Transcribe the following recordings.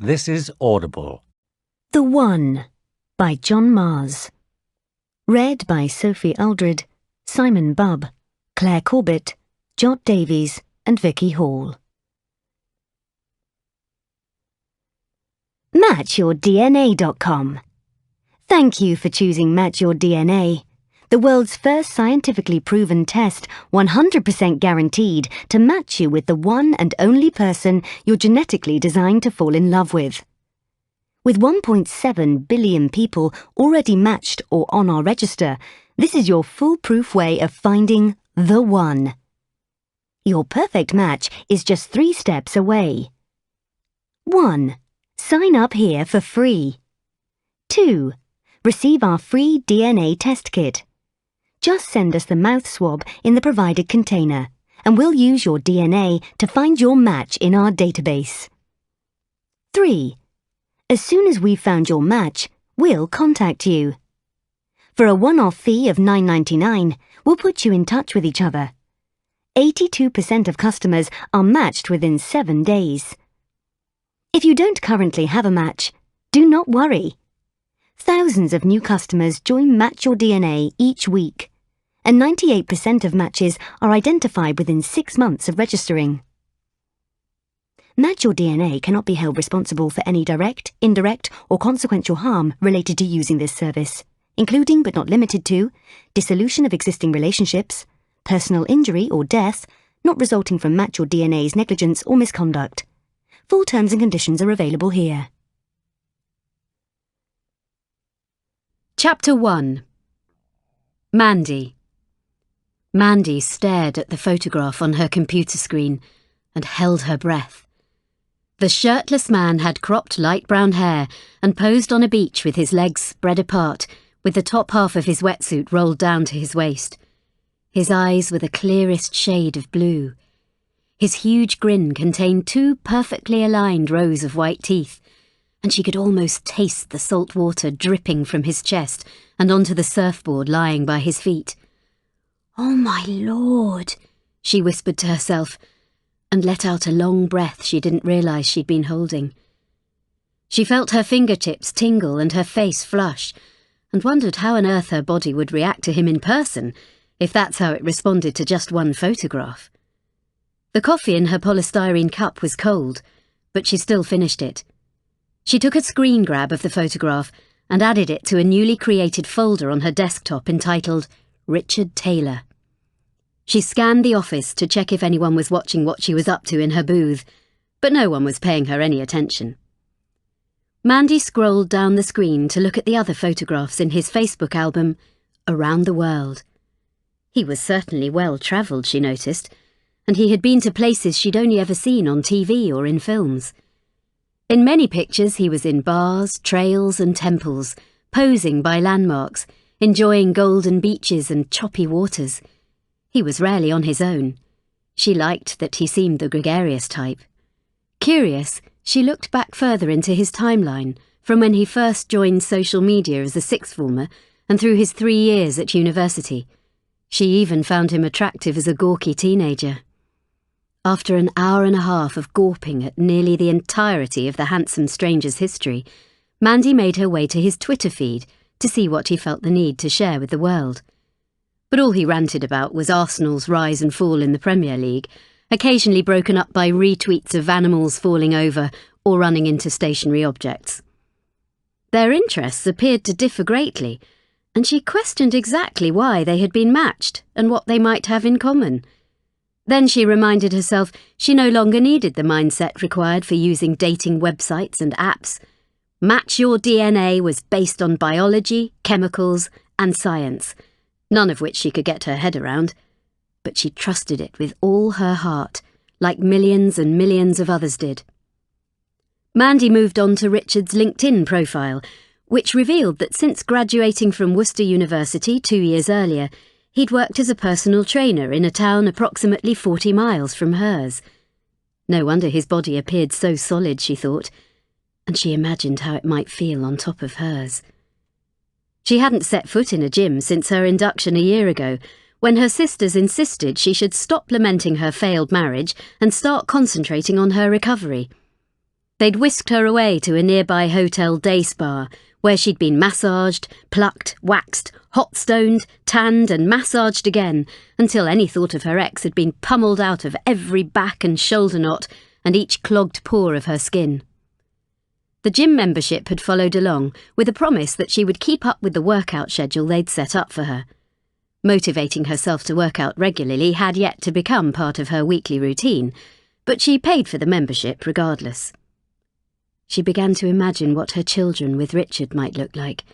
This is Audible. The One by John Mars. Read by Sophie Aldred, Simon Bubb, Claire Corbett, Jot Davies and Vicky Hall. MatchYourDNA.com. Thank you for choosing Match Your DNA, the world's first scientifically proven test 100% guaranteed to match you with the one and only person you're genetically designed to fall in love with. With 1.7 billion people already matched or on our register, this is your foolproof way of finding the one. Your perfect match is just 3 steps away. 1. Sign up here for free. 2. Receive our free DNA test kit. Just send us the mouth swab in the provided container, and we'll use your DNA to find your match in our database. 3. As soon as we've found your match, we'll contact you. For a one-off fee of $9.99, we'll put you in touch with each other. 82% of customers are matched within 7 days. If you don't currently have a match, do not worry. Thousands of new customers join Match Your DNA each week, and 98% of matches are identified within 6 months of registering. Match Your DNA cannot be held responsible for any direct, indirect, or consequential harm related to using this service, including but not limited to dissolution of existing relationships, personal injury or death, not resulting from Match Your DNA's negligence or misconduct. Full terms and conditions are available here. Chapter 1. Mandy. Mandy stared at the photograph on her computer screen and held her breath. The shirtless man had cropped light brown hair and posed on a beach with his legs spread apart, with the top half of his wetsuit rolled down to his waist. His eyes were the clearest shade of blue. His huge grin contained 2 perfectly aligned rows of white teeth, and she could almost taste the salt water dripping from his chest and onto the surfboard lying by his feet. "Oh, my Lord," she whispered to herself, and let out a long breath she didn't realise she'd been holding. She felt her fingertips tingle and her face flush, and wondered how on earth her body would react to him in person, if that's how it responded to just one photograph. The coffee in her polystyrene cup was cold, but she still finished it. She took a screen grab of the photograph and added it to a newly created folder on her desktop entitled Richard Taylor. She scanned the office to check if anyone was watching what she was up to in her booth, but no one was paying her any attention. Mandy scrolled down the screen to look at the other photographs in his Facebook album, Around the World. He was certainly well-travelled, she noticed, and he had been to places she'd only ever seen on TV or in films. In many pictures he was in bars, trails and temples, posing by landmarks, enjoying golden beaches and choppy waters. He was rarely on his own. She liked that he seemed the gregarious type. Curious, she looked back further into his timeline, from when he first joined social media as a sixth former and through his 3 years at university. She even found him attractive as a gawky teenager. After an hour and a half of gawping at nearly the entirety of the handsome stranger's history, Mandy made her way to his Twitter feed to see what he felt the need to share with the world. But all he ranted about was Arsenal's rise and fall in the Premier League, occasionally broken up by retweets of animals falling over or running into stationary objects. Their interests appeared to differ greatly, and she questioned exactly why they had been matched and what they might have in common. Then she reminded herself she no longer needed the mindset required for using dating websites and apps. Match Your DNA was based on biology, chemicals, and science, none of which she could get her head around. But she trusted it with all her heart, like millions and millions of others did. Mandy moved on to Richard's LinkedIn profile, which revealed that since graduating from Worcester University 2 years earlier, he'd worked as a personal trainer in a town approximately 40 miles from hers. No wonder his body appeared so solid, she thought, and she imagined how it might feel on top of hers. She hadn't set foot in a gym since her induction a year ago, when her sisters insisted she should stop lamenting her failed marriage and start concentrating on her recovery. They'd whisked her away to a nearby hotel day spa, where she'd been massaged, plucked, waxed, hot-stoned, tanned and massaged again, until any thought of her ex had been pummelled out of every back and shoulder knot and each clogged pore of her skin. The gym membership had followed along, with a promise that she would keep up with the workout schedule they'd set up for her. Motivating herself to work out regularly had yet to become part of her weekly routine, but she paid for the membership regardless. She began to imagine what her children with Richard might look like,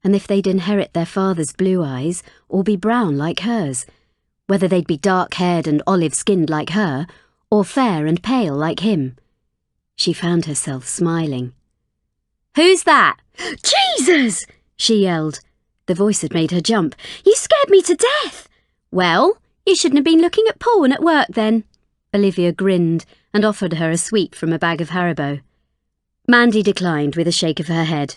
and if they'd inherit their father's blue eyes or be brown like hers, whether they'd be dark-haired and olive-skinned like her, or fair and pale like him. She found herself smiling. "Who's that?" "Jesus!" she yelled. The voice had made her jump. "You scared me to death!" "Well, you shouldn't have been looking at porn at work then." Olivia grinned and offered her a sweet from a bag of Haribo. Mandy declined with a shake of her head.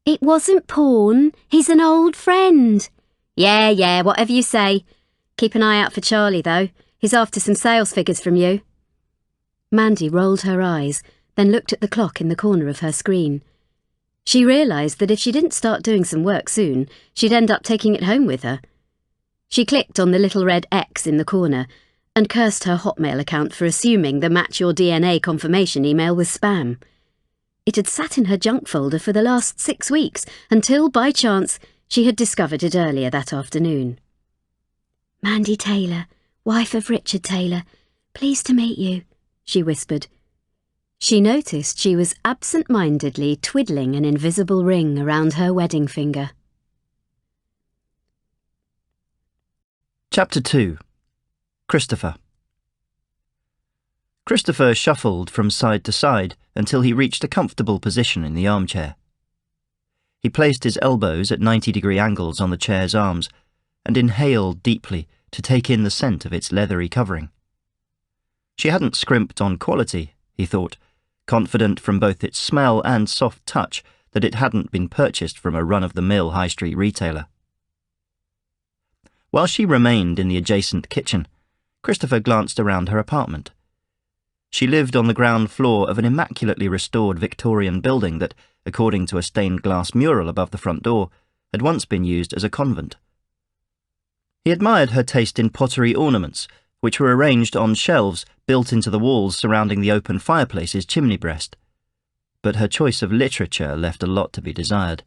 "It wasn't porn. He's an old friend." Yeah, whatever you say. Keep an eye out for Charlie, though. He's after some sales figures from you." Mandy rolled her eyes, then looked at the clock in the corner of her screen. She realised that if she didn't start doing some work soon, she'd end up taking it home with her. She clicked on the little red X in the corner and cursed her Hotmail account for assuming the Match Your DNA confirmation email was spam. It had sat in her junk folder for the last 6 weeks until, by chance, she had discovered it earlier that afternoon. "Mandy Taylor, wife of Richard Taylor. Pleased to meet you," she whispered. She noticed she was absent-mindedly twiddling an invisible ring around her wedding finger. Chapter 2. Christopher. Christopher shuffled from side to side until he reached a comfortable position in the armchair. He placed his elbows at 90-degree angles on the chair's arms and inhaled deeply to take in the scent of its leathery covering. She hadn't scrimped on quality, he thought, confident from both its smell and soft touch that it hadn't been purchased from a run-of-the-mill high street retailer. While she remained in the adjacent kitchen, Christopher glanced around her apartment. She lived on the ground floor of an immaculately restored Victorian building that, according to a stained glass mural above the front door, had once been used as a convent. He admired her taste in pottery ornaments, which were arranged on shelves built into the walls surrounding the open fireplace's chimney breast. But her choice of literature left a lot to be desired.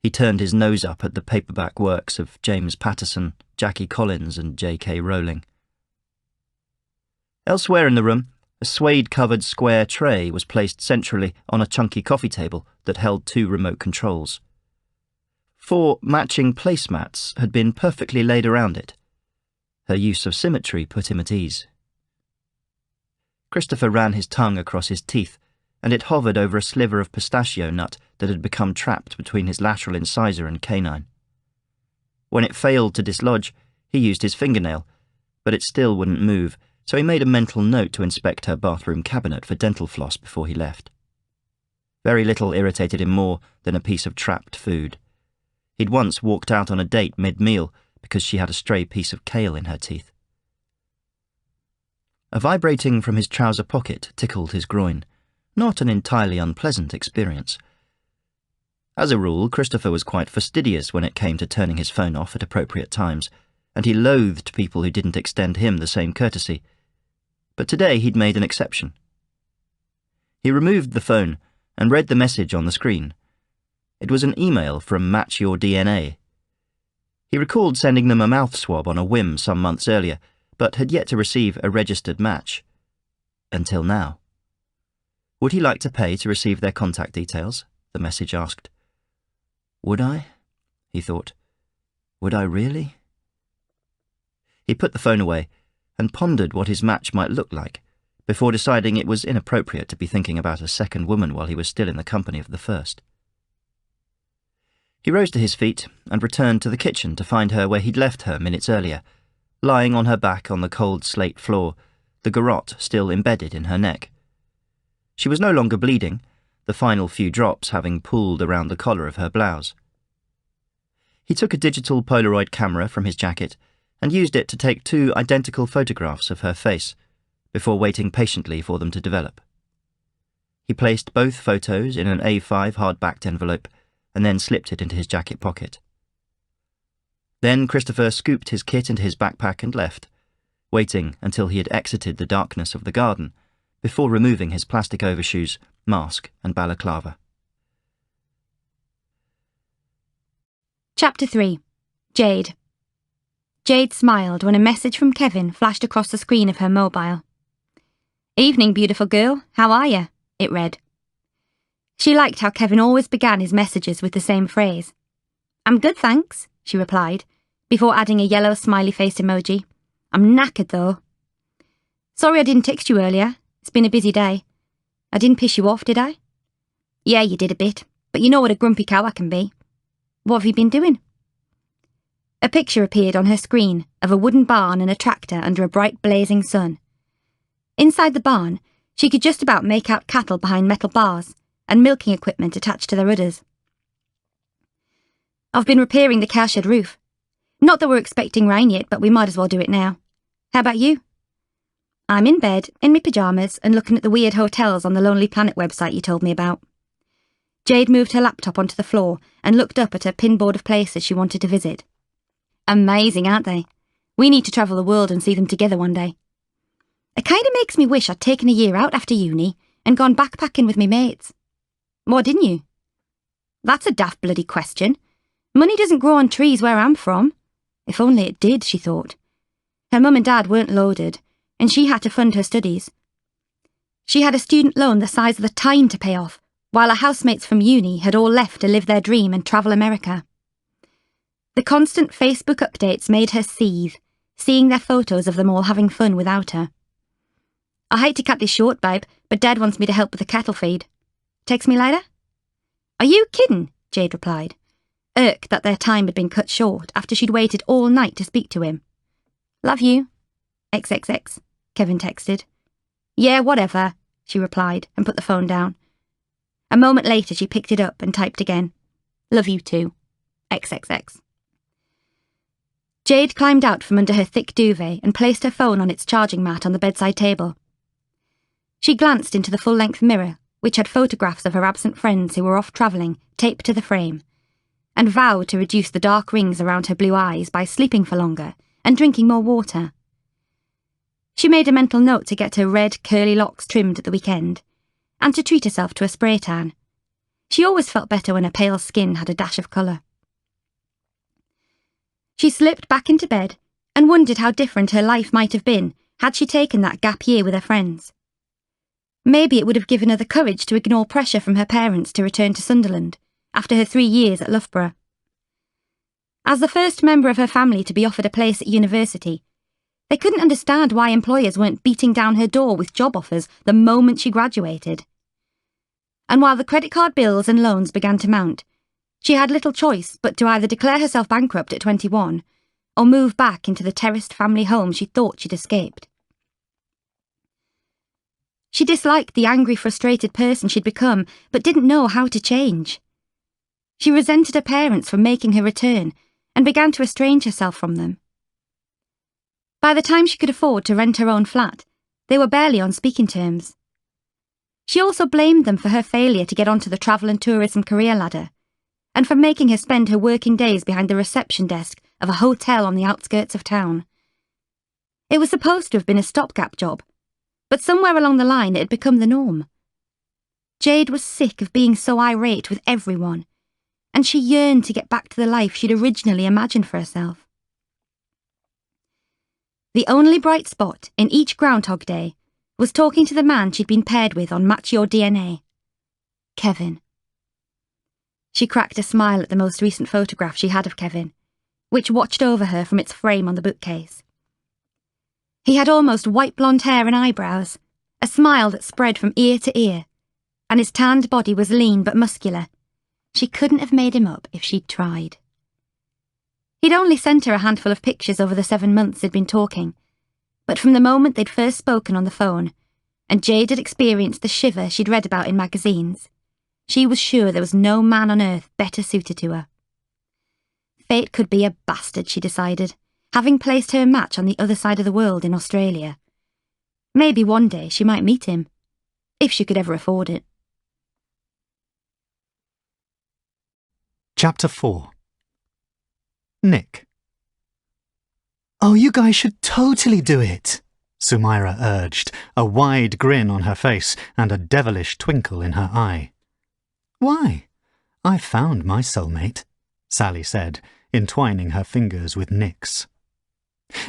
He turned his nose up at the paperback works of James Patterson, Jackie Collins and J.K. Rowling. Elsewhere in the room, a suede-covered square tray was placed centrally on a chunky coffee table that held 2 remote controls. 4 matching placemats had been perfectly laid around it. Her use of symmetry put him at ease. Christopher ran his tongue across his teeth, and it hovered over a sliver of pistachio nut that had become trapped between his lateral incisor and canine. When it failed to dislodge, he used his fingernail, but it still wouldn't move, so he made a mental note to inspect her bathroom cabinet for dental floss before he left. Very little irritated him more than a piece of trapped food. He'd once walked out on a date mid-meal because she had a stray piece of kale in her teeth. A vibrating from his trouser pocket tickled his groin, not an entirely unpleasant experience. As a rule, Christopher was quite fastidious when it came to turning his phone off at appropriate times, and he loathed people who didn't extend him the same courtesy. But today he'd made an exception. He removed the phone and read the message on the screen. It was an email from Match Your DNA. He recalled sending them a mouth swab on a whim some months earlier, but had yet to receive a registered match. Until now. Would he like to pay to receive their contact details? The message asked. Would I? He thought. Would I really? He put the phone away and pondered what his match might look like, before deciding it was inappropriate to be thinking about a second woman while he was still in the company of the first. He rose to his feet and returned to the kitchen to find her where he'd left her minutes earlier, lying on her back on the cold slate floor, the garrote still embedded in her neck. She was no longer bleeding, the final few drops having pooled around the collar of her blouse. He took a digital Polaroid camera from his jacket and used it to take 2 identical photographs of her face, before waiting patiently for them to develop. He placed both photos in an A5 hard-backed envelope and then slipped it into his jacket pocket. Then Christopher scooped his kit into his backpack and left, waiting until he had exited the darkness of the garden before removing his plastic overshoes, mask and balaclava. Chapter 3. Jade. Jade smiled when a message from Kevin flashed across the screen of her mobile. "Evening, beautiful girl. How are you?" it read. She liked how Kevin always began his messages with the same phrase. "I'm good, thanks," she replied, before adding a yellow smiley face emoji. "I'm knackered, though." "Sorry I didn't text you earlier. It's been a busy day. I didn't piss you off, did I?" "Yeah, you did a bit, but you know what a grumpy cow I can be. What have you been doing?" A picture appeared on her screen of a wooden barn and a tractor under a bright blazing sun. Inside the barn, she could just about make out cattle behind metal bars and milking equipment attached to their udders. "I've been repairing the cowshed roof. Not that we're expecting rain yet, but we might as well do it now. How about you?" "I'm in bed, in my pyjamas, and looking at the weird hotels on the Lonely Planet website you told me about." Jade moved her laptop onto the floor and looked up at her pinboard of places she wanted to visit. "Amazing, aren't they? We need to travel the world and see them together one day. It kind of makes me wish I'd taken a year out after uni and gone backpacking with me mates." "Why didn't you?" "That's a daft bloody question. Money doesn't grow on trees where I'm from. If only it did," she thought. Her mum and dad weren't loaded, and she had to fund her studies. She had a student loan the size of the Tyne to pay off, while her housemates from uni had all left to live their dream and travel America. The constant Facebook updates made her seethe, seeing their photos of them all having fun without her. "I hate to cut this short, babe, but Dad wants me to help with the cattle feed. Text me later?" "Are you kidding?" Jade replied, irked that their time had been cut short after she'd waited all night to speak to him. "Love you. XXX, Kevin texted. "Yeah, whatever," she replied and put the phone down. A moment later she picked it up and typed again. "Love you too. XXX. Jade climbed out from under her thick duvet and placed her phone on its charging mat on the bedside table. She glanced into the full-length mirror, which had photographs of her absent friends who were off travelling, taped to the frame, and vowed to reduce the dark rings around her blue eyes by sleeping for longer and drinking more water. She made a mental note to get her red, curly locks trimmed at the weekend, and to treat herself to a spray tan. She always felt better when her pale skin had a dash of colour. She slipped back into bed and wondered how different her life might have been had she taken that gap year with her friends. Maybe it would have given her the courage to ignore pressure from her parents to return to Sunderland after her 3 years at Loughborough. As the first member of her family to be offered a place at university, they couldn't understand why employers weren't beating down her door with job offers the moment she graduated. And while the credit card bills and loans began to mount, she had little choice but to either declare herself bankrupt at 21 or move back into the terraced family home she thought she'd escaped. She disliked the angry, frustrated person she'd become, but didn't know how to change. She resented her parents for making her return and began to estrange herself from them. By the time she could afford to rent her own flat, they were barely on speaking terms. She also blamed them for her failure to get onto the travel and tourism career ladder, and for making her spend her working days behind the reception desk of a hotel on the outskirts of town. It was supposed to have been a stopgap job, but somewhere along the line it had become the norm. Jade was sick of being so irate with everyone, and she yearned to get back to the life she'd originally imagined for herself. The only bright spot in each Groundhog Day was talking to the man she'd been paired with on Match Your DNA. Kevin. She cracked a smile at the most recent photograph she had of Kevin, which watched over her from its frame on the bookcase. He had almost white blonde hair and eyebrows, a smile that spread from ear to ear, and his tanned body was lean but muscular. She couldn't have made him up if she'd tried. He'd only sent her a handful of pictures over the 7 months they'd been talking, but from the moment they'd first spoken on the phone, and Jade had experienced the shiver she'd read about in magazines, she was sure there was no man on earth better suited to her. Fate could be a bastard, she decided, having placed her match on the other side of the world in Australia. Maybe one day she might meet him, if she could ever afford it. Chapter 4. Nick. "Oh, you guys should totally do it," Sumaira urged, a wide grin on her face and a devilish twinkle in her eye. "Why? I found my soulmate," Sally said, entwining her fingers with Nick's.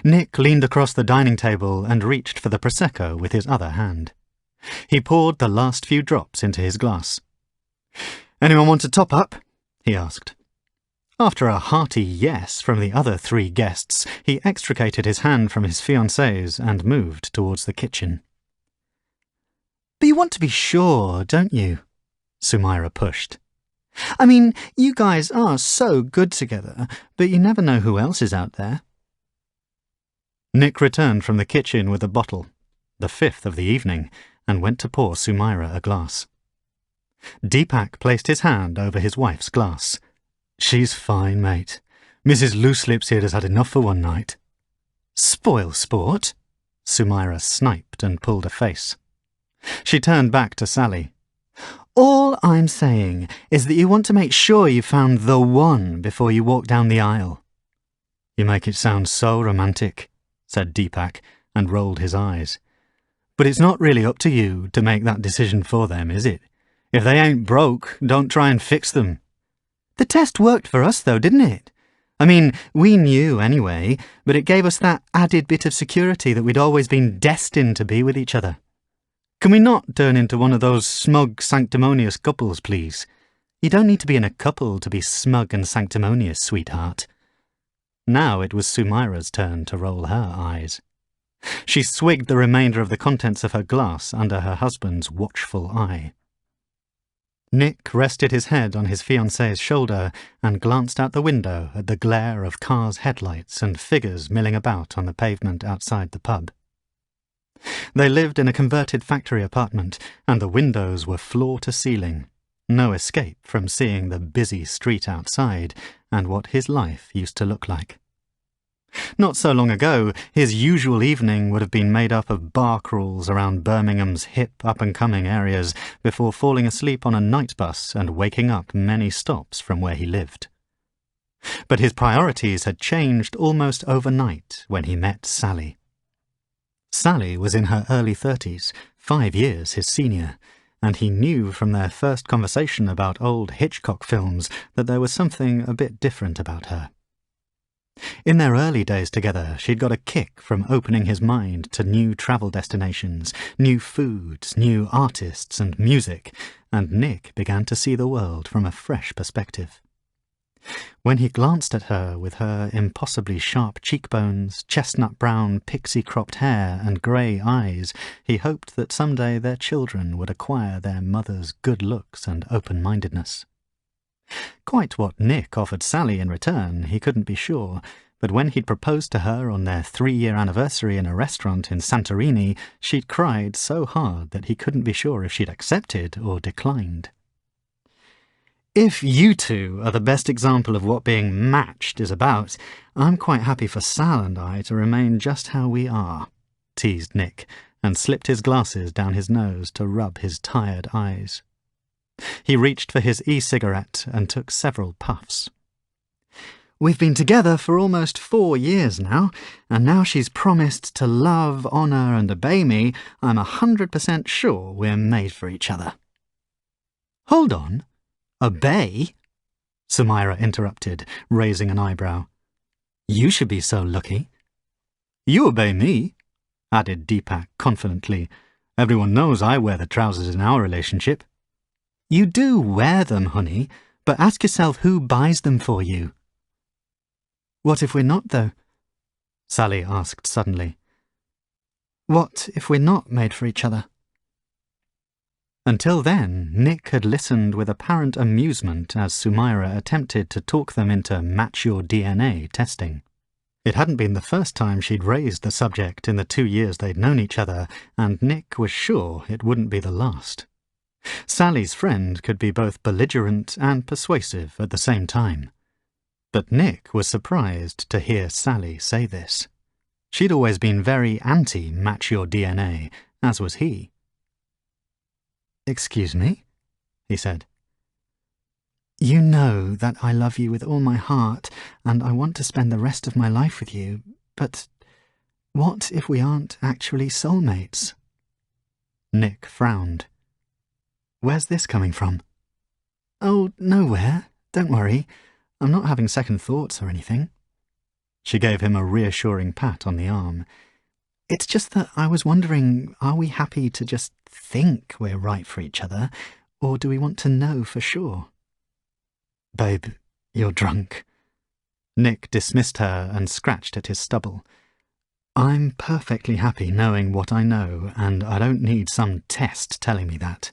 Nick leaned across the dining table and reached for the Prosecco with his other hand. He poured the last few drops into his glass. "Anyone want to top up?" he asked. After a hearty yes from the other 3 guests, he extricated his hand from his fiancée's and moved towards the kitchen. "But you want to be sure, don't you?" Sumaira pushed. "I mean, you guys are so good together, but you never know who else is out there." Nick returned from the kitchen with a bottle, the 5th of the evening, and went to pour Sumaira a glass. Deepak placed his hand over his wife's glass. "She's fine, mate. Mrs. Looselips here has had enough for one night." "Spoil sport," Sumaira sniped and pulled a face. She turned back to Sally. "All I'm saying is that you want to make sure you found the one before you walk down the aisle." "You make it sound so romantic," said Deepak, and rolled his eyes. "But it's not really up to you to make that decision for them, is it? If they ain't broke, don't try and fix them." "The test worked for us, though, didn't it? I mean, we knew anyway, but it gave us that added bit of security that we'd always been destined to be with each other. Can we not turn into one of those smug, sanctimonious couples, please? You don't need to be in a couple to be smug and sanctimonious, sweetheart." Now it was Sumaira's turn to roll her eyes. She swigged the remainder of the contents of her glass under her husband's watchful eye. Nick rested his head on his fiancée's shoulder and glanced out the window at the glare of cars' headlights and figures milling about on the pavement outside the pub. They lived in a converted factory apartment, and the windows were floor to ceiling. No escape from seeing the busy street outside and what his life used to look like. Not so long ago, his usual evening would have been made up of bar crawls around Birmingham's hip up-and-coming areas before falling asleep on a night bus and waking up many stops from where he lived. But his priorities had changed almost overnight when he met Sally. Sally was in her early 30s, 5 years his senior, and he knew from their first conversation about old Hitchcock films that there was something a bit different about her. In their early days together, she'd got a kick from opening his mind to new travel destinations, new foods, new artists and music, and Nick began to see the world from a fresh perspective. When he glanced at her with her impossibly sharp cheekbones, chestnut-brown, pixie-cropped hair and grey eyes, he hoped that someday their children would acquire their mother's good looks and open-mindedness. Quite what Nick offered Sally in return, he couldn't be sure, but when he'd proposed to her on their 3-year anniversary in a restaurant in Santorini, she'd cried so hard that he couldn't be sure if she'd accepted or declined. "If you two are the best example of what being matched is about, I'm quite happy for Sal and I to remain just how we are," teased Nick, and slipped his glasses down his nose to rub his tired eyes. He reached for his e-cigarette and took several puffs. "We've been together for almost 4 years now, and now she's promised to love, honour and obey me, I'm 100% sure we're made for each other." "Hold on. Obey?" Sumaira interrupted, raising an eyebrow. "You should be so lucky." "You obey me," added Deepak confidently. "Everyone knows I wear the trousers in our relationship." "You do wear them, honey, but ask yourself who buys them for you." "What if we're not, though?" Sally asked suddenly. "What if we're not made for each other?" Until then, Nick had listened with apparent amusement as Sumaira attempted to talk them into match your DNA testing. It hadn't been the first time she'd raised the subject in the 2 years they'd known each other, and Nick was sure it wouldn't be the last. Sally's friend could be both belligerent and persuasive at the same time. But Nick was surprised to hear Sally say this. She'd always been very anti-match your DNA, as was he. "Excuse me?" he said. "You know know that I love you with all my heart, and I want to spend the rest of my life with you, but what if we aren't actually soulmates? Nick frowned. Where's this coming from? Oh, nowhere. Don't worry. I'm not having second thoughts or anything. She gave him a reassuring pat on the arm. It's just that I was wondering, are we happy to just think we're right for each other, or do we want to know for sure? Babe, you're drunk. Nick dismissed her and scratched at his stubble. I'm perfectly happy knowing what I know, and I don't need some test telling me that.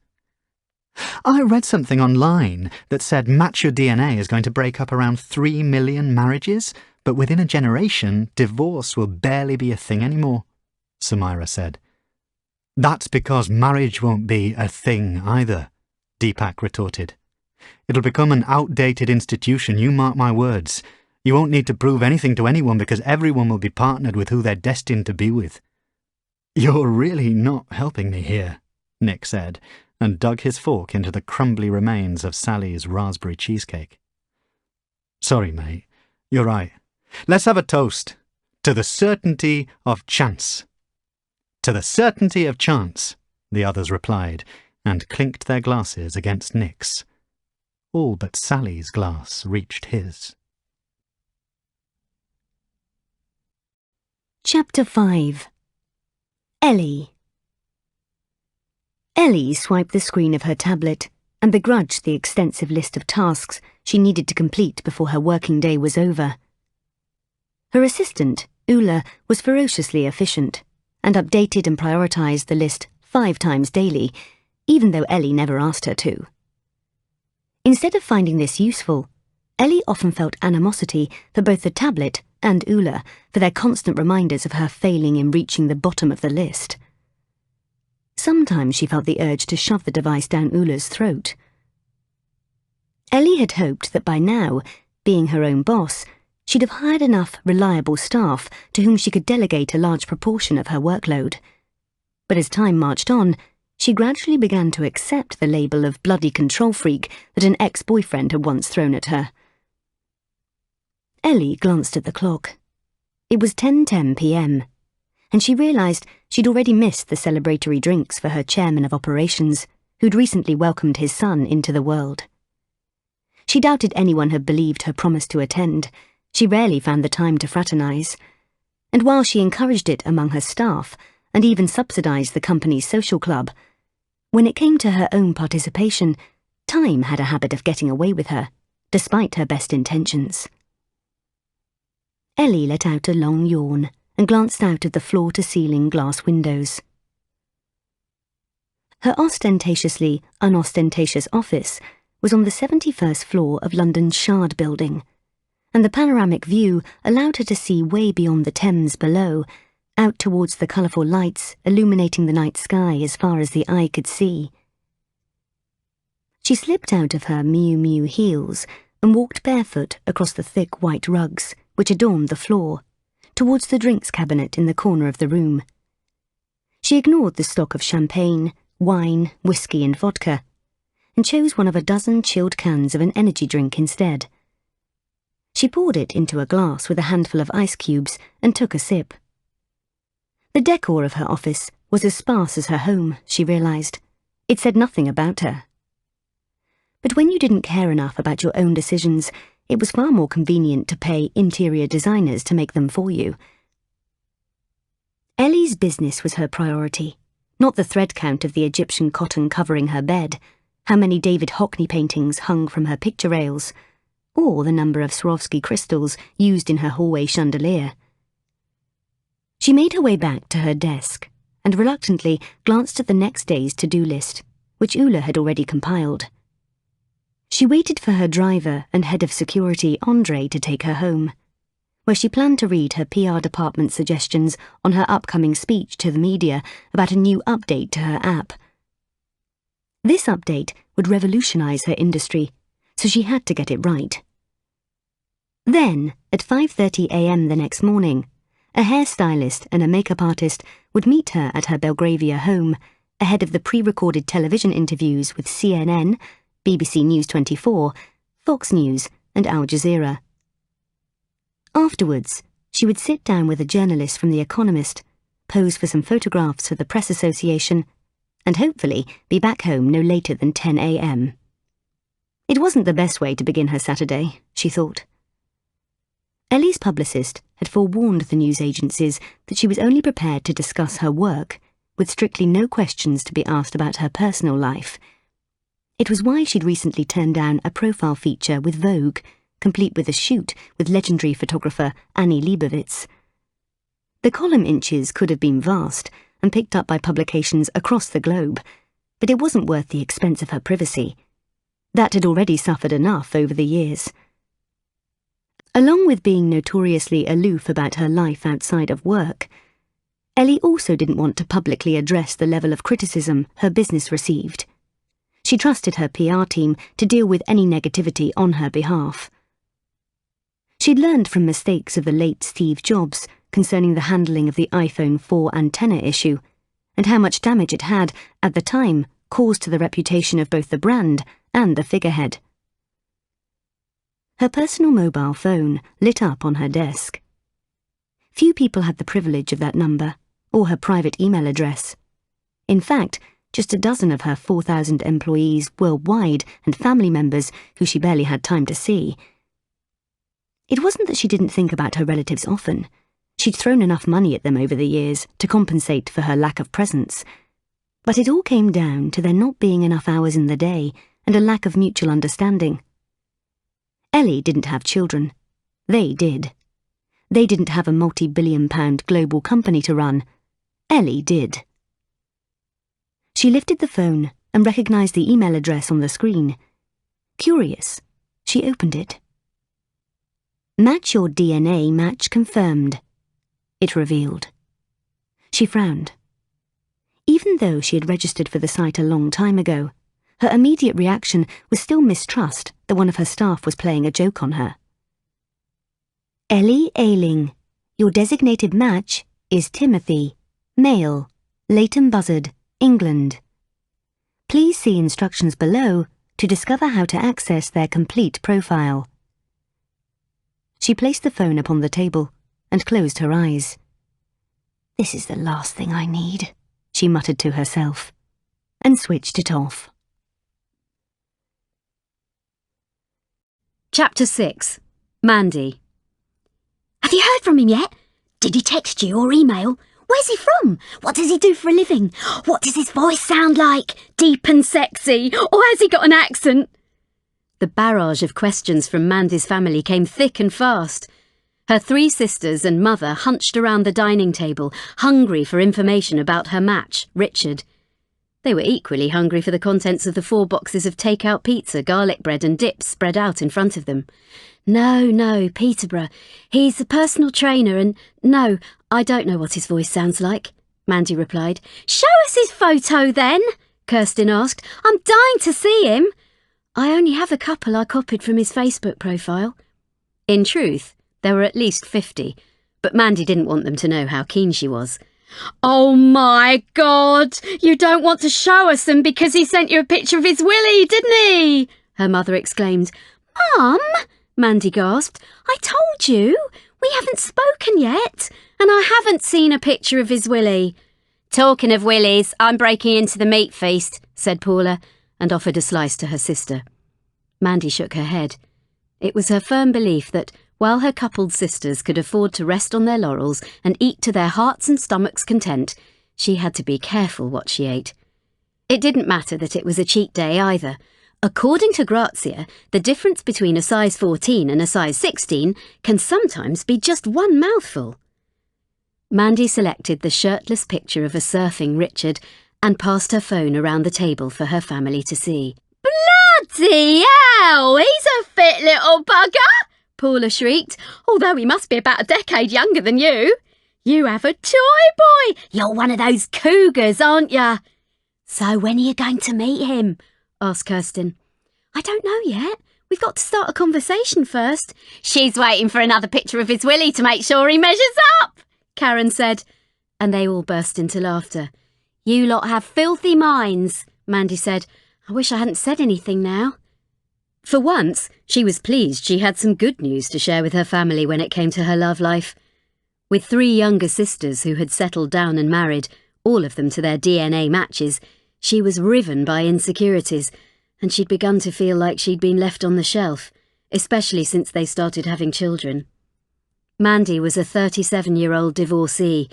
I read something online that said Match Your DNA is going to break up around 3 million marriages, but within a generation, divorce will barely be a thing anymore, Sumaira said. That's because marriage won't be a thing either, Deepak retorted. It'll become an outdated institution, you mark my words. You won't need to prove anything to anyone because everyone will be partnered with who they're destined to be with. You're really not helping me here, Nick said, and dug his fork into the crumbly remains of Sally's raspberry cheesecake. Sorry, mate. You're right. Let's have a toast. To the certainty of chance. To the certainty of chance, the others replied, and clinked their glasses against Nick's. All but Sally's glass reached his. Chapter 5. Ellie. Ellie swiped the screen of her tablet and begrudged the extensive list of tasks she needed to complete before her working day was over. Her assistant, Ula, was ferociously efficient and updated and prioritised the list 5 times daily, even though Ellie never asked her to. Instead of finding this useful, Ellie often felt animosity for both the tablet and Ula for their constant reminders of her failing in reaching the bottom of the list. Sometimes she felt the urge to shove the device down Ula's throat. Ellie had hoped that by now, being her own boss, she'd have hired enough reliable staff to whom she could delegate a large proportion of her workload. But as time marched on, she gradually began to accept the label of bloody control freak that an ex-boyfriend had once thrown at her. Ellie glanced at the clock. It was 10:10 p.m, and she realised she'd already missed the celebratory drinks for her chairman of operations, who'd recently welcomed his son into the world. She doubted anyone had believed her promise to attend. She rarely found the time to fraternise, and while she encouraged it among her staff and even subsidised the company's social club, when it came to her own participation, time had a habit of getting away with her, despite her best intentions. Ellie let out a long yawn and glanced out of the floor-to-ceiling glass windows. Her ostentatiously unostentatious office was on the 71st floor of London's Shard building, and the panoramic view allowed her to see way beyond the Thames below, out towards the colourful lights illuminating the night sky as far as the eye could see. She slipped out of her Miu Miu heels and walked barefoot across the thick white rugs which adorned the floor, towards the drinks cabinet in the corner of the room. She ignored the stock of champagne, wine, whiskey and vodka, and chose one of a dozen chilled cans of an energy drink instead. She poured it into a glass with a handful of ice cubes and took a sip. The decor of her office was as sparse as her home, she realised. It said nothing about her. But when you didn't care enough about your own decisions, it was far more convenient to pay interior designers to make them for you. Ellie's business was her priority, not the thread count of the Egyptian cotton covering her bed, how many David Hockney paintings hung from her picture rails, or the number of Swarovski crystals used in her hallway chandelier. She made her way back to her desk and reluctantly glanced at the next day's to-do list, which Ula had already compiled. She waited for her driver and head of security, Andre, to take her home, where she planned to read her PR department's suggestions on her upcoming speech to the media about a new update to her app. This update would revolutionise her industry, so she had to get it right. Then, at 5:30 a.m. the next morning, a hairstylist and a makeup artist would meet her at her Belgravia home, ahead of the pre-recorded television interviews with CNN, BBC News 24, Fox News and Al Jazeera. Afterwards, she would sit down with a journalist from The Economist, pose for some photographs for the Press Association, and hopefully be back home no later than 10 a.m. It wasn't the best way to begin her Saturday, she thought. Ellie's publicist had forewarned the news agencies that she was only prepared to discuss her work, with strictly no questions to be asked about her personal life. It was why she'd recently turned down a profile feature with Vogue, complete with a shoot with legendary photographer Annie Leibovitz. The column inches could have been vast and picked up by publications across the globe, but it wasn't worth the expense of her privacy. That had already suffered enough over the years. Along with being notoriously aloof about her life outside of work, Ellie also didn't want to publicly address the level of criticism her business received. She trusted her PR team to deal with any negativity on her behalf. She'd learned from mistakes of the late Steve Jobs concerning the handling of the iPhone 4 antenna issue, and how much damage it had, at the time, caused to the reputation of both the brand and the figurehead. Her personal mobile phone lit up on her desk. Few people had the privilege of that number, or her private email address. In fact, just a dozen of her 4,000 employees worldwide and family members who she barely had time to see. It wasn't that she didn't think about her relatives often. She'd thrown enough money at them over the years to compensate for her lack of presence. But it all came down to there not being enough hours in the day and a lack of mutual understanding. Ellie didn't have children. They did. They didn't have a multi-billion-pound global company to run. Ellie did. She lifted the phone and recognised the email address on the screen. Curious, she opened it. Match your DNA match confirmed, it revealed. She frowned. Even though she had registered for the site a long time ago, her immediate reaction was still mistrust that one of her staff was playing a joke on her. Ellie Ayling, your designated match is Timothy, male, Leighton Buzzard, England. Please see instructions below to discover how to access their complete profile. She placed the phone upon the table and closed her eyes. This is the last thing I need, she muttered to herself, and switched it off. Chapter 6. Mandy. Have you heard from him yet? Did he text you or email? Where's he from? What does he do for a living? What does his voice sound like? Deep and sexy, or has he got an accent? The barrage of questions from Mandy's family came thick and fast. Her 3 sisters and mother hunched around the dining table, hungry for information about her match, Richard. They were equally hungry for the contents of the 4 boxes of take-out pizza, garlic bread and dips spread out in front of them. No, Peterborough. He's a personal trainer and no, I don't know what his voice sounds like, Mandy replied. Show us his photo then, Kirsten asked. I'm dying to see him. I only have a couple I copied from his Facebook profile. In truth, there were at least 50, but Mandy didn't want them to know how keen she was. Oh my God! You don't want to show us them because he sent you a picture of his willy, didn't he? Her mother exclaimed. Mum, Mandy gasped. I told you, we haven't spoken yet, and I haven't seen a picture of his willy. Talking of willies, I'm breaking into the meat feast, said Paula, and offered a slice to her sister. Mandy shook her head. It was her firm belief that, while her coupled sisters could afford to rest on their laurels and eat to their hearts' and stomachs' content, she had to be careful what she ate. It didn't matter that it was a cheat day either. According to Grazia, the difference between a size 14 and a size 16 can sometimes be just one mouthful. Mandy selected the shirtless picture of a surfing Richard and passed her phone around the table for her family to see. Bloody hell, he's a fit little bugger, Paula shrieked, although he must be about a decade younger than you. You have a toy boy. You're one of those cougars, aren't you? So when are you going to meet him? Asked Kirsten. I don't know yet. We've got to start a conversation first. She's waiting for another picture of his willy to make sure he measures up, Karen said, and they all burst into laughter. You lot have filthy minds, Mandy said. I wish I hadn't said anything now. For once, she was pleased she had some good news to share with her family when it came to her love life. With 3 younger sisters who had settled down and married, all of them to their DNA matches, she was riven by insecurities, and she'd begun to feel like she'd been left on the shelf, especially since they started having children. Mandy was a 37-year-old divorcee,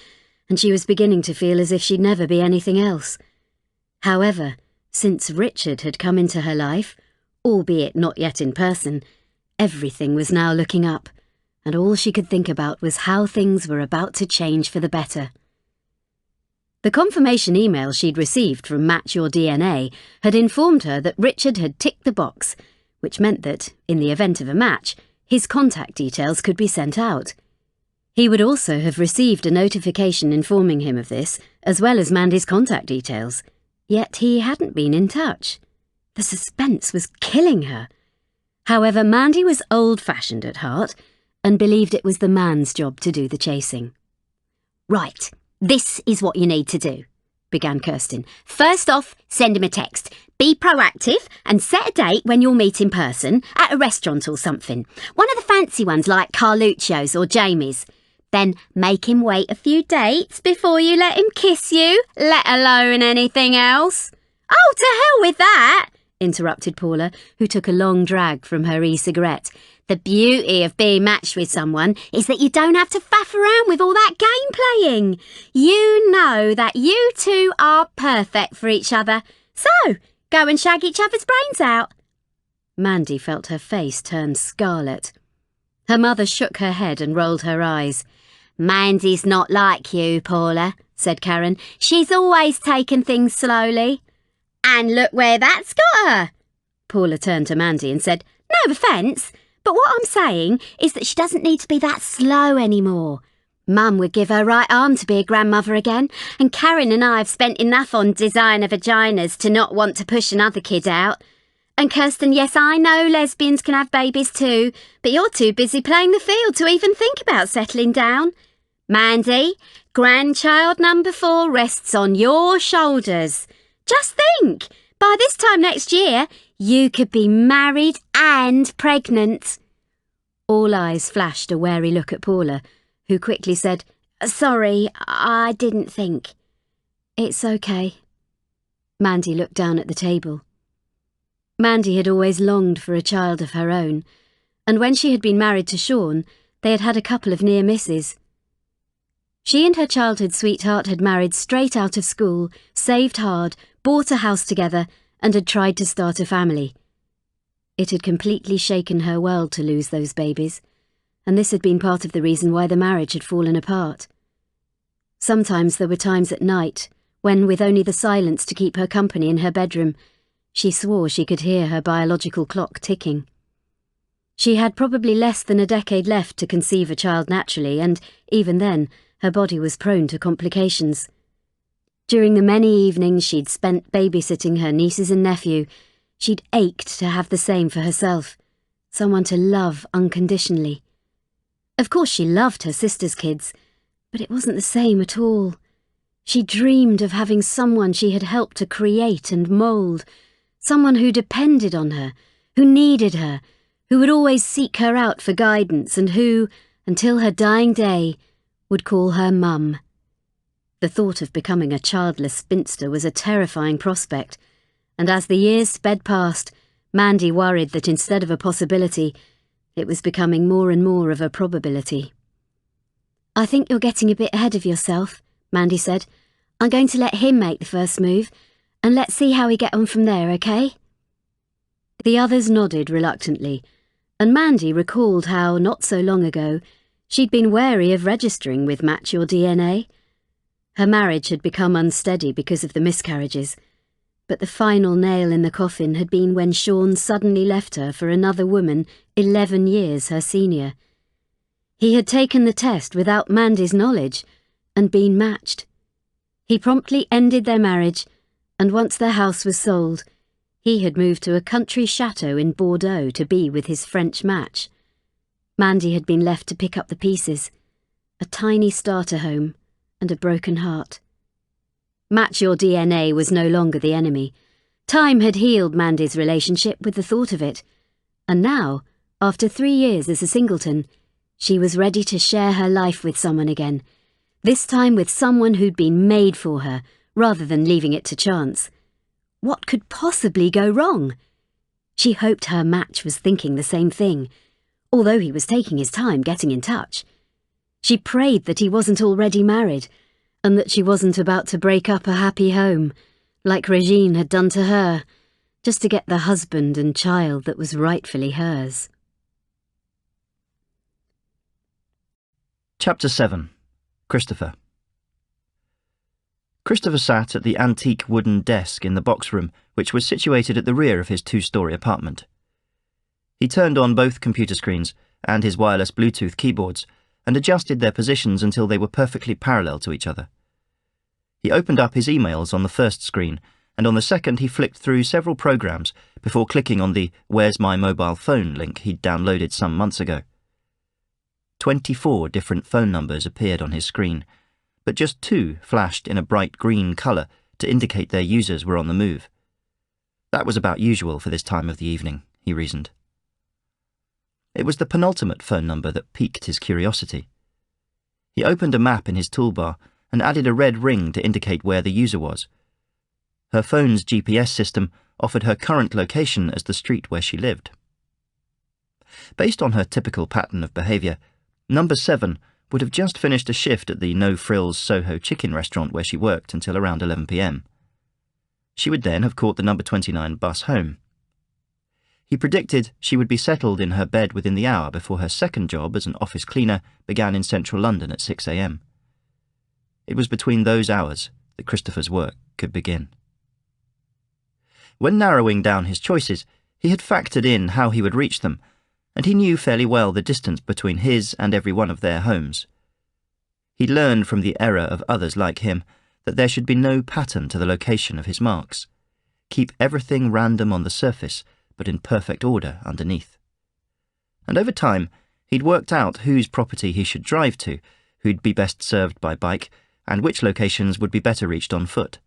and she was beginning to feel as if she'd never be anything else. However, since Richard had come into her life, albeit not yet in person, everything was now looking up, and all she could think about was how things were about to change for the better. The confirmation email she'd received from Match Your DNA had informed her that Richard had ticked the box, which meant that, in the event of a match, his contact details could be sent out. He would also have received a notification informing him of this, as well as Mandy's contact details, yet he hadn't been in touch. The suspense was killing her. However, Mandy was old-fashioned at heart and believed it was the man's job to do the chasing. Right, this is what you need to do, began Kirsten. First off, send him a text. Be proactive and set a date when you'll meet in person, at a restaurant or something. One of the fancy ones like Carluccio's or Jamie's. Then make him wait a few dates before you let him kiss you, let alone anything else. Oh, to hell with that, interrupted Paula, who took a long drag from her e-cigarette. The beauty of being matched with someone is that you don't have to faff around with all that game playing. You know that you two are perfect for each other. So, go and shag each other's brains out. Mandy felt her face turn scarlet. Her mother shook her head and rolled her eyes. Mandy's not like you, Paula, said Karen. She's always taken things slowly. And look where that's got her. Paula turned to Mandy and said, No offence, but what I'm saying is that she doesn't need to be that slow anymore. Mum would give her right arm to be a grandmother again, and Karen and I have spent enough on designer vaginas to not want to push another kid out. And Kirsten, yes, I know lesbians can have babies too, but you're too busy playing the field to even think about settling down. Mandy, grandchild number 4 rests on your shoulders. Just think, by this time next year, you could be married and pregnant. All eyes flashed a wary look at Paula, who quickly said, Sorry, I didn't think. It's okay. Mandy looked down at the table. Mandy had always longed for a child of her own, and when she had been married to Sean, they had had a couple of near misses. She and her childhood sweetheart had married straight out of school, saved hard, bought a house together, and had tried to start a family. It had completely shaken her world to lose those babies, and this had been part of the reason why the marriage had fallen apart. Sometimes there were times at night when, with only the silence to keep her company in her bedroom, she swore she could hear her biological clock ticking. She had probably less than a decade left to conceive a child naturally, and, even then, her body was prone to complications. During the many evenings she'd spent babysitting her nieces and nephew, she'd ached to have the same for herself, someone to love unconditionally. Of course she loved her sister's kids, but it wasn't the same at all. She dreamed of having someone she had helped to create and mould, someone who depended on her, who needed her, who would always seek her out for guidance and who, until her dying day, would call her Mum. The thought of becoming a childless spinster was a terrifying prospect, and as the years sped past, Mandy worried that instead of a possibility, it was becoming more and more of a probability. I think you're getting a bit ahead of yourself, Mandy said. I'm going to let him make the first move, and let's see how we get on from there, okay? The others nodded reluctantly, and Mandy recalled how, not so long ago, she'd been wary of registering with Match Your DNA. Her marriage had become unsteady because of the miscarriages, but the final nail in the coffin had been when Sean suddenly left her for another woman 11 years her senior. He had taken the test without Mandy's knowledge and been matched. He promptly ended their marriage, and once their house was sold, he had moved to a country chateau in Bordeaux to be with his French match. Mandy had been left to pick up the pieces, a tiny starter home and a broken heart. Match Your DNA was no longer the enemy. Time had healed Mandy's relationship with the thought of it, And now, after 3 years as a singleton, she was ready to share her life with someone again, this time with someone who'd been made for her, rather than leaving it to chance. What could possibly go wrong? She hoped her match was thinking the same thing, although he was taking his time getting in touch. She prayed that he wasn't already married, and that she wasn't about to break up a happy home, like Regine had done to her, just to get the husband and child that was rightfully hers. Chapter 7. Christopher. Christopher sat at the antique wooden desk in the box room, which was situated at the rear of his 2-story apartment. He turned on both computer screens and his wireless Bluetooth keyboards and adjusted their positions until they were perfectly parallel to each other. He opened up his emails on the first screen, and on the second he flicked through several programs before clicking on the "Where's my mobile phone" link he'd downloaded some months ago. 24 different phone numbers appeared on his screen, but just 2 flashed in a bright green colour to indicate their users were on the move. That was about usual for this time of the evening, he reasoned. It was the penultimate phone number that piqued his curiosity. He opened a map in his toolbar and added a red ring to indicate where the user was. Her phone's GPS system offered her current location as the street where she lived. Based on her typical pattern of behaviour, number 7 would have just finished a shift at the no-frills Soho chicken restaurant where she worked until around 11 p.m. She would then have caught the number 29 bus home. He predicted she would be settled in her bed within the hour before her second job as an office cleaner began in central London at 6 a.m. It was between those hours that Christopher's work could begin. When narrowing down his choices, he had factored in how he would reach them, and he knew fairly well the distance between his and every one of their homes. He'd learned from the error of others like him that there should be no pattern to the location of his marks. Keep everything random on the surface, but in perfect order underneath. And over time, he'd worked out whose property he should drive to, who'd be best served by bike, and which locations would be better reached on foot.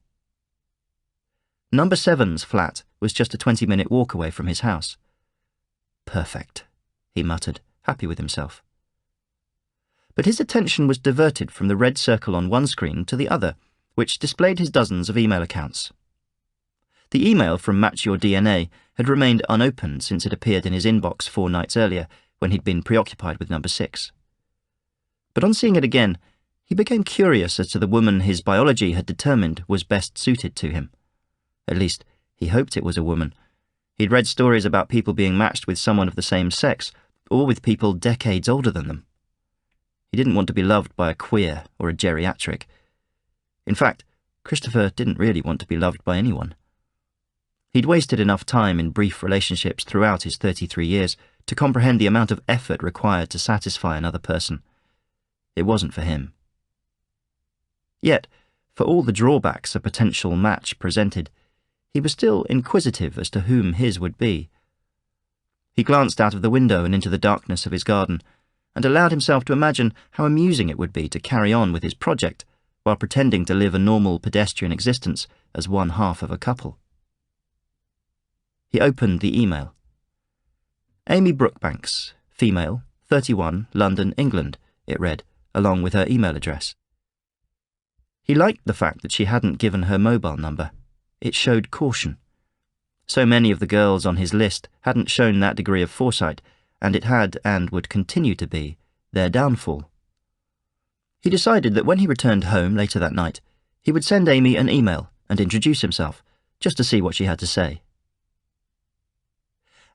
Number 7's flat was just a 20-minute walk away from his house. Perfect, he muttered, happy with himself. But his attention was diverted from the red circle on one screen to the other, which displayed his dozens of email accounts. The email from Match Your DNA had remained unopened since it appeared in his inbox 4 nights earlier, when he'd been preoccupied with number 6. But on seeing it again, he became curious as to the woman his biology had determined was best suited to him. At least, he hoped it was a woman. He'd read stories about people being matched with someone of the same sex, or with people decades older than them. He didn't want to be loved by a queer or a geriatric. In fact, Christopher didn't really want to be loved by anyone. He'd wasted enough time in brief relationships throughout his 33 years to comprehend the amount of effort required to satisfy another person. It wasn't for him. Yet, for all the drawbacks a potential match presented, he was still inquisitive as to whom his would be. He glanced out of the window and into the darkness of his garden, and allowed himself to imagine how amusing it would be to carry on with his project while pretending to live a normal pedestrian existence as one half of a couple. He opened the email. Amy Brookbanks, female, 31, London, England, it read, along with her email address. He liked the fact that she hadn't given her mobile number. It showed caution. So many of the girls on his list hadn't shown that degree of foresight, and it had, and would continue to be, their downfall. He decided that when he returned home later that night, he would send Amy an email and introduce himself, just to see what she had to say.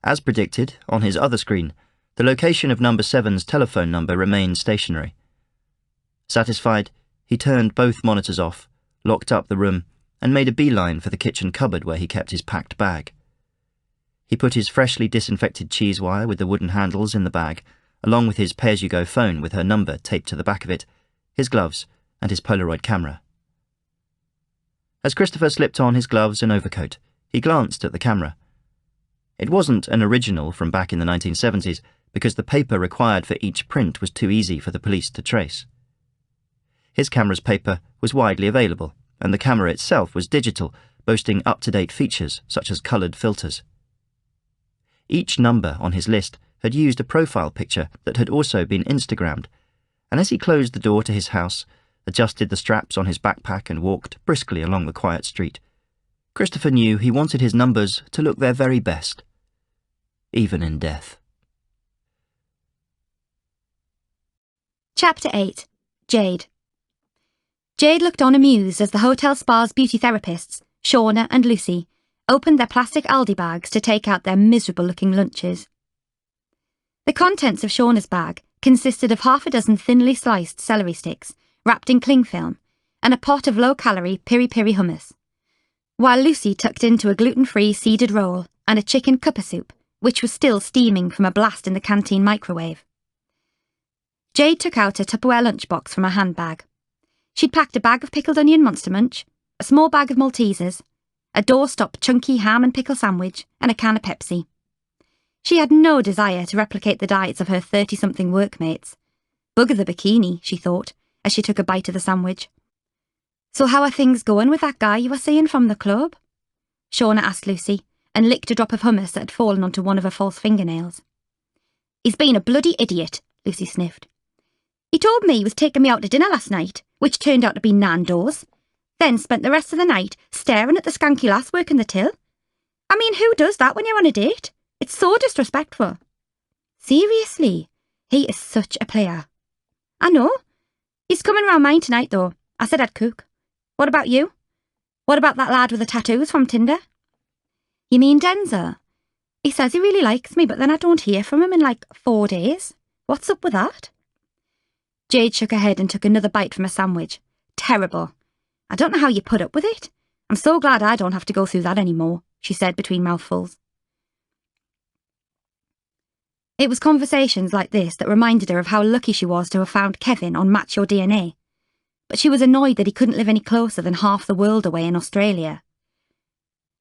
As predicted, on his other screen, the location of number 7's telephone number remained stationary. Satisfied, he turned both monitors off, locked up the room, and made a beeline for the kitchen cupboard where he kept his packed bag. He put his freshly disinfected cheese wire with the wooden handles in the bag, along with his pay-as-you-go phone with her number taped to the back of it, his gloves, and his Polaroid camera. As Christopher slipped on his gloves and overcoat, he glanced at the camera. It wasn't an original from back in the 1970s, because the paper required for each print was too easy for the police to trace. His camera's paper was widely available, and the camera itself was digital, boasting up-to-date features such as coloured filters. Each number on his list had used a profile picture that had also been Instagrammed, and as he closed the door to his house, adjusted the straps on his backpack and walked briskly along the quiet street, Christopher knew he wanted his numbers to look their very best, even in death. Chapter 8. Jade. Jade looked on amused as the hotel spa's beauty therapists, Shauna and Lucy, opened their plastic Aldi bags to take out their miserable-looking lunches. The contents of Shauna's bag consisted of half a dozen thinly sliced celery sticks, wrapped in cling film, and a pot of low-calorie piri-piri hummus, while Lucy tucked into a gluten-free seeded roll and a chicken cuppa soup, which was still steaming from a blast in the canteen microwave. Jade took out a Tupperware lunchbox from her handbag. She'd packed a bag of pickled onion Monster Munch, a small bag of Maltesers, a doorstop chunky ham and pickle sandwich, and a can of Pepsi. She had no desire to replicate the diets of her 30-something workmates. Bugger the bikini, she thought, as she took a bite of the sandwich. "So how are things going with that guy you were seeing from the club?" Shauna asked Lucy, and licked a drop of hummus that had fallen onto one of her false fingernails. "He's been a bloody idiot," Lucy sniffed. "He told me he was taking me out to dinner last night, which turned out to be Nando's, then spent the rest of the night staring at the skanky lass working the till. I mean, who does that when you're on a date? It's so disrespectful." "Seriously, he is such a player." "I know. He's coming round mine tonight, though. I said I'd cook. What about you? What about that lad with the tattoos from Tinder?" "You mean Denzel? He says he really likes me, but then I don't hear from him in like 4 days. What's up with that?" Jade shook her head and took another bite from a sandwich. "Terrible. I don't know how you put up with it. I'm so glad I don't have to go through that anymore," she said between mouthfuls. It was conversations like this that reminded her of how lucky she was to have found Kevin on Match Your DNA. But she was annoyed that he couldn't live any closer than half the world away in Australia.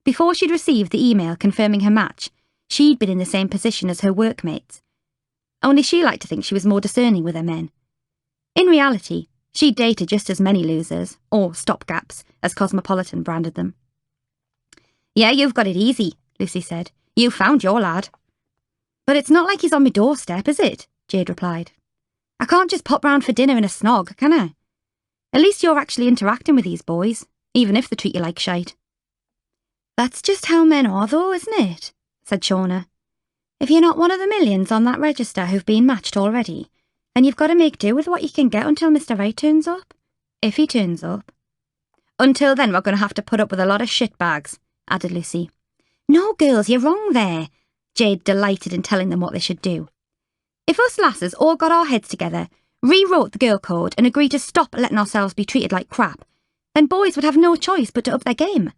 Before she'd received the email confirming her match, she'd been in the same position as her workmates. Only she liked to think she was more discerning with her men. In reality, she'd dated just as many losers, or stopgaps, as Cosmopolitan branded them. "Yeah, you've got it easy," Lucy said. "You found your lad." "But it's not like he's on my doorstep, is it?" Jade replied. "I can't just pop round for dinner in a snog, can I? At least you're actually interacting with these boys, even if they treat you like shite." "That's just how men are, though, isn't it?" said Shauna. "If you're not one of the millions on that register who've been matched already, then you've got to make do with what you can get until Mr. Right turns up. If he turns up." "Until then, we're going to have to put up with a lot of shitbags," added Lucy. "No, girls, you're wrong there," Jade delighted in telling them what they should do. "If us lasses all got our heads together, rewrote the girl code and agreed to stop letting ourselves be treated like crap, then boys would have no choice but to up their game.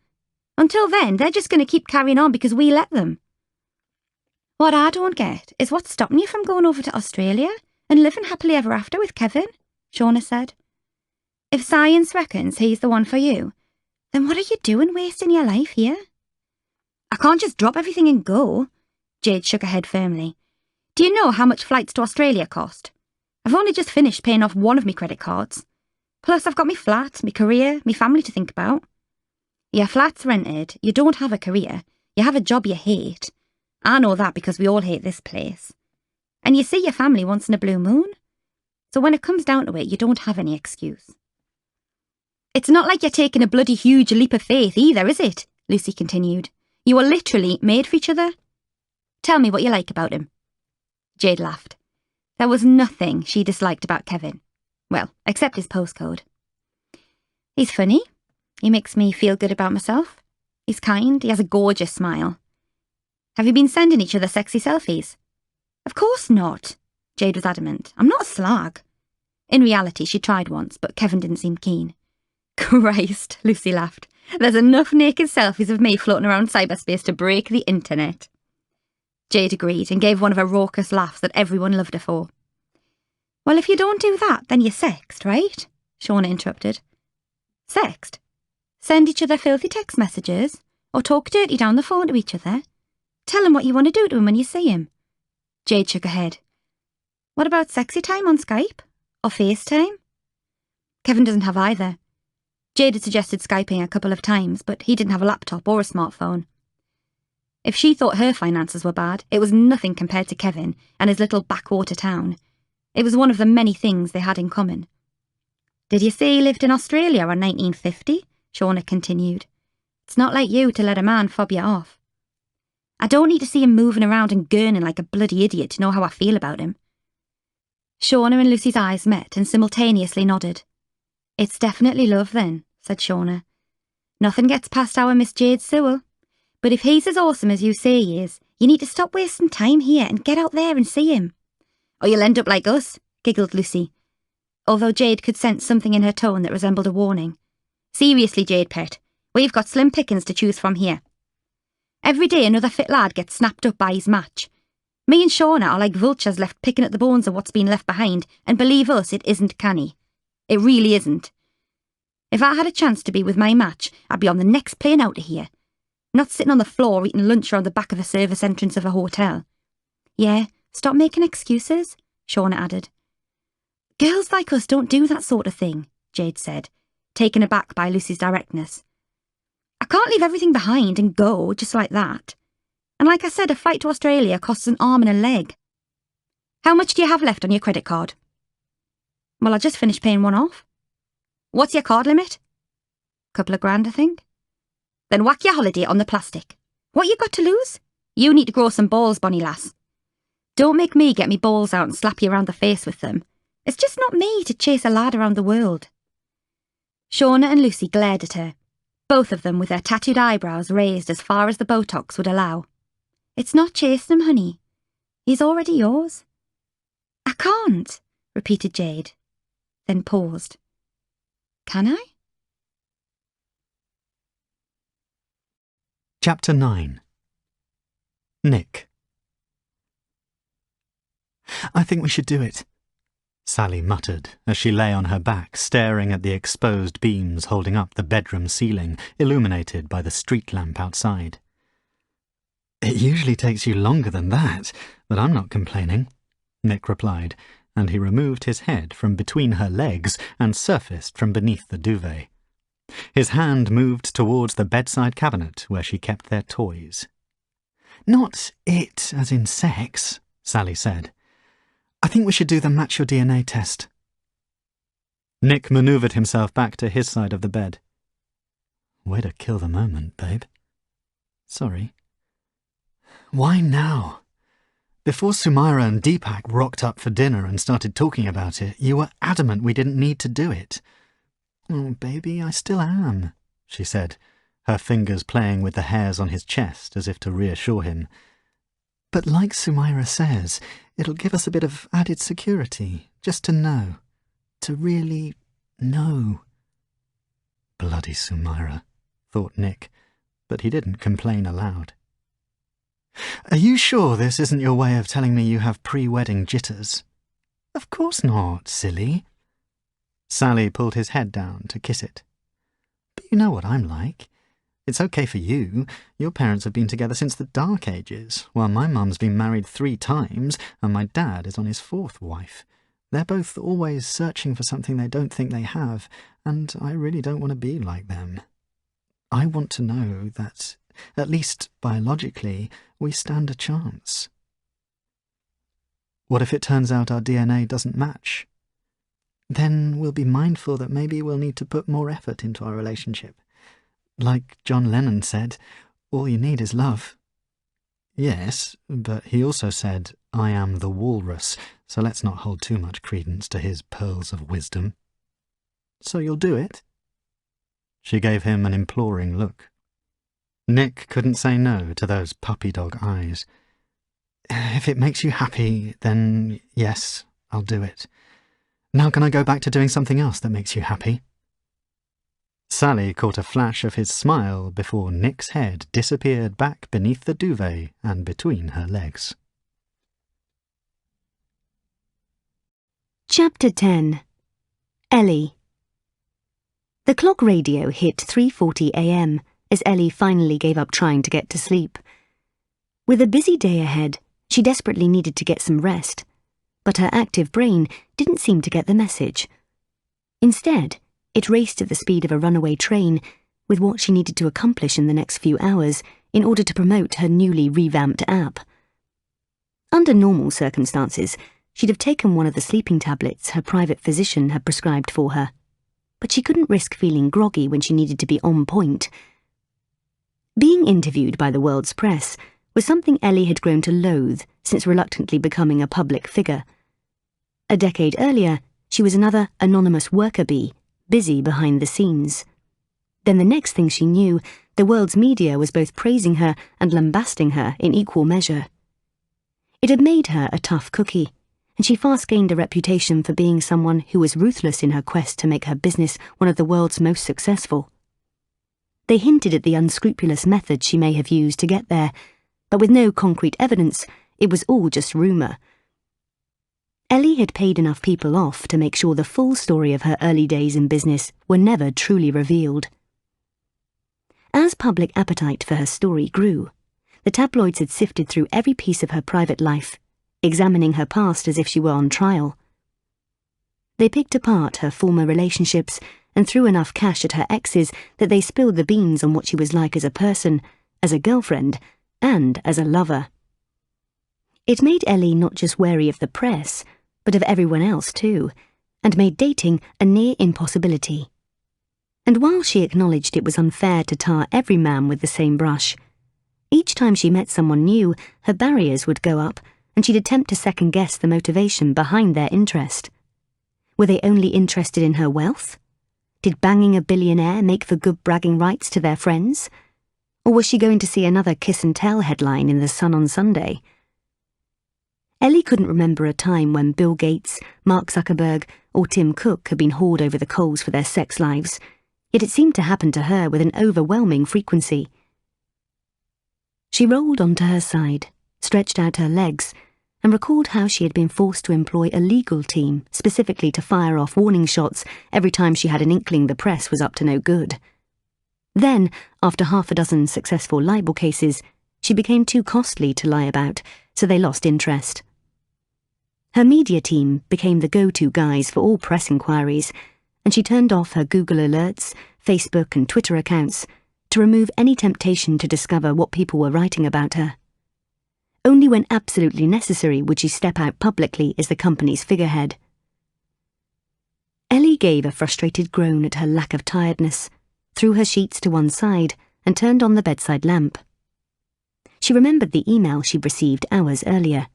Until then, they're just going to keep carrying on because we let them." "What I don't get is what's stopping you from going over to Australia and living happily ever after with Kevin," Shauna said. "If science reckons he's the one for you, then what are you doing wasting your life here?" "I can't just drop everything and go." Jade shook her head firmly. "Do you know how much flights to Australia cost? I've only just finished paying off one of my credit cards. Plus, I've got me flat, me career, me family to think about." "Your flat's rented, you don't have a career, you have a job you hate. I know that because we all hate this place. And you see your family once in a blue moon. So when it comes down to it, you don't have any excuse." "It's not like you're taking a bloody huge leap of faith either, is it?" Lucy continued. "You are literally made for each other. Tell me what you like about him." Jade laughed. There was nothing she disliked about Kevin. Well, except his postcode. "He's funny. He makes me feel good about myself. He's kind. He has a gorgeous smile." "Have you been sending each other sexy selfies?" "Of course not." Jade was adamant. "I'm not a slag." In reality, she tried once, but Kevin didn't seem keen. "Christ," Lucy laughed. "There's enough naked selfies of me floating around cyberspace to break the internet." Jade agreed and gave one of her raucous laughs that everyone loved her for. "Well, if you don't do that, then you're sexed, right?" Shauna interrupted. "Sexed? Send each other filthy text messages? Or talk dirty down the phone to each other? Tell him what you want to do to him when you see him?" Jade shook her head. "What about sexy time on Skype? Or FaceTime?" Kevin doesn't have either. Jade had suggested Skyping a couple of times, but he didn't have a laptop or a smartphone. If she thought her finances were bad, it was nothing compared to Kevin and his little backwater town. It was one of the many things they had in common. Did you say you lived in Australia in 1950? Shauna continued. It's not like you to let a man fob you off. I don't need to see him moving around and gurning like a bloody idiot to know how I feel about him. Shauna and Lucy's eyes met and simultaneously nodded. It's definitely love then, said Shauna. Nothing gets past our Miss Jade Sewell. But if he's as awesome as you say he is, you need to stop wasting time here and get out there and see him. Or you'll end up like us, giggled Lucy, although Jade could sense something in her tone that resembled a warning. Seriously, Jade pet, we've got slim pickings to choose from here. Every day another fit lad gets snapped up by his match. Me and Shauna are like vultures left picking at the bones of what's been left behind, and believe us, it isn't canny. It really isn't. If I had a chance to be with my match, I'd be on the next plane out of here. Not sitting on the floor eating lunch around the back of the service entrance of a hotel. Yeah, stop making excuses, Shauna added. Girls like us don't do that sort of thing, Jade said, taken aback by Lucy's directness. I can't leave everything behind and go just like that. And like I said, a flight to Australia costs an arm and a leg. How much do you have left on your credit card? Well, I just finished paying one off. What's your card limit? Couple of grand, I think. Then whack your holiday on the plastic. What you got to lose? You need to grow some balls, bonny lass. Don't make me get me balls out and slap you around the face with them. It's just not me to chase a lad around the world. Shauna and Lucy glared at her, both of them with their tattooed eyebrows raised as far as the Botox would allow. It's not chasing him, honey. He's already yours. I can't, repeated Jade, then paused. Can I? Chapter 9. Nick. I think we should do it, Sally muttered as she lay on her back staring at the exposed beams holding up the bedroom ceiling, illuminated by the street lamp outside. It usually takes you longer than that, but I'm not complaining, Nick replied, and he removed his head from between her legs and surfaced from beneath the duvet. His hand moved towards the bedside cabinet where she kept their toys. Not it as in sex, Sally said. I think we should do the Match Your DNA test. Nick manoeuvred himself back to his side of the bed. Way to kill the moment, babe. Sorry. Why now? Before Sumaira and Deepak rocked up for dinner and started talking about it, you were adamant we didn't need to do it. Oh, baby, I still am, she said, her fingers playing with the hairs on his chest as if to reassure him. But like Sumaira says, it'll give us a bit of added security, just to know. To really know. Bloody Sumaira, thought Nick, but he didn't complain aloud. Are you sure this isn't your way of telling me you have pre-wedding jitters? Of course not, silly. Sally pulled his head down to kiss it. But you know what I'm like. It's okay for you. Your parents have been together since the Dark Ages, while my mum's been married 3 times and my dad is on his 4th wife. They're both always searching for something they don't think they have, and I really don't want to be like them. I want to know that, at least biologically, we stand a chance. What if it turns out our DNA doesn't match? Then we'll be mindful that maybe we'll need to put more effort into our relationship. Like John Lennon said, all you need is love. Yes, but he also said, I am the walrus, so let's not hold too much credence to his pearls of wisdom. So you'll do it? She gave him an imploring look. Nick couldn't say no to those puppy dog eyes. If it makes you happy, then yes, I'll do it. Now can I go back to doing something else that makes you happy? Sally caught a flash of his smile before Nick's head disappeared back beneath the duvet and between her legs. Chapter 10. Ellie. The clock radio hit 3:40 a.m. as Ellie finally gave up trying to get to sleep. With a busy day ahead, she desperately needed to get some rest, but her active brain didn't seem to get the message. Instead, it raced at the speed of a runaway train, with what she needed to accomplish in the next few hours in order to promote her newly revamped app. Under normal circumstances, she'd have taken one of the sleeping tablets her private physician had prescribed for her, but she couldn't risk feeling groggy when she needed to be on point. Being interviewed by the world's press was something Ellie had grown to loathe since reluctantly becoming a public figure. A decade earlier, she was another anonymous worker bee, busy behind the scenes. Then the next thing she knew, the world's media was both praising her and lambasting her in equal measure. It had made her a tough cookie, and she fast gained a reputation for being someone who was ruthless in her quest to make her business one of the world's most successful. They hinted at the unscrupulous methods she may have used to get there, but with no concrete evidence, it was all just rumour. Ellie had paid enough people off to make sure the full story of her early days in business were never truly revealed. As public appetite for her story grew, the tabloids had sifted through every piece of her private life, examining her past as if she were on trial. They picked apart her former relationships and threw enough cash at her exes that they spilled the beans on what she was like as a person, as a girlfriend, and as a lover. It made Ellie not just wary of the press, but of everyone else too, and made dating a near impossibility. And while she acknowledged it was unfair to tar every man with the same brush, each time she met someone new, her barriers would go up, and she'd attempt to second-guess the motivation behind their interest. Were they only interested in her wealth? Did banging a billionaire make for good bragging rights to their friends? Or was she going to see another kiss-and-tell headline in The Sun on Sunday? Ellie couldn't remember a time when Bill Gates, Mark Zuckerberg, or Tim Cook had been hauled over the coals for their sex lives, yet it seemed to happen to her with an overwhelming frequency. She rolled onto her side, stretched out her legs, and recalled how she had been forced to employ a legal team specifically to fire off warning shots every time she had an inkling the press was up to no good. Then, after half a dozen successful libel cases, she became too costly to lie about, so they lost interest. Her media team became the go-to guys for all press inquiries, and she turned off her Google alerts, Facebook and Twitter accounts to remove any temptation to discover what people were writing about her. Only when absolutely necessary would she step out publicly as the company's figurehead. Ellie gave a frustrated groan at her lack of tiredness, threw her sheets to one side, and turned on the bedside lamp. She remembered the email she'd received hours earlier,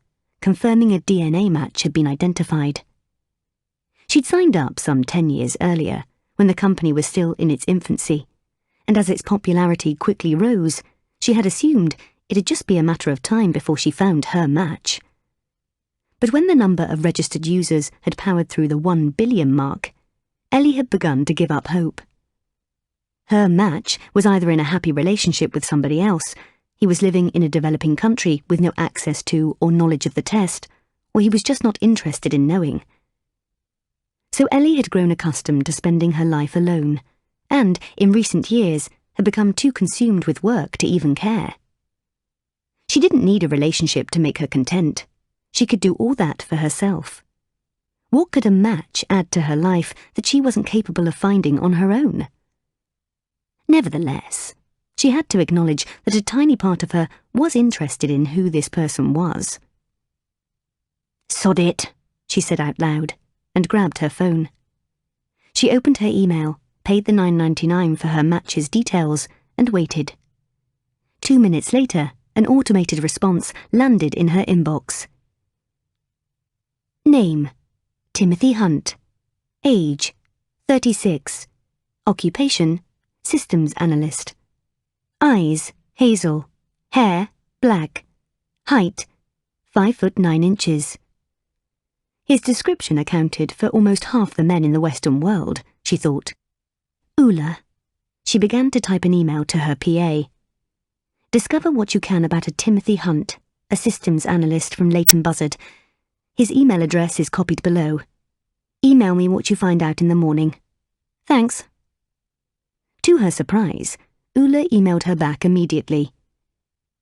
confirming a DNA match had been identified. She'd signed up some 10 years earlier, when the company was still in its infancy, and as its popularity quickly rose, she had assumed it'd just be a matter of time before she found her match. But when the number of registered users had powered through the 1 billion mark, Ellie had begun to give up hope. Her match was either in a happy relationship with somebody else, he was living in a developing country with no access to or knowledge of the test, or he was just not interested in knowing. So Ellie had grown accustomed to spending her life alone, and, in recent years, had become too consumed with work to even care. She didn't need a relationship to make her content. She could do all that for herself. What could a match add to her life that she wasn't capable of finding on her own? Nevertheless, she had to acknowledge that a tiny part of her was interested in who this person was. "Sod it," she said out loud, and grabbed her phone. She opened her email, paid the $9.99 for her match's details, and waited. 2 minutes later, an automated response landed in her inbox. Name: Timothy Hunt. Age: 36. Occupation: Systems Analyst. Eyes: hazel. Hair: black. Height: 5'9". His description accounted for almost half the men in the Western world, she thought. Ula. She began to type an email to her PA. Discover what you can about a Timothy Hunt, a systems analyst from Leighton Buzzard. His email address is copied below. Email me what you find out in the morning. Thanks. To her surprise, Ula emailed her back immediately.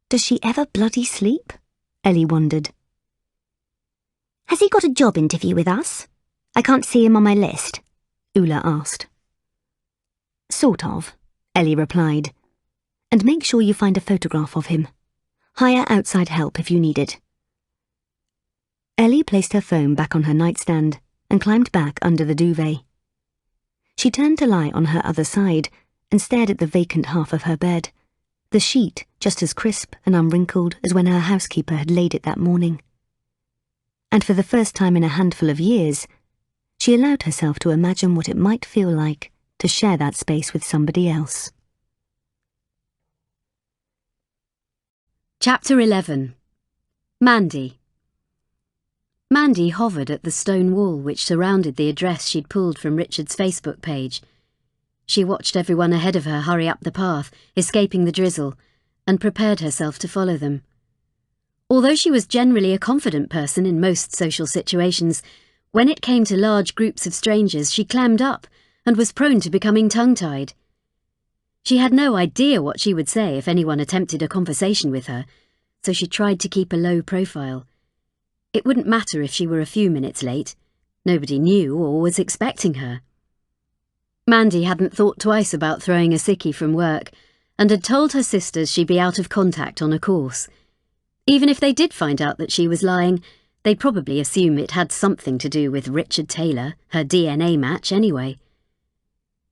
Does she ever bloody sleep? Ellie wondered. Has he got a job interview with us? I can't see him on my list, Ula asked. Sort of, Ellie replied. And make sure you find a photograph of him. Hire outside help if you need it. Ellie placed her phone back on her nightstand and climbed back under the duvet. She turned to lie on her other side and stared at the vacant half of her bed, the sheet just as crisp and unwrinkled as when her housekeeper had laid it that morning. And for the first time in a handful of years, she allowed herself to imagine what it might feel like to share that space with somebody else. Chapter 11. Mandy. Mandy hovered at the stone wall which surrounded the address she'd pulled from Richard's Facebook page. She watched everyone ahead of her hurry up the path, escaping the drizzle, and prepared herself to follow them. Although she was generally a confident person in most social situations, when it came to large groups of strangers, she clammed up and was prone to becoming tongue-tied. She had no idea what she would say if anyone attempted a conversation with her, so she tried to keep a low profile. It wouldn't matter if she were a few minutes late. Nobody knew or was expecting her. Mandy hadn't thought twice about throwing a sickie from work and had told her sisters she'd be out of contact on a course. Even if they did find out that she was lying, they'd probably assume it had something to do with Richard Taylor, her DNA match anyway.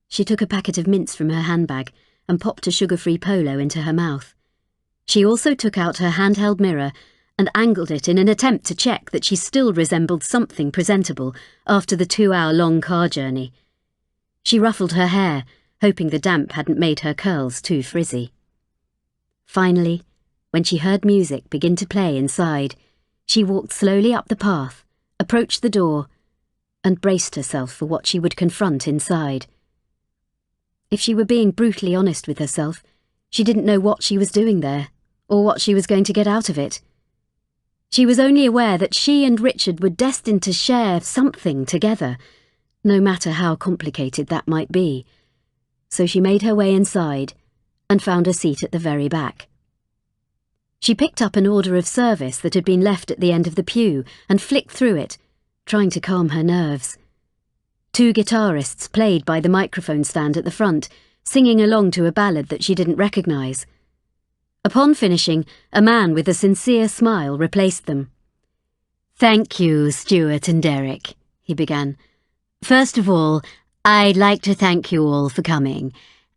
She took a packet of mints from her handbag and popped a sugar-free Polo into her mouth. She also took out her handheld mirror and angled it in an attempt to check that she still resembled something presentable after the 2-hour-long car journey. She ruffled her hair, hoping the damp hadn't made her curls too frizzy. Finally, when she heard music begin to play inside, she walked slowly up the path, approached the door, and braced herself for what she would confront inside. If she were being brutally honest with herself, she didn't know what she was doing there, or what she was going to get out of it. She was only aware that she and Richard were destined to share something together, no matter how complicated that might be. So she made her way inside and found a seat at the very back. She picked up an order of service that had been left at the end of the pew and flicked through it, trying to calm her nerves. 2 guitarists played by the microphone stand at the front, singing along to a ballad that she didn't recognise. Upon finishing, a man with a sincere smile replaced them. "Thank you, Stuart and Derek," he began. "First of all, I'd like to thank you all for coming.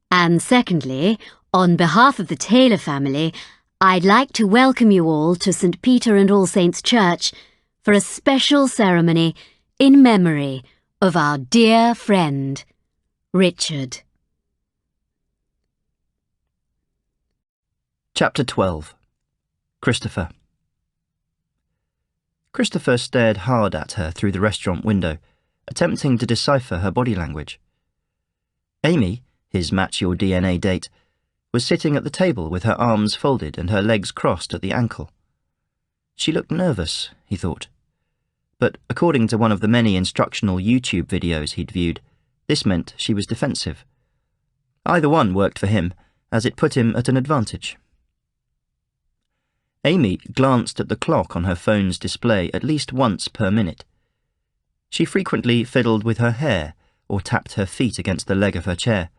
And secondly, on behalf of the Taylor family, I'd like to welcome you all to St. Peter and All Saints Church for a special ceremony in memory of our dear friend, Richard." Chapter 12. Christopher. Christopher stared hard at her through the restaurant window, attempting to decipher her body language. Amy, his Match Your DNA date, was sitting at the table with her arms folded and her legs crossed at the ankle. She looked nervous, he thought. But according to one of the many instructional YouTube videos he'd viewed, this meant she was defensive. Either one worked for him, as it put him at an advantage. Amy glanced at the clock on her phone's display at least once per minute. She frequently fiddled with her hair or tapped her feet against the leg of her chair.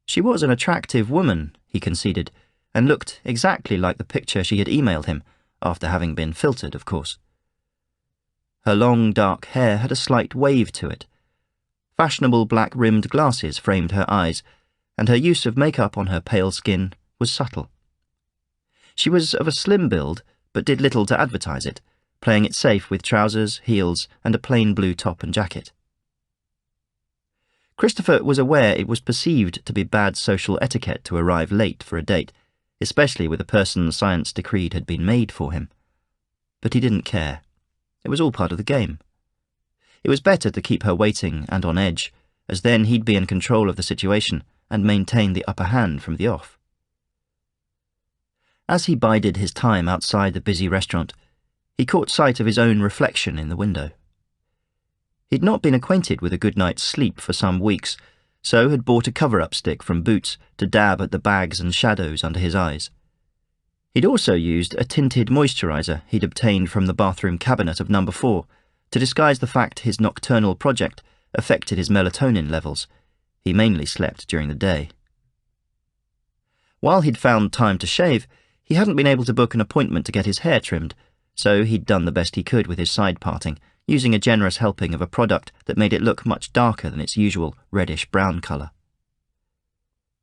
She was an attractive woman, he conceded, and looked exactly like the picture she had emailed him, after having been filtered, of course. Her long, dark hair had a slight wave to it. Fashionable black-rimmed glasses framed her eyes, and her use of makeup on her pale skin was subtle. She was of a slim build, but did little to advertise it, playing it safe with trousers, heels, and a plain blue top and jacket. Christopher was aware it was perceived to be bad social etiquette to arrive late for a date, especially with a person science decreed had been made for him. But he didn't care. It was all part of the game. It was better to keep her waiting and on edge, as then he'd be in control of the situation and maintain the upper hand from the off. As he bided his time outside the busy restaurant, he caught sight of his own reflection in the window. He'd not been acquainted with a good night's sleep for some weeks, so had bought a cover-up stick from Boots to dab at the bags and shadows under his eyes. He'd also used a tinted moisturiser he'd obtained from the bathroom cabinet of number 4 to disguise the fact his nocturnal project affected his melatonin levels. He mainly slept during the day. While he'd found time to shave, he hadn't been able to book an appointment to get his hair trimmed, so he'd done the best he could with his side parting, using a generous helping of a product that made it look much darker than its usual reddish-brown colour.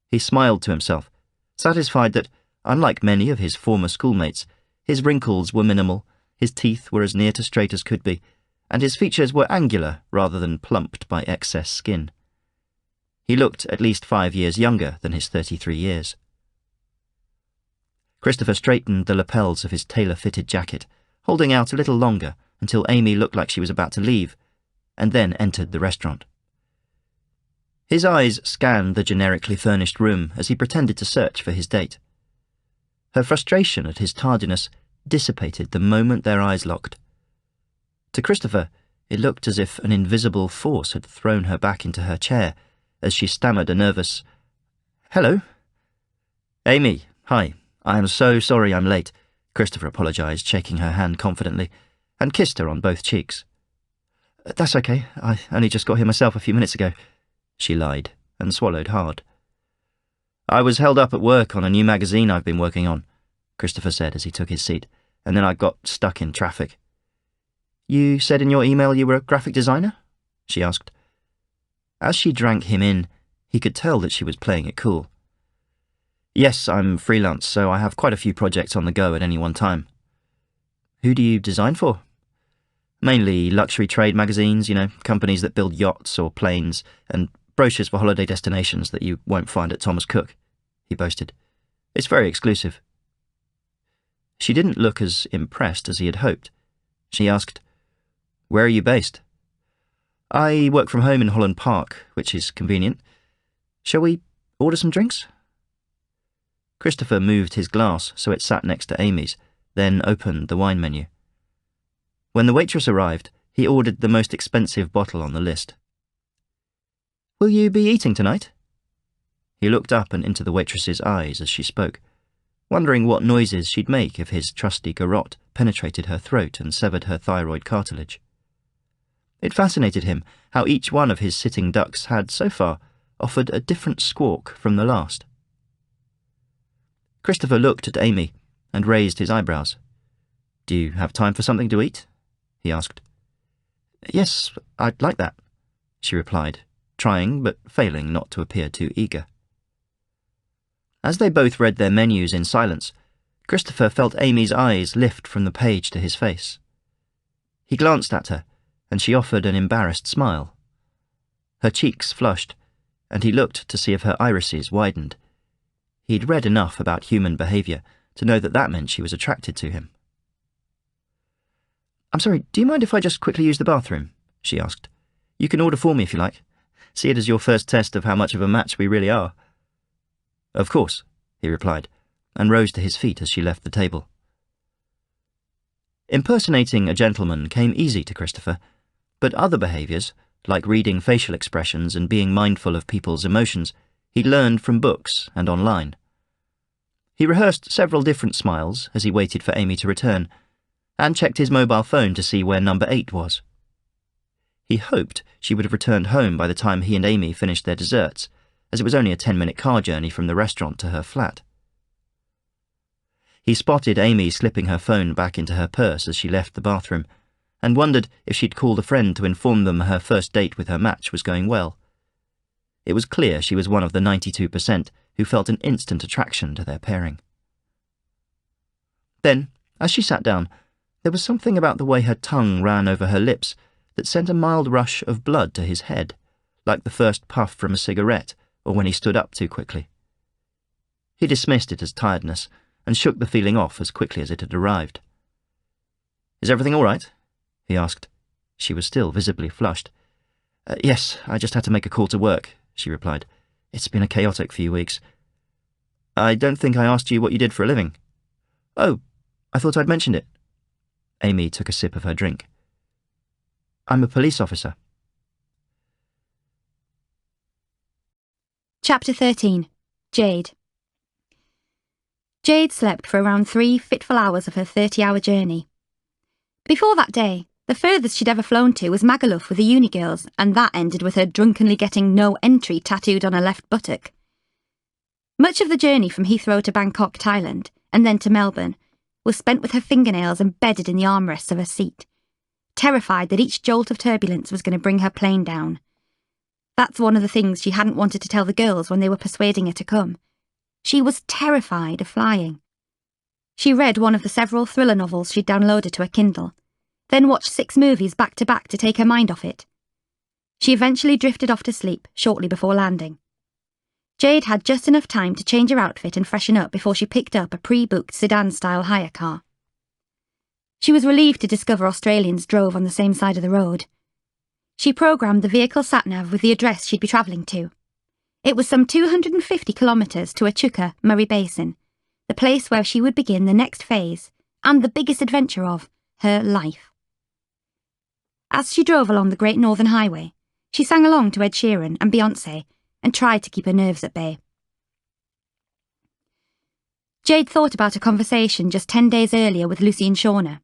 He smiled to himself, satisfied that, unlike many of his former schoolmates, his wrinkles were minimal, his teeth were as near to straight as could be, and his features were angular rather than plumped by excess skin. He looked at least 5 years younger than his 33 years. Christopher straightened the lapels of his tailor-fitted jacket, holding out a little longer until Amy looked like she was about to leave, and then entered the restaurant. His eyes scanned the generically furnished room as he pretended to search for his date. Her frustration at his tardiness dissipated the moment their eyes locked. To Christopher, it looked as if an invisible force had thrown her back into her chair as she stammered a nervous, "Hello?" "Amy, hi. I am so sorry I'm late," Christopher apologised, shaking her hand confidently, and kissed her on both cheeks. "That's okay. I only just got here myself a few minutes ago," she lied, and swallowed hard. "I was held up at work on a new magazine I've been working on," Christopher said as he took his seat, "and then I got stuck in traffic." "You said in your email you were a graphic designer?" she asked. As she drank him in, he could tell that she was playing it cool. "Yes, I'm freelance, so I have quite a few projects on the go at any one time." "Who do you design for?" "Mainly luxury trade magazines, companies that build yachts or planes, and brochures for holiday destinations that you won't find at Thomas Cook," he boasted. "It's very exclusive." She didn't look as impressed as he had hoped. She asked, "Where are you based?" "I work from home in Holland Park, which is convenient. Shall we order some drinks?" Christopher moved his glass so it sat next to Amy's, then opened the wine menu. When the waitress arrived, he ordered the most expensive bottle on the list. "Will you be eating tonight?" He looked up and into the waitress's eyes as she spoke, wondering what noises she'd make if his trusty garrote penetrated her throat and severed her thyroid cartilage. It fascinated him how each one of his sitting ducks had, so far, offered a different squawk from the last. Christopher looked at Amy and raised his eyebrows. "Do you have time for something to eat?" he asked. "Yes, I'd like that," she replied, trying but failing not to appear too eager. As they both read their menus in silence, Christopher felt Amy's eyes lift from the page to his face. He glanced at her, and she offered an embarrassed smile. Her cheeks flushed, and he looked to see if her irises widened. He'd read enough about human behaviour to know that meant she was attracted to him. "I'm sorry, do you mind if I just quickly use the bathroom?" she asked. "You can order for me if you like. See it as your first test of how much of a match we really are." "Of course," he replied, and rose to his feet as she left the table. Impersonating a gentleman came easy to Christopher, but other behaviours, like reading facial expressions and being mindful of people's emotions, he learned from books and online. He rehearsed several different smiles as he waited for Amy to return, and checked his mobile phone to see where number 8 was. He hoped she would have returned home by the time he and Amy finished their desserts, as it was only a 10-minute car journey from the restaurant to her flat. He spotted Amy slipping her phone back into her purse as she left the bathroom, and wondered if she'd called a friend to inform them her first date with her match was going well. It was clear she was one of the 92% who felt an instant attraction to their pairing. Then, as she sat down, there was something about the way her tongue ran over her lips that sent a mild rush of blood to his head, like the first puff from a cigarette or when he stood up too quickly. He dismissed it as tiredness and shook the feeling off as quickly as it had arrived. "Is everything all right?" he asked. She was still visibly flushed. "Yes, I just had to make a call to work," she replied. "It's been a chaotic few weeks." "I don't think I asked you what you did for a living." "Oh, I thought I'd mentioned it." Amy took a sip of her drink. "I'm a police officer." Chapter 13. Jade. Jade slept for around 3 fitful hours of her 30-hour journey. Before that day, the furthest she'd ever flown to was Magaluf with the uni girls, and that ended with her drunkenly getting "no entry" tattooed on her left buttock. Much of the journey from Heathrow to Bangkok, Thailand, and then to Melbourne, was spent with her fingernails embedded in the armrests of her seat, terrified that each jolt of turbulence was going to bring her plane down. That's one of the things she hadn't wanted to tell the girls when they were persuading her to come. She was terrified of flying. She read one of the several thriller novels she'd downloaded to her Kindle, then watched 6 movies back to take her mind off it. She eventually drifted off to sleep shortly before landing. Jade had just enough time to change her outfit and freshen up before she picked up a pre-booked sedan-style hire car. She was relieved to discover Australians drove on the same side of the road. She programmed the vehicle sat-nav with the address she'd be travelling to. It was some 250 kilometres to Echuca, Murray Basin, the place where she would begin the next phase, and the biggest adventure of her life. As she drove along the Great Northern Highway, she sang along to Ed Sheeran and Beyoncé and tried to keep her nerves at bay. Jade thought about a conversation just 10 days earlier with Lucy and Shauna.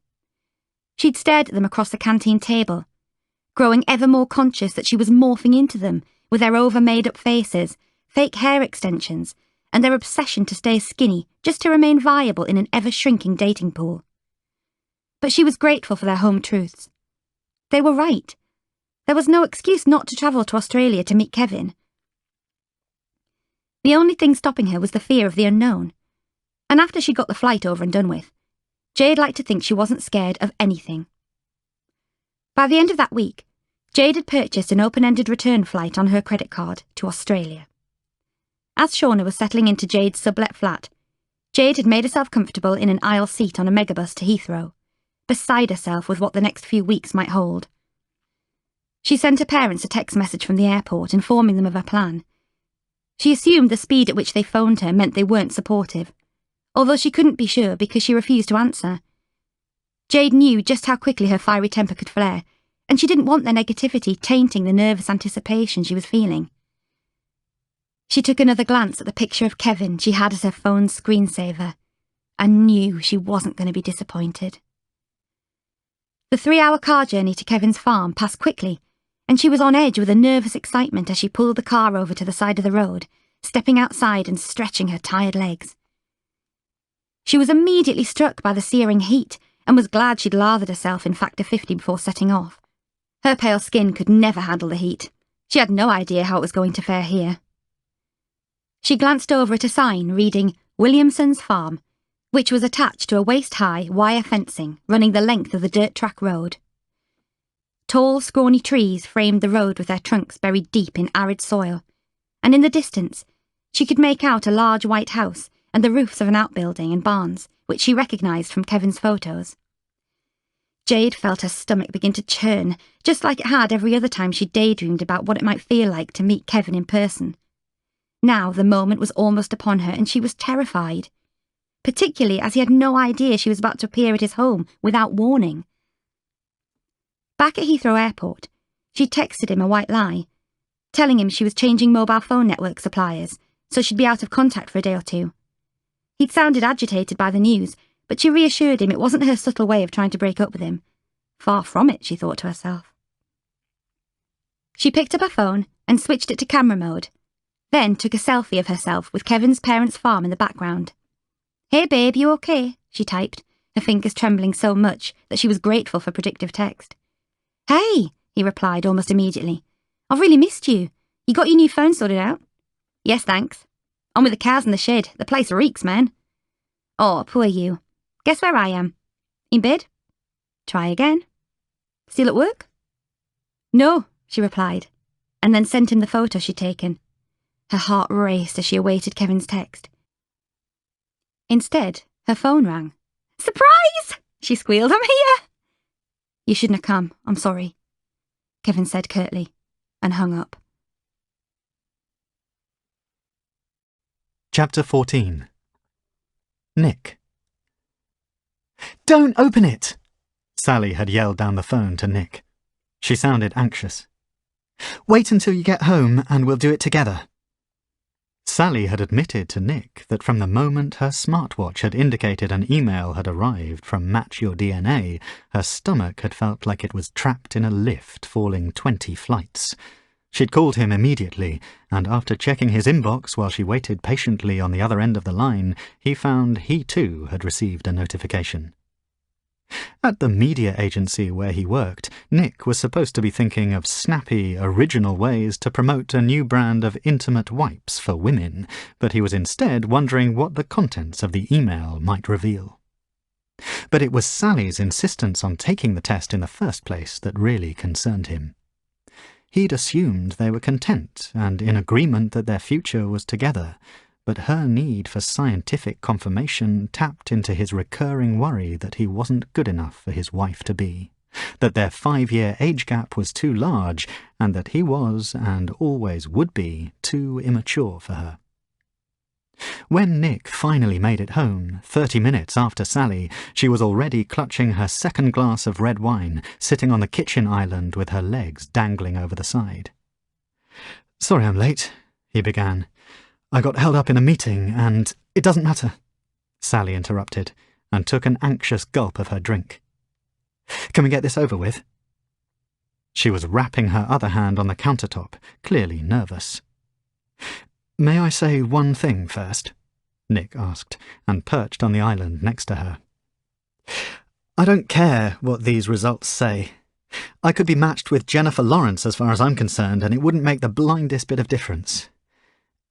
She'd stared at them across the canteen table, growing ever more conscious that she was morphing into them with their over-made-up faces, fake hair extensions, and their obsession to stay skinny just to remain viable in an ever-shrinking dating pool. But she was grateful for their home truths. They were right. There was no excuse not to travel to Australia to meet Kevin. The only thing stopping her was the fear of the unknown. And after she got the flight over and done with, Jade liked to think she wasn't scared of anything. By the end of that week, Jade had purchased an open-ended return flight on her credit card to Australia. As Shauna was settling into Jade's sublet flat, Jade had made herself comfortable in an aisle seat on a megabus to Heathrow, beside herself with what the next few weeks might hold. She sent her parents a text message from the airport informing them of her plan. She assumed the speed at which they phoned her meant they weren't supportive, although she couldn't be sure because she refused to answer. Jade knew just how quickly her fiery temper could flare, and she didn't want their negativity tainting the nervous anticipation she was feeling. She took another glance at the picture of Kevin she had as her phone's screensaver, and knew she wasn't going to be disappointed. The 3-hour car journey to Kevin's farm passed quickly, and she was on edge with a nervous excitement as she pulled the car over to the side of the road, stepping outside and stretching her tired legs. She was immediately struck by the searing heat and was glad she'd lathered herself in Factor 50 before setting off. Her pale skin could never handle the heat. She had no idea how it was going to fare here. She glanced over at a sign reading Williamson's Farm, which was attached to a waist-high wire fencing running the length of the dirt track road. Tall, scrawny trees framed the road with their trunks buried deep in arid soil, and in the distance she could make out a large white house and the roofs of an outbuilding and barns, which she recognised from Kevin's photos. Jade felt her stomach begin to churn, just like it had every other time she daydreamed about what it might feel like to meet Kevin in person. Now the moment was almost upon her, and she was terrified, particularly as he had no idea she was about to appear at his home without warning. Back at Heathrow Airport, she texted him a white lie, telling him she was changing mobile phone network suppliers, so she'd be out of contact for a day or 2. He'd sounded agitated by the news, but she reassured him it wasn't her subtle way of trying to break up with him. Far from it, she thought to herself. She picked up her phone and switched it to camera mode, then took a selfie of herself with Kevin's parents' farm in the background. "Hey babe, you okay?" she typed, her fingers trembling so much that she was grateful for predictive text. "Hey," he replied almost immediately. "I've really missed you. You got your new phone sorted out?" "Yes, thanks. On with the cows in the shed. The place reeks, man." "Oh, poor you. Guess where I am? In bed? Try again. Still at work?" "No," she replied, and then sent him the photo she'd taken. Her heart raced as she awaited Kevin's text. Instead, her phone rang. "Surprise!" she squealed. "I'm here!" "You shouldn't have come. I'm sorry," Kevin said curtly, and hung up. Chapter 14. Nick. "Don't open it!" Sally had yelled down the phone to Nick. She sounded anxious. "Wait until you get home and we'll do it together." Sally had admitted to Nick that from the moment her smartwatch had indicated an email had arrived from Match Your DNA, her stomach had felt like it was trapped in a lift falling 20 flights. She'd called him immediately, and after checking his inbox while she waited patiently on the other end of the line, he found he too had received a notification. At the media agency where he worked, Nick was supposed to be thinking of snappy, original ways to promote a new brand of intimate wipes for women, but he was instead wondering what the contents of the email might reveal. But it was Sally's insistence on taking the test in the first place that really concerned him. He'd assumed they were content and in agreement that their future was together, but her need for scientific confirmation tapped into his recurring worry that he wasn't good enough for his wife-to-be, that their 5-year age gap was too large, and that he was, and always would be, too immature for her. When Nick finally made it home, 30 minutes after Sally, she was already clutching her second glass of red wine, sitting on the kitchen island with her legs dangling over the side. "Sorry I'm late," he began. "I got held up in a meeting, and it doesn't matter," Sally interrupted, and took an anxious gulp of her drink. "Can we get this over with?" She was rapping her other hand on the countertop, clearly nervous. "May I say one thing first?" Nick asked, and perched on the island next to her. "I don't care what these results say. I could be matched with Jennifer Lawrence as far as I'm concerned, and it wouldn't make the blindest bit of difference.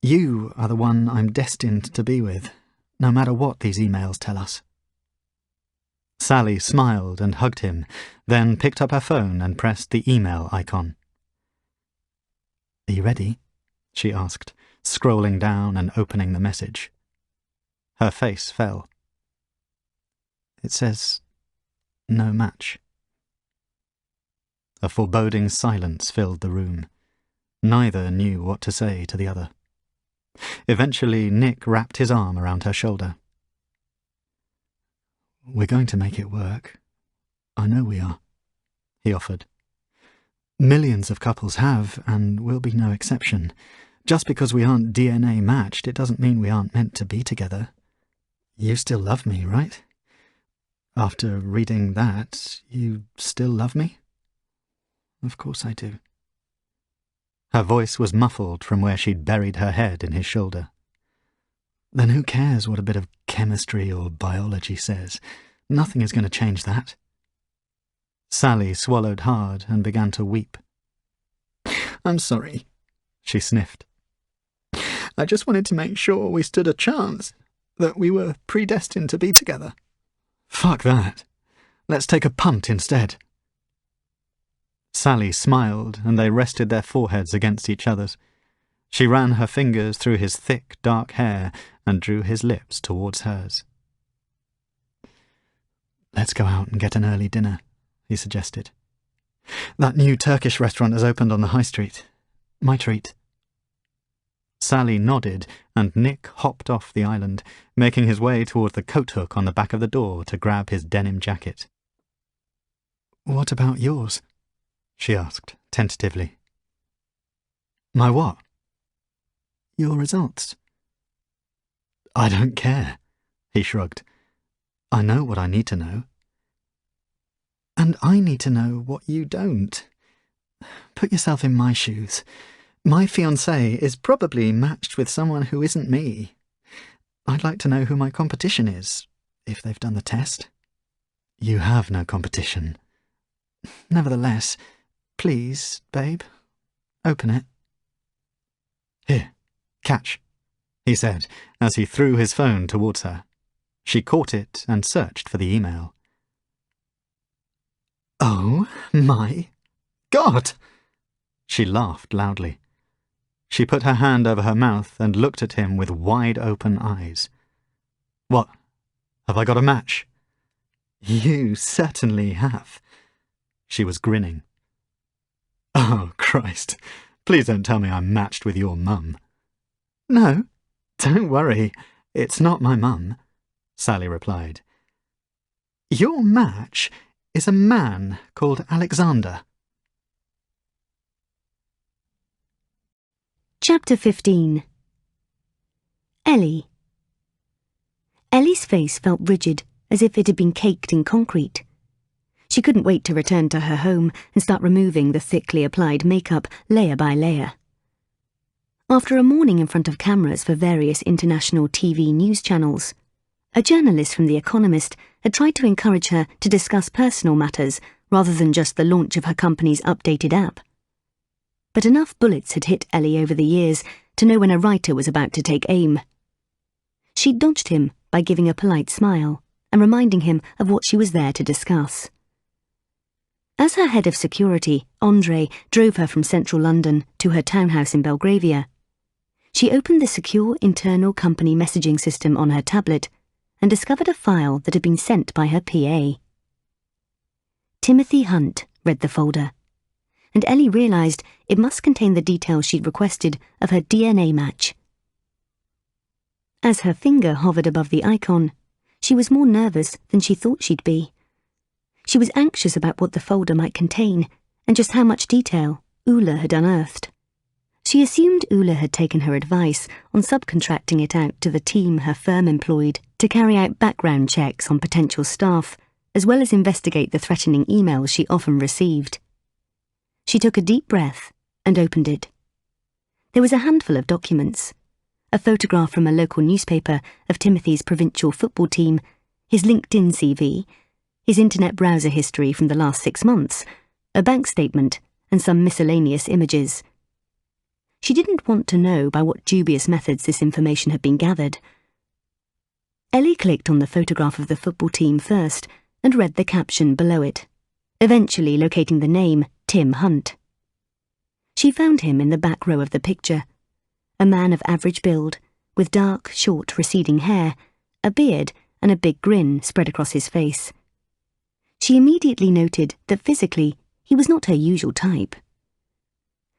You are the one I'm destined to be with, no matter what these emails tell us." Sally smiled and hugged him, then picked up her phone and pressed the email icon. "Are you ready?" she asked, scrolling down and opening the message. Her face fell. It says, "No match." A foreboding silence filled the room. Neither knew what to say to the other. Eventually, Nick wrapped his arm around her shoulder. "We're going to make it work. I know we are," he offered. "Millions of couples have, and we'll be no exception. Just because we aren't DNA matched, it doesn't mean we aren't meant to be together. You still love me, right? After reading that, you still love me?" "Of course I do." Her voice was muffled from where she'd buried her head in his shoulder. "Then who cares what a bit of chemistry or biology says? Nothing is going to change that." Sally swallowed hard and began to weep. "I'm sorry," she sniffed. "I just wanted to make sure we stood a chance, that we were predestined to be together." "Fuck that. Let's take a punt instead." Sally smiled, and they rested their foreheads against each other's. She ran her fingers through his thick, dark hair and drew his lips towards hers. "Let's go out and get an early dinner," he suggested. "That new Turkish restaurant has opened on the high street. My treat." Sally nodded, and Nick hopped off the island, making his way toward the coat hook on the back of the door to grab his denim jacket. "What about yours?" she asked, tentatively. "My what?" "Your results." "I don't care," he shrugged. "I know what I need to know." "And I need to know what you don't. Put yourself in my shoes. My fiancé is probably matched with someone who isn't me. I'd like to know who my competition is, if they've done the test." "You have no competition." "Nevertheless, please, babe, open it." "Here, catch," he said, as he threw his phone towards her. She caught it and searched for the email. "Oh, my God!" She laughed loudly. She put her hand over her mouth and looked at him with wide-open eyes. "What? Have I got a match?" "You certainly have." She was grinning. "Oh, Christ. Please don't tell me I'm matched with your mum." "No, don't worry. It's not my mum," Sally replied. "Your match is a man called Alexander." Chapter 15. Ellie. Ellie's face felt rigid, as if it had been caked in concrete. She couldn't wait to return to her home and start removing the thickly applied makeup layer by layer. After a morning in front of cameras for various international TV news channels, a journalist from The Economist had tried to encourage her to discuss personal matters rather than just the launch of her company's updated app. But enough bullets had hit Ellie over the years to know when a writer was about to take aim. She dodged him by giving a polite smile and reminding him of what she was there to discuss. As her head of security, Andre drove her from central London to her townhouse in Belgravia, she opened the secure internal company messaging system on her tablet and discovered a file that had been sent by her PA. Timothy Hunt read the folder, and Ellie realised it must contain the details she'd requested of her DNA match. As her finger hovered above the icon, she was more nervous than she thought she'd be. She was anxious about what the folder might contain and just how much detail Ula had unearthed. She assumed Ula had taken her advice on subcontracting it out to the team her firm employed to carry out background checks on potential staff, as well as investigate the threatening emails she often received. She took a deep breath and opened it. There was a handful of documents: a photograph from a local newspaper of Timothy's provincial football team, his LinkedIn CV, his internet browser history from the last 6 months, a bank statement, and some miscellaneous images. She didn't want to know by what dubious methods this information had been gathered. Ellie clicked on the photograph of the football team first and read the caption below it, eventually locating the name Tim Hunt. She found him in the back row of the picture, a man of average build, with dark, short, receding hair, a beard, and a big grin spread across his face. She immediately noted that physically he was not her usual type.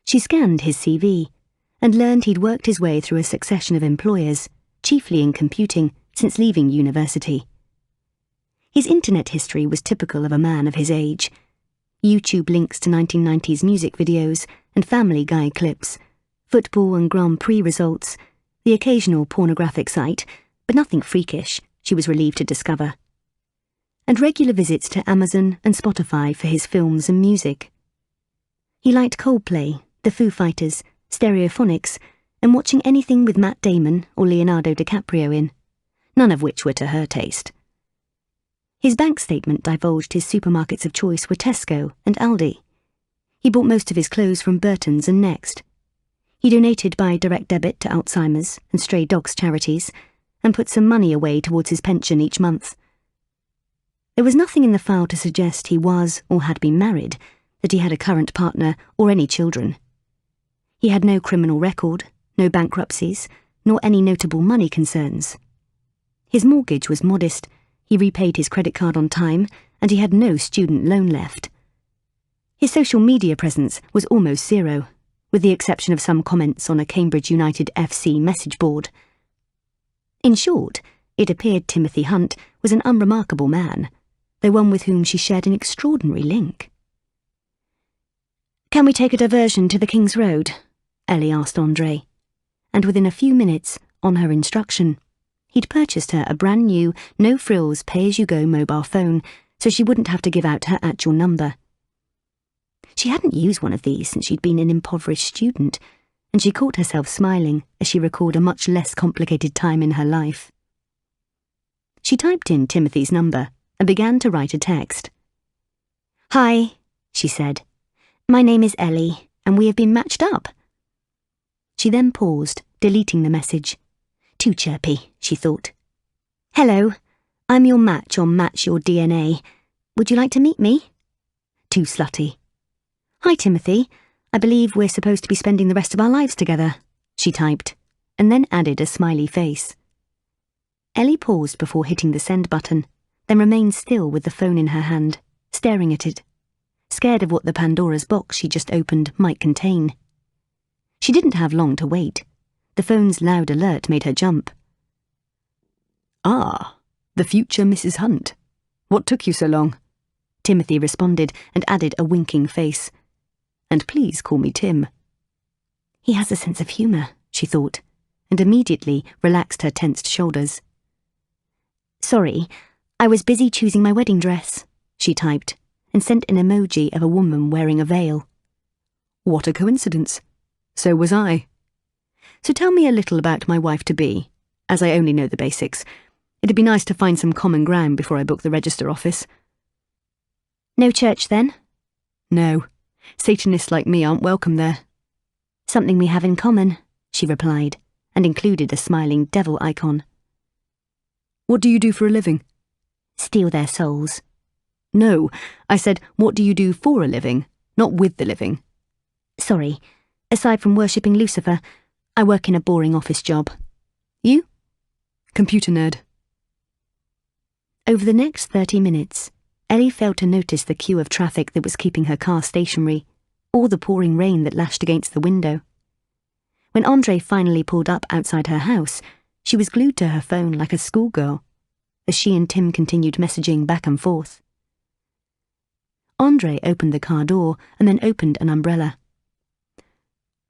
She scanned his CV and learned he'd worked his way through a succession of employers, chiefly in computing, since leaving university. His internet history was typical of a man of his age: YouTube links to 1990s music videos and Family Guy clips, football and Grand Prix results, the occasional pornographic site, but nothing freakish, she was relieved to discover, and regular visits to Amazon and Spotify for his films and music. He liked Coldplay, the Foo Fighters, Stereophonics, and watching anything with Matt Damon or Leonardo DiCaprio in, none of which were to her taste. His bank statement divulged his supermarkets of choice were Tesco and Aldi. He bought most of his clothes from Burton's and Next. He donated by direct debit to Alzheimer's and stray dogs charities, and put some money away towards his pension each month. There was nothing in the file to suggest he was or had been married, that he had a current partner or any children. He had no criminal record, no bankruptcies, nor any notable money concerns. His mortgage was modest, he repaid his credit card on time, and he had no student loan left. His social media presence was almost zero, with the exception of some comments on a Cambridge United FC message board. In short, it appeared Timothy Hunt was an unremarkable man, though one with whom she shared an extraordinary link. "Can we take a diversion to the King's Road?" Ellie asked Andre, and within a few minutes, on her instruction, he'd purchased her a brand new, no-frills pay-as-you-go mobile phone so she wouldn't have to give out her actual number. She hadn't used one of these since she'd been an impoverished student, and she caught herself smiling as she recalled a much less complicated time in her life. She typed in Timothy's number and began to write a text. "Hi," she said. "My name is Ellie, and we have been matched up." She then paused, deleting the message. Too chirpy, she thought. "Hello, I'm your match on Match Your DNA. Would you like to meet me?" Too slutty. "Hi, Timothy. I believe we're supposed to be spending the rest of our lives together," she typed, and then added a smiley face. Ellie paused before hitting the send button, then remained still with the phone in her hand, staring at it, scared of what the Pandora's box she just opened might contain. She didn't have long to wait. The phone's loud alert made her jump. "Ah, the future Mrs. Hunt. What took you so long?" Timothy responded and added a winking face. "And please call me Tim." He has a sense of humour, she thought, and immediately relaxed her tensed shoulders. "Sorry, I was busy choosing my wedding dress," she typed, and sent an emoji of a woman wearing a veil. What a coincidence. So was I. So tell me a little about my wife-to-be, as I only know the basics. It'd be nice to find some common ground before I book the register office. No church, then? No. Satanists like me aren't welcome there. Something we have in common, she replied, and included a smiling devil icon. What do you do for a living? Steal their souls. No, I said, what do you do for a living, not with the living? Sorry, aside from worshipping Lucifer, I work in a boring office job. You? Computer nerd. Over the next 30 minutes, Ellie failed to notice the queue of traffic that was keeping her car stationary, or the pouring rain that lashed against the window. When Andre finally pulled up outside her house, she was glued to her phone like a schoolgirl, as she and Tim continued messaging back and forth. Andre opened the car door and then opened an umbrella.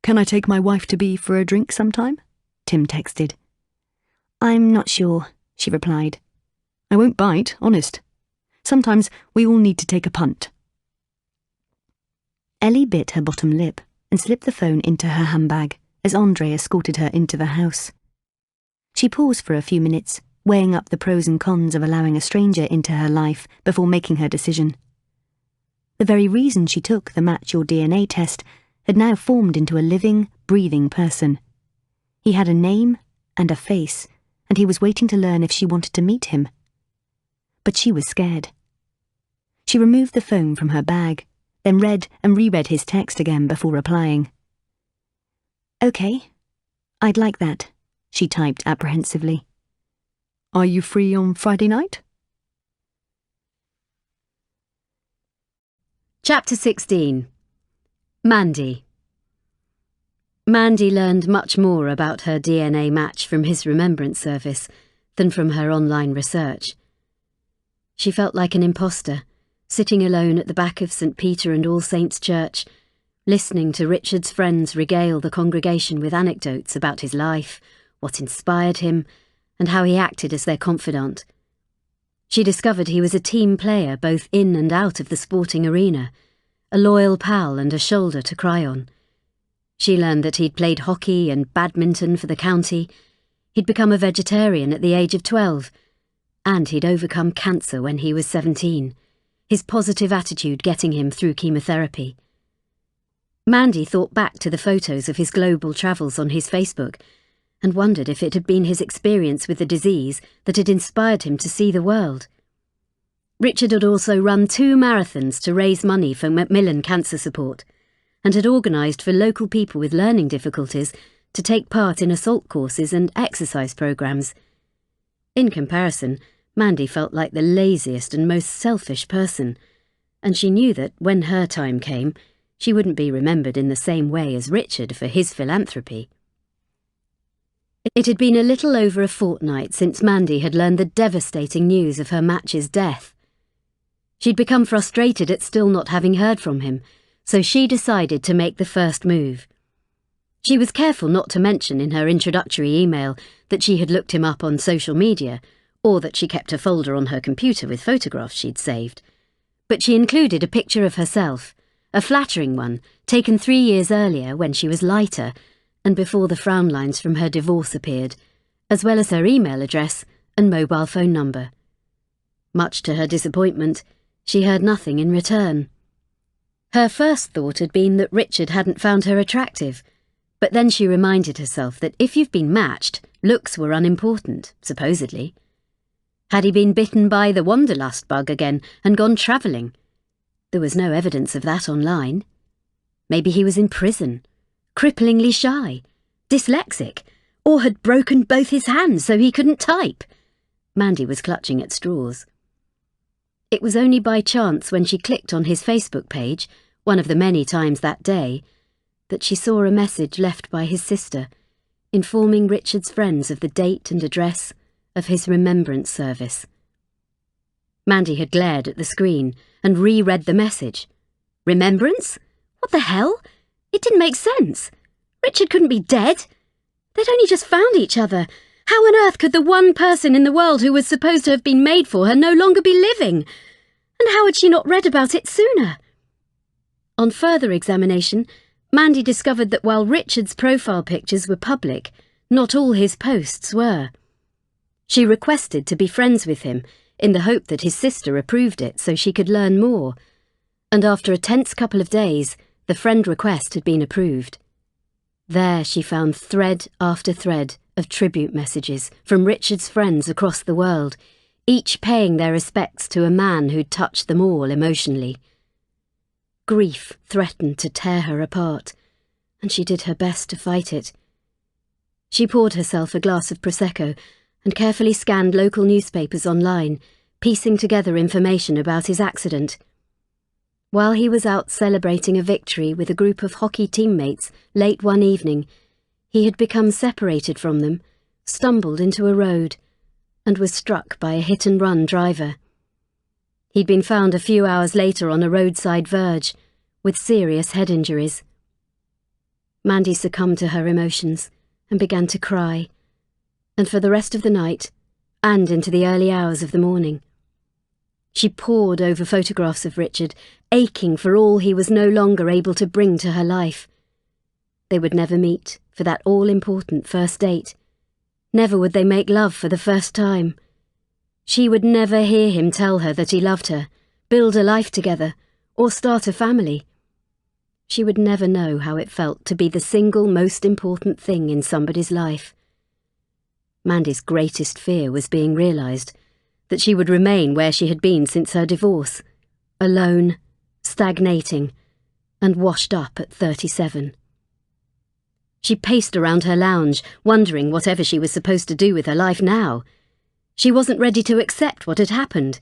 Can I take my wife-to-be for a drink sometime? Tim texted. I'm not sure, she replied. I won't bite, honest. Sometimes we all need to take a punt. Ellie bit her bottom lip and slipped the phone into her handbag as Andre escorted her into the house. She paused for a few minutes, weighing up the pros and cons of allowing a stranger into her life before making her decision. The very reason she took the Match Your DNA test had now formed into a living, breathing person. He had a name and a face, and he was waiting to learn if she wanted to meet him. But she was scared. She removed the phone from her bag, then read and reread his text again before replying. Okay, I'd like that, she typed apprehensively. Are you free on Friday night? Chapter 16. Mandy. Mandy learned much more about her DNA match from his remembrance service than from her online research. She felt like an imposter, sitting alone at the back of St. Peter and All Saints' Church, listening to Richard's friends regale the congregation with anecdotes about his life, what inspired him, and how he acted as their confidant. She discovered he was a team player both in and out of the sporting arena, a loyal pal and a shoulder to cry on. She learned that he'd played hockey and badminton for the county, he'd become a vegetarian at the age of 12, and he'd overcome cancer when he was 17, his positive attitude getting him through chemotherapy. Mandy thought back to the photos of his global travels on his Facebook and wondered if it had been his experience with the disease that had inspired him to see the world. Richard had also run 2 marathons to raise money for Macmillan Cancer Support and had organised for local people with learning difficulties to take part in assault courses and exercise programmes. In comparison, Mandy felt like the laziest and most selfish person, and she knew that when her time came, she wouldn't be remembered in the same way as Richard for his philanthropy. It had been a little over a fortnight since Mandy had learned the devastating news of her match's death. She'd become frustrated at still not having heard from him, so she decided to make the first move. She was careful not to mention in her introductory email that she had looked him up on social media, or that she kept a folder on her computer with photographs she'd saved. But she included a picture of herself, a flattering one, taken 3 years earlier when she was lighter and before the frown lines from her divorce appeared, as well as her email address and mobile phone number. Much to her disappointment, she heard nothing in return. Her first thought had been that Richard hadn't found her attractive, but then she reminded herself that if you've been matched, looks were unimportant, supposedly. Had he been bitten by the wanderlust bug again and gone travelling? There was no evidence of that online. Maybe he was in prison, cripplingly shy, dyslexic, or had broken both his hands so he couldn't type. Mandy was clutching at straws. It was only by chance when she clicked on his Facebook page, one of the many times that day, that she saw a message left by his sister, informing Richard's friends of the date and address of his remembrance service. Mandy had glared at the screen and reread the message. Remembrance? What the hell? It didn't make sense. Richard couldn't be dead. They'd only just found each other. How on earth could the one person in the world who was supposed to have been made for her no longer be living? And how had she not read about it sooner? On further examination, Mandy discovered that while Richard's profile pictures were public, not all his posts were. She requested to be friends with him, in the hope that his sister approved it so she could learn more, and after a tense couple of days, the friend request had been approved. There she found thread after thread of tribute messages from Richard's friends across the world, each paying their respects to a man who'd touched them all emotionally. Grief threatened to tear her apart, and she did her best to fight it. She poured herself a glass of Prosecco and carefully scanned local newspapers online, piecing together information about his accident. While he was out celebrating a victory with a group of hockey teammates late one evening, he had become separated from them, stumbled into a road, and was struck by a hit-and-run driver. He'd been found a few hours later on a roadside verge, with serious head injuries. Mandy succumbed to her emotions and began to cry, and for the rest of the night, and into the early hours of the morning. She pored over photographs of Richard, aching for all he was no longer able to bring to her life. They would never meet for that all-important first date. Never would they make love for the first time. She would never hear him tell her that he loved her, build a life together, or start a family. She would never know how it felt to be the single most important thing in somebody's life. Mandy's greatest fear was being realised, that she would remain where she had been since her divorce, alone, stagnating, and washed up at 37. She paced around her lounge, wondering whatever she was supposed to do with her life now. She wasn't ready to accept what had happened.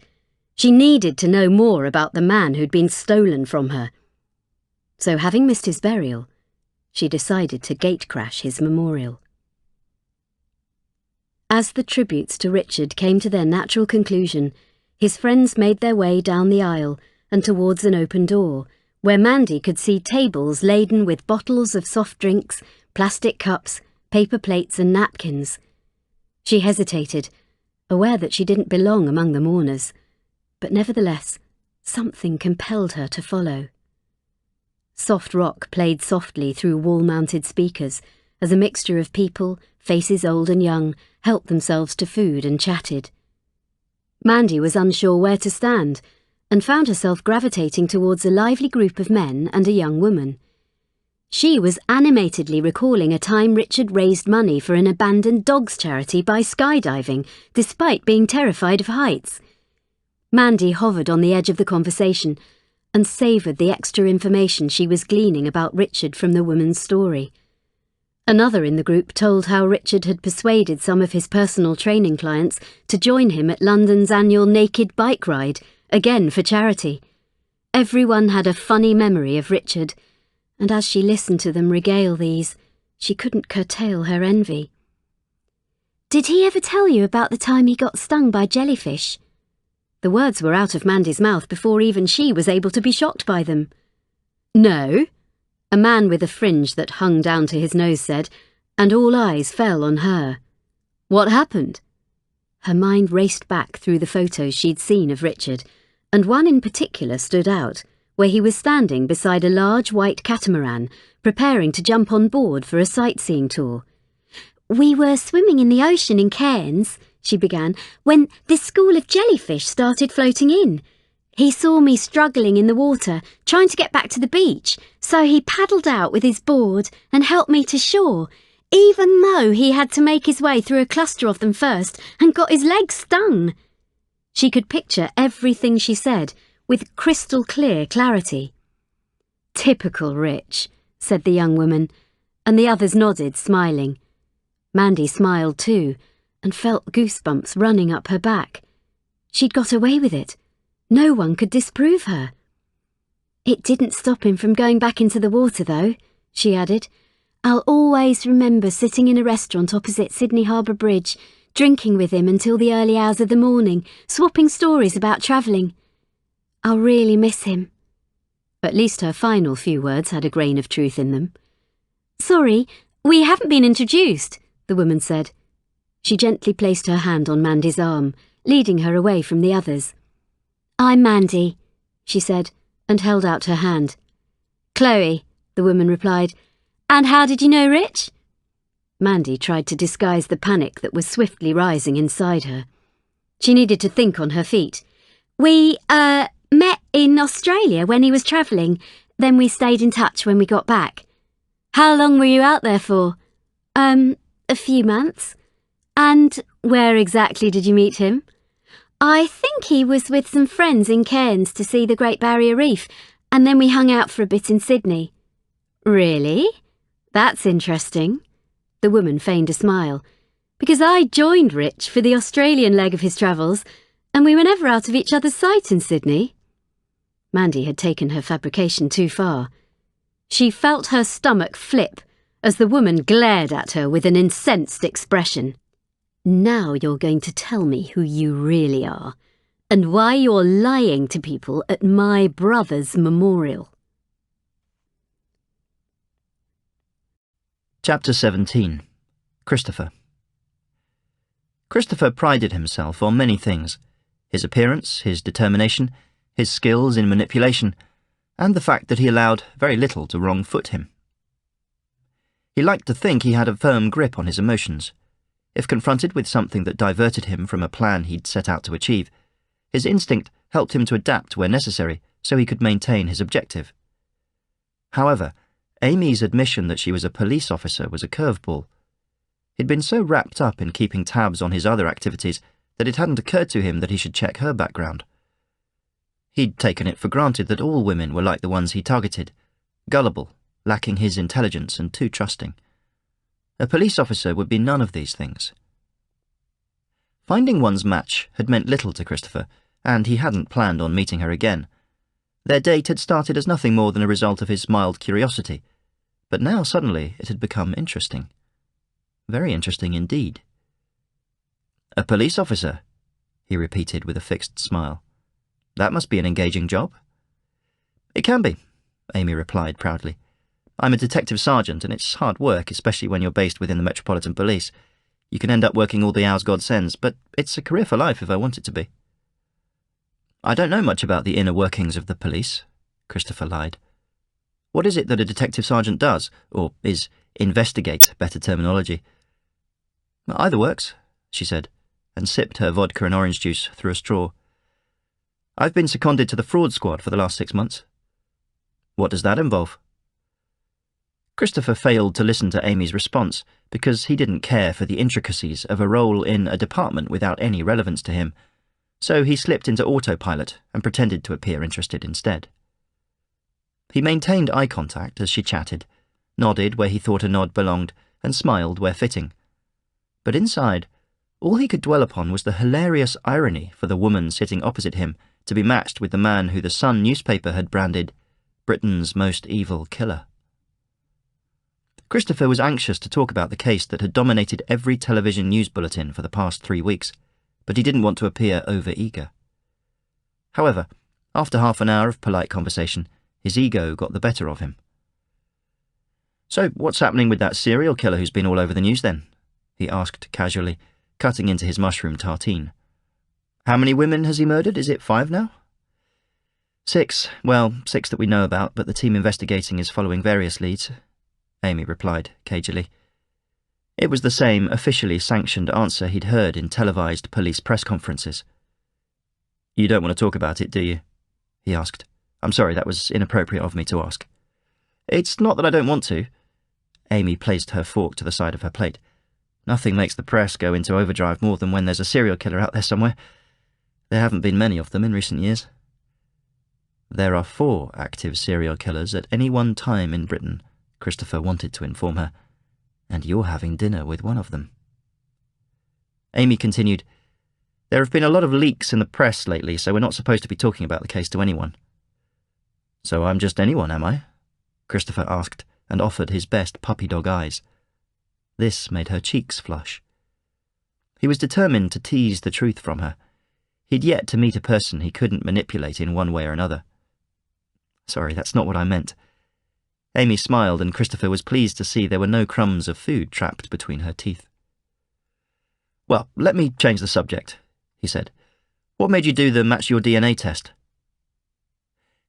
She needed to know more about the man who'd been stolen from her. So, having missed his burial, she decided to gatecrash his memorial. As the tributes to Richard came to their natural conclusion, his friends made their way down the aisle and towards an open door, where Mandy could see tables laden with bottles of soft drinks, plastic cups, paper plates and napkins. She hesitated, aware that she didn't belong among the mourners, but nevertheless, something compelled her to follow. Soft rock played softly through wall-mounted speakers as a mixture of people, faces old and young, helped themselves to food and chatted. Mandy was unsure where to stand and found herself gravitating towards a lively group of men and a young woman. She was animatedly recalling a time Richard raised money for an abandoned dogs charity by skydiving, despite being terrified of heights. Mandy hovered on the edge of the conversation and savoured the extra information she was gleaning about Richard from the woman's story. Another in the group told how Richard had persuaded some of his personal training clients to join him at London's annual Naked Bike Ride, again for charity. Everyone had a funny memory of Richard, and as she listened to them regale these, she couldn't curtail her envy. "Did he ever tell you about the time he got stung by jellyfish?" The words were out of Mandy's mouth before even she was able to be shocked by them. "No," a man with a fringe that hung down to his nose said, and all eyes fell on her. "What happened?" Her mind raced back through the photos she'd seen of Richard, and one in particular stood out, where he was standing beside a large white catamaran, preparing to jump on board for a sightseeing tour. "We were swimming in the ocean in Cairns," she began, "when this school of jellyfish started floating in. He saw me struggling in the water, trying to get back to the beach, so he paddled out with his board and helped me to shore, even though he had to make his way through a cluster of them first and got his legs stung." She could picture everything she said with crystal clear clarity. "Typical Rich," said the young woman, and the others nodded, smiling. Mandy smiled too, and felt goosebumps running up her back. She'd got away with it. No one could disprove her. "It didn't stop him from going back into the water, though," she added. "I'll always remember sitting in a restaurant opposite Sydney Harbour Bridge, drinking with him until the early hours of the morning, swapping stories about travelling. I'll really miss him." At least her final few words had a grain of truth in them. "Sorry, we haven't been introduced," the woman said. She gently placed her hand on Mandy's arm, leading her away from the others. I'm Mandy, she said, and held out her hand. Chloe, the woman replied. And how did you know Rich? Mandy tried to disguise the panic that was swiftly rising inside her. She needed to think on her feet. We, met in Australia when he was travelling. Then we stayed in touch when we got back. How long were you out there for? A few months. And where exactly did you meet him? I think he was with some friends in Cairns to see the Great Barrier Reef, and then we hung out for a bit in Sydney. Really? That's interesting. The woman feigned a smile. Because I joined Rich for the Australian leg of his travels, and we were never out of each other's sight in Sydney. Mandy had taken her fabrication too far. She felt her stomach flip as the woman glared at her with an incensed expression. Now you're going to tell me who you really are, and why you're lying to people at my brother's memorial. Chapter 17. Christopher. Christopher prided himself on many things: his appearance, his determination, his skills in manipulation, and the fact that he allowed very little to wrong-foot him. He liked to think he had a firm grip on his emotions. If confronted with something that diverted him from a plan he'd set out to achieve, his instinct helped him to adapt where necessary so he could maintain his objective. However, Amy's admission that she was a police officer was a curveball. He'd been so wrapped up in keeping tabs on his other activities that it hadn't occurred to him that he should check her background. He'd taken it for granted that all women were like the ones he targeted, gullible, lacking his intelligence and too trusting. A police officer would be none of these things. Finding one's match had meant little to Christopher, and he hadn't planned on meeting her again. Their date had started as nothing more than a result of his mild curiosity, but now suddenly it had become interesting. Very interesting indeed. A police officer, he repeated with a fixed smile. That must be an engaging job. It can be, Amy replied proudly. I'm a detective sergeant, and it's hard work, especially when you're based within the Metropolitan Police. You can end up working all the hours God sends, but it's a career for life if I want it to be. I don't know much about the inner workings of the police, Christopher lied. What is it that a detective sergeant does, or is investigate, better terminology? Either works, she said, and sipped her vodka and orange juice through a straw. I've been seconded to the fraud squad for the last 6 months. What does that involve? Christopher failed to listen to Amy's response because he didn't care for the intricacies of a role in a department without any relevance to him, so he slipped into autopilot and pretended to appear interested instead. He maintained eye contact as she chatted, nodded where he thought a nod belonged, and smiled where fitting. But inside, all he could dwell upon was the hilarious irony for the woman sitting opposite him to be matched with the man who the Sun newspaper had branded Britain's most evil killer. Christopher was anxious to talk about the case that had dominated every television news bulletin for the past 3 weeks, but he didn't want to appear over-eager. However, after half an hour of polite conversation, his ego got the better of him. So, what's happening with that serial killer who's been all over the news then? He asked casually, cutting into his mushroom tartine. How many women has he murdered? Is it 5 now? 6. Well, 6 that we know about, but the team investigating is following various leads, Amy replied cagily. It was the same officially sanctioned answer he'd heard in televised police press conferences. You don't want to talk about it, do you? He asked. I'm sorry, that was inappropriate of me to ask. It's not that I don't want to. Amy placed her fork to the side of her plate. Nothing makes the press go into overdrive more than when there's a serial killer out there somewhere. There haven't been many of them in recent years. There are 4 active serial killers at any one time in Britain, Christopher wanted to inform her, and you're having dinner with one of them. Amy continued, There have been a lot of leaks in the press lately, so we're not supposed to be talking about the case to anyone. So I'm just anyone, am I? Christopher asked, and offered his best puppy dog eyes. This made her cheeks flush. He was determined to tease the truth from her. He'd yet to meet a person he couldn't manipulate in one way or another. Sorry, that's not what I meant. Amy smiled, and Christopher was pleased to see there were no crumbs of food trapped between her teeth. Well, let me change the subject, he said. What made you do the match your DNA test?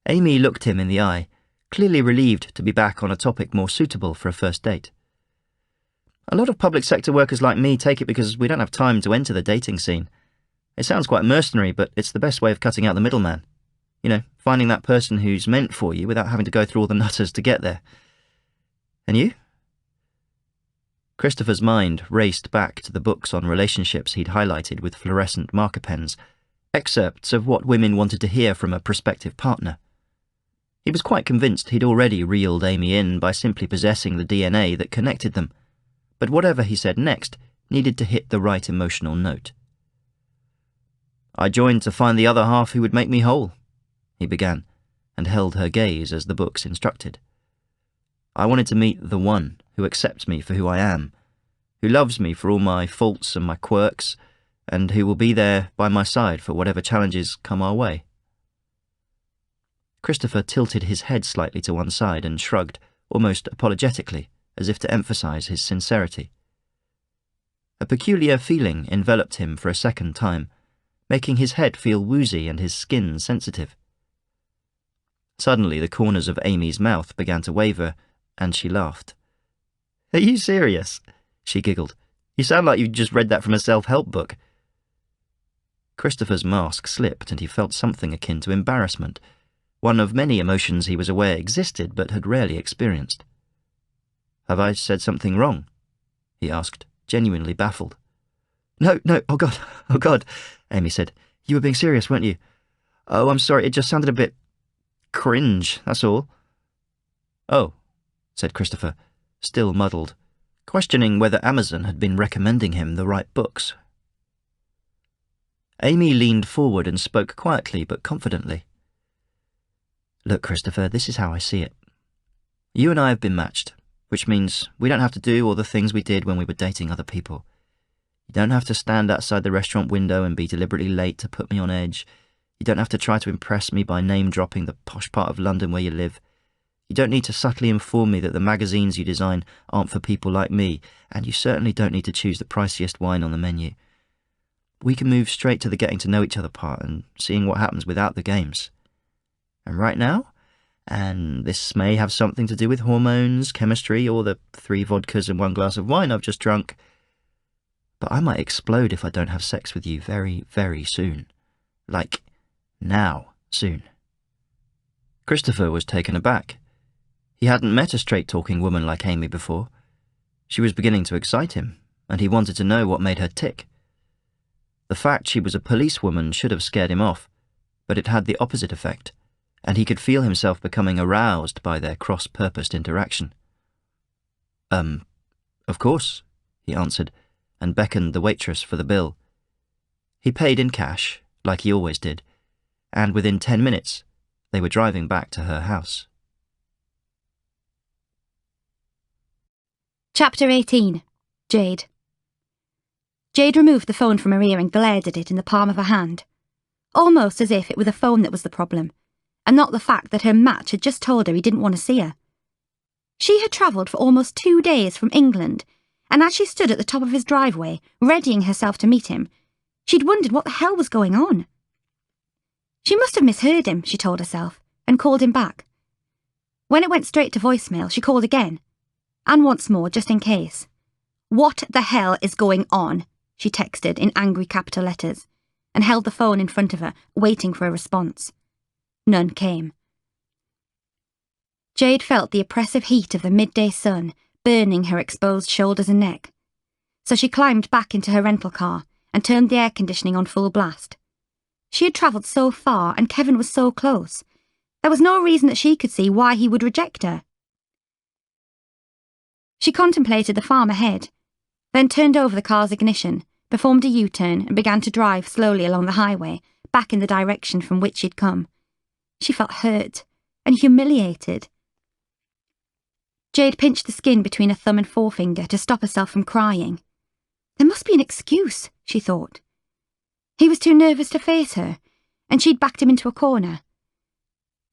Amy looked him in the eye, clearly relieved to be back on a topic more suitable for a first date. A lot of public sector workers like me take it because we don't have time to enter the dating scene. It sounds quite mercenary, but it's the best way of cutting out the middleman. You know, finding that person who's meant for you without having to go through all the nutters to get there. And you? Christopher's mind raced back to the books on relationships he'd highlighted with fluorescent marker pens, excerpts of what women wanted to hear from a prospective partner. He was quite convinced he'd already reeled Amy in by simply possessing the DNA that connected them, but whatever he said next needed to hit the right emotional note. "I joined to find the other half who would make me whole," he began, and held her gaze as the books instructed. "I wanted to meet the one who accepts me for who I am, who loves me for all my faults and my quirks, and who will be there by my side for whatever challenges come our way." Christopher tilted his head slightly to one side and shrugged, almost apologetically, as if to emphasize his sincerity. A peculiar feeling enveloped him for a second time, making his head feel woozy and his skin sensitive. Suddenly the corners of Amy's mouth began to waver, and she laughed. "Are you serious?" she giggled. "You sound like you just read that from a self-help book." Christopher's mask slipped and he felt something akin to embarrassment, one of many emotions he was aware existed but had rarely experienced. "Have I said something wrong?" he asked, genuinely baffled. No, oh God, Amy said. "You were being serious, weren't you? Oh, I'm sorry, it just sounded a bit cringe, that's all." "Oh," said Christopher, still muddled, questioning whether Amazon had been recommending him the right books. Amy leaned forward and spoke quietly but confidently. "Look, Christopher, this is how I see it. You and I have been matched, which means we don't have to do all the things we did when we were dating other people. You don't have to stand outside the restaurant window and be deliberately late to put me on edge. You don't have to try to impress me by name-dropping the posh part of London where you live. You don't need to subtly inform me that the magazines you design aren't for people like me, and you certainly don't need to choose the priciest wine on the menu. We can move straight to the getting to know each other part and seeing what happens without the games. And right now, and this may have something to do with hormones, chemistry, or the 3 vodkas and 1 glass of wine I've just drunk, but I might explode if I don't have sex with you very, very soon. Like, now, soon." Christopher was taken aback. He hadn't met a straight-talking woman like Amy before. She was beginning to excite him, and he wanted to know what made her tick. The fact she was a policewoman should have scared him off, but it had the opposite effect, and he could feel himself becoming aroused by their cross-purposed interaction. Of course," he answered, and beckoned the waitress for the bill. He paid in cash, like he always did, and within 10 minutes, they were driving back to her house. Chapter 18. Jade. Jade removed the phone from her ear and glared at it in the palm of her hand, almost as if it were the phone that was the problem, and not the fact that her match had just told her he didn't want to see her. She had travelled for almost 2 days from England, and as she stood at the top of his driveway, readying herself to meet him, she'd wondered what the hell was going on. She must have misheard him, she told herself, and called him back. When it went straight to voicemail, she called again, and once more, just in case. "What the hell is going on?" she texted in angry capital letters, and held the phone in front of her, waiting for a response. None came. Jade felt the oppressive heat of the midday sun burning her exposed shoulders and neck, so she climbed back into her rental car and turned the air conditioning on full blast. She had travelled so far and Kevin was so close. There was no reason that she could see why he would reject her. She contemplated the farm ahead, then turned over the car's ignition, performed a U-turn and began to drive slowly along the highway, back in the direction from which she'd come. She felt hurt and humiliated. Jade pinched the skin between her thumb and forefinger to stop herself from crying. There must be an excuse, she thought. He was too nervous to face her, and she'd backed him into a corner.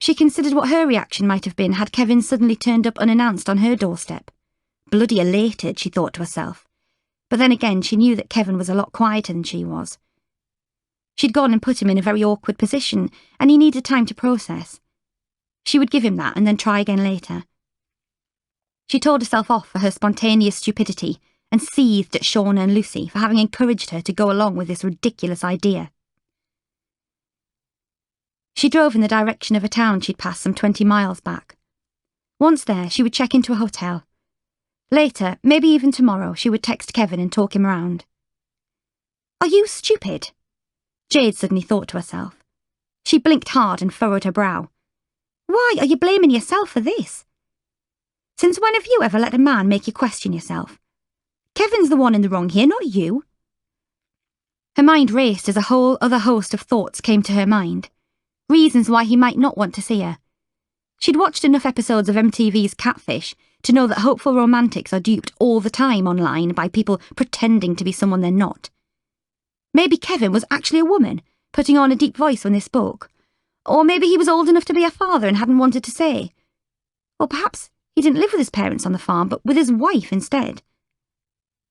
She considered what her reaction might have been had Kevin suddenly turned up unannounced on her doorstep. Bloody elated, she thought to herself. But then again, she knew that Kevin was a lot quieter than she was. She'd gone and put him in a very awkward position, and he needed time to process. She would give him that and then try again later. She told herself off for her spontaneous stupidity and seethed at Shauna and Lucy for having encouraged her to go along with this ridiculous idea. She drove in the direction of a town she'd passed some 20 miles back. Once there, she would check into a hotel. Later, maybe even tomorrow, she would text Kevin and talk him around. "Are you stupid?" Jade suddenly thought to herself. She blinked hard and furrowed her brow. "Why are you blaming yourself for this? Since when have you ever let a man make you question yourself? Kevin's the one in the wrong here, not you." Her mind raced as a whole other host of thoughts came to her mind. Reasons why he might not want to see her. She'd watched enough episodes of MTV's Catfish to know that hopeful romantics are duped all the time online by people pretending to be someone they're not. Maybe Kevin was actually a woman, putting on a deep voice when they spoke. Or maybe he was old enough to be a father and hadn't wanted to say. Or perhaps he didn't live with his parents on the farm, but with his wife instead.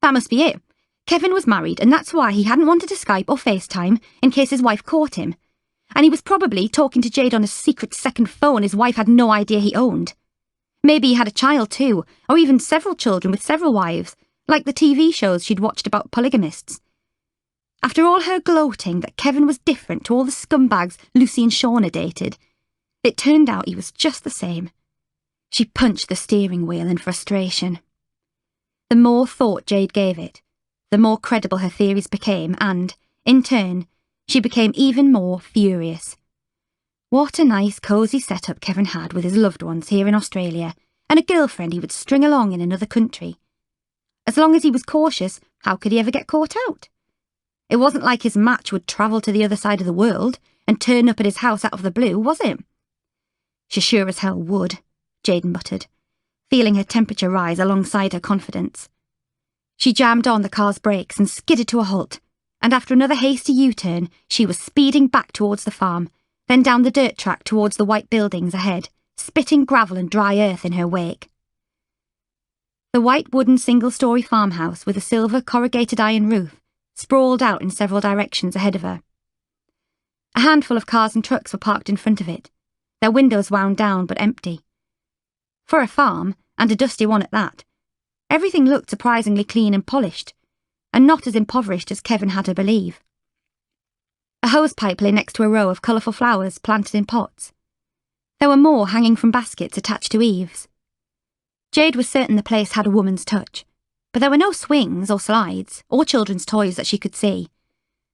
That must be it. Kevin was married, and that's why he hadn't wanted to Skype or FaceTime in case his wife caught him. And he was probably talking to Jade on a secret second phone his wife had no idea he owned. Maybe he had a child too, or even several children with several wives, like the TV shows she'd watched about polygamists. After all her gloating that Kevin was different to all the scumbags Lucy and Shauna dated, it turned out he was just the same. She punched the steering wheel in frustration. The more thought Jade gave it, the more credible her theories became, and, in turn, she became even more furious. What a nice, cosy setup Kevin had with his loved ones here in Australia, and a girlfriend he would string along in another country. As long as he was cautious, how could he ever get caught out? It wasn't like his match would travel to the other side of the world and turn up at his house out of the blue, was it? She sure as hell would, Jade muttered, feeling her temperature rise alongside her confidence. She jammed on the car's brakes and skidded to a halt, and after another hasty U-turn, she was speeding back towards the farm, then down the dirt track towards the white buildings ahead, spitting gravel and dry earth in her wake. The white wooden single-storey farmhouse with a silver corrugated iron roof sprawled out in several directions ahead of her. A handful of cars and trucks were parked in front of it, their windows wound down but empty. For a farm, and a dusty one at that, everything looked surprisingly clean and polished, and not as impoverished as Kevin had her believe. A hosepipe lay next to a row of colourful flowers planted in pots. There were more hanging from baskets attached to eaves. Jade was certain the place had a woman's touch, but there were no swings or slides or children's toys that she could see,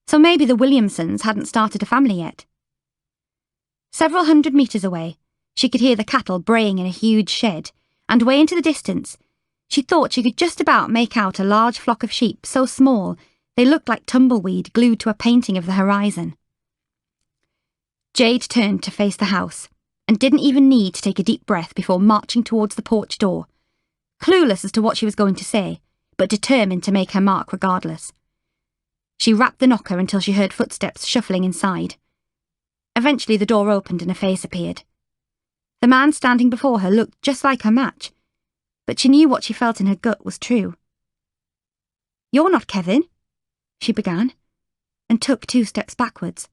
so maybe the Williamsons hadn't started a family yet. Several hundred metres away, she could hear the cattle braying in a huge shed, and way into the distance, she thought she could just about make out a large flock of sheep so small they looked like tumbleweed glued to a painting of the horizon. Jade turned to face the house, and didn't even need to take a deep breath before marching towards the porch door, clueless as to what she was going to say, but determined to make her mark regardless. She rapped the knocker until she heard footsteps shuffling inside. Eventually the door opened and a face appeared. The man standing before her looked just like her match, but she knew what she felt in her gut was true. "You're not Kevin," she began, and took 2 steps backwards.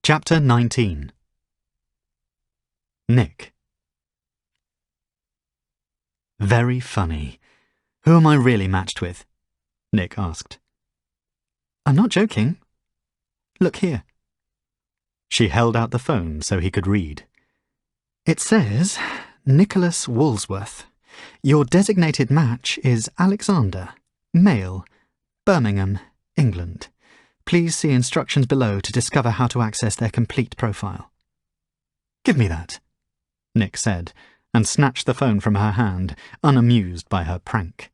Chapter 19. Nick. Very funny. Who am I really matched with? Nick asked. I'm not joking. Look here. She held out the phone so he could read. It says, Nicholas Woolsworth. Your designated match is Alexander, male, Birmingham, England. Please see instructions below to discover how to access their complete profile. Give me that, Nick said, and snatched the phone from her hand, unamused by her prank.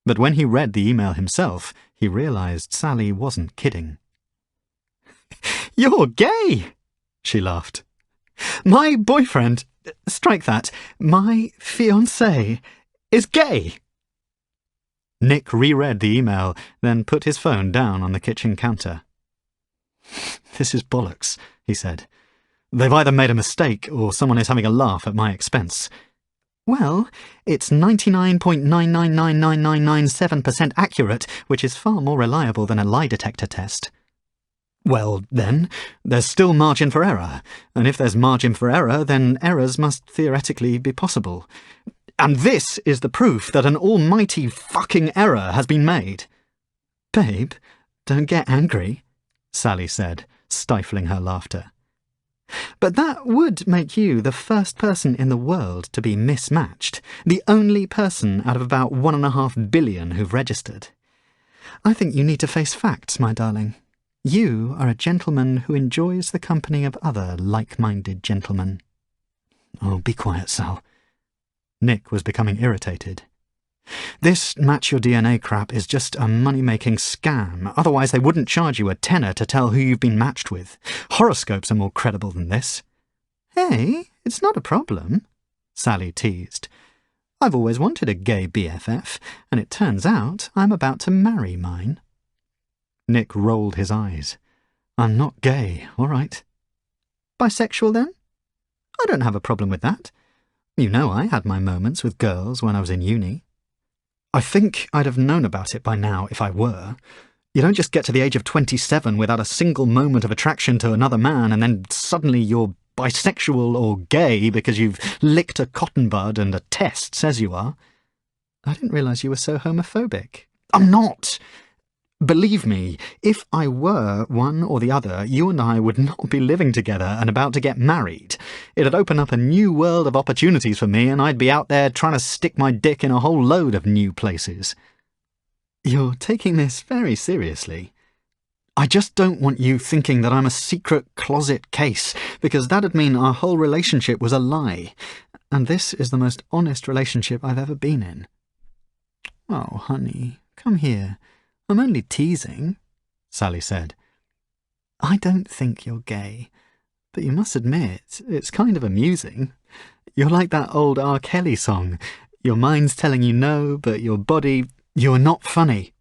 But when he read the email himself, he realised Sally wasn't kidding. You're gay, she laughed. My boyfriend, strike that, my fiancé, is gay. Nick reread the email, then put his phone down on the kitchen counter. This is bollocks, he said. They've either made a mistake or someone is having a laugh at my expense. Well, it's 99.999997% accurate, which is far more reliable than a lie detector test. Well, then, there's still margin for error, and if there's margin for error, then errors must theoretically be possible. And this is the proof that an almighty fucking error has been made. Babe, don't get angry, Sally said, stifling her laughter. But that would make you the first person in the world to be mismatched, the only person out of about 1.5 billion who've registered. I think you need to face facts, my darling. You are a gentleman who enjoys the company of other like-minded gentlemen. Oh, be quiet, Sal. Nick was becoming irritated. This Match Your DNA crap is just a money-making scam. Otherwise they wouldn't charge you a tenner to tell who you've been matched with. Horoscopes are more credible than this. Hey, it's not a problem, Sally teased. I've always wanted a gay BFF, and it turns out I'm about to marry mine. Nick rolled his eyes. I'm not gay, all right. Bisexual, then? I don't have a problem with that. You know I had my moments with girls when I was in uni. I think I'd have known about it by now if I were. You don't just get to the age of 27 without a single moment of attraction to another man and then suddenly you're bisexual or gay because you've licked a cotton bud and a test says you are. I didn't realise you were so homophobic. I'm not! Believe me, if I were one or the other, you and I would not be living together and about to get married. It'd open up a new world of opportunities for me and I'd be out there trying to stick my dick in a whole load of new places. You're taking this very seriously. I just don't want you thinking that I'm a secret closet case, because that'd mean our whole relationship was a lie. And this is the most honest relationship I've ever been in. Oh, honey, come here. I'm only teasing, Sally said. I don't think you're gay, but you must admit, it's kind of amusing. You're like that old R. Kelly song. Your mind's telling you no, but your body... You're not funny.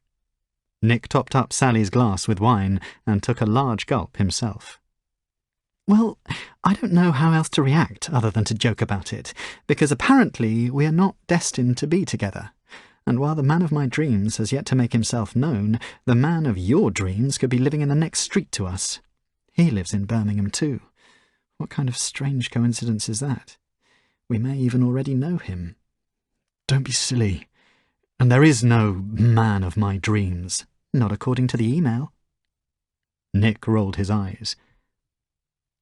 Nick topped up Sally's glass with wine and took a large gulp himself. Well, I don't know how else to react other than to joke about it, because apparently we are not destined to be together. And while the man of my dreams has yet to make himself known, the man of your dreams could be living in the next street to us. He lives in Birmingham too. What kind of strange coincidence is that? We may even already know him. Don't be silly. And there is no man of my dreams, not according to the email. Nick rolled his eyes.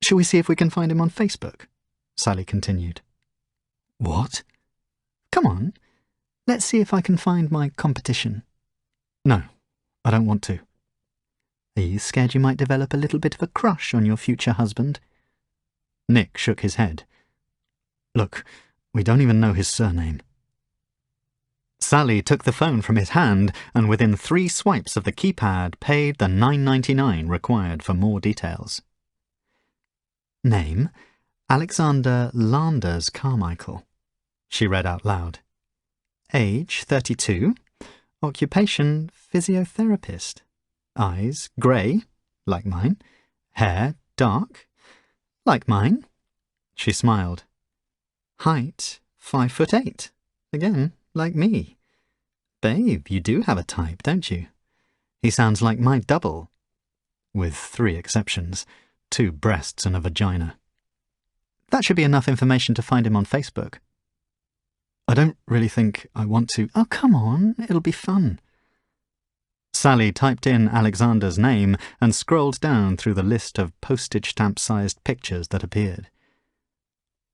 Shall we see if we can find him on Facebook? Sally continued. What? Come on. Let's see if I can find my competition. No, I don't want to. Are you scared you might develop a little bit of a crush on your future husband? Nick shook his head. Look, we don't even know his surname. Sally took the phone from his hand and within 3 swipes of the keypad paid the $9.99 required for more details. Name, Alexander Landers Carmichael, she read out loud. Age, 32. Occupation, physiotherapist. Eyes, grey, like mine. Hair, dark, like mine. She smiled. Height, 5'8". Again, like me. Babe, you do have a type, don't you? He sounds like my double. With 3 exceptions. 2 breasts and a vagina. That should be enough information to find him on Facebook. I don't really think I want to. Oh, come on, it'll be fun. Sally typed in Alexander's name and scrolled down through the list of postage stamp-sized pictures that appeared.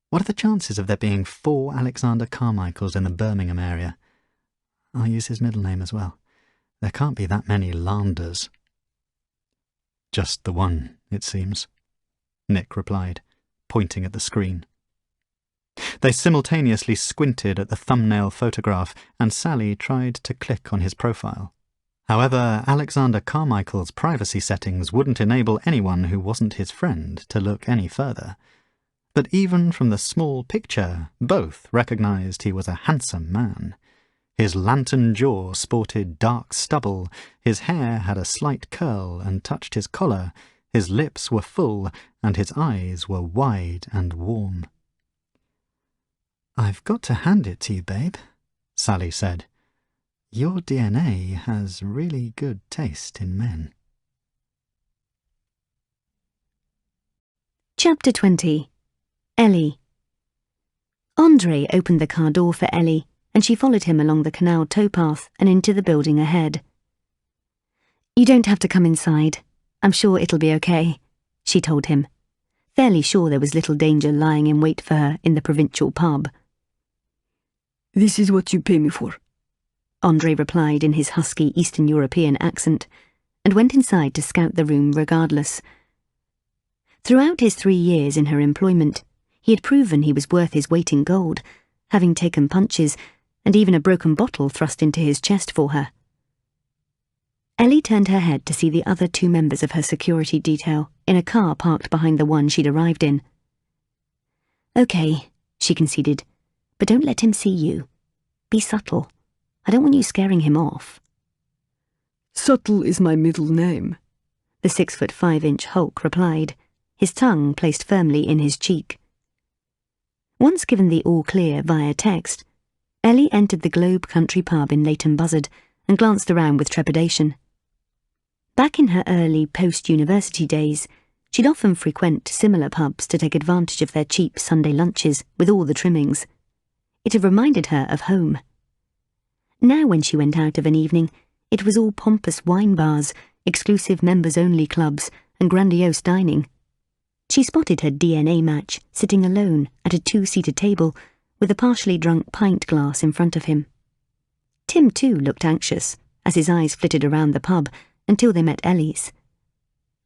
What are the chances of there being 4 Alexander Carmichaels in the Birmingham area? I'll use his middle name as well. There can't be that many Landers. Just the one, it seems, Nick replied, pointing at the screen. They simultaneously squinted at the thumbnail photograph, and Sally tried to click on his profile. However, Alexander Carmichael's privacy settings wouldn't enable anyone who wasn't his friend to look any further. But even from the small picture, both recognized he was a handsome man. His lantern jaw sported dark stubble, his hair had a slight curl and touched his collar, his lips were full, and his eyes were wide and warm. I've got to hand it to you, babe, Sally said. Your DNA has really good taste in men. Chapter 20. Ellie. Andre opened the car door for Ellie, and she followed him along the canal towpath and into the building ahead. You don't have to come inside. I'm sure it'll be okay, she told him, fairly sure there was little danger lying in wait for her in the provincial pub. This is what you pay me for, Andre replied in his husky Eastern European accent, and went inside to scout the room regardless. Throughout his 3 years in her employment, he had proven he was worth his weight in gold, having taken punches and even a broken bottle thrust into his chest for her. Ellie turned her head to see the other 2 members of her security detail in a car parked behind the one she'd arrived in. Okay, she conceded, but don't let him see you. Be subtle. I don't want you scaring him off. Subtle is my middle name, the 6'5" Hulk replied, his tongue placed firmly in his cheek. Once given the all-clear via text, Ellie entered the Globe Country pub in Leighton Buzzard and glanced around with trepidation. Back in her early post-university days, she'd often frequent similar pubs to take advantage of their cheap Sunday lunches with all the trimmings. It had reminded her of home. Now when she went out of an evening, it was all pompous wine bars, exclusive members-only clubs, and grandiose dining. She spotted her DNA match sitting alone at a 2-seater table with a partially drunk pint glass in front of him. Tim too looked anxious as his eyes flitted around the pub until they met Ellie's.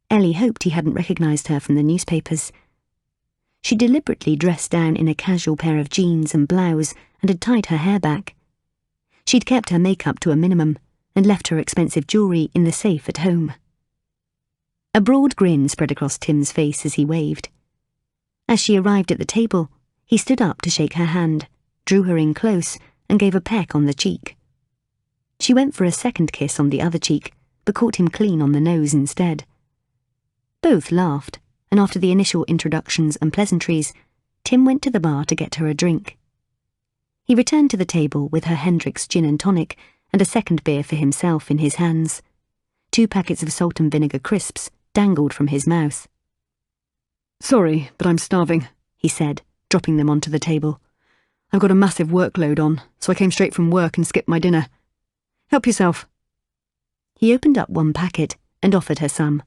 Ellie hoped he hadn't recognised her from the newspapers. She deliberately dressed down in a casual pair of jeans and blouse and had tied her hair back. She'd kept her makeup to a minimum and left her expensive jewellery in the safe at home. A broad grin spread across Tim's face as he waved. As she arrived at the table, he stood up to shake her hand, drew her in close, and gave a peck on the cheek. She went for a second kiss on the other cheek, but caught him clean on the nose instead. Both laughed, and after the initial introductions and pleasantries, Tim went to the bar to get her a drink. He returned to the table with her Hendrick's gin and tonic and a second beer for himself in his hands. 2 packets of salt and vinegar crisps dangled from his mouth. Sorry, but I'm starving, he said, dropping them onto the table. I've got a massive workload on, so I came straight from work and skipped my dinner. Help yourself. He opened up 1 packet and offered her some.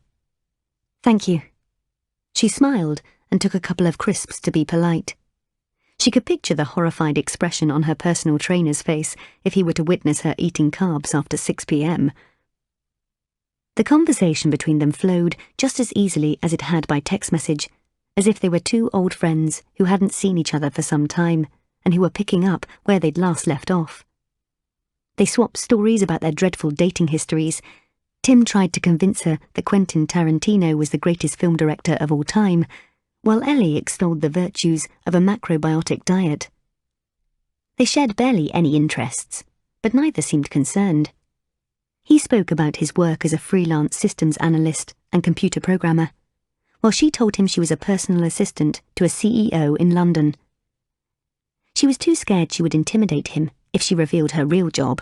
Thank you. She smiled and took a couple of crisps to be polite. She could picture the horrified expression on her personal trainer's face if he were to witness her eating carbs after 6 p.m. The conversation between them flowed just as easily as it had by text message, as if they were 2 old friends who hadn't seen each other for some time and who were picking up where they'd last left off. They swapped stories about their dreadful dating histories. Tim tried to convince her that Quentin Tarantino was the greatest film director of all time, while Ellie extolled the virtues of a macrobiotic diet. They shared barely any interests, but neither seemed concerned. He spoke about his work as a freelance systems analyst and computer programmer, while she told him she was a personal assistant to a CEO in London. She was too scared she would intimidate him if she revealed her real job,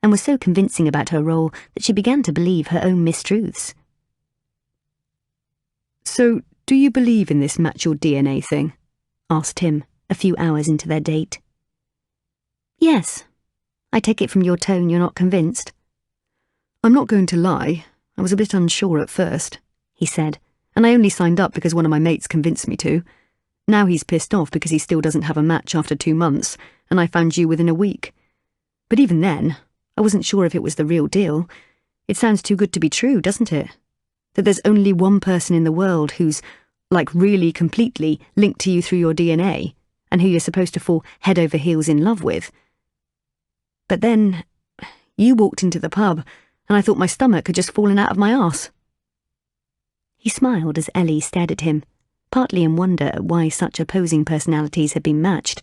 and was so convincing about her role that she began to believe her own mistruths. So, do you believe in this match your DNA thing? Asked Tim, a few hours into their date. Yes. I take it from your tone you're not convinced. I'm not going to lie. I was a bit unsure at first, he said, and I only signed up because one of my mates convinced me to. Now he's pissed off because he still doesn't have a match after 2 months, and I found you within a week. But even then, I wasn't sure if it was the real deal. It sounds too good to be true, doesn't it? That there's only one person in the world who's, like, really completely linked to you through your DNA, and who you're supposed to fall head over heels in love with. But then, you walked into the pub, and I thought my stomach had just fallen out of my arse. He smiled as Ellie stared at him, partly in wonder at why such opposing personalities had been matched,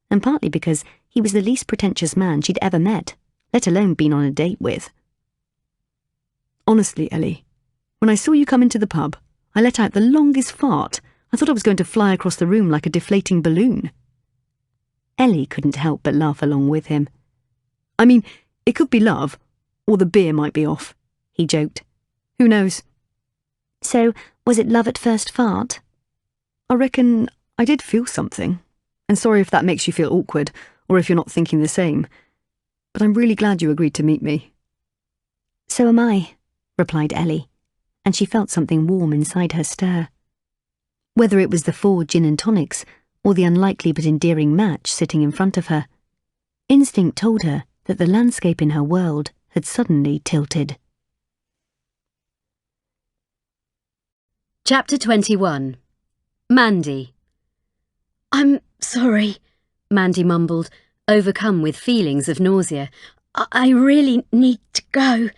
and partly because he was the least pretentious man she'd ever met, let alone been on a date with. Honestly, Ellie, when I saw you come into the pub, I let out the longest fart. I thought I was going to fly across the room like a deflating balloon. Ellie couldn't help but laugh along with him. I mean, it could be love, or the beer might be off, he joked. Who knows? So, was it love at first fart? I reckon I did feel something, and sorry if that makes you feel awkward, or if you're not thinking the same. But I'm really glad you agreed to meet me. So am I, replied Ellie, and she felt something warm inside her stir. Whether it was the 4 gin and tonics, or the unlikely but endearing match sitting in front of her, instinct told her that the landscape in her world had suddenly tilted. Chapter 21. Mandy. "I'm sorry," Mandy mumbled, overcome with feelings of nausea. I really need to go."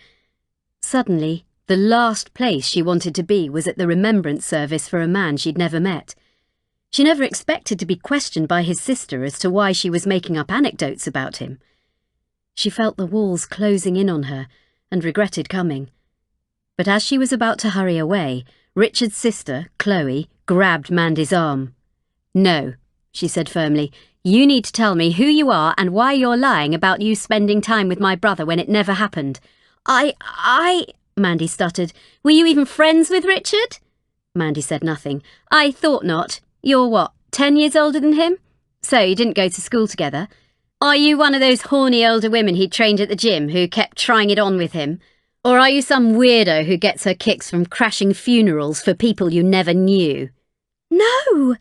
Suddenly, the last place she wanted to be was at the remembrance service for a man she'd never met. She never expected to be questioned by his sister as to why she was making up anecdotes about him. She felt the walls closing in on her and regretted coming. But as she was about to hurry away, Richard's sister, Chloe, grabbed Mandy's arm. "No," she said firmly. "You need to tell me who you are and why you're lying about you spending time with my brother when it never happened." I, Mandy stuttered. "Were you even friends with Richard?" Mandy said nothing. "I thought not. You're what, 10 years older than him? So you didn't go to school together? Are you one of those horny older women he trained at the gym who kept trying it on with him? Or are you some weirdo who gets her kicks from crashing funerals for people you never knew?" "No!"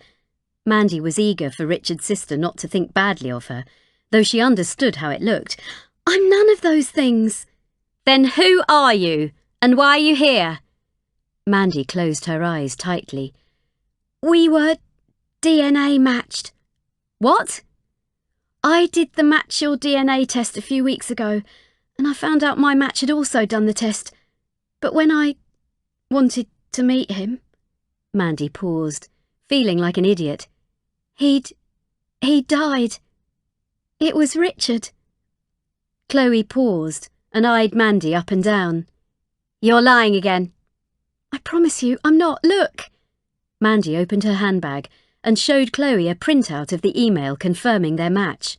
Mandy was eager for Richard's sister not to think badly of her, though she understood how it looked. "I'm none of those things." "Then who are you? And why are you here?" Mandy closed her eyes tightly. "We were DNA matched." "What?" "I did the Match Your DNA test a few weeks ago, and I found out my match had also done the test. But when I wanted to meet him..." Mandy paused, feeling like an idiot. He died. It was Richard." Chloe paused and eyed Mandy up and down. "You're lying again." "I promise you, I'm not. Look." Mandy opened her handbag and showed Chloe a printout of the email confirming their match.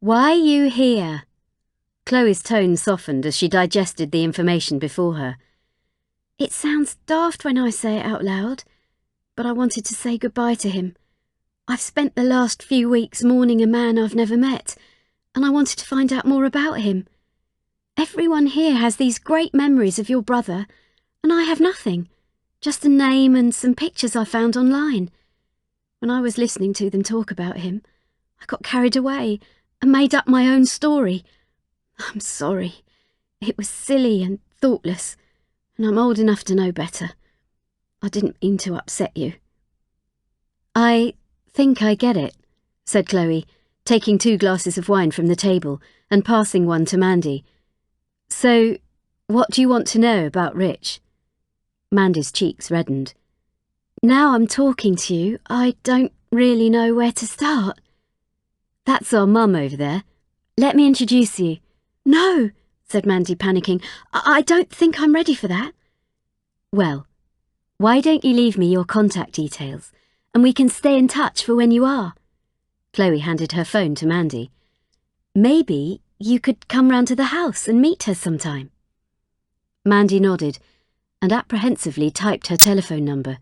"Why are you here?" Chloe's tone softened as she digested the information before her. "It sounds daft when I say it out loud, but I wanted to say goodbye to him. I've spent the last few weeks mourning a man I've never met, and I wanted to find out more about him. Everyone here has these great memories of your brother, and I have nothing, just a name and some pictures I found online. When I was listening to them talk about him, I got carried away and made up my own story. I'm sorry. It was silly and thoughtless, and I'm old enough to know better. I didn't mean to upset you." "I think I get it," said Chloe, taking 2 glasses of wine from the table and passing one to Mandy. "So, what do you want to know about Rich?" Mandy's cheeks reddened. "Now I'm talking to you, I don't really know where to start. That's our mum over there. Let me introduce you." "No," said Mandy, panicking. I don't think I'm ready for that." "Well, why don't you leave me your contact details, and we can stay in touch for when you are?" Chloe handed her phone to Mandy. "Maybe you could come round to the house and meet her sometime." Mandy nodded and apprehensively typed her telephone number.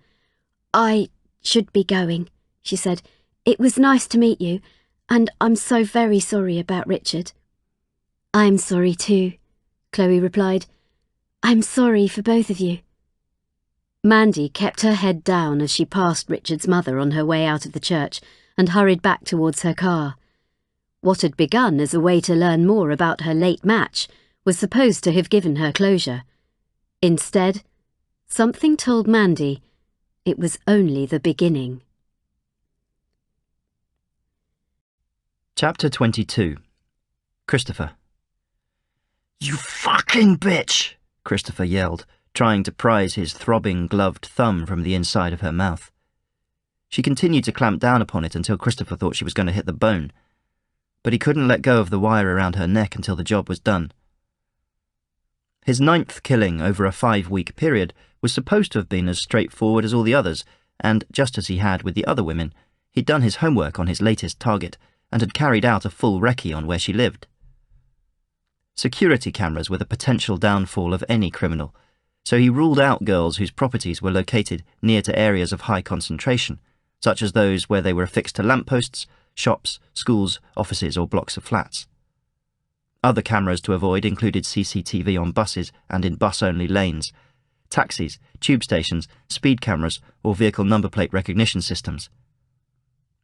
"I should be going," she said. "It was nice to meet you, and I'm so very sorry about Richard." "I'm sorry too," Chloe replied. "I'm sorry for both of you." Mandy kept her head down as she passed Richard's mother on her way out of the church and hurried back towards her car. What had begun as a way to learn more about her late match was supposed to have given her closure. Instead, something told Mandy it was only the beginning. Chapter 22. Christopher. "You fucking bitch!" Christopher yelled, trying to prise his throbbing, gloved thumb from the inside of her mouth. She continued to clamp down upon it until Christopher thought she was going to hit the bone, but he couldn't let go of the wire around her neck until the job was done. His 9th killing over a 5-week period was supposed to have been as straightforward as all the others, and just as he had with the other women, He'd done his homework on his latest target and had carried out a full recce on where she lived. Security cameras were the potential downfall of any criminal, so he ruled out girls whose properties were located near to areas of high concentration, such as those where they were affixed to lampposts, shops, schools, offices or blocks of flats. Other cameras to avoid included CCTV on buses and in bus-only lanes, taxis, tube stations, speed cameras or vehicle number plate recognition systems.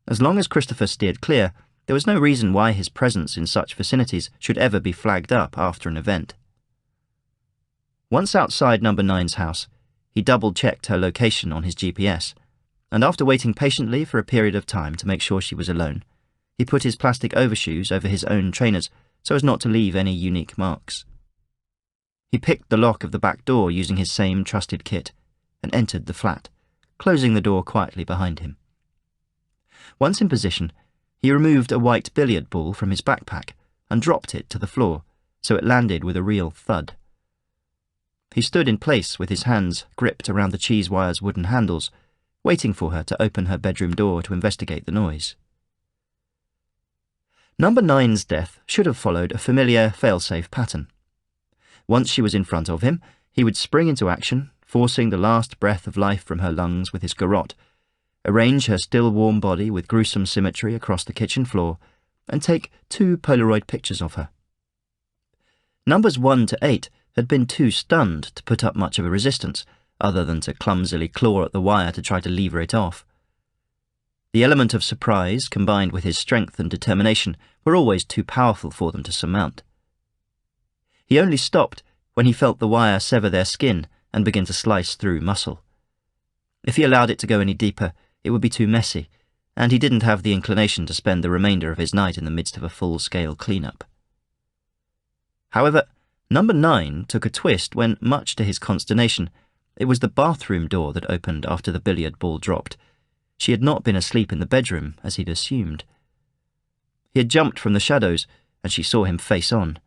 As long as Christopher steered clear, there was no reason why his presence in such vicinities should ever be flagged up after an event. Once outside No. 9's house, he double-checked her location on his GPS, and after waiting patiently for a period of time to make sure she was alone, he put his plastic overshoes over his own trainers so as not to leave any unique marks. He picked the lock of the back door using his same trusted kit and entered the flat, closing the door quietly behind him. Once in position, he removed a white billiard ball from his backpack and dropped it to the floor so it landed with a real thud. He stood in place with his hands gripped around the cheese wire's wooden handles, waiting for her to open her bedroom door to investigate the noise. No. 9's death should have followed a familiar fail-safe pattern. Once she was in front of him, he would spring into action, forcing the last breath of life from her lungs with his garrote, arrange her still warm body with gruesome symmetry across the kitchen floor, and take 2 Polaroid pictures of her. Numbers 1 to 8 had been too stunned to put up much of a resistance, other than to clumsily claw at the wire to try to lever it off. The element of surprise, combined with his strength and determination, were always too powerful for them to surmount. He only stopped when he felt the wire sever their skin and begin to slice through muscle. If he allowed it to go any deeper, it would be too messy, and he didn't have the inclination to spend the remainder of his night in the midst of a full-scale clean-up. However, No. 9 took a twist when, much to his consternation, it was the bathroom door that opened after the billiard ball dropped. She had not been asleep in the bedroom, as he'd assumed. He had jumped from the shadows, and she saw him face on.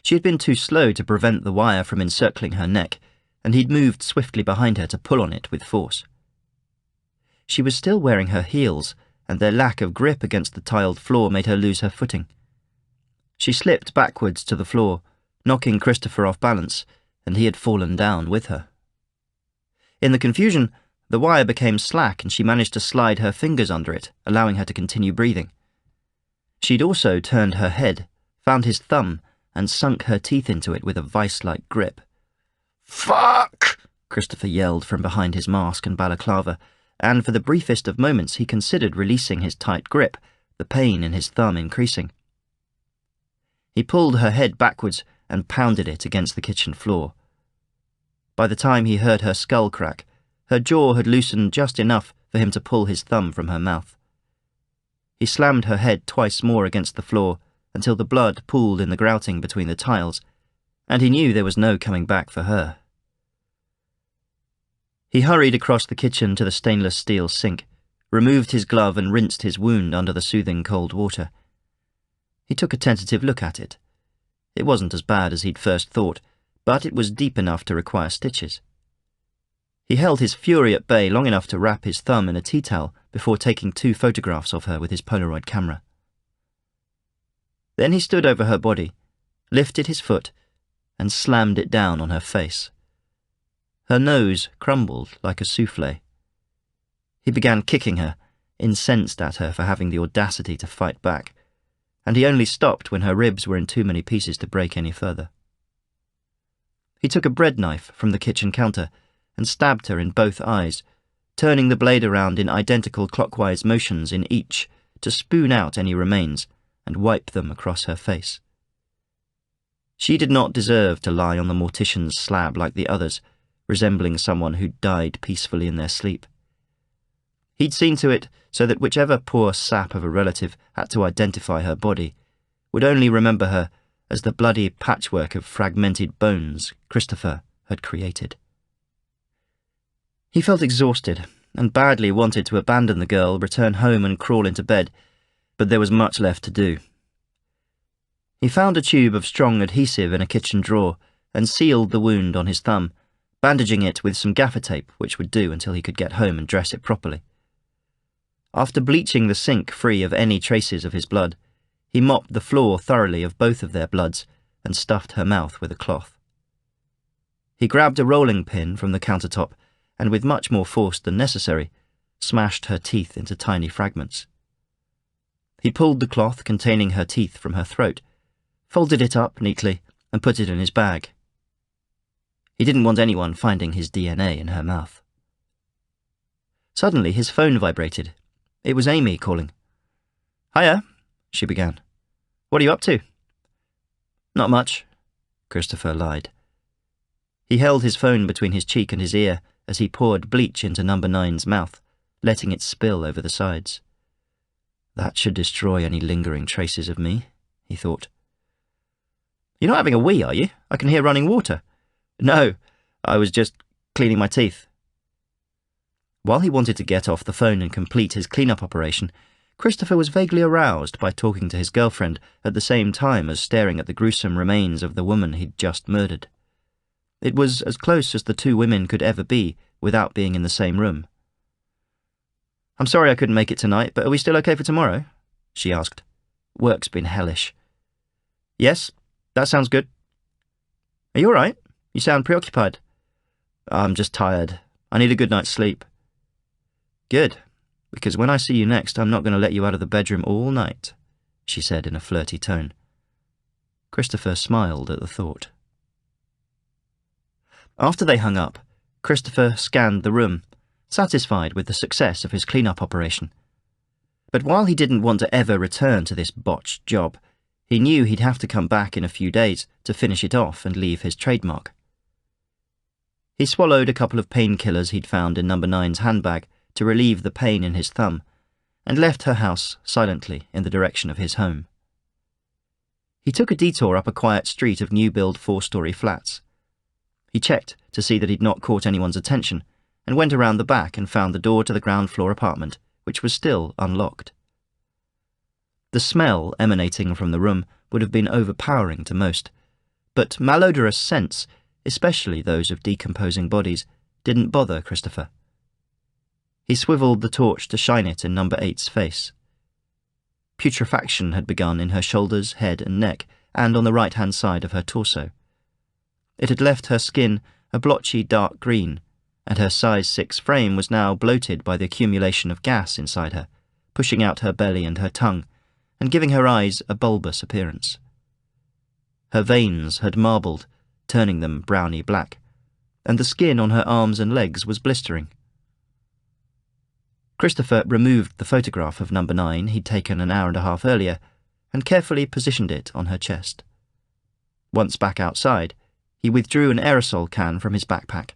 She had been too slow to prevent the wire from encircling her neck, and he'd moved swiftly behind her to pull on it with force. She was still wearing her heels, and their lack of grip against the tiled floor made her lose her footing. She slipped backwards to the floor, knocking Christopher off balance, and he had fallen down with her. In the confusion, the wire became slack and she managed to slide her fingers under it, allowing her to continue breathing. She'd also turned her head, found his thumb, and sunk her teeth into it with a vice-like grip. "Fuck!" Christopher yelled from behind his mask and balaclava, and for the briefest of moments he considered releasing his tight grip, the pain in his thumb increasing. He pulled her head backwards and pounded it against the kitchen floor. By the time he heard her skull crack, her jaw had loosened just enough for him to pull his thumb from her mouth. He slammed her head twice more against the floor until the blood pooled in the grouting between the tiles, and he knew there was no coming back for her. He hurried across the kitchen to the stainless steel sink, removed his glove and rinsed his wound under the soothing cold water. He took a tentative look at it. It wasn't as bad as he'd first thought, but it was deep enough to require stitches. He held his fury at bay long enough to wrap his thumb in a tea towel before taking 2 photographs of her with his Polaroid camera. Then he stood over her body, lifted his foot, and slammed it down on her face. Her nose crumbled like a souffle. He began kicking her, incensed at her for having the audacity to fight back, and he only stopped when her ribs were in too many pieces to break any further. He took a bread knife from the kitchen counter and stabbed her in both eyes, turning the blade around in identical clockwise motions in each to spoon out any remains and wipe them across her face. She did not deserve to lie on the mortician's slab like the others, resembling someone who'd died peacefully in their sleep. He'd seen to it so that whichever poor sap of a relative had to identify her body would only remember her as the bloody patchwork of fragmented bones Christopher had created. He felt exhausted and badly wanted to abandon the girl, return home and crawl into bed, but there was much left to do. He found a tube of strong adhesive in a kitchen drawer and sealed the wound on his thumb, bandaging it with some gaffer tape, which would do until he could get home and dress it properly. After bleaching the sink free of any traces of his blood, he mopped the floor thoroughly of both of their bloods and stuffed her mouth with a cloth. He grabbed a rolling pin from the countertop and, with much more force than necessary, smashed her teeth into tiny fragments. He pulled the cloth containing her teeth from her throat, folded it up neatly, and put it in his bag. He didn't want anyone finding his DNA in her mouth. Suddenly his phone vibrated. It was Amy calling. "Hiya," she began. "What are you up to?" "Not much," Christopher lied. He held his phone between his cheek and his ear as he poured bleach into No. 9's mouth, letting it spill over the sides. That should destroy any lingering traces of me, he thought. "You're not having a wee, are you? I can hear running water." "No, I was just cleaning my teeth." While he wanted to get off the phone and complete his clean-up operation, Christopher was vaguely aroused by talking to his girlfriend at the same time as staring at the gruesome remains of the woman he'd just murdered. It was as close as the two women could ever be without being in the same room. "I'm sorry I couldn't make it tonight, but are we still okay for tomorrow?" she asked. "Work's been hellish." "Yes, that sounds good." "Are you all right? You sound preoccupied." "I'm just tired. I need a good night's sleep." "Good, because when I see you next, I'm not going to let you out of the bedroom all night," she said in a flirty tone. Christopher smiled at the thought. After they hung up, Christopher scanned the room, satisfied with the success of his clean-up operation. But while he didn't want to ever return to this botched job, he knew he'd have to come back in a few days to finish it off and leave his trademark. He swallowed a couple of painkillers he'd found in No. 9's handbag to relieve the pain in his thumb, and left her house silently in the direction of his home. He took a detour up a quiet street of new-build 4-story flats. He checked to see that he'd not caught anyone's attention, and went around the back and found the door to the ground-floor apartment, which was still unlocked. The smell emanating from the room would have been overpowering to most, but malodorous scents, especially those of decomposing bodies, didn't bother Christopher. He swiveled the torch to shine it in No. 8's face. Putrefaction had begun in her shoulders, head and neck, and on the right-hand side of her torso. It had left her skin a blotchy dark green, and her size 6 frame was now bloated by the accumulation of gas inside her, pushing out her belly and her tongue, and giving her eyes a bulbous appearance. Her veins had marbled, turning them browny black, and the skin on her arms and legs was blistering. Christopher removed the photograph of No. 9 he'd taken an hour and a half earlier, and carefully positioned it on her chest. Once back outside, he withdrew an aerosol can from his backpack,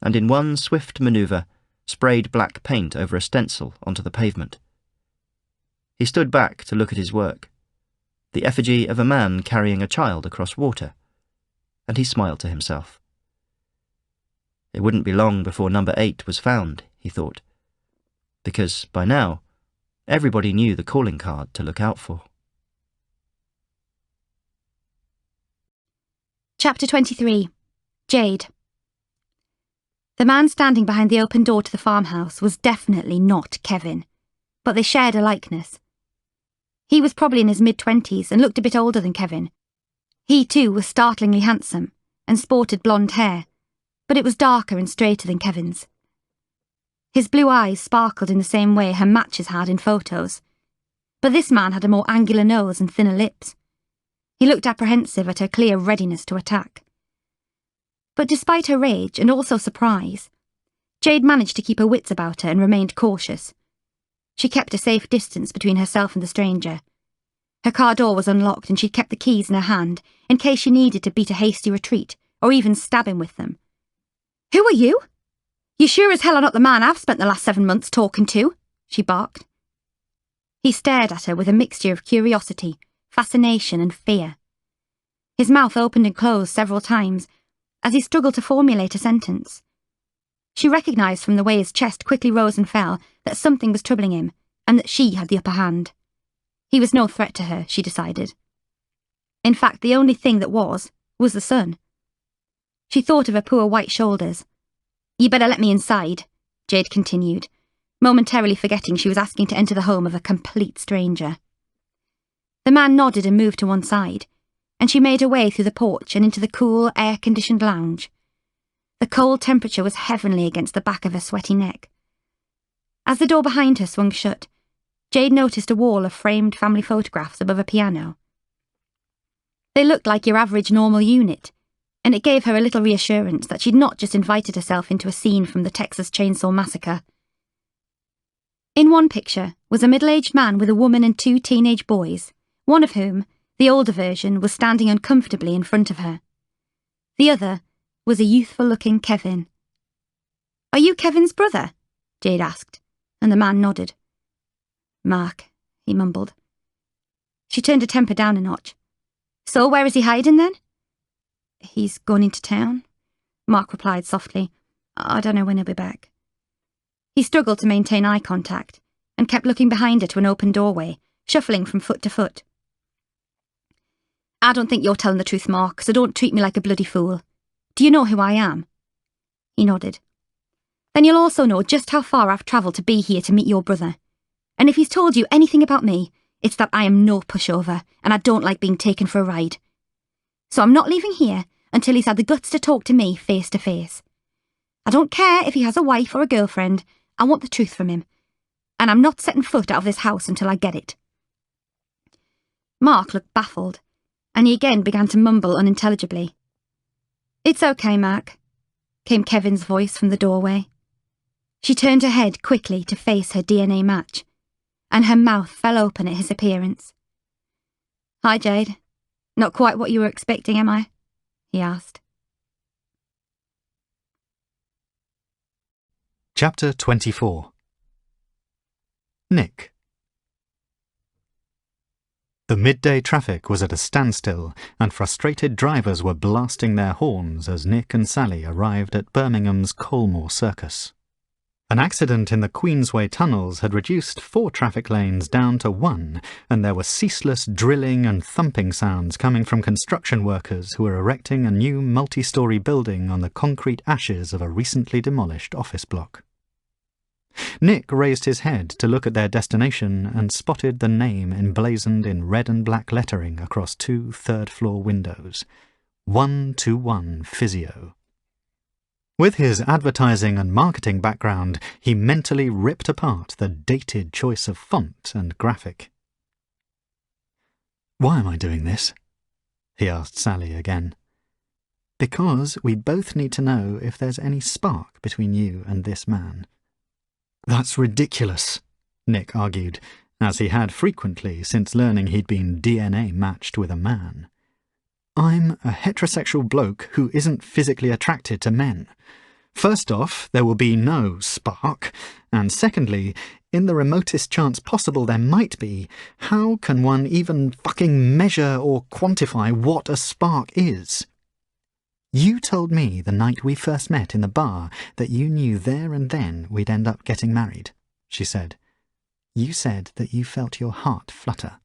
and in one swift manoeuvre, sprayed black paint over a stencil onto the pavement. He stood back to look at his work, the effigy of a man carrying a child across water, and he smiled to himself. It wouldn't be long before No. 8 was found, he thought, because, by now, everybody knew the calling card to look out for. Chapter 23. Jade. The man standing behind the open door to the farmhouse was definitely not Kevin, but they shared a likeness. He was probably in his mid-20s and looked a bit older than Kevin. He too was startlingly handsome and sported blonde hair, but it was darker and straighter than Kevin's. His blue eyes sparkled in the same way her matches had in photos, but this man had a more angular nose and thinner lips. He looked apprehensive at her clear readiness to attack. But despite her rage and also surprise, Jade managed to keep her wits about her and remained cautious. She kept a safe distance between herself and the stranger. Her car door was unlocked and she'd kept the keys in her hand in case she needed to beat a hasty retreat or even stab him with them. "Who are you? You sure as hell are not the man I've spent the last 7 months talking to," she barked. He stared at her with a mixture of curiosity, fascination and fear. His mouth opened and closed several times as he struggled to formulate a sentence. She recognised from the way his chest quickly rose and fell that something was troubling him and that she had the upper hand. He was no threat to her, she decided. In fact, the only thing that was the sun. She thought of her poor white shoulders. "You better let me inside," Jade continued, momentarily forgetting she was asking to enter the home of a complete stranger. The man nodded and moved to one side, and she made her way through the porch and into the cool, air-conditioned lounge. The cold temperature was heavenly against the back of her sweaty neck. As the door behind her swung shut, Jade noticed a wall of framed family photographs above a piano. They looked like your average normal unit, and it gave her a little reassurance that she'd not just invited herself into a scene from the Texas Chainsaw Massacre. In one picture was a middle-aged man with a woman and 2 teenage boys, one of whom, the older version, was standing uncomfortably in front of her. The other was a youthful-looking Kevin. "Are you Kevin's brother?" Jade asked, and the man nodded. "Mark," he mumbled. She turned her temper down a notch. "So where is he hiding then?" "He's gone into town," Mark replied softly. "I don't know when he'll be back." He struggled to maintain eye contact and kept looking behind her to an open doorway, shuffling from foot to foot. "I don't think you're telling the truth, Mark, so don't treat me like a bloody fool. Do you know who I am?" He nodded. "Then you'll also know just how far I've travelled to be here to meet your brother. And if he's told you anything about me, it's that I am no pushover, and I don't like being taken for a ride. So I'm not leaving here until he's had the guts to talk to me face to face. I don't care if he has a wife or a girlfriend, I want the truth from him. And I'm not setting foot out of this house until I get it." Mark looked baffled, and he again began to mumble unintelligibly. "It's okay, Mark," came Kevin's voice from the doorway. She turned her head quickly to face her DNA match, and her mouth fell open at his appearance. "Hi, Jade. Not quite what you were expecting, am I?" he asked. Chapter 24. Nick. The midday traffic was at a standstill, and frustrated drivers were blasting their horns as Nick and Sally arrived at Birmingham's Colmore Circus. An accident in the Queensway tunnels had reduced 4 traffic lanes down to 1, and there were ceaseless drilling and thumping sounds coming from construction workers who were erecting a new multi-storey building on the concrete ashes of a recently demolished office block. Nick raised his head to look at their destination and spotted the name emblazoned in red and black lettering across 2 third-floor windows. 121 Physio. With his advertising and marketing background, he mentally ripped apart the dated choice of font and graphic. "Why am I doing this?" he asked Sally again. "Because we both need to know if there's any spark between you and this man." "That's ridiculous," Nick argued, as he had frequently since learning he'd been DNA matched with a man. "I'm a heterosexual bloke who isn't physically attracted to men. First off, there will be no spark, and secondly, in the remotest chance possible there might be, how can one even fucking measure or quantify what a spark is? You told me the night we first met in the bar that you knew there and then we'd end up getting married," she said. "You said that you felt your heart flutter.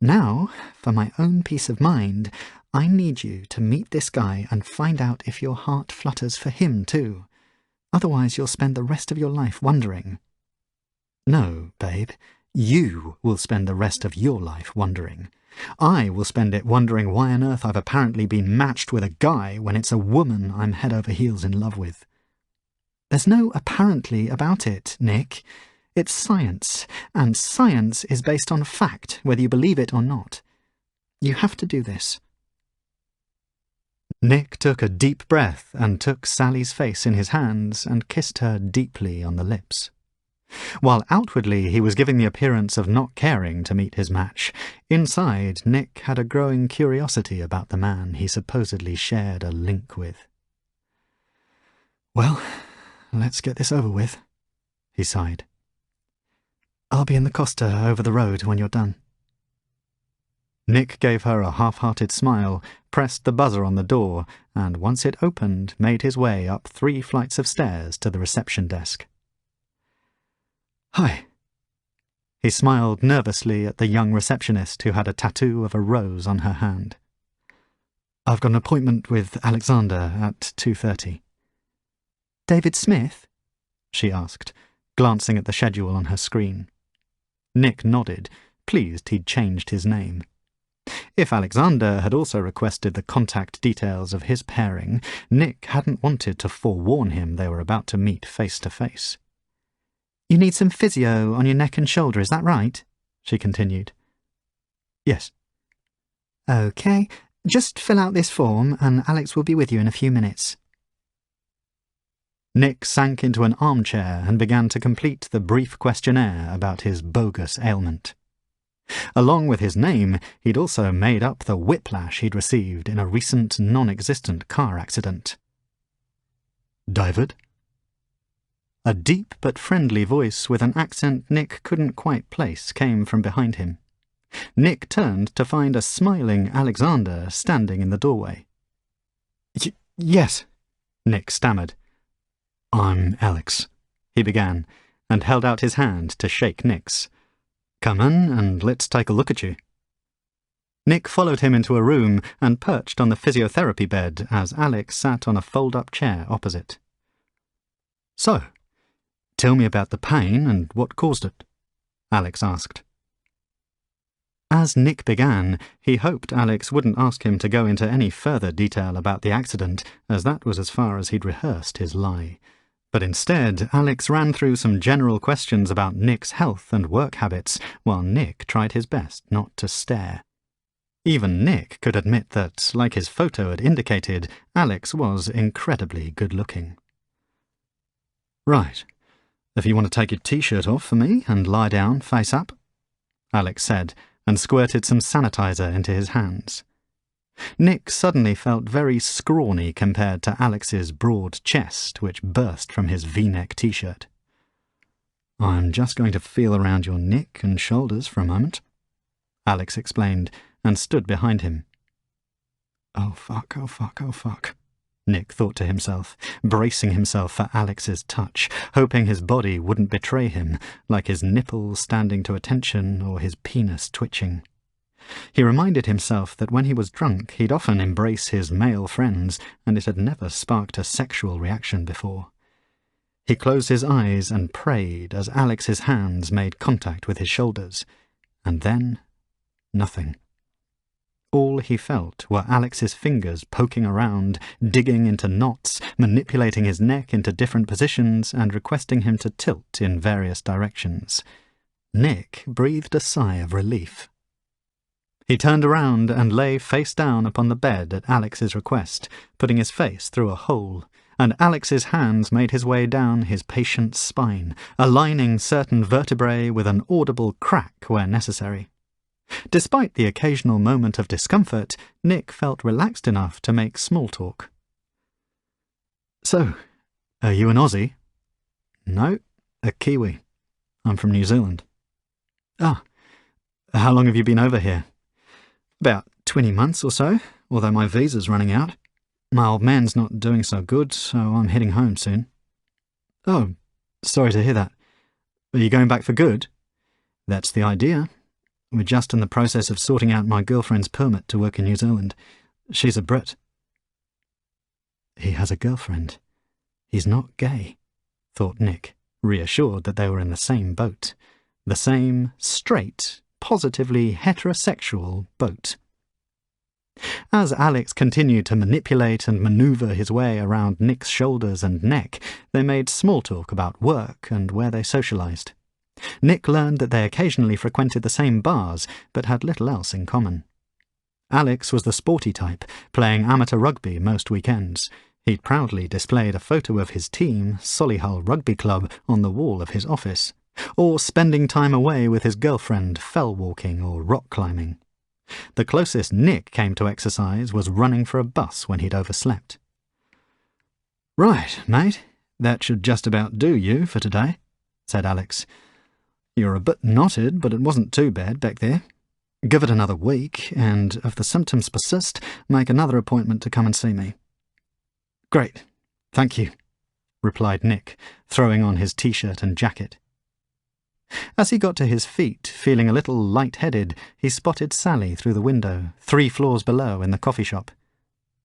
Now, for my own peace of mind, I need you to meet this guy and find out if your heart flutters for him too. Otherwise you'll spend the rest of your life wondering." "No, babe, you will spend the rest of your life wondering. I will spend it wondering why on earth I've apparently been matched with a guy when it's a woman I'm head over heels in love with." "There's no apparently about it, Nick. It's science, and science is based on fact, whether you believe it or not. You have to do this." Nick took a deep breath and took Sally's face in his hands and kissed her deeply on the lips. While outwardly he was giving the appearance of not caring to meet his match, inside Nick had a growing curiosity about the man he supposedly shared a link with. "Well, let's get this over with," he sighed. "I'll be in the Costa over the road when you're done." Nick gave her a half-hearted smile, pressed the buzzer on the door, and once it opened, made his way up 3 flights of stairs to the reception desk. "Hi." He smiled nervously at the young receptionist who had a tattoo of a rose on her hand. "I've got an appointment with Alexander at 2:30. "David Smith?" she asked, glancing at the schedule on her screen. Nick nodded, pleased he'd changed his name. If Alexander had also requested the contact details of his pairing, Nick hadn't wanted to forewarn him they were about to meet face to face. "You need some physio on your neck and shoulder, is that right?" she continued. "Yes." "OK, just fill out this form and Alex will be with you in a few minutes." Nick sank into an armchair and began to complete the brief questionnaire about his bogus ailment. Along with his name, he'd also made up the whiplash he'd received in a recent non-existent car accident. "David?" A deep but friendly voice with an accent Nick couldn't quite place came from behind him. Nick turned to find a smiling Alexander standing in the doorway. Yes," Nick stammered. "I'm Alex," he began, and held out his hand to shake Nick's. "Come in and let's take a look at you." Nick followed him into a room and perched on the physiotherapy bed as Alex sat on a fold-up chair opposite. "So, tell me about the pain and what caused it," Alex asked. As Nick began, he hoped Alex wouldn't ask him to go into any further detail about the accident, as that was as far as he'd rehearsed his lie. But instead, Alex ran through some general questions about Nick's health and work habits, while Nick tried his best not to stare. Even Nick could admit that, like his photo had indicated, Alex was incredibly good-looking. "Right. If you want to take your t-shirt off for me and lie down face up," Alex said, and squirted some sanitizer into his hands. Nick suddenly felt very scrawny compared to Alex's broad chest, which burst from his V-neck t-shirt. "I'm just going to feel around your neck and shoulders for a moment," Alex explained, and stood behind him. "Oh fuck, oh fuck, oh fuck," Nick thought to himself, bracing himself for Alex's touch, hoping his body wouldn't betray him, like his nipples standing to attention or his penis twitching. He reminded himself that when he was drunk he'd often embrace his male friends, and it had never sparked a sexual reaction before. He closed his eyes and prayed as Alex's hands made contact with his shoulders, and then nothing. All he felt were Alex's fingers poking around, digging into knots, manipulating his neck into different positions, and requesting him to tilt in various directions. Nick breathed a sigh of relief. He turned around and lay face down upon the bed at Alex's request, putting his face through a hole, and Alex's hands made his way down his patient's spine, aligning certain vertebrae with an audible crack where necessary. Despite the occasional moment of discomfort, Nick felt relaxed enough to make small talk. "So, are you an Aussie?" "No, a Kiwi. I'm from New Zealand." "Ah, how long have you been over here?" "About 20 months or so, although my visa's running out. My old man's not doing so good, so I'm heading home soon." "Oh, sorry to hear that. Are you going back for good?" "That's the idea. We're just in the process of sorting out my girlfriend's permit to work in New Zealand. She's a Brit." He has a girlfriend. He's not gay, thought Nick, reassured that they were in the same boat. The same straight, positively heterosexual boat. As Alex continued to manipulate and maneuver his way around Nick's shoulders and neck, they made small talk about work and where they socialized. Nick learned that they occasionally frequented the same bars, but had little else in common. Alex was the sporty type, playing amateur rugby most weekends. He'd proudly displayed a photo of his team, Solihull Rugby Club, on the wall of his office, or spending time away with his girlfriend fell walking or rock climbing. The closest Nick came to exercise was running for a bus when he'd overslept. "Right, mate, that should just about do you for today," said Alex. "You're a bit knotted, but it wasn't too bad back there. Give it another week, and if the symptoms persist, make another appointment to come and see me." "Great, thank you," replied Nick, throwing on his t-shirt and jacket. As he got to his feet, feeling a little light-headed, he spotted Sally through the window, 3 floors below in the coffee shop.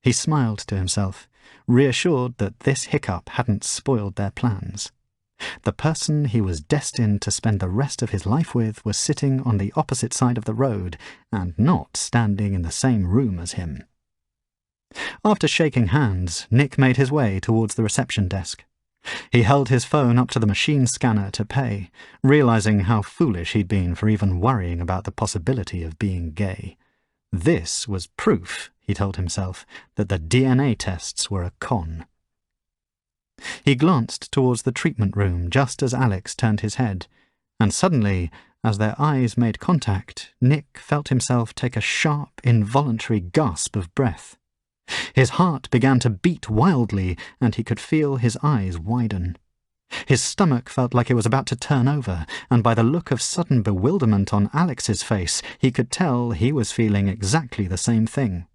He smiled to himself, reassured that this hiccup hadn't spoiled their plans. The person he was destined to spend the rest of his life with was sitting on the opposite side of the road and not standing in the same room as him. After shaking hands, Nick made his way towards the reception desk. He held his phone up to the machine scanner to pay, realizing how foolish he'd been for even worrying about the possibility of being gay. This was proof, he told himself, that the DNA tests were a con. He glanced towards the treatment room just as Alex turned his head, and suddenly, as their eyes made contact, Nick felt himself take a sharp, involuntary gasp of breath. His heart began to beat wildly, and he could feel his eyes widen. His stomach felt like it was about to turn over, and by the look of sudden bewilderment on Alex's face, he could tell he was feeling exactly the same thing.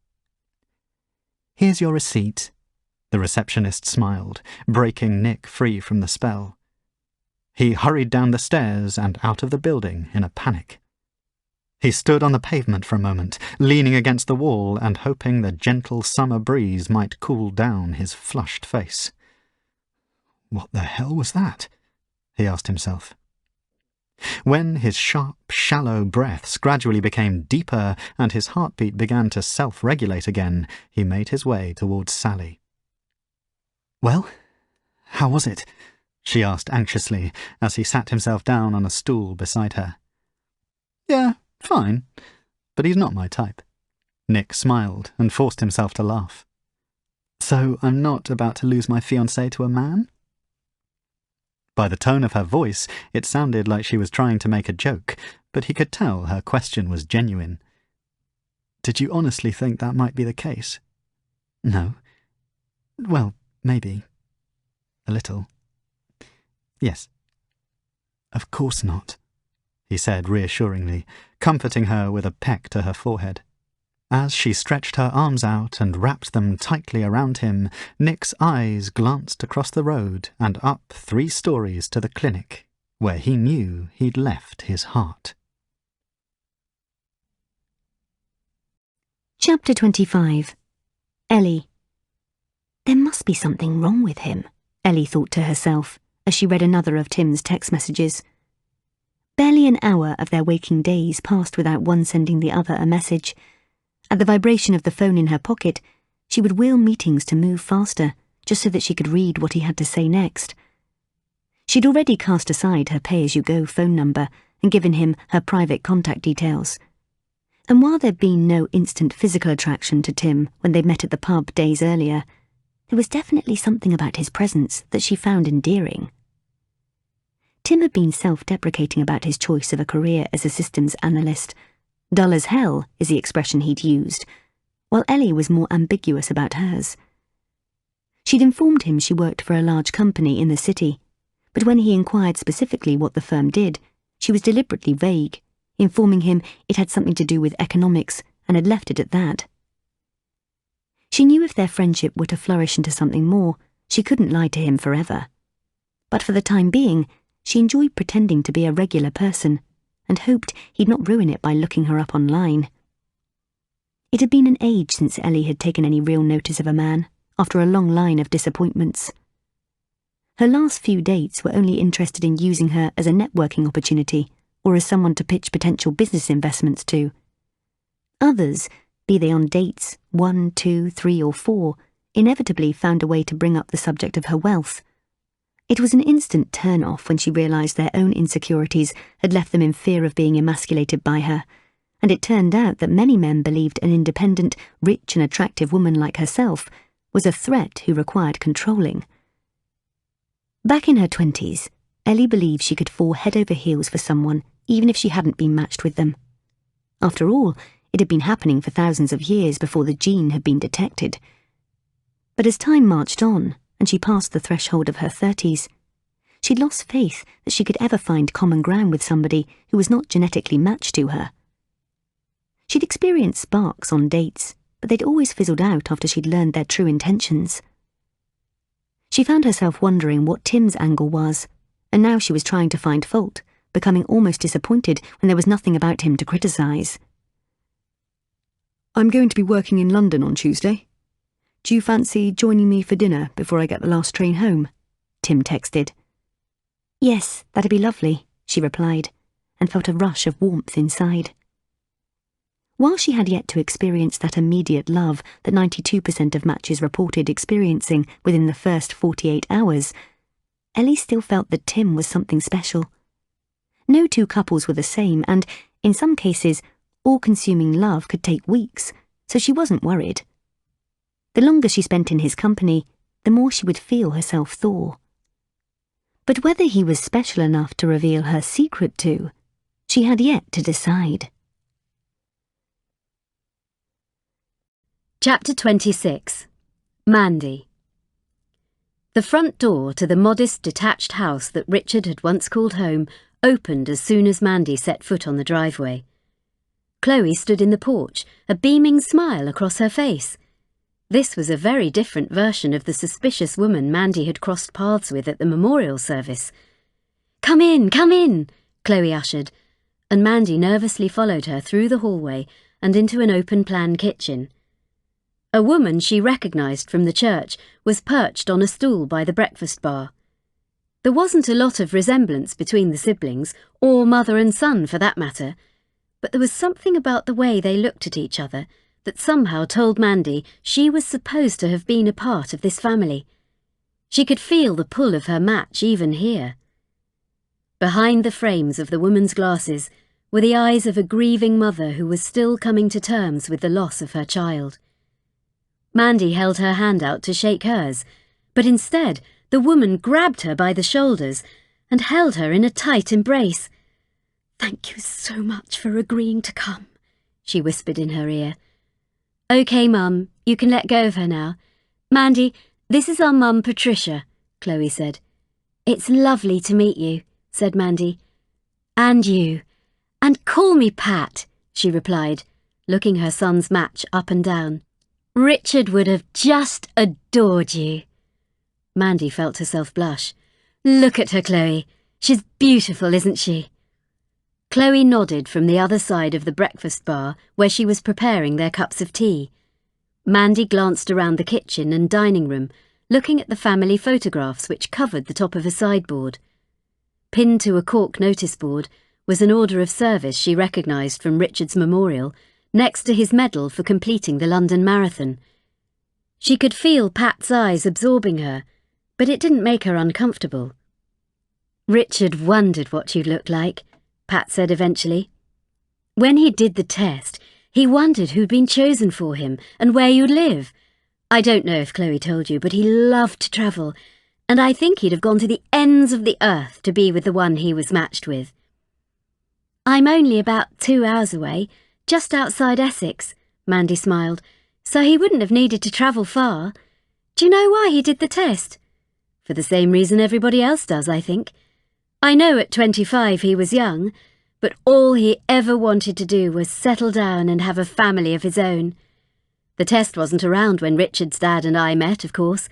"Here's your receipt," the receptionist smiled, breaking Nick free from the spell. He hurried down the stairs and out of the building in a panic. He stood on the pavement for a moment, leaning against the wall and hoping the gentle summer breeze might cool down his flushed face. What the hell was that? He asked himself. When his sharp, shallow breaths gradually became deeper and his heartbeat began to self-regulate again, he made his way towards Sally. "Well, how was it?" she asked anxiously as he sat himself down on a stool beside her. "Yeah, fine, but he's not my type." Nick smiled and forced himself to laugh. "So I'm not about to lose my fiancé to a man?" By the tone of her voice, it sounded like she was trying to make a joke, but he could tell her question was genuine. "Did you honestly think that might be the case?" "No. Well, maybe. A little. Yes." "Of course not," he said reassuringly, comforting her with a peck to her forehead. As she stretched her arms out and wrapped them tightly around him, Nick's eyes glanced across the road and up 3 stories to the clinic, where he knew he'd left his heart. Chapter 25. Ellie. There must be something wrong with him, Ellie thought to herself as she read another of Tim's text messages. Barely an hour of their waking days passed without one sending the other a message. At the vibration of the phone in her pocket, she would will meetings to move faster, just so that she could read what he had to say next. She'd already cast aside her pay-as-you-go phone number and given him her private contact details. And while there'd been no instant physical attraction to Tim when they met at the pub days earlier, there was definitely something about his presence that she found endearing. Tim had been self-deprecating about his choice of a career as a systems analyst. Dull as hell is the expression he'd used, while Ellie was more ambiguous about hers. She'd informed him she worked for a large company in the city, but when he inquired specifically what the firm did, she was deliberately vague, informing him it had something to do with economics and had left it at that. She knew if their friendship were to flourish into something more, she couldn't lie to him forever. But for the time being, she enjoyed pretending to be a regular person, and hoped he'd not ruin it by looking her up online. It had been an age since Ellie had taken any real notice of a man, after a long line of disappointments. Her last few dates were only interested in using her as a networking opportunity, or as someone to pitch potential business investments to. Others, be they on dates 1, 2, 3, or 4, inevitably found a way to bring up the subject of her wealth. It was an instant turn-off when she realised their own insecurities had left them in fear of being emasculated by her, and it turned out that many men believed an independent, rich and attractive woman like herself was a threat who required controlling. Back in her 20s, Ellie believed she could fall head over heels for someone even if she hadn't been matched with them. After all, it had been happening for thousands of years before the gene had been detected. But as time marched on, and she passed the threshold of her 30s, she'd lost faith that she could ever find common ground with somebody who was not genetically matched to her. She'd experienced sparks on dates, but they'd always fizzled out after she'd learned their true intentions. She found herself wondering what Tim's angle was, and now she was trying to find fault, becoming almost disappointed when there was nothing about him to criticise. "I'm going to be working in London on Tuesday. Do you fancy joining me for dinner before I get the last train home?" Tim texted. Yes, that'd be lovely, she replied, and felt a rush of warmth inside. While she had yet to experience that immediate love that 92% of matches reported experiencing within the first 48 hours, Ellie still felt that Tim was something special. No two couples were the same, and, in some cases, all-consuming love could take weeks, so she wasn't worried. The longer she spent in his company, the more she would feel herself thaw. But whether he was special enough to reveal her secret to, she had yet to decide. Chapter 26. Mandy. The front door to the modest detached house that Richard had once called home opened as soon as Mandy set foot on the driveway. Chloe stood in the porch, a beaming smile across her face. This was a very different version of the suspicious woman Mandy had crossed paths with at the memorial service. Come in, Chloe ushered, and Mandy nervously followed her through the hallway and into an open-plan kitchen. A woman she recognised from the church was perched on a stool by the breakfast bar. There wasn't a lot of resemblance between the siblings, or mother and son for that matter, but there was something about the way they looked at each other that somehow told Mandy she was supposed to have been a part of this family. She could feel the pull of her match even here. Behind the frames of the woman's glasses were the eyes of a grieving mother who was still coming to terms with the loss of her child. Mandy held her hand out to shake hers, but instead the woman grabbed her by the shoulders and held her in a tight embrace. "Thank you so much for agreeing to come," she whispered in her ear. "OK, Mum, you can let go of her now. Mandy, this is our mum, Patricia," Chloe said. "It's lovely to meet you," said Mandy. "And you. And call me Pat," she replied, looking her son's match up and down. "Richard would have just adored you." Mandy felt herself blush. "Look at her, Chloe. She's beautiful, isn't she?" Chloe nodded from the other side of the breakfast bar where she was preparing their cups of tea. Mandy glanced around the kitchen and dining room, looking at the family photographs which covered the top of a sideboard. Pinned to a cork notice board was an order of service she recognised from Richard's memorial, next to his medal for completing the London Marathon. She could feel Pat's eyes absorbing her, but it didn't make her uncomfortable. "Richard wondered what you'd look like," Pat said eventually. "When he did the test, he wondered who'd been chosen for him and where you'd live. I don't know if Chloe told you, but he loved to travel, and I think he'd have gone to the ends of the earth to be with the one he was matched with." "I'm only about 2 hours away, just outside Essex," Mandy smiled, "so he wouldn't have needed to travel far. Do you know why he did the test?" "For the same reason everybody else does, I think. I know at 25 he was young, but all he ever wanted to do was settle down and have a family of his own. The test wasn't around when Richard's dad and I met, of course,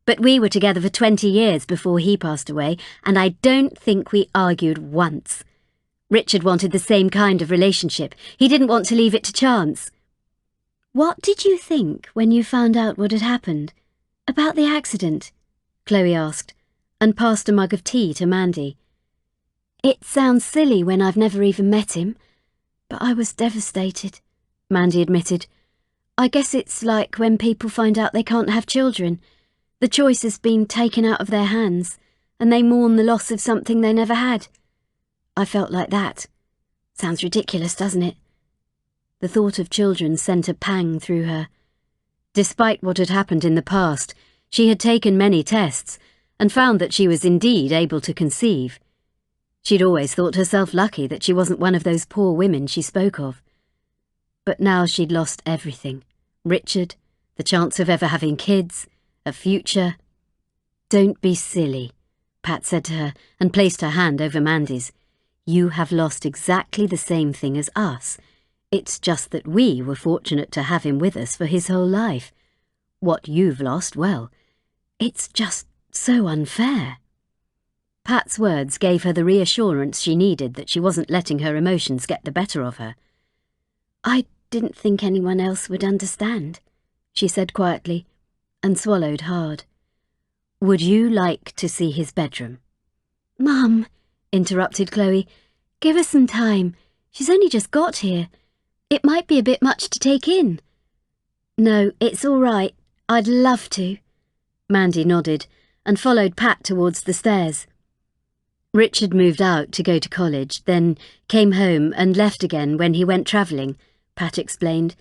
but we were together for 20 years before he passed away, and I don't think we argued once. Richard wanted the same kind of relationship. He didn't want to leave it to chance." "What did you think when you found out what had happened? About the accident?" Chloe asked, and passed a mug of tea to Mandy. "It sounds silly when I've never even met him, but I was devastated," Mandy admitted. "I guess it's like when people find out they can't have children. The choice has been taken out of their hands, and they mourn the loss of something they never had. I felt like that. Sounds ridiculous, doesn't it?" The thought of children sent a pang through her. Despite what had happened in the past, she had taken many tests and found that she was indeed able to conceive. She'd always thought herself lucky that she wasn't one of those poor women she spoke of. But now she'd lost everything. Richard, the chance of ever having kids, a future. "Don't be silly," Pat said to her and placed her hand over Mandy's. "You have lost exactly the same thing as us. It's just that we were fortunate to have him with us for his whole life. What you've lost, well, it's just so unfair." Pat's words gave her the reassurance she needed that she wasn't letting her emotions get the better of her. "I didn't think anyone else would understand," she said quietly, and swallowed hard. "Would you like to see his bedroom?" Mum, interrupted Chloe, give us some time. She's only just got here. It might be a bit much to take in. No, it's all right. I'd love to. Mandy nodded and followed Pat towards the stairs. Richard moved out to go to college, then came home and left again when he went travelling, Pat explained.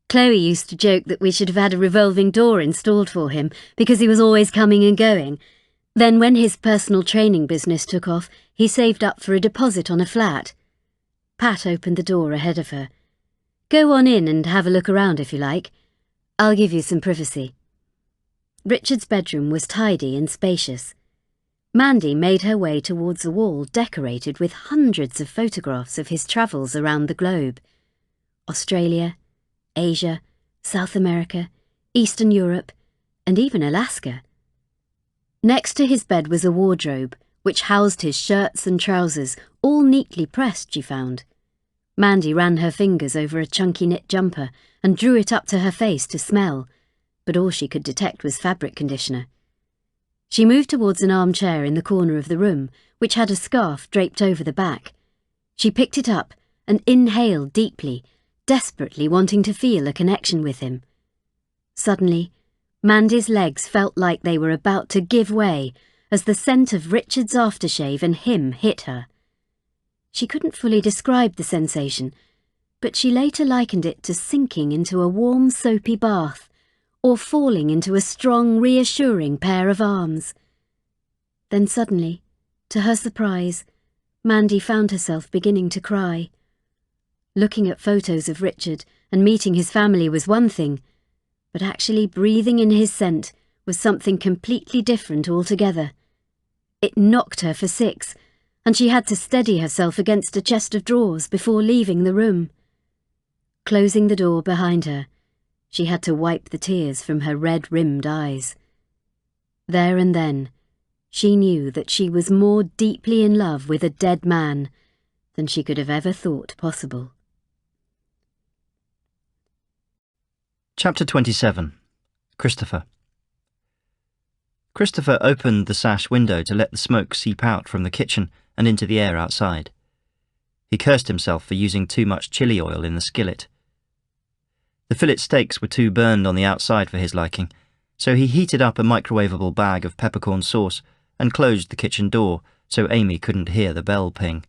Chloe used to joke that we should have had a revolving door installed for him because he was always coming and going. Then when his personal training business took off, he saved up for a deposit on a flat. Pat opened the door ahead of her. Go on in and have a look around if you like. I'll give you some privacy. Richard's bedroom was tidy and spacious. Mandy made her way towards a wall decorated with hundreds of photographs of his travels around the globe. Australia, Asia, South America, Eastern Europe, and even Alaska. Next to his bed was a wardrobe, which housed his shirts and trousers, all neatly pressed, she found. Mandy ran her fingers over a chunky knit jumper and drew it up to her face to smell, but all she could detect was fabric conditioner. She moved towards an armchair in the corner of the room, which had a scarf draped over the back. She picked it up and inhaled deeply, desperately wanting to feel a connection with him. Suddenly, Mandy's legs felt like they were about to give way as the scent of Richard's aftershave and him hit her. She couldn't fully describe the sensation, but she later likened it to sinking into a warm, soapy bath, or falling into a strong, reassuring pair of arms. Then suddenly, to her surprise, Mandy found herself beginning to cry. Looking at photos of Richard and meeting his family was one thing, but actually breathing in his scent was something completely different altogether. It knocked her for 6, and she had to steady herself against a chest of drawers before leaving the room. Closing the door behind her, she had to wipe the tears from her red-rimmed eyes. There and then, she knew that she was more deeply in love with a dead man than she could have ever thought possible. Chapter 27. Christopher. Christopher opened the sash window to let the smoke seep out from the kitchen and into the air outside. He cursed himself for using too much chili oil in the skillet. The fillet steaks were too burned on the outside for his liking, so he heated up a microwavable bag of peppercorn sauce and closed the kitchen door so Amy couldn't hear the bell ping.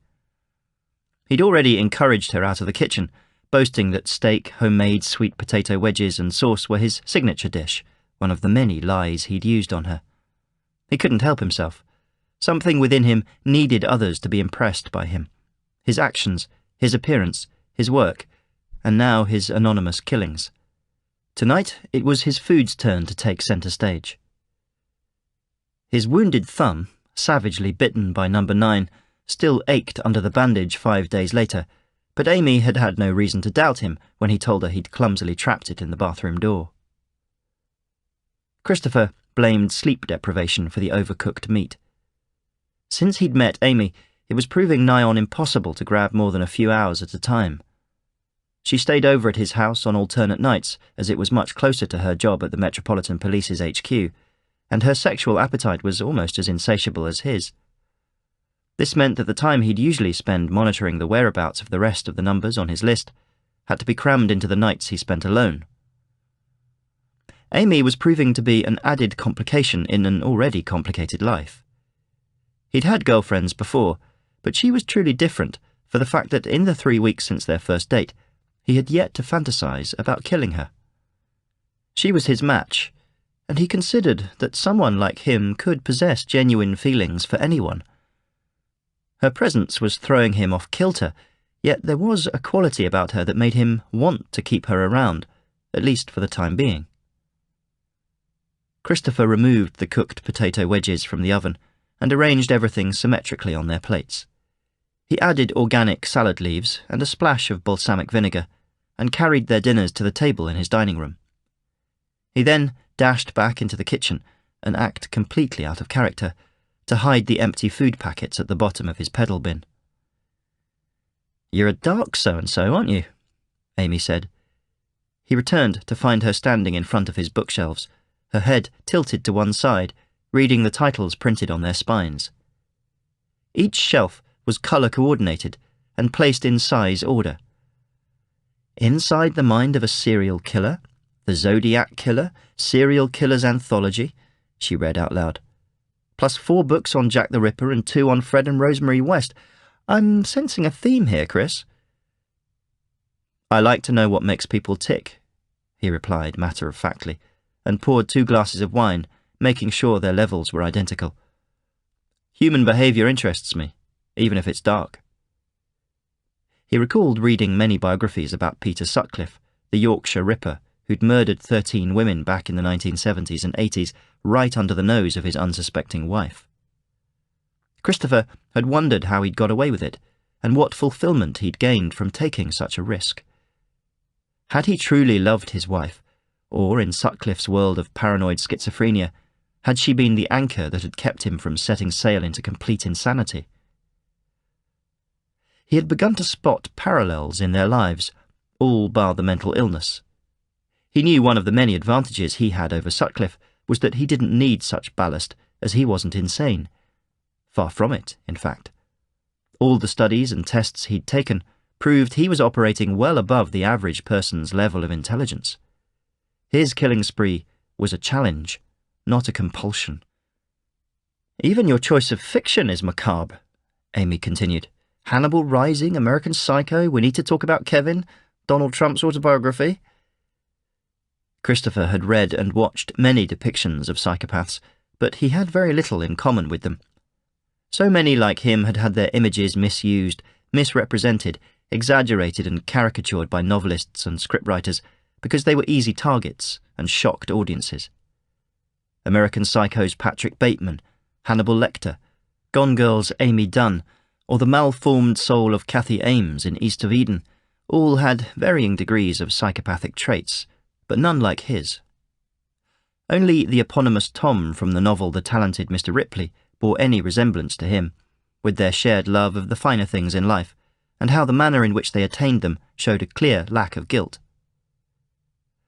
He'd already encouraged her out of the kitchen, boasting that steak, homemade sweet potato wedges and sauce were his signature dish, one of the many lies he'd used on her. He couldn't help himself. Something within him needed others to be impressed by him. His actions, his appearance, his work, and now his anonymous killings. Tonight it was his food's turn to take centre stage. His wounded thumb, savagely bitten by number 9, still ached under the bandage 5 days later, but Amy had had no reason to doubt him when he told her he'd clumsily trapped it in the bathroom door. Christopher blamed sleep deprivation for the overcooked meat. Since he'd met Amy, it was proving nigh on impossible to grab more than a few hours at a time. She stayed over at his house on alternate nights, as it was much closer to her job at the Metropolitan Police's HQ, and her sexual appetite was almost as insatiable as his. This meant that the time he'd usually spend monitoring the whereabouts of the rest of the numbers on his list had to be crammed into the nights he spent alone. Amy was proving to be an added complication in an already complicated life. He'd had girlfriends before, but she was truly different for the fact that in the 3 weeks since their first date, he had yet to fantasize about killing her. She was his match, and he considered that someone like him could possess genuine feelings for anyone. Her presence was throwing him off kilter, yet there was a quality about her that made him want to keep her around, at least for the time being. Christopher removed the cooked potato wedges from the oven and arranged everything symmetrically on their plates. He added organic salad leaves and a splash of balsamic vinegar, and carried their dinners to the table in his dining room. He then dashed back into the kitchen, an act completely out of character, to hide the empty food packets at the bottom of his pedal bin. "You're a dark so-and-so, aren't you?" Amy said. He returned to find her standing in front of his bookshelves, her head tilted to one side, reading the titles printed on their spines. Each shelf was colour-coordinated and placed in size order. Inside the Mind of a Serial Killer, The Zodiac Killer, Serial Killer's Anthology, she read out loud. Plus 4 books on Jack the Ripper and 2 on Fred and Rosemary West. I'm sensing a theme here, Chris. I like to know what makes people tick, he replied matter-of-factly, and poured 2 glasses of wine, making sure their levels were identical. Human behaviour interests me, even if it's dark. He recalled reading many biographies about Peter Sutcliffe, the Yorkshire Ripper, who'd murdered 13 women back in the 1970s and 80s, right under the nose of his unsuspecting wife. Christopher had wondered how he'd got away with it, and what fulfilment he'd gained from taking such a risk. Had he truly loved his wife, or, in Sutcliffe's world of paranoid schizophrenia, had she been the anchor that had kept him from setting sail into complete insanity? He had begun to spot parallels in their lives, all bar the mental illness. He knew one of the many advantages he had over Sutcliffe was that he didn't need such ballast, as he wasn't insane. Far from it, in fact. All the studies and tests he'd taken proved he was operating well above the average person's level of intelligence. His killing spree was a challenge, not a compulsion. Even your choice of fiction is macabre, Amy continued. Hannibal Rising, American Psycho, We Need to Talk About Kevin, Donald Trump's autobiography. Christopher had read and watched many depictions of psychopaths, but he had very little in common with them. So many like him had had their images misused, misrepresented, exaggerated and caricatured by novelists and scriptwriters because they were easy targets and shocked audiences. American Psycho's Patrick Bateman, Hannibal Lecter, Gone Girl's Amy Dunn, or the malformed soul of Kathy Ames in East of Eden, all had varying degrees of psychopathic traits, but none like his. Only the eponymous Tom from the novel The Talented Mr. Ripley bore any resemblance to him, with their shared love of the finer things in life, and how the manner in which they attained them showed a clear lack of guilt.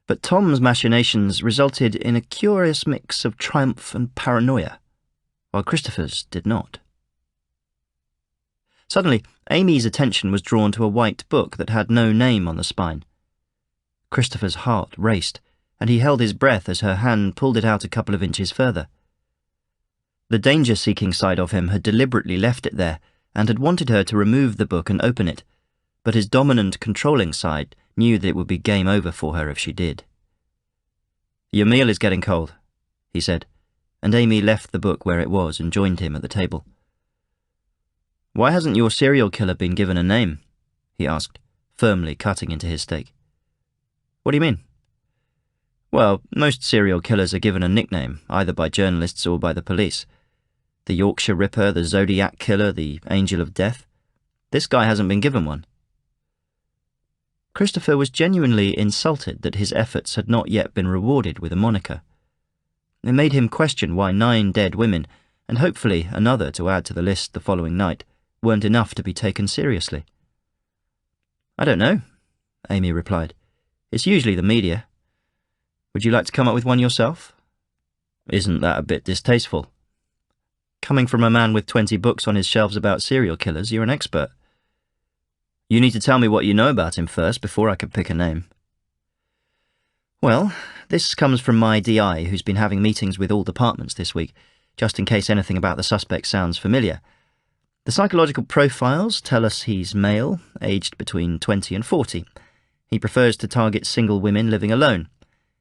But Tom's machinations resulted in a curious mix of triumph and paranoia, while Christopher's did not. Suddenly, Amy's attention was drawn to a white book that had no name on the spine. Christopher's heart raced, and he held his breath as her hand pulled it out a couple of inches further. The danger-seeking side of him had deliberately left it there, and had wanted her to remove the book and open it, but his dominant, controlling side knew that it would be game over for her if she did. "Your meal is getting cold," he said, and Amy left the book where it was and joined him at the table. "Why hasn't your serial killer been given a name?" he asked, firmly cutting into his steak. "What do you mean?" "Well, most serial killers are given a nickname, either by journalists or by the police. The Yorkshire Ripper, the Zodiac Killer, the Angel of Death. This guy hasn't been given one." Christopher was genuinely insulted that his efforts had not yet been rewarded with a moniker. It made him question why 9 dead women, and hopefully another to add to the list the following night, weren't enough to be taken seriously. "I don't know," Amy replied. "It's usually the media. Would you like to come up with one yourself?" "Isn't that a bit distasteful?" "Coming from a man with 20 books on his shelves about serial killers, you're an expert." "You need to tell me what you know about him first before I can pick a name." "Well, this comes from my DI, who's been having meetings with all departments this week, just in case anything about the suspect sounds familiar. The psychological profiles tell us he's male, aged between 20 and 40. He prefers to target single women living alone.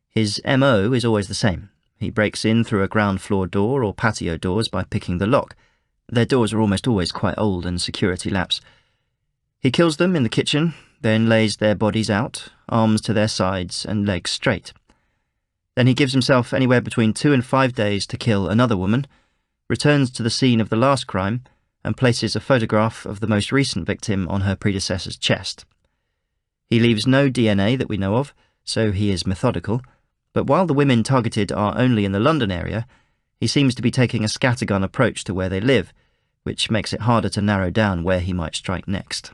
His MO is always the same. He breaks in through a ground floor door or patio doors by picking the lock. Their doors are almost always quite old and security lapse. He kills them in the kitchen, then lays their bodies out, arms to their sides and legs straight. Then he gives himself anywhere between 2 and 5 days to kill another woman, returns to the scene of the last crime, and places a photograph of the most recent victim on her predecessor's chest. He leaves no DNA that we know of, so he is methodical, but while the women targeted are only in the London area, he seems to be taking a scattergun approach to where they live, which makes it harder to narrow down where he might strike next.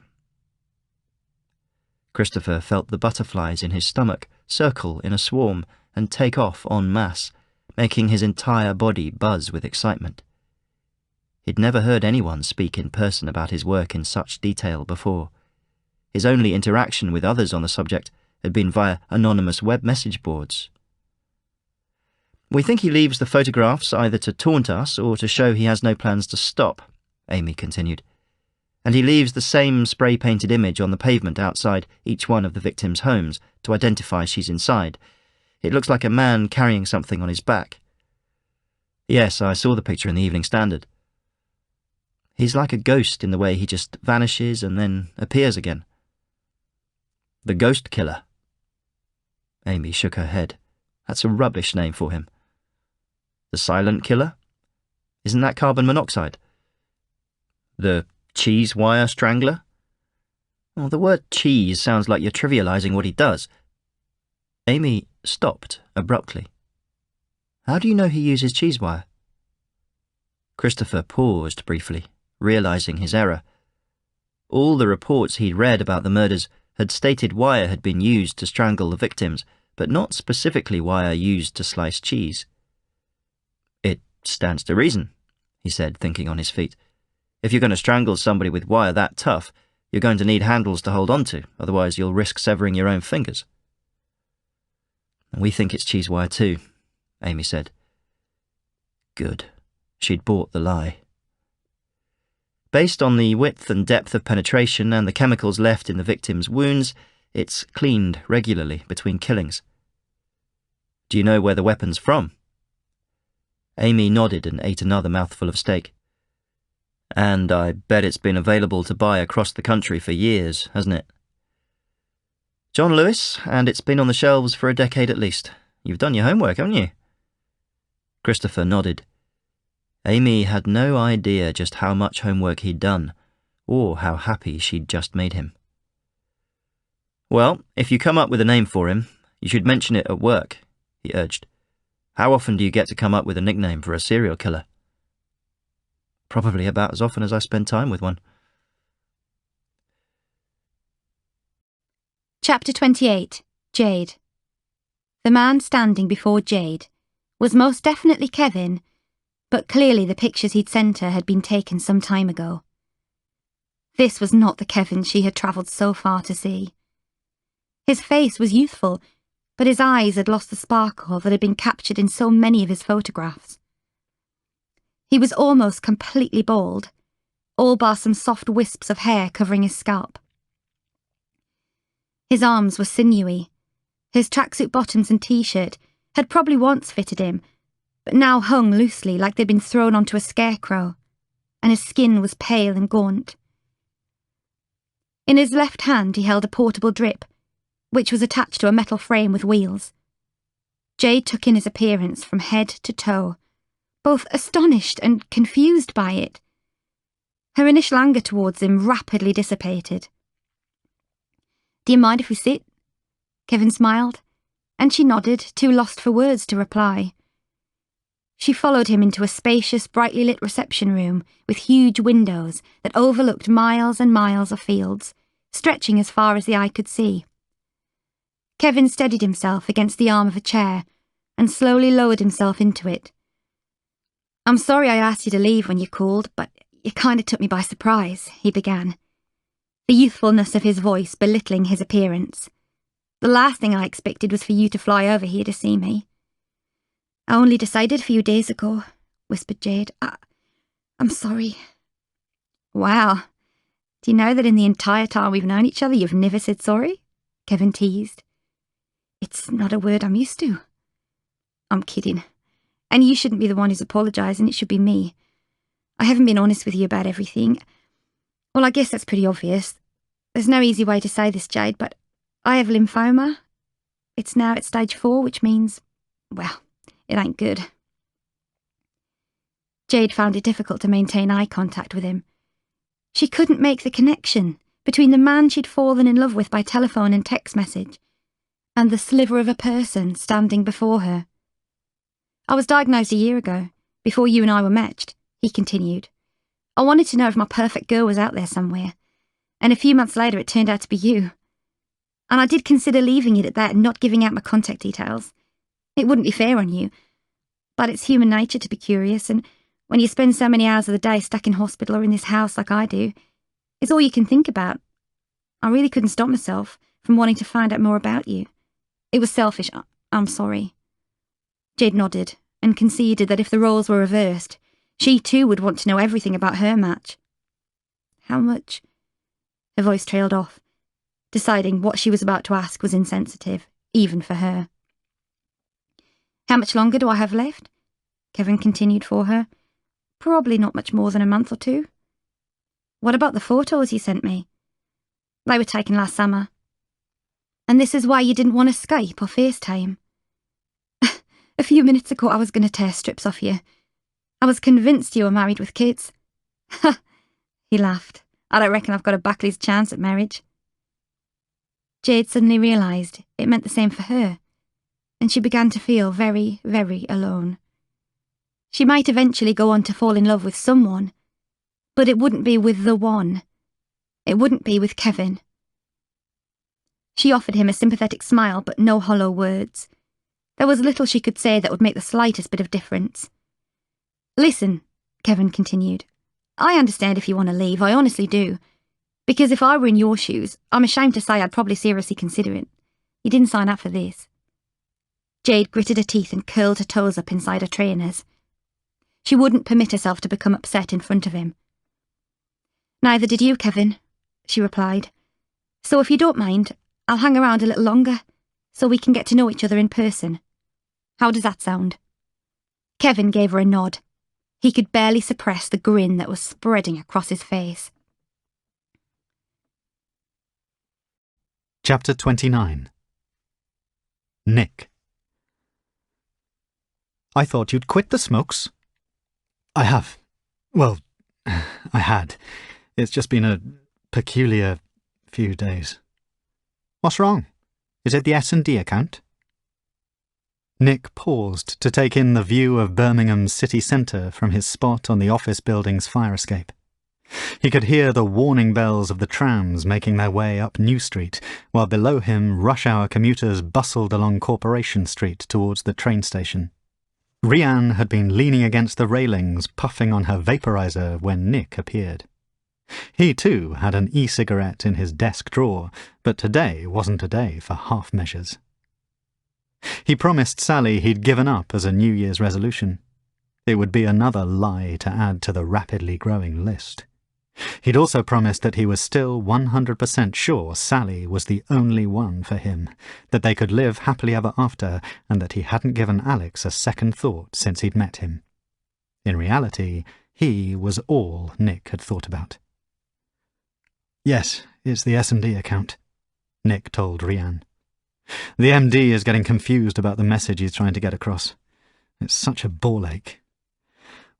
Christopher felt the butterflies in his stomach circle in a swarm and take off en masse, making his entire body buzz with excitement. He'd never heard anyone speak in person about his work in such detail before. His only interaction with others on the subject had been via anonymous web message boards. "We think he leaves the photographs either to taunt us or to show he has no plans to stop," Amy continued. "And he leaves the same spray-painted image on the pavement outside each one of the victims' homes to identify she's inside. It looks like a man carrying something on his back." "Yes, I saw the picture in the Evening Standard." "He's like a ghost in the way he just vanishes and then appears again." "The Ghost Killer." Amy shook her head. "That's a rubbish name for him." "The Silent Killer? Isn't that carbon monoxide?" "The Cheese Wire Strangler?" "Well, the word cheese sounds like you're trivializing what he does." Amy stopped abruptly. "How do you know he uses cheese wire?" Christopher paused briefly, realizing his error. All the reports he'd read about the murders had stated wire had been used to strangle the victims, but not specifically wire used to slice cheese. "It stands to reason," he said, thinking on his feet. "If you're going to strangle somebody with wire that tough, you're going to need handles to hold on to, otherwise you'll risk severing your own fingers." "We think it's cheese wire too," Amy said. Good. She'd bought the lie. Based on the width and depth of penetration and the chemicals left in the victim's wounds, it's cleaned regularly between killings. "Do you know where the weapon's from?" Amy nodded and ate another mouthful of steak. "And I bet it's been available to buy across the country for years, hasn't it?" "John Lewis, and it's been on the shelves for a decade at least. You've done your homework, haven't you?" Christopher nodded. Amy had no idea just how much homework he'd done, or how happy she'd just made him. "Well, if you come up with a name for him, you should mention it at work," he urged. "How often do you get to come up with a nickname for a serial killer?" "Probably about as often as I spend time with one." Chapter 28. Jade. The man standing before Jade was most definitely Kevin, but clearly the pictures he'd sent her had been taken some time ago. This was not the Kevin she had travelled so far to see. His face was youthful, but his eyes had lost the sparkle that had been captured in so many of his photographs. He was almost completely bald, all bar some soft wisps of hair covering his scalp. His arms were sinewy. His tracksuit bottoms and t-shirt had probably once fitted him, but now hung loosely like they'd been thrown onto a scarecrow, and his skin was pale and gaunt. In his left hand he held a portable drip, which was attached to a metal frame with wheels. Jade took in his appearance from head to toe, both astonished and confused by it. Her initial anger towards him rapidly dissipated. "Do you mind if we sit?" Kevin smiled, and she nodded, too lost for words to reply. She followed him into a spacious, brightly lit reception room with huge windows that overlooked miles and miles of fields, stretching as far as the eye could see. Kevin steadied himself against the arm of a chair and slowly lowered himself into it. "I'm sorry I asked you to leave when you called, but you kind of took me by surprise," he began, the youthfulness of his voice belittling his appearance. "The last thing I expected was for you to fly over here to see me." "I only decided a few days ago," whispered Jade. I'm sorry." "Wow. Do you know that in the entire time we've known each other you've never said sorry?" Kevin teased. "It's not a word I'm used to." "I'm kidding. And you shouldn't be the one who's apologising, it should be me. I haven't been honest with you about everything. Well, I guess that's pretty obvious. There's no easy way to say this, Jade, but I have lymphoma. It's now at stage 4, which means, well, it ain't good." Jade found it difficult to maintain eye contact with him. She couldn't make the connection between the man she'd fallen in love with by telephone and text message and the sliver of a person standing before her. "I was diagnosed a year ago, before you and I were matched," he continued. "I wanted to know if my perfect girl was out there somewhere, and a few months later it turned out to be you. And I did consider leaving it at that and not giving out my contact details. It wouldn't be fair on you, but it's human nature to be curious, and When you spend so many hours of the day stuck in hospital or in this house like I do, it's all you can think about. I really couldn't stop myself from wanting to find out more about you. It was selfish. I'm sorry. Jade nodded and conceded that if the roles were reversed, she too would want to know everything about her match. How much? Her voice trailed off, deciding what she was about to ask was insensitive, even for her. How much longer do I have left? Kevin continued for her. Probably not much more than a month or two. What about the photos you sent me? They were taken last summer. And this is why you didn't want to Skype or FaceTime? A few minutes ago I was going to tear strips off you. I was convinced you were married with kids. Ha! He laughed. I don't reckon I've got a Buckley's chance at marriage. Jade suddenly realised it meant the same for her, and she began to feel very, very alone. She might eventually go on to fall in love with someone, but it wouldn't be with the one. It wouldn't be with Kevin. She offered him a sympathetic smile, but no hollow words. There was little she could say that would make the slightest bit of difference. Listen, Kevin continued. I understand if you want to leave, I honestly do. Because if I were in your shoes, I'm ashamed to say I'd probably seriously consider it. You didn't sign up for this. Jade gritted her teeth and curled her toes up inside her trainers. She wouldn't permit herself to become upset in front of him. Neither did you, Kevin, she replied. So if you don't mind, I'll hang around a little longer, so we can get to know each other in person. How does that sound? Kevin gave her a nod. He could barely suppress the grin that was spreading across his face. Chapter 29. Nick. I thought you'd quit the smokes. I have. Well, I had. It's just been a peculiar few days. What's wrong? Is it the S&D account? Nick paused to take in the view of Birmingham's city centre from his spot on the office building's fire escape. He could hear the warning bells of the trams making their way up New Street, while below him rush-hour commuters bustled along Corporation Street towards the train station. Rianne had been leaning against the railings, puffing on her vaporizer when Nick appeared. He, too, had an e-cigarette in his desk drawer, but today wasn't a day for half-measures. He promised Sally he'd given up as a New Year's resolution. It would be another lie to add to the rapidly growing list. He'd also promised that he was still 100% sure Sally was the only one for him, that they could live happily ever after, and that he hadn't given Alex a second thought since he'd met him. In reality, he was all Nick had thought about. Yes, it's the S&D account, Nick told Rianne. The MD is getting confused about the message he's trying to get across. It's such a ball ache.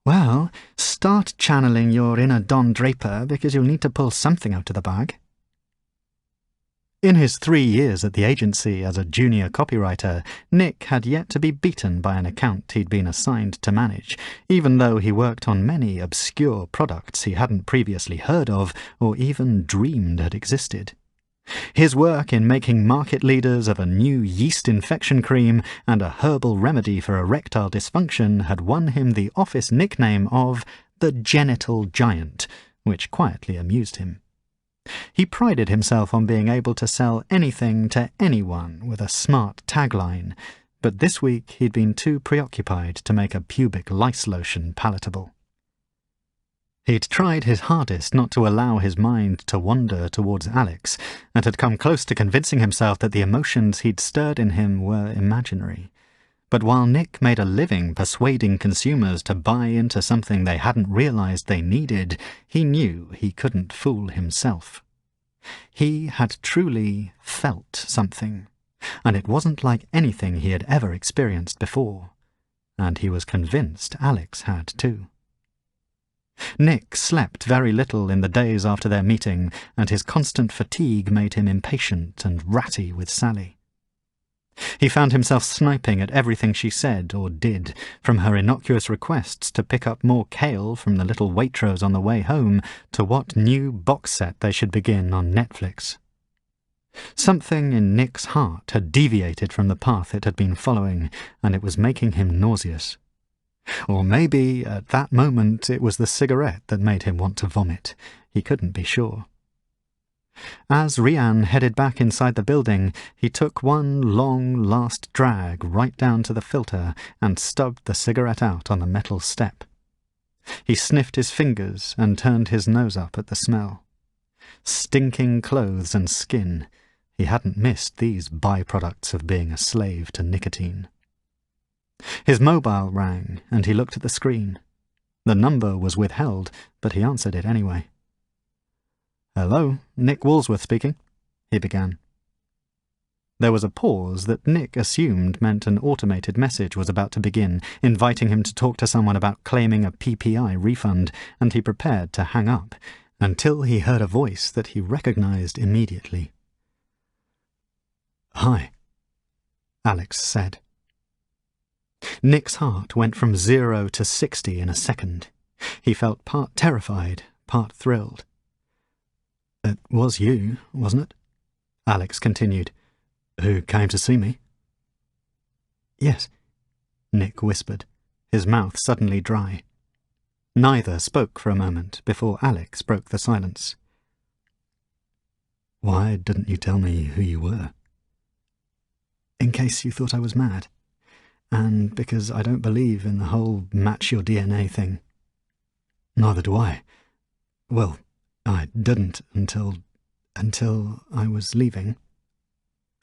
Well, start channeling your inner Don Draper, because you'll need to pull something out of the bag. In his 3 years at the agency as a junior copywriter, Nick had yet to be beaten by an account he'd been assigned to manage, even though he worked on many obscure products he hadn't previously heard of or even dreamed had existed. His work in making market leaders of a new yeast infection cream and a herbal remedy for erectile dysfunction had won him the office nickname of the Genital Giant, which quietly amused him. He prided himself on being able to sell anything to anyone with a smart tagline, but this week he'd been too preoccupied to make a pubic lice lotion palatable. He'd tried his hardest not to allow his mind to wander towards Alex, and had come close to convincing himself that the emotions he'd stirred in him were imaginary. But while Nick made a living persuading consumers to buy into something they hadn't realized they needed, he knew he couldn't fool himself. He had truly felt something, and it wasn't like anything he had ever experienced before, and he was convinced Alex had too. Nick slept very little in the days after their meeting, and his constant fatigue made him impatient and ratty with Sally. He found himself sniping at everything she said or did, from her innocuous requests to pick up more kale from the little Waitrose on the way home to what new box set they should begin on Netflix. Something in Nick's heart had deviated from the path it had been following, and it was making him nauseous. Or maybe, at that moment, it was the cigarette that made him want to vomit. He couldn't be sure. As Rian headed back inside the building, he took one long, last drag right down to the filter and stubbed the cigarette out on the metal step. He sniffed his fingers and turned his nose up at the smell. Stinking clothes and skin. He hadn't missed these byproducts of being a slave to nicotine. His mobile rang, and he looked at the screen. The number was withheld, but he answered it anyway. "Hello, Nick Walsworth speaking," he began. There was a pause that Nick assumed meant an automated message was about to begin, inviting him to talk to someone about claiming a PPI refund, and he prepared to hang up, until he heard a voice that he recognized immediately. "Hi," Alex said. Nick's heart went from 0 to 60 in a second. He felt part terrified, part thrilled. "It was you, wasn't it?" Alex continued. "Who came to see me?" "Yes," Nick whispered, his mouth suddenly dry. Neither spoke for a moment before Alex broke the silence. "Why didn't you tell me who you were?" "In case you thought I was mad. And because I don't believe in the whole match your DNA thing." "Neither do I. Well, I didn't until I was leaving.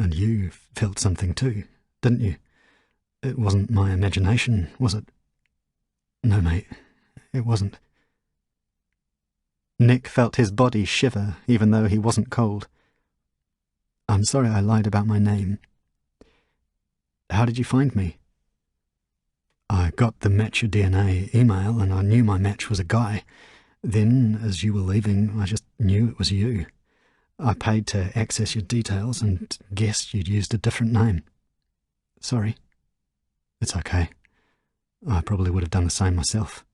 And you felt something too, didn't you? It wasn't my imagination, was it?" "No, mate, it wasn't." Nick felt his body shiver, even though he wasn't cold. "I'm sorry I lied about my name. How did you find me?" "I got the Match Your DNA email and I knew my match was a guy. Then, as you were leaving, I just knew it was you. I paid to access your details and guessed you'd used a different name. Sorry." "It's okay. I probably would have done the same myself."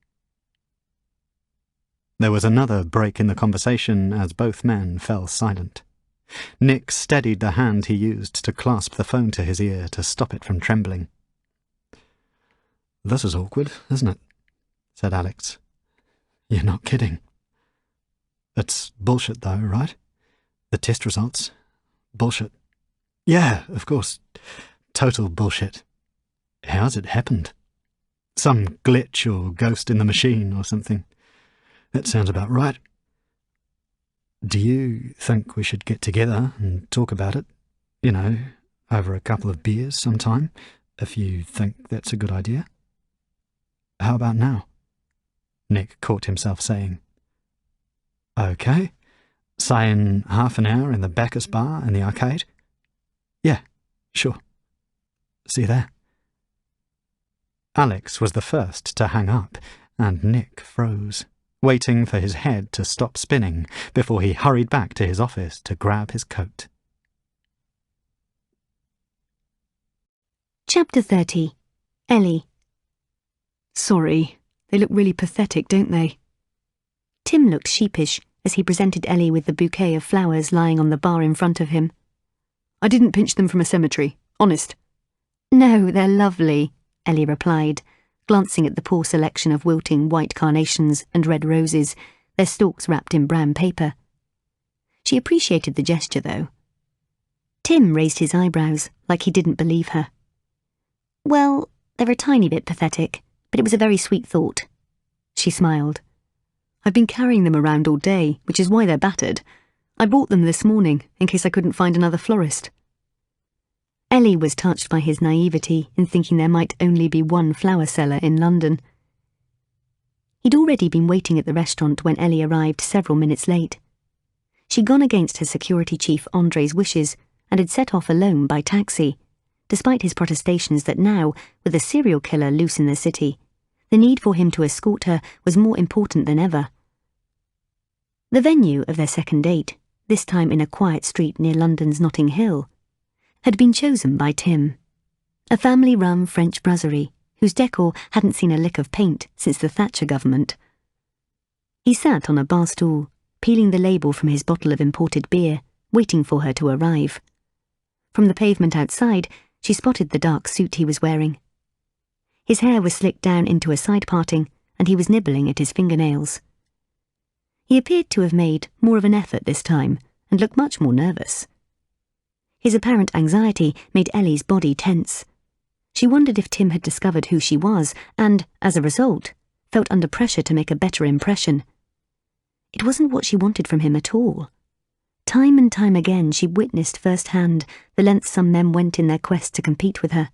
There was another break in the conversation as both men fell silent. Nick steadied the hand he used to clasp the phone to his ear to stop it from trembling. "This is awkward, isn't it?" said Alex. "You're not kidding." "It's bullshit though, right? The test results? Bullshit." "Yeah, of course. Total bullshit. How's it happened? Some glitch or ghost in the machine or something. That sounds about right. Do you think we should get together and talk about it? You know, over a couple of beers sometime, if you think that's a good idea?" "How about now?" Nick caught himself saying. "Okay. Say in half an hour in the Bacchus bar in the arcade?" "Yeah, sure. See you there." Alex was the first to hang up, and Nick froze, waiting for his head to stop spinning before he hurried back to his office to grab his coat. Chapter 30. Ellie. Sorry, they look really pathetic, don't they? Tim looked sheepish as he presented Ellie with the bouquet of flowers lying on the bar in front of him. I didn't pinch them from a cemetery, honest. "No, they're lovely," Ellie replied, glancing at the poor selection of wilting white carnations and red roses, their stalks wrapped in brown paper. She appreciated the gesture, though. Tim raised his eyebrows, like he didn't believe her. "Well, they're a tiny bit pathetic, but it was a very sweet thought." She smiled. I've been carrying them around all day, which is why they're battered. I bought them this morning, in case I couldn't find another florist. Ellie was touched by his naivety in thinking there might only be one flower seller in London. He'd already been waiting at the restaurant when Ellie arrived several minutes late. She'd gone against her security chief Andre's wishes and had set off alone by taxi, despite his protestations that now, with a serial killer loose in the city, the need for him to escort her was more important than ever. The venue of their second date, this time in a quiet street near London's Notting Hill, had been chosen by Tim, a family-run French brasserie whose decor hadn't seen a lick of paint since the Thatcher government. He sat on a bar stool, peeling the label from his bottle of imported beer, waiting for her to arrive. From the pavement outside, she spotted the dark suit he was wearing. His hair was slicked down into a side parting, and he was nibbling at his fingernails. He appeared to have made more of an effort this time, and looked much more nervous. His apparent anxiety made Ellie's body tense. She wondered if Tim had discovered who she was, and, as a result, felt under pressure to make a better impression. It wasn't what she wanted from him at all. Time and time again she witnessed firsthand the lengths some men went in their quest to compete with her,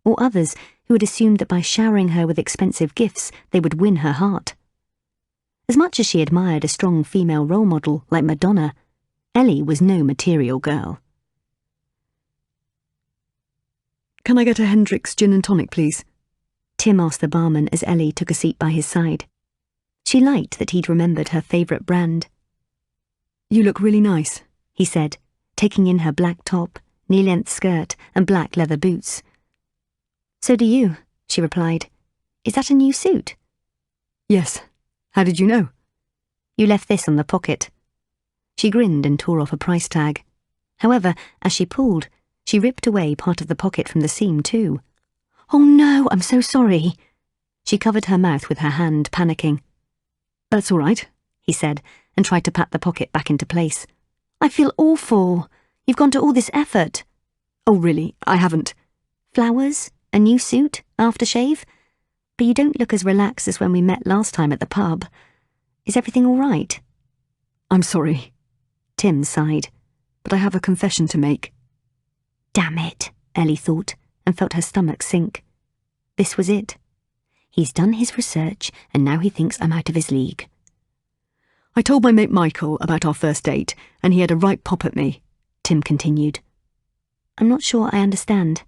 or others who had assumed that by showering her with expensive gifts they would win her heart. As much as she admired a strong female role model like Madonna, Ellie was no material girl. Can I get a Hendrick's gin and tonic, please? Tim asked the barman as Ellie took a seat by his side. She liked that he'd remembered her favourite brand. You look really nice, he said, taking in her black top, knee-length skirt and black leather boots. So do you, she replied. Is that a new suit? Yes. How did you know? You left this on the pocket. She grinned and tore off a price tag. However, as she pulled, she ripped away part of the pocket from the seam too. Oh no, I'm so sorry. She covered her mouth with her hand, panicking. That's all right, he said, and tried to pat the pocket back into place. I feel awful. You've gone to all this effort. Oh really, I haven't. Flowers? A new suit? Aftershave? But you don't look as relaxed as when we met last time at the pub. Is everything all right? I'm sorry. Tim sighed. But I have a confession to make. Damn it, Ellie thought, and felt her stomach sink. This was it. He's done his research, and now he thinks I'm out of his league. I told my mate Michael about our first date, and he had a right pop at me, Tim continued. I'm not sure I understand.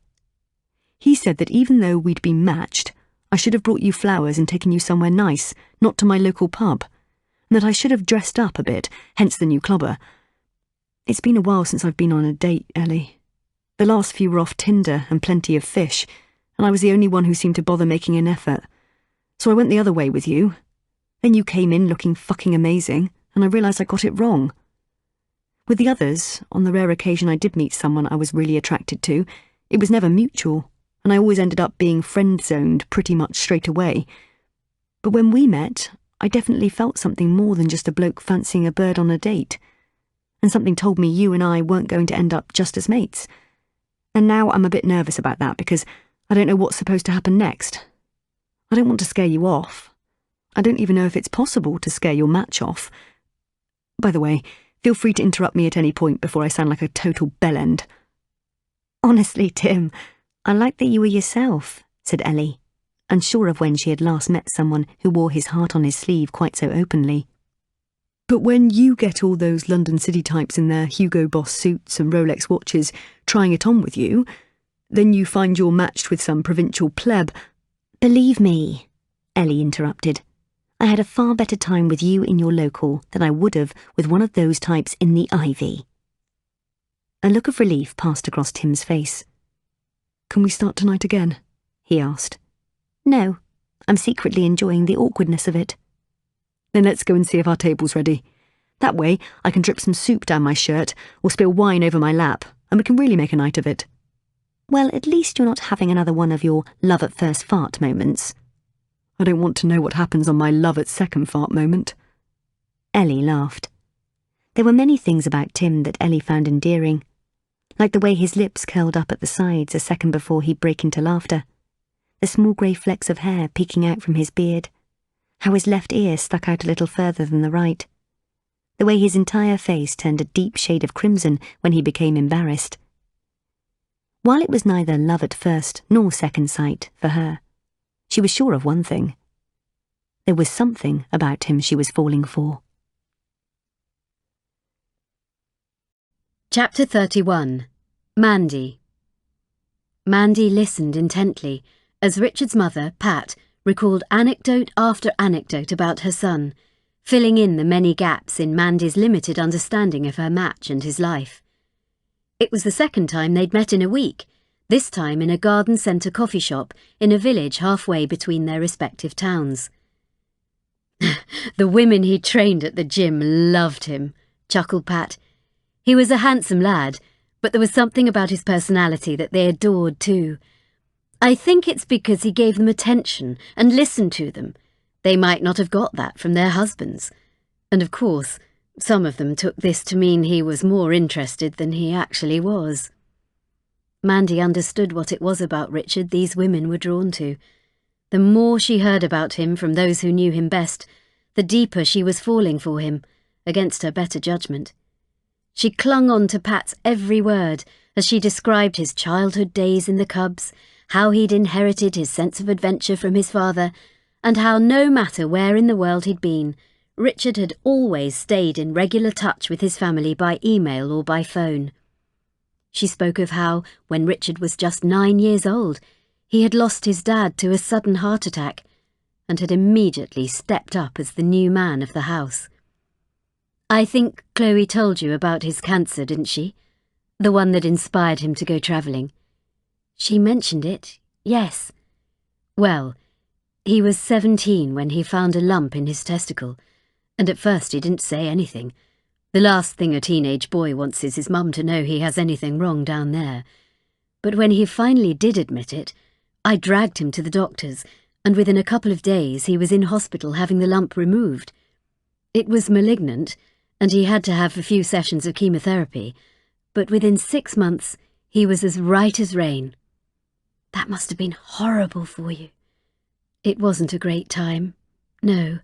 He said that even though we'd been matched, I should have brought you flowers and taken you somewhere nice, not to my local pub, and that I should have dressed up a bit, hence the new clubber. It's been a while since I've been on a date, Ellie. The last few were off Tinder and Plenty of Fish, and I was the only one who seemed to bother making an effort. So I went the other way with you. Then you came in looking fucking amazing, and I realised I got it wrong. With the others, on the rare occasion I did meet someone I was really attracted to, it was never mutual, and I always ended up being friend-zoned pretty much straight away. But when we met, I definitely felt something more than just a bloke fancying a bird on a date. And something told me you and I weren't going to end up just as mates. And now I'm a bit nervous about that because I don't know what's supposed to happen next. I don't want to scare you off. I don't even know if it's possible to scare your match off. By the way, feel free to interrupt me at any point before I sound like a total bellend. Honestly, Tim, I like that you were yourself, said Ellie, unsure of when she had last met someone who wore his heart on his sleeve quite so openly. But when you get all those London City types in their Hugo Boss suits and Rolex watches trying it on with you, then you find you're matched with some provincial pleb. Believe me, Ellie interrupted. I had a far better time with you in your local than I would have with one of those types in the Ivy. A look of relief passed across Tim's face. Can we start tonight again? He asked. No, I'm secretly enjoying the awkwardness of it. Then let's go and see if our table's ready. That way I can drip some soup down my shirt or spill wine over my lap, and we can really make a night of it. Well, at least you're not having another one of your love at first fart moments. I don't want to know what happens on my love at second fart moment. Ellie laughed. There were many things about Tim that Ellie found endearing, like the way his lips curled up at the sides a second before he'd break into laughter, the small grey flecks of hair peeking out from his beard, how his left ear stuck out a little further than the right, the way his entire face turned a deep shade of crimson when he became embarrassed. While it was neither love at first nor second sight for her, she was sure of one thing. There was something about him she was falling for. Chapter 31. Mandy. Mandy listened intently as Richard's mother, Pat, recalled anecdote after anecdote about her son, filling in the many gaps in Mandy's limited understanding of her match and his life. It was the second time they'd met in a week, this time in a garden centre coffee shop in a village halfway between their respective towns. The women he trained at the gym loved him, chuckled Pat. He was a handsome lad, but there was something about his personality that they adored too. I think it's because he gave them attention and listened to them. They might not have got that from their husbands. And of course, some of them took this to mean he was more interested than he actually was. Mandy understood what it was about Richard these women were drawn to. The more she heard about him from those who knew him best, the deeper she was falling for him, against her better judgment. She clung on to Pat's every word as she described his childhood days in the Cubs, how he'd inherited his sense of adventure from his father, and how no matter where in the world he'd been, Richard had always stayed in regular touch with his family by email or by phone. She spoke of how, when Richard was just 9 years old, he had lost his dad to a sudden heart attack and had immediately stepped up as the new man of the house. I think Chloe told you about his cancer, didn't she? The one that inspired him to go travelling. She mentioned it, yes. Well, he was 17 when he found a lump in his testicle, and at first he didn't say anything. The last thing a teenage boy wants is his mum to know he has anything wrong down there. But when he finally did admit it, I dragged him to the doctors, and within a couple of days he was in hospital having the lump removed. It was malignant, and he had to have a few sessions of chemotherapy, but within 6 months he was as right as rain. That must have been horrible for you. It wasn't a great time, no,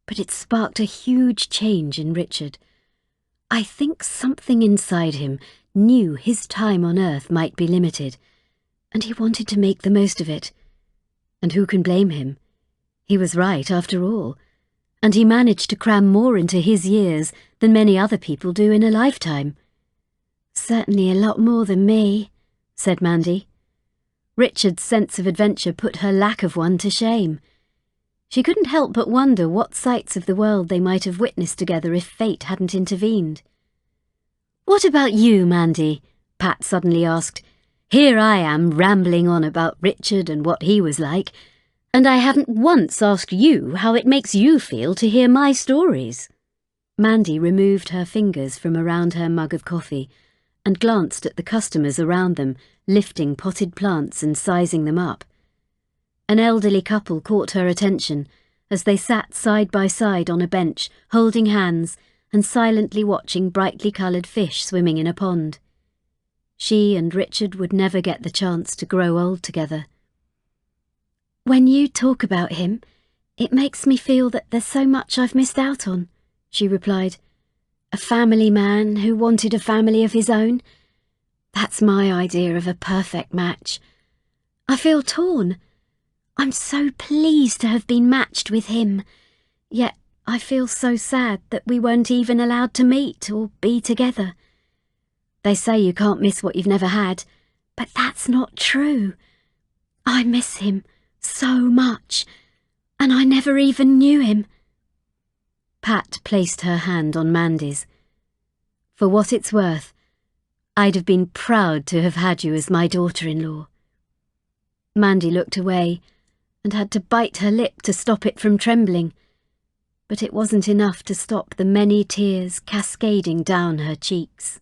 but it sparked a huge change in Richard. I think something inside him knew his time on Earth might be limited, and he wanted to make the most of it. And who can blame him? He was right after all, and he managed to cram more into his years than many other people do in a lifetime. Certainly a lot more than me, said Mandy. Richard's sense of adventure put her lack of one to shame. She couldn't help but wonder what sights of the world they might have witnessed together if fate hadn't intervened. "What about you, Mandy?" Pat suddenly asked. "Here I am rambling on about Richard and what he was like, and I haven't once asked you how it makes you feel to hear my stories." Mandy removed her fingers from around her mug of coffee and glanced at the customers around them, lifting potted plants and sizing them up. An elderly couple caught her attention as they sat side by side on a bench, holding hands and silently watching brightly coloured fish swimming in a pond. She and Richard would never get the chance to grow old together. "When you talk about him, it makes me feel that there's so much I've missed out on," she replied. "A family man who wanted a family of his own. That's my idea of a perfect match. I feel torn. I'm so pleased to have been matched with him, yet I feel so sad that we weren't even allowed to meet or be together. They say you can't miss what you've never had, but that's not true. I miss him so much, and I never even knew him." Pat placed her hand on Mandy's. "For what it's worth, I'd have been proud to have had you as my daughter-in-law." Mandy looked away and had to bite her lip to stop it from trembling, but it wasn't enough to stop the many tears cascading down her cheeks.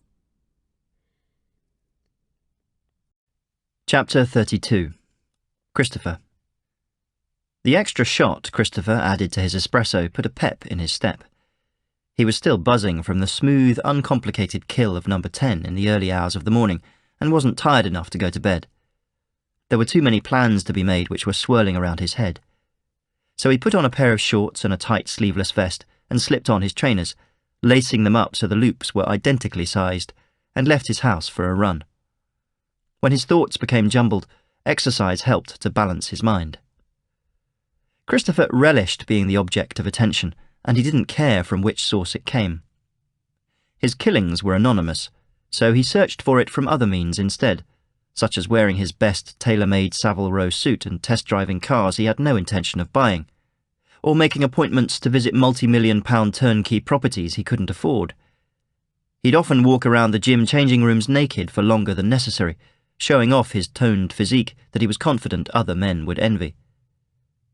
Chapter 32. Christopher. The extra shot Christopher added to his espresso put a pep in his step. He was still buzzing from the smooth, uncomplicated kill of number 10 in the early hours of the morning, and wasn't tired enough to go to bed. There were too many plans to be made which were swirling around his head. So he put on a pair of shorts and a tight sleeveless vest and slipped on his trainers, lacing them up so the loops were identically sized, and left his house for a run. When his thoughts became jumbled, exercise helped to balance his mind. Christopher relished being the object of attention, and he didn't care from which source it came. His killings were anonymous, so he searched for it from other means instead, such as wearing his best tailor-made Savile Row suit and test-driving cars he had no intention of buying, or making appointments to visit multi-million-pound turnkey properties he couldn't afford. He'd often walk around the gym changing rooms naked for longer than necessary, showing off his toned physique that he was confident other men would envy.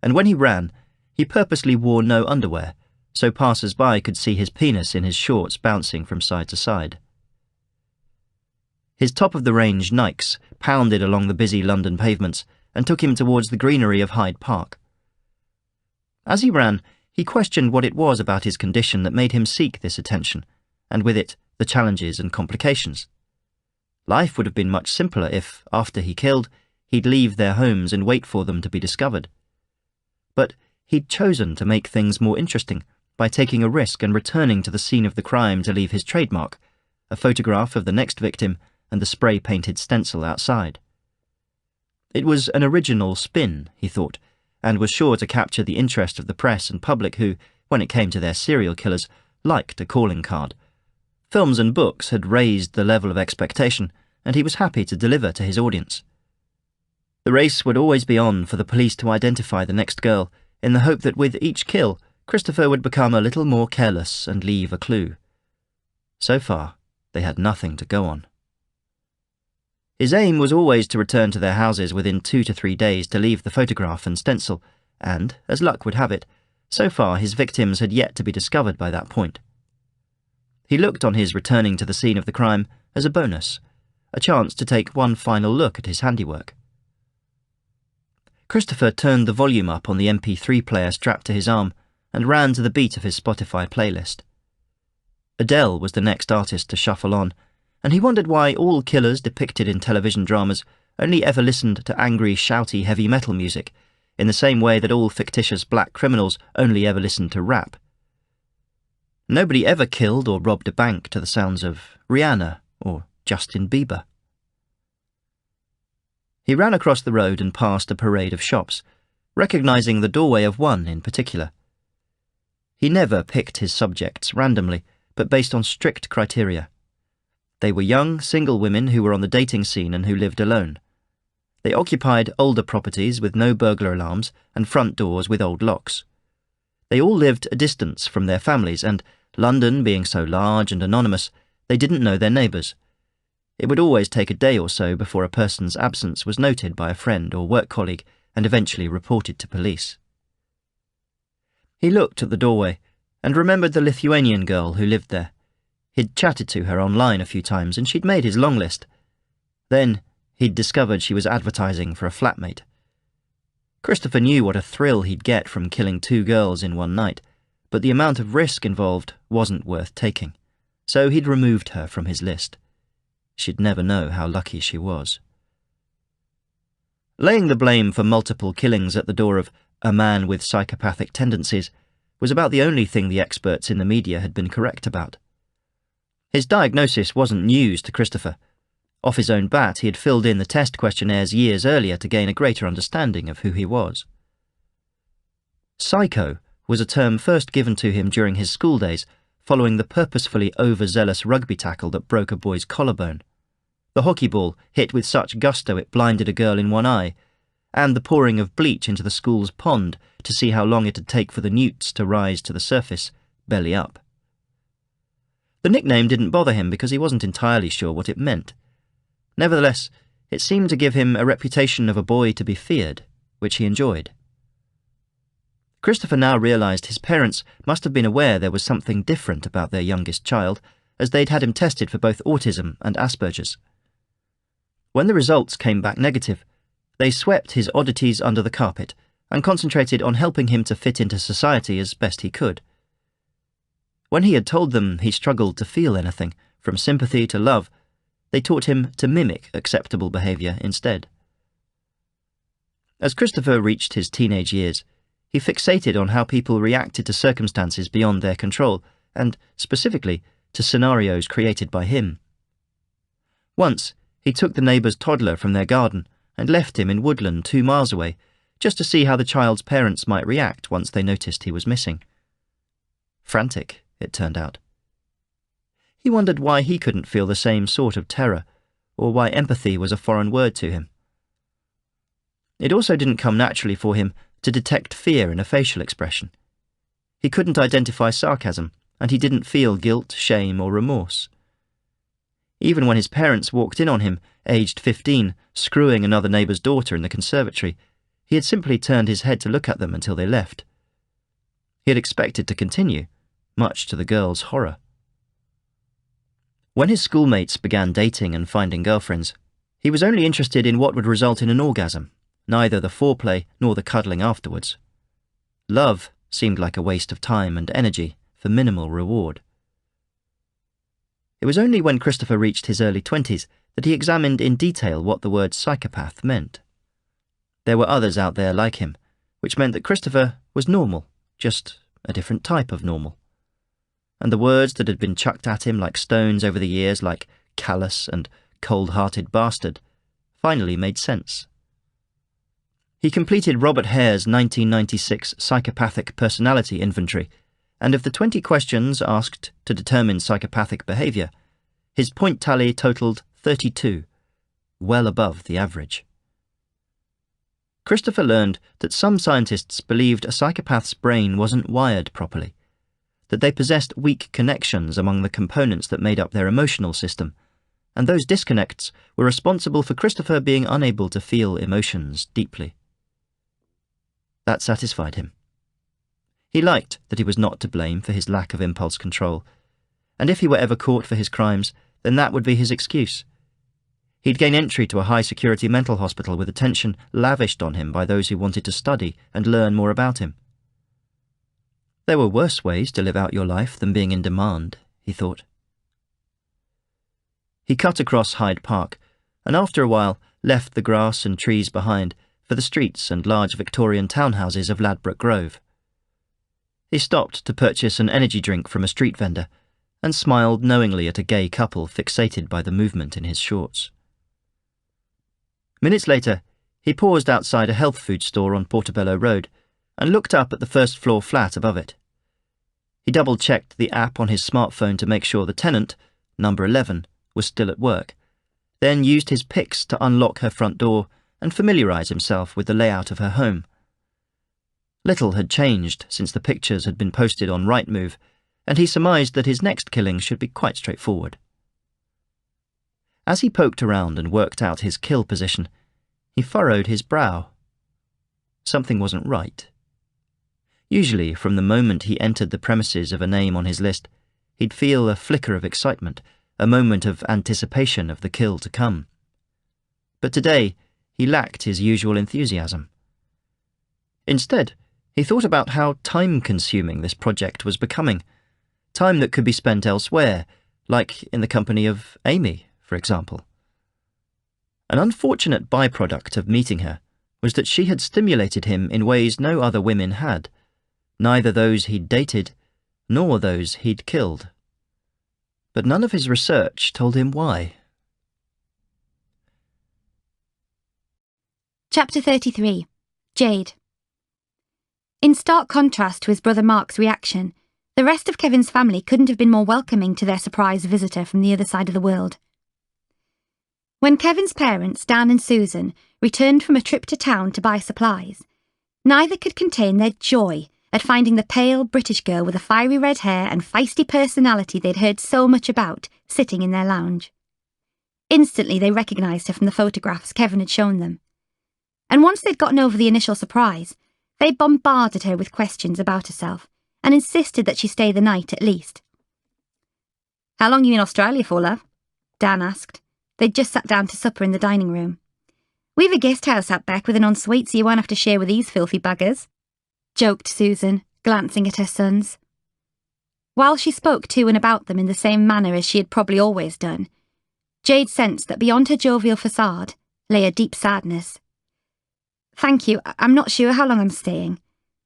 And when he ran, he purposely wore no underwear, so passers-by could see his penis in his shorts bouncing from side to side. His top-of-the-range Nikes pounded along the busy London pavements and took him towards the greenery of Hyde Park. As he ran, he questioned what it was about his condition that made him seek this attention, and with it, the challenges and complications. Life would have been much simpler if, after he killed, he'd leave their homes and wait for them to be discovered. But he'd chosen to make things more interesting by taking a risk and returning to the scene of the crime to leave his trademark, a photograph of the next victim and the spray-painted stencil outside. It was an original spin, he thought, and was sure to capture the interest of the press and public who, when it came to their serial killers, liked a calling card. Films and books had raised the level of expectation, and he was happy to deliver to his audience. The race would always be on for the police to identify the next girl, in the hope that with each kill, Christopher would become a little more careless and leave a clue. So far, they had nothing to go on. His aim was always to return to their houses within 2 to 3 days to leave the photograph and stencil, and, as luck would have it, so far his victims had yet to be discovered by that point. He looked on his returning to the scene of the crime as a bonus, a chance to take one final look at his handiwork. Christopher turned the volume up on the MP3 player strapped to his arm and ran to the beat of his Spotify playlist. Adele was the next artist to shuffle on, and he wondered why all killers depicted in television dramas only ever listened to angry, shouty heavy metal music, in the same way that all fictitious black criminals only ever listened to rap. Nobody ever killed or robbed a bank to the sounds of Rihanna or Justin Bieber. He ran across the road and past a parade of shops, recognizing the doorway of one in particular. He never picked his subjects randomly, but based on strict criteria. They were young, single women who were on the dating scene and who lived alone. They occupied older properties with no burglar alarms and front doors with old locks. They all lived a distance from their families, and, London being so large and anonymous, they didn't know their neighbours. It would always take a day or so before a person's absence was noted by a friend or work colleague and eventually reported to police. He looked at the doorway and remembered the Lithuanian girl who lived there. He'd chatted to her online a few times and she'd made his long list. Then he'd discovered she was advertising for a flatmate. Christopher knew what a thrill he'd get from killing 2 girls in one night, but the amount of risk involved wasn't worth taking, so he'd removed her from his list. She'd never know how lucky she was. Laying the blame for multiple killings at the door of a man with psychopathic tendencies was about the only thing the experts in the media had been correct about. His diagnosis wasn't news to Christopher. Off his own bat, he had filled in the test questionnaires years earlier to gain a greater understanding of who he was. Psycho was a term first given to him during his school days, following the purposefully overzealous rugby tackle that broke a boy's collarbone, the hockey ball hit with such gusto it blinded a girl in one eye, and the pouring of bleach into the school's pond to see how long it'd take for the newts to rise to the surface, belly up. The nickname didn't bother him because he wasn't entirely sure what it meant. Nevertheless, it seemed to give him a reputation of a boy to be feared, which he enjoyed. Christopher now realised his parents must have been aware there was something different about their youngest child, as they'd had him tested for both autism and Asperger's. When the results came back negative, they swept his oddities under the carpet and concentrated on helping him to fit into society as best he could. When he had told them he struggled to feel anything, from sympathy to love, they taught him to mimic acceptable behaviour instead. As Christopher reached his teenage years, he fixated on how people reacted to circumstances beyond their control, and, specifically, to scenarios created by him. Once, he took the neighbour's toddler from their garden and left him in woodland 2 miles away, just to see how the child's parents might react once they noticed he was missing. Frantic, it turned out. He wondered why he couldn't feel the same sort of terror, or why empathy was a foreign word to him. It also didn't come naturally for him to detect fear in a facial expression. He couldn't identify sarcasm, and he didn't feel guilt, shame, or remorse. Even when his parents walked in on him, aged 15, screwing another neighbour's daughter in the conservatory, he had simply turned his head to look at them until they left. He had expected to continue, much to the girl's horror. When his schoolmates began dating and finding girlfriends, he was only interested in what would result in an orgasm, neither the foreplay nor the cuddling afterwards. Love seemed like a waste of time and energy for minimal reward. It was only when Christopher reached his early 20s that he examined in detail what the word psychopath meant. There were others out there like him, which meant that Christopher was normal, just a different type of normal. And the words that had been chucked at him like stones over the years, like callous and cold-hearted bastard, finally made sense. He completed Robert Hare's 1996 psychopathic personality inventory, and of the 20 questions asked to determine psychopathic behaviour, his point tally totalled 32, well above the average. Christopher learned that some scientists believed a psychopath's brain wasn't wired properly, that they possessed weak connections among the components that made up their emotional system, and those disconnects were responsible for Christopher being unable to feel emotions deeply. That satisfied him. He liked that he was not to blame for his lack of impulse control, and if he were ever caught for his crimes, then that would be his excuse. He'd gain entry to a high-security mental hospital with attention lavished on him by those who wanted to study and learn more about him. There were worse ways to live out your life than being in demand, he thought. He cut across Hyde Park, and after a while left the grass and trees behind for the streets and large Victorian townhouses of Ladbroke Grove. He stopped to purchase an energy drink from a street vendor and smiled knowingly at a gay couple fixated by the movement in his shorts. Minutes later, he paused outside a health food store on Portobello Road and looked up at the first-floor flat above it. He double-checked the app on his smartphone to make sure the tenant, number 11, was still at work, then used his picks to unlock her front door and familiarise himself with the layout of her home. Little had changed since the pictures had been posted on Rightmove, and he surmised that his next killing should be quite straightforward. As he poked around and worked out his kill position, he furrowed his brow. Something wasn't right. Usually, from the moment he entered the premises of a name on his list, he'd feel a flicker of excitement, a moment of anticipation of the kill to come. But today, he lacked his usual enthusiasm. Instead, he thought about how time-consuming this project was becoming, time that could be spent elsewhere, like in the company of Amy, for example. An unfortunate byproduct of meeting her was that she had stimulated him in ways no other women had, neither those he'd dated nor those he'd killed. But none of his research told him why. Chapter 33. Jade. In stark contrast to his brother Mark's reaction, the rest of Kevin's family couldn't have been more welcoming to their surprise visitor from the other side of the world. When Kevin's parents, Dan and Susan, returned from a trip to town to buy supplies, neither could contain their joy at finding the pale British girl with the fiery red hair and feisty personality they'd heard so much about sitting in their lounge. Instantly they recognised her from the photographs Kevin had shown them. And once they'd gotten over the initial surprise, they bombarded her with questions about herself and insisted that she stay the night at least. "How long are you in Australia for, love?" Dan asked. They'd just sat down to supper in the dining room. "We've a guest house out back with an ensuite, so you won't have to share with these filthy buggers," joked Susan, glancing at her sons. While she spoke to and about them in the same manner as she had probably always done, Jade sensed that beyond her jovial facade lay a deep sadness. "Thank you, I'm not sure how long I'm staying,"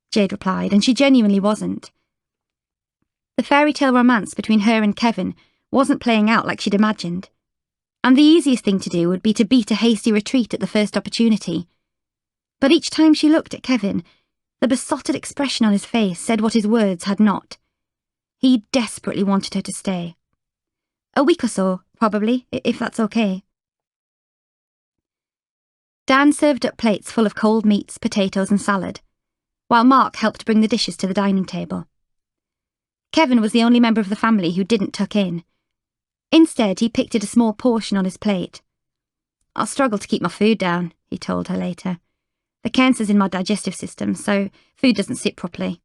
Jade replied, and she genuinely wasn't. The fairy tale romance between her and Kevin wasn't playing out like she'd imagined, and the easiest thing to do would be to beat a hasty retreat at the first opportunity. But each time she looked at Kevin, the besotted expression on his face said what his words had not. He desperately wanted her to stay. A week or so, probably, if that's okay. Dan served up plates full of cold meats, potatoes and salad, while Mark helped bring the dishes to the dining table. Kevin was the only member of the family who didn't tuck in. Instead, he picked at a small portion on his plate. "I'll struggle to keep my food down," he told her later. "The cancer's in my digestive system, so food doesn't sit properly."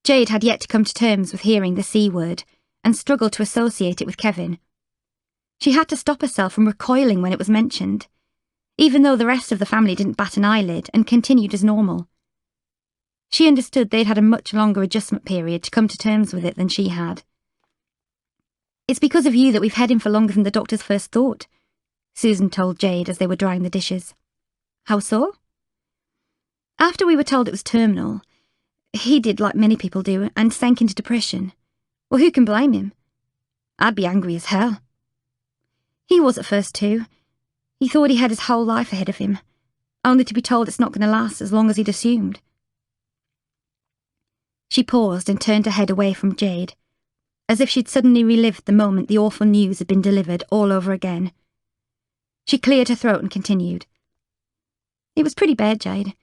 Jade had yet to come to terms with hearing the C word, and struggled to associate it with Kevin. She had to stop herself from recoiling when it was mentioned, even though the rest of the family didn't bat an eyelid and continued as normal. She understood they'd had a much longer adjustment period to come to terms with it than she had. "It's because of you that we've had him for longer than the doctors first thought," Susan told Jade as they were drying the dishes. "How so?" "After we were told it was terminal, he did like many people do and sank into depression. Well, who can blame him? I'd be angry as hell. He was at first too. He thought he had his whole life ahead of him, only to be told it's not going to last as long as he'd assumed." She paused and turned her head away from Jade, as if she'd suddenly relived the moment the awful news had been delivered all over again. She cleared her throat and continued. "It was pretty bad, Jade.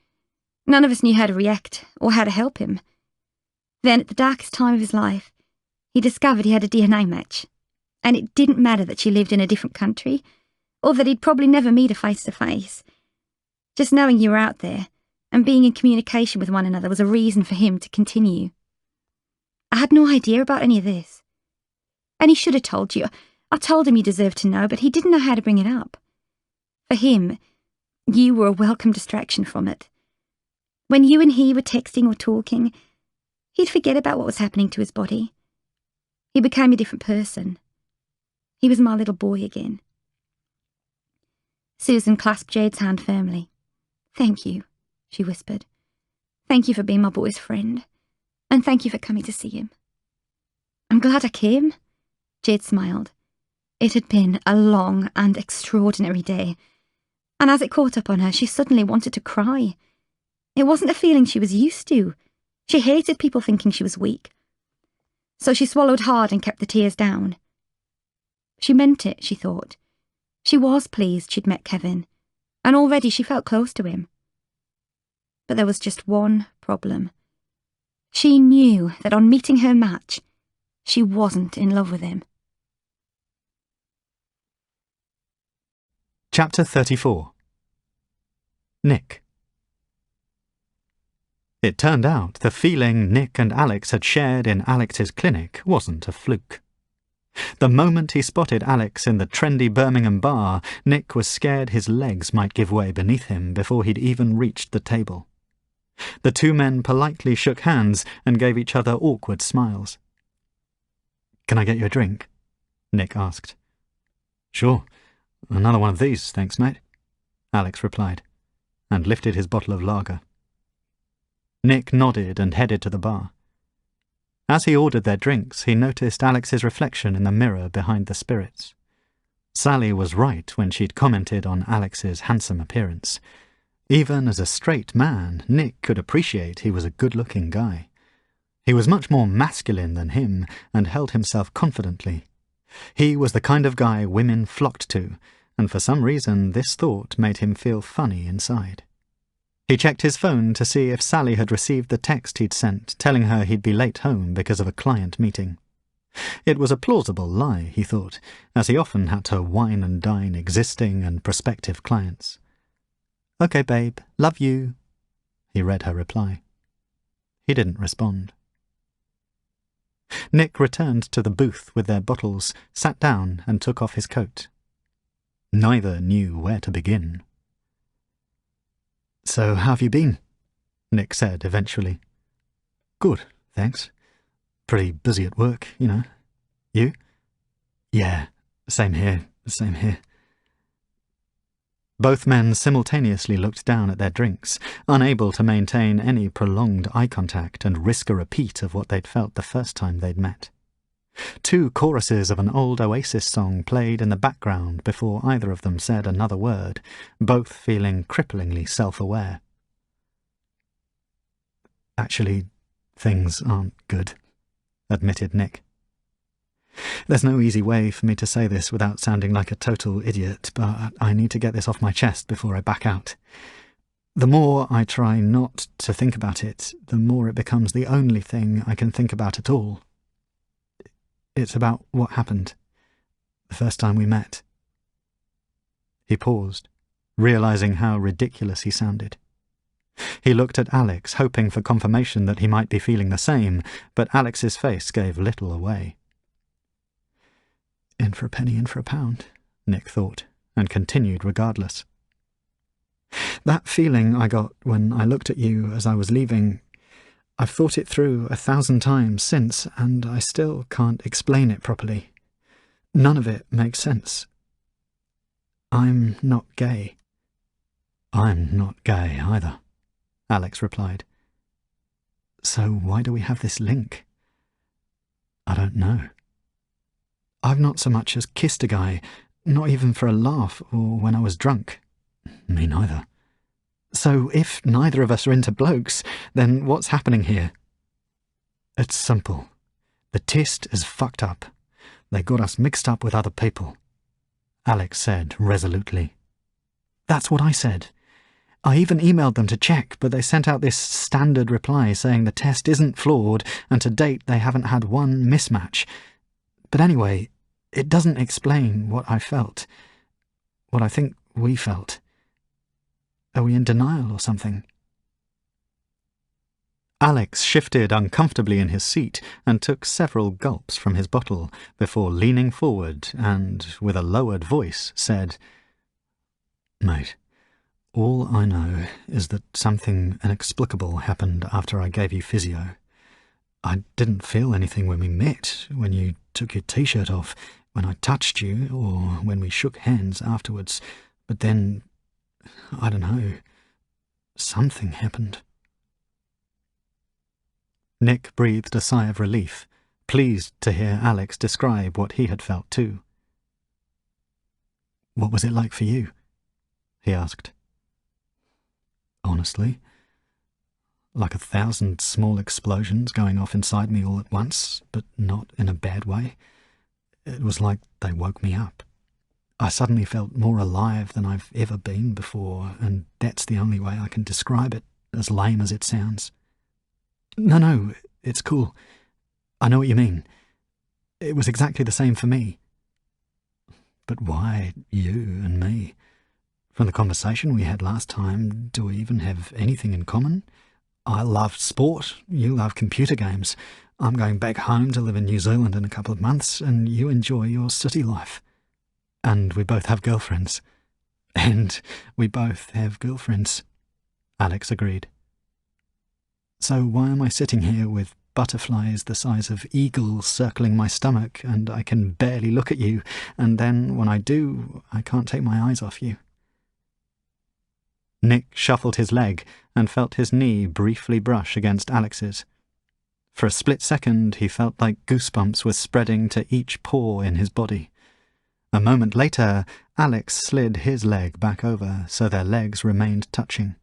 None of us knew how to react or how to help him. Then, at the darkest time of his life, he discovered he had a DNA match, and it didn't matter that she lived in a different country, or that he'd probably never meet her face to face. Just knowing you were out there, and being in communication with one another was a reason for him to continue. I had no idea about any of this. And he should have told you. I told him you deserved to know, but he didn't know how to bring it up. For him, you were a welcome distraction from it. When you and he were texting or talking, he'd forget about what was happening to his body. He became a different person. He was my little boy again." Susan clasped Jade's hand firmly. "Thank you," she whispered. "Thank you for being my boy's friend, and thank you for coming to see him." "I'm glad I came," Jade smiled. It had been a long and extraordinary day, and as it caught up on her, she suddenly wanted to cry. It wasn't a feeling she was used to. She hated people thinking she was weak. So she swallowed hard and kept the tears down. She meant it, she thought. She was pleased she'd met Kevin, and already she felt close to him. But there was just one problem. She knew that on meeting her match, she wasn't in love with him. Chapter 34. Nick. It turned out the feeling Nick and Alex had shared in Alex's clinic wasn't a fluke. The moment he spotted Alex in the trendy Birmingham bar, Nick was scared his legs might give way beneath him before he'd even reached the table. The two men politely shook hands and gave each other awkward smiles. "Can I get you a drink?" Nick asked. "Sure. Another one of these, thanks, mate," Alex replied, and lifted his bottle of lager. Nick nodded and headed to the bar. As he ordered their drinks, he noticed Alex's reflection in the mirror behind the spirits. Sally was right when she'd commented on Alex's handsome appearance. Even as a straight man, Nick could appreciate he was a good-looking guy. He was much more masculine than him and held himself confidently. He was the kind of guy women flocked to, and for some reason this thought made him feel funny inside. He checked his phone to see if Sally had received the text he'd sent telling her he'd be late home because of a client meeting. It was a plausible lie, he thought, as he often had to wine and dine existing and prospective clients. "Okay, babe, love you," he read her reply. He didn't respond. Nick returned to the booth with their bottles, sat down and took off his coat. Neither knew where to begin. "So how have you been?" Nick said eventually. "Good, thanks. Pretty busy at work, you know. You?" "Yeah, same here, same here." Both men simultaneously looked down at their drinks, unable to maintain any prolonged eye contact and risk a repeat of what they'd felt the first time they'd met. Two choruses of an old Oasis song played in the background before either of them said another word, both feeling cripplingly self-aware. "Actually, things aren't good," admitted Nick. "There's no easy way for me to say this without sounding like a total idiot, but I need to get this off my chest before I back out. The more I try not to think about it, the more it becomes the only thing I can think about at all. It's about what happened the first time we met." He paused, realizing how ridiculous he sounded. He looked at Alex, hoping for confirmation that he might be feeling the same, but Alex's face gave little away. in for a penny, in for a pound, Nick thought, and continued regardless. That feeling I got when I looked at you as I was leaving, I've thought it through 1,000 times since, and I still can't explain it properly. None of it makes sense. I'm not gay. I'm not gay either, Alex replied. So why do we have this link? I don't know. I've not so much as kissed a guy, not even for a laugh or when I was drunk. Me neither. So if neither of us are into blokes, then what's happening here? It's simple. The test is fucked up. They got us mixed up with other people, Alex said resolutely. That's what I said. I even emailed them to check, but they sent out this standard reply saying the test isn't flawed and to date they haven't had one mismatch. But anyway, it doesn't explain what I felt, what I think we felt. Are we in denial or something? Alex shifted uncomfortably in his seat and took several gulps from his bottle before leaning forward and, with a lowered voice, said, Mate, all I know is that something inexplicable happened after I gave you physio. I didn't feel anything when we met, when you took your t-shirt off, when I touched you, or when we shook hands afterwards. But then, I don't know, something happened. Nick breathed a sigh of relief, pleased to hear Alex describe what he had felt too. What was it like for you? He asked. Honestly, like 1,000 small explosions going off inside me all at once, but not in a bad way. It was like they woke me up. I suddenly felt more alive than I've ever been before, and that's the only way I can describe it, as lame as it sounds. No, it's cool. I know what you mean. It was exactly the same for me. But why you and me? From the conversation we had last time, do we even have anything in common? I love sport, you love computer games. I'm going back home to live in New Zealand in a couple of months, and you enjoy your city life. And we both have girlfriends. And we both have girlfriends, Alex agreed. So why am I sitting here with butterflies the size of eagles circling my stomach, and I can barely look at you, and then when I do, I can't take my eyes off you? Nick shuffled his leg and felt his knee briefly brush against Alex's. For a split second, he felt like goosebumps were spreading to each pore in his body. A moment later, Alex slid his leg back over so their legs remained touching.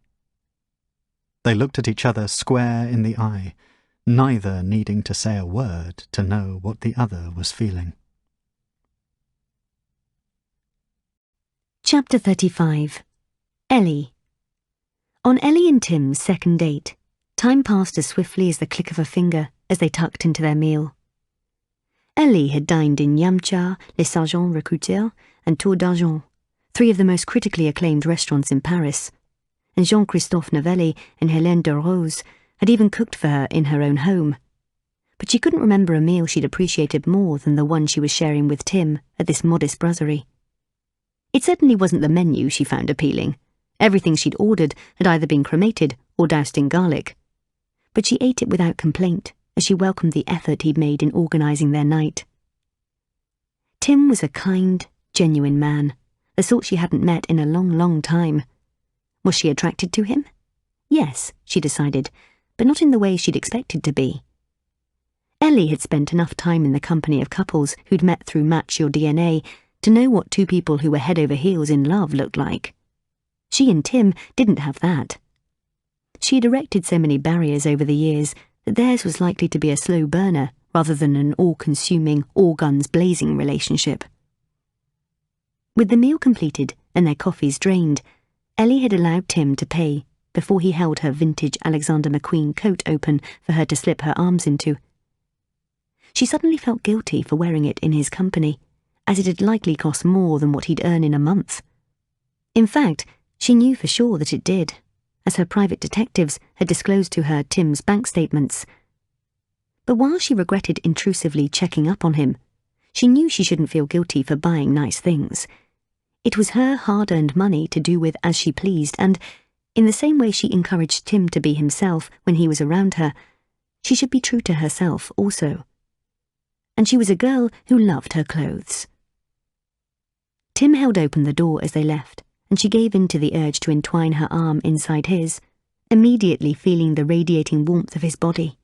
They looked at each other square in the eye, neither needing to say a word to know what the other was feeling. Chapter 35. Ellie. On Ellie and Tim's second date, time passed as swiftly as the click of a finger as they tucked into their meal. Ellie had dined in Yamcha, Les Sergents Recruteurs, and Tour d'Argent, 3 of the most critically acclaimed restaurants in Paris, and Jean-Christophe Novelli and Hélène de Rose had even cooked for her in her own home. But she couldn't remember a meal she'd appreciated more than the one she was sharing with Tim at this modest brasserie. It certainly wasn't the menu she found appealing. Everything she'd ordered had either been cremated or doused in garlic. But she ate it without complaint, as she welcomed the effort he'd made in organising their night. Tim was a kind, genuine man, the sort she hadn't met in a long, long time. Was she attracted to him? Yes, she decided, but not in the way she'd expected to be. Ellie had spent enough time in the company of couples who'd met through Match Your DNA to know what 2 people who were head over heels in love looked like. She and Tim didn't have that. She had erected so many barriers over the years that theirs was likely to be a slow burner rather than an all-consuming, all-guns-blazing relationship. With the meal completed and their coffees drained, Ellie had allowed Tim to pay before he held her vintage Alexander McQueen coat open for her to slip her arms into. She suddenly felt guilty for wearing it in his company, as it had likely cost more than what he'd earn in a month. In fact, she knew for sure that it did, as her private detectives had disclosed to her Tim's bank statements. But while she regretted intrusively checking up on him, She knew she shouldn't feel guilty for buying nice things. It was her hard-earned money to do with as she pleased, and, in the same way she encouraged Tim to be himself when he was around her, she should be true to herself also. And she was a girl who loved her clothes. Tim held open the door as they left, and she gave in to the urge to entwine her arm inside his, immediately feeling the radiating warmth of his body.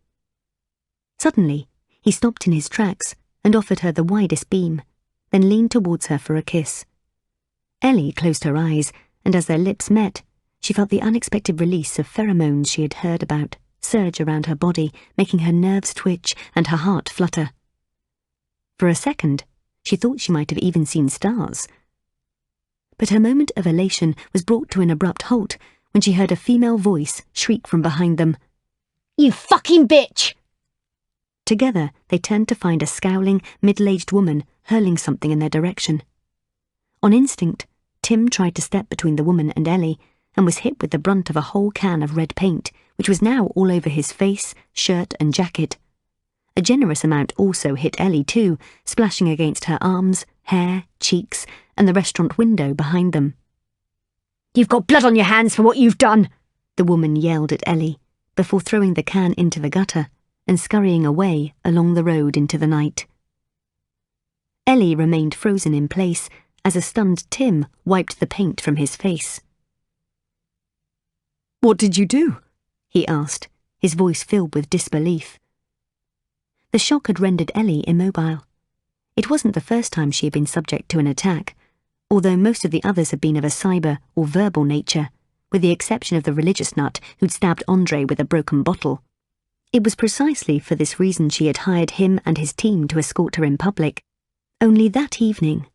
Suddenly, he stopped in his tracks and offered her the widest beam, then leaned towards her for a kiss. Ellie closed her eyes, and as their lips met, she felt the unexpected release of pheromones she had heard about surge around her body, making her nerves twitch and her heart flutter. For a second, she thought she might have even seen stars. But her moment of elation was brought to an abrupt halt when she heard a female voice shriek from behind them, You fucking bitch! Together, they turned to find a scowling, middle-aged woman hurling something in their direction. On instinct, Tim tried to step between the woman and Ellie, and was hit with the brunt of a whole can of red paint, which was now all over his face, shirt and jacket. A generous amount also hit Ellie too, splashing against her arms, hair, cheeks, and the restaurant window behind them. You've got blood on your hands for what you've done, the woman yelled at Ellie, before throwing the can into the gutter and scurrying away along the road into the night. Ellie remained frozen in place as a stunned Tim wiped the paint from his face. What did you do? He asked, his voice filled with disbelief. The shock had rendered Ellie immobile. It wasn't the first time she had been subject to an attack, although most of the others had been of a cyber or verbal nature, with the exception of the religious nut who'd stabbed Andre with a broken bottle. It was precisely for this reason she had hired him and his team to escort her in public. Only that evening,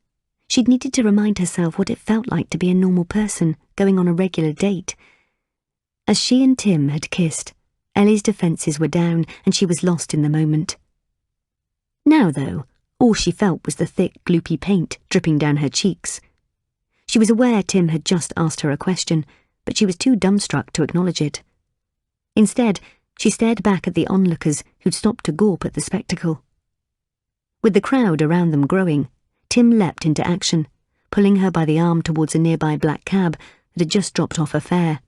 she'd needed to remind herself what it felt like to be a normal person going on a regular date. As she and Tim had kissed, Ellie's defences were down and she was lost in the moment. Now, though, all she felt was the thick, gloopy paint dripping down her cheeks. She was aware Tim had just asked her a question, but she was too dumbstruck to acknowledge it. Instead, she stared back at the onlookers who'd stopped to gawp at the spectacle. With the crowd around them growing, Tim leapt into action, pulling her by the arm towards a nearby black cab that had just dropped off a fare.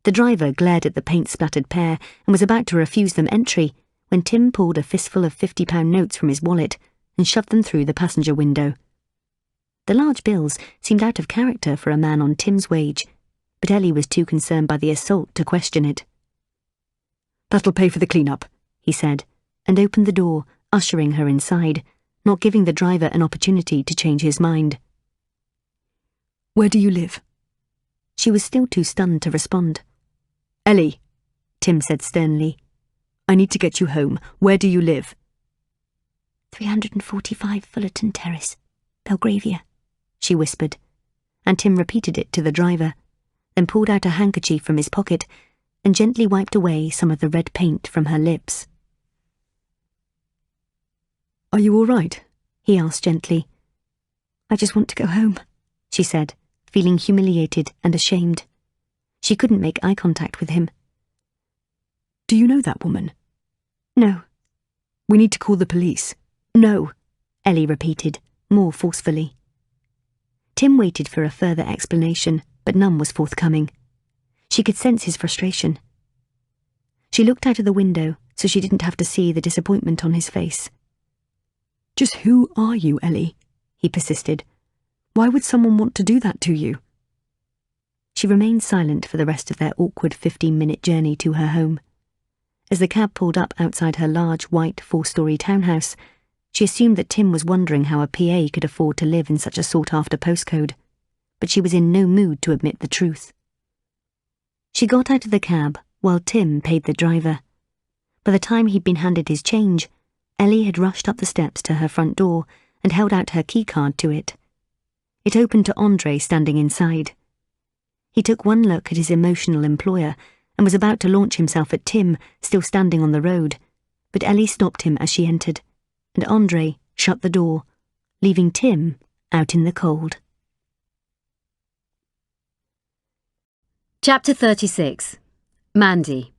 The driver glared at the paint-splattered pair and was about to refuse them entry when Tim pulled a fistful of £50 notes from his wallet and shoved them through the passenger window. The large bills seemed out of character for a man on Tim's wage, but Ellie was too concerned by the assault to question it. That'll pay for the clean-up, he said, and opened the door, ushering her inside, not giving the driver an opportunity to change his mind. Where do you live? She was still too stunned to respond. Ellie, Tim said sternly. I need to get you home. Where do you live? 345 Fullerton Terrace, Belgravia, she whispered, and Tim repeated it to the driver, then pulled out a handkerchief from his pocket and gently wiped away some of the red paint from her lips. Are you all right? He asked gently. I just want to go home, she said, feeling humiliated and ashamed. She couldn't make eye contact with him. Do you know that woman? No. We need to call the police. No, Ellie repeated, more forcefully. Tim waited for a further explanation, but none was forthcoming. She could sense his frustration. She looked out of the window so she didn't have to see the disappointment on his face. Just who are you, Ellie? He persisted. Why would someone want to do that to you? She remained silent for the rest of their awkward 15-minute journey to her home. As the cab pulled up outside her large, white, 4-storey townhouse, she assumed that Tim was wondering how a PA could afford to live in such a sought-after postcode, but she was in no mood to admit the truth. She got out of the cab while Tim paid the driver. By the time he'd been handed his change, Ellie had rushed up the steps to her front door and held out her keycard to it. It opened to Andre standing inside. He took one look at his emotional employer and was about to launch himself at Tim, still standing on the road, but Ellie stopped him as she entered, and Andre shut the door, leaving Tim out in the cold. Chapter 36. Mandy.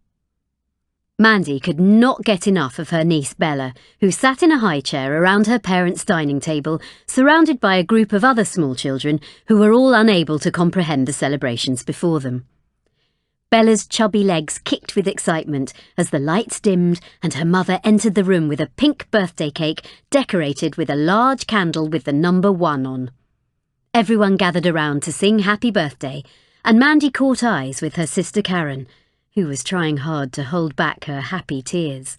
Mandy could not get enough of her niece Bella, who sat in a high chair around her parents' dining table, surrounded by a group of other small children who were all unable to comprehend the celebrations before them. Bella's chubby legs kicked with excitement as the lights dimmed and her mother entered the room with a pink birthday cake decorated with a large candle with the number 1 on. Everyone gathered around to sing happy birthday, and Mandy caught eyes with her sister Karen, who was trying hard to hold back her happy tears.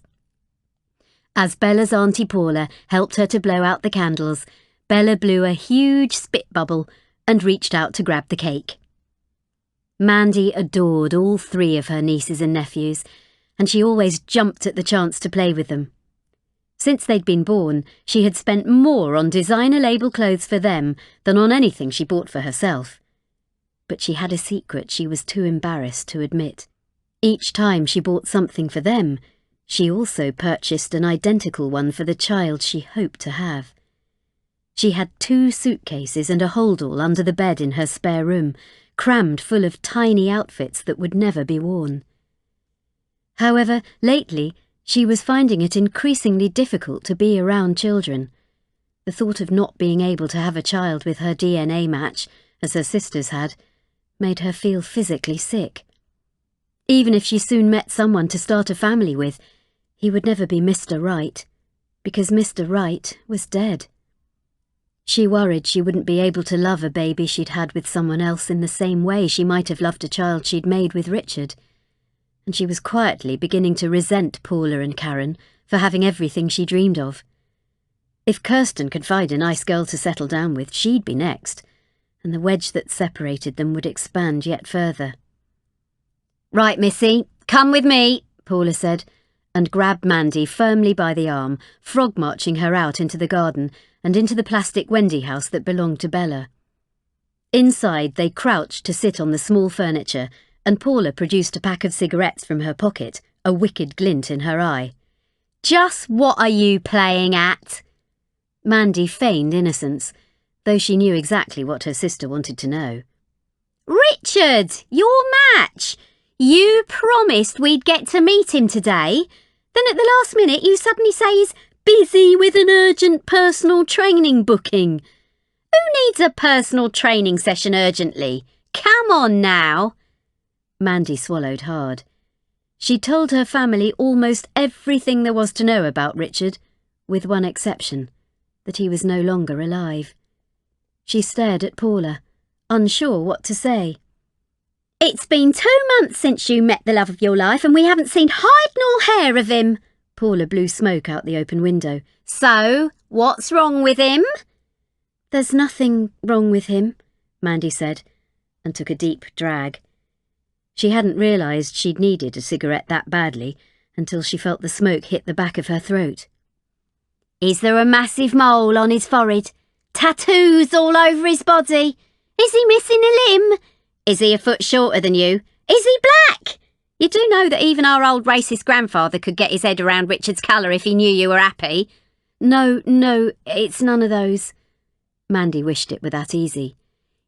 As Bella's Auntie Paula helped her to blow out the candles, Bella blew a huge spit bubble and reached out to grab the cake. Mandy adored all 3 of her nieces and nephews, and she always jumped at the chance to play with them. Since they'd been born, she had spent more on designer label clothes for them than on anything she bought for herself. But she had a secret she was too embarrassed to admit. Each time she bought something for them, she also purchased an identical one for the child she hoped to have. She had 2 suitcases and a holdall under the bed in her spare room, crammed full of tiny outfits that would never be worn. However, lately, she was finding it increasingly difficult to be around children. The thought of not being able to have a child with her DNA match, as her sisters had, made her feel physically sick. Even if she soon met someone to start a family with, he would never be Mr. Right, because Mr. Right was dead. She worried she wouldn't be able to love a baby she'd had with someone else in the same way she might have loved a child she'd made with Richard. And she was quietly beginning to resent Paula and Karen for having everything she dreamed of. If Kirsten could find a nice girl to settle down with, she'd be next, and the wedge that separated them would expand yet further. "Right, Missy, come with me," Paula said, and grabbed Mandy firmly by the arm, frog-marching her out into the garden and into the plastic Wendy house that belonged to Bella. Inside, they crouched to sit on the small furniture, and Paula produced a pack of cigarettes from her pocket, a wicked glint in her eye. "Just what are you playing at?" Mandy feigned innocence, though she knew exactly what her sister wanted to know. "Richard, your match! You promised we'd get to meet him today. Then at the last minute you suddenly say he's busy with an urgent personal training booking. Who needs a personal training session urgently? Come on now." Mandy swallowed hard. She told her family almost everything there was to know about Richard, with one exception, that he was no longer alive. She stared at Paula, unsure what to say. "It's been 2 months since you met the love of your life, and we haven't seen hide nor hair of him." Paula blew smoke out the open window. "So, what's wrong with him?" "There's nothing wrong with him," Mandy said, and took a deep drag. She hadn't realised she'd needed a cigarette that badly until she felt the smoke hit the back of her throat. "Is there a massive mole on his forehead? Tattoos all over his body? Is he missing a limb? Is he a foot shorter than you? Is he black? You do know that even our old racist grandfather could get his head around Richard's colour if he knew you were happy." No, it's none of those." Mandy wished it were that easy.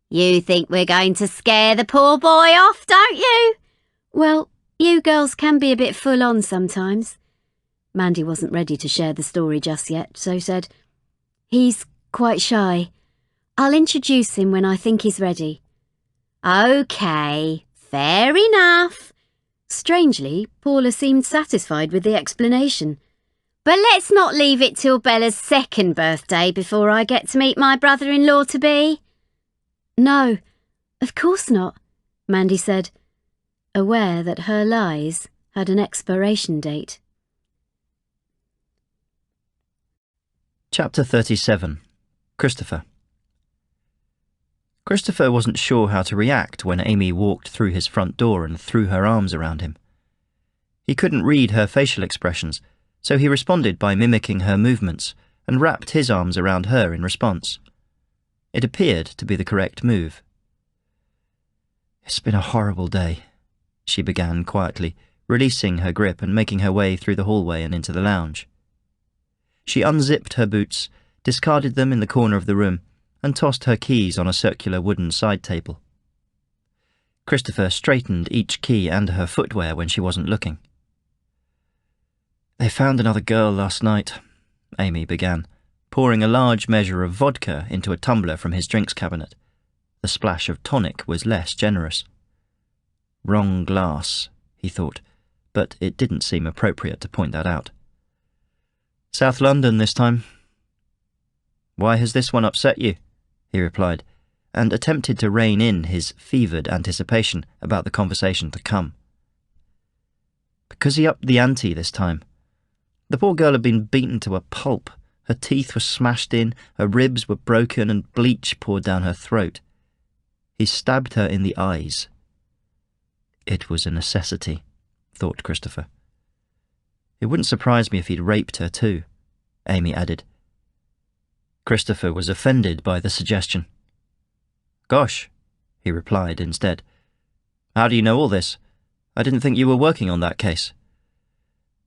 "You think we're going to scare the poor boy off, don't you?" "Well, you girls can be a bit full on sometimes." Mandy wasn't ready to share the story just yet, so said, "He's quite shy. I'll introduce him when I think he's ready." "OK, fair enough." Strangely, Paula seemed satisfied with the explanation. "But let's not leave it till Bella's 2nd birthday before I get to meet my brother-in-law-to-be." "No, of course not," Mandy said, aware that her lies had an expiration date. Chapter 37. Christopher. Christopher wasn't sure how to react when Amy walked through his front door and threw her arms around him. He couldn't read her facial expressions, so he responded by mimicking her movements and wrapped his arms around her in response. It appeared to be the correct move. "It's been a horrible day," she began quietly, releasing her grip and making her way through the hallway and into the lounge. She unzipped her boots, discarded them in the corner of the room, and tossed her keys on a circular wooden side table. Christopher straightened each key and her footwear when she wasn't looking. They found another girl last night, Amy began, pouring a large measure of vodka into a tumbler from his drinks cabinet. The splash of tonic was less generous. Wrong glass, he thought, but it didn't seem appropriate to point that out. South London this time. Why has this one upset you? He replied, and attempted to rein in his fevered anticipation about the conversation to come. Because he upped the ante this time. The poor girl had been beaten to a pulp. Her teeth were smashed in, her ribs were broken, and bleach poured down her throat. He stabbed her in the eyes. It was a necessity, thought Christopher. It wouldn't surprise me if he'd raped her too, Amy added. Christopher was offended by the suggestion. Gosh, he replied instead. How do you know all this? I didn't think you were working on that case.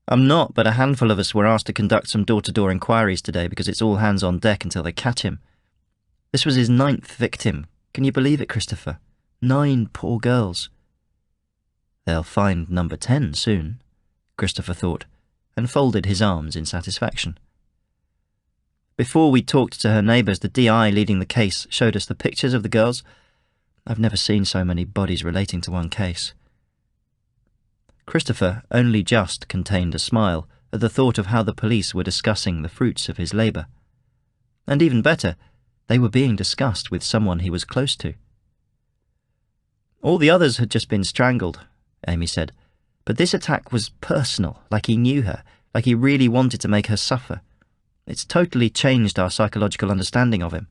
I'm not, but a handful of us were asked to conduct some door-to-door inquiries today because it's all hands on deck until they catch him. This was his 9th victim. Can you believe it, Christopher? 9 poor girls. They'll find number 10 soon, Christopher thought, and folded his arms in satisfaction. Before we talked to her neighbours, the DI leading the case showed us the pictures of the girls. I've never seen so many bodies relating to one case. Christopher only just contained a smile at the thought of how the police were discussing the fruits of his labour. And even better, they were being discussed with someone he was close to. All the others had just been strangled, Amy said, but this attack was personal, like he knew her, like he really wanted to make her suffer. It's totally changed our psychological understanding of him.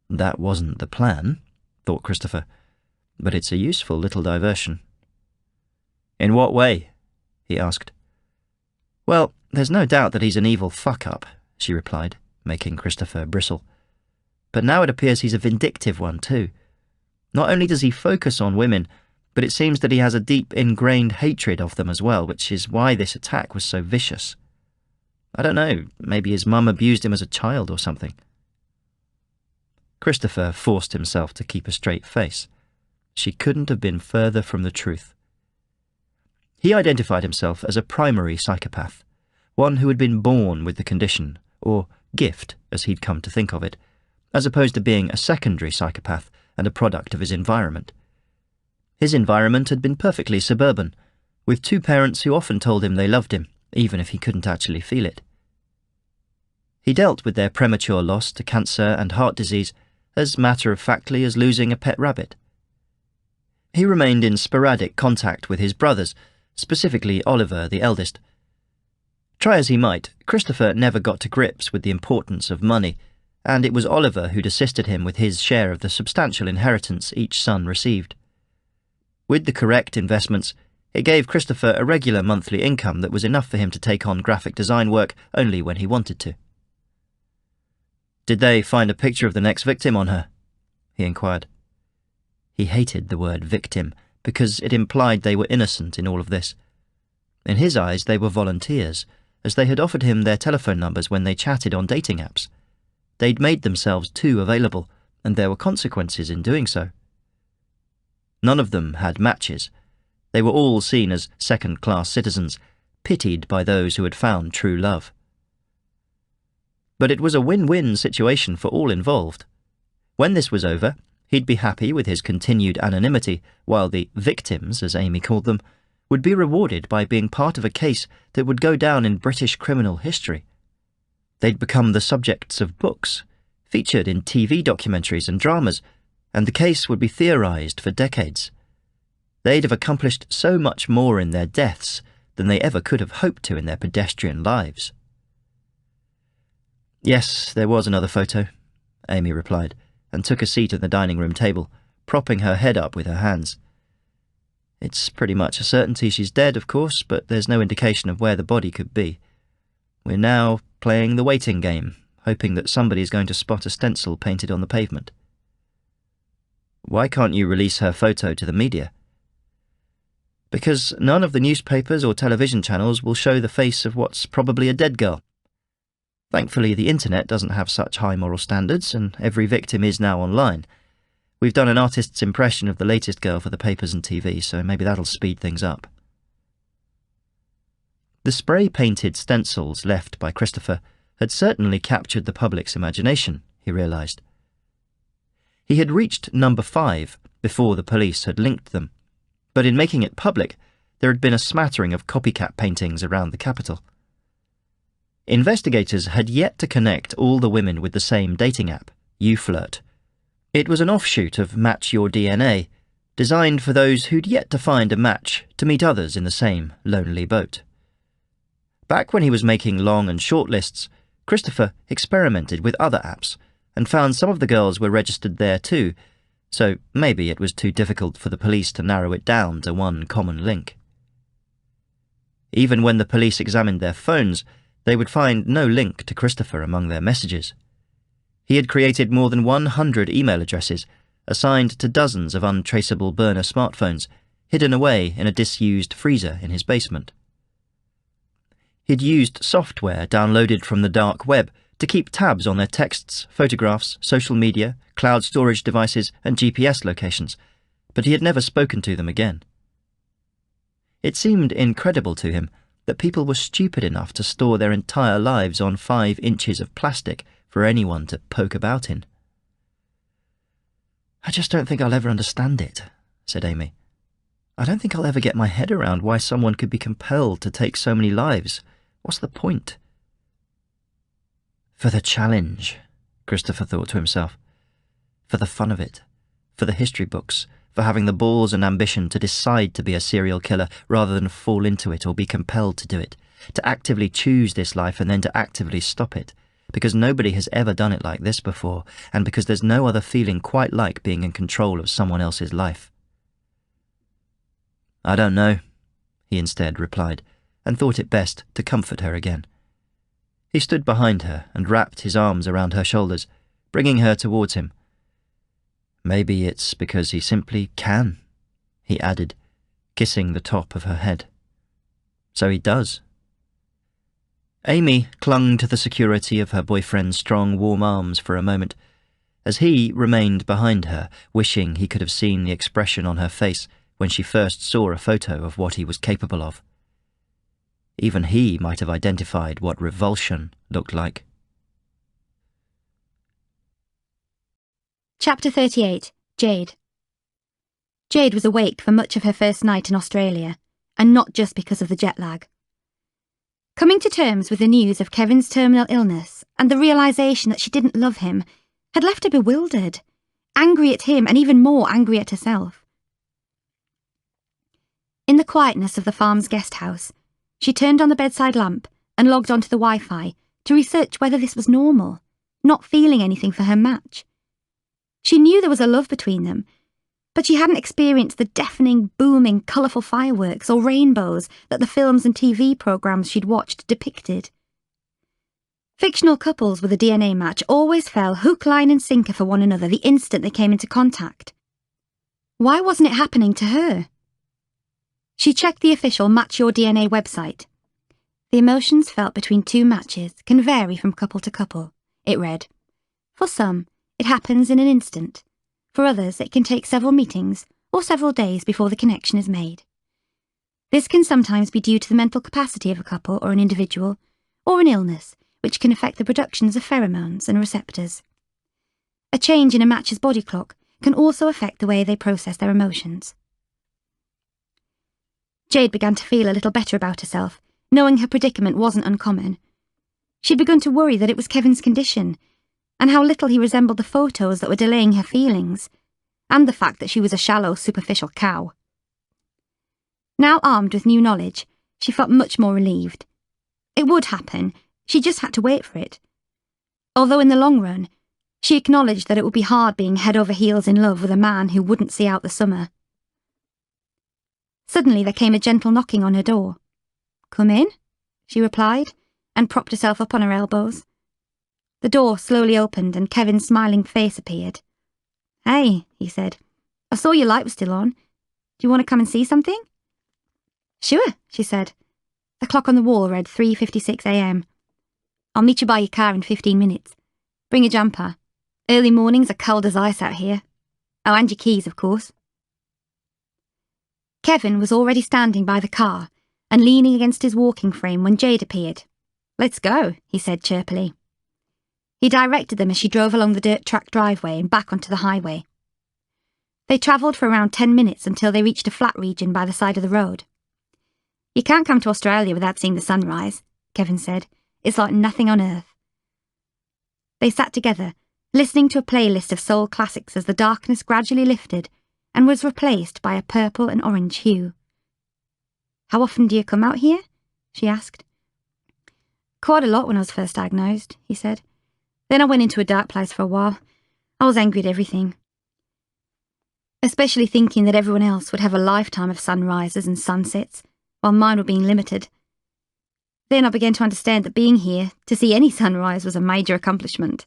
That wasn't the plan, thought Christopher, but it's a useful little diversion. In what way? He asked. Well, there's no doubt that he's an evil fuck-up, she replied, making Christopher bristle. But now it appears he's a vindictive one too. Not only does he focus on women, but it seems that he has a deep ingrained hatred of them as well, which is why this attack was so vicious. I don't know, maybe his mum abused him as a child or something. Christopher forced himself to keep a straight face. She couldn't have been further from the truth. He identified himself as a primary psychopath, one who had been born with the condition, or gift, as he'd come to think of it, as opposed to being a secondary psychopath and a product of his environment. His environment had been perfectly suburban, with 2 parents who often told him they loved him, even if he couldn't actually feel it. He dealt with their premature loss to cancer and heart disease as matter-of-factly as losing a pet rabbit. He remained in sporadic contact with his brothers, specifically Oliver, the eldest. Try as he might, Christopher never got to grips with the importance of money, and it was Oliver who'd assisted him with his share of the substantial inheritance each son received. With the correct investments, it gave Christopher a regular monthly income that was enough for him to take on graphic design work only when he wanted to. Did they find a picture of the next victim on her? He inquired. He hated the word victim, because it implied they were innocent in all of this. In his eyes, they were volunteers, as they had offered him their telephone numbers when they chatted on dating apps. They'd made themselves too available, and there were consequences in doing so. None of them had matches. They were all seen as second-class citizens, pitied by those who had found true love. But it was a win-win situation for all involved. When this was over, he'd be happy with his continued anonymity, while the victims, as Amy called them, would be rewarded by being part of a case that would go down in British criminal history. They'd become the subjects of books, featured in TV documentaries and dramas, and the case would be theorised for decades. They'd have accomplished so much more in their deaths than they ever could have hoped to in their pedestrian lives. Yes, there was another photo, Amy replied, and took a seat at the dining room table, propping her head up with her hands. It's pretty much a certainty she's dead, of course, but there's no indication of where the body could be. We're now playing the waiting game, hoping that somebody's going to spot a stencil painted on the pavement. Why can't you release her photo to the media? Because none of the newspapers or television channels will show the face of what's probably a dead girl. Thankfully, the internet doesn't have such high moral standards, and every victim is now online. We've done an artist's impression of the latest girl for the papers and TV, so maybe that'll speed things up. The spray-painted stencils left by Christopher had certainly captured the public's imagination, he realised. He had reached number 5 before the police had linked them, but in making it public, there had been a smattering of copycat paintings around the capital. Investigators had yet to connect all the women with the same dating app, YouFlirt. It was an offshoot of Match Your DNA, designed for those who'd yet to find a match to meet others in the same lonely boat. Back when he was making long and short lists, Christopher experimented with other apps and found some of the girls were registered there too, so maybe it was too difficult for the police to narrow it down to one common link. Even when the police examined their phones, they would find no link to Christopher among their messages. He had created more than 100 email addresses, assigned to dozens of untraceable burner smartphones, hidden away in a disused freezer in his basement. He'd used software downloaded from the dark web to keep tabs on their texts, photographs, social media, cloud storage devices, and GPS locations, but he had never spoken to them again. It seemed incredible to him that people were stupid enough to store their entire lives on 5 inches of plastic for anyone to poke about in. "I just don't think I'll ever understand it," said Amy. "I don't think I'll ever get my head around why someone could be compelled to take so many lives. What's the point?" For the challenge, Christopher thought to himself. For the fun of it. For the history books. For having the balls and ambition to decide to be a serial killer rather than fall into it or be compelled to do it. To actively choose this life and then to actively stop it. Because nobody has ever done it like this before, and because there's no other feeling quite like being in control of someone else's life. "I don't know," he instead replied, and thought it best to comfort her again. He stood behind her and wrapped his arms around her shoulders, bringing her towards him. "Maybe it's because he simply can," he added, kissing the top of her head. "So he does." Amy clung to the security of her boyfriend's strong, warm arms for a moment, as he remained behind her, wishing he could have seen the expression on her face when she first saw a photo of what he was capable of. Even he might have identified what revulsion looked like. Chapter 38. Jade. Jade was awake for much of her first night in Australia, and not just because of the jet lag. Coming to terms with the news of Kevin's terminal illness and the realisation that she didn't love him had left her bewildered, angry at him and even more angry at herself. In the quietness of the farm's guest house, she turned on the bedside lamp and logged onto the Wi-Fi to research whether this was normal, not feeling anything for her match. She knew there was a love between them, but she hadn't experienced the deafening, booming, colourful fireworks or rainbows that the films and TV programmes she'd watched depicted. Fictional couples with a DNA match always fell hook, line and sinker for one another the instant they came into contact. Why wasn't it happening to her? She checked the official Match Your DNA website. The emotions felt between 2 matches can vary from couple to couple, it read. For some, it happens in an instant. For others, it can take several meetings or several days before the connection is made. This can sometimes be due to the mental capacity of a couple or an individual, or an illness, which can affect the productions of pheromones and receptors. A change in a match's body clock can also affect the way they process their emotions. Jade began to feel a little better about herself, knowing her predicament wasn't uncommon. She'd begun to worry that it was Kevin's condition, and how little he resembled the photos that were delaying her feelings, and the fact that she was a shallow, superficial cow. Now armed with new knowledge, she felt much more relieved. It would happen, she just had to wait for it. Although in the long run, she acknowledged that it would be hard being head over heels in love with a man who wouldn't see out the summer. Suddenly there came a gentle knocking on her door. "Come in," she replied, and propped herself up on her elbows. The door slowly opened and Kevin's smiling face appeared. "Hey," he said. "I saw your light was still on. Do you want to come and see something?" "Sure," she said. The clock on the wall read 3:56 a.m. "I'll meet you by your car in 15 minutes. Bring a jumper. Early mornings are cold as ice out here. Oh, and your keys, of course." Kevin was already standing by the car, and leaning against his walking frame when Jade appeared. "Let's go," he said chirpily. He directed them as she drove along the dirt track driveway and back onto the highway. They travelled for around 10 minutes until they reached a flat region by the side of the road. "You can't come to Australia without seeing the sunrise," Kevin said. "It's like nothing on earth." They sat together, listening to a playlist of soul classics as the darkness gradually lifted and was replaced by a purple and orange hue. "How often do you come out here?" she asked. "Quite a lot when I was first diagnosed," he said. "Then I went into a dark place for a while. I was angry at everything. Especially thinking that everyone else would have a lifetime of sunrises and sunsets, while mine were being limited. Then I began to understand that being here to see any sunrise was a major accomplishment.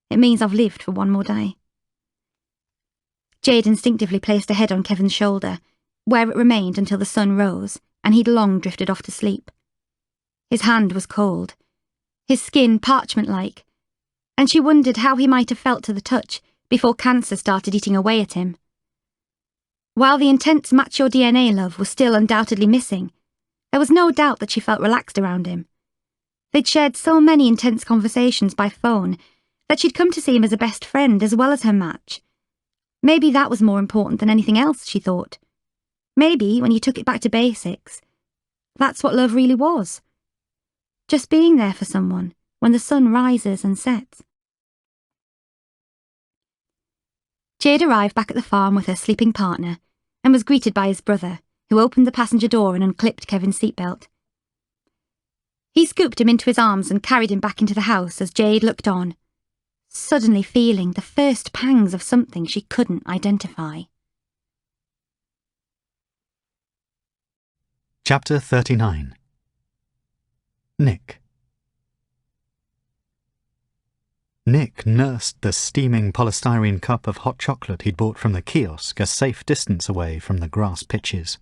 It means I've lived for one more day." Jade instinctively placed her head on Kevin's shoulder, where it remained until the sun rose, and he'd long drifted off to sleep. His hand was cold, his skin parchment-like, and she wondered how he might have felt to the touch before cancer started eating away at him. While the intense Match Your DNA love was still undoubtedly missing, there was no doubt that she felt relaxed around him. They'd shared so many intense conversations by phone that she'd come to see him as a best friend as well as her match. Maybe that was more important than anything else, she thought. Maybe, when you took it back to basics, that's what love really was. Just being there for someone when the sun rises and sets. Jade arrived back at the farm with her sleeping partner and was greeted by his brother, who opened the passenger door and unclipped Kevin's seatbelt. He scooped him into his arms and carried him back into the house as Jade looked on, suddenly feeling the first pangs of something she couldn't identify. Chapter 39. Nick. Nick nursed the steaming polystyrene cup of hot chocolate he'd bought from the kiosk a safe distance away from the grass pitches.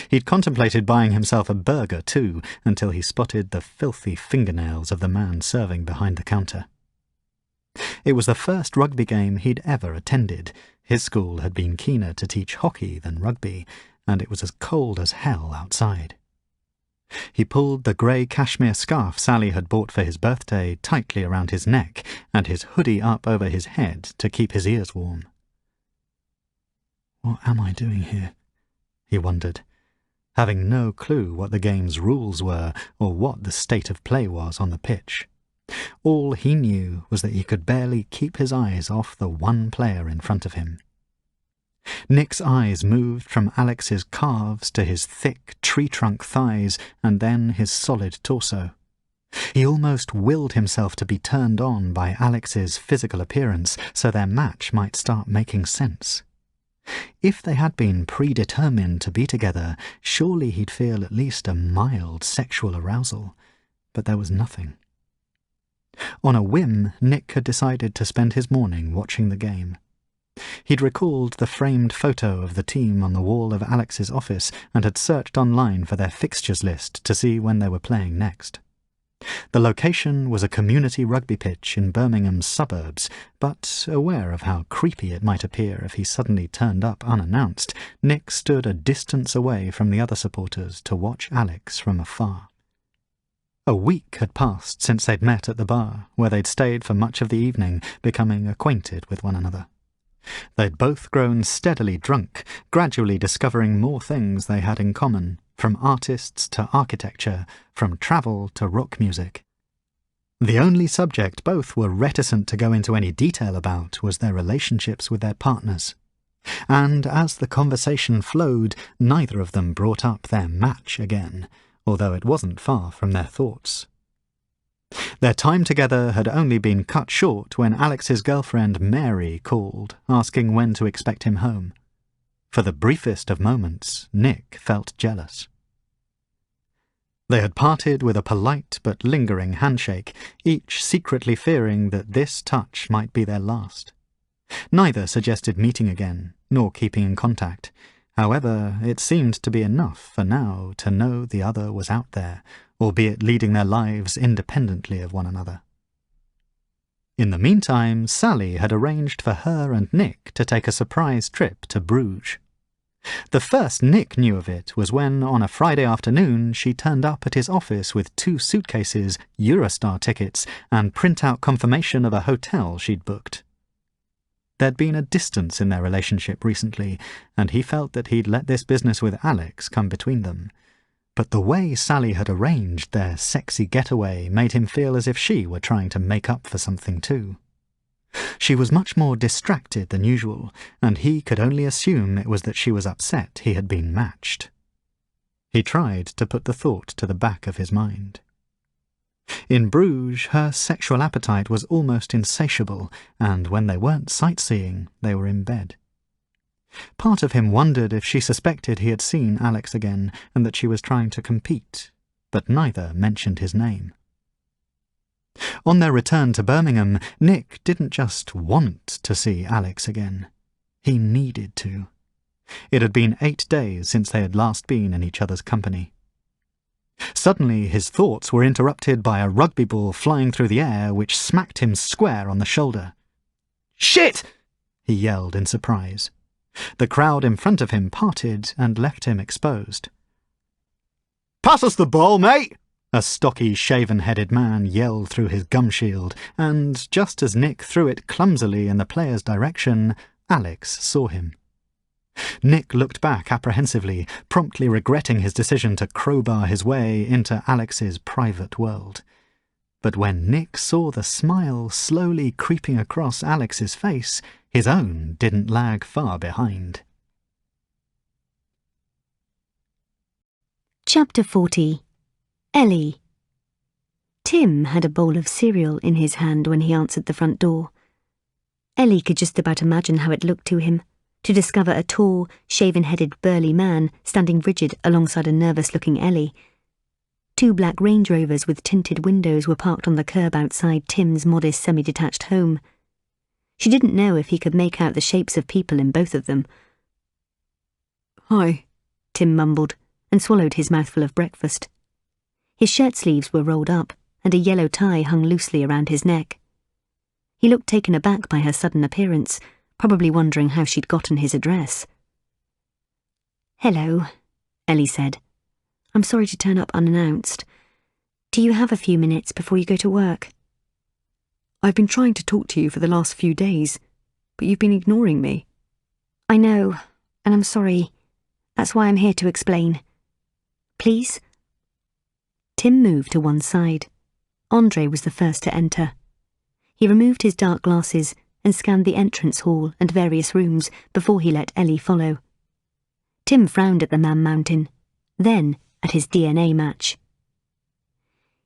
He'd contemplated buying himself a burger, too, until he spotted the filthy fingernails of the man serving behind the counter. It was the first rugby game he'd ever attended. His school had been keener to teach hockey than rugby, and it was as cold as hell outside. He pulled the grey cashmere scarf Sally had bought for his birthday tightly around his neck and his hoodie up over his head to keep his ears warm. "What am I doing here?" he wondered, having no clue what the game's rules were or what the state of play was on the pitch. All he knew was that he could barely keep his eyes off the one player in front of him. Nick's eyes moved from Alex's calves to his thick tree-trunk thighs and then his solid torso. He almost willed himself to be turned on by Alex's physical appearance so their match might start making sense. If they had been predetermined to be together, surely he'd feel at least a mild sexual arousal, but there was nothing. On a whim, Nick had decided to spend his morning watching the game. He'd recalled the framed photo of the team on the wall of Alex's office and had searched online for their fixtures list to see when they were playing next. The location was a community rugby pitch in Birmingham's suburbs, but aware of how creepy it might appear if he suddenly turned up unannounced, Nick stood a distance away from the other supporters to watch Alex from afar. A week had passed since they'd met at the bar, where they'd stayed for much of the evening, becoming acquainted with one another. They'd both grown steadily drunk, gradually discovering more things they had in common, from artists to architecture, from travel to rock music. The only subject both were reticent to go into any detail about was their relationships with their partners. And as the conversation flowed, neither of them brought up their match again, although it wasn't far from their thoughts. Their time together had only been cut short when Alex's girlfriend Mary called, asking when to expect him home. For the briefest of moments, Nick felt jealous. They had parted with a polite but lingering handshake, each secretly fearing that this touch might be their last. Neither suggested meeting again, nor keeping in contact. However, it seemed to be enough for now to know the other was out there, albeit leading their lives independently of one another. In the meantime, Sally had arranged for her and Nick to take a surprise trip to Bruges. The first Nick knew of it was when, on a Friday afternoon, she turned up at his office with 2 suitcases, Eurostar tickets, and print-out confirmation of a hotel she'd booked. There'd been a distance in their relationship recently, and he felt that he'd let this business with Alex come between them. But the way Sally had arranged their sexy getaway made him feel as if she were trying to make up for something too. She was much more distracted than usual, and he could only assume it was that she was upset he had been matched. He tried to put the thought to the back of his mind. In Bruges, her sexual appetite was almost insatiable, and when they weren't sightseeing, they were in bed. Part of him wondered if she suspected he had seen Alex again, and that she was trying to compete, but neither mentioned his name. On their return to Birmingham, Nick didn't just want to see Alex again. He needed to. It had been 8 days since they had last been in each other's company. Suddenly his thoughts were interrupted by a rugby ball flying through the air which smacked him square on the shoulder. "Shit!" he yelled in surprise. The crowd in front of him parted and left him exposed. "Pass us the ball, mate!" A stocky, shaven-headed man yelled through his gum shield, and just as Nick threw it clumsily in the player's direction, Alex saw him. Nick looked back apprehensively, promptly regretting his decision to crowbar his way into Alex's private world. But when Nick saw the smile slowly creeping across Alex's face, his own didn't lag far behind. Chapter 40. Ellie. Tim had a bowl of cereal in his hand when he answered the front door. Ellie could just about imagine how it looked to him, to discover a tall, shaven-headed, burly man standing rigid alongside a nervous-looking Ellie. 2 black Range Rovers with tinted windows were parked on the curb outside Tim's modest semi-detached home. She didn't know if he could make out the shapes of people in both of them. "Hi," Tim mumbled, and swallowed his mouthful of breakfast. His shirt sleeves were rolled up, and a yellow tie hung loosely around his neck. He looked taken aback by her sudden appearance, probably wondering how she'd gotten his address. "Hello," Ellie said. "I'm sorry to turn up unannounced. Do you have a few minutes before you go to work?" "I've been trying to talk to you for the last few days, but you've been ignoring me." "I know, and I'm sorry. That's why I'm here to explain. Please?" Tim moved to one side. Andre was the first to enter. He removed his dark glasses and scanned the entrance hall and various rooms before he let Ellie follow. Tim frowned at the Man Mountain, then at his DNA match.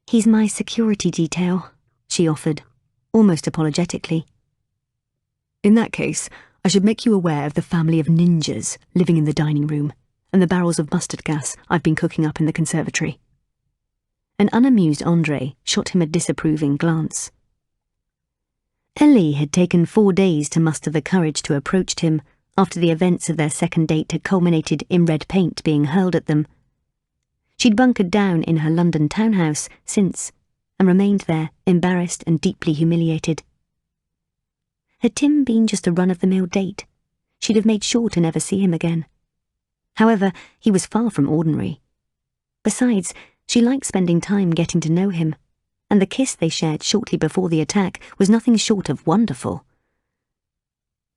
"He's my security detail," she offered, almost apologetically. "In that case, I should make you aware of the family of ninjas living in the dining room and the barrels of mustard gas I've been cooking up in the conservatory." An unamused Andre shot him a disapproving glance. Ellie had taken 4 days to muster the courage to approach Tim after the events of their second date had culminated in red paint being hurled at them. She'd bunkered down in her London townhouse since, and remained there, embarrassed and deeply humiliated. Had Tim been just a run-of-the-mill date, she'd have made sure to never see him again. However, he was far from ordinary. Besides, she liked spending time getting to know him, and the kiss they shared shortly before the attack was nothing short of wonderful.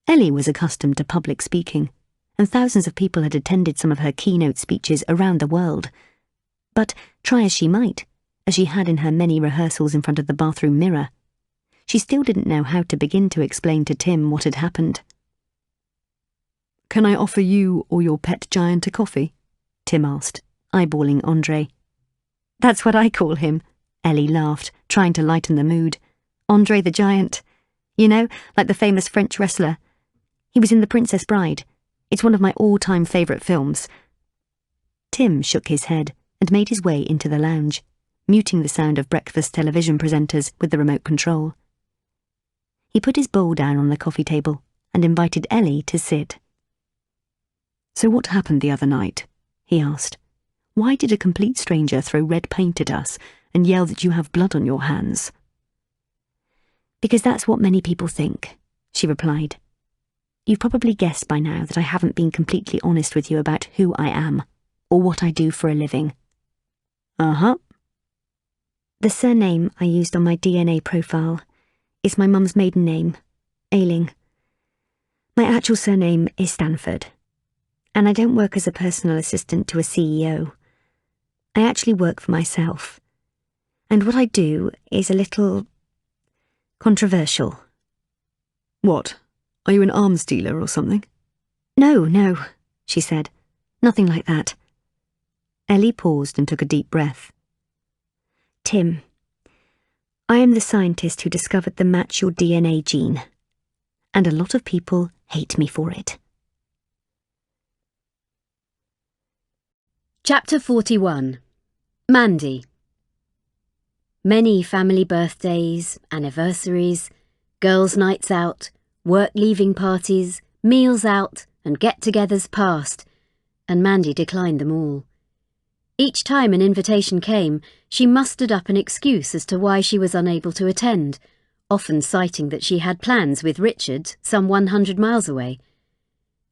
Ellie was accustomed to public speaking, and thousands of people had attended some of her keynote speeches around the world. But, try as she might, as she had in her many rehearsals in front of the bathroom mirror, she still didn't know how to begin to explain to Tim what had happened. "Can I offer you or your pet giant a coffee?" Tim asked, eyeballing Andre. "That's what I call him," Ellie laughed, trying to lighten the mood. "Andre the Giant. You know, like the famous French wrestler. He was in The Princess Bride. It's one of my all-time favourite films." Tim shook his head and made his way into the lounge, muting the sound of breakfast television presenters with the remote control. He put his bowl down on the coffee table and invited Ellie to sit. "So what happened the other night?" he asked. "Why did a complete stranger throw red paint at us and yell that you have blood on your hands?" "Because that's what many people think," she replied. You've probably guessed by now that I haven't been completely honest with you about who I am, or what I do for a living. Uh-huh. The surname I used on my DNA profile is my mum's maiden name, Ailing. My actual surname is Stanford, and I don't work as a personal assistant to a CEO. I actually work for myself, and what I do is a little controversial. What? Are you an arms dealer or something? No, she said. Nothing like that. Ellie paused and took a deep breath. Tim, I am the scientist who discovered the Match Your DNA gene, and a lot of people hate me for it. Chapter 41. Mandy. Many family birthdays, anniversaries, girls' nights out, work leaving parties, meals out, and get-togethers passed, and Mandy declined them all. Each time an invitation came, she mustered up an excuse as to why she was unable to attend, often citing that she had plans with Richard some 100 miles away.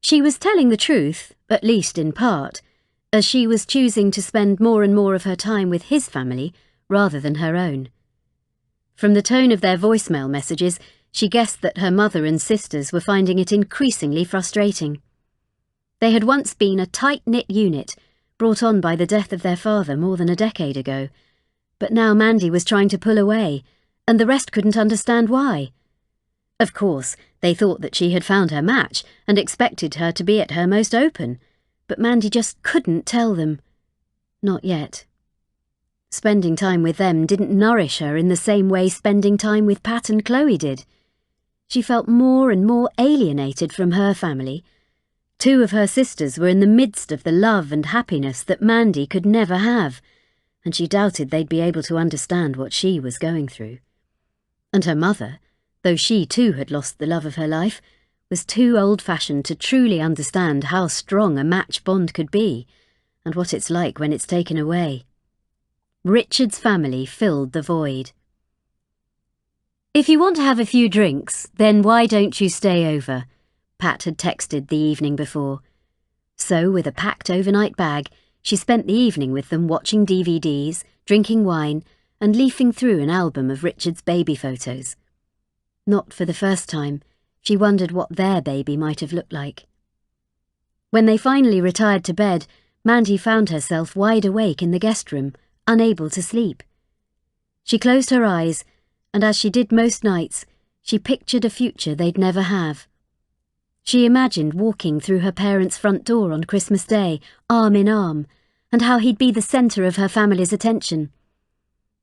She was telling the truth, at least in part, as she was choosing to spend more and more of her time with his family rather than her own. From the tone of their voicemail messages, she guessed that her mother and sisters were finding it increasingly frustrating. They had once been a tight-knit unit, brought on by the death of their father more than a decade ago, but now Mandy was trying to pull away, and the rest couldn't understand why. Of course, they thought that she had found her match and expected her to be at her most open, but Mandy just couldn't tell them. Not yet. Spending time with them didn't nourish her in the same way spending time with Pat and Chloe did. She felt more and more alienated from her family. Two of her sisters were in the midst of the love and happiness that Mandy could never have, and she doubted they'd be able to understand what she was going through. And her mother, though she too had lost the love of her life, was too old-fashioned to truly understand how strong a match bond could be, and what it's like when it's taken away. Richard's family filled the void. "If you want to have a few drinks, then why don't you stay over?" Pat had texted the evening before. So, with a packed overnight bag, she spent the evening with them watching DVDs, drinking wine, and leafing through an album of Richard's baby photos. Not for the first time, she wondered what their baby might have looked like. When they finally retired to bed, Mandy found herself wide awake in the guest room, unable to sleep. She closed her eyes, and as she did most nights, she pictured a future they'd never have. She imagined walking through her parents' front door on Christmas Day, arm in arm, and how he'd be the centre of her family's attention.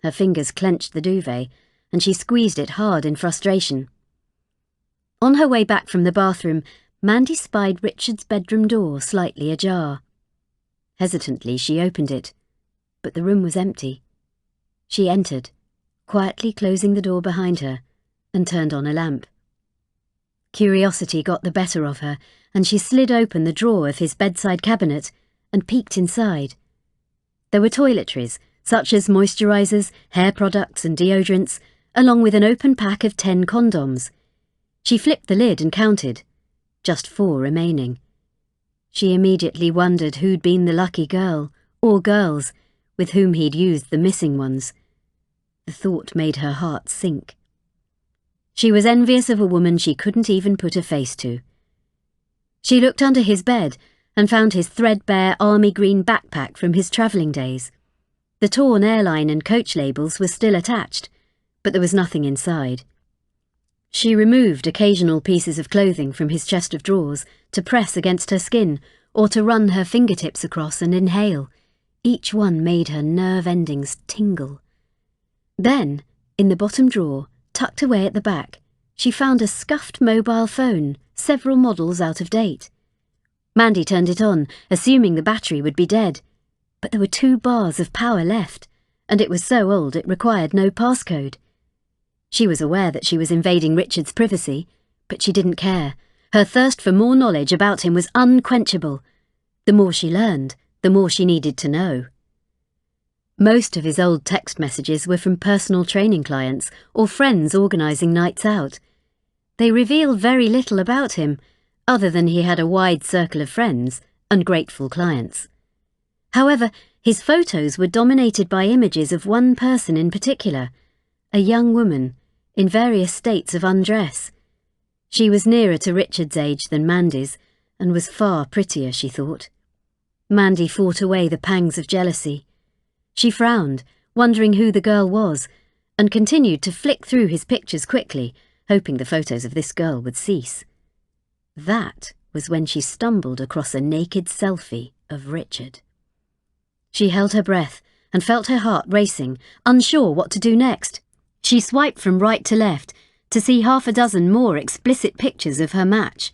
Her fingers clenched the duvet, and she squeezed it hard in frustration. On her way back from the bathroom, Mandy spied Richard's bedroom door slightly ajar. Hesitantly, she opened it, but the room was empty. She entered, quietly closing the door behind her, and turned on a lamp. Curiosity got the better of her, and she slid open the drawer of his bedside cabinet and peeked inside. There were toiletries, such as moisturisers, hair products and deodorants, along with an open pack of 10 condoms. She flipped the lid and counted. Just 4 remaining. She immediately wondered who'd been the lucky girl, or girls, with whom he'd used the missing ones. The thought made her heart sink. She was envious of a woman she couldn't even put a face to. She looked under his bed and found his threadbare army green backpack from his travelling days. The torn airline and coach labels were still attached, but there was nothing inside. She removed occasional pieces of clothing from his chest of drawers to press against her skin or to run her fingertips across and inhale. Each one made her nerve endings tingle. Then, in the bottom drawer, tucked away at the back, she found a scuffed mobile phone, several models out of date. Mandy turned it on, assuming the battery would be dead, but there were 2 bars of power left, and it was so old it required no passcode. She was aware that she was invading Richard's privacy, but she didn't care. Her thirst for more knowledge about him was unquenchable. The more she learned, the more she needed to know. Most of his old text messages were from personal training clients or friends organising nights out. They revealed very little about him, other than he had a wide circle of friends and grateful clients. However, his photos were dominated by images of one person in particular, a young woman, in various states of undress. She was nearer to Richard's age than Mandy's, and was far prettier, she thought. Mandy fought away the pangs of jealousy. She frowned, wondering who the girl was, and continued to flick through his pictures quickly, hoping the photos of this girl would cease. That was when she stumbled across a naked selfie of Richard. She held her breath and felt her heart racing, unsure what to do next. She swiped from right to left to see half a dozen more explicit pictures of her match.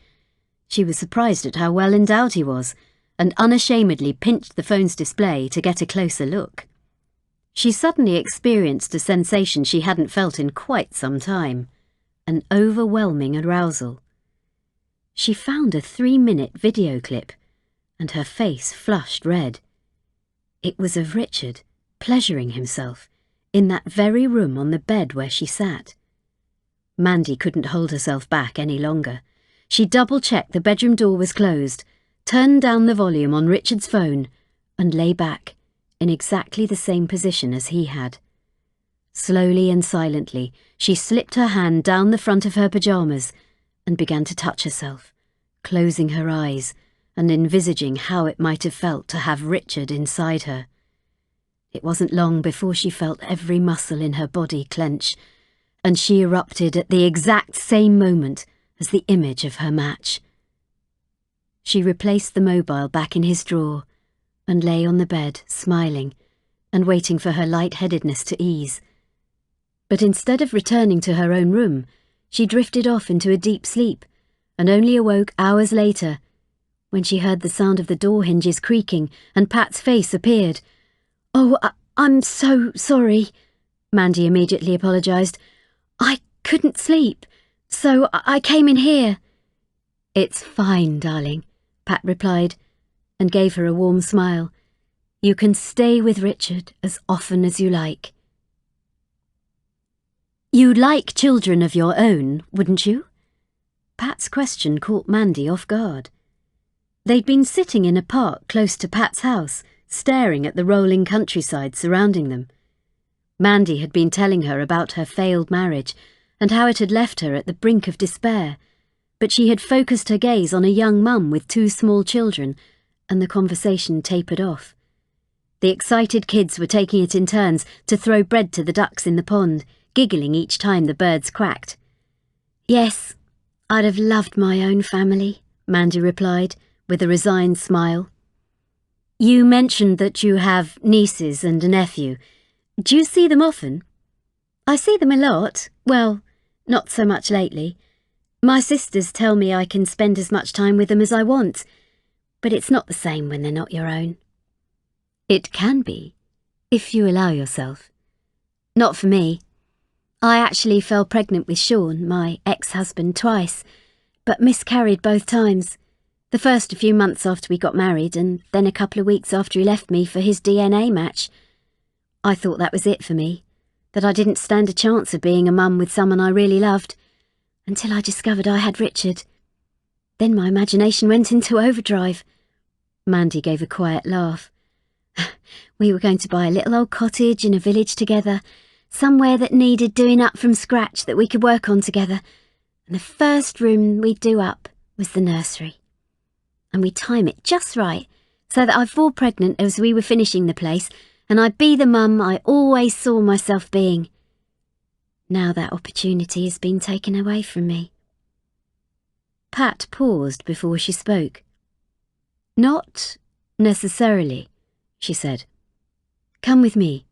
She was surprised at how well endowed he was, and unashamedly pinched the phone's display to get a closer look. She suddenly experienced a sensation she hadn't felt in quite some time, an overwhelming arousal. She found a 3-minute video clip, and her face flushed red. It was of Richard, pleasuring himself, in that very room on the bed where she sat. Mandy couldn't hold herself back any longer. She double-checked the bedroom door was closed, turned down the volume on Richard's phone, and lay back, in exactly the same position as he had. Slowly and silently, she slipped her hand down the front of her pyjamas and began to touch herself, closing her eyes and envisaging how it might have felt to have Richard inside her. It wasn't long before she felt every muscle in her body clench, and she erupted at the exact same moment as the image of her match. She replaced the mobile back in his drawer and lay on the bed, smiling and waiting for her lightheadedness to ease. But instead of returning to her own room, she drifted off into a deep sleep and only awoke hours later when she heard the sound of the door hinges creaking and Pat's face appeared. "Oh, I'm so sorry," Mandy immediately apologised. "I couldn't sleep, so I came in here." "It's fine, darling," Pat replied, and gave her a warm smile. "You can stay with Richard as often as you like." "You'd like children of your own, wouldn't you?" Pat's question caught Mandy off guard. They'd been sitting in a park close to Pat's house, staring at the rolling countryside surrounding them. Mandy had been telling her about her failed marriage and how it had left her at the brink of despair, but she had focused her gaze on a young mum with 2 small children, and the conversation tapered off. The excited kids were taking it in turns to throw bread to the ducks in the pond, giggling each time the birds quacked. "Yes, I'd have loved my own family," Mandy replied, with a resigned smile. "You mentioned that you have nieces and a nephew. Do you see them often?" "I see them a lot. Well, not so much lately. My sisters tell me I can spend as much time with them as I want, but it's not the same when they're not your own." "It can be, if you allow yourself." "Not for me. I actually fell pregnant with Sean, my ex-husband, twice, but miscarried both times. The first a few months after we got married, and then a couple of weeks after he left me for his DNA match. I thought that was it for me, that I didn't stand a chance of being a mum with someone I really loved, until I discovered I had Richard. Then my imagination went into overdrive." Mandy gave a quiet laugh. "We were going to buy a little old cottage in a village together, somewhere that needed doing up from scratch that we could work on together, and the first room we'd do up was the nursery. And we'd time it just right, so that I'd fall pregnant as we were finishing the place, and I'd be the mum I always saw myself being. Now that opportunity has been taken away from me." Pat paused before she spoke. "Not necessarily," she said. "Come with me.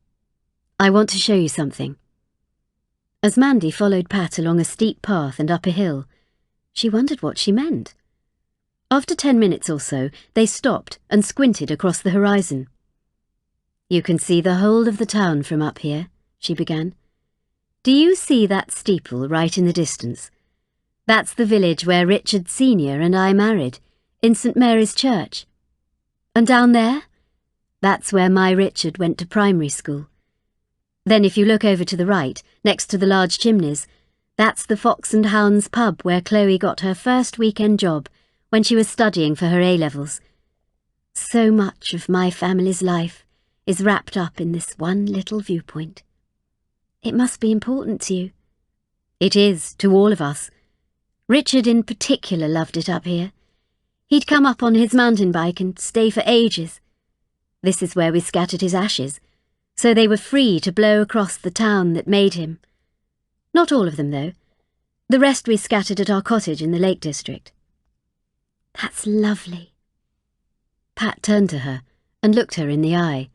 I want to show you something." As Mandy followed Pat along a steep path and up a hill, she wondered what she meant. After 10 minutes or so, they stopped and squinted across the horizon. "You can see the whole of the town from up here," she began. "Do you see that steeple right in the distance? That's the village where Richard Sr. and I married, in St. Mary's Church. And down there? That's where my Richard went to primary school. Then if you look over to the right, next to the large chimneys, that's the Fox and Hounds pub where Chloe got her first weekend job when she was studying for her A-levels. So much of my family's life is wrapped up in this one little viewpoint. It must be important to you. It is, to all of us. Richard in particular loved it up here. He'd come up on his mountain bike and stay for ages. This is where we scattered his ashes, so they were free to blow across the town that made him. Not all of them, though. The rest we scattered at our cottage in the Lake District. That's lovely. Pat turned to her and looked her in the eye.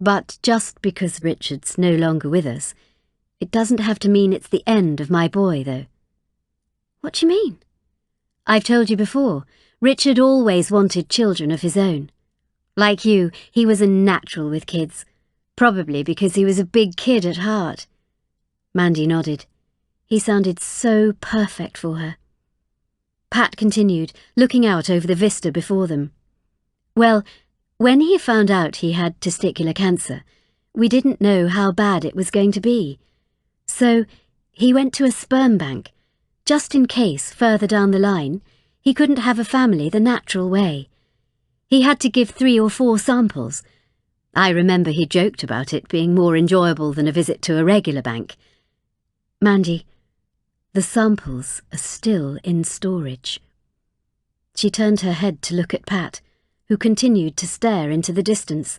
But just because Richard's no longer with us, it doesn't have to mean it's the end of my boy, though. What do you mean? I've told you before, Richard always wanted children of his own. Like you, he was a natural with kids, probably because he was a big kid at heart. Mandy nodded. He sounded so perfect for her. Pat continued, looking out over the vista before them. Well, when he found out he had testicular cancer, we didn't know how bad it was going to be. So he went to a sperm bank, just in case, further down the line, he couldn't have a family the natural way. He had to give 3 or 4 samples. I remember he joked about it being more enjoyable than a visit to a regular bank. Mandy, the samples are still in storage. She turned her head to look at Pat, who continued to stare into the distance.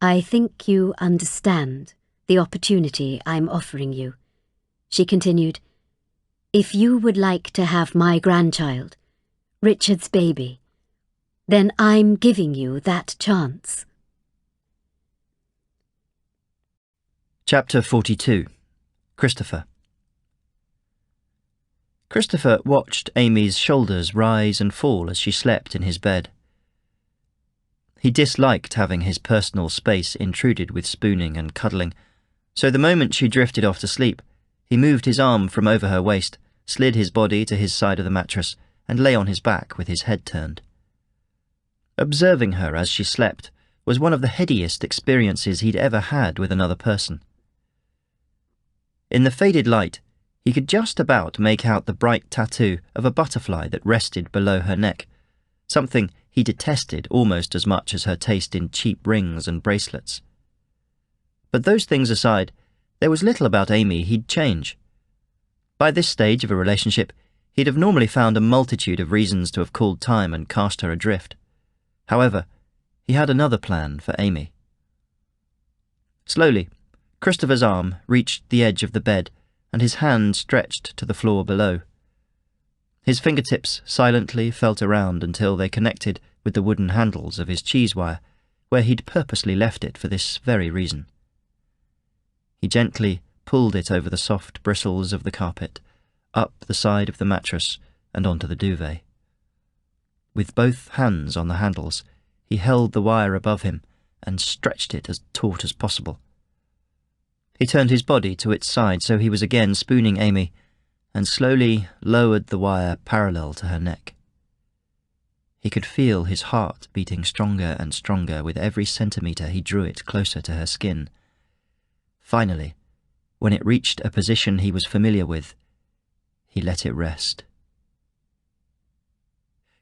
I think you understand the opportunity I'm offering you, she continued. If you would like to have my grandchild, Richard's baby, then I'm giving you that chance. Chapter 42. Christopher. Christopher watched Amy's shoulders rise and fall as she slept in his bed. He disliked having his personal space intruded with spooning and cuddling, so the moment she drifted off to sleep, he moved his arm from over her waist, slid his body to his side of the mattress, and lay on his back with his head turned. Observing her as she slept was one of the headiest experiences he'd ever had with another person. In the faded light, he could just about make out the bright tattoo of a butterfly that rested below her neck, something he detested almost as much as her taste in cheap rings and bracelets. But those things aside, there was little about Amy he'd change. By this stage of a relationship, he'd have normally found a multitude of reasons to have called time and cast her adrift. However, he had another plan for Amy. Slowly, Christopher's arm reached the edge of the bed, and his hand stretched to the floor below. His fingertips silently felt around until they connected with the wooden handles of his cheese wire, where he'd purposely left it for this very reason. He gently pulled it over the soft bristles of the carpet, up the side of the mattress and onto the duvet. With both hands on the handles, he held the wire above him and stretched it as taut as possible. He turned his body to its side so he was again spooning Amy, and slowly lowered the wire parallel to her neck. He could feel his heart beating stronger and stronger with every centimetre he drew it closer to her skin. Finally, when it reached a position he was familiar with, he let it rest.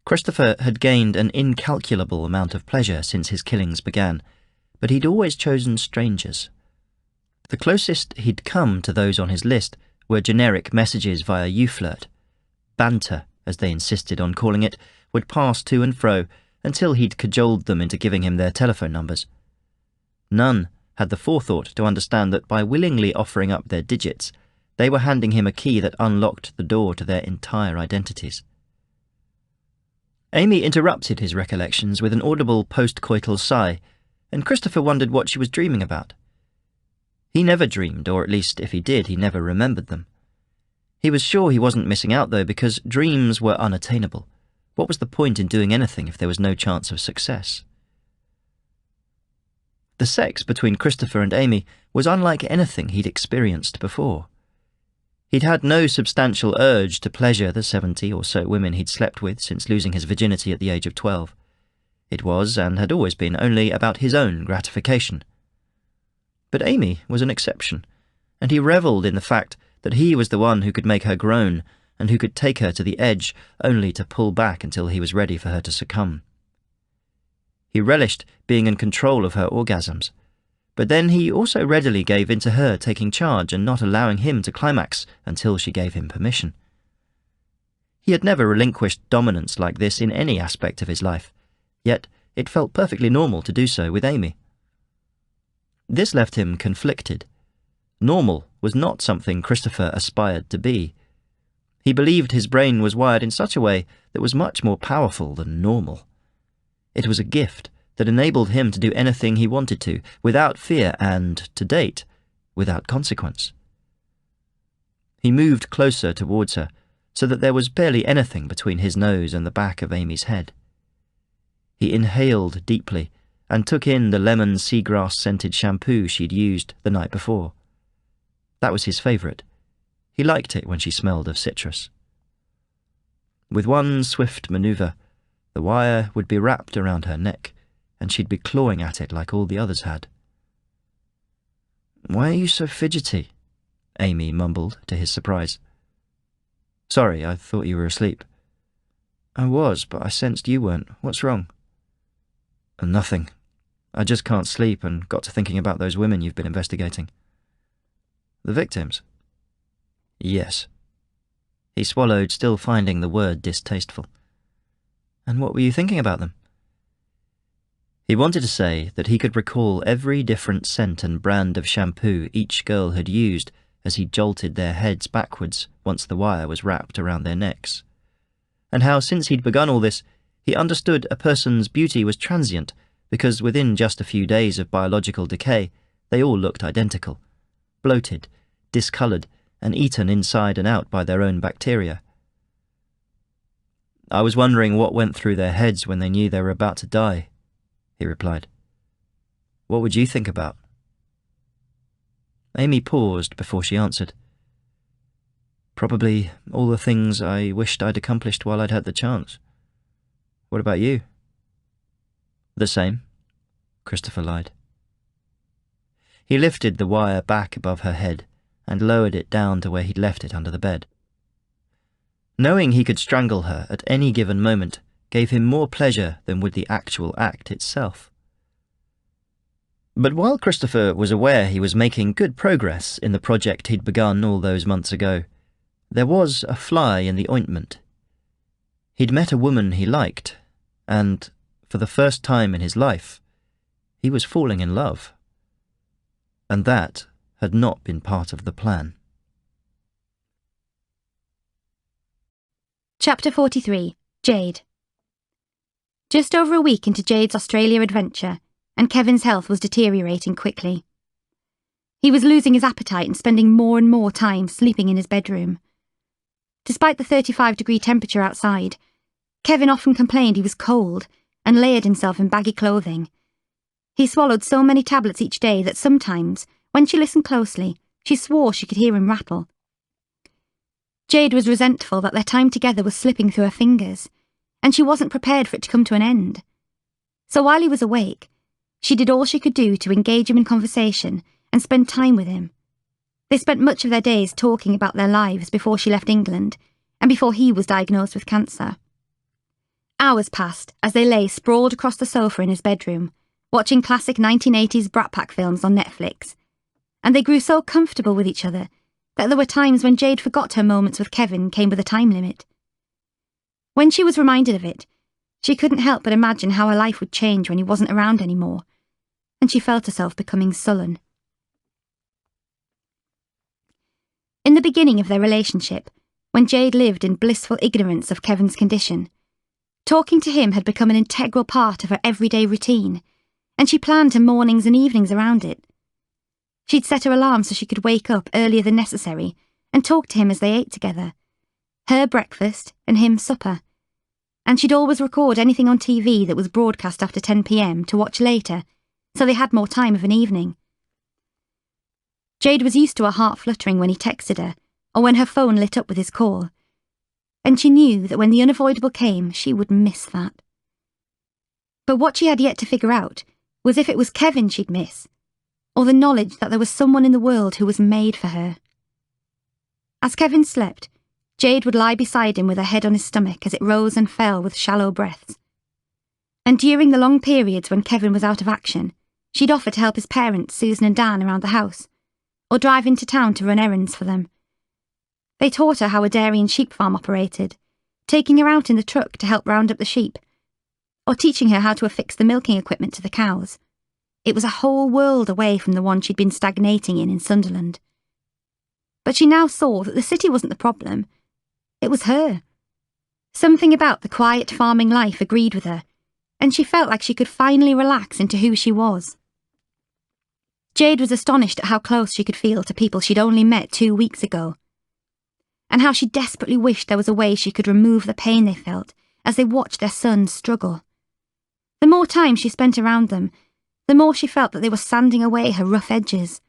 Christopher had gained an incalculable amount of pleasure since his killings began, but he'd always chosen strangers. The closest he'd come to those on his list were generic messages via UFlirt. Banter, as they insisted on calling it, would pass to and fro until he'd cajoled them into giving him their telephone numbers. None had the forethought to understand that by willingly offering up their digits, they were handing him a key that unlocked the door to their entire identities. Amy interrupted his recollections with an audible post-coital sigh, and Christopher wondered what she was dreaming about. He never dreamed, or at least if he did, he never remembered them. He was sure he wasn't missing out, though, because dreams were unattainable. What was the point in doing anything if there was no chance of success? The sex between Christopher and Amy was unlike anything he'd experienced before. He'd had no substantial urge to pleasure the 70 or so women he'd slept with since losing his virginity at the age of 12. It was, and had always been, only about his own gratification. But Amy was an exception, and he revelled in the fact that he was the one who could make her groan, and who could take her to the edge only to pull back until he was ready for her to succumb. He relished being in control of her orgasms, but then he also readily gave in to her taking charge and not allowing him to climax until she gave him permission. He had never relinquished dominance like this in any aspect of his life, yet it felt perfectly normal to do so with Amy. This left him conflicted. Normal was not something Christopher aspired to be. He believed his brain was wired in such a way that was much more powerful than normal. It was a gift that enabled him to do anything he wanted to, without fear and, to date, without consequence. He moved closer towards her, so that there was barely anything between his nose and the back of Amy's head. He inhaled deeply and took in the lemon seagrass-scented shampoo she'd used the night before. That was his favourite. He liked it when she smelled of citrus. With one swift manoeuvre, the wire would be wrapped around her neck, and she'd be clawing at it like all the others had. "Why are you so fidgety?" Amy mumbled, to his surprise. "Sorry, I thought you were asleep." "I was, but I sensed you weren't. What's wrong?" "Nothing. I just can't sleep and got to thinking about those women you've been investigating." "The victims?" "Yes." He swallowed, still finding the word distasteful. "And what were you thinking about them?" He wanted to say that he could recall every different scent and brand of shampoo each girl had used as he jolted their heads backwards once the wire was wrapped around their necks, and how since he'd begun all this, he understood a person's beauty was transient because within just a few days of biological decay, they all looked identical, bloated, discoloured, and eaten inside and out by their own bacteria. "I was wondering what went through their heads when they knew they were about to die," he replied. "What would you think about?" Amy paused before she answered. "Probably all the things I wished I'd accomplished while I'd had the chance. What about you?" "The same," Christopher lied. He lifted the wire back above her head and lowered it down to where he'd left it under the bed. Knowing he could strangle her at any given moment gave him more pleasure than would the actual act itself. But while Christopher was aware he was making good progress in the project he'd begun all those months ago, there was a fly in the ointment. He'd met a woman he liked, and, for the first time in his life, he was falling in love. And that had not been part of the plan. Chapter 43. Jade. Just over a week into Jade's Australia adventure, and Kevin's health was deteriorating quickly. He was losing his appetite and spending more and more time sleeping in his bedroom. Despite the 35-degree temperature outside, Kevin often complained he was cold and layered himself in baggy clothing. He swallowed so many tablets each day that sometimes, when she listened closely, she swore she could hear him rattle. Jade was resentful that their time together was slipping through her fingers, and she wasn't prepared for it to come to an end. So while he was awake, she did all she could do to engage him in conversation and spend time with him. They spent much of their days talking about their lives before she left England and before he was diagnosed with cancer. Hours passed as they lay sprawled across the sofa in his bedroom, watching classic 1980s Brat Pack films on Netflix, and they grew so comfortable with each other that there were times when Jade forgot her moments with Kevin came with a time limit. When she was reminded of it, she couldn't help but imagine how her life would change when he wasn't around anymore, and she felt herself becoming sullen. In the beginning of their relationship, when Jade lived in blissful ignorance of Kevin's condition, talking to him had become an integral part of her everyday routine, and she planned her mornings and evenings around it. She'd set her alarm so she could wake up earlier than necessary and talk to him as they ate together, her breakfast and him supper, and she'd always record anything on TV that was broadcast after 10 p.m. to watch later, so they had more time of an evening. Jade was used to her heart fluttering when he texted her, or when her phone lit up with his call, and she knew that when the unavoidable came, she would miss that. But what she had yet to figure out was if it was Kevin she'd miss, or the knowledge that there was someone in the world who was made for her. As Kevin slept, Jade would lie beside him with her head on his stomach as it rose and fell with shallow breaths. And during the long periods when Kevin was out of action, she'd offer to help his parents, Susan and Dan, around the house, or drive into town to run errands for them. They taught her how a dairy and sheep farm operated, taking her out in the truck to help round up the sheep, or teaching her how to affix the milking equipment to the cows. It was a whole world away from the one she'd been stagnating in Sunderland. But she now saw that the city wasn't the problem. It was her. Something about the quiet farming life agreed with her, and she felt like she could finally relax into who she was. Jade was astonished at how close she could feel to people she'd only met 2 weeks ago, and how she desperately wished there was a way she could remove the pain they felt as they watched their son struggle. The more time she spent around them, the more she felt that they were sanding away her rough edges.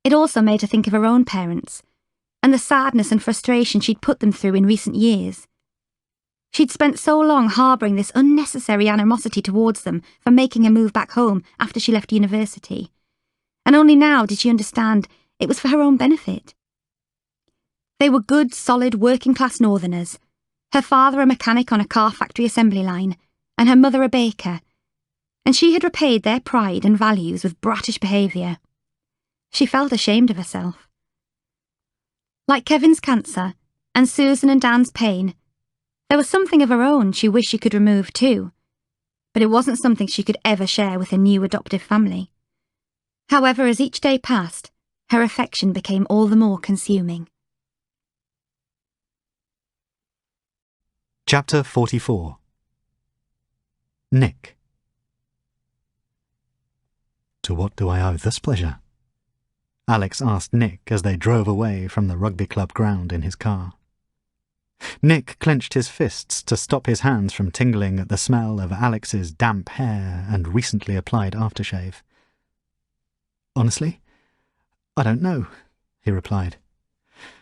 It also made her think of her own parents, and the sadness and frustration she'd put them through in recent years. She'd spent so long harbouring this unnecessary animosity towards them for making her move back home after she left university, and only now did she understand it was for her own benefit. They were good, solid, working-class northerners, her father a mechanic on a car factory assembly line, and her mother a baker, and she had repaid their pride and values with bratish behaviour. She felt ashamed of herself. Like Kevin's cancer, and Susan and Dan's pain, there was something of her own she wished she could remove too, but it wasn't something she could ever share with her new adoptive family. However, as each day passed, her affection became all the more consuming. Chapter 44. Nick. To what do I owe this pleasure? Alex asked Nick as they drove away from the rugby club ground in his car. Nick clenched his fists to stop his hands from tingling at the smell of Alex's damp hair and recently applied aftershave. Honestly, I don't know, he replied.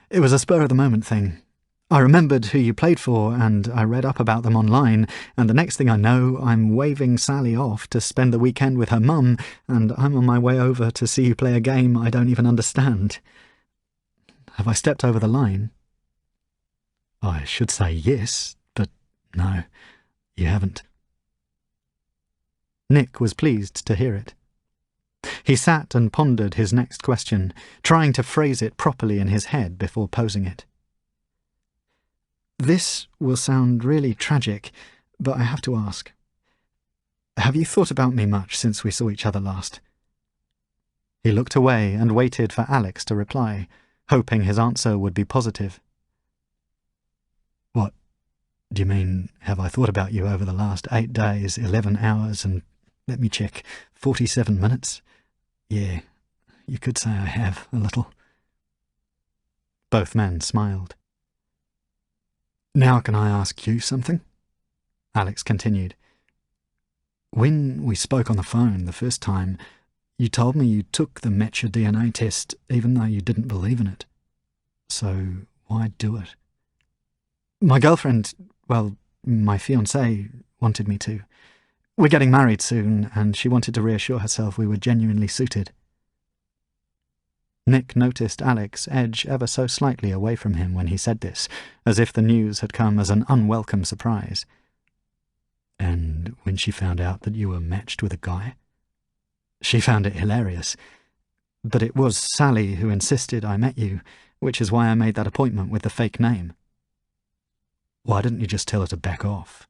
It was a spur-of-the-moment thing. I remembered who you played for, and I read up about them online, and the next thing I know, I'm waving Sally off to spend the weekend with her mum, and I'm on my way over to see you play a game I don't even understand. Have I stepped over the line? I should say yes, but no, you haven't. Nick was pleased to hear it. He sat and pondered his next question, trying to phrase it properly in his head before posing it. This will sound really tragic, but I have to ask. Have you thought about me much since we saw each other last? He looked away and waited for Alex to reply, hoping his answer would be positive. What, do you mean, have I thought about you over the last 8 days, 11 hours, and, let me check, 47 minutes? Yeah, you could say I have, a little. Both men smiled. Now can I ask you something? Alex continued. When we spoke on the phone the first time, you told me you took the Metcha DNA test even though you didn't believe in it. So why do it? My girlfriend, well, my fiancée, wanted me to. We're getting married soon, and she wanted to reassure herself we were genuinely suited. Nick noticed Alex edge ever so slightly away from him when he said this, as if the news had come as an unwelcome surprise. And when she found out that you were matched with a guy? She found it hilarious. But it was Sally who insisted I met you, which is why I made that appointment with the fake name. Why didn't you just tell her to back off?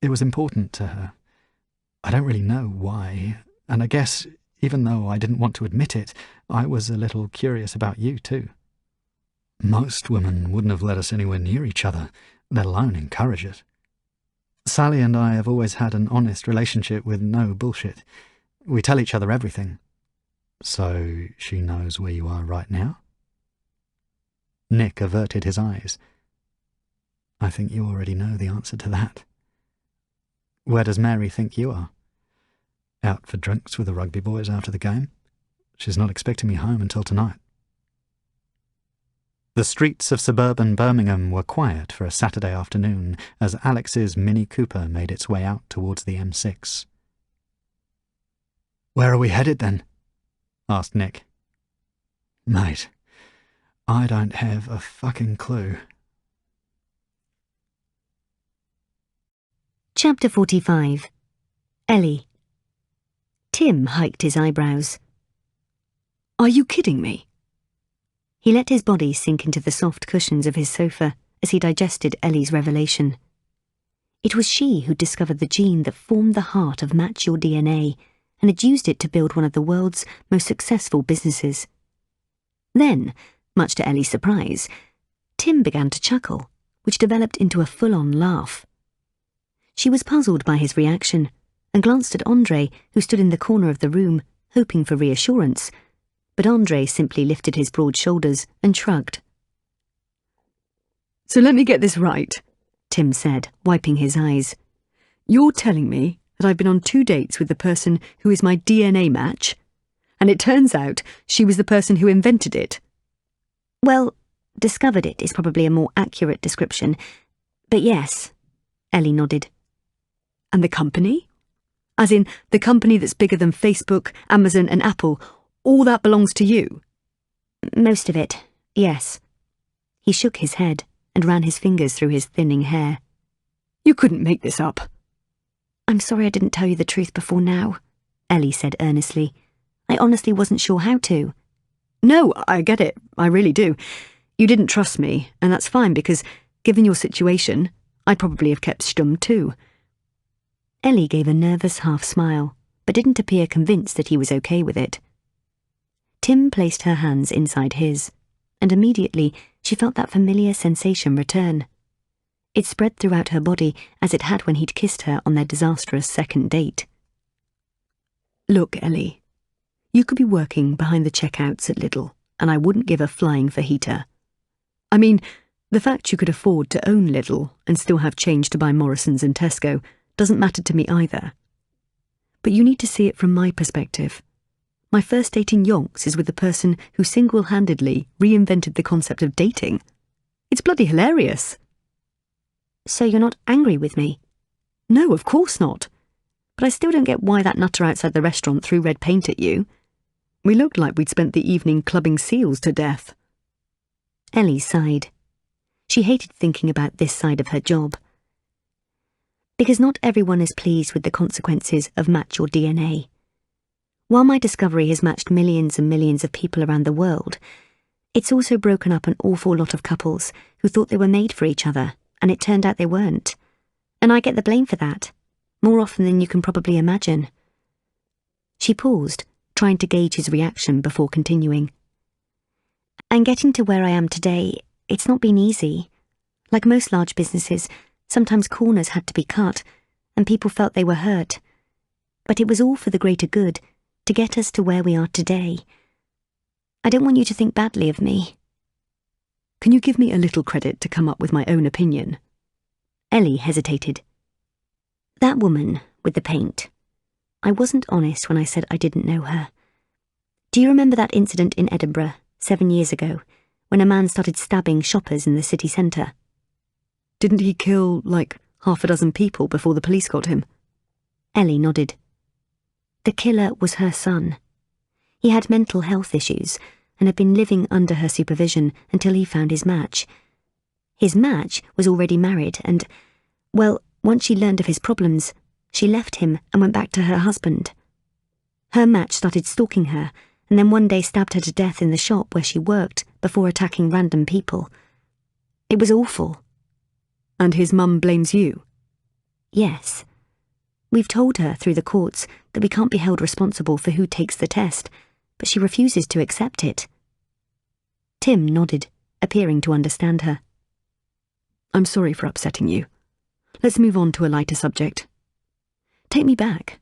It was important to her. I don't really know why, and I guess, even though I didn't want to admit it, I was a little curious about you too. Most women wouldn't have let us anywhere near each other, let alone encourage it. Sally and I have always had an honest relationship with no bullshit. We tell each other everything. So she knows where you are right now? Nick averted his eyes. I think you already know the answer to that. Where does Mary think you are? Out for drinks with the rugby boys after the game? She's not expecting me home until tonight. The streets of suburban Birmingham were quiet for a Saturday afternoon as Alex's Mini Cooper made its way out towards the M6. Where are we headed then? Asked Nick. Mate, I don't have a fucking clue. Chapter 45. Ellie. Tim hiked his eyebrows. Are you kidding me? He let his body sink into the soft cushions of his sofa as he digested Ellie's revelation. It was she who discovered the gene that formed the heart of Match Your DNA and had used it to build one of the world's most successful businesses. Then, much to Ellie's surprise, Tim began to chuckle, which developed into a full-on laugh. She was puzzled by his reaction and glanced at Andre, who stood in the corner of the room, hoping for reassurance, but Andre simply lifted his broad shoulders and shrugged. So let me get this right, Tim said, wiping his eyes. You're telling me that I've been on 2 dates with the person who is my DNA match, and it turns out she was the person who invented it? Well, discovered it is probably a more accurate description, but yes, Ellie nodded. And the company? As in, the company that's bigger than Facebook, Amazon and Apple, all that belongs to you? Most of it, yes. He shook his head and ran his fingers through his thinning hair. You couldn't make this up. I'm sorry I didn't tell you the truth before now, Ellie said earnestly. I honestly wasn't sure how to. No, I get it. I really do. You didn't trust me, and that's fine because, given your situation, I'd probably have kept stum too. Ellie gave a nervous half-smile, but didn't appear convinced that he was okay with it. Tim placed her hands inside his, and immediately she felt that familiar sensation return. It spread throughout her body as it had when he'd kissed her on their disastrous second date. Look, Ellie, you could be working behind the checkouts at Lidl, and I wouldn't give a flying fajita. I mean, the fact you could afford to own Lidl and still have change to buy Morrison's and Tesco doesn't matter to me either. But you need to see it from my perspective. My first date in Yonks is with the person who single-handedly reinvented the concept of dating. It's bloody hilarious. So you're not angry with me? No, of course not. But I still don't get why that nutter outside the restaurant threw red paint at you. We looked like we'd spent the evening clubbing seals to death. Ellie sighed. She hated thinking about this side of her job. Because not everyone is pleased with the consequences of Match Your DNA. While my discovery has matched millions and millions of people around the world, it's also broken up an awful lot of couples who thought they were made for each other, and it turned out they weren't. And I get the blame for that, more often than you can probably imagine. She paused, trying to gauge his reaction before continuing. And getting to where I am today, it's not been easy. Like most large businesses, sometimes corners had to be cut, and people felt they were hurt. But it was all for the greater good, to get us to where we are today. I don't want you to think badly of me. Can you give me a little credit to come up with my own opinion? Ellie hesitated. That woman with the paint. I wasn't honest when I said I didn't know her. Do you remember that incident in Edinburgh 7 years ago, when a man started stabbing shoppers in the city centre? Didn't he kill, like, 6 people before the police got him? Ellie nodded. The killer was her son. He had mental health issues and had been living under her supervision until he found his match. His match was already married and, well, once she learned of his problems, she left him and went back to her husband. Her match started stalking her and then one day stabbed her to death in the shop where she worked before attacking random people. It was awful. And his mum blames you? Yes. We've told her through the courts that we can't be held responsible for who takes the test, but she refuses to accept it. Tim nodded, appearing to understand her. I'm sorry for upsetting you. Let's move on to a lighter subject. Take me back.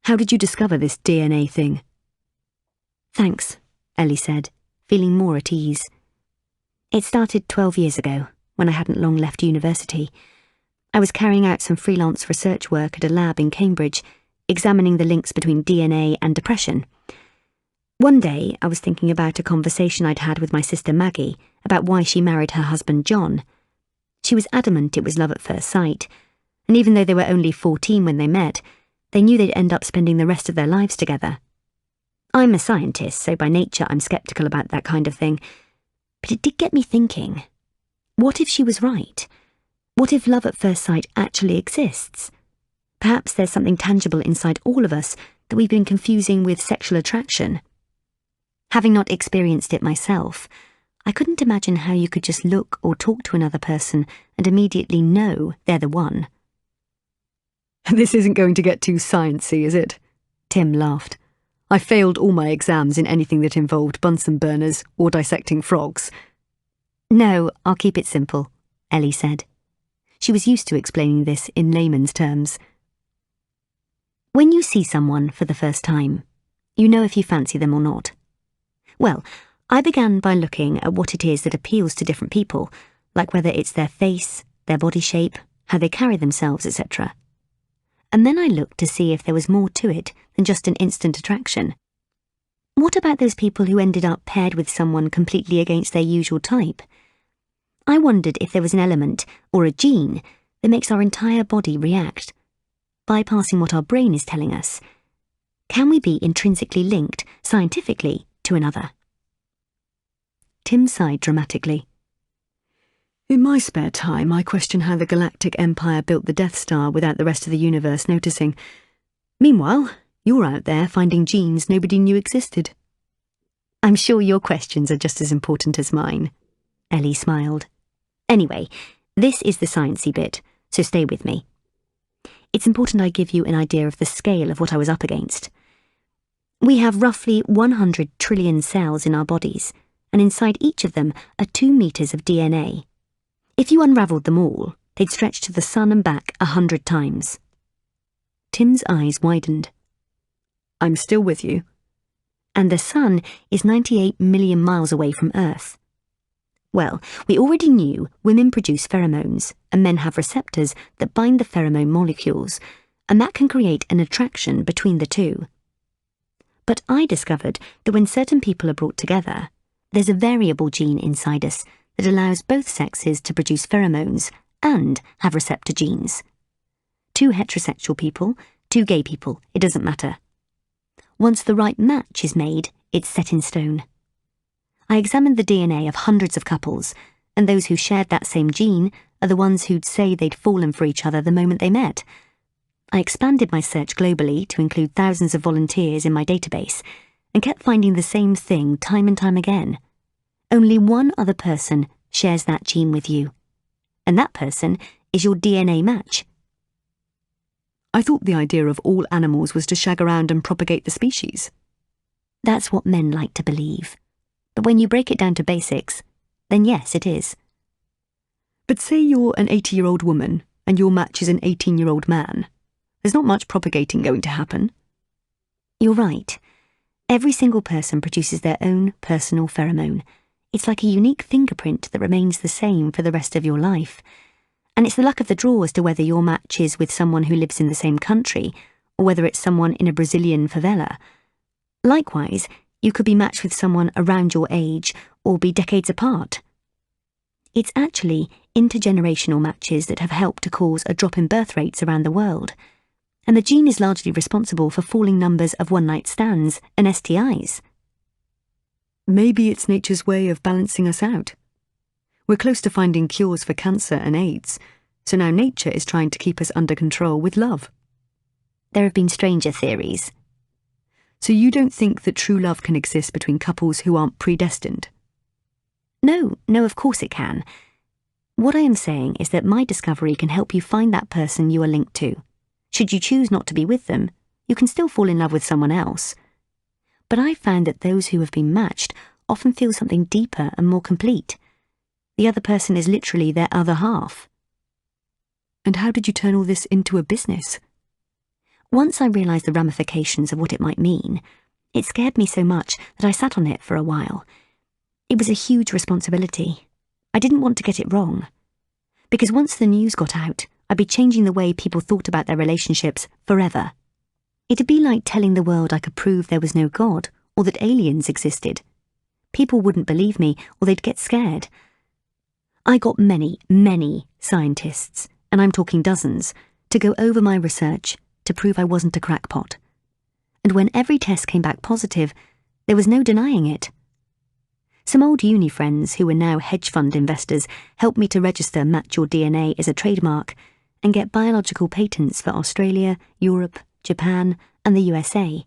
How did you discover this DNA thing? Thanks, Ellie said, feeling more at ease. It started 12 years ago, when I hadn't long left university. I was carrying out some freelance research work at a lab in Cambridge, examining the links between DNA and depression. One day, I was thinking about a conversation I'd had with my sister Maggie about why she married her husband John. She was adamant it was love at first sight, and even though they were only 14 when they met, they knew they'd end up spending the rest of their lives together. I'm a scientist, so by nature I'm sceptical about that kind of thing. But it did get me thinking. What if she was right? What if love at first sight actually exists? Perhaps there's something tangible inside all of us that we've been confusing with sexual attraction. Having not experienced it myself, I couldn't imagine how you could just look or talk to another person and immediately know they're the one. This isn't going to get too sciencey, is it? Tim laughed. I failed all my exams in anything that involved Bunsen burners or dissecting frogs. No, I'll keep it simple, Ellie said. She was used to explaining this in layman's terms. When you see someone for the first time, you know if you fancy them or not. Well, I began by looking at what it is that appeals to different people, like whether it's their face, their body shape, how they carry themselves, etc. And then I looked to see if there was more to it than just an instant attraction. What about those people who ended up paired with someone completely against their usual type? I wondered if there was an element, or a gene, that makes our entire body react, bypassing what our brain is telling us. Can we be intrinsically linked, scientifically, to another? Tim sighed dramatically. In my spare time, I question how the Galactic Empire built the Death Star without the rest of the universe noticing. Meanwhile, you're out there finding genes nobody knew existed. I'm sure your questions are just as important as mine, Ellie smiled. Anyway, this is the sciencey bit, so stay with me. It's important I give you an idea of the scale of what I was up against. We have roughly 100 trillion cells in our bodies, and inside each of them are 2 meters of DNA. If you unravelled them all, they'd stretch to the sun and back 100 times. Tim's eyes widened. I'm still with you. And the sun is 98 million miles away from Earth. Well, we already knew women produce pheromones, and men have receptors that bind the pheromone molecules, and that can create an attraction between the two. But I discovered that when certain people are brought together, there's a variable gene inside us that allows both sexes to produce pheromones and have receptor genes. 2 heterosexual people, 2 gay people, it doesn't matter. Once the right match is made, it's set in stone. I examined the DNA of hundreds of couples, and those who shared that same gene are the ones who'd say they'd fallen for each other the moment they met. I expanded my search globally to include thousands of volunteers in my database, and kept finding the same thing time and time again. Only one other person shares that gene with you, and that person is your DNA match. I thought the idea of all animals was to shag around and propagate the species. That's what men like to believe. But when you break it down to basics, then yes, it is. But say you're an 80-year-old woman and your match is an 18-year-old man. There's not much propagating going to happen. You're right. Every single person produces their own personal pheromone. It's like a unique fingerprint that remains the same for the rest of your life. And it's the luck of the draw as to whether your match is with someone who lives in the same country, or whether it's someone in a Brazilian favela. Likewise, you could be matched with someone around your age, or be decades apart. It's actually intergenerational matches that have helped to cause a drop in birth rates around the world. And the gene is largely responsible for falling numbers of one-night stands and STIs. Maybe it's nature's way of balancing us out. We're close to finding cures for cancer and AIDS, so now nature is trying to keep us under control with love. There have been stranger theories. So you don't think that true love can exist between couples who aren't predestined? No, of course it can. What I am saying is that my discovery can help you find that person you are linked to. Should you choose not to be with them, you can still fall in love with someone else. But I've found that those who have been matched often feel something deeper and more complete. The other person is literally their other half. And how did you turn all this into a business? Once I realised the ramifications of what it might mean, it scared me so much that I sat on it for a while. It was a huge responsibility. I didn't want to get it wrong. Because once the news got out, I'd be changing the way people thought about their relationships forever. It'd be like telling the world I could prove there was no God, or that aliens existed. People wouldn't believe me, or they'd get scared. I got many scientists, and I'm talking dozens, to go over my research to prove I wasn't a crackpot. And when every test came back positive, there was no denying it. Some old uni friends who were now hedge fund investors helped me to register Match Your DNA as a trademark and get biological patents for Australia, Europe, Japan, and the USA.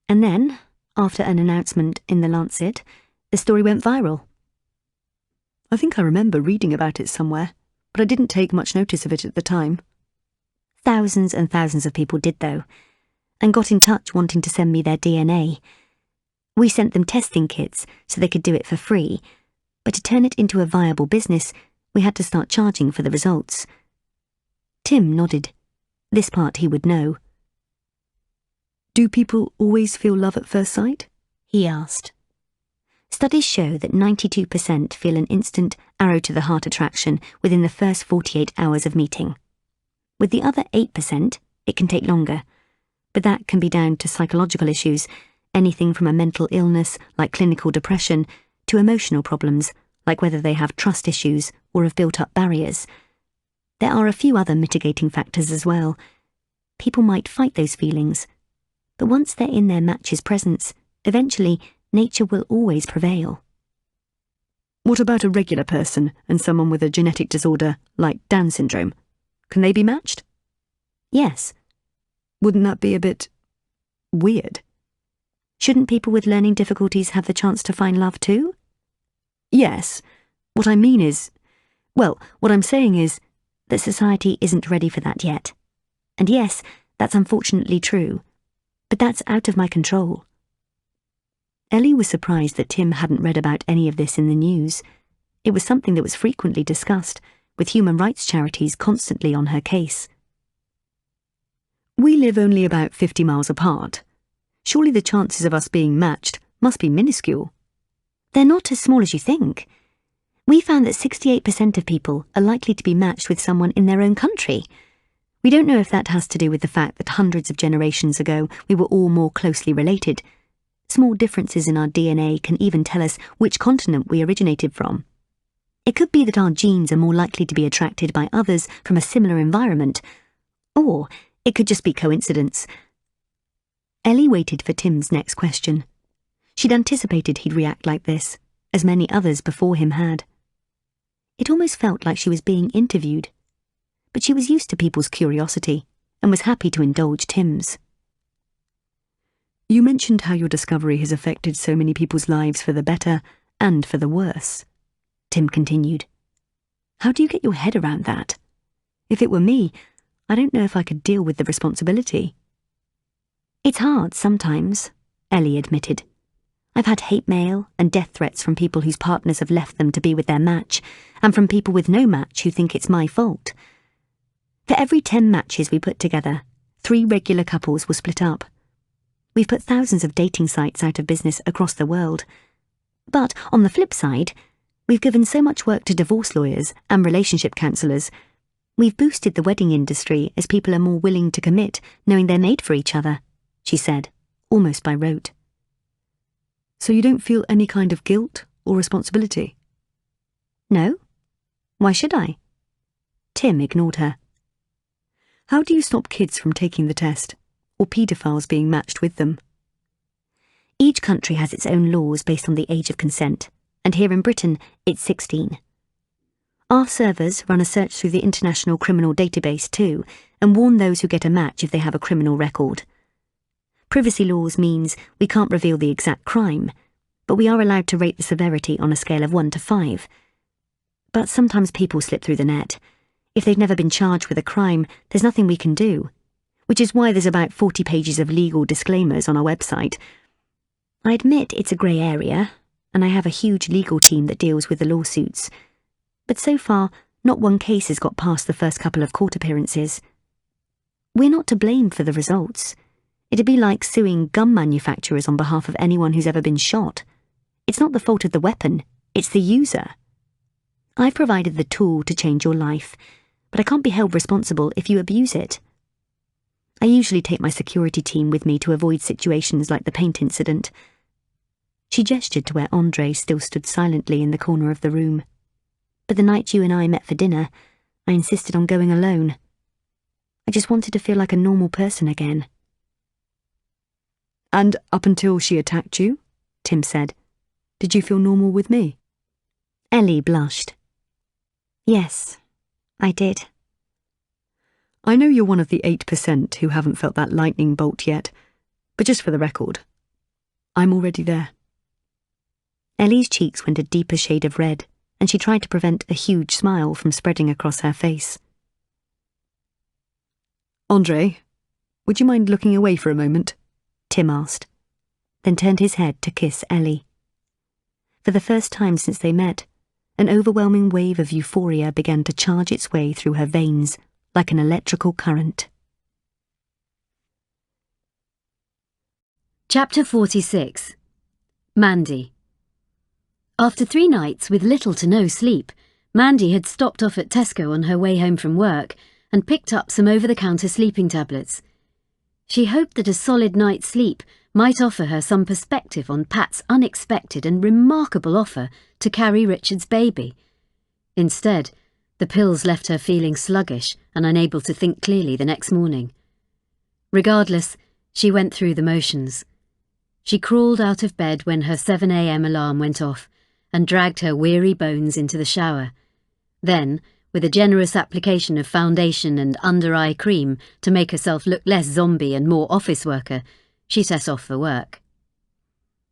And then, after an announcement in The Lancet, the story went viral. I think I remember reading about it somewhere, but I didn't take much notice of it at the time. Thousands and thousands of people did, though, and got in touch wanting to send me their DNA. We sent them testing kits so they could do it for free, but to turn it into a viable business, we had to start charging for the results. Tim nodded. This part he would know. Do people always feel love at first sight? He asked. Studies show that 92% feel an instant arrow-to-the-heart attraction within the first 48 hours of meeting. With the other 8%, it can take longer, but that can be down to psychological issues, anything from a mental illness like clinical depression to emotional problems like whether they have trust issues or have built up barriers. There are a few other mitigating factors as well. People might fight those feelings, but once they're in their match's presence, eventually nature will always prevail. What about a regular person and someone with a genetic disorder like Down syndrome? Can they be matched? Yes. Wouldn't that be a bit weird? Shouldn't people with learning difficulties have the chance to find love too? Yes. What I mean is, what I'm saying is that society isn't ready for that yet. And yes, that's unfortunately true, but that's out of my control. Ellie was surprised that Tim hadn't read about any of this in the news. It was something that was frequently discussed, with human rights charities constantly on her case. We live only about 50 miles apart. Surely the chances of us being matched must be minuscule. They're not as small as you think. We found that 68% of people are likely to be matched with someone in their own country. We don't know if that has to do with the fact that hundreds of generations ago we were all more closely related. Small differences in our DNA can even tell us which continent we originated from. It could be that our genes are more likely to be attracted by others from a similar environment, or it could just be coincidence. Ellie waited for Tim's next question. She'd anticipated he'd react like this, as many others before him had. It almost felt like she was being interviewed, but she was used to people's curiosity and was happy to indulge Tim's. You mentioned how your discovery has affected so many people's lives for the better and for the worse, Tim continued. How do you get your head around that? If it were me, I don't know if I could deal with the responsibility. It's hard sometimes, Ellie admitted. I've had hate mail and death threats from people whose partners have left them to be with their match, and from people with no match who think it's my fault. For every 10 matches we put together, 3 regular couples will split up. We've put thousands of dating sites out of business across the world. But on the flip side, we've given so much work to divorce lawyers and relationship counsellors. We've boosted the wedding industry as people are more willing to commit, knowing they're made for each other, she said, almost by rote. So you don't feel any kind of guilt or responsibility? No. Why should I? Tim ignored her. How do you stop kids from taking the test, or paedophiles being matched with them? Each country has its own laws based on the age of consent, and here in Britain, it's 16. Our servers run a search through the International Criminal Database too, and warn those who get a match if they have a criminal record. Privacy laws means we can't reveal the exact crime, but we are allowed to rate the severity on a scale of 1 to 5. But sometimes people slip through the net. If they've never been charged with a crime, there's nothing we can do, which is why there's about 40 pages of legal disclaimers on our website. I admit it's a grey area, and I have a huge legal team that deals with the lawsuits. But so far, not one case has got past the first couple of court appearances. We're not to blame for the results. It'd be like suing gun manufacturers on behalf of anyone who's ever been shot. It's not the fault of the weapon, it's the user. I've provided the tool to change your life, but I can't be held responsible if you abuse it. I usually take my security team with me to avoid situations like the paint incident. She gestured to where Andre still stood silently in the corner of the room. But the night you and I met for dinner, I insisted on going alone. I just wanted to feel like a normal person again. And up until she attacked you? Tim said. Did you feel normal with me? Ellie blushed. Yes, I did. I know you're one of the 8% who haven't felt that lightning bolt yet, but just for the record, I'm already there. Ellie's cheeks went a deeper shade of red, and she tried to prevent a huge smile from spreading across her face. Andre, would you mind looking away for a moment? Tim asked, then turned his head to kiss Ellie. For the first time since they met, an overwhelming wave of euphoria began to charge its way through her veins like an electrical current. Chapter 46. Mandy. After 3 nights with little to no sleep, Mandy had stopped off at Tesco on her way home from work and picked up some over-the-counter sleeping tablets. She hoped that a solid night's sleep might offer her some perspective on Pat's unexpected and remarkable offer to carry Richard's baby. Instead, the pills left her feeling sluggish and unable to think clearly the next morning. Regardless, she went through the motions. She crawled out of bed when her 7 a.m. alarm went off and dragged her weary bones into the shower. Then, with a generous application of foundation and under-eye cream to make herself look less zombie and more office worker, she set off for work.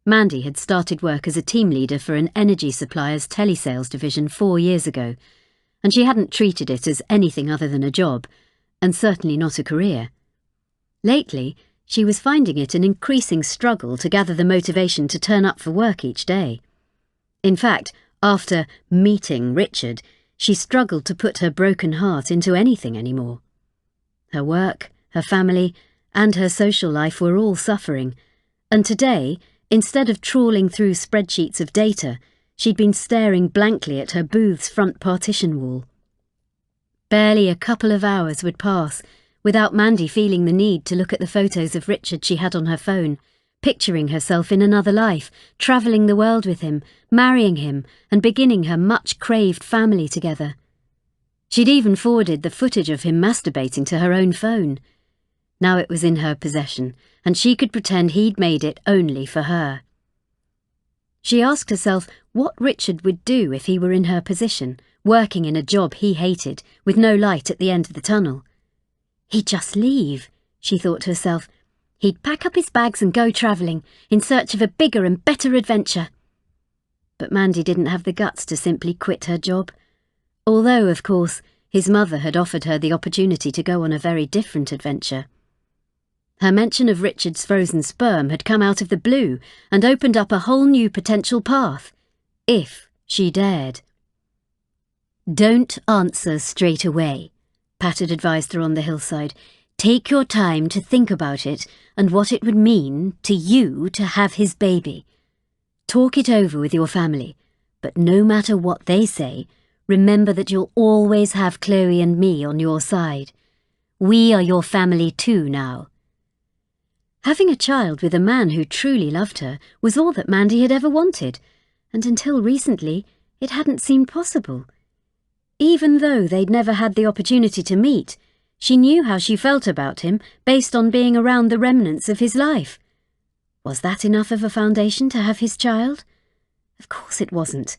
Mandy had started work as a team leader for an energy supplier's telesales division 4 years ago, and she hadn't treated it as anything other than a job, and certainly not a career. Lately, she was finding it an increasing struggle to gather the motivation to turn up for work each day. In fact, after meeting Richard, she struggled to put her broken heart into anything anymore. Her work, her family, and her social life were all suffering, and today, instead of trawling through spreadsheets of data, she'd been staring blankly at her booth's front partition wall. Barely a couple of hours would pass without Mandy feeling the need to look at the photos of Richard she had on her phone, picturing herself in another life, travelling the world with him, marrying him, and beginning her much-craved family together. She'd even forwarded the footage of him masturbating to her own phone. Now it was in her possession, and she could pretend he'd made it only for her. She asked herself what Richard would do if he were in her position, working in a job he hated, with no light at the end of the tunnel. He'd just leave, she thought to herself. He'd pack up his bags and go travelling, in search of a bigger and better adventure. But Mandy didn't have the guts to simply quit her job, although, of course, his mother had offered her the opportunity to go on a very different adventure. Her mention of Richard's frozen sperm had come out of the blue and opened up a whole new potential path, if she dared. "Don't answer straight away," Pat had advised her on the hillside. "Take your time to think about it and what it would mean to you to have his baby. Talk it over with your family, but no matter what they say, remember that you'll always have Chloe and me on your side. We are your family too now." Having a child with a man who truly loved her was all that Mandy had ever wanted, and until recently it hadn't seemed possible. Even though they'd never had the opportunity to meet, she knew how she felt about him based on being around the remnants of his life. Was that enough of a foundation to have his child? Of course it wasn't.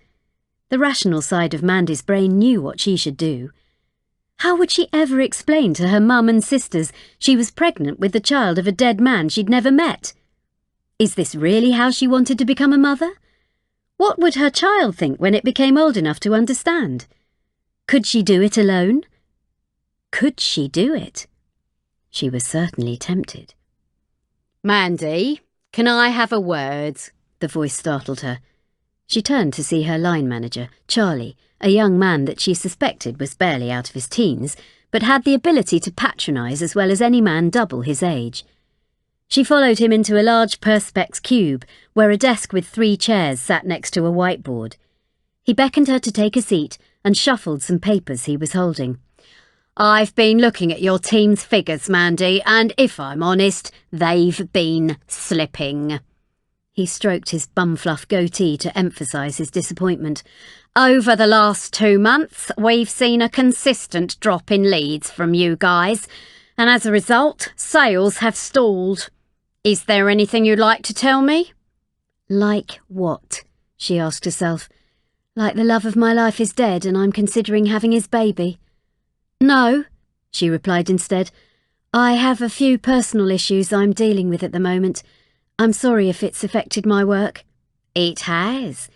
The rational side of Mandy's brain knew what she should do. How would she ever explain to her mum and sisters she was pregnant with the child of a dead man she'd never met? Is this really how she wanted to become a mother? What would her child think when it became old enough to understand? Could she do it alone? Could she do it? She was certainly tempted. "Mandy, can I have a word?" The voice startled her. She turned to see her line manager, Charlie, a young man that she suspected was barely out of his teens, but had the ability to patronise as well as any man double his age. She followed him into a large Perspex cube, where a desk with 3 chairs sat next to a whiteboard. He beckoned her to take a seat and shuffled some papers he was holding. "I've been looking at your team's figures, Mandy, and if I'm honest, they've been slipping." He stroked his bumfluff goatee to emphasise his disappointment. "Over the last 2 months, we've seen a consistent drop in leads from you guys, and as a result, sales have stalled. Is there anything you'd like to tell me?" "Like what?" she asked herself. Like the love of my life is dead and I'm considering having his baby. No, she replied instead. I have a few personal issues I'm dealing with at the moment. I'm sorry if it's affected my work. It has,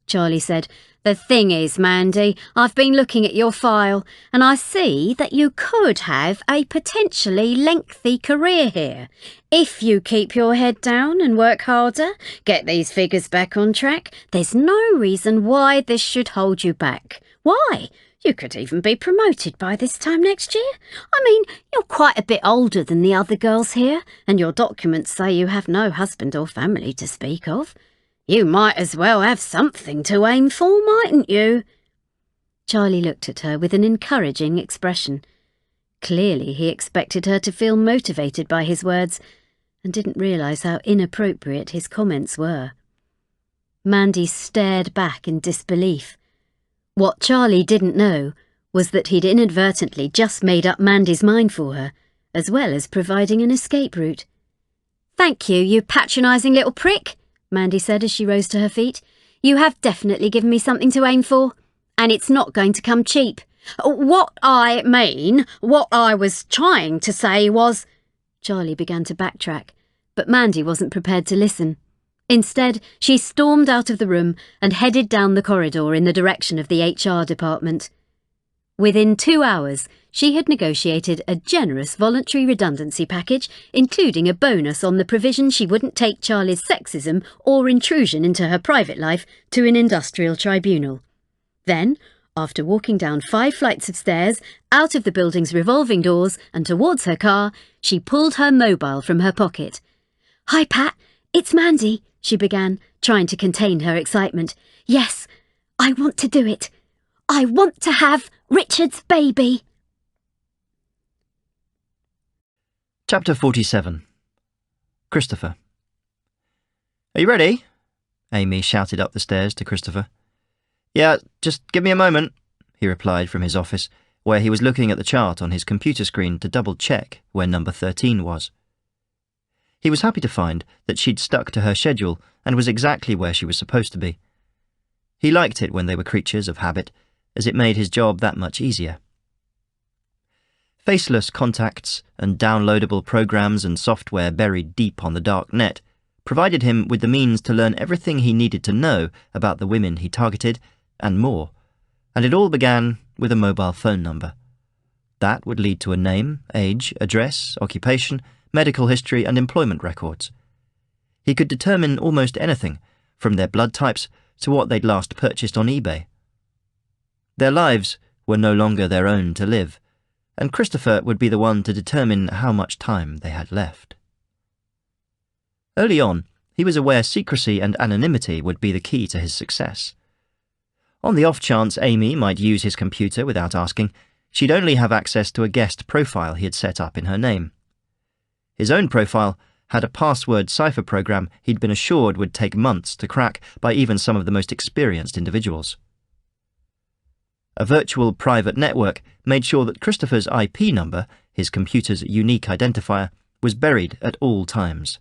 Charlie said. The thing is, Mandy, I've been looking at your file and I see that you could have a potentially lengthy career here. If you keep your head down and work harder, get these figures back on track, there's no reason why this should hold you back. Why? You could even be promoted by this time next year. I mean, you're quite a bit older than the other girls here, and your documents say you have no husband or family to speak of. You might as well have something to aim for, mightn't you? Charlie looked at her with an encouraging expression. Clearly he expected her to feel motivated by his words, and didn't realise how inappropriate his comments were. Mandy stared back in disbelief. What Charlie didn't know was that he'd inadvertently just made up Mandy's mind for her, as well as providing an escape route. Thank you, you patronising little prick, Mandy said as she rose to her feet. You have definitely given me something to aim for, and it's not going to come cheap. What I was trying to say was... Charlie began to backtrack, but Mandy wasn't prepared to listen. Instead, she stormed out of the room and headed down the corridor in the direction of the HR department. Within 2 hours, she had negotiated a generous voluntary redundancy package, including a bonus on the provision she wouldn't take Charlie's sexism or intrusion into her private life to an industrial tribunal. Then, after walking down 5 flights of stairs, out of the building's revolving doors and towards her car, she pulled her mobile from her pocket. "Hi, Pat, it's Mandy," she began, trying to contain her excitement. "Yes, I want to do it. I want to have Richard's baby." Chapter 47. Christopher. Are you ready? Amy shouted up the stairs to Christopher. Yeah, just give me a moment, he replied from his office, where he was looking at the chart on his computer screen to double-check where number 13 was. He was happy to find that she'd stuck to her schedule and was exactly where she was supposed to be. He liked it when they were creatures of habit, as it made his job that much easier. Faceless contacts and downloadable programs and software buried deep on the dark net provided him with the means to learn everything he needed to know about the women he targeted, and more, and it all began with a mobile phone number. That would lead to a name, age, address, occupation, medical history and employment records. He could determine almost anything, from their blood types to what they'd last purchased on eBay. Their lives were no longer their own to live, and Christopher would be the one to determine how much time they had left. Early on, he was aware secrecy and anonymity would be the key to his success. On the off chance Amy might use his computer without asking, she'd only have access to a guest profile he had set up in her name. His own profile had a password cipher program he'd been assured would take months to crack by even some of the most experienced individuals. A virtual private network made sure that Christopher's IP number, his computer's unique identifier, was buried at all times.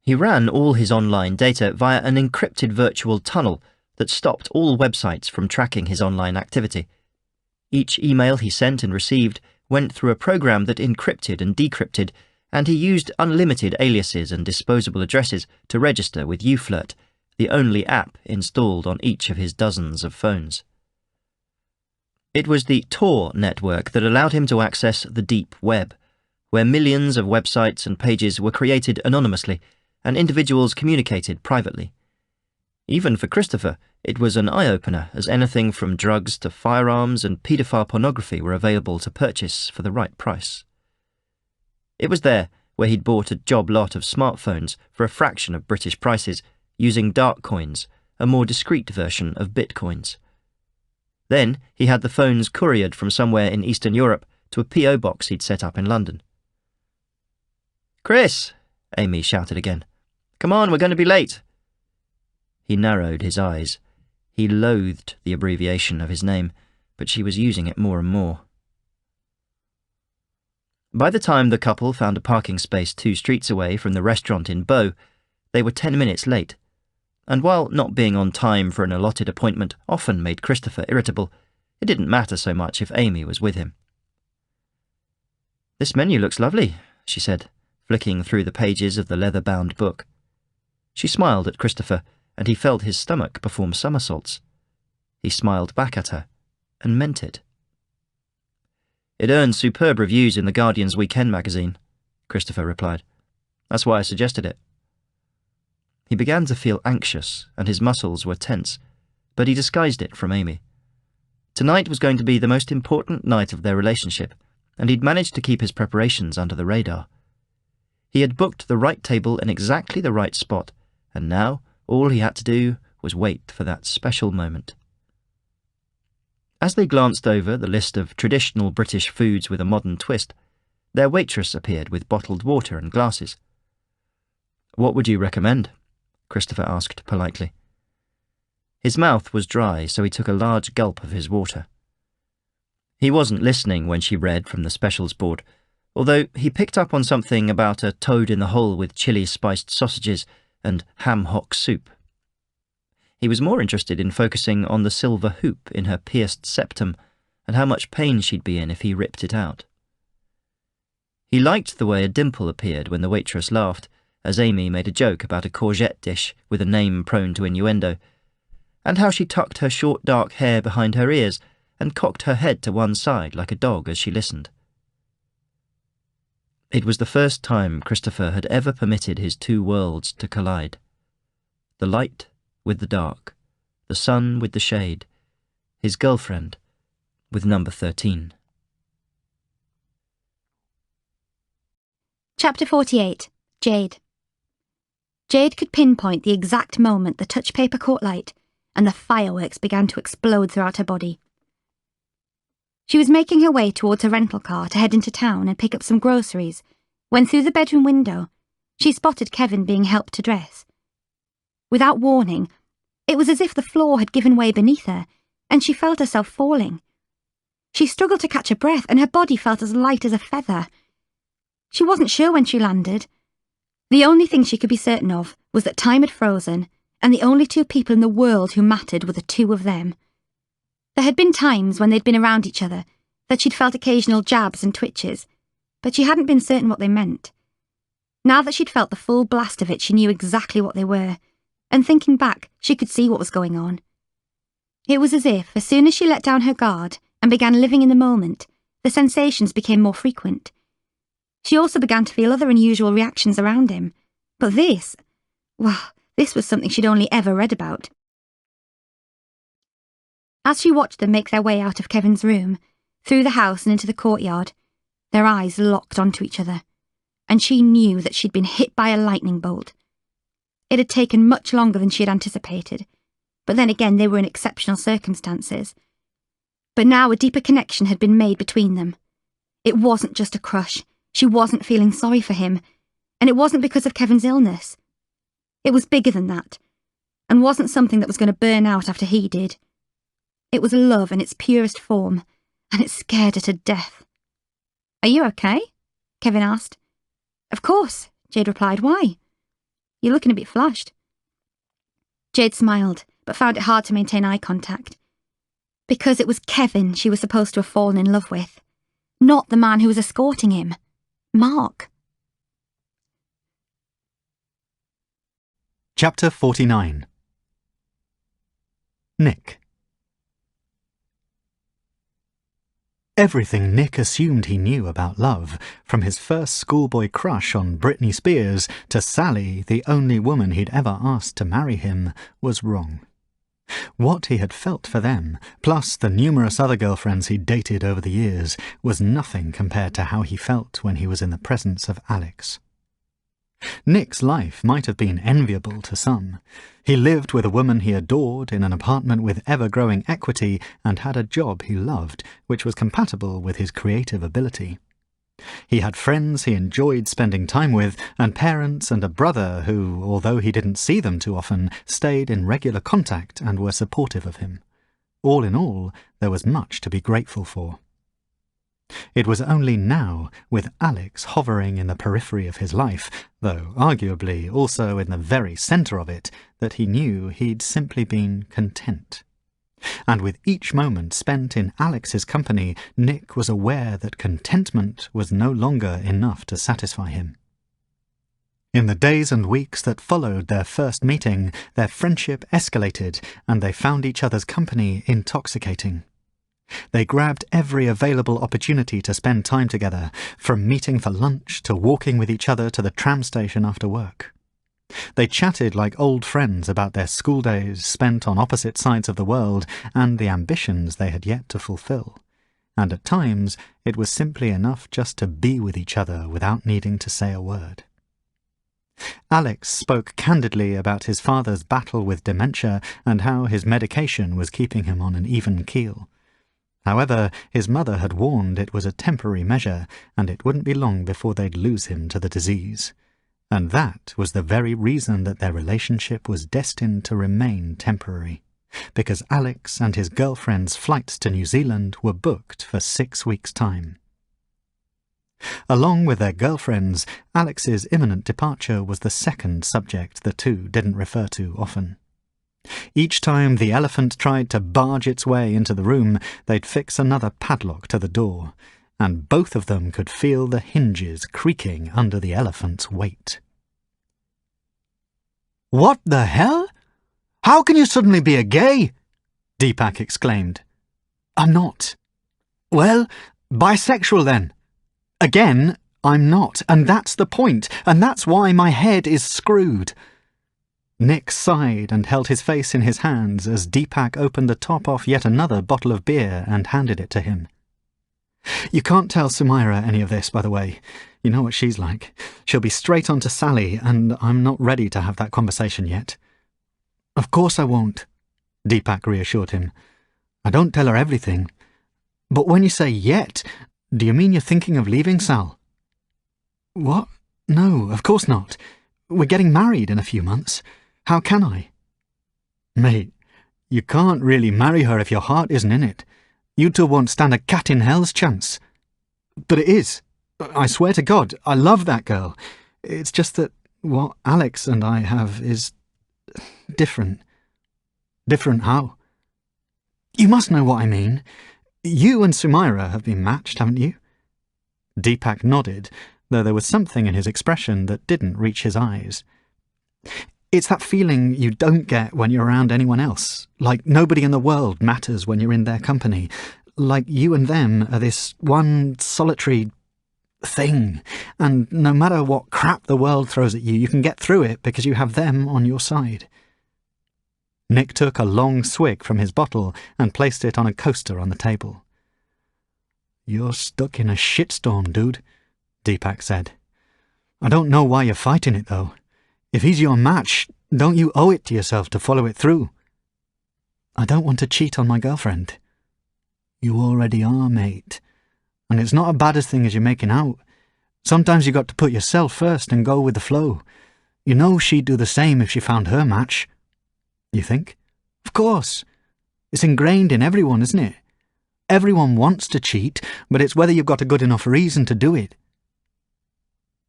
He ran all his online data via an encrypted virtual tunnel that stopped all websites from tracking his online activity. Each email he sent and received went through a program that encrypted and decrypted, and he used unlimited aliases and disposable addresses to register with UFlirt, the only app installed on each of his dozens of phones. It was the Tor network that allowed him to access the deep web, where millions of websites and pages were created anonymously, and individuals communicated privately. Even for Christopher, it was an eye-opener, as anything from drugs to firearms and paedophile pornography were available to purchase for the right price. It was there where he'd bought a job lot of smartphones for a fraction of British prices, using dark coins, a more discreet version of bitcoins. Then he had the phones couriered from somewhere in Eastern Europe to a P.O. box he'd set up in London. "Chris!" Amy shouted again. "Come on, we're going to be late." He narrowed his eyes. He loathed the abbreviation of his name, but she was using it more and more. By the time the couple found a parking space 2 streets away from the restaurant in Bow, they were 10 minutes late. and while not being on time for an allotted appointment often made Christopher irritable, it didn't matter so much if Amy was with him. "This menu looks lovely," she said, flicking through the pages of the leather-bound book. She smiled at Christopher, and he felt his stomach perform somersaults. He smiled back at her, and meant it. "It earned superb reviews in the Guardian's weekend magazine," Christopher replied. "That's why I suggested it." He began to feel anxious, and his muscles were tense, but he disguised it from Amy. Tonight was going to be the most important night of their relationship, and he'd managed to keep his preparations under the radar. He had booked the right table in exactly the right spot, and now all he had to do was wait for that special moment. As they glanced over the list of traditional British foods with a modern twist, their waitress appeared with bottled water and glasses. "What would you recommend?" Christopher asked politely. His mouth was dry, so he took a large gulp of his water. He wasn't listening when she read from the specials board, although he picked up on something about a toad in the hole with chili-spiced sausages and ham hock soup. He was more interested in focusing on the silver hoop in her pierced septum and how much pain she'd be in if he ripped it out. He liked the way a dimple appeared when the waitress laughed, as Amy made a joke about a courgette dish with a name prone to innuendo, and how she tucked her short dark hair behind her ears and cocked her head to one side like a dog as she listened. It was the first time Christopher had ever permitted his two worlds to collide. The light with the dark, the sun with the shade, his girlfriend with number 13. Chapter 48. Jade. Jade could pinpoint the exact moment the touch paper caught light and the fireworks began to explode throughout her body. She was making her way towards her rental car to head into town and pick up some groceries when through the bedroom window she spotted Kevin being helped to dress. Without warning, it was as if the floor had given way beneath her and she felt herself falling. She struggled to catch her breath and her body felt as light as a feather. She wasn't sure when she landed. The only thing she could be certain of was that time had frozen and the only two people in the world who mattered were the two of them. There had been times when they'd been around each other that she'd felt occasional jabs and twitches, but she hadn't been certain what they meant. Now that she'd felt the full blast of it, she knew exactly what they were, and thinking back, she could see what was going on. It was as if, as soon as she let down her guard and began living in the moment, the sensations became more frequent. She also began to feel other unusual reactions around him, but this was something she'd only ever read about. As she watched them make their way out of Kevin's room, through the house and into the courtyard, their eyes locked onto each other, and she knew that she'd been hit by a lightning bolt. It had taken much longer than she had anticipated, but then again they were in exceptional circumstances. But now a deeper connection had been made between them. It wasn't just a crush, she wasn't feeling sorry for him, and it wasn't because of Kevin's illness. It was bigger than that, and wasn't something that was going to burn out after he did. It was love in its purest form, and it scared her to death. "Are you okay?" Kevin asked. "Of course," Jade replied. "Why? You're looking a bit flushed." Jade smiled, but found it hard to maintain eye contact. Because it was Kevin she was supposed to have fallen in love with, not the man who was escorting him, Mark. Chapter 49. Nick. Everything Nick assumed he knew about love, from his first schoolboy crush on Britney Spears to Sally, the only woman he'd ever asked to marry him, was wrong. What he had felt for them, plus the numerous other girlfriends he'd dated over the years, was nothing compared to how he felt when he was in the presence of Alex. Nick's life might have been enviable to some. He lived with a woman he adored in an apartment with ever-growing equity and had a job he loved, which was compatible with his creative ability. He had friends he enjoyed spending time with, and parents and a brother who, although he didn't see them too often, stayed in regular contact and were supportive of him. All in all, there was much to be grateful for. It was only now, with Alex hovering in the periphery of his life, though arguably also in the very centre of it, that he knew he'd simply been content. And with each moment spent in Alex's company, Nick was aware that contentment was no longer enough to satisfy him. In the days and weeks that followed their first meeting, their friendship escalated, and they found each other's company intoxicating. They grabbed every available opportunity to spend time together, from meeting for lunch to walking with each other to the tram station after work. They chatted like old friends about their school days spent on opposite sides of the world and the ambitions they had yet to fulfill. And at times it was simply enough just to be with each other without needing to say a word. Alex spoke candidly about his father's battle with dementia and how his medication was keeping him on an even keel. However, his mother had warned it was a temporary measure, and it wouldn't be long before they'd lose him to the disease. And that was the very reason that their relationship was destined to remain temporary, because Alex and his girlfriend's flights to New Zealand were booked for 6 weeks' time. Along with their girlfriends, Alex's imminent departure was the second subject the two didn't refer to often. Each time the elephant tried to barge its way into the room, they'd fix another padlock to the door, and both of them could feel the hinges creaking under the elephant's weight. "What the hell? How can you suddenly be a gay?" Deepak exclaimed. "I'm not." "Well, bisexual then." "Again, I'm not, and that's the point, and that's why my head is screwed." Nick sighed and held his face in his hands as Deepak opened the top off yet another bottle of beer and handed it to him. "You can't tell Sumaira any of this, by the way. You know what she's like. She'll be straight on to Sally, and I'm not ready to have that conversation yet." "Of course I won't," Deepak reassured him. "I don't tell her everything. But when you say yet, do you mean you're thinking of leaving Sal?" "What? No, of course not. We're getting married in a few months. How can I?" "Mate, you can't really marry her if your heart isn't in it. You two won't stand a cat in hell's chance." "But it is. I swear to God, I love that girl. It's just that what Alex and I have is different." "Different how?" "You must know what I mean. You and Sumaira have been matched, haven't you?" Deepak nodded, though there was something in his expression that didn't reach his eyes. "It's that feeling you don't get when you're around anyone else, like nobody in the world matters when you're in their company, like you and them are this one solitary thing, and no matter what crap the world throws at you, you can get through it because you have them on your side." Nick took a long swig from his bottle and placed it on a coaster on the table. "You're stuck in a shitstorm, dude," Deepak said. "I don't know why you're fighting it, though. If he's your match, don't you owe it to yourself to follow it through?" "I don't want to cheat on my girlfriend." "You already are, mate. And it's not as bad a thing as you're making out. Sometimes you got to put yourself first and go with the flow. You know she'd do the same if she found her match." "You think?" "Of course. It's ingrained in everyone, isn't it? Everyone wants to cheat, but it's whether you've got a good enough reason to do it."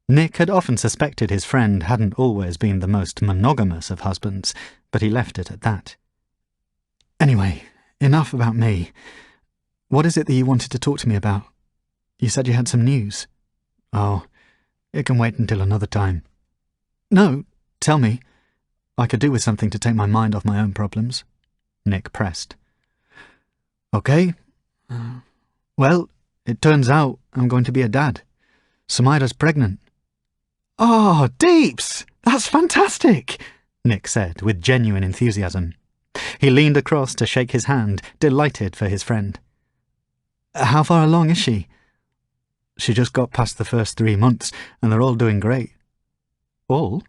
Nick had often suspected his friend hadn't always been the most monogamous of husbands, but he left it at that. "Anyway, enough about me. What is it that you wanted to talk to me about? You said you had some news." "Oh, it can wait until another time." "No, tell me. I could do with something to take my mind off my own problems," Nick pressed. "Okay. Well, it turns out I'm going to be a dad. Sumaira's pregnant." "Oh, Deeps! That's fantastic!" Nick said with genuine enthusiasm. He leaned across to shake his hand, delighted for his friend. "How far along is she?" "She just got past the first 3 months, and they're all doing great." "All?"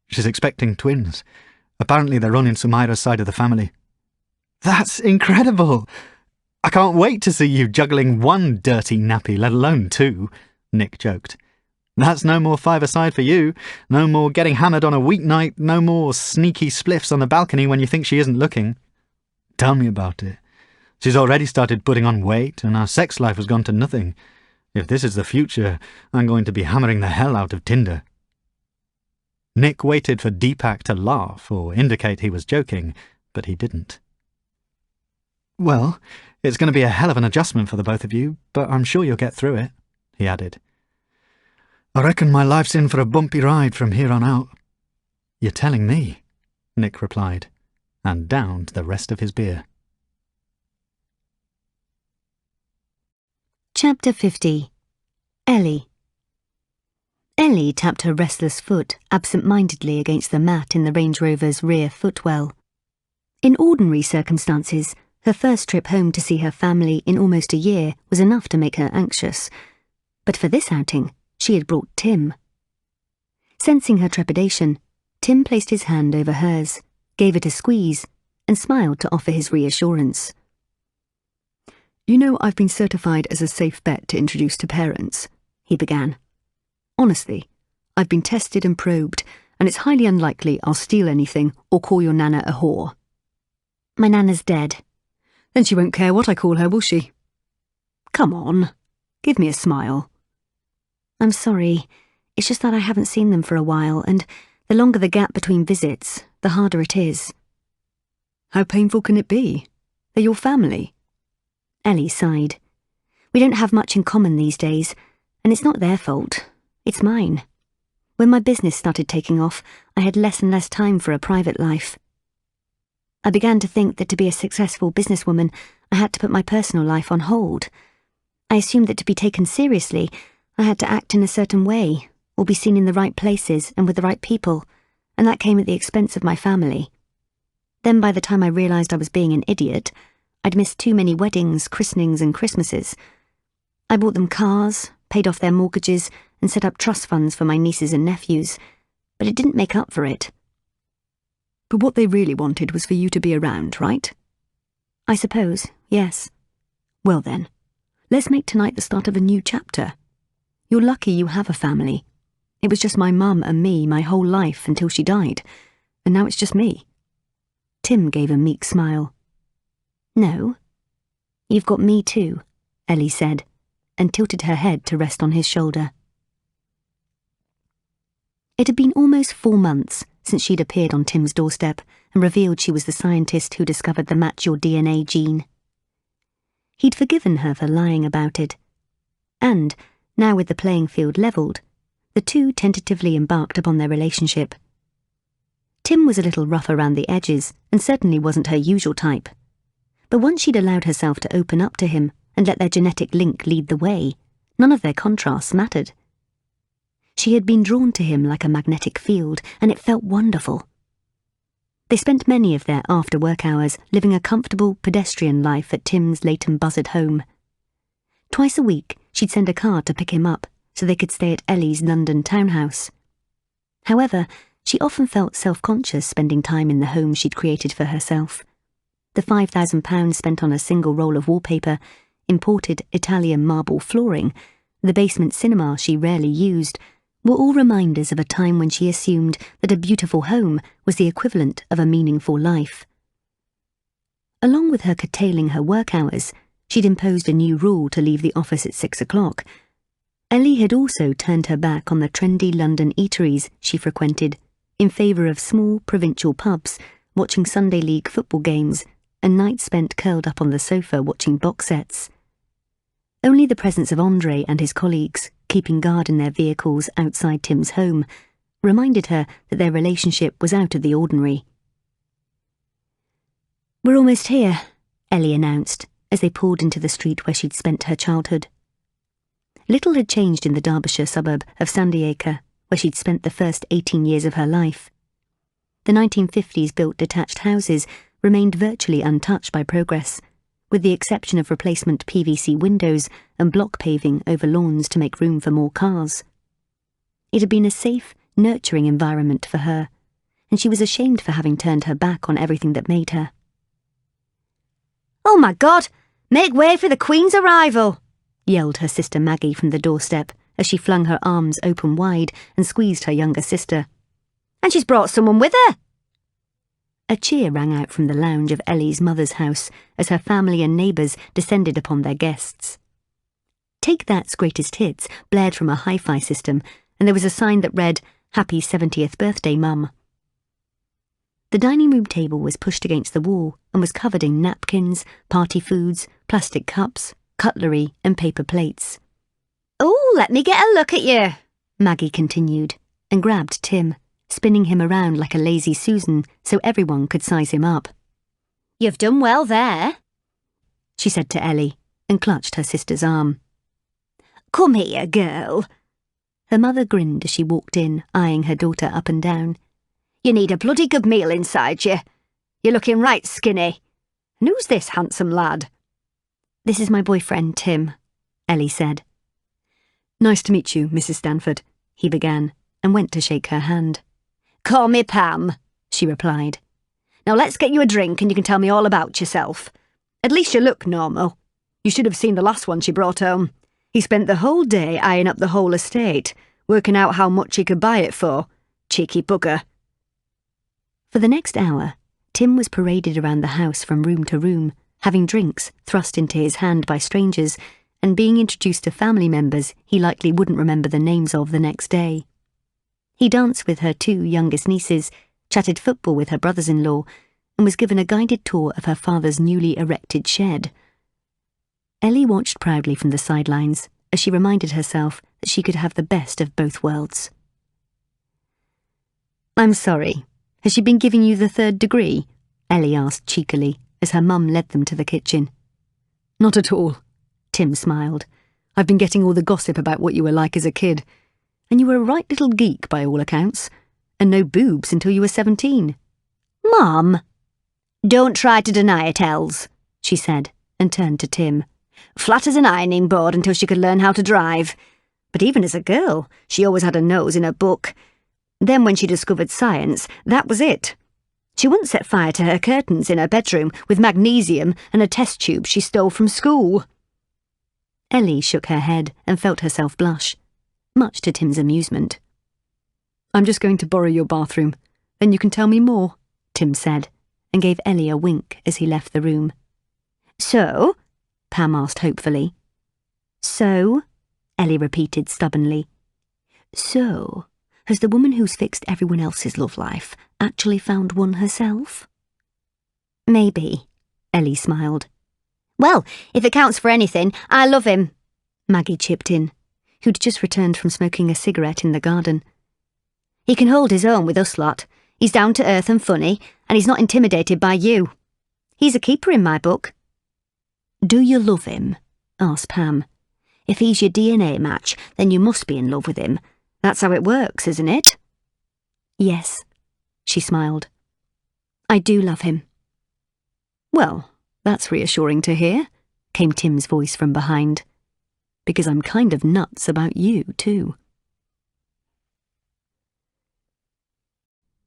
"She's expecting twins. Apparently they're running Sumaira's side of the family." "That's incredible! I can't wait to see you juggling one dirty nappy, let alone 2, Nick joked. "That's no more five-a-side for you. No more getting hammered on a weeknight. No more sneaky spliffs on the balcony when you think she isn't looking." "Tell me about it. She's already started putting on weight, and our sex life has gone to nothing. If this is the future, I'm going to be hammering the hell out of Tinder." Nick waited for Deepak to laugh or indicate he was joking, but he didn't. "Well, it's going to be a hell of an adjustment for the both of you, but I'm sure you'll get through it," he added. "I reckon my life's in for a bumpy ride from here on out." "You're telling me," Nick replied, and downed the rest of his beer. Chapter 50. Ellie. Ellie tapped her restless foot absent-mindedly against the mat in the Range Rover's rear footwell. In ordinary circumstances, her first trip home to see her family in almost a year was enough to make her anxious. But for this outing, she had brought Tim. Sensing her trepidation, Tim placed his hand over hers, gave it a squeeze, and smiled to offer his reassurance. "You know I've been certified as a safe bet to introduce to parents," he began. "Honestly, I've been tested and probed, and it's highly unlikely I'll steal anything or call your Nana a whore." "My Nana's dead." "Then she won't care what I call her, will she?" "Come on, give me a smile." "I'm sorry. It's just that I haven't seen them for a while, and the longer the gap between visits, the harder it is." "How painful can it be? They're your family." Ellie sighed. "We don't have much in common these days, and it's not their fault. It's mine. When my business started taking off, I had less and less time for a private life. I began to think that to be a successful businesswoman, I had to put my personal life on hold. I assumed that to be taken seriously, I had to act in a certain way, or be seen in the right places and with the right people, and that came at the expense of my family. Then by the time I realised I was being an idiot, I'd missed too many weddings, christenings and Christmases. I bought them cars, paid off their mortgages, and set up trust funds for my nieces and nephews, but it didn't make up for it." "But what they really wanted was for you to be around, right?" "I suppose, yes." "Well then, let's make tonight the start of a new chapter. You're lucky you have a family. It was just my mum and me my whole life until she died, and now it's just me." Tim gave a meek smile. "No. You've got me too," Ellie said, and tilted her head to rest on his shoulder. It had been almost 4 months since she'd appeared on Tim's doorstep and revealed she was the scientist who discovered the Match Your DNA gene. He'd forgiven her for lying about it, and, now with the playing field levelled, the two tentatively embarked upon their relationship. Tim was a little rough around the edges and certainly wasn't her usual type. But once she'd allowed herself to open up to him and let their genetic link lead the way, none of their contrasts mattered. She had been drawn to him like a magnetic field, and it felt wonderful. They spent many of their after-work hours living a comfortable pedestrian life at Tim's Leighton Buzzard home. Twice a week, she'd send a car to pick him up so they could stay at Ellie's London townhouse. However, she often felt self-conscious spending time in the home she'd created for herself. The £5,000 spent on a single roll of wallpaper, imported Italian marble flooring, the basement cinema she rarely used, were all reminders of a time when she assumed that a beautiful home was the equivalent of a meaningful life. Along with her curtailing her work hours, she'd imposed a new rule to leave the office at 6 o'clock. Ellie had also turned her back on the trendy London eateries she frequented in favour of small provincial pubs, watching Sunday League football games, and nights spent curled up on the sofa watching box sets. Only the presence of Andre and his colleagues, keeping guard in their vehicles outside Tim's home, reminded her that their relationship was out of the ordinary. "We're almost here," Ellie announced, as they pulled into the street where she'd spent her childhood. Little had changed in the Derbyshire suburb of Sandiacre, where she'd spent the first 18 years of her life. The 1950s-built detached houses remained virtually untouched by progress, with the exception of replacement PVC windows and block paving over lawns to make room for more cars. It had been a safe, nurturing environment for her, and she was ashamed for having turned her back on everything that made her. "Oh my God! Make way for the Queen's arrival!" yelled her sister Maggie from the doorstep as she flung her arms open wide and squeezed her younger sister. "And she's brought someone with her!" A cheer rang out from the lounge of Ellie's mother's house as her family and neighbours descended upon their guests. Take That's greatest hits blared from a hi-fi system, and there was a sign that read, "Happy 70th birthday, Mum." The dining room table was pushed against the wall and was covered in napkins, party foods, plastic cups, cutlery and paper plates. "Oh, let me get a look at you," Maggie continued, and grabbed Tim, spinning him around like a lazy Susan so everyone could size him up. "You've done well there," she said to Ellie, and clutched her sister's arm. "Come here, girl." Her mother grinned as she walked in, eyeing her daughter up and down. "You need a bloody good meal inside you. You're looking right skinny. And who's this handsome lad?" "This is my boyfriend, Tim," Ellie said. "Nice to meet you, Mrs. Stanford," he began, and went to shake her hand. "Call me Pam," she replied. "Now let's get you a drink and you can tell me all about yourself. At least you look normal. You should have seen the last one she brought home. He spent the whole day eyeing up the whole estate, working out how much he could buy it for. Cheeky bugger." For the next hour, Tim was paraded around the house from room to room, having drinks thrust into his hand by strangers, and being introduced to family members he likely wouldn't remember the names of the next day. He danced with her 2 youngest nieces, chatted football with her brothers-in-law, and was given a guided tour of her father's newly erected shed. Ellie watched proudly from the sidelines as she reminded herself that she could have the best of both worlds. "I'm sorry. Has she been giving you the 3rd degree?" Ellie asked cheekily as her mum led them to the kitchen. "Not at all," Tim smiled. "I've been getting all the gossip about what you were like as a kid. And you were a right little geek by all accounts. And no boobs until you were 17. "Mum, don't try to deny it, Els," she said, and turned to Tim. "Flat as an ironing board until she could learn how to drive. But even as a girl, she always had a nose in a book. Then when she discovered science, that was it. She wouldn't set fire to her curtains in her bedroom with magnesium and a test tube she stole from school." Ellie shook her head and felt herself blush, much to Tim's amusement. "I'm just going to borrow your bathroom. Then you can tell me more," Tim said, and gave Ellie a wink as he left the room. "So?" Pam asked hopefully. "So?" Ellie repeated stubbornly. "So, has the woman who's fixed everyone else's love life actually found one herself?" "Maybe," Ellie smiled. "Well, if it counts for anything, I love him," Maggie chipped in, who'd just returned from smoking a cigarette in the garden. "He can hold his own with us lot. He's down to earth and funny, and he's not intimidated by you. He's a keeper in my book." "Do you love him?" asked Pam. "If he's your DNA match, then you must be in love with him. That's how it works, isn't it?" "Yes," she smiled. "I do love him." "Well, that's reassuring to hear," came Tim's voice from behind. "Because I'm kind of nuts about you, too."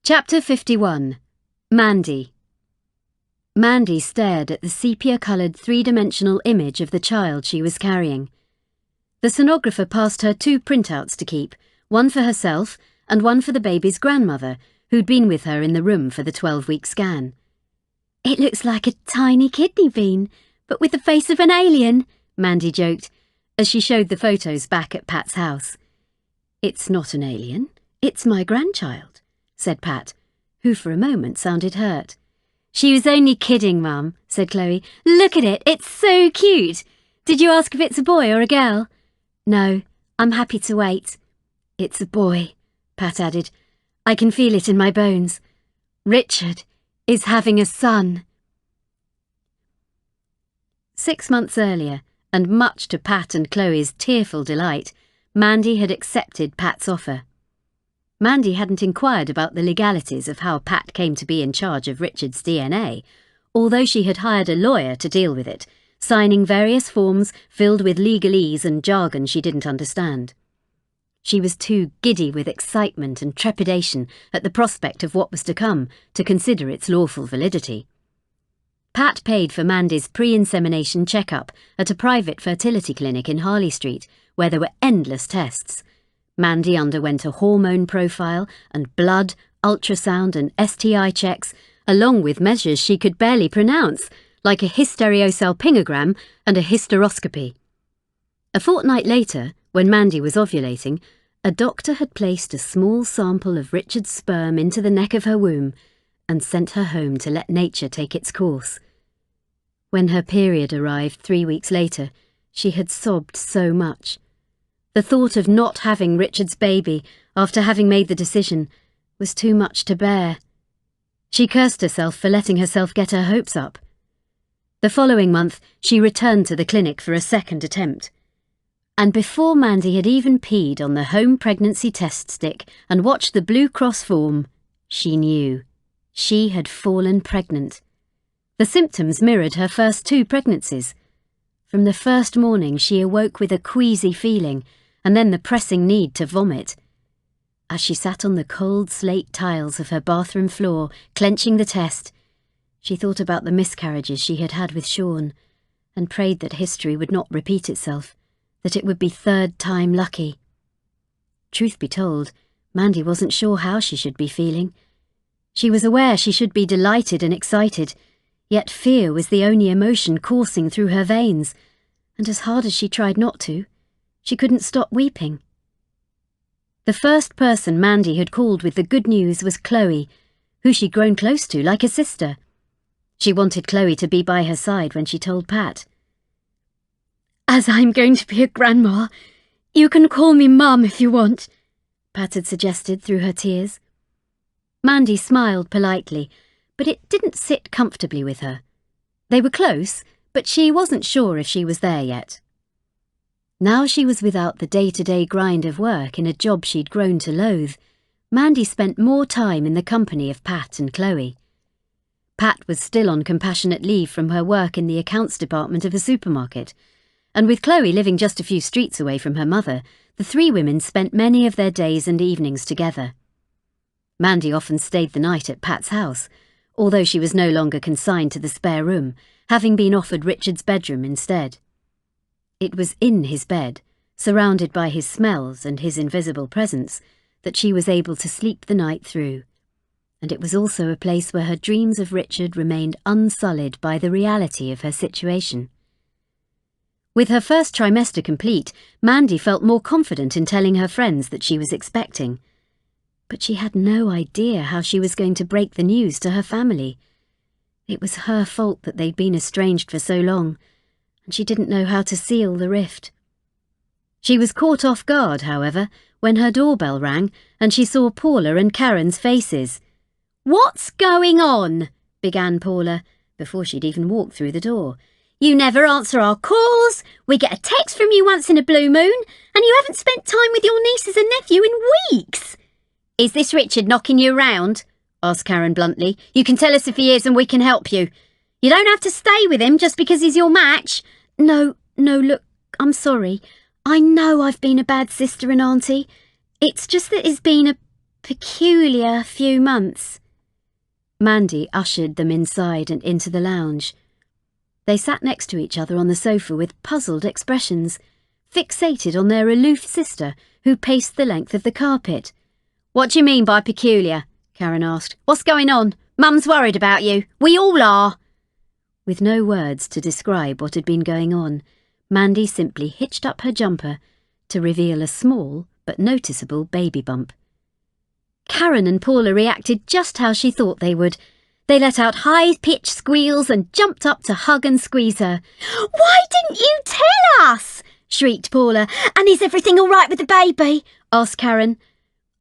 Chapter 51. Mandy. Mandy stared at the sepia-coloured 3-dimensional image of the child she was carrying. The sonographer passed her 2 printouts to keep, one for herself and one for the baby's grandmother, who'd been with her in the room for the 12-week scan. "It looks like a tiny kidney bean, but with the face of an alien," Mandy joked, as she showed the photos back at Pat's house. "It's not an alien, it's my grandchild," said Pat, who for a moment sounded hurt. "She was only kidding, Mum," said Chloe. "Look at it, it's so cute. Did you ask if it's a boy or a girl?" "No, I'm happy to wait." "It's a boy," Pat added. "I can feel it in my bones. Richard is having a son." 6 months earlier, and much to Pat and Chloe's tearful delight, Mandy had accepted Pat's offer. Mandy hadn't inquired about the legalities of how Pat came to be in charge of Richard's DNA, although she had hired a lawyer to deal with it, signing various forms filled with legalese and jargon she didn't understand. She was too giddy with excitement and trepidation at the prospect of what was to come to consider its lawful validity. Pat paid for Mandy's pre-insemination checkup at a private fertility clinic in Harley Street, where there were endless tests. Mandy underwent a hormone profile and blood, ultrasound and STI checks, along with measures she could barely pronounce, like a hysteriosalpingogram and a hysteroscopy. A fortnight later, when Mandy was ovulating, a doctor had placed a small sample of Richard's sperm into the neck of her womb and sent her home to let nature take its course. When her period arrived 3 weeks later, she had sobbed so much. The thought of not having Richard's baby after having made the decision was too much to bear. She cursed herself for letting herself get her hopes up. The following month, she returned to the clinic for a second attempt. And before Mandy had even peed on the home pregnancy test stick and watched the Blue Cross form, she knew. She had fallen pregnant. The symptoms mirrored her first 2 pregnancies. From the first morning, she awoke with a queasy feeling and then the pressing need to vomit. As she sat on the cold slate tiles of her bathroom floor, clenching the test, she thought about the miscarriages she had had with Sean and prayed that history would not repeat itself, that it would be 3rd time lucky. Truth be told, Mandy wasn't sure how she should be feeling. She was aware she should be delighted and excited, yet fear was the only emotion coursing through her veins, and as hard as she tried not to, she couldn't stop weeping. The first person Mandy had called with the good news was Chloe, who she'd grown close to like a sister. She wanted Chloe to be by her side when she told Pat. "As I'm going to be a grandma, you can call me Mum if you want," Pat had suggested through her tears. Mandy smiled politely, but it didn't sit comfortably with her. They were close, but she wasn't sure if she was there yet. Now she was without the day-to-day grind of work in a job she'd grown to loathe. Mandy spent more time in the company of Pat and Chloe. Pat was still on compassionate leave from her work in the accounts department of a supermarket, and with Chloe living just a few streets away from her mother, the 3 women spent many of their days and evenings together. Mandy often stayed the night at Pat's house, although she was no longer consigned to the spare room, having been offered Richard's bedroom instead. It was in his bed, surrounded by his smells and his invisible presence, that she was able to sleep the night through, and it was also a place where her dreams of Richard remained unsullied by the reality of her situation. With her first trimester complete, Mandy felt more confident in telling her friends that she was expecting. But she had no idea how she was going to break the news to her family. It was her fault that they'd been estranged for so long, and she didn't know how to seal the rift. She was caught off guard, however, when her doorbell rang and she saw Paula and Karen's faces. "What's going on?" began Paula, before she'd even walked through the door. "You never answer our calls, we get a text from you once in a blue moon, and you haven't spent time with your nieces and nephew in weeks." "Is this Richard knocking you around?" asked Karen bluntly. "You can tell us if he is and we can help you. You don't have to stay with him just because he's your match." No, look, I'm sorry. I know I've been a bad sister and auntie. It's just that it's been a peculiar few months." Mandy ushered them inside and into the lounge. They sat next to each other on the sofa with puzzled expressions, fixated on their aloof sister who paced the length of the carpet. "What do you mean by peculiar?" Karen asked. "What's going on? Mum's worried about you. We all are." With no words to describe what had been going on, Mandy simply hitched up her jumper to reveal a small but noticeable baby bump. Karen and Paula reacted just how she thought they would. They let out high-pitched squeals and jumped up to hug and squeeze her. "Why didn't you tell us?" shrieked Paula. "And is everything all right with the baby?" asked Karen.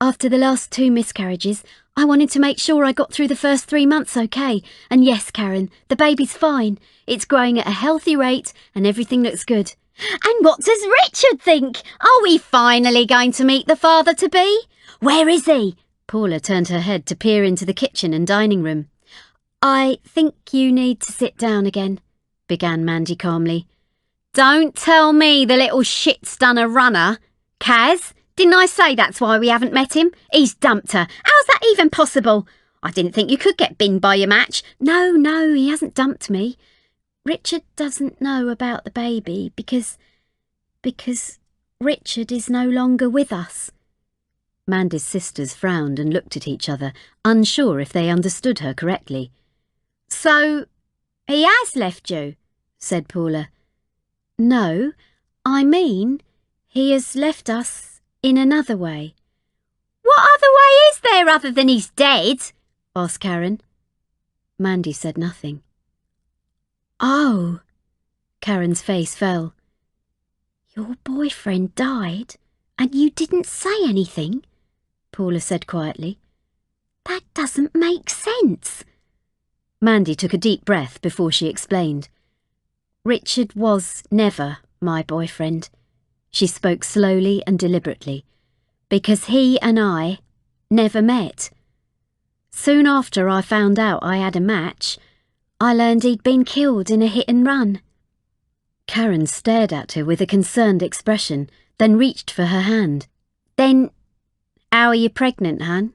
"After the last 2 miscarriages, I wanted to make sure I got through the first 3 months okay. And yes, Karen, the baby's fine. It's growing at a healthy rate and everything looks good." "And what does Richard think? Are we finally going to meet the father-to-be? Where is he?" Paula turned her head to peer into the kitchen and dining room. "I think you need to sit down again," began Mandy calmly. "Don't tell me the little shit's done a runner. Kaz, didn't I say that's why we haven't met him? He's dumped her. How's that even possible? I didn't think you could get binned by your match." No, he hasn't dumped me. Richard doesn't know about the baby because Richard is no longer with us." Mandy's sisters frowned and looked at each other, unsure if they understood her correctly. So, he has left you, said Paula. No, I mean, he has left us in another way. What other way is there other than he's dead? Asked Karen. Mandy said nothing. Oh, Karen's face fell. Your boyfriend died and you didn't say anything, Paula said quietly. That doesn't make sense. Mandy took a deep breath before she explained. Richard was never my boyfriend. She spoke slowly and deliberately, because he and I never met. Soon after I found out I had a match, I learned he'd been killed in a hit and run. Karen stared at her with a concerned expression, then reached for her hand. Then, how are you pregnant, hun?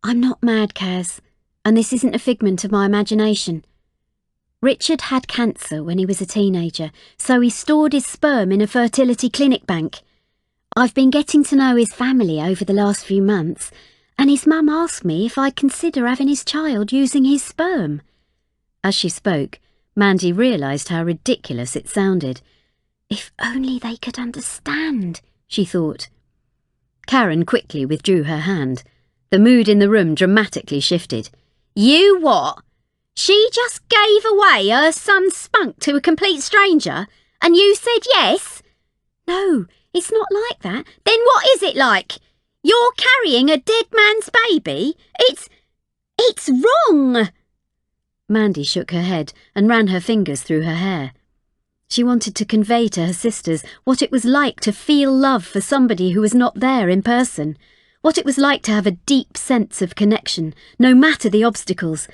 I'm not mad, Kaz, and this isn't a figment of my imagination. Richard had cancer when he was a teenager, so he stored his sperm in a fertility clinic bank. I've been getting to know his family over the last few months, and his mum asked me if I'd consider having his child using his sperm. As she spoke, Mandy realised how ridiculous it sounded. If only they could understand, she thought. Karen quickly withdrew her hand. The mood in the room dramatically shifted. You what? She just gave away her son's spunk to a complete stranger, and you said yes? No, it's not like that. Then what is it like? You're carrying a dead man's baby? It's wrong! Mandy shook her head and ran her fingers through her hair. She wanted to convey to her sisters what it was like to feel love for somebody who was not there in person, what it was like to have a deep sense of connection, no matter the obstacles.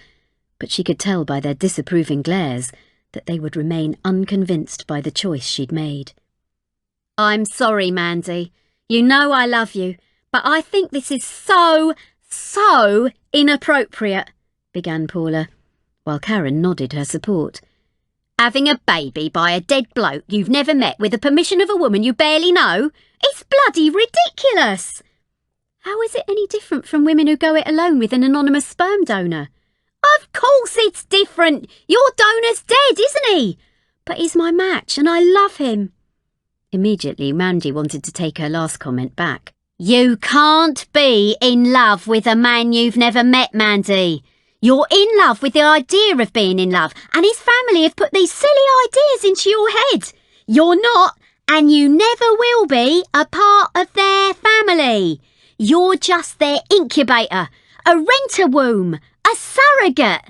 But she could tell by their disapproving glares that they would remain unconvinced by the choice she'd made. I'm sorry, Mandy. You know I love you, but I think this is so inappropriate, began Paula, while Karen nodded her support. Having a baby by a dead bloke you've never met with the permission of a woman you barely know? It's bloody ridiculous! How is it any different from women who go it alone with an anonymous sperm donor? Of course it's different. Your donor's dead, isn't he? But he's my match and I love him. Immediately, Mandy wanted to take her last comment back. You can't be in love with a man you've never met, Mandy. You're in love with the idea of being in love, and his family have put these silly ideas into your head. You're not, and you never will be, a part of their family. You're just their incubator, a rent-a-womb, a surrogate.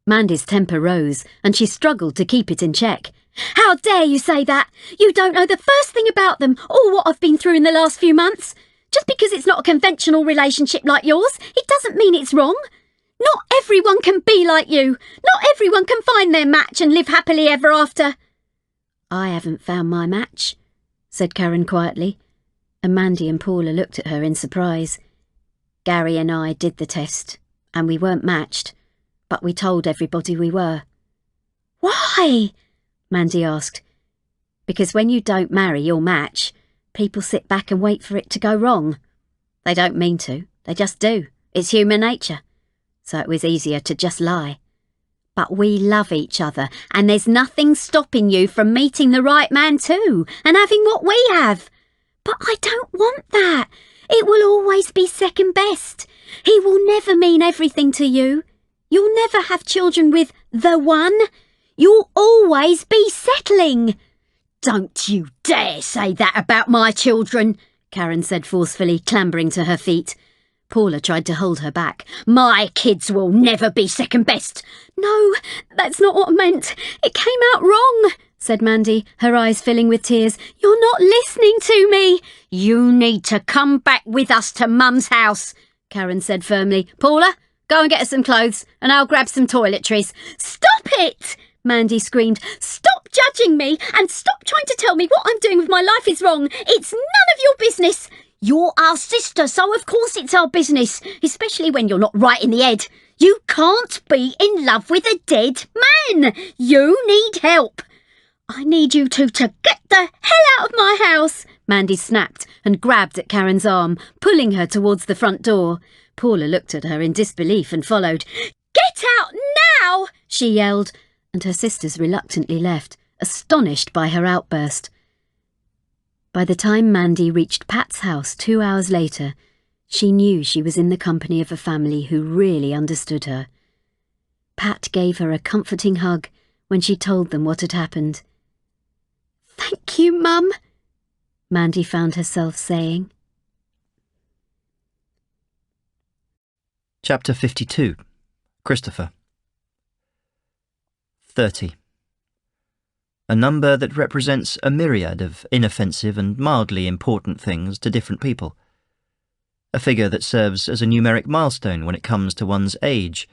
Mandy's temper rose, and she struggled to keep it in check. How dare you say that? You don't know the first thing about them or what I've been through in the last few months. Just because it's not a conventional relationship like yours, it doesn't mean it's wrong. Not everyone can be like you. Not everyone can find their match and live happily ever after. I haven't found my match, said Karen quietly, and Mandy and Paula looked at her in surprise. Gary and I did the test, and we weren't matched, but we told everybody we were. Why? Mandy asked. Because when you don't marry your match, people sit back and wait for it to go wrong. They don't mean to, they just do. It's human nature. So it was easier to just lie. But we love each other, and there's nothing stopping you from meeting the right man too, and having what we have. But I don't want that. It will always be second best. He will never mean everything to you. You'll never have children with the one. You'll always be settling. Don't you dare say that about my children, Karen said forcefully, clambering to her feet. Paula tried to hold her back. My kids will never be second best. No, that's not what I meant. It came out wrong, said Mandy, her eyes filling with tears. You're not listening to me. You need to come back with us to Mum's house, Karen said firmly. Paula, go and get us some clothes, and I'll grab some toiletries. Stop it! Mandy screamed. Stop judging me, and stop trying to tell me what I'm doing with my life is wrong. It's none of your business. You're our sister, so of course it's our business, especially when you're not right in the head. You can't be in love with a dead man. You need help. I need you two to get the hell out of my house. Mandy snapped and grabbed at Karen's arm, pulling her towards the front door. Paula looked at her in disbelief and followed. "Get out now!" she yelled, and her sisters reluctantly left, astonished by her outburst. By the time Mandy reached Pat's house 2 hours later, she knew she was in the company of a family who really understood her. Pat gave her a comforting hug when she told them what had happened. "Thank you, Mum," Mandy found herself saying. Chapter 52. Christopher. 30. A number that represents a myriad of inoffensive and mildly important things to different people. A figure that serves as a numeric milestone when it comes to one's age,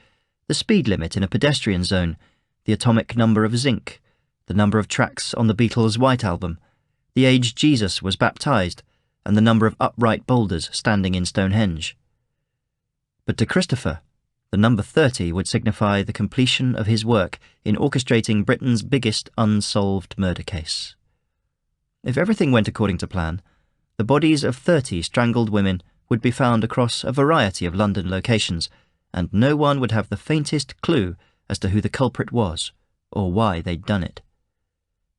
the speed limit in a pedestrian zone, the atomic number of zinc, the number of tracks on the Beatles' White Album, the age Jesus was baptized, and the number of upright boulders standing in Stonehenge. But to Christopher, the number 30 would signify the completion of his work in orchestrating Britain's biggest unsolved murder case. If everything went according to plan, the bodies of 30 strangled women would be found across a variety of London locations, and no one would have the faintest clue as to who the culprit was, or why they'd done it.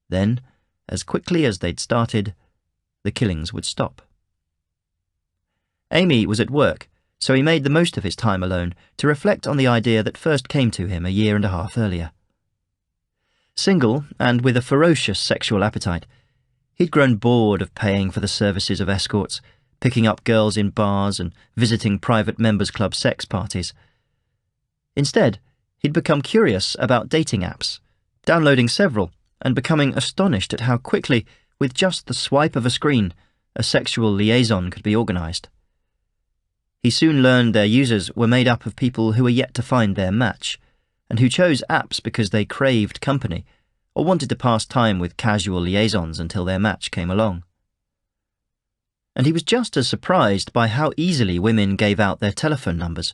Then, as quickly as they'd started, the killings would stop. Amy was at work, so he made the most of his time alone to reflect on the idea that first came to him a 1.5 years earlier. Single, and with a ferocious sexual appetite, he'd grown bored of paying for the services of escorts, picking up girls in bars and visiting private members' club sex parties. Instead, he'd become curious about dating apps, downloading several and becoming astonished at how quickly, with just the swipe of a screen, a sexual liaison could be organised. He soon learned their users were made up of people who were yet to find their match, and who chose apps because they craved company, or wanted to pass time with casual liaisons until their match came along. And he was just as surprised by how easily women gave out their telephone numbers,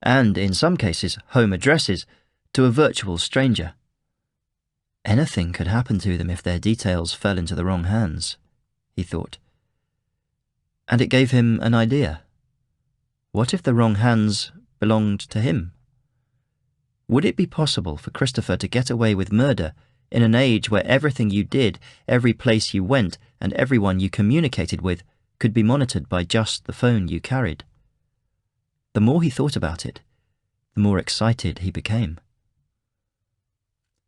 and, in some cases, home addresses, to a virtual stranger. Anything could happen to them if their details fell into the wrong hands, he thought. And it gave him an idea. What if the wrong hands belonged to him? Would it be possible for Christopher to get away with murder in an age where everything you did, every place you went, and everyone you communicated with could be monitored by just the phone you carried? The more he thought about it, the more excited he became.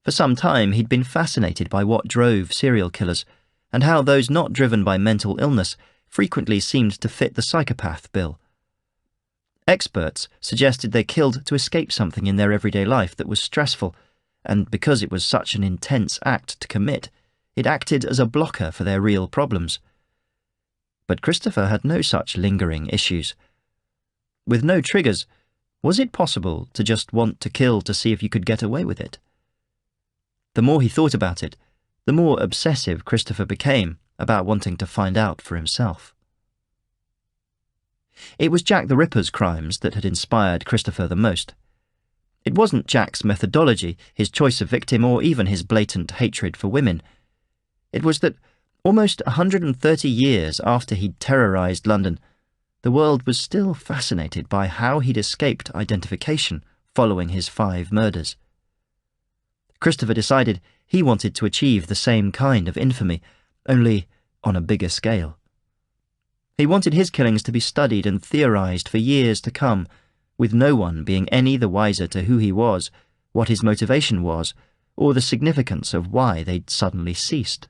For some time he'd been fascinated by what drove serial killers, and how those not driven by mental illness frequently seemed to fit the psychopath bill. Experts suggested they killed to escape something in their everyday life that was stressful, and because it was such an intense act to commit, it acted as a blocker for their real problems. But Christopher had no such lingering issues. With no triggers, was it possible to just want to kill to see if you could get away with it? The more he thought about it, the more obsessive Christopher became about wanting to find out for himself. It was Jack the Ripper's crimes that had inspired Christopher the most. It wasn't Jack's methodology, his choice of victim, or even his blatant hatred for women. It was that, almost 130 years after he'd terrorised London, the world was still fascinated by how he'd escaped identification following his 5 murders. Christopher decided he wanted to achieve the same kind of infamy, only on a bigger scale. He wanted his killings to be studied and theorised for years to come, with no one being any the wiser to who he was, what his motivation was, or the significance of why they'd suddenly ceased.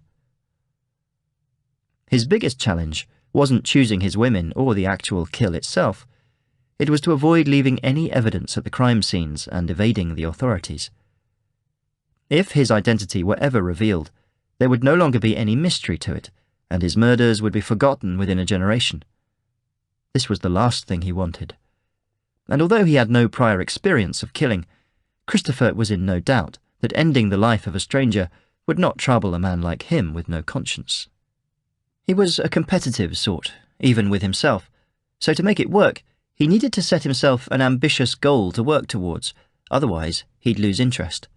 His biggest challenge wasn't choosing his women or the actual kill itself. It was to avoid leaving any evidence at the crime scenes and evading the authorities. If his identity were ever revealed, there would no longer be any mystery to it, and his murders would be forgotten within a generation. This was the last thing he wanted. And although he had no prior experience of killing, Christopher was in no doubt that ending the life of a stranger would not trouble a man like him with no conscience. He was a competitive sort, even with himself, so to make it work, he needed to set himself an ambitious goal to work towards, otherwise he'd lose interest.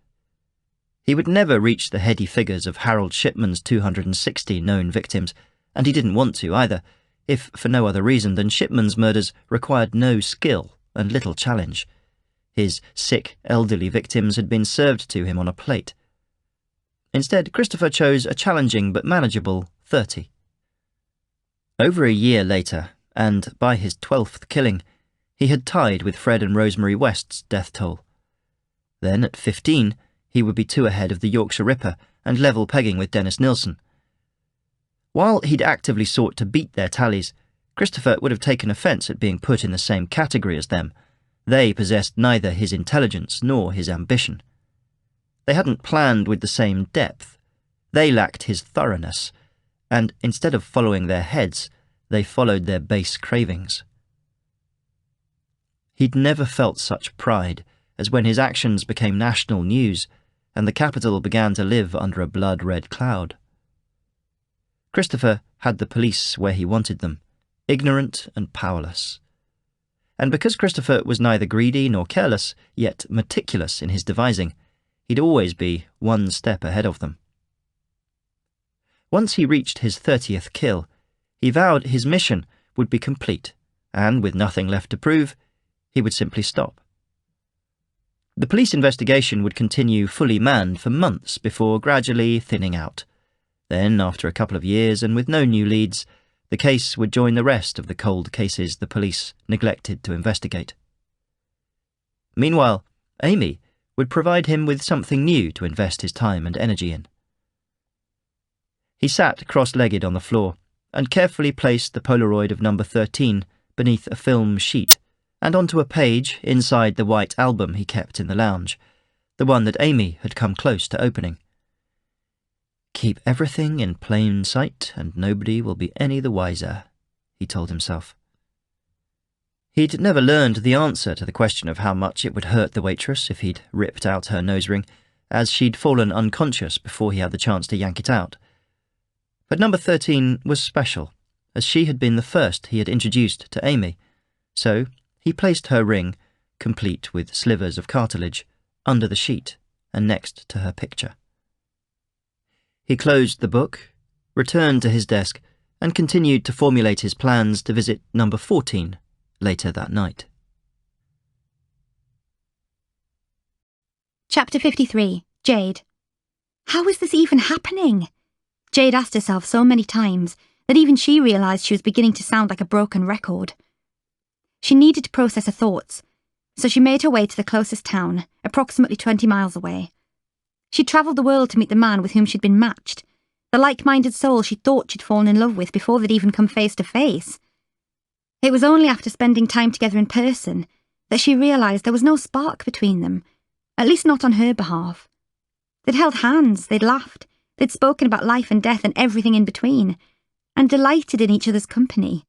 He would never reach the heady figures of Harold Shipman's 260 known victims, and he didn't want to either, if for no other reason than Shipman's murders required no skill and little challenge. His sick, elderly victims had been served to him on a plate. Instead, Christopher chose a challenging but manageable 30. Over a year later, and by his 12th killing, he had tied with Fred and Rosemary West's death toll. Then, at 15, he would be 2 ahead of the Yorkshire Ripper and level pegging with Dennis Nilsen. While he'd actively sought to beat their tallies, Christopher would have taken offence at being put in the same category as them. They possessed neither his intelligence nor his ambition. They hadn't planned with the same depth. They lacked his thoroughness, and instead of following their heads, they followed their base cravings. He'd never felt such pride as when his actions became national news and the capital began to live under a blood-red cloud. Christopher had the police where he wanted them, ignorant and powerless. And because Christopher was neither greedy nor careless, yet meticulous in his devising, he'd always be 1 step ahead of them. Once he reached his 30th kill, he vowed his mission would be complete, and with nothing left to prove, he would simply stop. The police investigation would continue fully manned for months before gradually thinning out. Then, after a couple of years and with no new leads, the case would join the rest of the cold cases the police neglected to investigate. Meanwhile, Amy would provide him with something new to invest his time and energy in. He sat cross-legged on the floor and carefully placed the Polaroid of number 13 beneath a film sheet and onto a page inside the white album he kept in the lounge, the one that Amy had come close to opening. "Keep everything in plain sight and nobody will be any the wiser," he told himself. He'd never learned the answer to the question of how much it would hurt the waitress if he'd ripped out her nose ring, as she'd fallen unconscious before he had the chance to yank it out. But number 13 was special, as she had been the first he had introduced to Amy, so he placed her ring, complete with slivers of cartilage, under the sheet and next to her picture. He closed the book, returned to his desk, and continued to formulate his plans to visit number 14 later that night. Chapter 53. Jade. How is this even happening? Jade asked herself so many times that even she realised she was beginning to sound like a broken record. She needed to process her thoughts, so she made her way to the closest town, approximately 20 miles away. She'd travelled the world to meet the man with whom she'd been matched, the like-minded soul she thought she'd fallen in love with before they'd even come face to face. It was only after spending time together in person that she realised there was no spark between them, at least not on her behalf. They'd held hands, they'd laughed, they'd spoken about life and death and everything in between, and delighted in each other's company.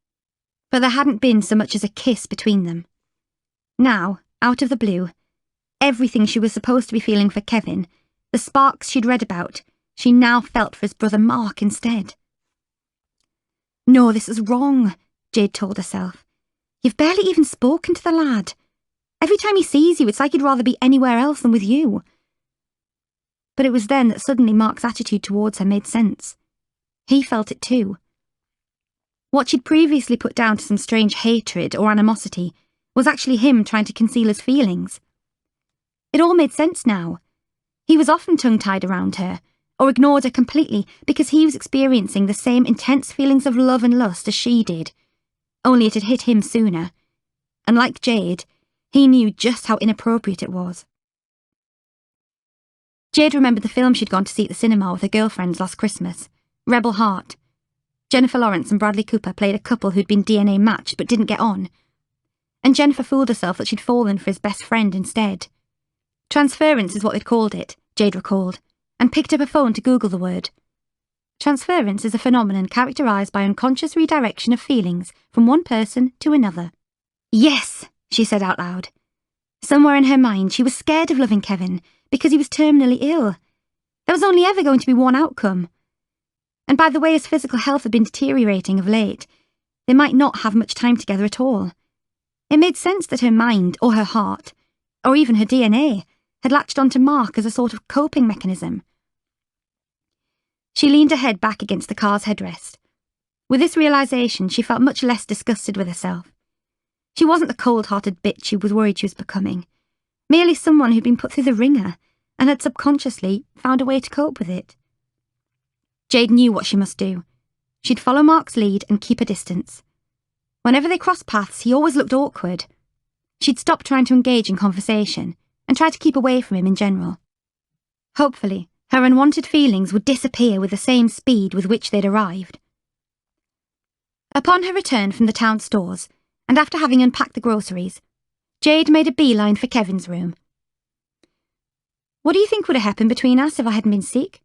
But there hadn't been so much as a kiss between them. Now, out of the blue, everything she was supposed to be feeling for Kevin, the sparks she'd read about, she now felt for his brother Mark instead. "No, this is wrong," Jade told herself. "You've barely even spoken to the lad. Every time he sees you, it's like he'd rather be anywhere else than with you." But it was then that suddenly Mark's attitude towards her made sense. He felt it too. What she'd previously put down to some strange hatred or animosity was actually him trying to conceal his feelings. It all made sense now. He was often tongue-tied around her, or ignored her completely because he was experiencing the same intense feelings of love and lust as she did, only it had hit him sooner. And like Jade, he knew just how inappropriate it was. Jade remembered the film she'd gone to see at the cinema with her girlfriends last Christmas, Rebel Heart. Jennifer Lawrence and Bradley Cooper played a couple who'd been DNA matched but didn't get on. And Jennifer fooled herself that she'd fallen for his best friend instead. Transference is what they'd called it, Jade recalled, and picked up a phone to Google the word. Transference is a phenomenon characterised by unconscious redirection of feelings from one person to another. "Yes," she said out loud. Somewhere in her mind, she was scared of loving Kevin because he was terminally ill. There was only ever going to be one outcome. And by the way his physical health had been deteriorating of late, they might not have much time together at all. It made sense that her mind, or her heart, or even her DNA, had latched onto Mark as a sort of coping mechanism. She leaned her head back against the car's headrest. With this realisation, she felt much less disgusted with herself. She wasn't the cold-hearted bitch she was worried she was becoming, merely someone who'd been put through the ringer and had subconsciously found a way to cope with it. Jade knew what she must do. She'd follow Mark's lead and keep a distance. Whenever they crossed paths, he always looked awkward. She'd stop trying to engage in conversation and try to keep away from him in general. Hopefully, her unwanted feelings would disappear with the same speed with which they'd arrived. Upon her return from the town stores, and after having unpacked the groceries, Jade made a beeline for Kevin's room. "What do you think would have happened between us if I hadn't been sick?"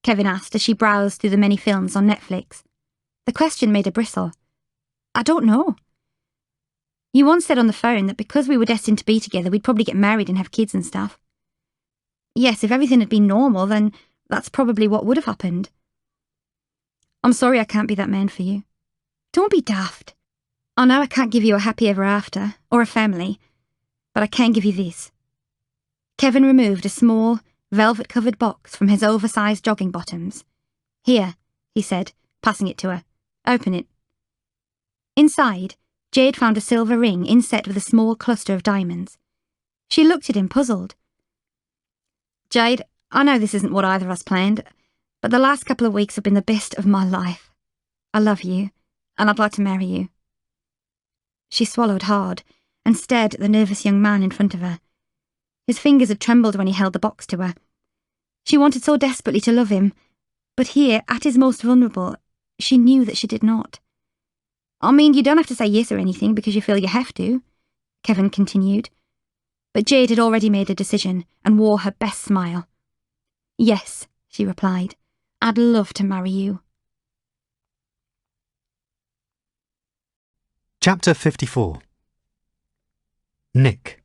Kevin asked as she browsed through the many films on Netflix. The question made her bristle. "I don't know. You once said on the phone that because we were destined to be together, we'd probably get married and have kids and stuff. Yes, if everything had been normal, then that's probably what would have happened. I'm sorry I can't be that man for you. Don't be daft. I know I can't give you a happy ever after, or a family, but I can give you this." Kevin removed a small, velvet-covered box from his oversized jogging bottoms. "Here," he said, passing it to her. "Open it." Inside, Jade found a silver ring inset with a small cluster of diamonds. She looked at him, puzzled. "Jade, I know this isn't what either of us planned, but the last couple of weeks have been the best of my life. I love you, and I'd like to marry you." She swallowed hard and stared at the nervous young man in front of her. His fingers had trembled when he held the box to her. She wanted so desperately to love him, but here, at his most vulnerable, she knew that she did not. "I mean, you don't have to say yes or anything because you feel you have to," Kevin continued. But Jade had already made a decision and wore her best smile. "Yes," she replied. "I'd love to marry you." Chapter 54. Nick.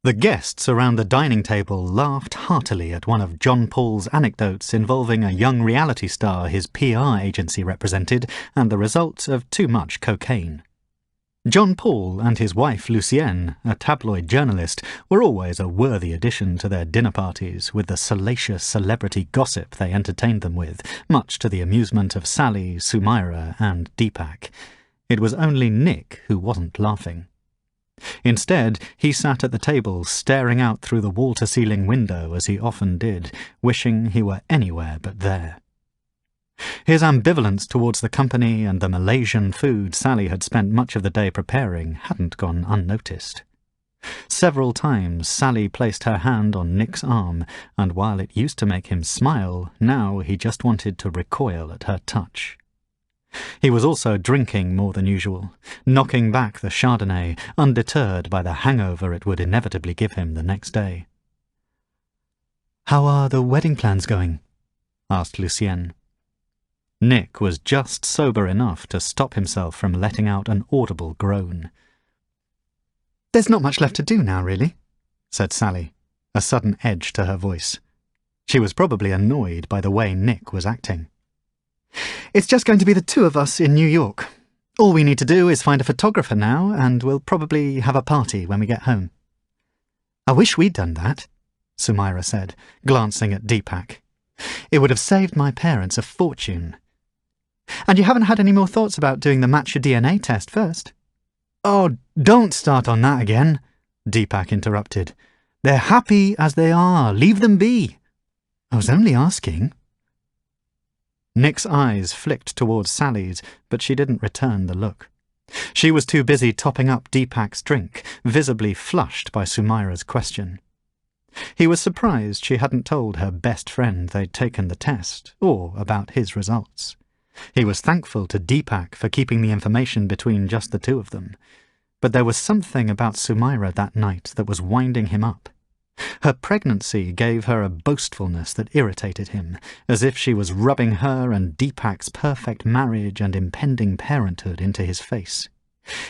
The guests around the dining table laughed heartily at one of John Paul's anecdotes involving a young reality star his PR agency represented and the result of too much cocaine. John Paul and his wife Lucienne, a tabloid journalist, were always a worthy addition to their dinner parties with the salacious celebrity gossip they entertained them with, much to the amusement of Sally, Sumaira and Deepak. It was only Nick who wasn't laughing. Instead, he sat at the table staring out through the wall-to-ceiling window as he often did, wishing he were anywhere but there. His ambivalence towards the company and the Malaysian food Sally had spent much of the day preparing hadn't gone unnoticed. Several times Sally placed her hand on Nick's arm, and while it used to make him smile, now he just wanted to recoil at her touch. He was also drinking more than usual, knocking back the Chardonnay, undeterred by the hangover it would inevitably give him the next day. "How are the wedding plans going?" asked Lucienne. Nick was just sober enough to stop himself from letting out an audible groan. "There's not much left to do now, really," said Sally, a sudden edge to her voice. She was probably annoyed by the way Nick was acting. "It's just going to be the two of us in New York. All we need to do is find a photographer now, and we'll probably have a party when we get home." "I wish we'd done that," Sumaira said, glancing at Deepak. "It would have saved my parents a fortune." "And you haven't had any more thoughts about doing the Match Your DNA test first?" "Oh, don't start on that again," Deepak interrupted. "They're happy as they are. Leave them be." "I was only asking." Nick's eyes flicked towards Sally's, but she didn't return the look. She was too busy topping up Deepak's drink, visibly flushed by Sumaira's question. He was surprised she hadn't told her best friend they'd taken the test, or about his results. He was thankful to Deepak for keeping the information between just the two of them. But there was something about Sumaira that night that was winding him up. Her pregnancy gave her a boastfulness that irritated him, as if she was rubbing her and Deepak's perfect marriage and impending parenthood into his face.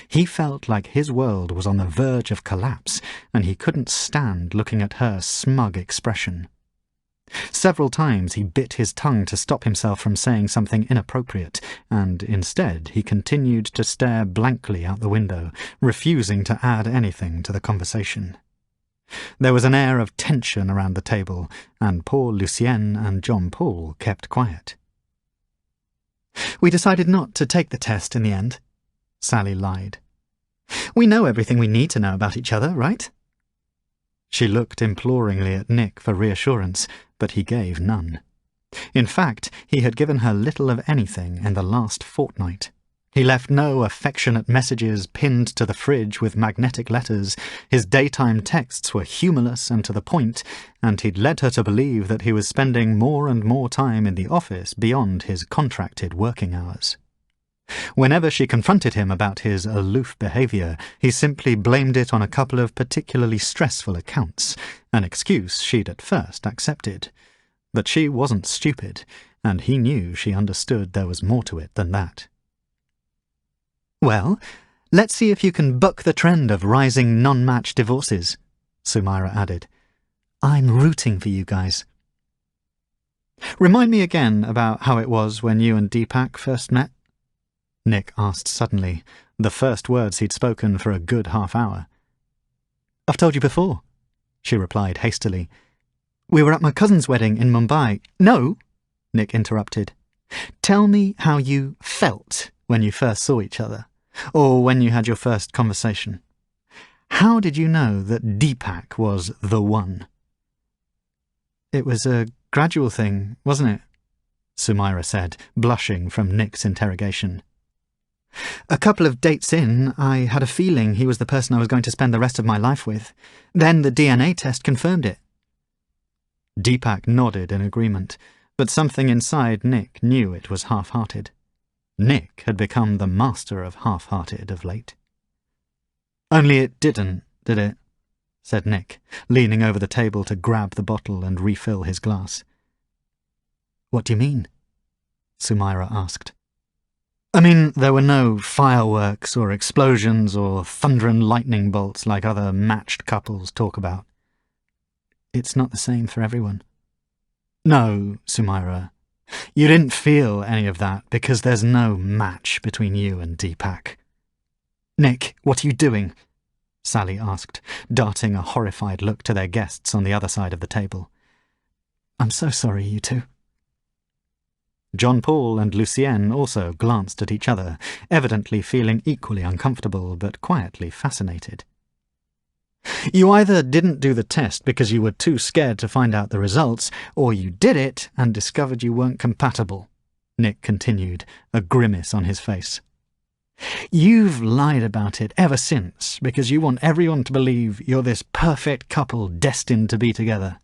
He felt like his world was on the verge of collapse, and he couldn't stand looking at her smug expression. Several times he bit his tongue to stop himself from saying something inappropriate, and instead he continued to stare blankly out the window, refusing to add anything to the conversation. There was an air of tension around the table, and poor Lucienne and John Paul kept quiet. We decided not to take the test in the end, Sally lied. We know everything we need to know about each other, right? She looked imploringly at Nick for reassurance, but he gave none. In fact, he had given her little of anything in the last fortnight. He left no affectionate messages pinned to the fridge with magnetic letters. His daytime texts were humourless and to the point, and he'd led her to believe that he was spending more and more time in the office beyond his contracted working hours. Whenever she confronted him about his aloof behaviour, he simply blamed it on a couple of particularly stressful accounts, an excuse she'd at first accepted. But she wasn't stupid, and he knew she understood there was more to it than that. Well, let's see if you can buck the trend of rising non-match divorces, Sumaira added. I'm rooting for you guys. Remind me again about how it was when you and Deepak first met? Nick asked suddenly, the first words he'd spoken for a good half hour. I've told you before, she replied hastily. We were at my cousin's wedding in Mumbai. No, Nick interrupted. Tell me how you felt when you first saw each other, or when you had your first conversation. How did you know that Deepak was the one? It was a gradual thing, wasn't it? Sumaira said, blushing from Nick's interrogation. A couple of dates in, I had a feeling he was the person I was going to spend the rest of my life with. Then the DNA test confirmed it. Deepak nodded in agreement, but something inside Nick knew it was half-hearted. Nick had become the master of half-hearted of late. Only it didn't, did it? Said Nick, leaning over the table to grab the bottle and refill his glass. What do you mean? Sumaira asked. I mean, there were no fireworks or explosions or thunder and lightning bolts like other matched couples talk about. It's not the same for everyone. No, Sumaira. You didn't feel any of that because there's no match between you and Deepak. Nick, what are you doing? Sally asked, darting a horrified look to their guests on the other side of the table. I'm so sorry, you two. John Paul and Lucienne also glanced at each other, evidently feeling equally uncomfortable but quietly fascinated. You either didn't do the test because you were too scared to find out the results, or you did it and discovered you weren't compatible, Nick continued, a grimace on his face. You've lied about it ever since because you want everyone to believe you're this perfect couple destined to be together.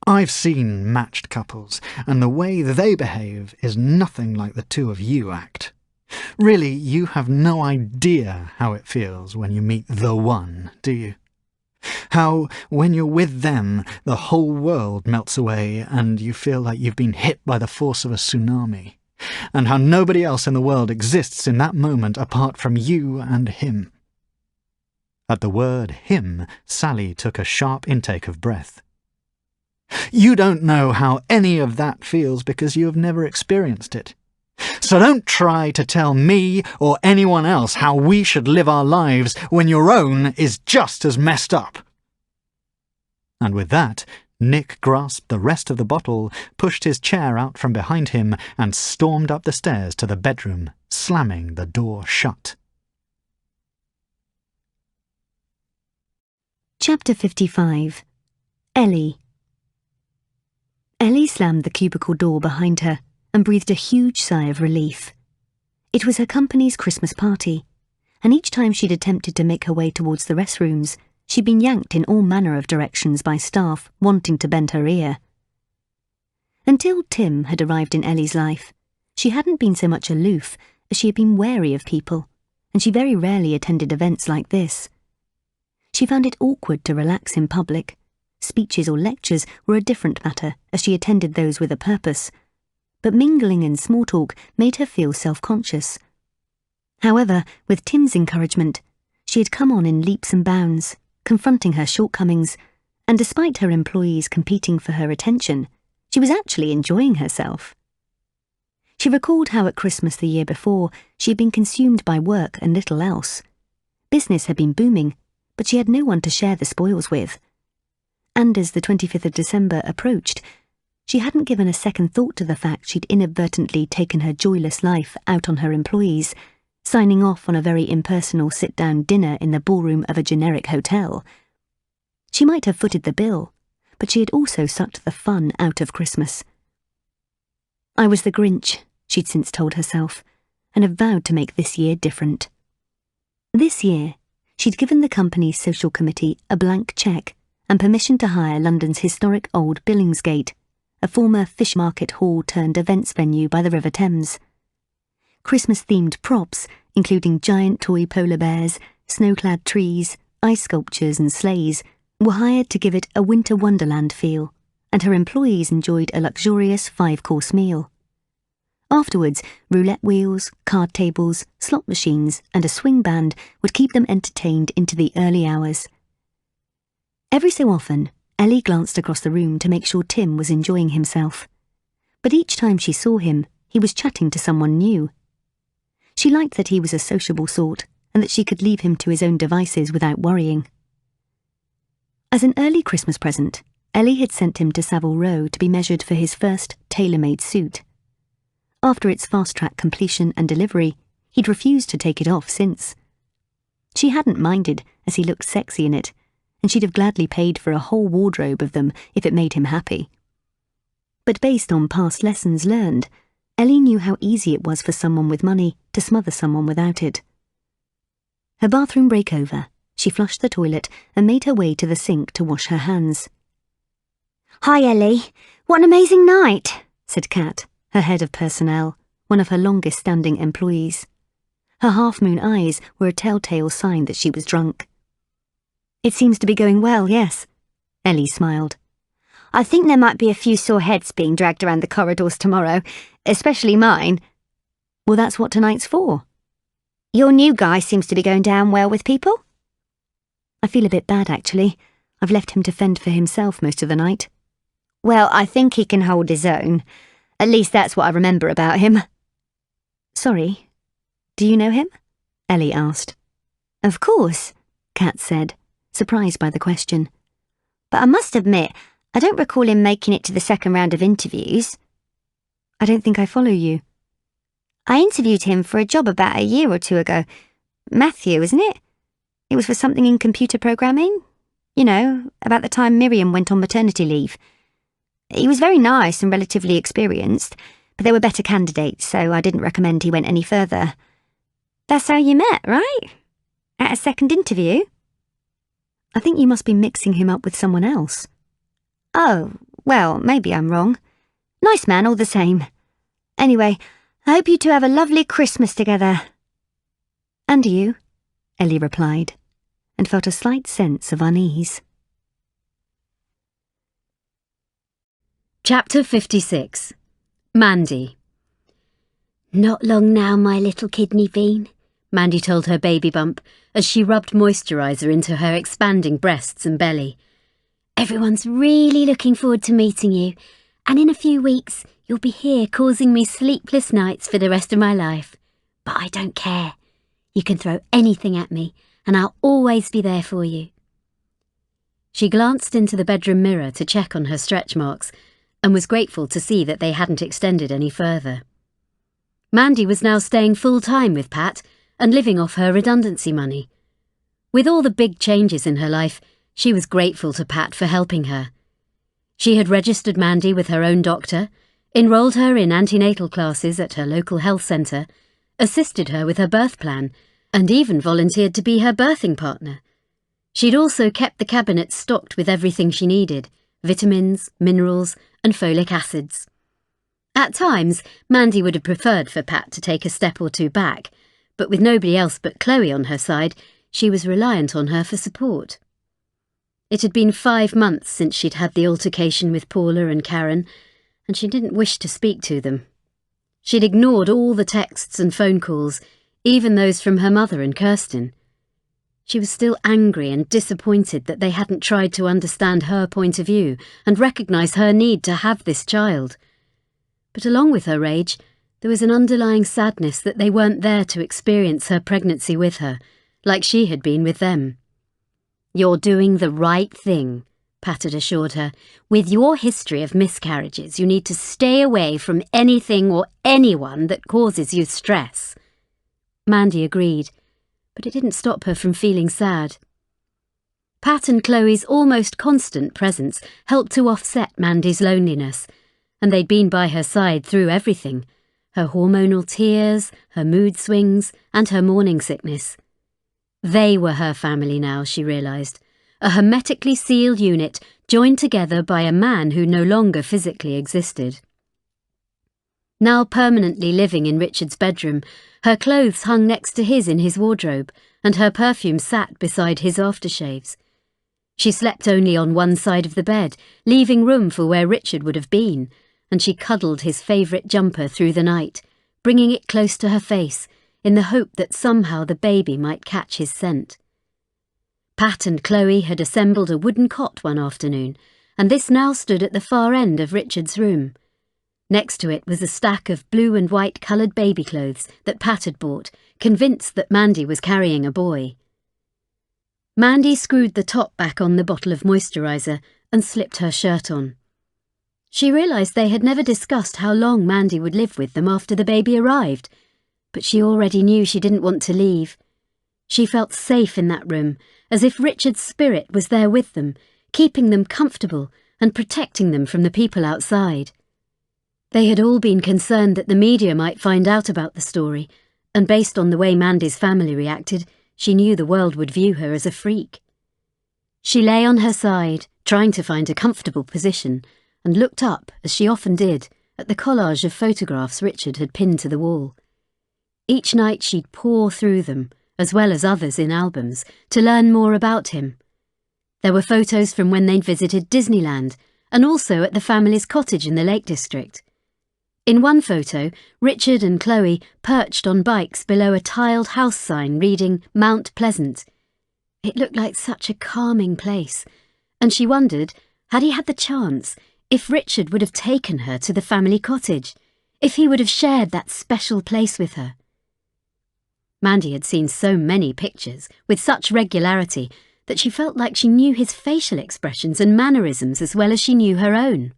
I've seen matched couples, and the way they behave is nothing like the two of you act. Really, you have no idea how it feels when you meet the one, do you? How, when you're with them, the whole world melts away and you feel like you've been hit by the force of a tsunami, and how nobody else in the world exists in that moment apart from you and him. At the word him, Sally took a sharp intake of breath. You don't know how any of that feels because you have never experienced it. So don't try to tell me or anyone else how we should live our lives when your own is just as messed up. And with that, Nick grasped the rest of the bottle, pushed his chair out from behind him, and stormed up the stairs to the bedroom, slamming the door shut. Chapter 55. Ellie. Ellie slammed the cubicle door behind her and breathed a huge sigh of relief. It was her company's Christmas party, and each time she'd attempted to make her way towards the restrooms, she'd been yanked in all manner of directions by staff wanting to bend her ear. Until Tim had arrived in Ellie's life, she hadn't been so much aloof as she had been wary of people, and she very rarely attended events like this. She found it awkward to relax in public. Speeches or lectures were a different matter, as she attended those with a purpose, but mingling and small talk made her feel self-conscious. However, with Tim's encouragement, she had come on in leaps and bounds, confronting her shortcomings, and despite her employees competing for her attention, she was actually enjoying herself. She recalled how at Christmas the year before she had been consumed by work and little else. Business had been booming, but she had no one to share the spoils with. And as the 25th of December approached, She hadn't given a second thought to the fact she'd inadvertently taken her joyless life out on her employees, signing off on a very impersonal sit-down dinner in the ballroom of a generic hotel. She might have footed the bill, but she had also sucked the fun out of Christmas. I was the Grinch, she'd since told herself, and had vowed to make this year different. This year, she'd given the company's social committee a blank cheque and permission to hire London's historic old Billingsgate, a former fish market hall turned events venue by the River Thames. Christmas-themed props, including giant toy polar bears, snow-clad trees, ice sculptures and sleighs, were hired to give it a winter wonderland feel, and her employees enjoyed a luxurious 5-course meal. Afterwards, roulette wheels, card tables, slot machines and a swing band would keep them entertained into the early hours. Every so often, Ellie glanced across the room to make sure Tim was enjoying himself. But each time she saw him, he was chatting to someone new. She liked that he was a sociable sort, and that she could leave him to his own devices without worrying. As an early Christmas present, Ellie had sent him to Savile Row to be measured for his first tailor-made suit. After its fast-track completion and delivery, he'd refused to take it off since. She hadn't minded, as he looked sexy in it, and she'd have gladly paid for a whole wardrobe of them if it made him happy. But based on past lessons learned, Ellie knew how easy it was for someone with money to smother someone without it. Her bathroom break over, she flushed the toilet and made her way to the sink to wash her hands. "Hi, Ellie. What an amazing night," said Kat, her head of personnel, one of her longest-standing employees. Her half-moon eyes were a telltale sign that she was drunk. "It seems to be going well, yes," Ellie smiled. "I think there might be a few sore heads being dragged around the corridors tomorrow, especially mine." "Well, that's what tonight's for." "Your new guy seems to be going down well with people." "I feel a bit bad, actually. I've left him to fend for himself most of the night." "Well, I think he can hold his own. At least that's what I remember about him." "Sorry, do you know him?" Ellie asked. "Of course," Kat said, surprised by the question. "But I must admit, I don't recall him making it to the second round of interviews." "I don't think I follow you." "I interviewed him for a job about a year or two ago. Matthew, isn't it? It was for something in computer programming. You know, about the time Miriam went on maternity leave. He was very nice and relatively experienced, but there were better candidates, so I didn't recommend he went any further. That's how you met, right? At a second interview?" "I think you must be mixing him up with someone else." "Oh, well, maybe I'm wrong. Nice man all the same. Anyway, I hope you two have a lovely Christmas together." "And you," Ellie replied, and felt a slight sense of unease. Chapter 56. Mandy. "Not long now, my little kidney bean," Mandy told her baby bump as she rubbed moisturiser into her expanding breasts and belly. "Everyone's really looking forward to meeting you, and in a few weeks you'll be here causing me sleepless nights for the rest of my life. But I don't care. You can throw anything at me, and I'll always be there for you." She glanced into the bedroom mirror to check on her stretch marks and was grateful to see that they hadn't extended any further. Mandy was now staying full-time with Pat and living off her redundancy money. With all the big changes in her life, she was grateful to Pat for helping her. She had registered Mandy with her own doctor, enrolled her in antenatal classes at her local health centre, assisted her with her birth plan, and even volunteered to be her birthing partner. She'd also kept the cabinet stocked with everything she needed: vitamins, minerals, and folic acids. At times, Mandy would have preferred for Pat to take a step or two back, but with nobody else but Chloe on her side, she was reliant on her for support. It had been 5 months since she'd had the altercation with Paula and Karen, and she didn't wish to speak to them. She'd ignored all the texts and phone calls, even those from her mother and Kirsten. She was still angry and disappointed that they hadn't tried to understand her point of view and recognise her need to have this child. But along with her rage, there was an underlying sadness that they weren't there to experience her pregnancy with her, like she had been with them. "You're doing the right thing," Pat had assured her. With your history of miscarriages, you need to stay away from anything or anyone that causes you stress. Mandy agreed, but it didn't stop her from feeling sad. Pat and Chloe's almost constant presence helped to offset Mandy's loneliness, and they'd been by her side through everything, her hormonal tears, her mood swings, and her morning sickness. They were her family now, she realised, a hermetically sealed unit joined together by a man who no longer physically existed. Now permanently living in Richard's bedroom, her clothes hung next to his in his wardrobe, and her perfume sat beside his aftershaves. She slept only on one side of the bed, leaving room for where Richard would have been, and she cuddled his favourite jumper through the night, bringing it close to her face, in the hope that somehow the baby might catch his scent. Pat and Chloe had assembled a wooden cot one afternoon, and this now stood at the far end of Richard's room. Next to it was a stack of blue and white coloured baby clothes that Pat had bought, convinced that Mandy was carrying a boy. Mandy screwed the top back on the bottle of moisturiser and slipped her shirt on. She realised they had never discussed how long Mandy would live with them after the baby arrived, but she already knew she didn't want to leave. She felt safe in that room, as if Richard's spirit was there with them, keeping them comfortable and protecting them from the people outside. They had all been concerned that the media might find out about the story, and based on the way Mandy's family reacted, she knew the world would view her as a freak. She lay on her side, trying to find a comfortable position, and looked up, as she often did, at the collage of photographs Richard had pinned to the wall. Each night she'd pore through them, as well as others in albums, to learn more about him. There were photos from when they'd visited Disneyland, and also at the family's cottage in the Lake District. In one photo, Richard and Chloe perched on bikes below a tiled house sign reading Mount Pleasant. It looked like such a calming place, and she wondered, had he had the chance, if Richard would have taken her to the family cottage, if he would have shared that special place with her. Mandy had seen so many pictures, with such regularity, that she felt like she knew his facial expressions and mannerisms as well as she knew her own.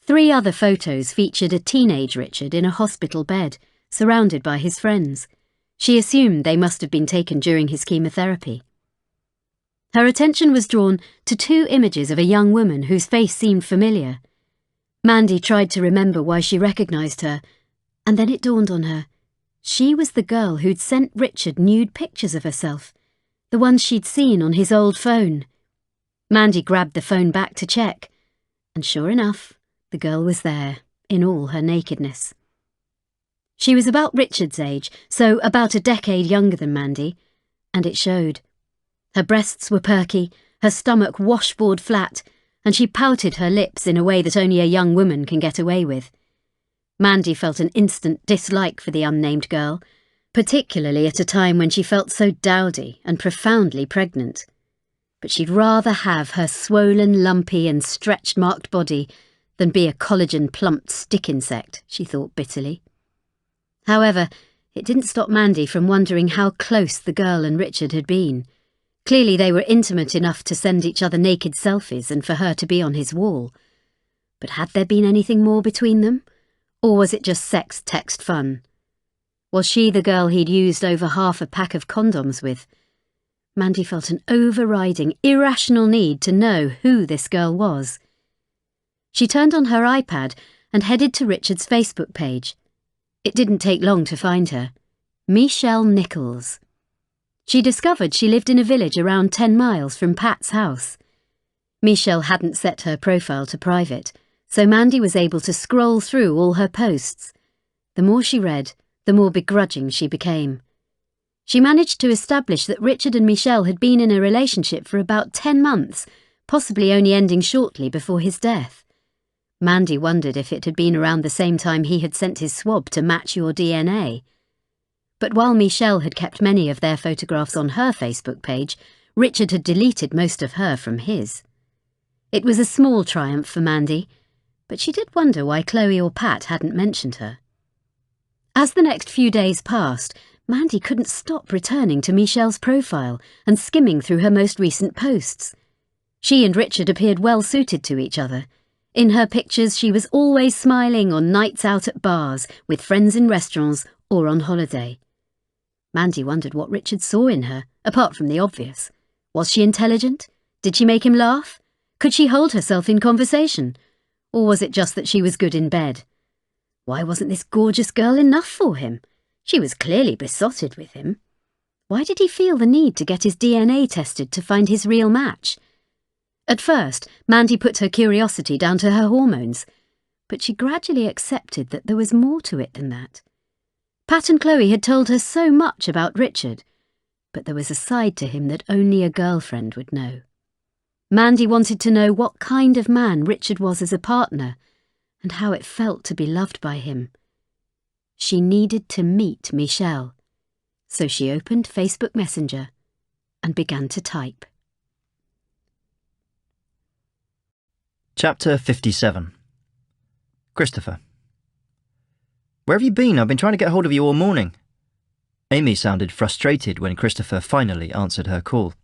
3 other photos featured a teenage Richard in a hospital bed, surrounded by his friends. She assumed they must have been taken during his chemotherapy. Her attention was drawn to 2 images of a young woman whose face seemed familiar. Mandy tried to remember why she recognised her, and then it dawned on her. She was the girl who'd sent Richard nude pictures of herself, the ones she'd seen on his old phone. Mandy grabbed the phone back to check, and sure enough, the girl was there, in all her nakedness. She was about Richard's age, so about a decade younger than Mandy, and it showed. Her breasts were perky, her stomach washboard flat, and she pouted her lips in a way that only a young woman can get away with. Mandy felt an instant dislike for the unnamed girl, particularly at a time when she felt so dowdy and profoundly pregnant. But she'd rather have her swollen, lumpy and stretch-marked body than be a collagen-plumped stick insect, she thought bitterly. However, it didn't stop Mandy from wondering how close the girl and Richard had been. Clearly they were intimate enough to send each other naked selfies and for her to be on his wall. But had there been anything more between them? Or was it just sex text fun? Was she the girl he'd used over half a pack of condoms with? Mandy felt an overriding, irrational need to know who this girl was. She turned on her iPad and headed to Richard's Facebook page. It didn't take long to find her. Michelle Nichols. She discovered she lived in a village around 10 miles from Pat's house. Michelle hadn't set her profile to private, so Mandy was able to scroll through all her posts. The more she read, the more begrudging she became. She managed to establish that Richard and Michelle had been in a relationship for about 10 months, possibly only ending shortly before his death. Mandy wondered if it had been around the same time he had sent his swab to match your DNA. But while Michelle had kept many of their photographs on her Facebook page, Richard had deleted most of her from his. It was a small triumph for Mandy, but she did wonder why Chloe or Pat hadn't mentioned her. As the next few days passed, Mandy couldn't stop returning to Michelle's profile and skimming through her most recent posts. She and Richard appeared well suited to each other. In her pictures, she was always smiling on nights out at bars, with friends in restaurants or on holiday. Mandy wondered what Richard saw in her, apart from the obvious. Was she intelligent? Did she make him laugh? Could she hold herself in conversation? Or was it just that she was good in bed? Why wasn't this gorgeous girl enough for him? She was clearly besotted with him. Why did he feel the need to get his DNA tested to find his real match? At first, Mandy put her curiosity down to her hormones, but she gradually accepted that there was more to it than that. Pat and Chloe had told her so much about Richard, but there was a side to him that only a girlfriend would know. Mandy wanted to know what kind of man Richard was as a partner, and how it felt to be loved by him. She needed to meet Michelle, so she opened Facebook Messenger and began to type. Chapter 57. Christopher. Where have you been? I've been trying to get hold of you all morning. Amy sounded frustrated when Christopher finally answered her call.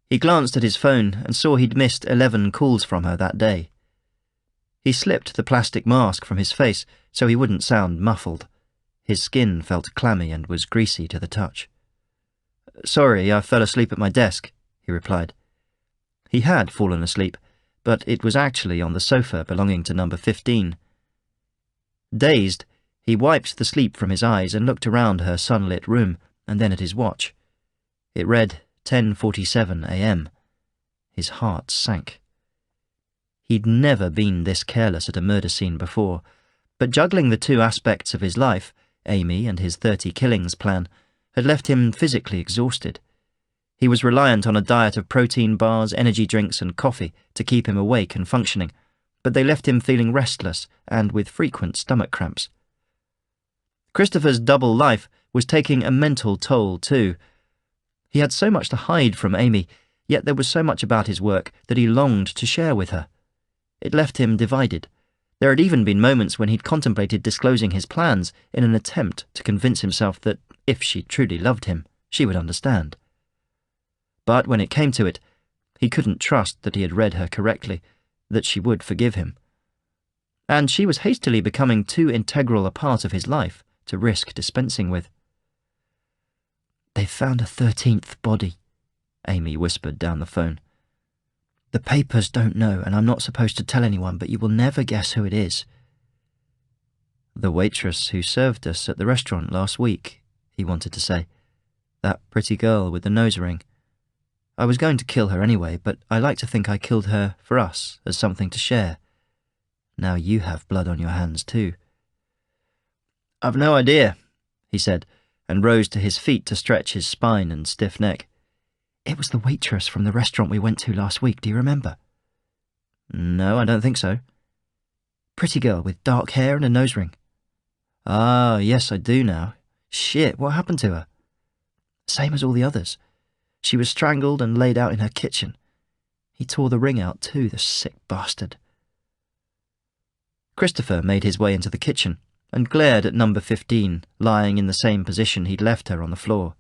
He glanced at his phone and saw he'd missed 11 calls from her that day. He slipped the plastic mask from his face so he wouldn't sound muffled. His skin felt clammy and was greasy to the touch. Sorry, I fell asleep at my desk, he replied. He had fallen asleep, but it was actually on the sofa belonging to number 15. Dazed, he wiped the sleep from his eyes and looked around her sunlit room and then at his watch. It read 10:47 a.m. His heart sank. He'd never been this careless at a murder scene before, but juggling the two aspects of his life, Amy and his 30 killings plan, had left him physically exhausted. He was reliant on a diet of protein bars, energy drinks and coffee to keep him awake and functioning, but they left him feeling restless and with frequent stomach cramps. Christopher's double life was taking a mental toll too. He had so much to hide from Amy, yet there was so much about his work that he longed to share with her. It left him divided. There had even been moments when he'd contemplated disclosing his plans in an attempt to convince himself that, if she truly loved him, she would understand. But when it came to it, he couldn't trust that he had read her correctly, that she would forgive him. And she was hastily becoming too integral a part of his life to risk dispensing with. "They've found a 13th body," Amy whispered down the phone. "The papers don't know, and I'm not supposed to tell anyone, but you will never guess who it is." "The waitress who served us at the restaurant last week," he wanted to say. "That pretty girl with the nose ring. I was going to kill her anyway, but I like to think I killed her for us, as something to share. Now you have blood on your hands too." "I've no idea," he said, and rose to his feet to stretch his spine and stiff neck. "It was the waitress from the restaurant we went to last week, do you remember?" "No, I don't think so." "Pretty girl with dark hair and a nose ring." "Ah, yes, I do now. Shit, what happened to her?" "Same as all the others. She was strangled and laid out in her kitchen. He tore the ring out too, the sick bastard." Christopher made his way into the kitchen and glared at number 15, lying in the same position he'd left her on the floor.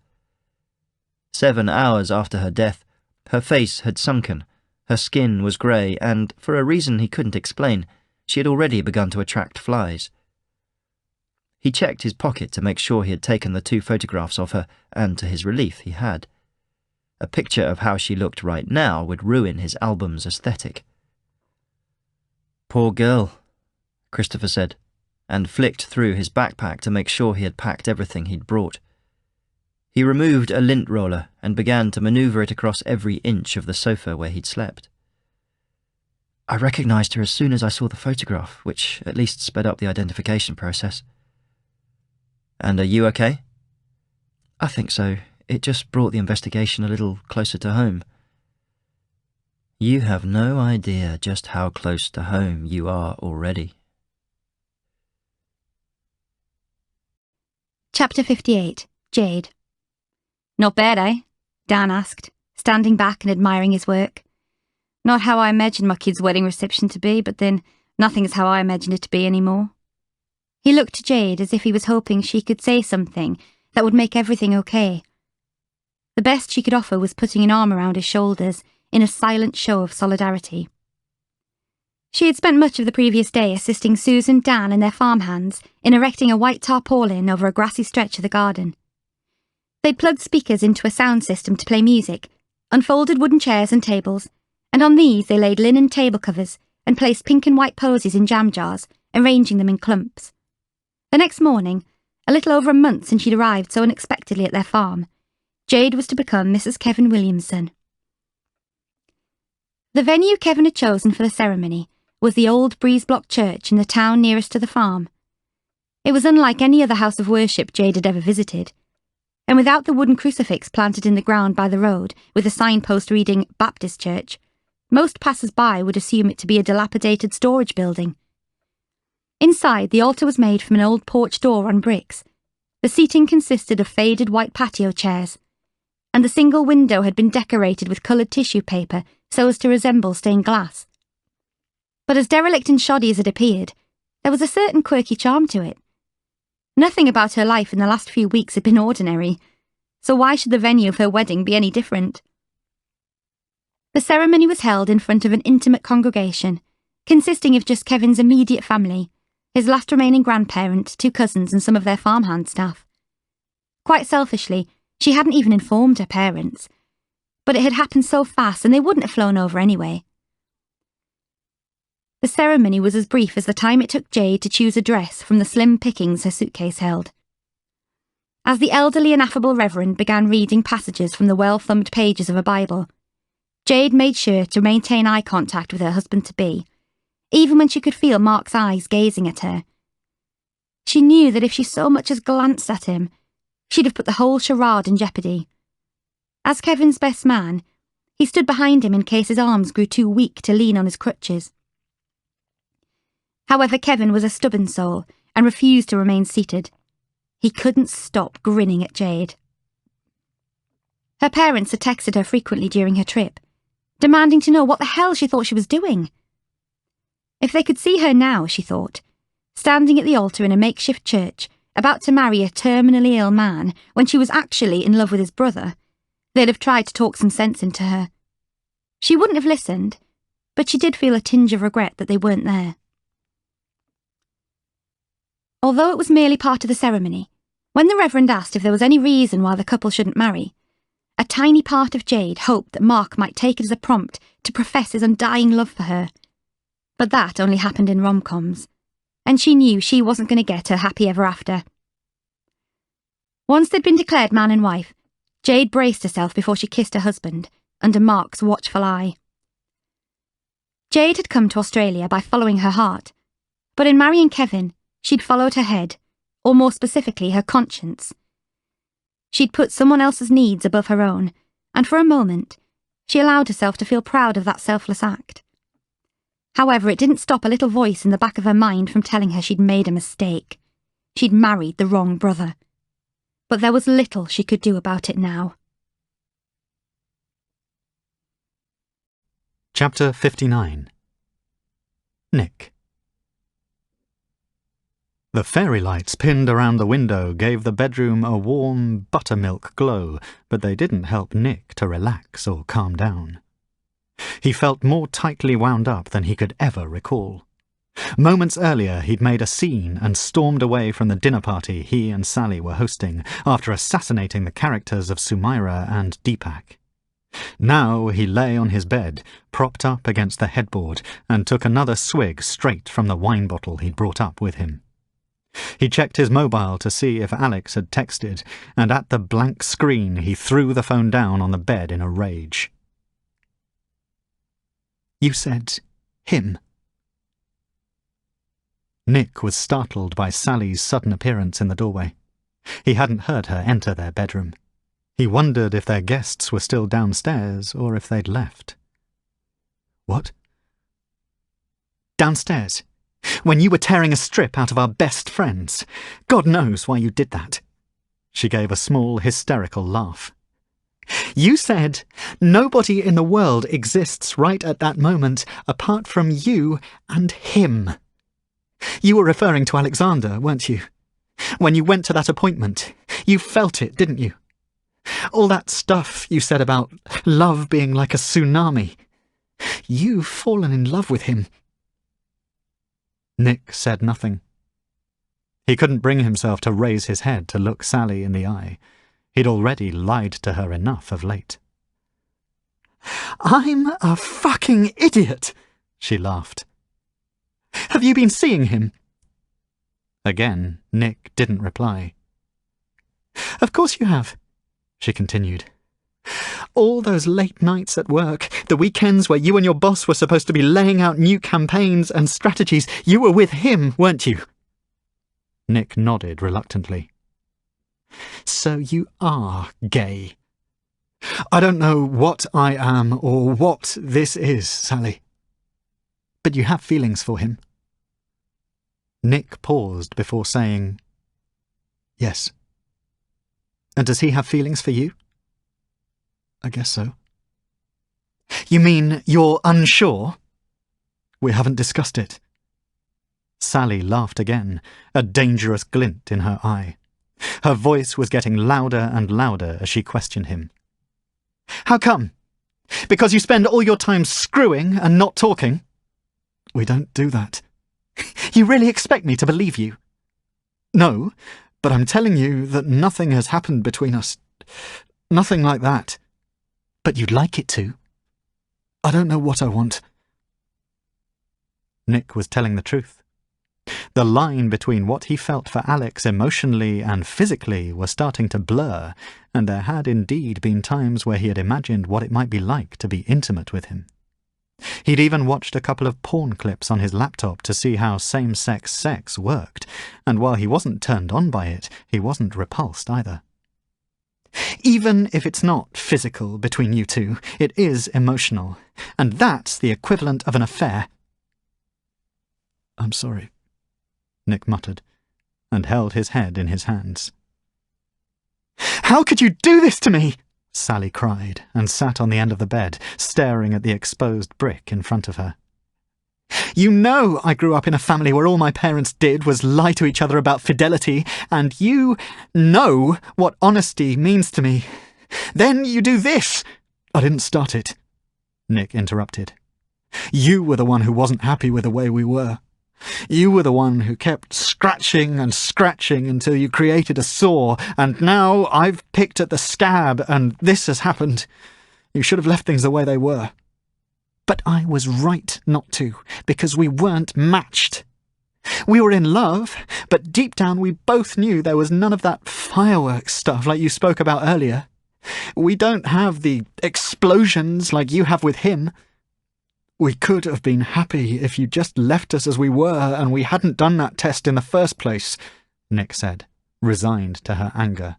7 hours after her death, her face had sunken, her skin was grey, and, for a reason he couldn't explain, she had already begun to attract flies. He checked his pocket to make sure he had taken the 2 photographs of her, and to his relief he had. A picture of how she looked right now would ruin his album's aesthetic. "Poor girl," Christopher said, and flicked through his backpack to make sure he had packed everything he'd brought. He removed a lint roller and began to manoeuvre it across every inch of the sofa where he'd slept. "I recognised her as soon as I saw the photograph, which at least sped up the identification process." "And are you okay?" "I think so. It just brought the investigation a little closer to home." "You have no idea just how close to home you are already." Chapter 58. Jade. "Not bad, eh?" Dan asked, standing back and admiring his work. "Not how I imagined my kid's wedding reception to be, but then nothing is how I imagined it to be anymore." He looked to Jade as if he was hoping she could say something that would make everything okay. The best she could offer was putting an arm around his shoulders, in a silent show of solidarity. She had spent much of the previous day assisting Susan, Dan and their farmhands in erecting a white tarpaulin over a grassy stretch of the garden. They'd plugged speakers into a sound system to play music, unfolded wooden chairs and tables, and on these they laid linen table covers and placed pink and white posies in jam jars, arranging them in clumps. The next morning, a little over a month since she'd arrived so unexpectedly at their farm, Jade was to become Mrs. Kevin Williamson. The venue Kevin had chosen for the ceremony was the old Breezeblock Church in the town nearest to the farm. It was unlike any other house of worship Jade had ever visited, and without the wooden crucifix planted in the ground by the road with a signpost reading Baptist Church, most passers-by would assume it to be a dilapidated storage building. Inside, the altar was made from an old porch door on bricks. The seating consisted of faded white patio chairs, and the single window had been decorated with coloured tissue paper so as to resemble stained glass. But as derelict and shoddy as it appeared, there was a certain quirky charm to it. Nothing about her life in the last few weeks had been ordinary, so why should the venue of her wedding be any different? The ceremony was held in front of an intimate congregation, consisting of just Kevin's immediate family, his last remaining grandparent, 2 cousins and some of their farmhand staff. Quite selfishly, she hadn't even informed her parents, but it had happened so fast and they wouldn't have flown over anyway. The ceremony was as brief as the time it took Jade to choose a dress from the slim pickings her suitcase held. As the elderly and affable Reverend began reading passages from the well-thumbed pages of a Bible, Jade made sure to maintain eye contact with her husband-to-be, even when she could feel Mark's eyes gazing at her. She knew that if she so much as glanced at him, she'd have put the whole charade in jeopardy. As Kevin's best man, he stood behind him in case his arms grew too weak to lean on his crutches. However, Kevin was a stubborn soul and refused to remain seated. He couldn't stop grinning at Jade. Her parents had texted her frequently during her trip, demanding to know what the hell she thought she was doing. If they could see her now, she thought, standing at the altar in a makeshift church, about to marry a terminally ill man when she was actually in love with his brother, they'd have tried to talk some sense into her. She wouldn't have listened, but she did feel a tinge of regret that they weren't there. Although it was merely part of the ceremony, when the Reverend asked if there was any reason why the couple shouldn't marry, a tiny part of Jade hoped that Mark might take it as a prompt to profess his undying love for her. But that only happened in rom-coms, and she knew she wasn't going to get her happy ever after. Once they'd been declared man and wife, Jade braced herself before she kissed her husband, under Mark's watchful eye. Jade had come to Australia by following her heart, but in marrying Kevin, she'd followed her head, or more specifically her conscience. She'd put someone else's needs above her own, and for a moment, she allowed herself to feel proud of that selfless act. However, it didn't stop a little voice in the back of her mind from telling her she'd made a mistake. She'd married the wrong brother. But there was little she could do about it now. Chapter 59. Nick. The fairy lights pinned around the window gave the bedroom a warm buttermilk glow, but they didn't help Nick to relax or calm down. He felt more tightly wound up than he could ever recall. Moments earlier he'd made a scene and stormed away from the dinner party he and Sally were hosting after assassinating the characters of Sumaira and Deepak. Now he lay on his bed, propped up against the headboard, and took another swig straight from the wine bottle he'd brought up with him. He checked his mobile to see if Alex had texted, and at the blank screen he threw the phone down on the bed in a rage. "You said him." Nick was startled by Sally's sudden appearance in the doorway. He hadn't heard her enter their bedroom. He wondered if their guests were still downstairs or if they'd left. "What?" "Downstairs. When you were tearing a strip out of our best friends. God knows why you did that." She gave a small, hysterical laugh. "You said, 'Nobody in the world exists right at that moment apart from you and him.' You were referring to Alexander, weren't you? When you went to that appointment, you felt it, didn't you? All that stuff you said about love being like a tsunami. You've fallen in love with him. Nick said nothing. He couldn't bring himself to raise his head to look Sally in the eye. He'd already lied to her enough of late. I'm a fucking idiot, she laughed. Have you been seeing him? Again, Nick didn't reply. Of course you have, she continued. All those late nights at work, the weekends where you and your boss were supposed to be laying out new campaigns and strategies, you were with him, weren't you? Nick nodded reluctantly. So you are gay. I don't know what I am or what this is, Sally. But you have feelings for him. Nick paused before saying, yes. And does he have feelings for you? I guess so. You mean you're unsure? We haven't discussed it. Sally laughed again, a dangerous glint in her eye. Her voice was getting louder and louder as she questioned him. How come? Because you spend all your time screwing and not talking? We don't do that. You really expect me to believe you? No, but I'm telling you that nothing has happened between us. Nothing like that. But you'd like it to. I don't know what I want. Nick was telling the truth. The line between what he felt for Alex emotionally and physically was starting to blur, and there had indeed been times where he had imagined what it might be like to be intimate with him. He'd even watched a couple of porn clips on his laptop to see how same-sex sex worked, and while he wasn't turned on by it, he wasn't repulsed either. Even if it's not physical between you two, it is emotional, and that's the equivalent of an affair. I'm sorry, Nick muttered, and held his head in his hands. How could you do this to me? Sally cried, and sat on the end of the bed, staring at the exposed brick in front of her. You know I grew up in a family where all my parents did was lie to each other about fidelity, and you know what honesty means to me. Then you do this. I didn't start it, Nick interrupted. You were the one who wasn't happy with the way we were. You were the one who kept scratching and scratching until you created a sore, and now I've picked at the scab and this has happened. You should have left things the way they were. But I was right not to, because we weren't matched. We were in love, but deep down we both knew there was none of that fireworks stuff like you spoke about earlier. We don't have the explosions like you have with him. We could have been happy if you just left us as we were and we hadn't done that test in the first place, Nick said, resigned to her anger.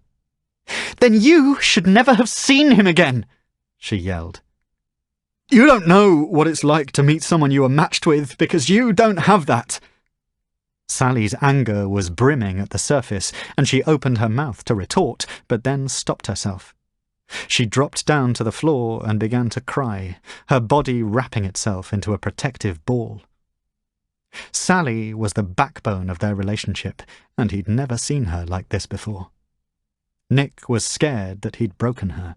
Then you should never have seen him again, she yelled. You don't know what it's like to meet someone you are matched with because you don't have that. Sally's anger was brimming at the surface, and she opened her mouth to retort, but then stopped herself. She dropped down to the floor and began to cry, her body wrapping itself into a protective ball. Sally was the backbone of their relationship, and he'd never seen her like this before. Nick was scared that he'd broken her.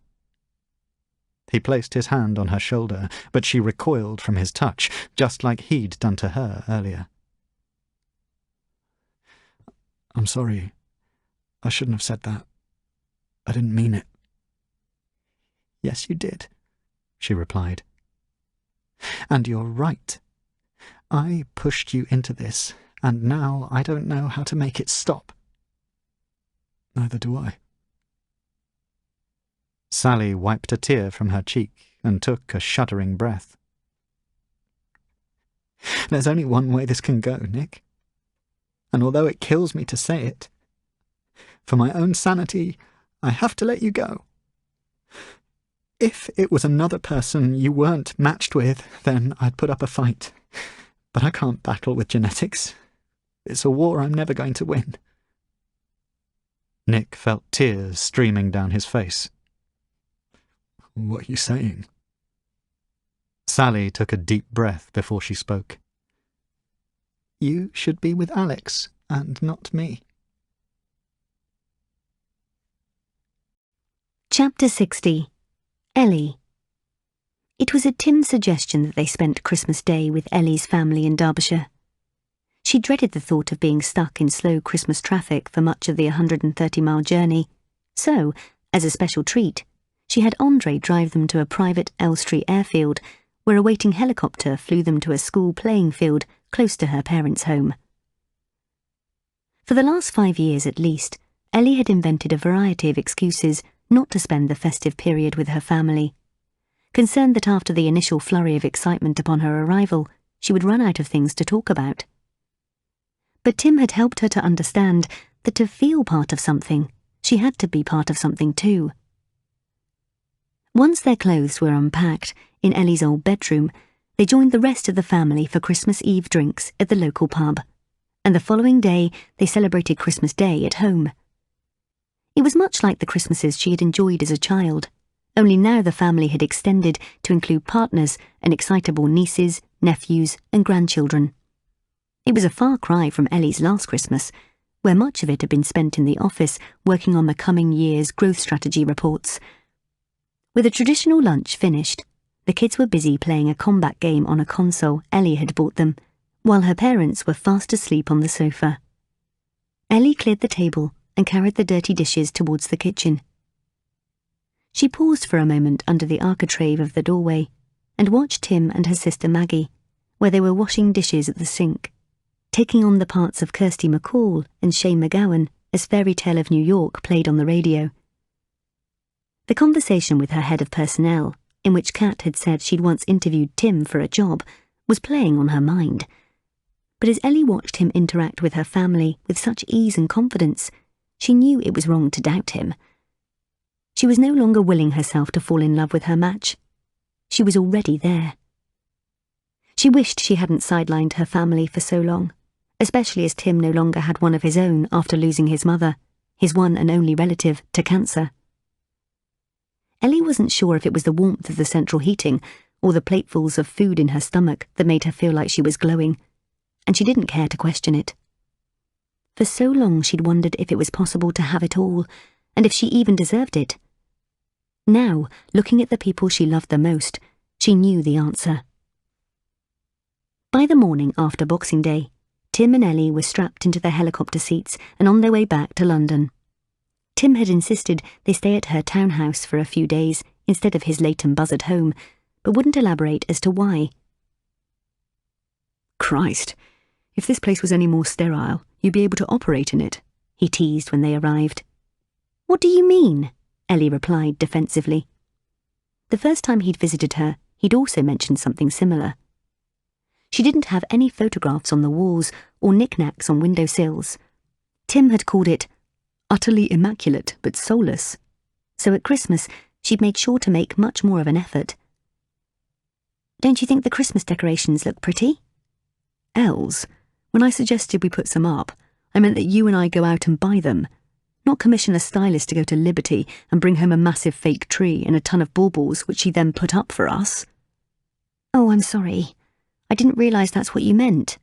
He placed his hand on her shoulder, but she recoiled from his touch, just like he'd done to her earlier. I'm sorry. I shouldn't have said that. I didn't mean it. Yes, you did, she replied. And you're right. I pushed you into this, and now I don't know how to make it stop. Neither do I. Sally wiped a tear from her cheek and took a shuddering breath. There's only one way this can go, Nick. And although it kills me to say it, for my own sanity, I have to let you go. If it was another person you weren't matched with, then I'd put up a fight. But I can't battle with genetics. It's a war I'm never going to win. Nick felt tears streaming down his face. What are you saying? Sally took a deep breath before she spoke. You should be with Alex, and not me. Chapter 60. Ellie. It was at Tim's suggestion that they spent Christmas Day with Ellie's family in Derbyshire. She dreaded the thought of being stuck in slow Christmas traffic for much of the 130-mile journey, so, as a special treat, she had Andre drive them to a private Elstree airfield where a waiting helicopter flew them to a school playing field close to her parents' home. For the last 5 years at least, Ellie had invented a variety of excuses not to spend the festive period with her family, concerned that after the initial flurry of excitement upon her arrival, she would run out of things to talk about. But Tim had helped her to understand that to feel part of something, she had to be part of something too. Once their clothes were unpacked in Ellie's old bedroom, they joined the rest of the family for Christmas Eve drinks at the local pub, and the following day they celebrated Christmas Day at home. It was much like the Christmases she had enjoyed as a child, only now the family had extended to include partners and excitable nieces, nephews, and grandchildren. It was a far cry from Ellie's last Christmas, where much of it had been spent in the office working on the coming year's growth strategy reports. With a traditional lunch finished, the kids were busy playing a combat game on a console Ellie had bought them, while her parents were fast asleep on the sofa. Ellie cleared the table and carried the dirty dishes towards the kitchen. She paused for a moment under the architrave of the doorway and watched Tim and her sister Maggie, where they were washing dishes at the sink, taking on the parts of Kirsty MacColl and Shane McGowan as Fairy Tale of New York played on the radio. The conversation with her head of personnel, in which Kat had said she'd once interviewed Tim for a job, was playing on her mind. But as Ellie watched him interact with her family with such ease and confidence, she knew it was wrong to doubt him. She was no longer willing herself to fall in love with her match. She was already there. She wished she hadn't sidelined her family for so long, especially as Tim no longer had one of his own after losing his mother, his one and only relative, to cancer. Ellie wasn't sure if it was the warmth of the central heating or the platefuls of food in her stomach that made her feel like she was glowing, and she didn't care to question it. For so long she'd wondered if it was possible to have it all, and if she even deserved it. Now, looking at the people she loved the most, she knew the answer. By the morning after Boxing Day, Tim and Ellie were strapped into their helicopter seats and on their way back to London. Tim had insisted they stay at her townhouse for a few days instead of his Leighton Buzzard home, but wouldn't elaborate as to why. Christ, if this place was any more sterile, you'd be able to operate in it, he teased when they arrived. What do you mean? Ellie replied defensively. The first time he'd visited her, he'd also mentioned something similar. She didn't have any photographs on the walls or knickknacks on windowsills. Tim had called it utterly immaculate but soulless, so at Christmas she'd made sure to make much more of an effort. Don't you think the Christmas decorations look pretty? Els, when I suggested we put some up, I meant that you and I go out and buy them, not commission a stylist to go to Liberty and bring home a massive fake tree and a ton of baubles which she then put up for us. Oh, I'm sorry. I didn't realise that's what you meant.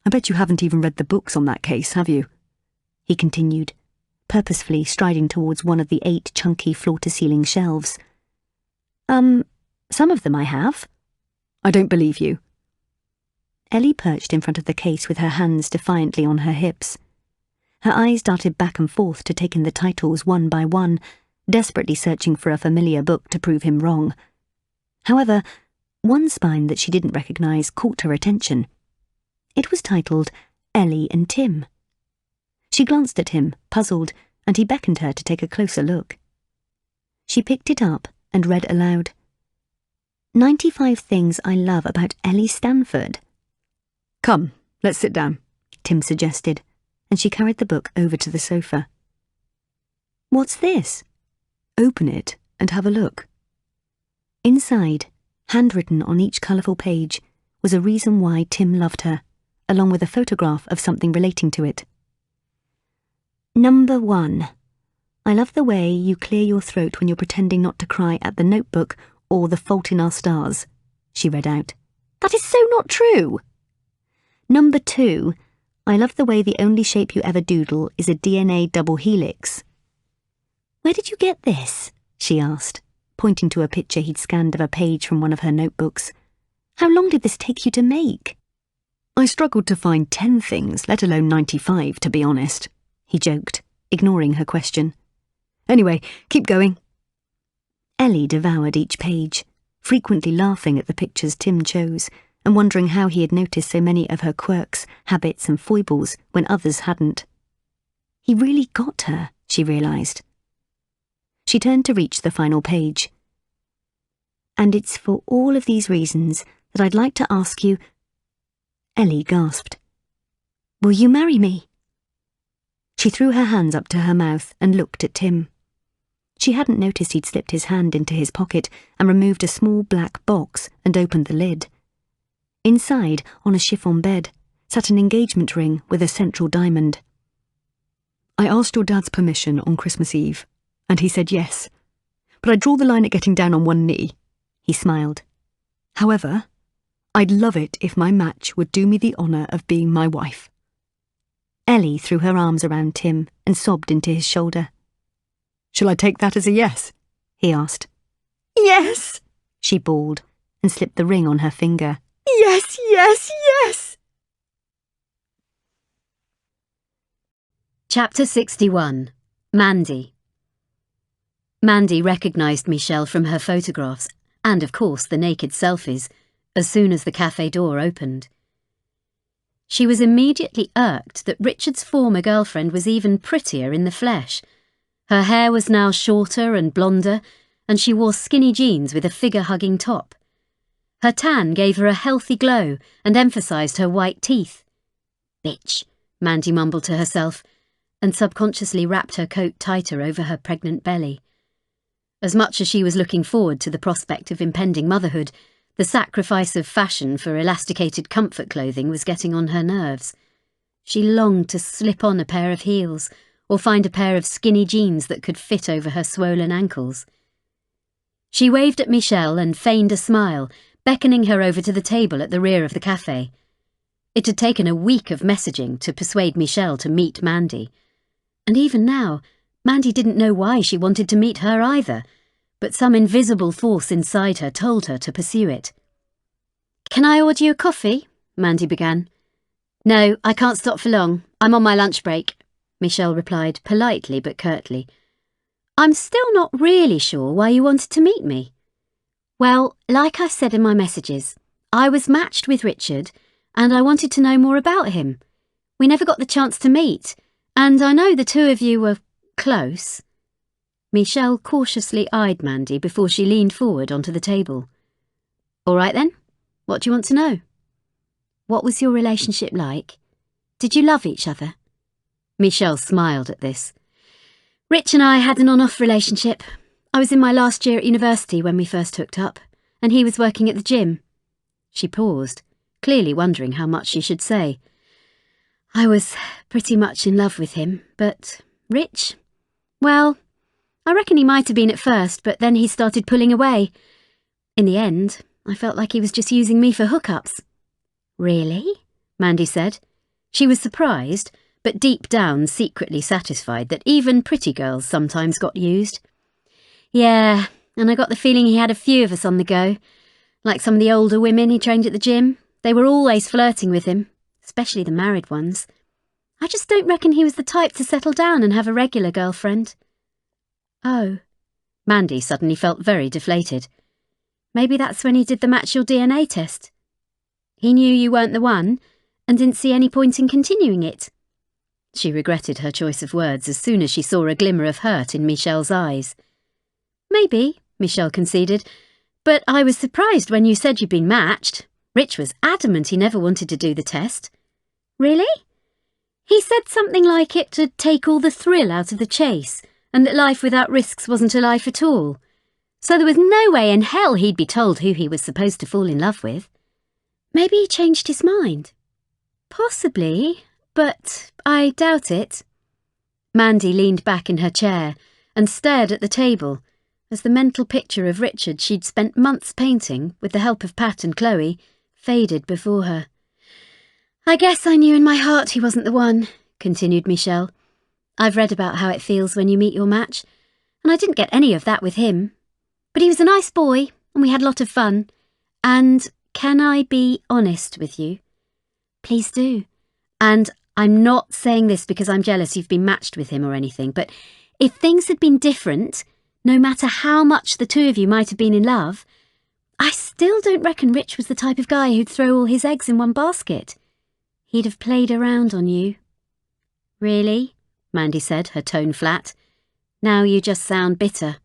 I bet you haven't even read the books on that case, have you? He continued, purposefully striding towards one of the 8 chunky floor-to-ceiling shelves. Some of them I have. I don't believe you. Ellie perched in front of the case with her hands defiantly on her hips. Her eyes darted back and forth to take in the titles one by one, desperately searching for a familiar book to prove him wrong. However, one spine that she didn't recognise caught her attention. It was titled Ellie and Tim. She glanced at him, puzzled, and he beckoned her to take a closer look. She picked it up and read aloud, 95 Things I Love About Ellie Stanford. Come, let's sit down, Tim suggested, and she carried the book over to the sofa. What's this? Open it and have a look. Inside, handwritten on each colourful page, was a reason why Tim loved her, along with a photograph of something relating to it. Number 1. I love the way you clear your throat when you're pretending not to cry at The Notebook or The Fault in Our Stars, she read out. That is so not true. Number 2. I love the way the only shape you ever doodle is a DNA double helix. Where did you get this? She asked, pointing to a picture he'd scanned of a page from one of her notebooks. How long did this take you to make? I struggled to find 10 things, let alone 95, to be honest, he joked, ignoring her question. Anyway, keep going. Ellie devoured each page, frequently laughing at the pictures Tim chose and wondering how he had noticed so many of her quirks, habits and foibles when others hadn't. He really got her, she realised. She turned to reach the final page. And it's for all of these reasons that I'd like to ask you... Ellie gasped. Will you marry me? She threw her hands up to her mouth and looked at Tim. She hadn't noticed he'd slipped his hand into his pocket and removed a small black box and opened the lid. Inside, on a chiffon bed, sat an engagement ring with a central diamond. I asked your dad's permission on Christmas Eve, and he said yes. But I draw the line at getting down on one knee. He smiled. However, I'd love it if my match would do me the honour of being my wife. Ellie threw her arms around Tim and sobbed into his shoulder. Shall I take that as a yes? He asked. Yes, she bawled and slipped the ring on her finger. Yes, yes, yes! Chapter 61. Mandy. Mandy recognised Michelle from her photographs and, of course, the naked selfies as soon as the cafe door opened. She was immediately irked that Richard's former girlfriend was even prettier in the flesh. Her hair was now shorter and blonder, and she wore skinny jeans with a figure-hugging top. Her tan gave her a healthy glow and emphasised her white teeth. Bitch, Mandy mumbled to herself, and subconsciously wrapped her coat tighter over her pregnant belly. As much as she was looking forward to the prospect of impending motherhood, the sacrifice of fashion for elasticated comfort clothing was getting on her nerves. She longed to slip on a pair of heels, or find a pair of skinny jeans that could fit over her swollen ankles. She waved at Michelle and feigned a smile, beckoning her over to the table at the rear of the cafe. It had taken a week of messaging to persuade Michelle to meet Mandy. And even now, Mandy didn't know why she wanted to meet her either, but some invisible force inside her told her to pursue it. "Can I order you a coffee?" Mandy began. "No, I can't stop for long. I'm on my lunch break," Michelle replied, politely but curtly. "I'm still not really sure why you wanted to meet me." "Well, like I said in my messages, I was matched with Richard, and I wanted to know more about him. We never got the chance to meet, and I know the two of you were close." Michelle cautiously eyed Mandy before she leaned forward onto the table. "All right then, what do you want to know? What was your relationship like? Did you love each other?" Michelle smiled at this. "Rich and I had an on-off relationship. I was in my last year at university when we first hooked up, and he was working at the gym." She paused, clearly wondering how much she should say. "I was pretty much in love with him, but Rich? Well, I reckon he might have been at first, but then he started pulling away. In the end, I felt like he was just using me for hookups." "Really?" Mandy said. She was surprised, but deep down secretly satisfied that even pretty girls sometimes got used. "Yeah, and I got the feeling he had a few of us on the go. Like some of the older women he trained at the gym. They were always flirting with him, especially the married ones. I just don't reckon he was the type to settle down and have a regular girlfriend." "Oh." Mandy suddenly felt very deflated. "Maybe that's when he did the Match Your DNA test. He knew you weren't the one, and didn't see any point in continuing it." She regretted her choice of words as soon as she saw a glimmer of hurt in Michelle's eyes. "Maybe," Michelle conceded, "but I was surprised when you said you'd been matched. Rich was adamant he never wanted to do the test." "Really?" "He said something like it to take all the thrill out of the chase, and that life without risks wasn't a life at all. So there was no way in hell he'd be told who he was supposed to fall in love with. Maybe he changed his mind." "Possibly, but I doubt it." Mandy leaned back in her chair and stared at the table as the mental picture of Richard she'd spent months painting, with the help of Pat and Chloe, faded before her. "I guess I knew in my heart he wasn't the one," continued Michelle. "I've read about how it feels when you meet your match, and I didn't get any of that with him. But he was a nice boy, and we had a lot of fun. And can I be honest with you? Please do. And I'm not saying this because I'm jealous you've been matched with him or anything, but if things had been different, no matter how much the two of you might have been in love, I still don't reckon Rich was the type of guy who'd throw all his eggs in one basket. He'd have played around on you. Really? Mandy said, her tone flat. Now you just sound bitter.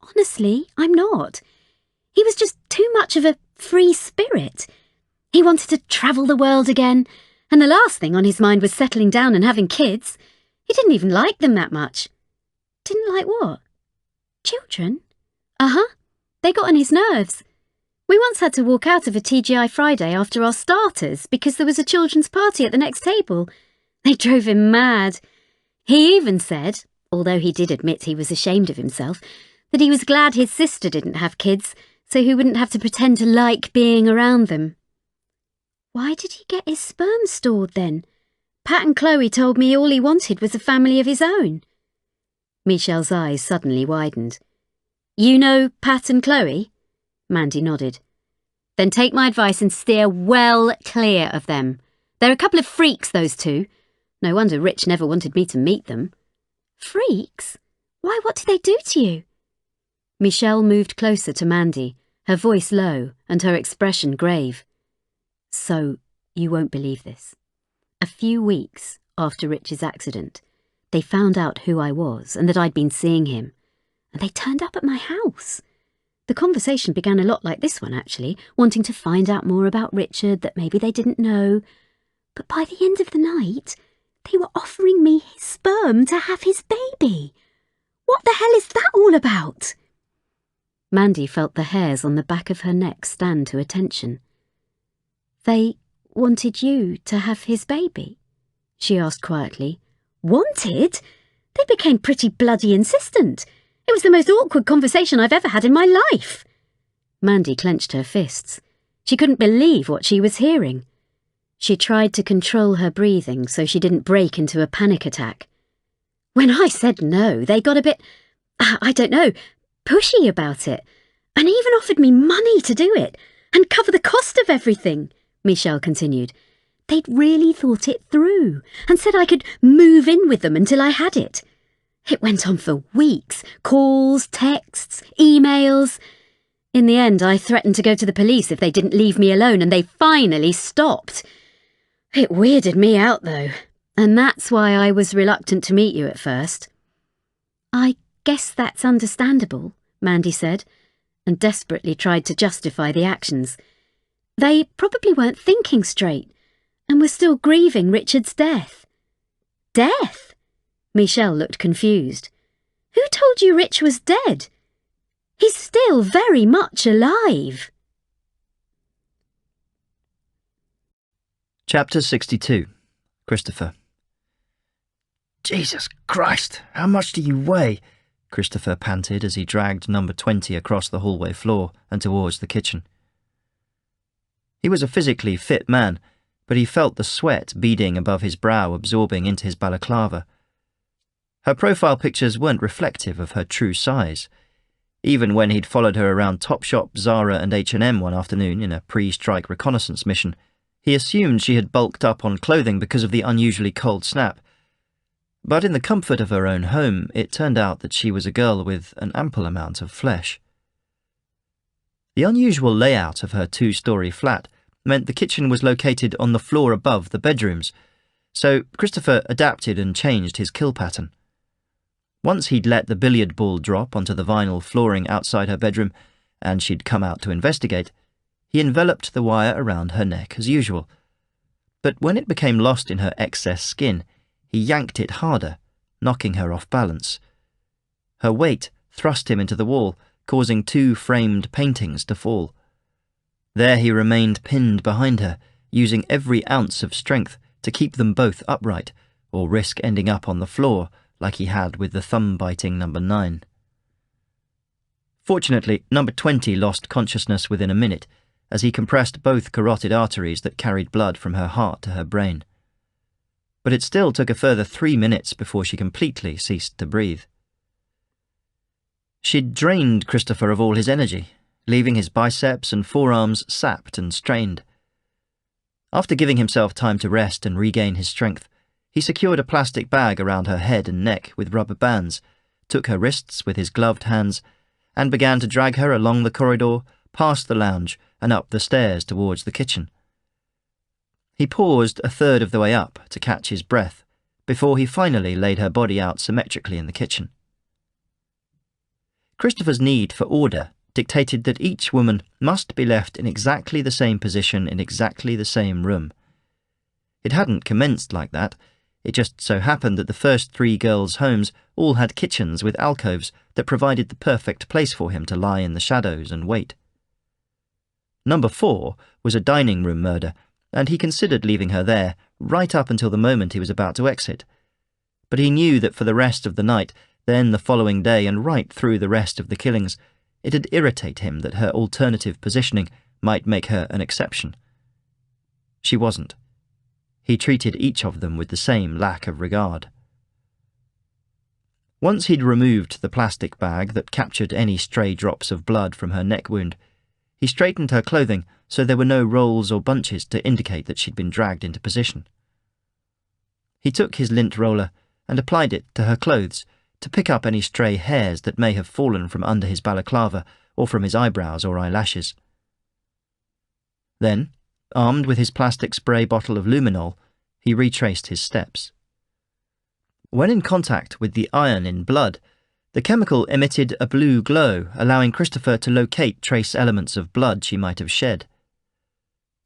Honestly, I'm not. He was just too much of a free spirit. He wanted to travel the world again, and the last thing on his mind was settling down and having kids. He didn't even like them that much. Didn't like what? Children? Uh-huh. They got on his nerves. We once had to walk out of a TGI Friday after our starters because there was a children's party at the next table. They drove him mad. He even said, although he did admit he was ashamed of himself, that he was glad his sister didn't have kids so he wouldn't have to pretend to like being around them. Why did he get his sperm stored then? Pat and Chloe told me all he wanted was a family of his own. Michelle's eyes suddenly widened. You know Pat and Chloe? Mandy nodded. Then take my advice and steer well clear of them. They're a couple of freaks, those two. No wonder Rich never wanted me to meet them. Freaks? Why, what did they do to you? Michelle moved closer to Mandy, her voice low and her expression grave. So, you won't believe this. A few weeks after Rich's accident, they found out who I was and that I'd been seeing him, and they turned up at my house. The conversation began a lot like this one, actually, wanting to find out more about Richard that maybe they didn't know. But by the end of the night, they were offering me his sperm to have his baby. What the hell is that all about? Mandy felt the hairs on the back of her neck stand to attention. They wanted you to have his baby? She asked quietly. Wanted? They became pretty bloody insistent. It was the most awkward conversation I've ever had in my life. Mandy clenched her fists. She couldn't believe what she was hearing. She tried to control her breathing so she didn't break into a panic attack. When I said no, they got a bit, I don't know, pushy about it, and even offered me money to do it and cover the cost of everything, Michelle continued. They'd really thought it through and said I could move in with them until I had it. It went on for weeks, calls, texts, emails. In the end, I threatened to go to the police if they didn't leave me alone, and they finally stopped. It weirded me out, though, and that's why I was reluctant to meet you at first. I guess that's understandable, Mandy said, and desperately tried to justify the actions. They probably weren't thinking straight, and were still grieving Richard's death. Death? Michelle looked confused. Who told you Rich was dead? He's still very much alive. Chapter 62. Christopher. Jesus Christ, how much do you weigh? Christopher panted as he dragged number 20 across the hallway floor and towards the kitchen. He was a physically fit man, but he felt the sweat beading above his brow absorbing into his balaclava. Her profile pictures weren't reflective of her true size. Even when he'd followed her around Topshop, Zara and H&M one afternoon in a pre-strike reconnaissance mission, he assumed she had bulked up on clothing because of the unusually cold snap. But in the comfort of her own home, it turned out that she was a girl with an ample amount of flesh. The unusual layout of her two-story flat meant the kitchen was located on the floor above the bedrooms, so Christopher adapted and changed his kill pattern. Once he'd let the billiard ball drop onto the vinyl flooring outside her bedroom, and she'd come out to investigate, he enveloped the wire around her neck as usual. But when it became lost in her excess skin, he yanked it harder, knocking her off balance. Her weight thrust him into the wall, causing two framed paintings to fall. There he remained pinned behind her, using every ounce of strength to keep them both upright, or risk ending up on the floor, like he had with the thumb-biting number 9. Fortunately, number 20 lost consciousness within a minute, as he compressed both carotid arteries that carried blood from her heart to her brain. But it still took a further 3 minutes before she completely ceased to breathe. She'd drained Christopher of all his energy, leaving his biceps and forearms sapped and strained. After giving himself time to rest and regain his strength, he secured a plastic bag around her head and neck with rubber bands, took her wrists with his gloved hands, and began to drag her along the corridor, past the lounge, and up the stairs towards the kitchen. He paused a third of the way up to catch his breath, before he finally laid her body out symmetrically in the kitchen. Christopher's need for order dictated that each woman must be left in exactly the same position in exactly the same room. It hadn't commenced like that. It just so happened that the first 3 girls' homes all had kitchens with alcoves that provided the perfect place for him to lie in the shadows and wait. Number 4 was a dining room murder, and he considered leaving her there right up until the moment he was about to exit. But he knew that for the rest of the night, then the following day and right through the rest of the killings, it'd irritate him that her alternative positioning might make her an exception. She wasn't. He treated each of them with the same lack of regard. Once he'd removed the plastic bag that captured any stray drops of blood from her neck wound, he straightened her clothing so there were no rolls or bunches to indicate that she'd been dragged into position. He took his lint roller and applied it to her clothes to pick up any stray hairs that may have fallen from under his balaclava or from his eyebrows or eyelashes. Then, armed with his plastic spray bottle of luminol, he retraced his steps. When in contact with the iron in blood, the chemical emitted a blue glow, allowing Christopher to locate trace elements of blood she might have shed.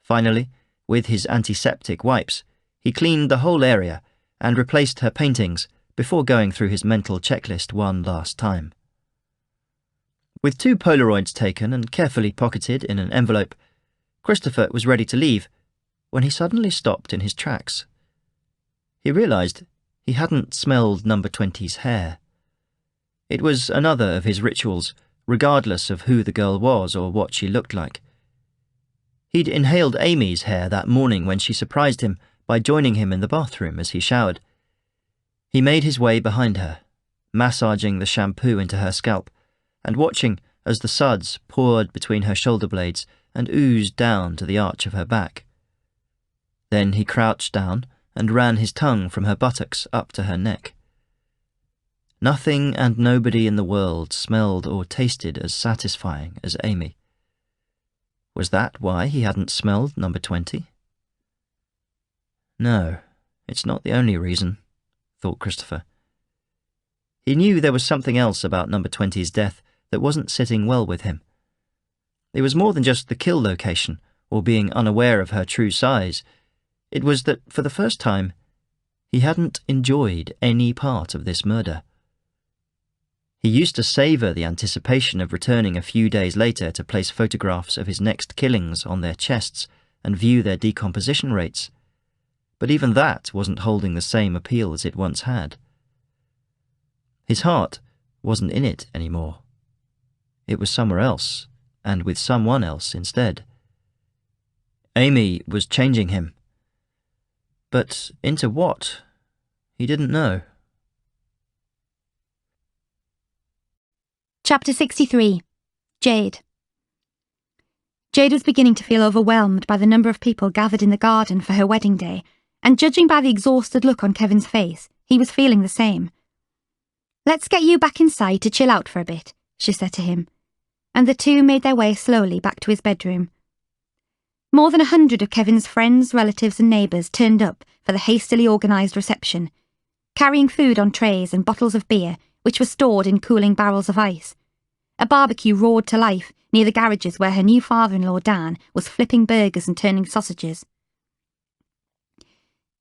Finally, with his antiseptic wipes, he cleaned the whole area and replaced her paintings before going through his mental checklist one last time. With 2 Polaroids taken and carefully pocketed in an envelope, Christopher was ready to leave when he suddenly stopped in his tracks. He realised he hadn't smelled number 20's hair. It was another of his rituals, regardless of who the girl was or what she looked like. He'd inhaled Amy's hair that morning when she surprised him by joining him in the bathroom as he showered. He made his way behind her, massaging the shampoo into her scalp and watching as the suds poured between her shoulder blades and oozed down to the arch of her back. Then he crouched down and ran his tongue from her buttocks up to her neck. Nothing and nobody in the world smelled or tasted as satisfying as Amy. Was that why he hadn't smelled number 20? No, it's not the only reason, thought Christopher. He knew there was something else about number 20's death that wasn't sitting well with him. It was more than just the kill location or being unaware of her true size. It was that, for the first time, he hadn't enjoyed any part of this murder. He used to savour the anticipation of returning a few days later to place photographs of his next killings on their chests and view their decomposition rates. But even that wasn't holding the same appeal as it once had. His heart wasn't in it anymore. It was somewhere else, and with someone else instead. Amy was changing him. But into what? He didn't know. Chapter 63. Jade. Jade was beginning to feel overwhelmed by the number of people gathered in the garden for her wedding day, and judging by the exhausted look on Kevin's face, he was feeling the same. "Let's get you back inside to chill out for a bit," she said to him, and the two made their way slowly back to his bedroom. More than 100 of Kevin's friends, relatives and neighbours turned up for the hastily organised reception, carrying food on trays and bottles of beer, which were stored in cooling barrels of ice. A barbecue roared to life near the garages where her new father-in-law Dan was flipping burgers and turning sausages.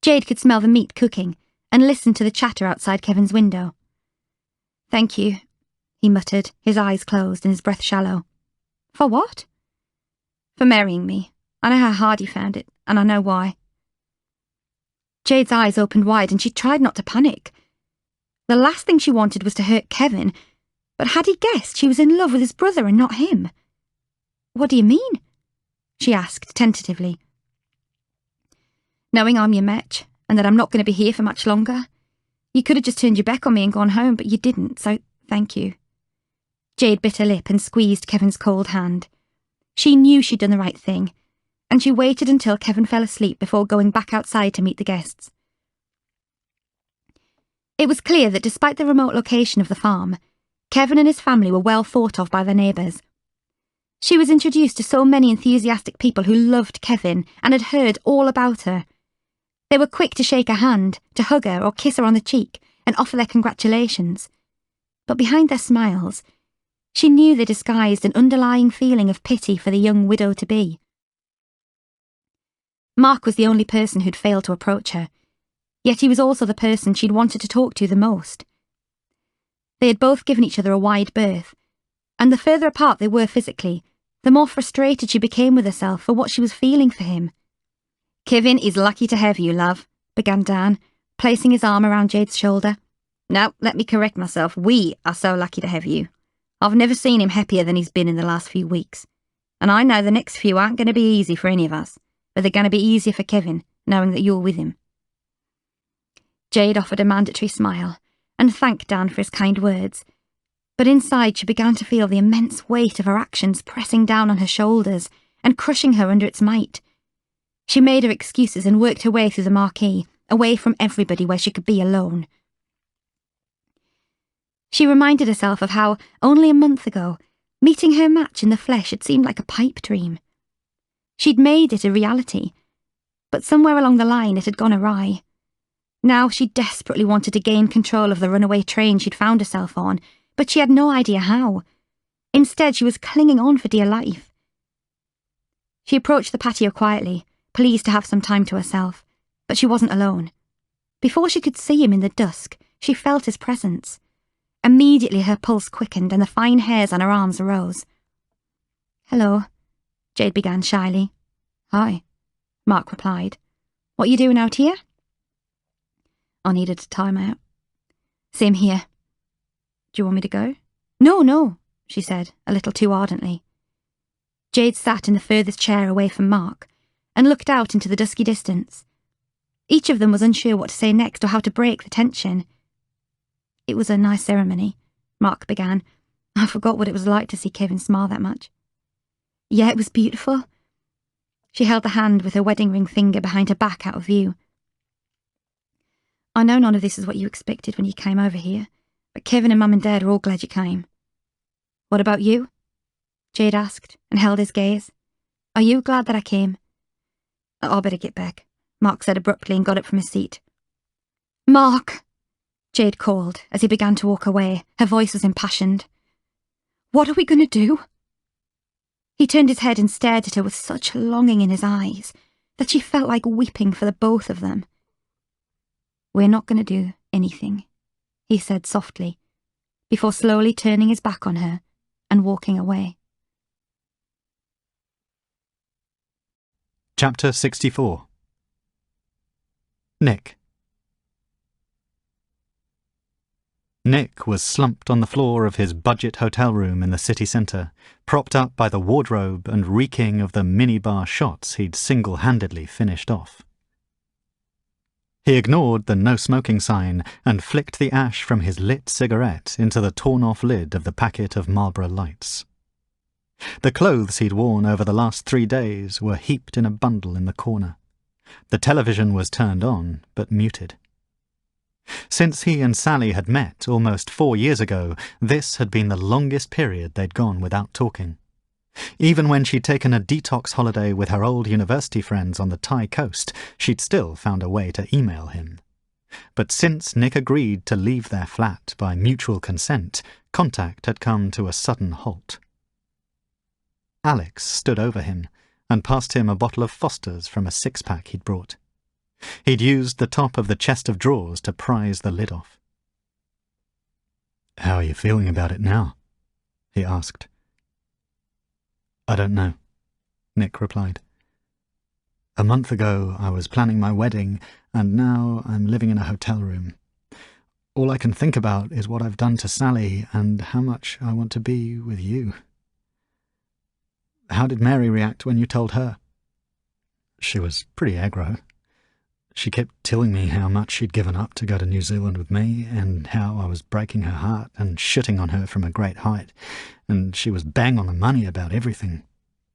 Jade could smell the meat cooking and listen to the chatter outside Kevin's window. "Thank you," he muttered, his eyes closed and his breath shallow. "For what?" "For marrying me. I know how hard you found it, and I know why." Jade's eyes opened wide and she tried not to panic. The last thing she wanted was to hurt Kevin, but had he guessed she was in love with his brother and not him? "What do you mean?" she asked tentatively. "Knowing I'm your match, and that I'm not going to be here for much longer. You could have just turned your back on me and gone home, but you didn't, so thank you." Jade bit her lip and squeezed Kevin's cold hand. She knew she'd done the right thing, and she waited until Kevin fell asleep before going back outside to meet the guests. It was clear that despite the remote location of the farm, Kevin and his family were well thought of by their neighbours. She was introduced to so many enthusiastic people who loved Kevin and had heard all about her. They were quick to shake her hand, to hug her or kiss her on the cheek and offer their congratulations. But behind their smiles, she knew they disguised an underlying feeling of pity for the young widow-to-be. Mark was the only person who'd failed to approach her, yet he was also the person she'd wanted to talk to the most. They had both given each other a wide berth, and the further apart they were physically, the more frustrated she became with herself for what she was feeling for him. "Kevin is lucky to have you, love," began Dan, placing his arm around Jade's shoulder. "No, let me correct myself. We are so lucky to have you. I've never seen him happier than he's been in the last few weeks. And I know the next few aren't going to be easy for any of us, but they're going to be easier for Kevin, knowing that you're with him." Jade offered a mandatory smile and thanked Dan for his kind words, but inside she began to feel the immense weight of her actions pressing down on her shoulders and crushing her under its might. She made her excuses and worked her way through the marquee, away from everybody where she could be alone. She reminded herself of how, only a month ago, meeting her match in the flesh had seemed like a pipe dream. She'd made it a reality, but somewhere along the line it had gone awry. Now she desperately wanted to gain control of the runaway train she'd found herself on, but she had no idea how. Instead, she was clinging on for dear life. She approached the patio quietly, pleased to have some time to herself, but she wasn't alone. Before she could see him in the dusk, she felt his presence. Immediately her pulse quickened and the fine hairs on her arms arose. "Hello," Jade began shyly. "Hi," Mark replied. "What you doing out here?" "I needed to time out." "Same here." "Do you want me to go?" No, she said, a little too ardently. Jade sat in the furthest chair away from Mark and looked out into the dusky distance. Each of them was unsure what to say next or how to break the tension. "It was a nice ceremony," Mark began. "I forgot what it was like to see Kevin smile that much." "Yeah, it was beautiful." She held the hand with her wedding ring finger behind her back out of view. "I know none of this is what you expected when you came over here, but Kevin and Mum and Dad are all glad you came." "What about you?" Jade asked and held his gaze. "Are you glad that I came?" "I'll better get back," Mark said abruptly and got up from his seat. "Mark!" Jade called as he began to walk away. Her voice was impassioned. "What are we going to do?" He turned his head and stared at her with such longing in his eyes that she felt like weeping for the both of them. "We're not going to do anything," he said softly, before slowly turning his back on her and walking away. Chapter 64. Nick. Nick was slumped on the floor of his budget hotel room in the city centre, propped up by the wardrobe and reeking of the minibar shots he'd single-handedly finished off. He ignored the no-smoking sign and flicked the ash from his lit cigarette into the torn-off lid of the packet of Marlboro Lights. The clothes he'd worn over the last 3 days were heaped in a bundle in the corner. The television was turned on, but muted. Since he and Sally had met almost 4 years ago, this had been the longest period they'd gone without talking. Even when she'd taken a detox holiday with her old university friends on the Thai coast, she'd still found a way to email him. But since Nick agreed to leave their flat by mutual consent, contact had come to a sudden halt. Alex stood over him and passed him a bottle of Foster's from a 6-pack he'd brought. He'd used the top of the chest of drawers to prise the lid off. "How are you feeling about it now?" he asked. "I don't know," Nick replied. "A month ago I was planning my wedding, and now I'm living in a hotel room. All I can think about is what I've done to Sally and how much I want to be with you." "How did Mary react when you told her?" "She was pretty aggro. She kept telling me how much she'd given up to go to New Zealand with me, and how I was breaking her heart and shitting on her from a great height, and she was bang on the money about everything.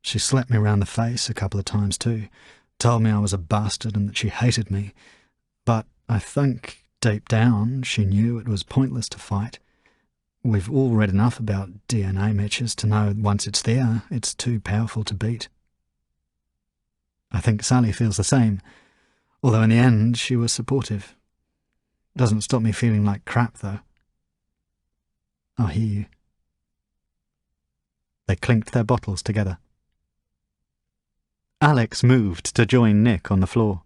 She slapped me round the face a couple of times too, told me I was a bastard and that she hated me, but I think deep down she knew it was pointless to fight. We've all read enough about DNA matches to know once it's there, it's too powerful to beat. I think Sally feels the same, although in the end she was supportive. Doesn't stop me feeling like crap, though. I hear you. They clinked their bottles together. Alex moved to join Nick on the floor.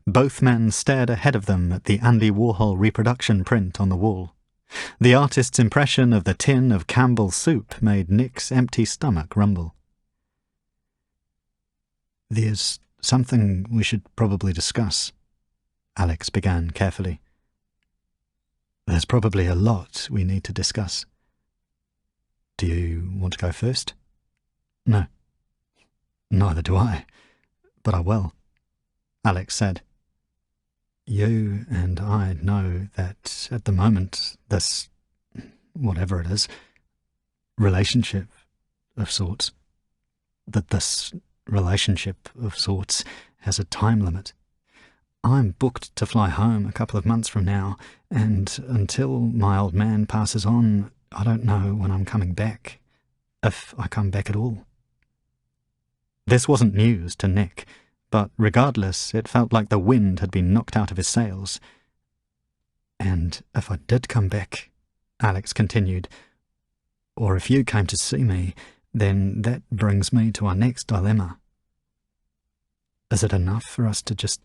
Both men stared ahead of them at the Andy Warhol reproduction print on the wall. The artist's impression of the tin of Campbell's soup made Nick's empty stomach rumble. "There's something we should probably discuss," Alex began carefully. "There's probably a lot we need to discuss. Do you want to go first?" "No. Neither do I, but I will," Alex said. "You and I know that at the moment this, whatever it is, relationship of sorts, has a time limit. I'm booked to fly home a couple of months from now, and until my old man passes on, I don't know when I'm coming back, if I come back at all." This wasn't news to Nick, but regardless, it felt like the wind had been knocked out of his sails. "And if I did come back," Alex continued, "or if you came to see me, then that brings me to our next dilemma. Is it enough for us to just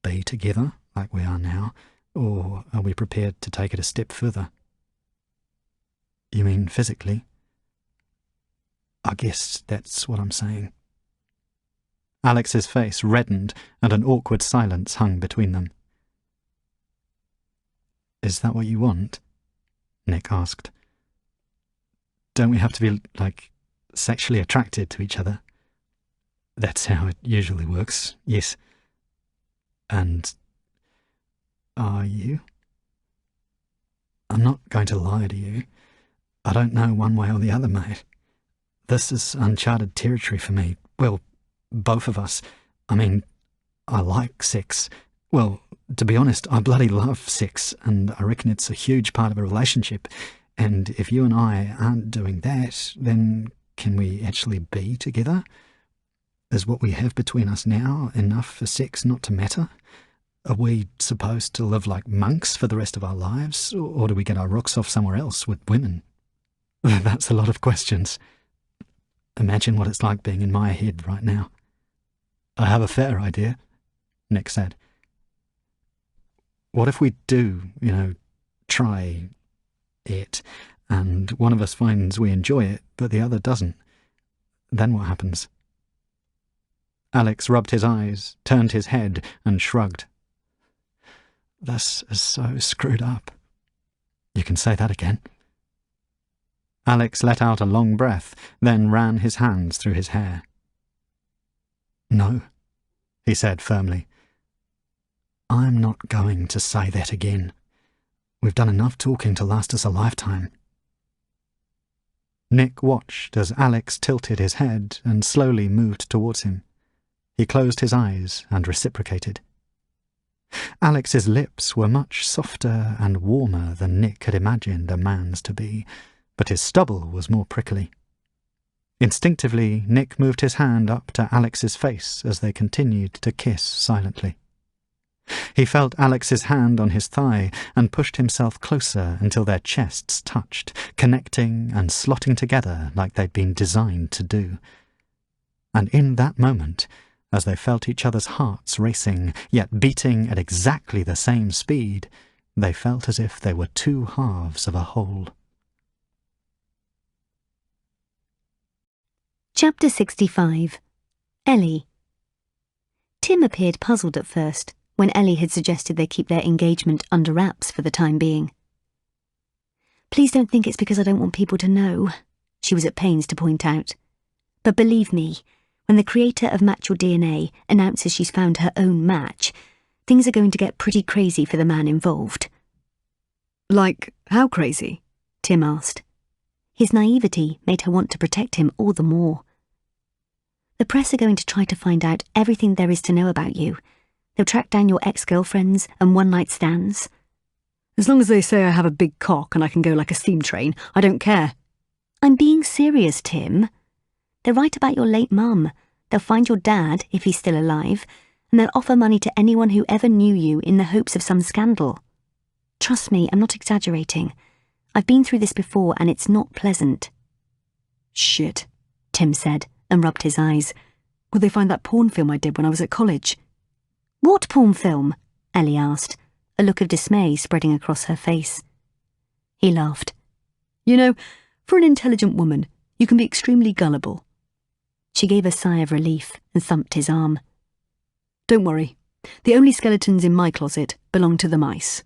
be together like we are now, or are we prepared to take it a step further?" "You mean physically?" "I guess that's what I'm saying." Alex's face reddened, and an awkward silence hung between them. "Is that what you want?" Nick asked. "Don't we have to be, sexually attracted to each other?" "That's how it usually works, yes." "And are you?" "I'm not going to lie to you. I don't know one way or the other, mate. This is uncharted territory for me. Well, both of us. I mean, I like sex. Well, to be honest, I bloody love sex, and I reckon it's a huge part of a relationship. And if you and I aren't doing that, then can we actually be together? Is what we have between us now enough for sex not to matter? Are we supposed to live like monks for the rest of our lives, or do we get our rocks off somewhere else with women?" "That's a lot of questions. Imagine what it's like being in my head right now." "I have a fair idea," Nick said. "What if we do, try it, and one of us finds we enjoy it, but the other doesn't? Then what happens?" Alex rubbed his eyes, turned his head, and shrugged. "This is so screwed up." "You can say that again." Alex let out a long breath, then ran his hands through his hair. "No," he said firmly. "I'm not going to say that again. We've done enough talking to last us a lifetime." Nick watched as Alex tilted his head and slowly moved towards him. He closed his eyes and reciprocated. Alex's lips were much softer and warmer than Nick had imagined a man's to be, but his stubble was more prickly. Instinctively, Nick moved his hand up to Alex's face as they continued to kiss silently. He felt Alex's hand on his thigh and pushed himself closer until their chests touched, connecting and slotting together like they'd been designed to do. And in that moment, as they felt each other's hearts racing, yet beating at exactly the same speed, they felt as if they were two halves of a whole. Chapter 65. Ellie. Tim appeared puzzled at first when Ellie had suggested they keep their engagement under wraps for the time being. "Please don't think it's because I don't want people to know," she was at pains to point out. "But believe me, when the creator of Match Your DNA announces she's found her own match, things are going to get pretty crazy for the man involved. Like, how crazy? Tim asked. His naivety made her want to protect him all the more. The press are going to try to find out everything there is to know about you. They'll track down your ex-girlfriends and one-night stands. As long as they say I have a big cock and I can go like a steam train, I don't care. I'm being serious, Tim. They'll write about your late mum. They'll find your dad, if he's still alive, and they'll offer money to anyone who ever knew you in the hopes of some scandal. Trust me, I'm not exaggerating. I've been through this before and it's not pleasant. Shit, Tim said and rubbed his eyes. Will they find that porn film I did when I was at college? What porn film? Ellie asked, a look of dismay spreading across her face. He laughed. You know, for an intelligent woman, you can be extremely gullible. She gave a sigh of relief and thumped his arm. Don't worry. The only skeletons in my closet belong to the mice.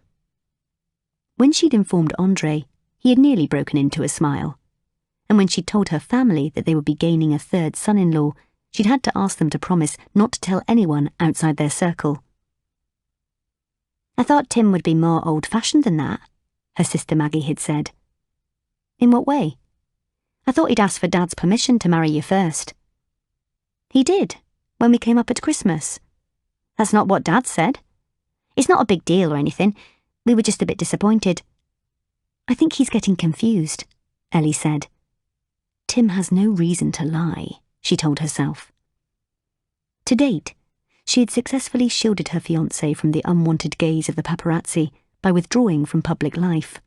When she'd informed Andre, he had nearly broken into a smile. And when she'd told her family that they would be gaining a third son-in-law, she'd had to ask them to promise not to tell anyone outside their circle. I thought Tim would be more old-fashioned than that, her sister Maggie had said. In what way? I thought he'd ask for Dad's permission to marry you first. He did, when we came up at Christmas. That's not what Dad said. It's not a big deal or anything. We were just a bit disappointed. I think he's getting confused, Ellie said. Tim has no reason to lie, she told herself. To date, she had successfully shielded her fiancé from the unwanted gaze of the paparazzi by withdrawing from public life.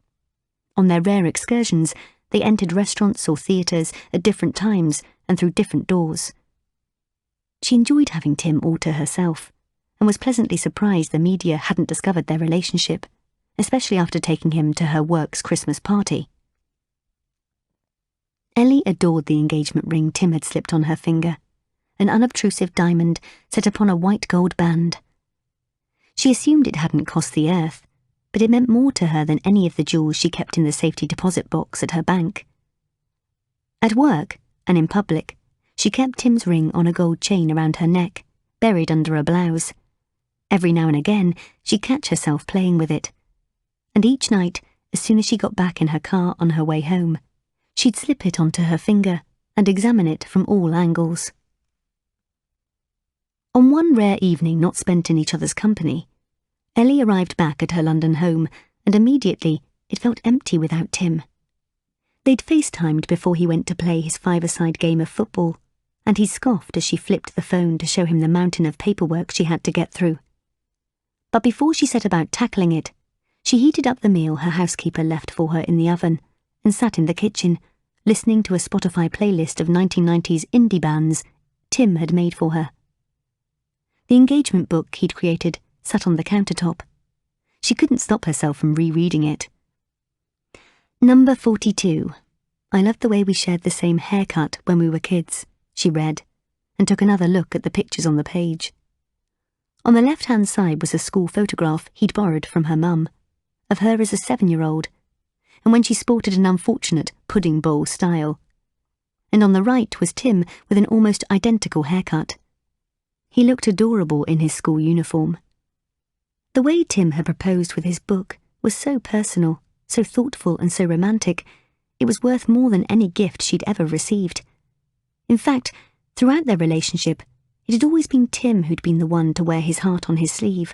On their rare excursions, they entered restaurants or theatres at different times and through different doors. She enjoyed having Tim all to herself, and was pleasantly surprised the media hadn't discovered their relationship, especially after taking him to her work's Christmas party. Ellie adored the engagement ring Tim had slipped on her finger, an unobtrusive diamond set upon a white gold band. She assumed it hadn't cost the earth, but it meant more to her than any of the jewels she kept in the safety deposit box at her bank. At work, and in public, she kept Tim's ring on a gold chain around her neck, buried under a blouse. Every now and again, she'd catch herself playing with it. And each night, as soon as she got back in her car on her way home, she'd slip it onto her finger and examine it from all angles. On one rare evening not spent in each other's company, Ellie arrived back at her London home, and immediately it felt empty without Tim. They'd FaceTimed before he went to play his five-a-side game of football, and he scoffed as she flipped the phone to show him the mountain of paperwork she had to get through. But before she set about tackling it, she heated up the meal her housekeeper left for her in the oven and sat in the kitchen, listening to a Spotify playlist of 1990s indie bands Tim had made for her. The engagement book he'd created sat on the countertop. She couldn't stop herself from rereading it. Number 42. I loved the way we shared the same haircut when we were kids, she read, and took another look at the pictures on the page. On the left-hand side was a school photograph he'd borrowed from her mum, of her as a 7-year-old, and when she sported an unfortunate pudding bowl style. And on the right was Tim with an almost identical haircut. He looked adorable in his school uniform. The way Tim had proposed with his book was so personal, so thoughtful and so romantic, it was worth more than any gift she'd ever received. In fact, throughout their relationship, it had always been Tim who'd been the one to wear his heart on his sleeve,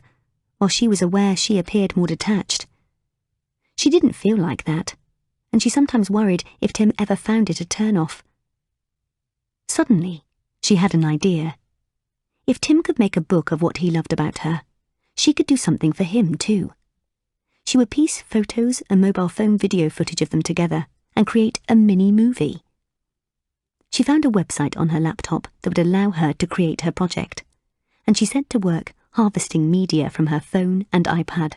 while she was aware she appeared more detached. She didn't feel like that, and she sometimes worried if Tim ever found it a turn-off. Suddenly, she had an idea. If Tim could make a book of what he loved about her, she could do something for him too. She would piece photos and mobile phone video footage of them together and create a mini-movie. She found a website on her laptop that would allow her to create her project, and she set to work harvesting media from her phone and iPad.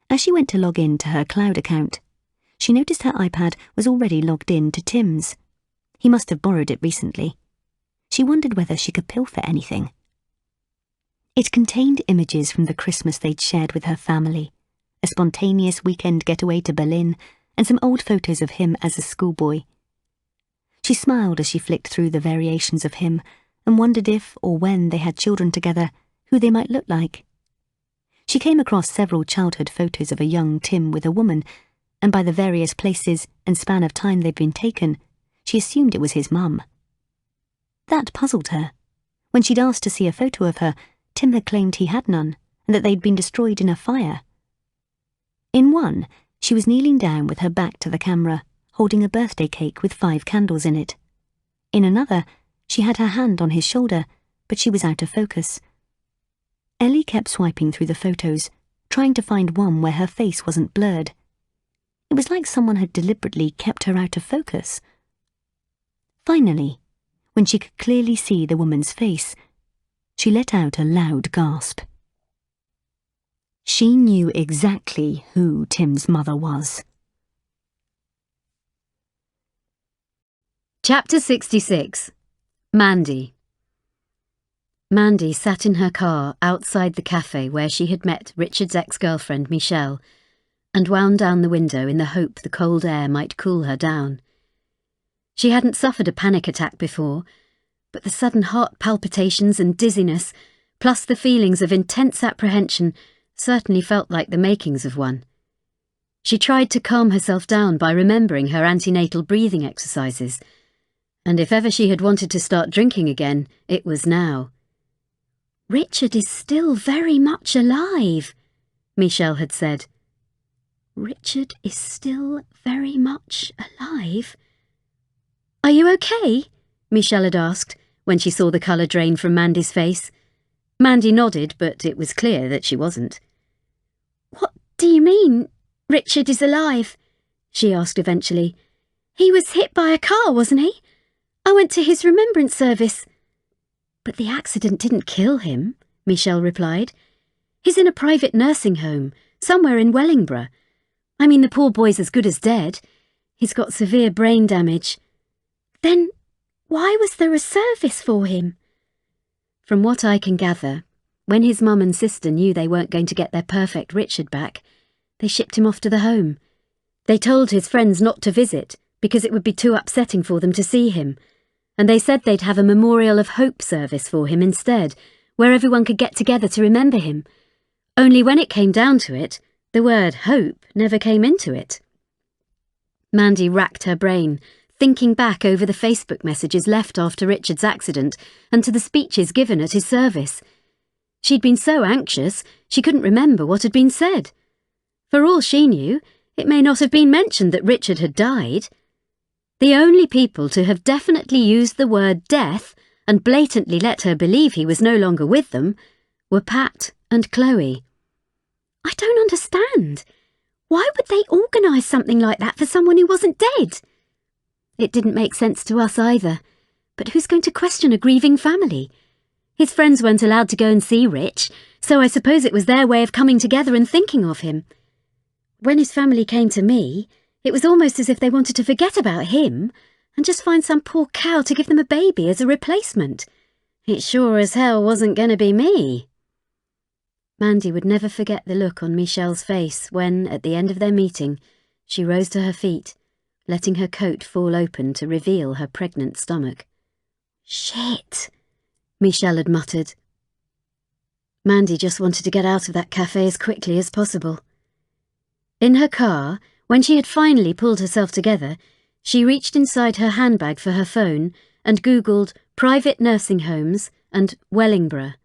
As she went to log in to her cloud account, she noticed her iPad was already logged in to Tim's. He must have borrowed it recently. She wondered whether she could pilfer anything. It contained images from the Christmas they'd shared with her family, a spontaneous weekend getaway to Berlin, and some old photos of him as a schoolboy. She smiled as she flicked through the variations of him and wondered if or when they had children together, who they might look like She came across several childhood photos of a young Tim with a woman, and by the various places and span of time they'd been taken, she assumed it was his mum. That puzzled her. When she'd asked to see a photo of her, Tim had claimed he had none, and that they'd been destroyed in a fire. In one, she was kneeling down with her back to the camera, holding a birthday cake with 5 candles in it. In another, she had her hand on his shoulder, but she was out of focus. Ellie kept swiping through the photos, trying to find one where her face wasn't blurred. It was like someone had deliberately kept her out of focus. Finally, when she could clearly see the woman's face, she let out a loud gasp. She knew exactly who Tim's mother was. Chapter 66. Mandy. Mandy sat in her car outside the cafe where she had met Richard's ex-girlfriend Michelle and wound down the window in the hope the cold air might cool her down. She hadn't suffered a panic attack before, but the sudden heart palpitations and dizziness, plus the feelings of intense apprehension, certainly felt like the makings of one. She tried to calm herself down by remembering her antenatal breathing exercises, and if ever she had wanted to start drinking again, it was now. "Richard is still very much alive," Michelle had said. "Richard is still very much alive?" "Are you okay?" Michelle had asked when she saw the colour drain from Mandy's face. Mandy nodded, but it was clear that she wasn't. "What do you mean, Richard is alive?" she asked eventually. "He was hit by a car, wasn't he? I went to his remembrance service." "But the accident didn't kill him," Michelle replied. "He's in a private nursing home, somewhere in Wellingborough. I mean, the poor boy's as good as dead. He's got severe brain damage." "Then why was there a service for him?" "From what I can gather, when his mum and sister knew they weren't going to get their perfect Richard back, they shipped him off to the home. They told his friends not to visit because it would be too upsetting for them to see him, and they said they'd have a Memorial of Hope service for him instead, where everyone could get together to remember him. Only when it came down to it, the word hope never came into it." Mandy racked her brain, thinking back over the Facebook messages left after Richard's accident and to the speeches given at his service. She'd been so anxious, she couldn't remember what had been said. For all she knew, it may not have been mentioned that Richard had died. The only people to have definitely used the word death and blatantly let her believe he was no longer with them were Pat and Chloe. "I don't understand. Why would they organise something like that for someone who wasn't dead?" "It didn't make sense to us either. But who's going to question a grieving family? His friends weren't allowed to go and see Rich, so I suppose it was their way of coming together and thinking of him. When his family came to me, it was almost as if they wanted to forget about him and just find some poor cow to give them a baby as a replacement. It sure as hell wasn't going to be me." Mandy would never forget the look on Michelle's face when, at the end of their meeting, she rose to her feet, letting her coat fall open to reveal her pregnant stomach. "Shit," Michelle had muttered. Mandy just wanted to get out of that cafe as quickly as possible. In her car, when she had finally pulled herself together, she reached inside her handbag for her phone and Googled private nursing homes and Wellingborough.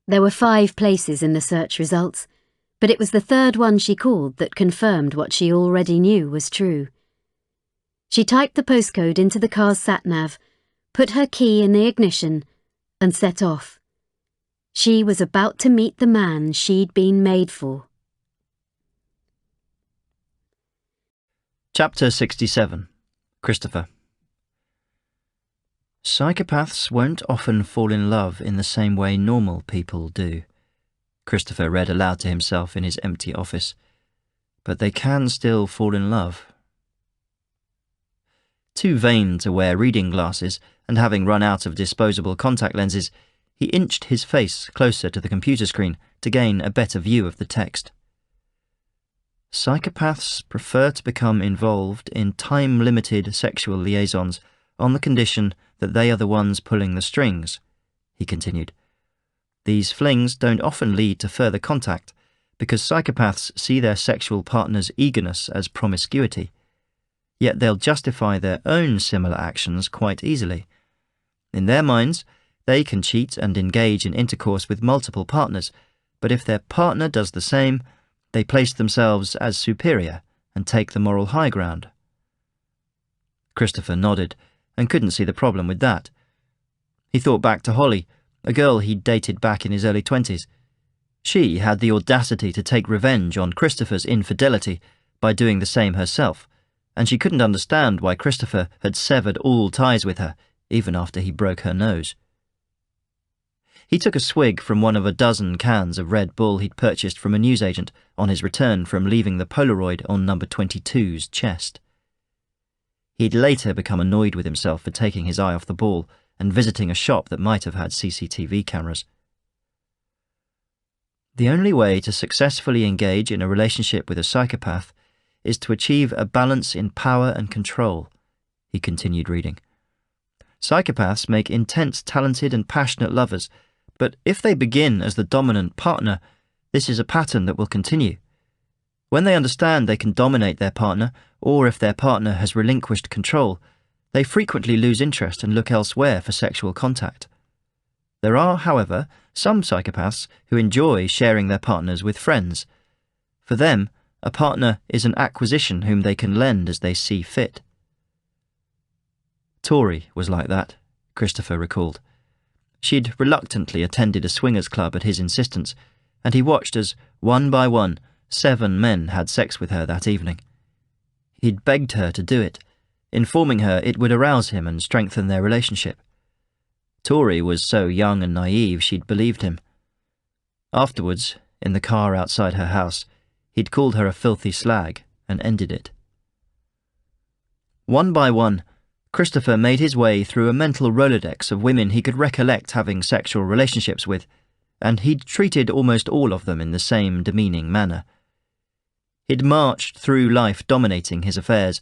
There were 5 places in the search results, but it was the third one she called that confirmed what she already knew was true. She typed the postcode into the car's sat-nav, put her key in the ignition, and set off. She was about to meet the man she'd been made for. Chapter 67. Christopher. Psychopaths won't often fall in love in the same way normal people do, Christopher read aloud to himself in his empty office. But they can still fall in love. Too vain to wear reading glasses, and having run out of disposable contact lenses, he inched his face closer to the computer screen to gain a better view of the text. Psychopaths prefer to become involved in time-limited sexual liaisons on the condition that they are the ones pulling the strings, he continued. These flings don't often lead to further contact, because psychopaths see their sexual partner's eagerness as promiscuity. Yet they'll justify their own similar actions quite easily. In their minds, they can cheat and engage in intercourse with multiple partners, but if their partner does the same, they place themselves as superior and take the moral high ground. Christopher nodded and couldn't see the problem with that. He thought back to Holly, a girl he'd dated back in his early 20s. She had the audacity to take revenge on Christopher's infidelity by doing the same herself, and she couldn't understand why Christopher had severed all ties with her, even after he broke her nose. He took a swig from one of a dozen cans of Red Bull he'd purchased from a newsagent on his return from leaving the Polaroid on number 22's chest. He'd later become annoyed with himself for taking his eye off the ball and visiting a shop that might have had CCTV cameras. The only way to successfully engage in a relationship with a psychopath is to achieve a balance in power and control, he continued reading. Psychopaths make intense, talented and passionate lovers, but if they begin as the dominant partner, this is a pattern that will continue. When they understand they can dominate their partner, or if their partner has relinquished control, they frequently lose interest and look elsewhere for sexual contact. There are, however, some psychopaths who enjoy sharing their partners with friends. For them, a partner is an acquisition whom they can lend as they see fit. Tori was like that, Christopher recalled. She'd reluctantly attended a swingers club at his insistence, and he watched as, one by one, 7 men had sex with her that evening. He'd begged her to do it, informing her it would arouse him and strengthen their relationship. Tori was so young and naive she'd believed him. Afterwards, in the car outside her house, he'd called her a filthy slag and ended it. One by one, Christopher made his way through a mental Rolodex of women he could recollect having sexual relationships with, and he'd treated almost all of them in the same demeaning manner. He'd marched through life dominating his affairs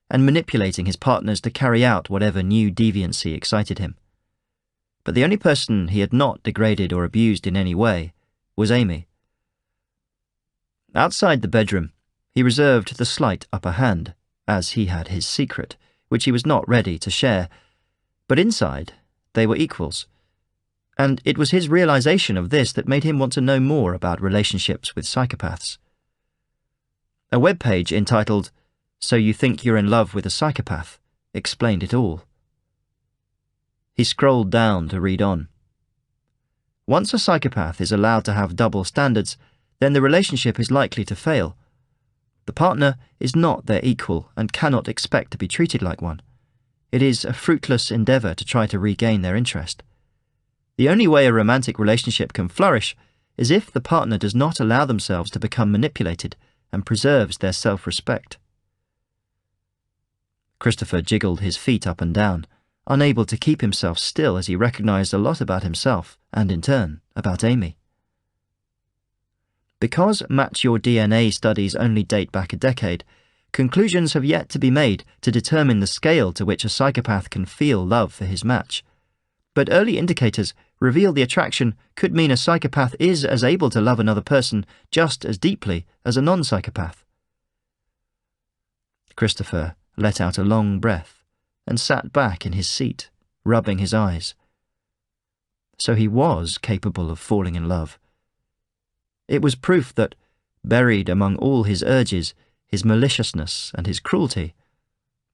and manipulating his partners to carry out whatever new deviancy excited him. But the only person he had not degraded or abused in any way was Amy. Outside the bedroom, he reserved the slight upper hand, as he had his secret, which he was not ready to share. But inside, they were equals. And it was his realization of this that made him want to know more about relationships with psychopaths. A webpage entitled, "So You Think You're in Love with a Psychopath," explained it all. He scrolled down to read on. Once a psychopath is allowed to have double standards, then the relationship is likely to fail. The partner is not their equal and cannot expect to be treated like one. It is a fruitless endeavour to try to regain their interest. The only way a romantic relationship can flourish is if the partner does not allow themselves to become manipulated and preserves their self-respect. Christopher jiggled his feet up and down, unable to keep himself still as he recognised a lot about himself and, in turn, about Amy. Because Match Your DNA studies only date back a decade, conclusions have yet to be made to determine the scale to which a psychopath can feel love for his match. But early indicators reveal the attraction could mean a psychopath is as able to love another person just as deeply as a non-psychopath. Christopher let out a long breath and sat back in his seat, rubbing his eyes. So he was capable of falling in love. It was proof that, buried among all his urges, his maliciousness and his cruelty,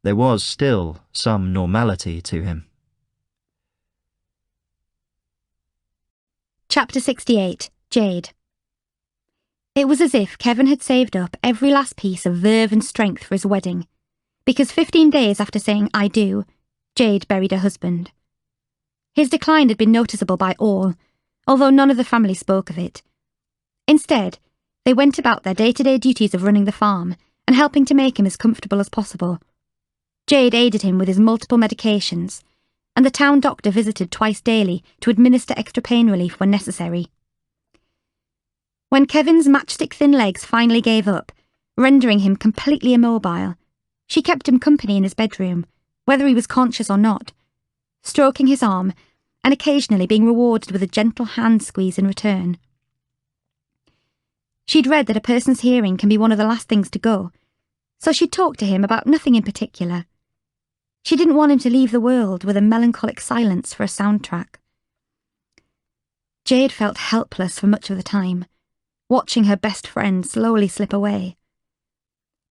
there was still some normality to him. Chapter 68, Jade. It was as if Kevin had saved up every last piece of verve and strength for his wedding, because 15 days after saying "I do," Jade buried her husband. His decline had been noticeable by all, although none of the family spoke of it. Instead, they went about their day-to-day duties of running the farm and helping to make him as comfortable as possible. Jade aided him with his multiple medications, and the town doctor visited twice daily to administer extra pain relief when necessary. When Kevin's matchstick-thin legs finally gave up, rendering him completely immobile, she kept him company in his bedroom, whether he was conscious or not, stroking his arm and occasionally being rewarded with a gentle hand squeeze in return. She'd read that a person's hearing can be one of the last things to go, so she'd talk to him about nothing in particular. She didn't want him to leave the world with a melancholic silence for a soundtrack. Jade felt helpless for much of the time, watching her best friend slowly slip away.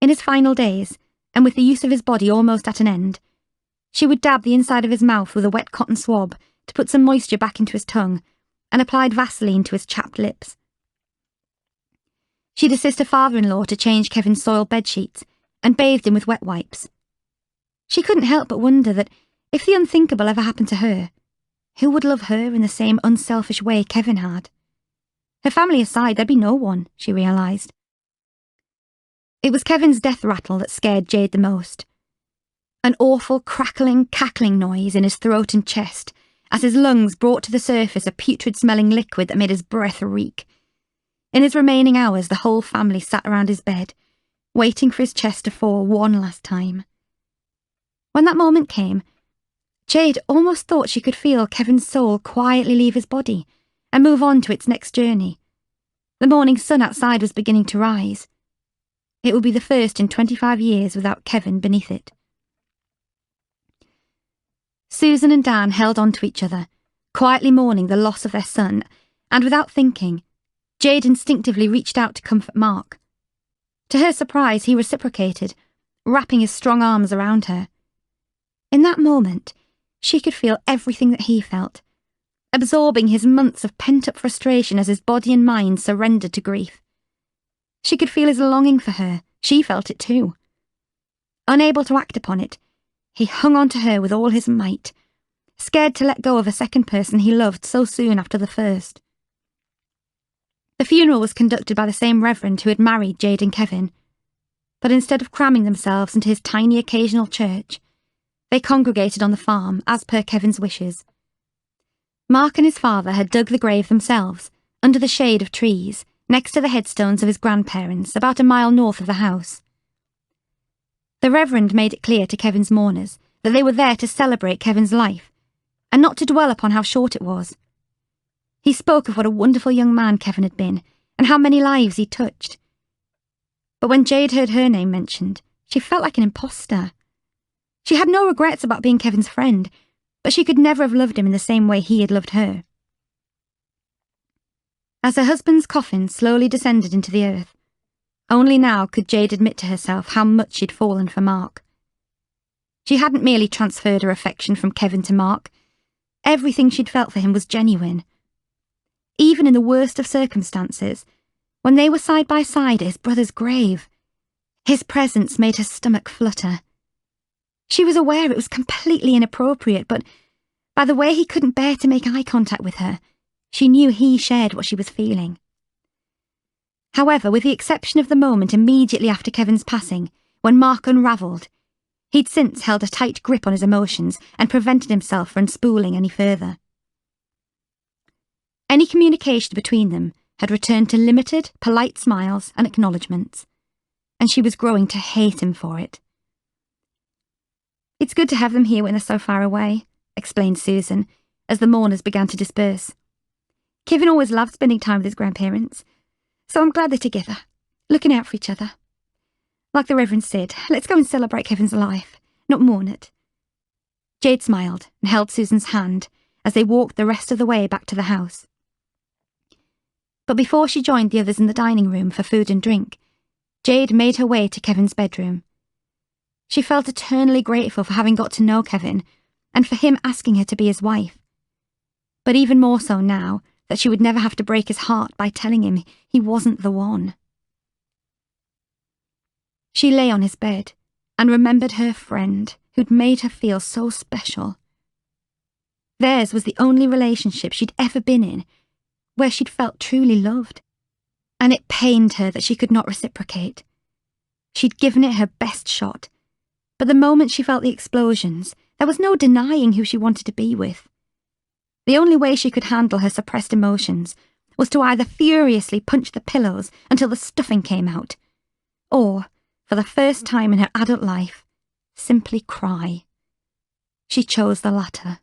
In his final days, and with the use of his body almost at an end, she would dab the inside of his mouth with a wet cotton swab to put some moisture back into his tongue, and applied Vaseline to his chapped lips. She'd assist her father-in-law to change Kevin's soiled bedsheets and bathed him with wet wipes. She couldn't help but wonder that if the unthinkable ever happened to her, who would love her in the same unselfish way Kevin had? Her family aside, there'd be no one, she realised. It was Kevin's death rattle that scared Jade the most. An awful crackling, cackling noise in his throat and chest as his lungs brought to the surface a putrid-smelling liquid that made his breath reek. In his remaining hours, the whole family sat around his bed, waiting for his chest to fall one last time. When that moment came, Jade almost thought she could feel Kevin's soul quietly leave his body and move on to its next journey. The morning sun outside was beginning to rise. It would be the first in 25 years without Kevin beneath it. Susan and Dan held on to each other, quietly mourning the loss of their son, and without thinking, Jade instinctively reached out to comfort Mark. To her surprise, he reciprocated, wrapping his strong arms around her. In that moment, she could feel everything that he felt, absorbing his months of pent-up frustration as his body and mind surrendered to grief. She could feel his longing for her. She felt it too. Unable to act upon it, he hung on to her with all his might, scared to let go of a second person he loved so soon after the first. The funeral was conducted by the same reverend who had married Jade and Kevin, but instead of cramming themselves into his tiny occasional church, they congregated on the farm as per Kevin's wishes. Mark and his father had dug the grave themselves, under the shade of trees, next to the headstones of his grandparents, about a mile north of the house. The Reverend made it clear to Kevin's mourners that they were there to celebrate Kevin's life, and not to dwell upon how short it was. He spoke of what a wonderful young man Kevin had been, and how many lives he touched. But when Jade heard her name mentioned, she felt like an imposter. She had no regrets about being Kevin's friend, but she could never have loved him in the same way he had loved her. As her husband's coffin slowly descended into the earth, only now could Jade admit to herself how much she'd fallen for Mark. She hadn't merely transferred her affection from Kevin to Mark. Everything she'd felt for him was genuine. Even in the worst of circumstances, when they were side by side at his brother's grave, his presence made her stomach flutter. She was aware it was completely inappropriate, but by the way he couldn't bear to make eye contact with her, she knew he shared what she was feeling. However, with the exception of the moment immediately after Kevin's passing, when Mark unravelled, he'd since held a tight grip on his emotions and prevented himself from unspooling any further. Any communication between them had returned to limited, polite smiles and acknowledgements, and she was growing to hate him for it. "It's good to have them here when they're so far away," explained Susan, as the mourners began to disperse. "Kevin always loved spending time with his grandparents, so I'm glad they're together, looking out for each other. Like the Reverend said, let's go and celebrate Kevin's life, not mourn it." Jade smiled and held Susan's hand as they walked the rest of the way back to the house. But before she joined the others in the dining room for food and drink, Jade made her way to Kevin's bedroom. She felt eternally grateful for having got to know Kevin and for him asking her to be his wife. But even more so now that she would never have to break his heart by telling him he wasn't the one. She lay on his bed and remembered her friend who'd made her feel so special. Theirs was the only relationship she'd ever been in where she'd felt truly loved, and it pained her that she could not reciprocate. She'd given it her best shot, but the moment she felt the explosions, there was no denying who she wanted to be with. The only way she could handle her suppressed emotions was to either furiously punch the pillows until the stuffing came out, or, for the first time in her adult life, simply cry. She chose the latter.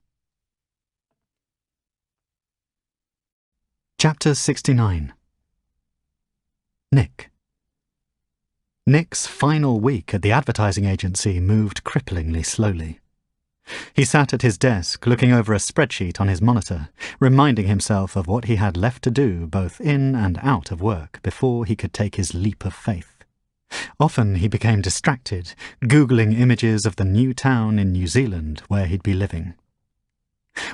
Chapter 69. Nick. Nick's final week at the advertising agency moved cripplingly slowly. He sat at his desk looking over a spreadsheet on his monitor, reminding himself of what he had left to do both in and out of work before he could take his leap of faith. Often he became distracted, Googling images of the new town in New Zealand where he'd be living.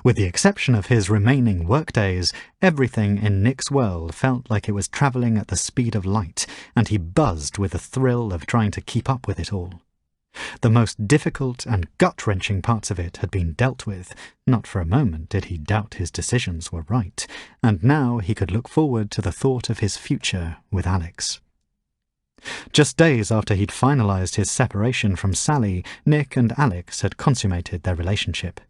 With the exception of his remaining workdays, everything in Nick's world felt like it was travelling at the speed of light, and he buzzed with the thrill of trying to keep up with it all. The most difficult and gut-wrenching parts of it had been dealt with. Not for a moment did he doubt his decisions were right, and now he could look forward to the thought of his future with Alex. Just days after he'd finalised his separation from Sally, Nick and Alex had consummated their relationship.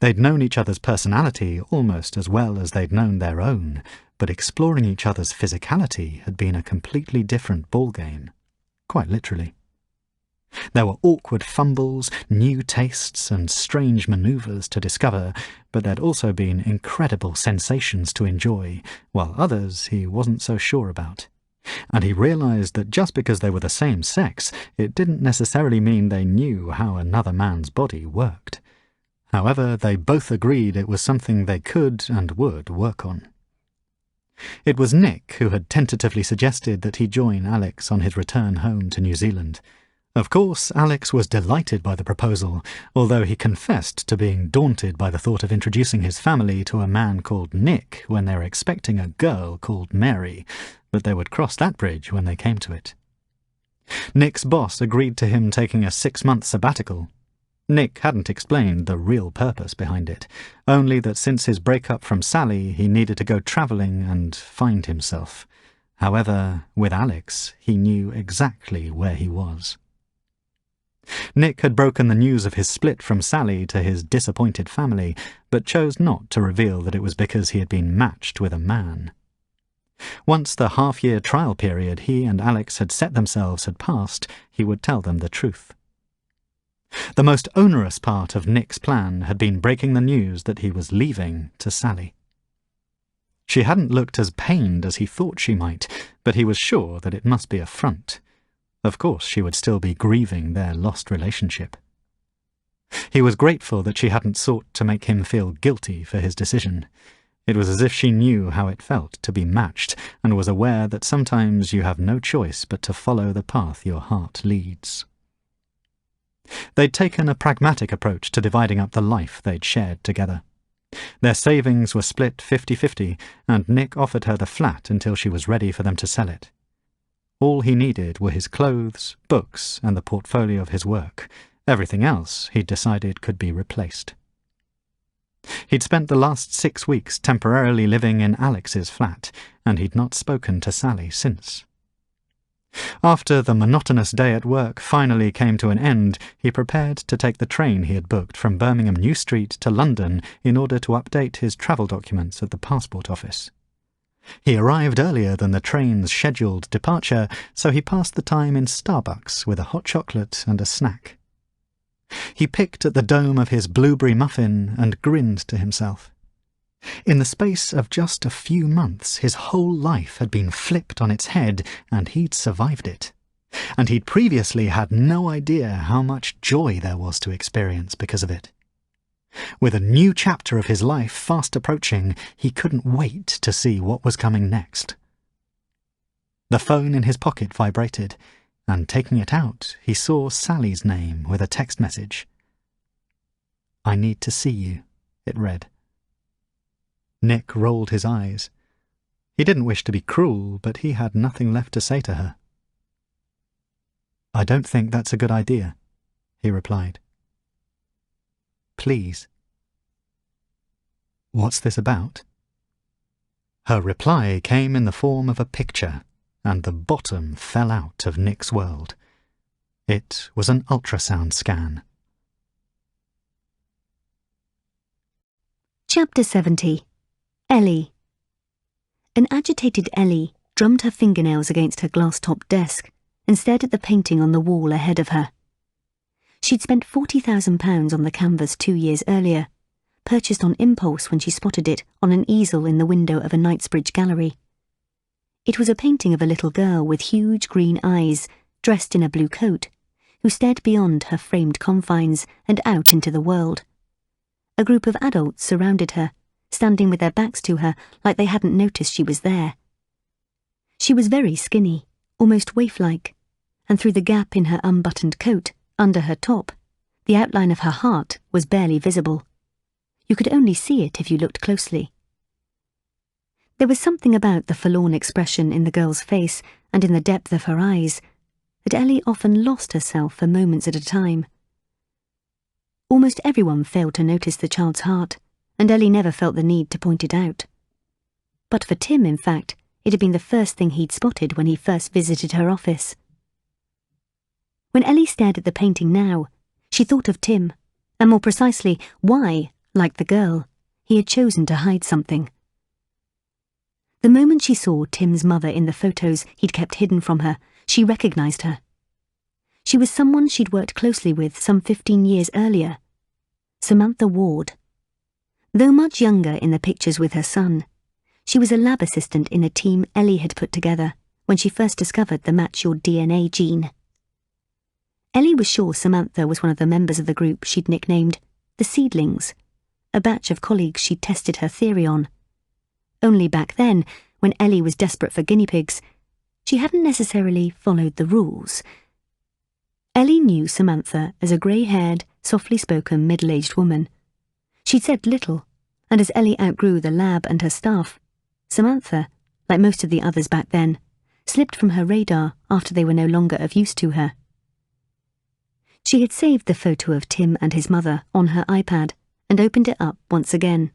They'd known each other's personality almost as well as they'd known their own, but exploring each other's physicality had been a completely different ballgame, quite literally. There were awkward fumbles, new tastes, and strange manoeuvres to discover, but there'd also been incredible sensations to enjoy, while others he wasn't so sure about. And he realised that just because they were the same sex, it didn't necessarily mean they knew how another man's body worked. However, they both agreed it was something they could and would work on. It was Nick who had tentatively suggested that he join Alex on his return home to New Zealand. Of course, Alex was delighted by the proposal, although he confessed to being daunted by the thought of introducing his family to a man called Nick when they were expecting a girl called Mary, but they would cross that bridge when they came to it. Nick's boss agreed to him taking a 6-month sabbatical. Nick hadn't explained the real purpose behind it, only that since his breakup from Sally he needed to go travelling and find himself. However, with Alex, he knew exactly where he was. Nick had broken the news of his split from Sally to his disappointed family, but chose not to reveal that it was because he had been matched with a man. Once the half-year trial period he and Alex had set themselves had passed, he would tell them the truth. The most onerous part of Nick's plan had been breaking the news that he was leaving to Sally. She hadn't looked as pained as he thought she might, but he was sure that it must be a front. Of course, she would still be grieving their lost relationship. He was grateful that she hadn't sought to make him feel guilty for his decision. It was as if she knew how it felt to be matched, and was aware that sometimes you have no choice but to follow the path your heart leads. They'd taken a pragmatic approach to dividing up the life they'd shared together. Their savings were split 50-50, and Nick offered her the flat until she was ready for them to sell it. All he needed were his clothes, books, and the portfolio of his work. Everything else, he'd decided, could be replaced. He'd spent the last 6 weeks temporarily living in Alex's flat, and he'd not spoken to Sally since. After the monotonous day at work finally came to an end, he prepared to take the train he had booked from Birmingham New Street to London in order to update his travel documents at the passport office. He arrived earlier than the train's scheduled departure, so he passed the time in Starbucks with a hot chocolate and a snack. He picked at the dome of his blueberry muffin and grinned to himself. In the space of just a few months, his whole life had been flipped on its head, and he'd survived it. And he'd previously had no idea how much joy there was to experience because of it. With a new chapter of his life fast approaching, he couldn't wait to see what was coming next. The phone in his pocket vibrated, and taking it out, he saw Sally's name with a text message. "I need to see you," it read. Nick rolled his eyes. He didn't wish to be cruel, but he had nothing left to say to her. "I don't think that's a good idea," he replied. "Please." "What's this about?" Her reply came in the form of a picture, and the bottom fell out of Nick's world. It was an ultrasound scan. Chapter 70. Ellie. An agitated Ellie drummed her fingernails against her glass-topped desk and stared at the painting on the wall ahead of her. She'd spent £40,000 on the canvas 2 years earlier, purchased on impulse when she spotted it on an easel in the window of a Knightsbridge gallery. It was a painting of a little girl with huge green eyes, dressed in a blue coat, who stared beyond her framed confines and out into the world. A group of adults surrounded her, standing with their backs to her like they hadn't noticed she was there. She was very skinny, almost waif-like, and through the gap in her unbuttoned coat, under her top, the outline of her heart was barely visible. You could only see it if you looked closely. There was something about the forlorn expression in the girl's face and in the depth of her eyes that Ellie often lost herself for moments at a time. Almost everyone failed to notice the child's heart, and Ellie never felt the need to point it out. But for Tim, in fact, it had been the first thing he'd spotted when he first visited her office. When Ellie stared at the painting now, she thought of Tim, and more precisely, why, like the girl, he had chosen to hide something. The moment she saw Tim's mother in the photos he'd kept hidden from her, she recognised her. She was someone she'd worked closely with some 15 years earlier, Samantha Ward. Though much younger in the pictures with her son, she was a lab assistant in a team Ellie had put together when she first discovered the Match Your DNA gene. Ellie was sure Samantha was one of the members of the group she'd nicknamed the Seedlings, a batch of colleagues she'd tested her theory on. Only back then, when Ellie was desperate for guinea pigs, she hadn't necessarily followed the rules. Ellie knew Samantha as a grey-haired, softly-spoken, middle-aged woman. She'd said little, and as Ellie outgrew the lab and her staff, Samantha, like most of the others back then, slipped from her radar after they were no longer of use to her. She had saved the photo of Tim and his mother on her iPad and opened it up once again.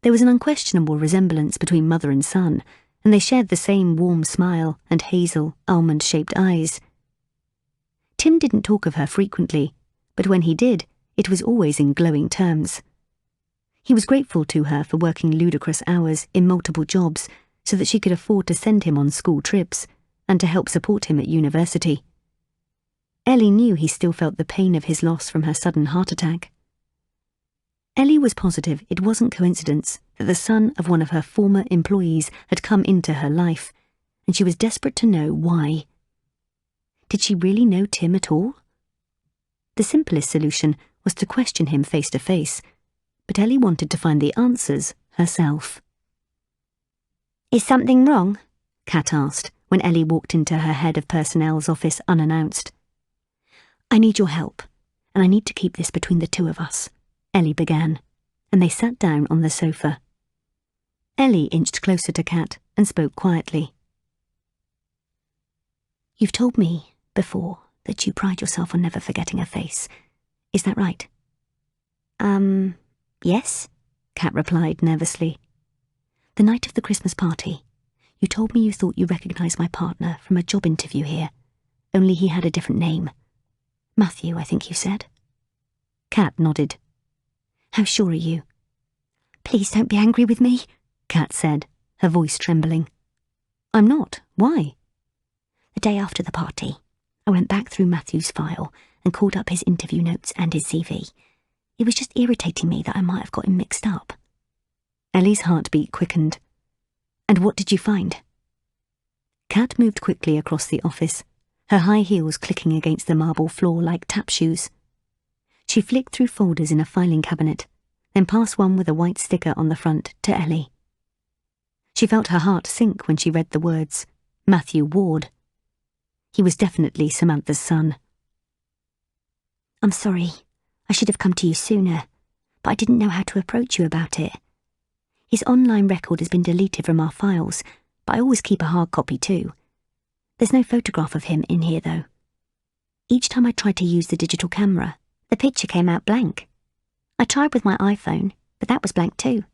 There was an unquestionable resemblance between mother and son, and they shared the same warm smile and hazel, almond-shaped eyes. Tim didn't talk of her frequently, but when he did, it was always in glowing terms. He was grateful to her for working ludicrous hours in multiple jobs so that she could afford to send him on school trips and to help support him at university. Ellie knew he still felt the pain of his loss from her sudden heart attack. Ellie was positive it wasn't coincidence that the son of one of her former employees had come into her life, and she was desperate to know why. Did she really know Tim at all? The simplest solution was to question him face to face, but Ellie wanted to find the answers herself. "Is something wrong?" Kat asked when Ellie walked into her head of personnel's office unannounced. "I need your help, and I need to keep this between the two of us," Ellie began, and they sat down on the sofa. Ellie inched closer to Kat and spoke quietly. "You've told me before that you pride yourself on never forgetting a face. Is that right?" Yes," Kat replied nervously. "The night of the Christmas party, you told me you thought you recognised my partner from a job interview here, only he had a different name. Matthew, I think you said." Kat nodded. "How sure are you?" "Please don't be angry with me," Kat said, her voice trembling. "I'm not. Why?" "The day after the party, I went back through Matthew's file and called up his interview notes and his CV. It was just irritating me that I might have got him mixed up." Ellie's heartbeat quickened. "And what did you find?" Kat moved quickly across the office, her high heels clicking against the marble floor like tap shoes. She flicked through folders in a filing cabinet, then passed one with a white sticker on the front to Ellie. She felt her heart sink when she read the words, Matthew Ward. He was definitely Samantha's son. "I'm sorry. I should have come to you sooner, but I didn't know how to approach you about it. His online record has been deleted from our files, but I always keep a hard copy too. There's no photograph of him in here, though. Each time I tried to use the digital camera, the picture came out blank. I tried with my iPhone, but that was blank too.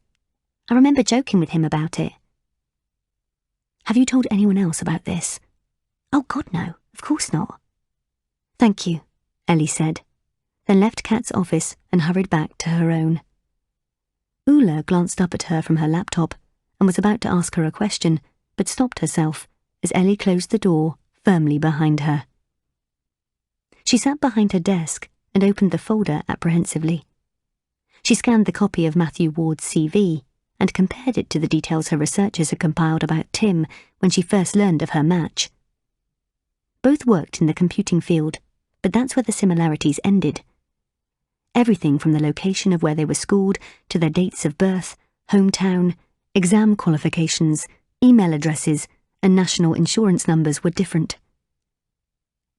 I remember joking with him about it." "Have you told anyone else about this?" "Oh, God, no. Of course not." "Thank you," Ellie said, then left Kat's office and hurried back to her own. Ula glanced up at her from her laptop and was about to ask her a question, but stopped herself as Ellie closed the door firmly behind her. She sat behind her desk and opened the folder apprehensively. She scanned the copy of Matthew Ward's CV and compared it to the details her researchers had compiled about Tim when she first learned of her match. Both worked in the computing field, but that's where the similarities ended. Everything from the location of where they were schooled to their dates of birth, hometown, exam qualifications, email addresses, and national insurance numbers were different.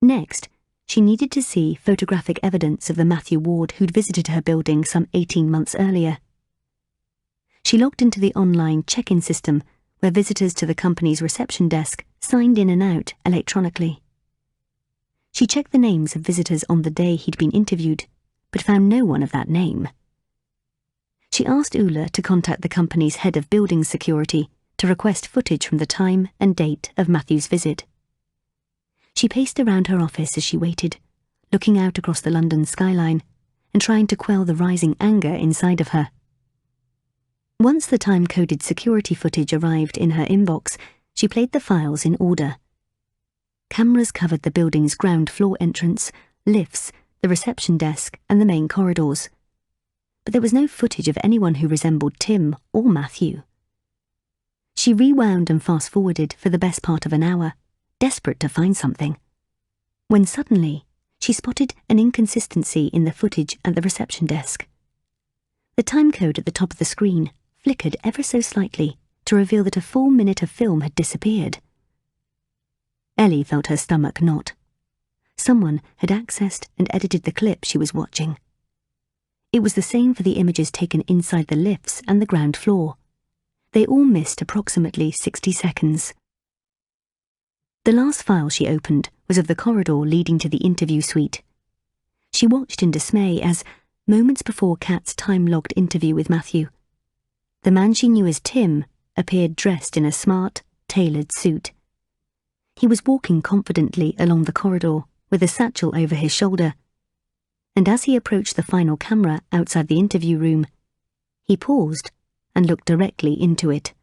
Next, she needed to see photographic evidence of the Matthew Ward who'd visited her building some 18 months earlier. She logged into the online check-in system where visitors to the company's reception desk signed in and out electronically. She checked the names of visitors on the day he'd been interviewed, but found no one of that name. She asked Ula to contact the company's head of building security to request footage from the time and date of Matthew's visit. She paced around her office as she waited, looking out across the London skyline and trying to quell the rising anger inside of her. Once the time-coded security footage arrived in her inbox, she played the files in order. Cameras covered the building's ground floor entrance, lifts, the reception desk, and the main corridors. But there was no footage of anyone who resembled Tim or Matthew. She rewound and fast-forwarded for the best part of an hour, desperate to find something, when suddenly she spotted an inconsistency in the footage at the reception desk. The time code at the top of the screen flickered ever so slightly to reveal that a full minute of film had disappeared. Ellie felt her stomach knot. Someone had accessed and edited the clip she was watching. It was the same for the images taken inside the lifts and the ground floor. They all missed approximately 60 seconds. The last file she opened was of the corridor leading to the interview suite. She watched in dismay as, moments before Kat's time-logged interview with Matthew, the man she knew as Tim appeared dressed in a smart, tailored suit. He was walking confidently along the corridor with a satchel over his shoulder, and as he approached the final camera outside the interview room, he paused and looked directly into it.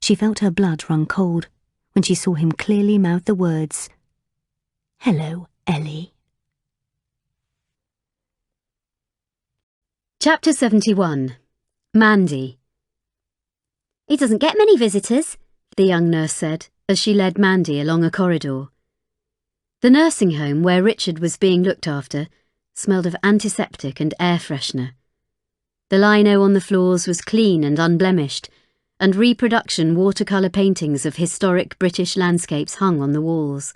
She felt her blood run cold when she saw him clearly mouth the words, "Hello, Ellie." Chapter 71. Mandy. He doesn't get many visitors, the young nurse said as she led Mandy along a corridor. The nursing home where Richard was being looked after smelled of antiseptic and air freshener. The lino on the floors was clean and unblemished, and reproduction watercolour paintings of historic British landscapes hung on the walls.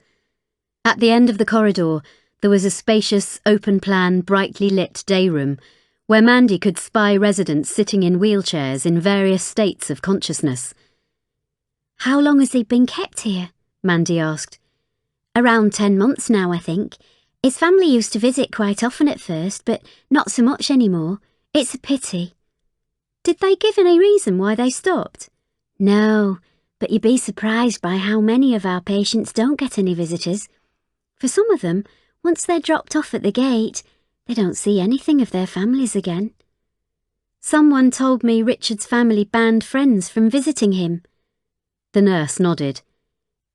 At the end of the corridor, there was a spacious, open-plan, brightly lit day room where Mandy could spy residents sitting in wheelchairs in various states of consciousness. "How long has he been kept here?" Mandy asked. "Around 10 months now, I think. His family used to visit quite often at first, but not so much anymore. It's a pity." "Did they give any reason why they stopped?" "No, but you'd be surprised by how many of our patients don't get any visitors. For some of them, once they're dropped off at the gate, they don't see anything of their families again." "Someone told me Richard's family banned friends from visiting him." The nurse nodded.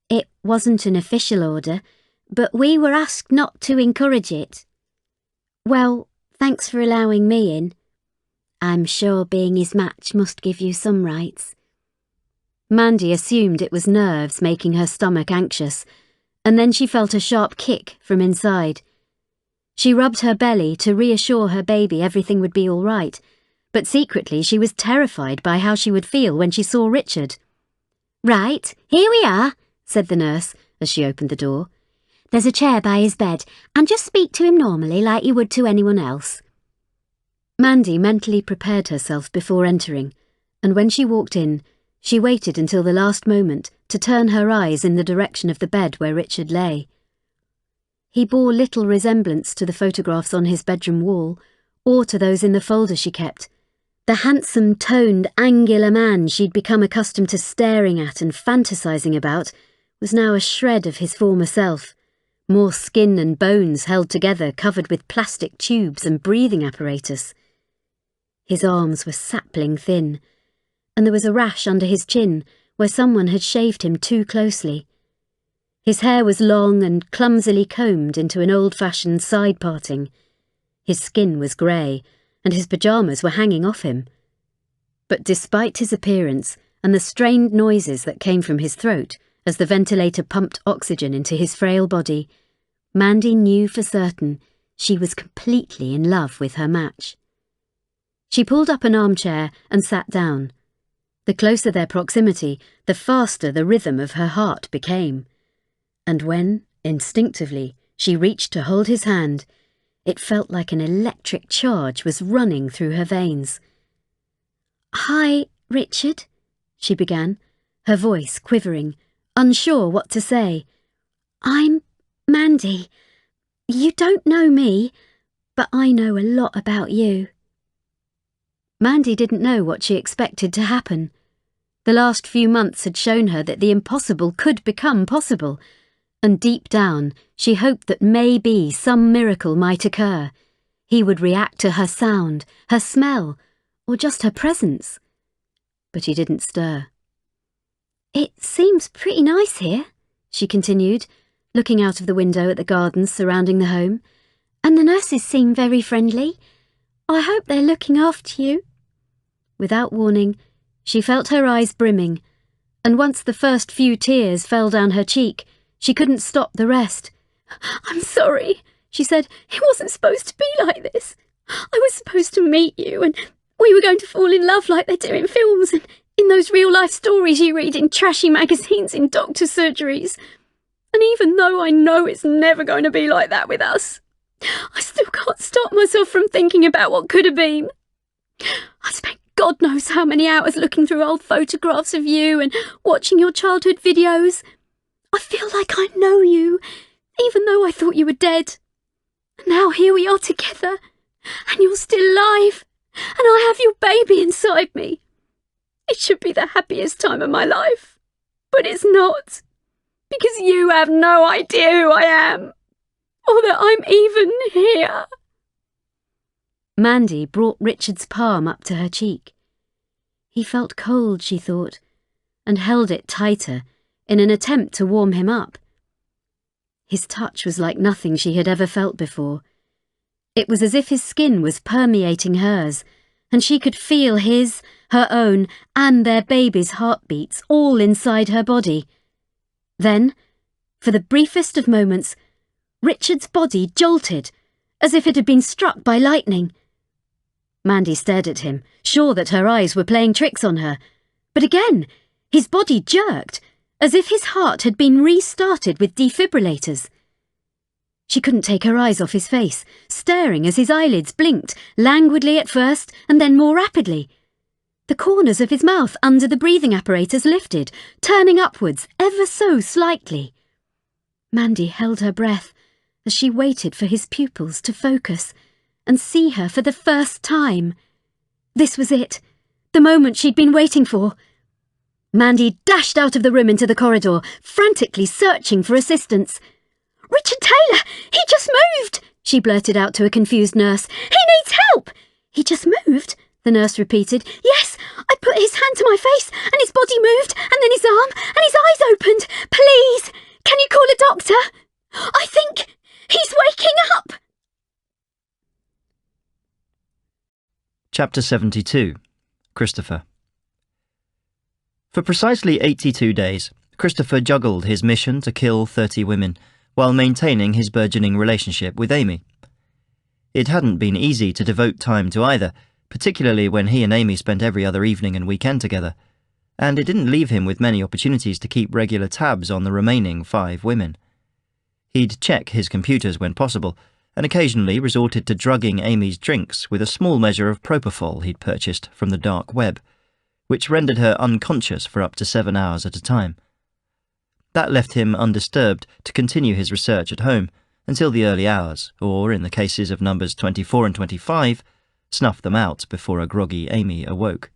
"It wasn't an official order, but we were asked not to encourage it." "Well, thanks for allowing me in." "I'm sure being his match must give you some rights." Mandy assumed it was nerves making her stomach anxious, and then she felt a sharp kick from inside. She rubbed her belly to reassure her baby everything would be all right, but secretly she was terrified by how she would feel when she saw Richard. "Right, here we are," said the nurse as she opened the door. "There's a chair by his bed, and just speak to him normally like you would to anyone else." Mandy mentally prepared herself before entering, and when she walked in, she waited until the last moment to turn her eyes in the direction of the bed where Richard lay. He bore little resemblance to the photographs on his bedroom wall, or to those in the folder she kept. The handsome, toned, angular man she'd become accustomed to staring at and fantasizing about was now a shred of his former self, more skin and bones held together, covered with plastic tubes and breathing apparatus. His arms were sapling thin, and there was a rash under his chin where someone had shaved him too closely. His hair was long and clumsily combed into an old-fashioned side parting. His skin was grey, and his pyjamas were hanging off him. But despite his appearance and the strained noises that came from his throat as the ventilator pumped oxygen into his frail body, Mandy knew for certain she was completely in love with her match. She pulled up an armchair and sat down. The closer their proximity, the faster the rhythm of her heart became. And when, instinctively, she reached to hold his hand, it felt like an electric charge was running through her veins. "Hi, Richard," she began, her voice quivering, unsure what to say. "I'm Mandy. You don't know me, but I know a lot about you." Mandy didn't know what she expected to happen. The last few months had shown her that the impossible could become possible, and deep down she hoped that maybe some miracle might occur. He would react to her sound, her smell, or just her presence. But he didn't stir. "It seems pretty nice here," she continued, looking out of the window at the gardens surrounding the home. "And the nurses seem very friendly. I hope they're looking after you." Without warning, she felt her eyes brimming, and once the first few tears fell down her cheek, she couldn't stop the rest. "I'm sorry," she said. "It wasn't supposed to be like this. I was supposed to meet you, and we were going to fall in love like they do in films and in those real-life stories you read in trashy magazines in doctor surgeries. And even though I know it's never going to be like that with us, I still can't stop myself from thinking about what could have been. I spent God knows how many hours looking through old photographs of you and watching your childhood videos. I feel like I know you, even though I thought you were dead. And now here we are together, and you're still alive, and I have your baby inside me. It should be the happiest time of my life, but it's not, because you have no idea who I am, or that I'm even here." Mandy brought Richard's palm up to her cheek. He felt cold, she thought, and held it tighter in an attempt to warm him up. His touch was like nothing she had ever felt before. It was as if his skin was permeating hers, and she could feel his, her own, and their baby's heartbeats all inside her body. Then, for the briefest of moments, Richard's body jolted, as if it had been struck by lightning. Mandy stared at him, sure that her eyes were playing tricks on her. But again, his body jerked, as if his heart had been restarted with defibrillators. She couldn't take her eyes off his face, staring as his eyelids blinked, languidly at first, and then more rapidly. The corners of his mouth under the breathing apparatus lifted, turning upwards ever so slightly. Mandy held her breath as she waited for his pupils to focus and see her for the first time. This was it, the moment she'd been waiting for. Mandy dashed out of the room into the corridor, frantically searching for assistance. "Richard Taylor! He just moved!" she blurted out to a confused nurse. "He needs help!" "He just moved?" the nurse repeated. "Yes, I put his hand to my face, and his body moved, and then his arm, and his eyes opened. Please, can you call a doctor? I think he's waking up!" Chapter 72. Christopher. For precisely 82 days, Christopher juggled his mission to kill 30 women while maintaining his burgeoning relationship with Amy. It hadn't been easy to devote time to either, particularly when he and Amy spent every other evening and weekend together, and it didn't leave him with many opportunities to keep regular tabs on the remaining 5 women. He'd check his computers when possible, and occasionally resorted to drugging Amy's drinks with a small measure of propofol he'd purchased from the dark web, which rendered her unconscious for up to 7 hours at a time. That left him undisturbed to continue his research at home until the early hours, or, in the cases of numbers 24 and 25, snuff them out before a groggy Amy awoke.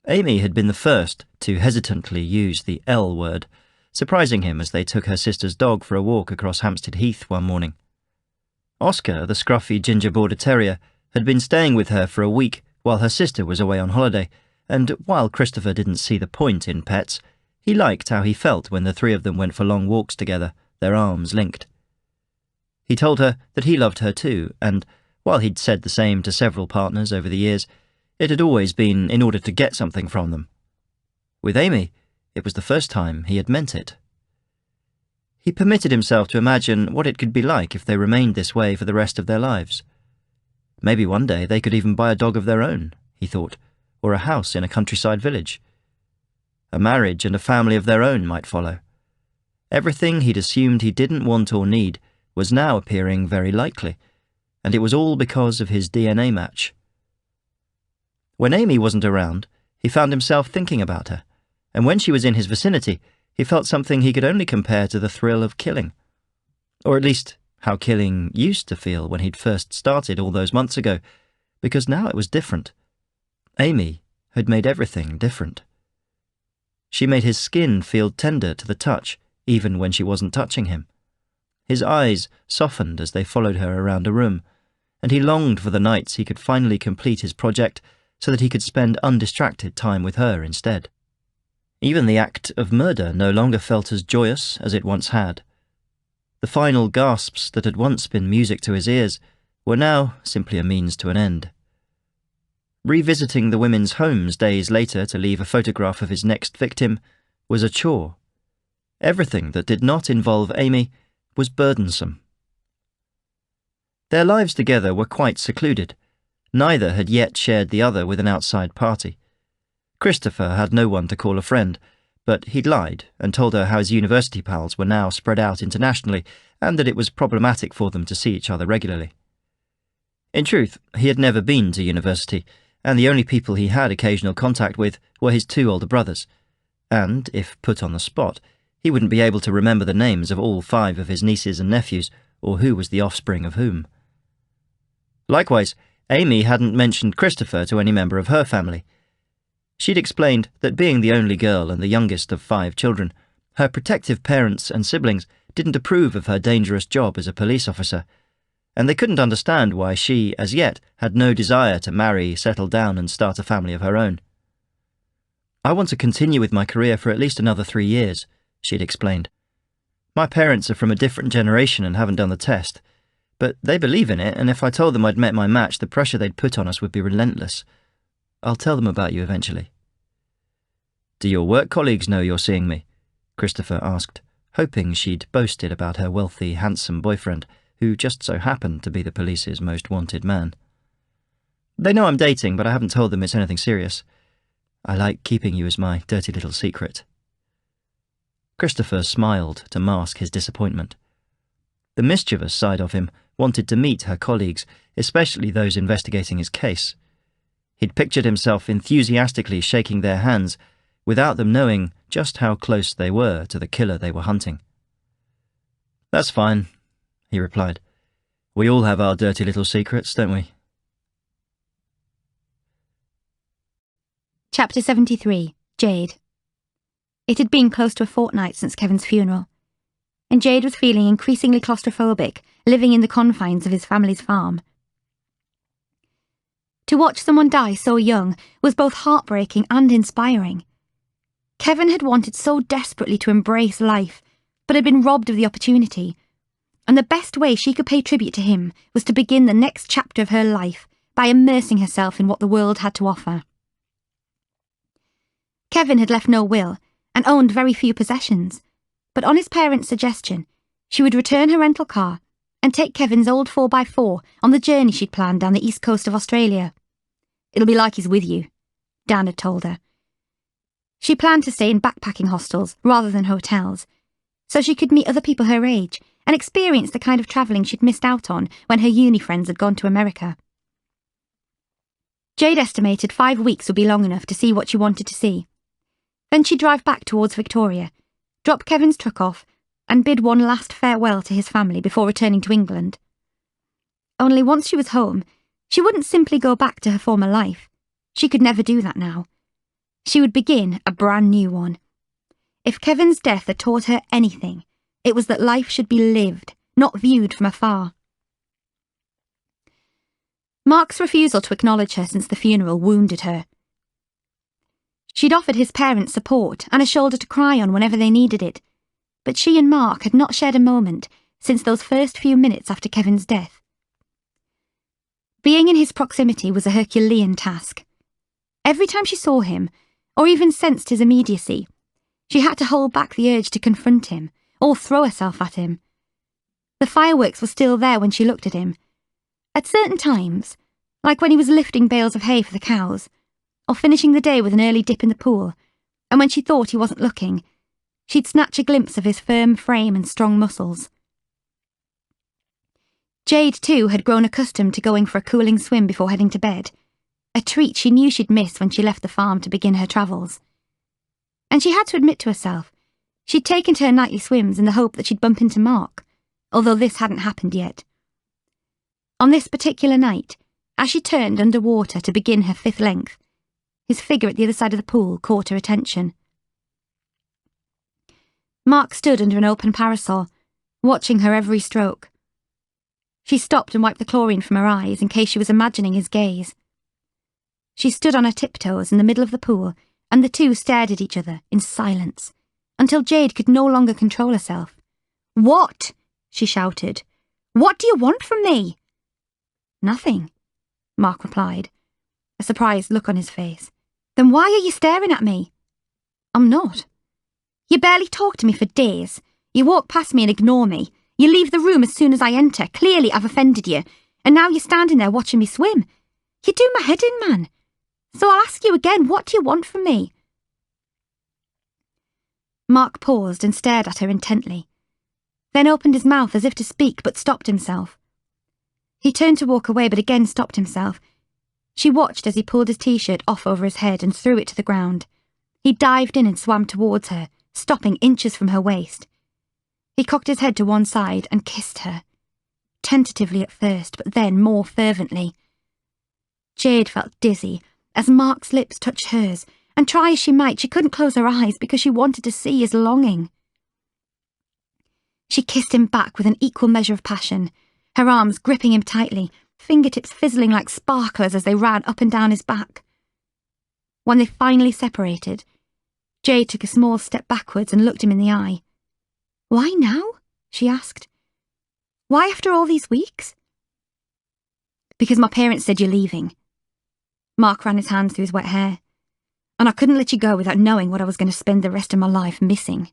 Amy had been the first to hesitantly use the L word, surprising him as they took her sister's dog for a walk across Hampstead Heath one morning. Oscar, the scruffy ginger border terrier, had been staying with her for a week while her sister was away on holiday, and while Christopher didn't see the point in pets, he liked how he felt when the 3 of them went for long walks together, their arms linked. He told her that he loved her too, and While he'd said the same to several partners over the years, it had always been in order to get something from them. With Amy, it was the first time he had meant it. He permitted himself to imagine what it could be like if they remained this way for the rest of their lives. Maybe one day they could even buy a dog of their own, he thought, or a house in a countryside village. A marriage and a family of their own might follow. Everything he'd assumed he didn't want or need was now appearing very likely, and it was all because of his DNA match. When Amy wasn't around, he found himself thinking about her, and when she was in his vicinity, he felt something he could only compare to the thrill of killing. Or at least, how killing used to feel when he'd first started all those months ago, because now it was different. Amy had made everything different. She made his skin feel tender to the touch, even when she wasn't touching him. His eyes softened as they followed her around a room, and he longed for the nights he could finally complete his project so that he could spend undistracted time with her instead. Even the act of murder no longer felt as joyous as it once had. The final gasps that had once been music to his ears were now simply a means to an end. Revisiting the women's homes days later to leave a photograph of his next victim was a chore. Everything that did not involve Amy was burdensome. Their lives together were quite secluded. Neither had yet shared the other with an outside party. Christopher had no one to call a friend, but he'd lied and told her how his university pals were now spread out internationally and that it was problematic for them to see each other regularly. In truth, he had never been to university, and the only people he had occasional contact with were his 2 older brothers, and, if put on the spot, he wouldn't be able to remember the names of all 5 of his nieces and nephews, or who was the offspring of whom. Likewise, Amy hadn't mentioned Christopher to any member of her family. She'd explained that being the only girl and the youngest of 5 children, her protective parents and siblings didn't approve of her dangerous job as a police officer, and they couldn't understand why she, as yet, had no desire to marry, settle down and start a family of her own. "I want to continue with my career for at least another 3 years, she'd explained. "My parents are from a different generation and haven't done the test, but they believe in it, and if I told them I'd met my match, the pressure they'd put on us would be relentless. I'll tell them about you eventually." "Do your work colleagues know you're seeing me?" Christopher asked, hoping she'd boasted about her wealthy, handsome boyfriend, who just so happened to be the police's most wanted man. "They know I'm dating, but I haven't told them it's anything serious. I like keeping you as my dirty little secret." Christopher smiled to mask his disappointment. The mischievous side of him wanted to meet her colleagues, especially those investigating his case. He'd pictured himself enthusiastically shaking their hands, without them knowing just how close they were to the killer they were hunting. "That's fine," he replied. "We all have our dirty little secrets, don't we?" Chapter 73. Jade. It had been close to a fortnight since Kevin's funeral, and Jade was feeling increasingly claustrophobic, living in the confines of his family's farm. To watch someone die so young was both heartbreaking and inspiring. Kevin had wanted so desperately to embrace life, but had been robbed of the opportunity, and the best way she could pay tribute to him was to begin the next chapter of her life by immersing herself in what the world had to offer. Kevin had left no will and owned very few possessions, but on his parents' suggestion, she would return her rental car and take Kevin's old 4x4 on the journey she'd planned down the east coast of Australia. "It'll be like he's with you," Dan had told her. She planned to stay in backpacking hostels rather than hotels, so she could meet other people her age and experience the kind of travelling she'd missed out on when her uni friends had gone to America. Jade estimated 5 weeks would be long enough to see what she wanted to see. Then she'd drive back towards Victoria, drop Kevin's truck off, and bid one last farewell to his family before returning to England. Only once she was home, she wouldn't simply go back to her former life. She could never do that now. She would begin a brand new one. If Kevin's death had taught her anything, it was that life should be lived, not viewed from afar. Mark's refusal to acknowledge her since the funeral wounded her. She'd offered his parents support and a shoulder to cry on whenever they needed it, but she and Mark had not shared a moment since those first few minutes after Kevin's death. Being in his proximity was a Herculean task. Every time she saw him, or even sensed his immediacy, she had to hold back the urge to confront him, or throw herself at him. The fireworks were still there when she looked at him. At certain times, like when he was lifting bales of hay for the cows, or finishing the day with an early dip in the pool, and when she thought he wasn't looking, she'd snatch a glimpse of his firm frame and strong muscles. Jade, too, had grown accustomed to going for a cooling swim before heading to bed, a treat she knew she'd miss when she left the farm to begin her travels. And she had to admit to herself, she'd taken to her nightly swims in the hope that she'd bump into Mark, although this hadn't happened yet. On this particular night, as she turned under water to begin her 5th length, his figure at the other side of the pool caught her attention. Mark stood under an open parasol, watching her every stroke. She stopped and wiped the chlorine from her eyes in case she was imagining his gaze. She stood on her tiptoes in the middle of the pool, and the two stared at each other in silence, until Jade could no longer control herself. "What?" she shouted. "What do you want from me?" "Nothing," Mark replied, a surprised look on his face. "Then why are you staring at me?" "I'm not." "You barely talk to me for days. You walk past me and ignore me. You leave the room as soon as I enter. Clearly I've offended you. And now you're standing there watching me swim. You do my head in, man. So I'll ask you again, what do you want from me?" Mark paused and stared at her intently, then opened his mouth as if to speak but stopped himself. He turned to walk away but again stopped himself. She watched as he pulled his t-shirt off over his head and threw it to the ground. He dived in and swam towards her, stopping inches from her waist. He cocked his head to one side and kissed her, tentatively at first, but then more fervently. Jade felt dizzy as Mark's lips touched hers, and try as she might, she couldn't close her eyes because she wanted to see his longing. She kissed him back with an equal measure of passion, her arms gripping him tightly, fingertips fizzling like sparklers as they ran up and down his back. When they finally separated, Jade took a small step backwards and looked him in the eye. "Why now?" she asked. "Why after all these weeks?" "Because my parents said you're leaving." Mark ran his hands through his wet hair. "And I couldn't let you go without knowing what I was going to spend the rest of my life missing."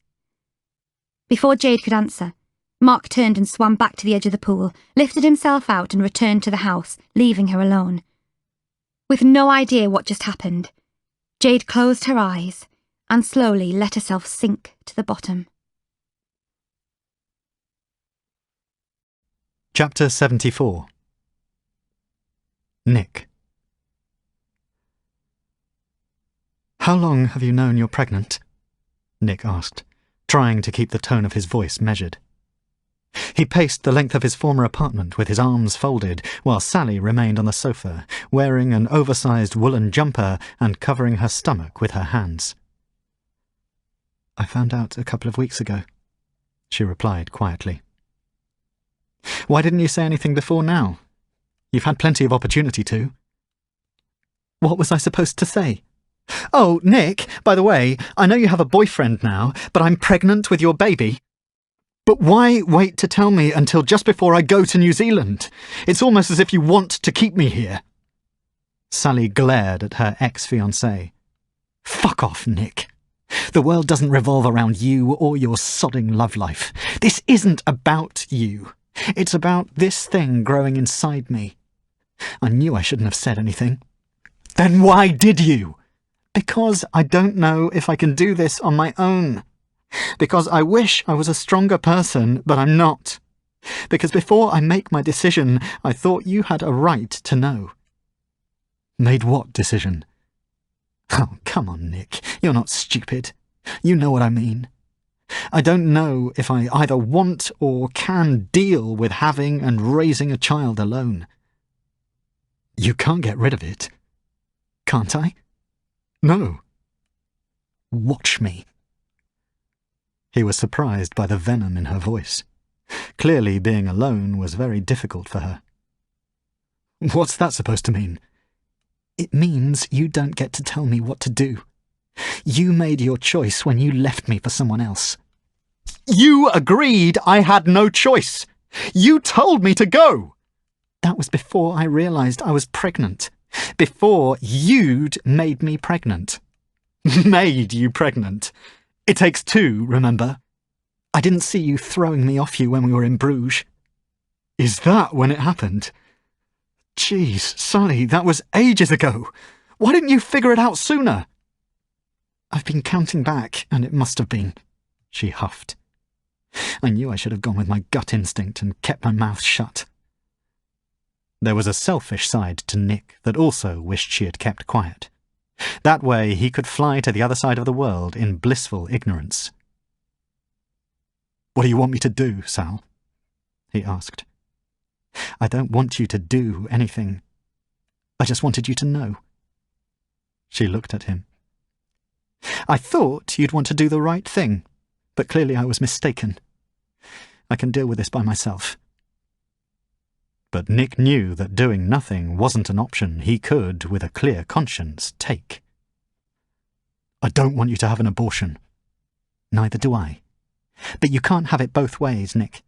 Before Jade could answer, Mark turned and swam back to the edge of the pool, lifted himself out and returned to the house, leaving her alone. With no idea what just happened, Jade closed her eyes and slowly let herself sink to the bottom. Chapter 74. Nick. "How long have you known you're pregnant?" Nick asked, trying to keep the tone of his voice measured. He paced the length of his former apartment with his arms folded, while Sally remained on the sofa, wearing an oversized woolen jumper and covering her stomach with her hands. "I found out a couple of weeks ago," she replied quietly. "Why didn't you say anything before now? You've had plenty of opportunity to." "What was I supposed to say?" "Oh, Nick, by the way, I know you have a boyfriend now, but I'm pregnant with your baby." "But why wait to tell me until just before I go to New Zealand? It's almost as if you want to keep me here." Sally glared at her ex-fiancé. "Fuck off, Nick. The world doesn't revolve around you or your sodding love life. This isn't about you. It's about this thing growing inside me. I knew I shouldn't have said anything." "Then why did you?" "Because I don't know if I can do this on my own. Because I wish I was a stronger person, but I'm not. Because before I make my decision, I thought you had a right to know." "Made what decision?" "Oh, come on, Nick. You're not stupid. You know what I mean. I don't know if I either want or can deal with having and raising a child alone." "You can't get rid of it." "Can't I?" "No." "Watch me." He was surprised by the venom in her voice. Clearly being alone was very difficult for her. "What's that supposed to mean?" "It means you don't get to tell me what to do. You made your choice when you left me for someone else." "You agreed I had no choice. You told me to go." That was before I realised I was pregnant. Before you'd made me pregnant. Made you pregnant. It takes two, remember? I didn't see you throwing me off you when we were in Bruges. Is that when it happened? Jeez, Sally, that was ages ago. Why didn't you figure it out sooner? I've been counting back, and it must have been, she huffed. I knew I should have gone with my gut instinct and kept my mouth shut. There was a selfish side to Nick that also wished she had kept quiet. That way he could fly to the other side of the world in blissful ignorance. What do you want me to do, Sal? He asked. I don't want you to do anything. I just wanted you to know. She looked at him. I thought you'd want to do the right thing, but clearly I was mistaken. I can deal with this by myself. But Nick knew that doing nothing wasn't an option he could, with a clear conscience, take. I don't want you to have an abortion. Neither do I. But you can't have it both ways, Nick.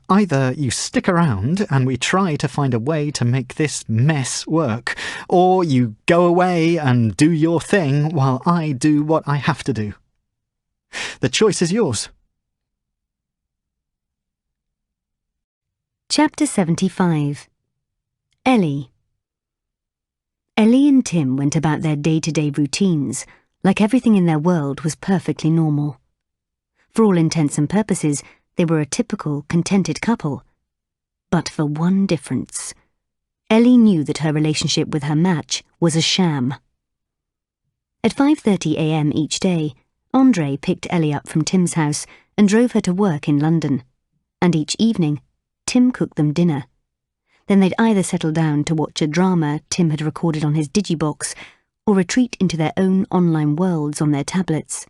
Either you stick around and we try to find a way to make this mess work, or you go away and do your thing while I do what I have to do. The choice is yours. Chapter 75. Ellie. Ellie and Tim went about their day-to-day routines, like everything in their world was perfectly normal. For all intents and purposes, they were a typical, contented couple. But for one difference. Ellie knew that her relationship with her match was a sham. At 5:30 a.m. each day, Andre picked Ellie up from Tim's house and drove her to work in London. And each evening, Tim cooked them dinner. Then they'd either settle down to watch a drama Tim had recorded on his digibox or retreat into their own online worlds on their tablets.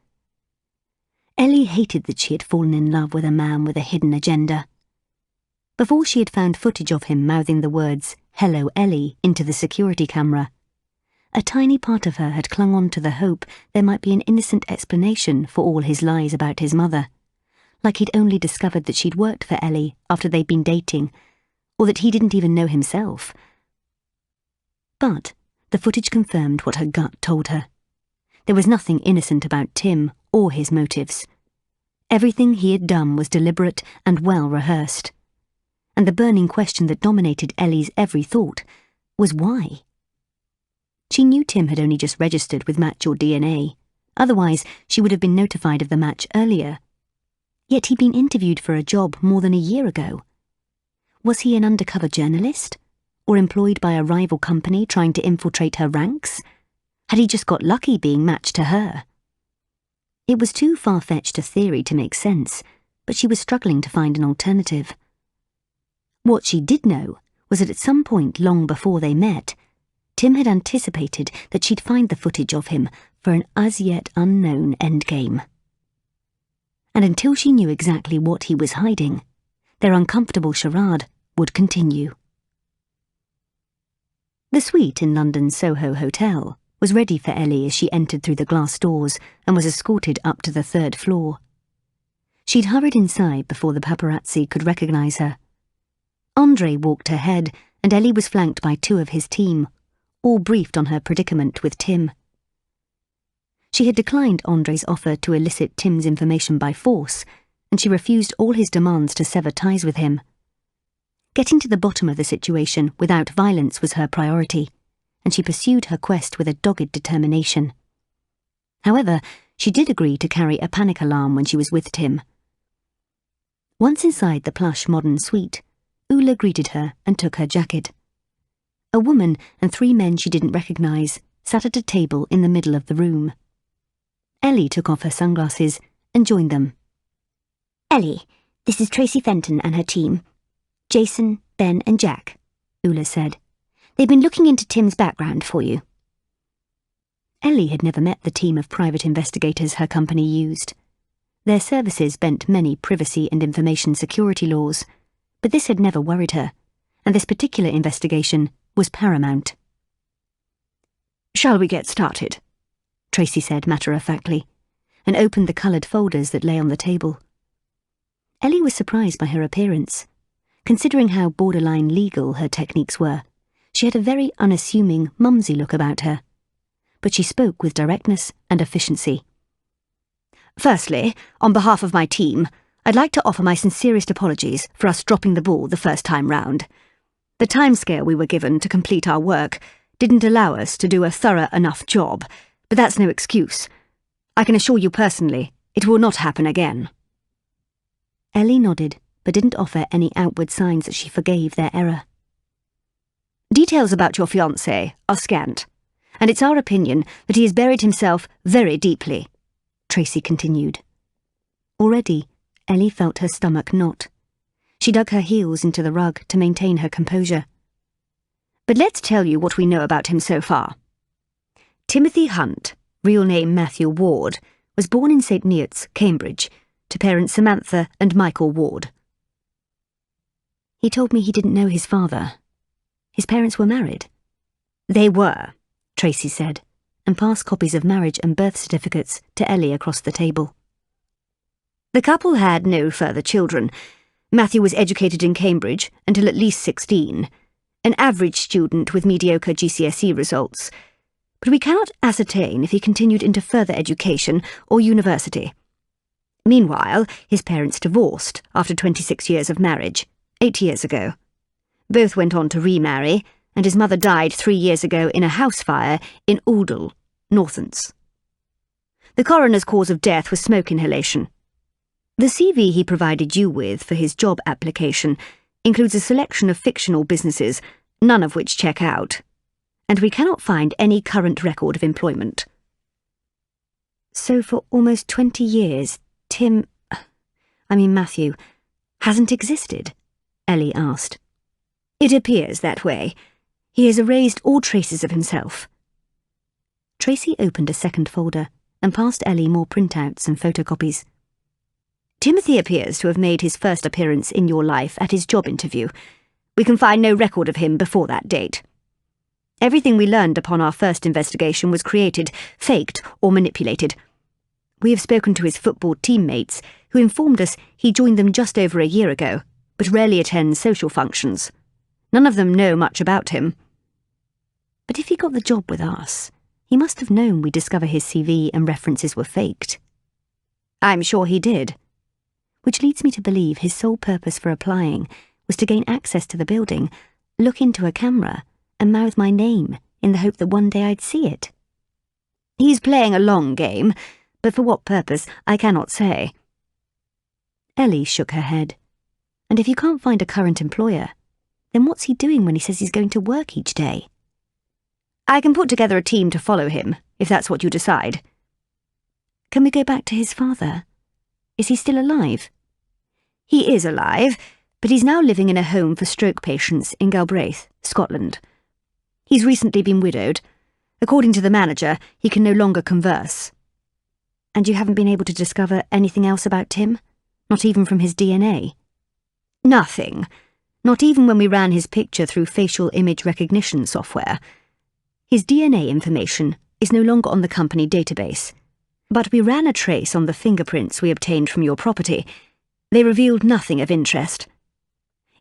Ellie hated that she had fallen in love with a man with a hidden agenda. Before she had found footage of him mouthing the words, "Hello, Ellie," into the security camera, a tiny part of her had clung on to the hope there might be an innocent explanation for all his lies about his mother. Like he'd only discovered that she'd worked for Ellie after they'd been dating, or that he didn't even know himself. But the footage confirmed what her gut told her. There was nothing innocent about Tim or his motives. Everything he had done was deliberate and well rehearsed. And the burning question that dominated Ellie's every thought was why? She knew Tim had only just registered with Match Your DNA. Otherwise, she would have been notified of the match earlier. Yet he'd been interviewed for a job more than a year ago. Was he an undercover journalist? Or employed by a rival company trying to infiltrate her ranks? Had he just got lucky being matched to her? It was too far-fetched a theory to make sense, but she was struggling to find an alternative. What she did know was that at some point long before they met, Tim had anticipated that she'd find the footage of him for an as-yet unknown endgame. And until she knew exactly what he was hiding, their uncomfortable charade would continue. The suite in London's Soho Hotel was ready for Ellie as she entered through the glass doors and was escorted up to the 3rd floor. She'd hurried inside before the paparazzi could recognise her. Andre walked ahead, and Ellie was flanked by 2 of his team, all briefed on her predicament with Tim. She had declined Andre's offer to elicit Tim's information by force, and she refused all his demands to sever ties with him. Getting to the bottom of the situation without violence was her priority, and she pursued her quest with a dogged determination. However, she did agree to carry a panic alarm when she was with Tim. Once inside the plush modern suite, Ula greeted her and took her jacket. A woman and 3 men she didn't recognise sat at a table in the middle of the room. Ellie took off her sunglasses and joined them. Ellie, this is Tracy Fenton and her team. Jason, Ben and Jack, Ula said. They've been looking into Tim's background for you. Ellie had never met the team of private investigators her company used. Their services bent many privacy and information security laws, but this had never worried her, and this particular investigation was paramount. "Shall we get started?" Tracy said matter-of-factly, and opened the coloured folders that lay on the table. Ellie was surprised by her appearance. Considering how borderline legal her techniques were, she had a very unassuming, mumsy look about her. But she spoke with directness and efficiency. Firstly, on behalf of my team, I'd like to offer my sincerest apologies for us dropping the ball the first time round. The timescale we were given to complete our work didn't allow us to do a thorough enough job, but that's no excuse. I can assure you personally, it will not happen again. Ellie nodded, but didn't offer any outward signs that she forgave their error. Details about your fiancé are scant, and it's our opinion that he has buried himself very deeply, Tracy continued. Already, Ellie felt her stomach knot. She dug her heels into the rug to maintain her composure. But let's tell you what we know about him so far. Timothy Hunt, real name Matthew Ward, was born in St. Neots, Cambridge, to parents Samantha and Michael Ward. He told me he didn't know his father. His parents were married. They were, Tracy said, and passed copies of marriage and birth certificates to Ellie across the table. The couple had no further children. Matthew was educated in Cambridge until at least 16, an average student with mediocre GCSE results, but we cannot ascertain if he continued into further education or university. Meanwhile, his parents divorced after 26 years of marriage, 8 years ago. Both went on to remarry, and his mother died 3 years ago in a house fire in Oldham, Northants. The coroner's cause of death was smoke inhalation. The CV he provided you with for his job application includes a selection of fictional businesses, none of which check out, and we cannot find any current record of employment. So for almost 20 years, Matthew, hasn't existed? Ellie asked. It appears that way. He has erased all traces of himself. Tracy opened a second folder and passed Ellie more printouts and photocopies. Timothy appears to have made his first appearance in your life at his job interview. We can find no record of him before that date. Everything we learned upon our first investigation was created, faked, or manipulated. We have spoken to his football teammates, who informed us he joined them just over a year ago, but rarely attends social functions. None of them know much about him. But if he got the job with us, he must have known we'd discover his CV and references were faked. I'm sure he did. Which leads me to believe his sole purpose for applying was to gain access to the building, look into a camera, and mouth my name in the hope that one day I'd see it. He's playing a long game, but for what purpose I cannot say. Ellie shook her head. And if you can't find a current employer, then what's he doing when he says he's going to work each day? I can put together a team to follow him, if that's what you decide. Can we go back to his father? Is he still alive? He is alive, but he's now living in a home for stroke patients in Galbraith, Scotland. He's recently been widowed. According to the manager, he can no longer converse. And you haven't been able to discover anything else about Tim? Not even from his DNA? Nothing. Not even when we ran his picture through facial image recognition software. His DNA information is no longer on the company database, but we ran a trace on the fingerprints we obtained from your property. They revealed nothing of interest.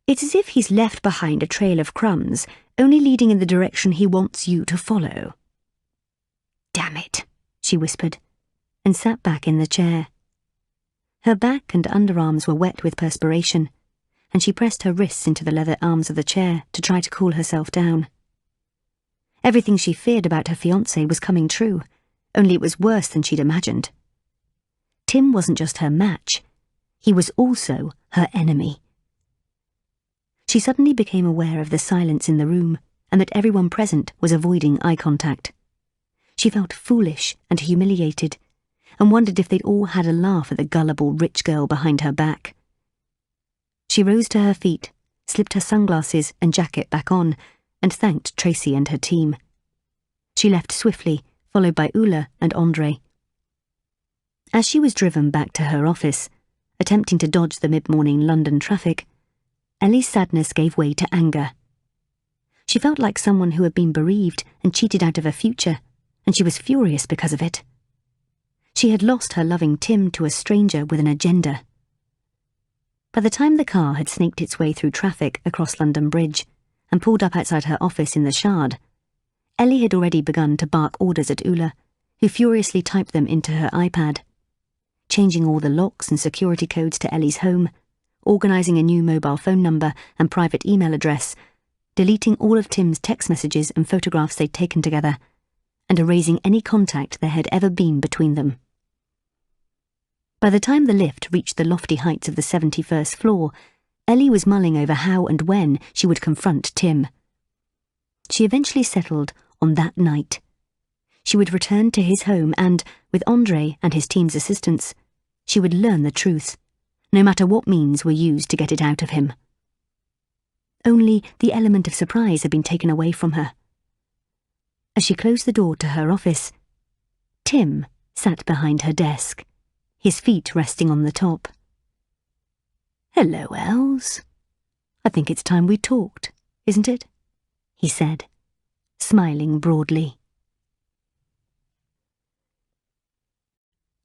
It's as if he's left behind a trail of crumbs, only leading in the direction he wants you to follow. Damn it, she whispered, and sat back in the chair. Her back and underarms were wet with perspiration, and she pressed her wrists into the leather arms of the chair to try to cool herself down. Everything she feared about her fiancé was coming true, only it was worse than she'd imagined. Tim wasn't just her match, he was also her enemy. She suddenly became aware of the silence in the room and that everyone present was avoiding eye contact. She felt foolish and humiliated and wondered if they'd all had a laugh at the gullible rich girl behind her back. She rose to her feet, slipped her sunglasses and jacket back on, and thanked Tracy and her team. She left swiftly, followed by Ulla and Andre. As she was driven back to her office, attempting to dodge the mid-morning London traffic, Ellie's sadness gave way to anger. She felt like someone who had been bereaved and cheated out of a future, and she was furious because of it. She had lost her loving Tim to a stranger with an agenda. By the time the car had snaked its way through traffic across London Bridge and pulled up outside her office in the Shard, Ellie had already begun to bark orders at Ula, who furiously typed them into her iPad, changing all the locks and security codes to Ellie's home, organising a new mobile phone number and private email address, deleting all of Tim's text messages and photographs they'd taken together, and erasing any contact there had ever been between them. By the time the lift reached the lofty heights of the 71st floor, Ellie was mulling over how and when she would confront Tim. She eventually settled on that night. She would return to his home and, with Andre and his team's assistance, she would learn the truth, no matter what means were used to get it out of him. Only the element of surprise had been taken away from her. As she closed the door to her office, Tim sat behind her desk, his feet resting on the top. "Hello, Els. I think it's time we talked, isn't it?" he said, smiling broadly.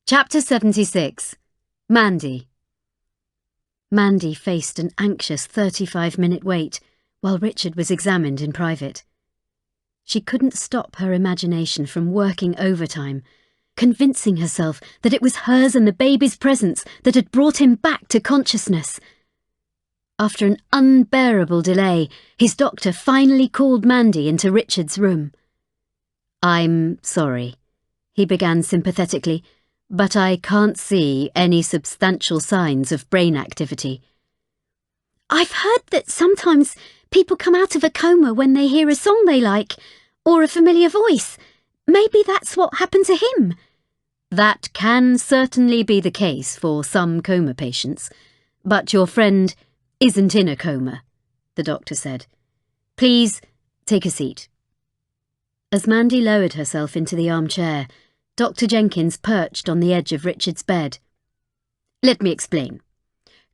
Chapter 76. Mandy. Mandy faced an anxious 35-minute wait while Richard was examined in private. She couldn't stop her imagination from working overtime, convincing herself that it was hers and the baby's presence that had brought him back to consciousness. After an unbearable delay, his doctor finally called Mandy into Richard's room. "I'm sorry," he began sympathetically, "but I can't see any substantial signs of brain activity." I've heard that sometimes people come out of a coma when they hear a song they like, or a familiar voice. Maybe that's what happened to him. That can certainly be the case for some coma patients, but your friend isn't in a coma, the doctor said. "Please take a seat." As Mandy lowered herself into the armchair, Dr. Jenkins perched on the edge of Richard's bed. "Let me explain.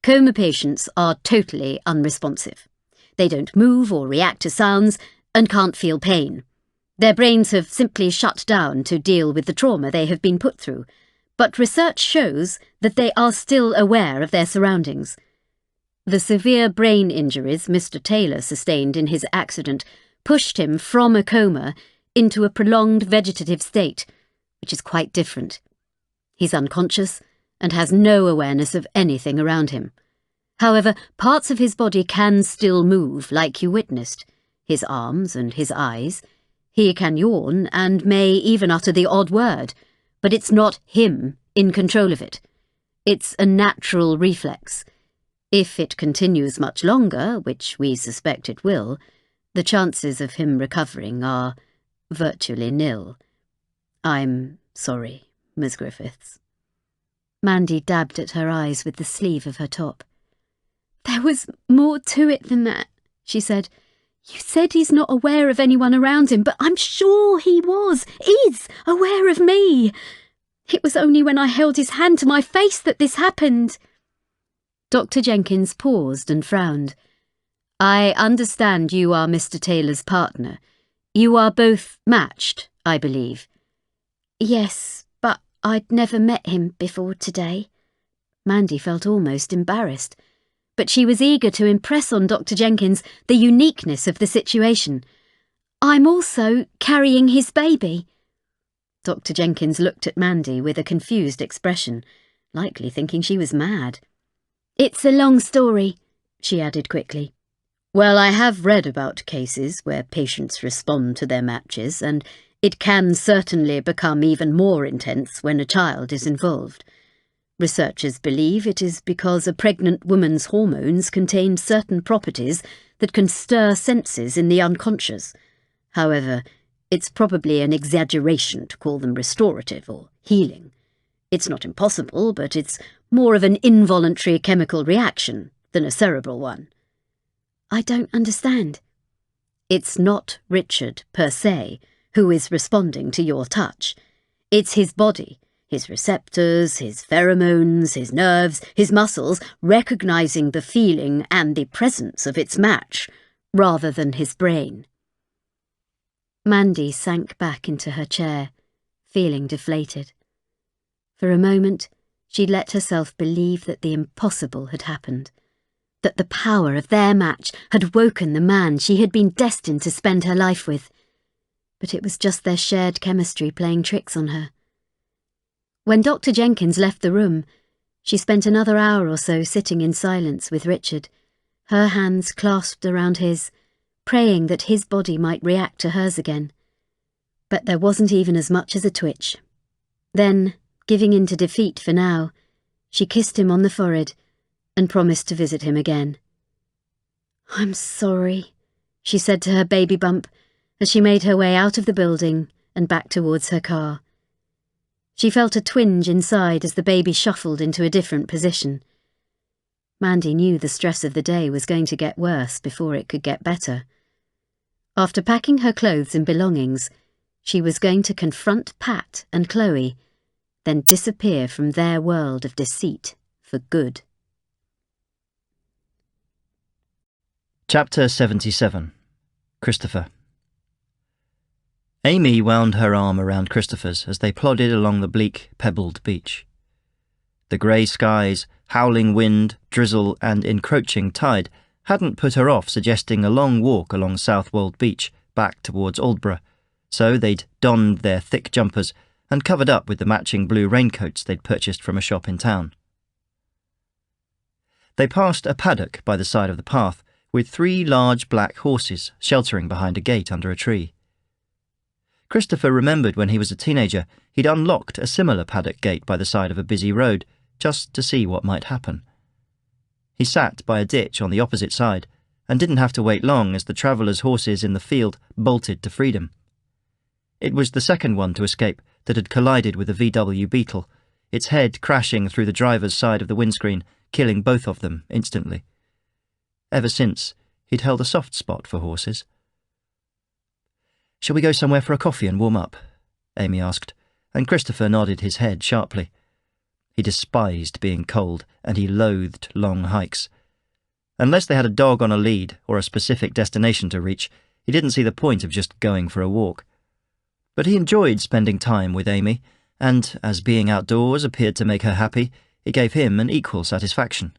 Coma patients are totally unresponsive. They don't move or react to sounds and can't feel pain. Their brains have simply shut down to deal with the trauma they have been put through, but research shows that they are still aware of their surroundings. The severe brain injuries Mr. Taylor sustained in his accident pushed him from a coma into a prolonged vegetative state, which is quite different. He's unconscious and has no awareness of anything around him. However, parts of his body can still move, like you witnessed, his arms and his eyes. He can yawn and may even utter the odd word, but it's not him in control of it. It's a natural reflex. If it continues much longer, which we suspect it will, the chances of him recovering are virtually nil. I'm sorry, Miss Griffiths." Mandy dabbed at her eyes with the sleeve of her top. There was more to it than that, she said. You said he's not aware of anyone around him, but I'm sure he is aware of me. It was only when I held his hand to my face that this happened. Dr. Jenkins paused and frowned. "I understand you are Mr. Taylor's partner. You are both matched, I believe." "Yes, but I'd never met him before today." Mandy felt almost embarrassed, but she was eager to impress on Dr. Jenkins the uniqueness of the situation. "I'm also carrying his baby." Dr. Jenkins looked at Mandy with a confused expression, likely thinking she was mad. "It's a long story," she added quickly. "Well, I have read about cases where patients respond to their matches, and it can certainly become even more intense when a child is involved. Researchers believe it is because a pregnant woman's hormones contain certain properties that can stir senses in the unconscious. However, it's probably an exaggeration to call them restorative or healing. It's not impossible, but it's more of an involuntary chemical reaction than a cerebral one." "I don't understand." "It's not Richard, per se, who is responding to your touch. It's his body, his receptors, his pheromones, his nerves, his muscles, recognizing the feeling and the presence of its match, rather than his brain." Mandy sank back into her chair, feeling deflated. For a moment, she'd let herself believe that the impossible had happened, that the power of their match had woken the man she had been destined to spend her life with. But it was just their shared chemistry playing tricks on her. When Dr. Jenkins left the room, she spent another hour or so sitting in silence with Richard, her hands clasped around his, praying that his body might react to hers again. But there wasn't even as much as a twitch. Then, giving in to defeat for now, she kissed him on the forehead and promised to visit him again. "I'm sorry," she said to her baby bump as she made her way out of the building and back towards her car. She felt a twinge inside as the baby shuffled into a different position. Mandy knew the stress of the day was going to get worse before it could get better. After packing her clothes and belongings, she was going to confront Pat and Chloe, then disappear from their world of deceit for good. Chapter 77. Christopher. Amy wound her arm around Christopher's as they plodded along the bleak, pebbled beach. The grey skies, howling wind, drizzle and encroaching tide hadn't put her off suggesting a long walk along Southwold Beach back towards Aldborough, so they'd donned their thick jumpers and covered up with the matching blue raincoats they'd purchased from a shop in town. They passed a paddock by the side of the path, with 3 large black horses sheltering behind a gate under a tree. Christopher remembered when he was a teenager he'd unlocked a similar paddock gate by the side of a busy road, just to see what might happen. He sat by a ditch on the opposite side, and didn't have to wait long as the travellers' horses in the field bolted to freedom. It was the second one to escape that had collided with a VW Beetle, its head crashing through the driver's side of the windscreen, killing both of them instantly. Ever since, he'd held a soft spot for horses. "Shall we go somewhere for a coffee and warm up?" Amy asked, and Christopher nodded his head sharply. He despised being cold, and he loathed long hikes. Unless they had a dog on a lead or a specific destination to reach, he didn't see the point of just going for a walk. But he enjoyed spending time with Amy, and as being outdoors appeared to make her happy, it gave him an equal satisfaction.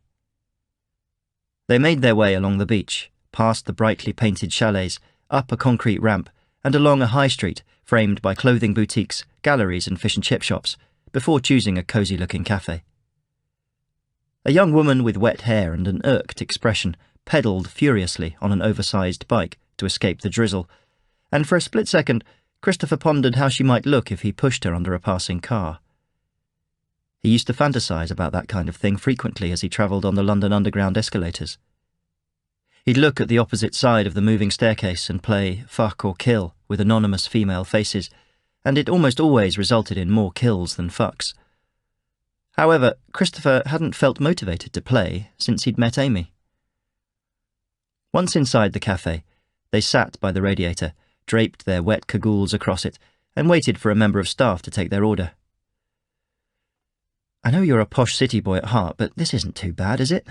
They made their way along the beach, past the brightly painted chalets, up a concrete ramp, and along a high street framed by clothing boutiques, galleries and fish and chip shops, before choosing a cosy-looking cafe. A young woman with wet hair and an irked expression pedalled furiously on an oversized bike to escape the drizzle, and for a split second, Christopher pondered how she might look if he pushed her under a passing car. He used to fantasize about that kind of thing frequently as he travelled on the London Underground escalators. He'd look at the opposite side of the moving staircase and play fuck or kill with anonymous female faces, and it almost always resulted in more kills than fucks. However, Christopher hadn't felt motivated to play since he'd met Amy. Once inside the cafe, they sat by the radiator, draped their wet cagoules across it, and waited for a member of staff to take their order. "I know you're a posh city boy at heart, but this isn't too bad, is it?"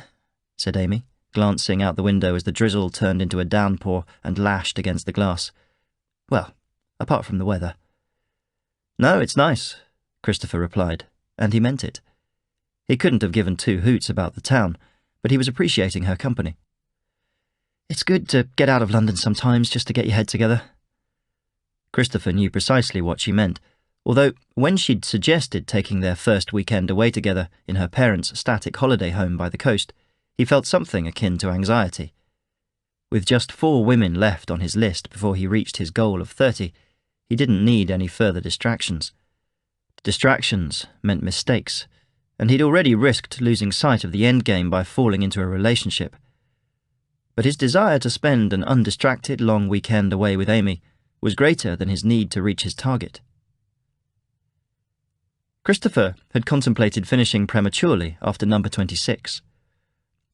said Amy, glancing out the window as the drizzle turned into a downpour and lashed against the glass. "Well, apart from the weather." "No, it's nice," Christopher replied, and he meant it. He couldn't have given 2 hoots about the town, but he was appreciating her company. "It's good to get out of London sometimes, just to get your head together." Christopher knew precisely what she meant, although when she'd suggested taking their first weekend away together in her parents' static holiday home by the coast, he felt something akin to anxiety. With just 4 women left on his list before he reached his goal of 30, he didn't need any further distractions. Distractions meant mistakes, and he'd already risked losing sight of the endgame by falling into a relationship. But his desire to spend an undistracted long weekend away with Amy was greater than his need to reach his target. Christopher had contemplated finishing prematurely after number 26.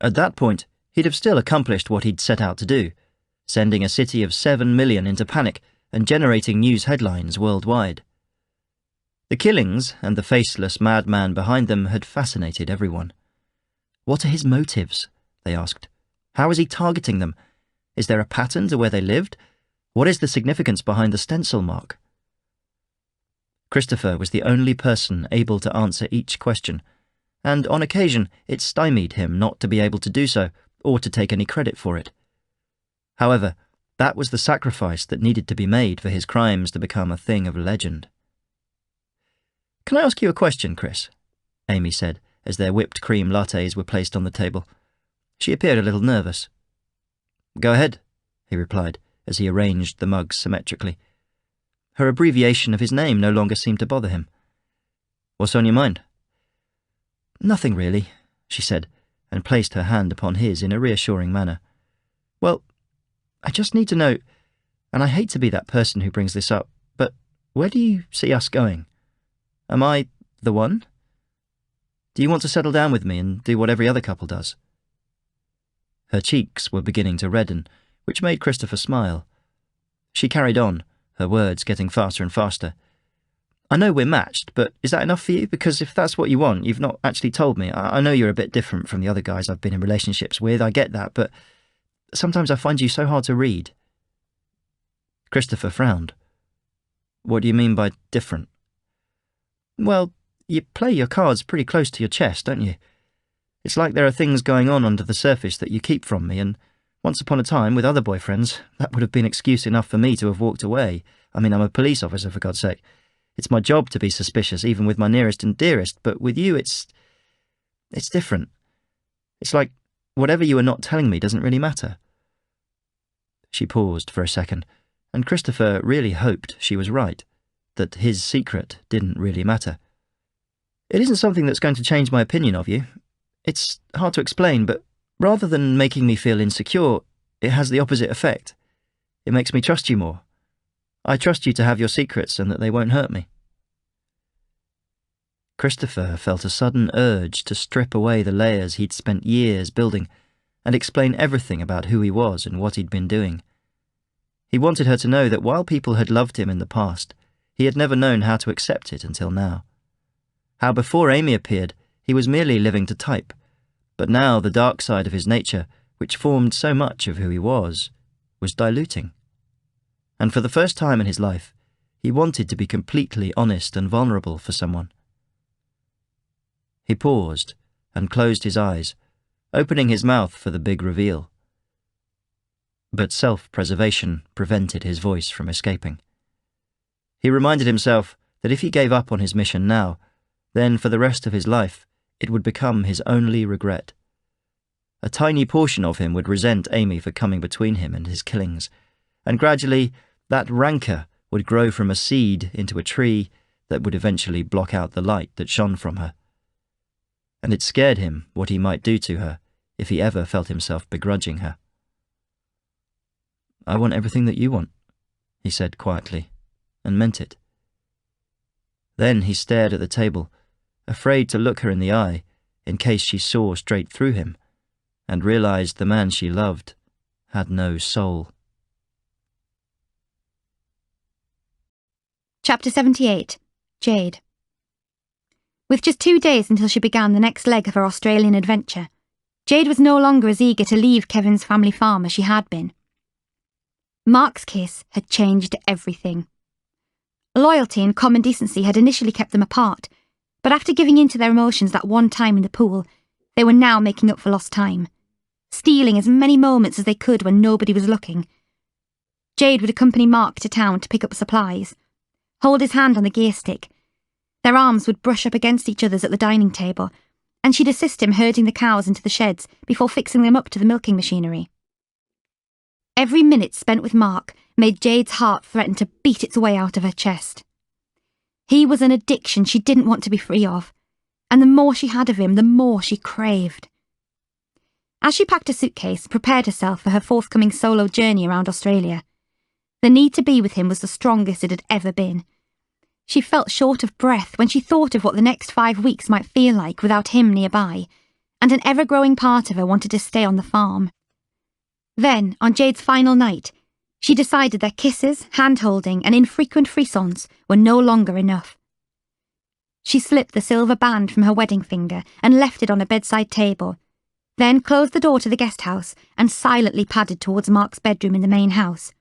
At that point, he'd have still accomplished what he'd set out to do, sending a city of 7 million into panic and generating news headlines worldwide. The killings and the faceless madman behind them had fascinated everyone. "What are his motives?" they asked. "How is he targeting them? Is there a pattern to where they lived? What is the significance behind the stencil mark?" Christopher was the only person able to answer each question, and on occasion it stymied him not to be able to do so, or to take any credit for it. However, that was the sacrifice that needed to be made for his crimes to become a thing of legend. "Can I ask you a question, Chris?" Amy said, as their whipped cream lattes were placed on the table. She appeared a little nervous. "Go ahead," he replied, as he arranged the mugs symmetrically. Her abbreviation of his name no longer seemed to bother him. "What's on your mind?" "Nothing really," she said, and placed her hand upon his in a reassuring manner. "Well, I just need to know, and I hate to be that person who brings this up, but where do you see us going? Am I the one? Do you want to settle down with me and do what every other couple does?" Her cheeks were beginning to redden, which made Christopher smile. She carried on, her words getting faster and faster. "I know we're matched, but is that enough for you? Because if that's what you want, you've not actually told me. I know you're a bit different from the other guys I've been in relationships with, I get that, but sometimes I find you so hard to read." Christopher frowned. "What do you mean by different?" "Well, you play your cards pretty close to your chest, don't you? It's like there are things going on under the surface that you keep from me, and once upon a time, with other boyfriends, that would have been excuse enough for me to have walked away. I mean, I'm a police officer, for God's sake. It's my job to be suspicious, even with my nearest and dearest, but with you, it's different. It's like whatever you are not telling me doesn't really matter." She paused for a second, and Christopher really hoped she was right, that his secret didn't really matter. "It isn't something that's going to change my opinion of you. It's hard to explain, but rather than making me feel insecure, it has the opposite effect. It makes me trust you more. I trust you to have your secrets and that they won't hurt me." Christopher felt a sudden urge to strip away the layers he'd spent years building and explain everything about who he was and what he'd been doing. He wanted her to know that while people had loved him in the past, he had never known how to accept it until now. How before Amy appeared, he was merely living to type, but now the dark side of his nature, which formed so much of who he was diluting. And for the first time in his life, he wanted to be completely honest and vulnerable for someone. He paused and closed his eyes, opening his mouth for the big reveal. But self-preservation prevented his voice from escaping. He reminded himself that if he gave up on his mission now, then for the rest of his life, it would become his only regret. A tiny portion of him would resent Amy for coming between him and his killings, and gradually that rancour would grow from a seed into a tree that would eventually block out the light that shone from her. And it scared him what he might do to her if he ever felt himself begrudging her. "I want everything that you want," he said quietly, and meant it. Then he stared at the table, afraid to look her in the eye in case she saw straight through him, and realized the man she loved had no soul. Chapter 78. Jade. With just 2 days until she began the next leg of her Australian adventure, Jade was no longer as eager to leave Kevin's family farm as she had been. Mark's kiss had changed everything. Loyalty and common decency had initially kept them apart, but after giving in to their emotions that one time in the pool, they were now making up for lost time, stealing as many moments as they could when nobody was looking. Jade would accompany Mark to town to pick up supplies, hold his hand on the gear stick. Their arms would brush up against each other's at the dining table, and she'd assist him herding the cows into the sheds before fixing them up to the milking machinery. Every minute spent with Mark made Jade's heart threaten to beat its way out of her chest. He was an addiction she didn't want to be free of, and the more she had of him, the more she craved. As she packed a suitcase and prepared herself for her forthcoming solo journey around Australia, the need to be with him was the strongest it had ever been. She felt short of breath when she thought of what the next 5 weeks might feel like without him nearby, and an ever-growing part of her wanted to stay on the farm. Then, on Jade's final night, she decided that kisses, hand-holding, and infrequent frissons were no longer enough. She slipped the silver band from her wedding finger and left it on a bedside table, then closed the door to the guest house and silently padded towards Mark's bedroom in the main house.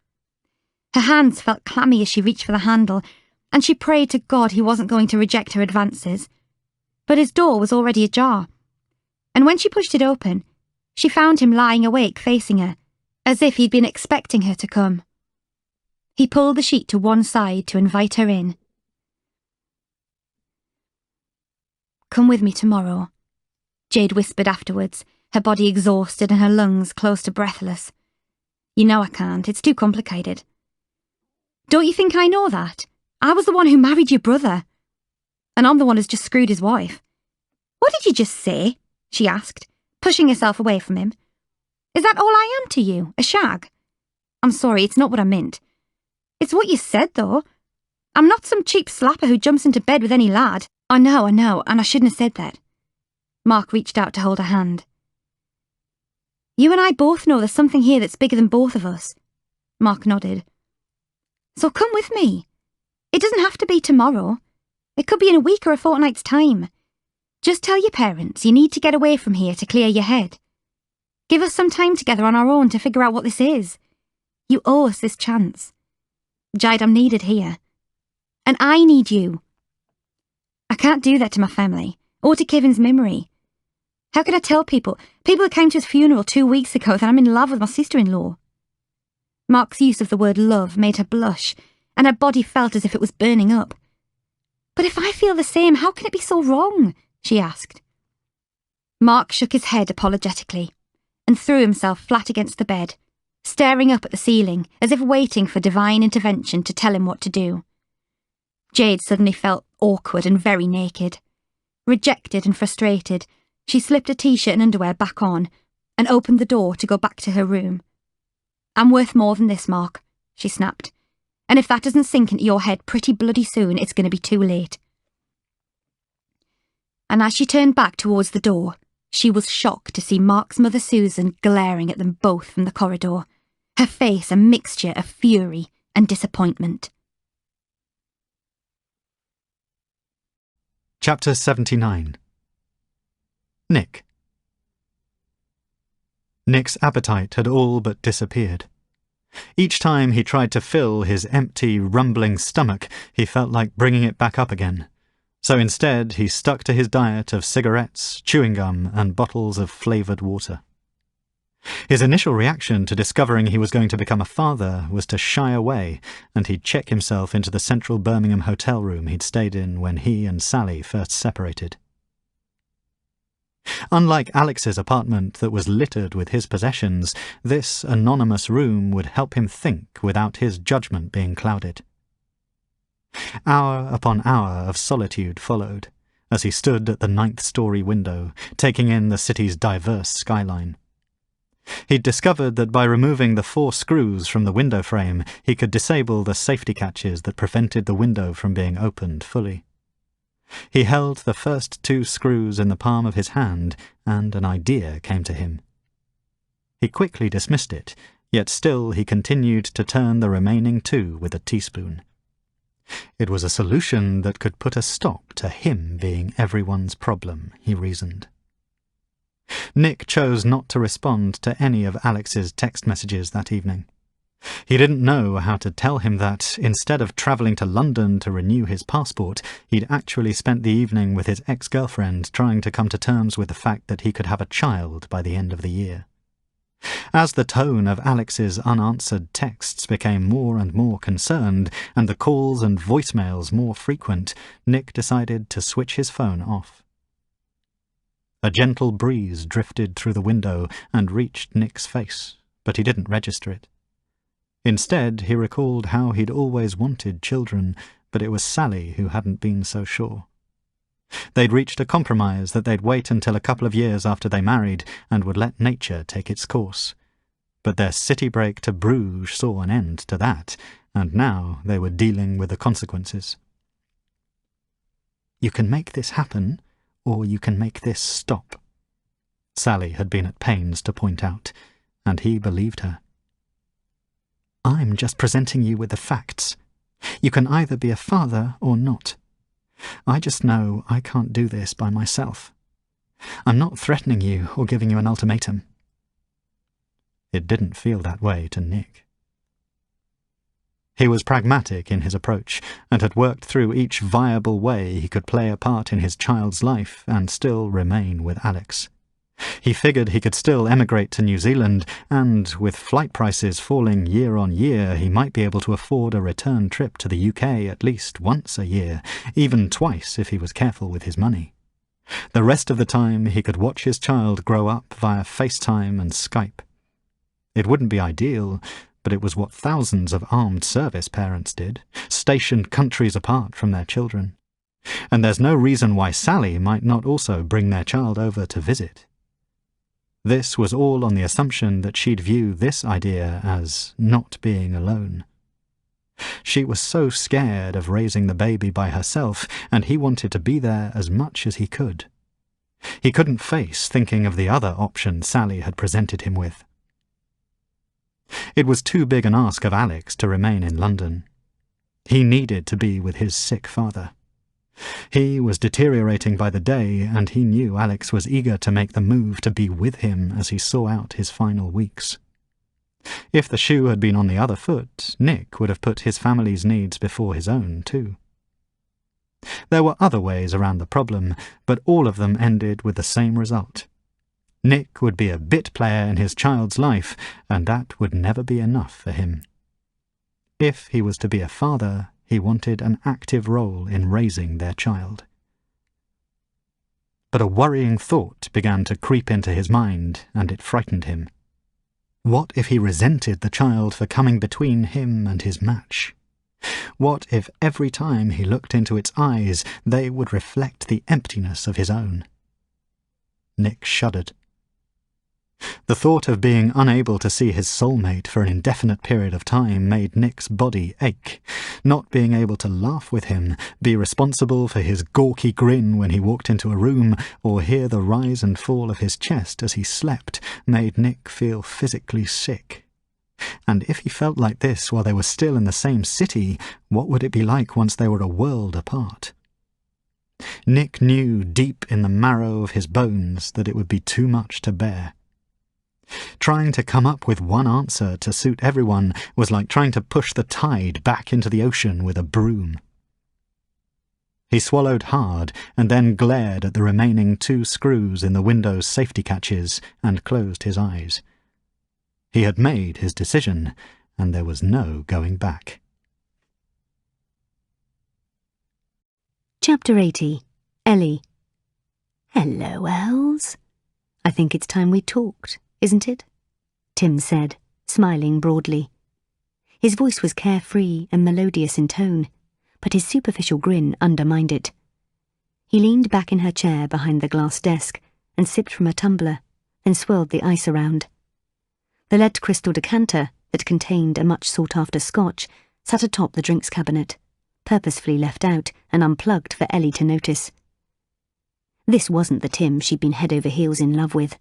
Her hands felt clammy as she reached for the handle, and she prayed to God he wasn't going to reject her advances. But his door was already ajar, and when she pushed it open, She found him lying awake facing her, as if he'd been expecting her to come. He pulled the sheet to one side to invite her in. "Come with me tomorrow," Jade whispered afterwards, her body exhausted and her lungs close to breathless. "You know I can't, it's too complicated." "Don't you think I know that? I was the one who married your brother. And I'm the one who's just screwed his wife." "What did you just say?" she asked, pushing herself away from him. "Is that all I am to you, a shag? I'm sorry, it's not what I meant. It's what you said, though. I'm not some cheap slapper who jumps into bed with any lad. I know, and I shouldn't have said that." Mark reached out to hold her hand. "You and I both know there's something here that's bigger than both of us." Mark nodded. "So come with me. It doesn't have to be tomorrow. It could be in a week or a fortnight's time. Just tell your parents you need to get away from here to clear your head. Give us some time together on our own to figure out what this is. You owe us this chance. Jade, I'm needed here. And I need you. I can't do that to my family, or to Kevin's memory. How can I tell people who came to his funeral 2 weeks ago, that I'm in love with my sister-in-law?" Mark's use of the word love made her blush, and her body felt as if it was burning up. "But if I feel the same, how can it be so wrong?" she asked. Mark shook his head apologetically, and threw himself flat against the bed, staring up at the ceiling as if waiting for divine intervention to tell him what to do. Jade suddenly felt awkward and very naked. Rejected and frustrated, she slipped a t-shirt and underwear back on and opened the door to go back to her room. "I'm worth more than this, Mark," she snapped. "And if that doesn't sink into your head pretty bloody soon, it's going to be too late." And as she turned back towards the door, she was shocked to see Mark's mother Susan glaring at them both from the corridor, her face a mixture of fury and disappointment. Chapter 79. Nick. Nick's appetite had all but disappeared. Each time he tried to fill his empty, rumbling stomach, he felt like bringing it back up again. So instead, he stuck to his diet of cigarettes, chewing gum, and bottles of flavoured water. His initial reaction to discovering he was going to become a father was to shy away, and he'd check himself into the central Birmingham hotel room he'd stayed in when he and Sally first separated. Unlike Alex's apartment that was littered with his possessions, this anonymous room would help him think without his judgment being clouded. Hour upon hour of solitude followed, as he stood at the 9th-story window, taking in the city's diverse skyline. He'd discovered that by removing the 4 screws from the window frame, he could disable the safety catches that prevented the window from being opened fully. He held the first 2 screws in the palm of his hand, and an idea came to him. He quickly dismissed it, yet still he continued to turn the remaining 2 with a teaspoon. It was a solution that could put a stop to him being everyone's problem, he reasoned. Nick chose not to respond to any of Alex's text messages that evening. He didn't know how to tell him that, instead of travelling to London to renew his passport, he'd actually spent the evening with his ex-girlfriend trying to come to terms with the fact that he could have a child by the end of the year. As the tone of Alex's unanswered texts became more and more concerned, and the calls and voicemails more frequent, Nick decided to switch his phone off. A gentle breeze drifted through the window and reached Nick's face, but he didn't register it. Instead, he recalled how he'd always wanted children, but it was Sally who hadn't been so sure. They'd reached a compromise that they'd wait until a couple of years after they married and would let nature take its course. But their city break to Bruges saw an end to that, and now they were dealing with the consequences. "You can make this happen, or you can make this stop," Sally had been at pains to point out, and he believed her. "I'm just presenting you with the facts. You can either be a father or not. I just know I can't do this by myself. I'm not threatening you or giving you an ultimatum." It didn't feel that way to Nick. He was pragmatic in his approach, and had worked through each viable way he could play a part in his child's life and still remain with Alex. He figured he could still emigrate to New Zealand, and with flight prices falling year on year, he might be able to afford a return trip to the UK at least once a year, even twice if he was careful with his money. The rest of the time he could watch his child grow up via FaceTime and Skype. It wouldn't be ideal, but it was what thousands of armed service parents did, stationed countries apart from their children. And there's no reason why Sally might not also bring their child over to visit. This was all on the assumption that she'd view this idea as not being alone. She was so scared of raising the baby by herself, and he wanted to be there as much as he could. He couldn't face thinking of the other option Sally had presented him with. It was too big an ask of Alex to remain in London. He needed to be with his sick father. He was deteriorating by the day, and he knew Alex was eager to make the move to be with him as he saw out his final weeks. If the shoe had been on the other foot, Nick would have put his family's needs before his own, too. There were other ways around the problem, but all of them ended with the same result. Nick would be a bit player in his child's life, and that would never be enough for him. If he was to be a father, he wanted an active role in raising their child. But a worrying thought began to creep into his mind, and it frightened him. What if he resented the child for coming between him and his match? What if every time he looked into its eyes they would reflect the emptiness of his own? Nick shuddered. The thought of being unable to see his soulmate for an indefinite period of time made Nick's body ache. Not being able to laugh with him, be responsible for his gawky grin when he walked into a room, or hear the rise and fall of his chest as he slept, made Nick feel physically sick. And if he felt like this while they were still in the same city, what would it be like once they were a world apart? Nick knew deep in the marrow of his bones that it would be too much to bear. Trying to come up with one answer to suit everyone was like trying to push the tide back into the ocean with a broom. He swallowed hard and then glared at the remaining 2 screws in the window's safety catches and closed his eyes. He had made his decision, and there was no going back. Chapter 80. Ellie. Hello, Els. I think it's time we talked, isn't it? Tim said, smiling broadly. His voice was carefree and melodious in tone, but his superficial grin undermined it. He leaned back in her chair behind the glass desk and sipped from a tumbler, then swirled the ice around. The lead crystal decanter that contained a much sought-after scotch sat atop the drinks cabinet, purposefully left out and unplugged for Ellie to notice. This wasn't the Tim she'd been head over heels in love with.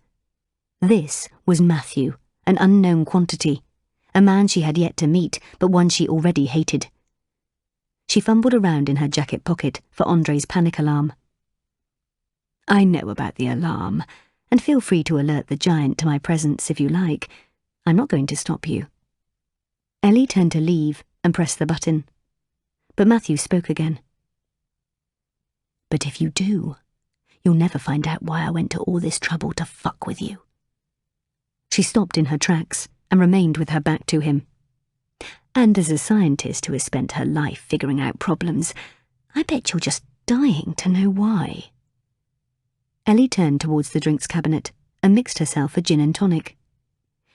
This was Matthew, an unknown quantity, a man she had yet to meet, but one she already hated. She fumbled around in her jacket pocket for Andre's panic alarm. I know about the alarm, and feel free to alert the giant to my presence if you like. I'm not going to stop you. Ellie turned to leave and pressed the button, but Matthew spoke again. But if you do, you'll never find out why I went to all this trouble to fuck with you. She stopped in her tracks and remained with her back to him. And as a scientist who has spent her life figuring out problems, I bet you're just dying to know why. Ellie turned towards the drinks cabinet and mixed herself a gin and tonic.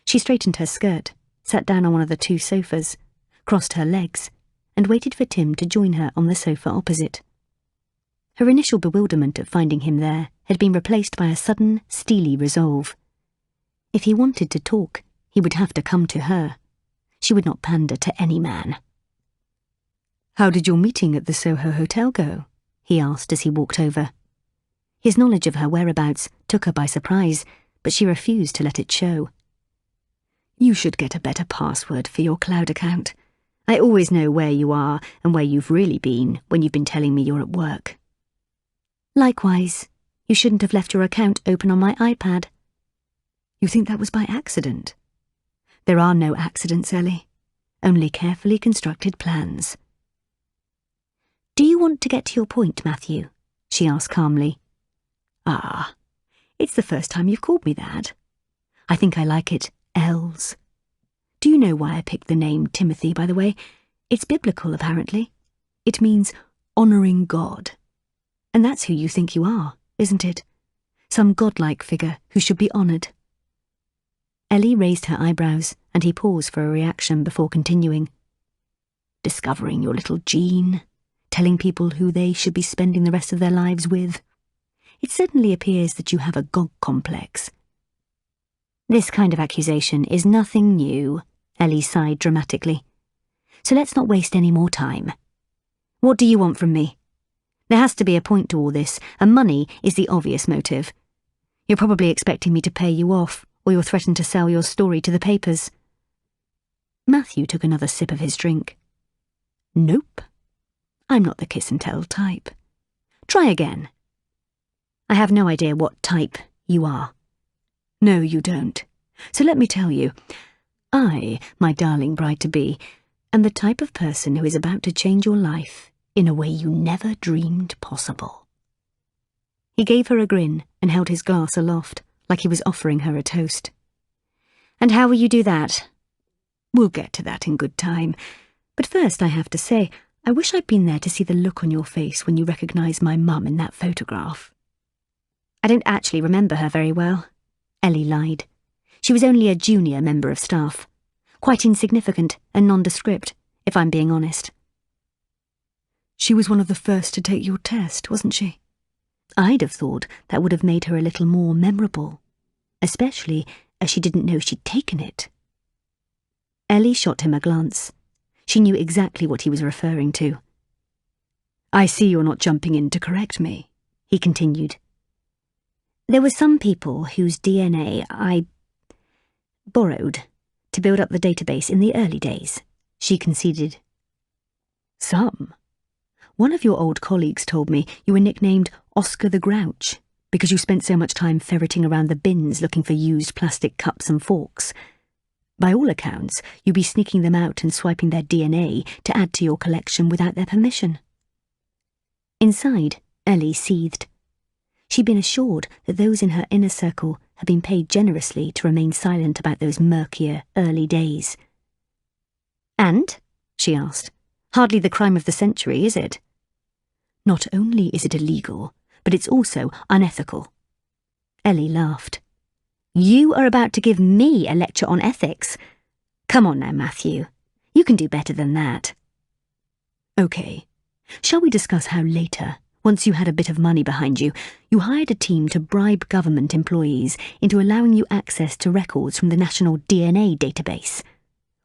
She straightened her skirt, sat down on one of the 2 sofas, crossed her legs, and waited for Tim to join her on the sofa opposite. Her initial bewilderment at finding him there had been replaced by a sudden, steely resolve. If he wanted to talk, he would have to come to her. She would not pander to any man. How did your meeting at the Soho Hotel go? He asked as he walked over. His knowledge of her whereabouts took her by surprise, but she refused to let it show. You should get a better password for your cloud account. I always know where you are and where you've really been when you've been telling me you're at work. Likewise, you shouldn't have left your account open on my iPad. You think that was by accident? There are no accidents, Ellie. Only carefully constructed plans. Do you want to get to your point, Matthew? She asked calmly. It's the first time you've called me that. I think I like it, Els. Do you know why I picked the name Timothy, by the way? It's biblical, apparently. It means honouring God. And that's who you think you are, isn't it? Some godlike figure who should be honoured. Ellie raised her eyebrows, and he paused for a reaction before continuing. Discovering your little gene, telling people who they should be spending the rest of their lives with. It certainly appears that you have a God complex. This kind of accusation is nothing new, Ellie sighed dramatically. So let's not waste any more time. What do you want from me? There has to be a point to all this, and money is the obvious motive. You're probably expecting me to pay you off, or you'll threaten to sell your story to the papers. Matthew took another sip of his drink. Nope. I'm not the kiss and tell type. Try again. I have no idea what type you are. No, you don't. So let me tell you, I, my darling bride-to-be, am the type of person who is about to change your life in a way you never dreamed possible. He gave her a grin and held his glass aloft, like he was offering her a toast. And how will you do that? We'll get to that in good time. But first I have to say, I wish I'd been there to see the look on your face when you recognised my mum in that photograph. I don't actually remember her very well, Ellie lied. She was only a junior member of staff. Quite insignificant and nondescript, if I'm being honest. She was one of the first to take your test, wasn't she? I'd have thought that would have made her a little more memorable, especially as she didn't know she'd taken it. Ellie shot him a glance. She knew exactly what he was referring to. I see you're not jumping in to correct me, he continued. There were some people whose DNA I borrowed to build up the database in the early days, she conceded. Some? One of your old colleagues told me you were nicknamed Oscar the Grouch because you spent so much time ferreting around the bins looking for used plastic cups and forks. By all accounts, you'd be sneaking them out and swiping their DNA to add to your collection without their permission. Inside, Ellie seethed. She'd been assured that those in her inner circle had been paid generously to remain silent about those murkier early days. And? She asked. Hardly the crime of the century, is it? Not only is it illegal, but it's also unethical. Ellie laughed. You are about to give me a lecture on ethics. Come on now, Matthew. You can do better than that. OK. Shall we discuss how later, once you had a bit of money behind you, you hired a team to bribe government employees into allowing you access to records from the National DNA database?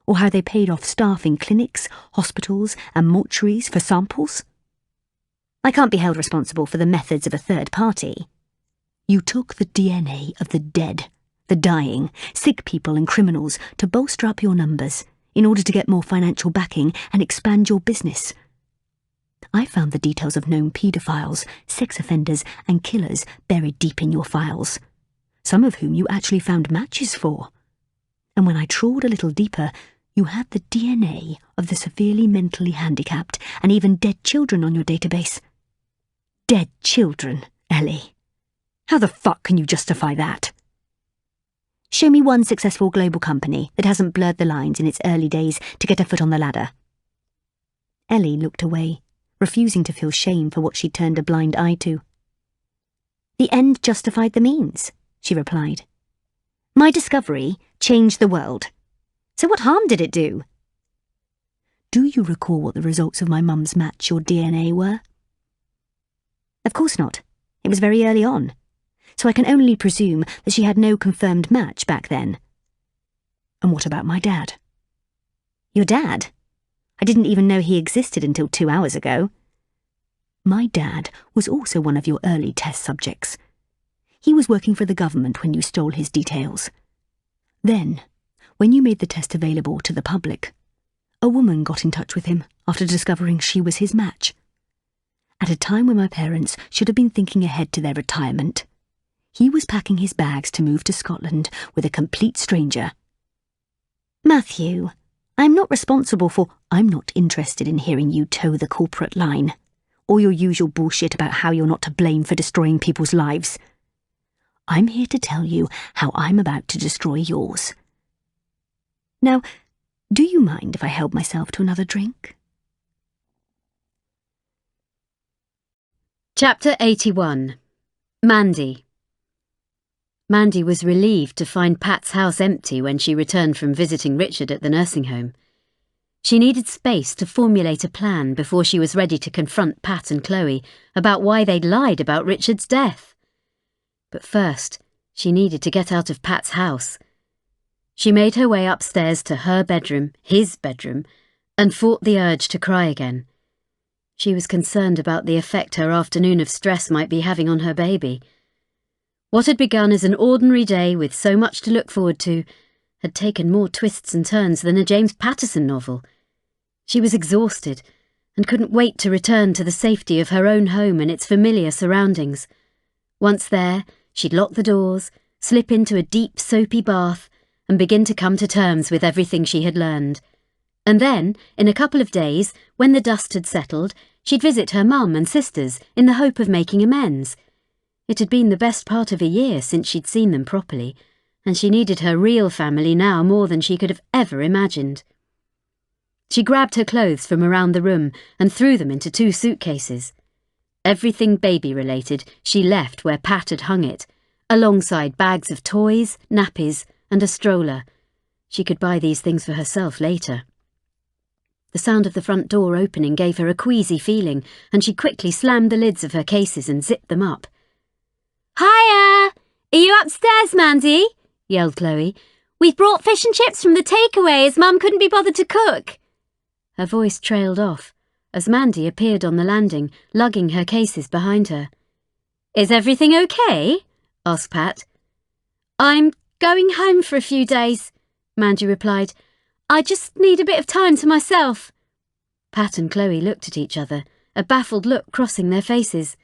Or how they paid off staff in clinics, hospitals, and mortuaries for samples? I can't be held responsible for the methods of a third party. You took the DNA of the dead, the dying, sick people and criminals to bolster up your numbers in order to get more financial backing and expand your business. I found the details of known paedophiles, sex offenders and killers buried deep in your files, some of whom you actually found matches for. And when I trawled a little deeper, you had the DNA of the severely mentally handicapped and even dead children on your database. Dead children, Ellie. How the fuck can you justify that? Show me one successful global company that hasn't blurred the lines in its early days to get a foot on the ladder. Ellie looked away, refusing to feel shame for what she'd turned a blind eye to. The end justified the means, she replied. My discovery changed the world. So what harm did it do? Do you recall what the results of my mum's match your DNA were? Of course not. It was very early on. So I can only presume that she had no confirmed match back then. And what about my dad? Your dad? I didn't even know he existed until 2 hours ago. My dad was also one of your early test subjects. He was working for the government when you stole his details. Then, when you made the test available to the public, a woman got in touch with him after discovering she was his match. At a time when my parents should have been thinking ahead to their retirement, he was packing his bags to move to Scotland with a complete stranger. Matthew, I'm not responsible for... I'm not interested in hearing you toe the corporate line, or your usual bullshit about how you're not to blame for destroying people's lives. I'm here to tell you how I'm about to destroy yours. Now, do you mind if I help myself to another drink? Chapter 81. Mandy. Mandy was relieved to find Pat's house empty when she returned from visiting Richard at the nursing home. She needed space to formulate a plan before she was ready to confront Pat and Chloe about why they'd lied about Richard's death. But first, she needed to get out of Pat's house. She made her way upstairs to her bedroom, his bedroom, and fought the urge to cry again. She was concerned about the effect her afternoon of stress might be having on her baby. What had begun as an ordinary day with so much to look forward to had taken more twists and turns than a James Patterson novel. She was exhausted and couldn't wait to return to the safety of her own home and its familiar surroundings. Once there, she'd lock the doors, slip into a deep soapy bath, and begin to come to terms with everything she had learned. And then, in a couple of days, when the dust had settled, she'd visit her mum and sisters in the hope of making amends. It had been the best part of a year since she'd seen them properly, and she needed her real family now more than she could have ever imagined. She grabbed her clothes from around the room and threw them into 2 suitcases. Everything baby-related she left where Pat had hung it, alongside bags of toys, nappies, and a stroller. She could buy these things for herself later. The sound of the front door opening gave her a queasy feeling, and she quickly slammed the lids of her cases and zipped them up. Hiya! Are you upstairs, Mandy? Yelled Chloe. We've brought fish and chips from the takeaway as Mum couldn't be bothered to cook. Her voice trailed off as Mandy appeared on the landing, lugging her cases behind her. Is everything okay? Asked Pat. I'm going home for a few days, Mandy replied. I just need a bit of time to myself. Pat and Chloe looked at each other, a baffled look crossing their faces.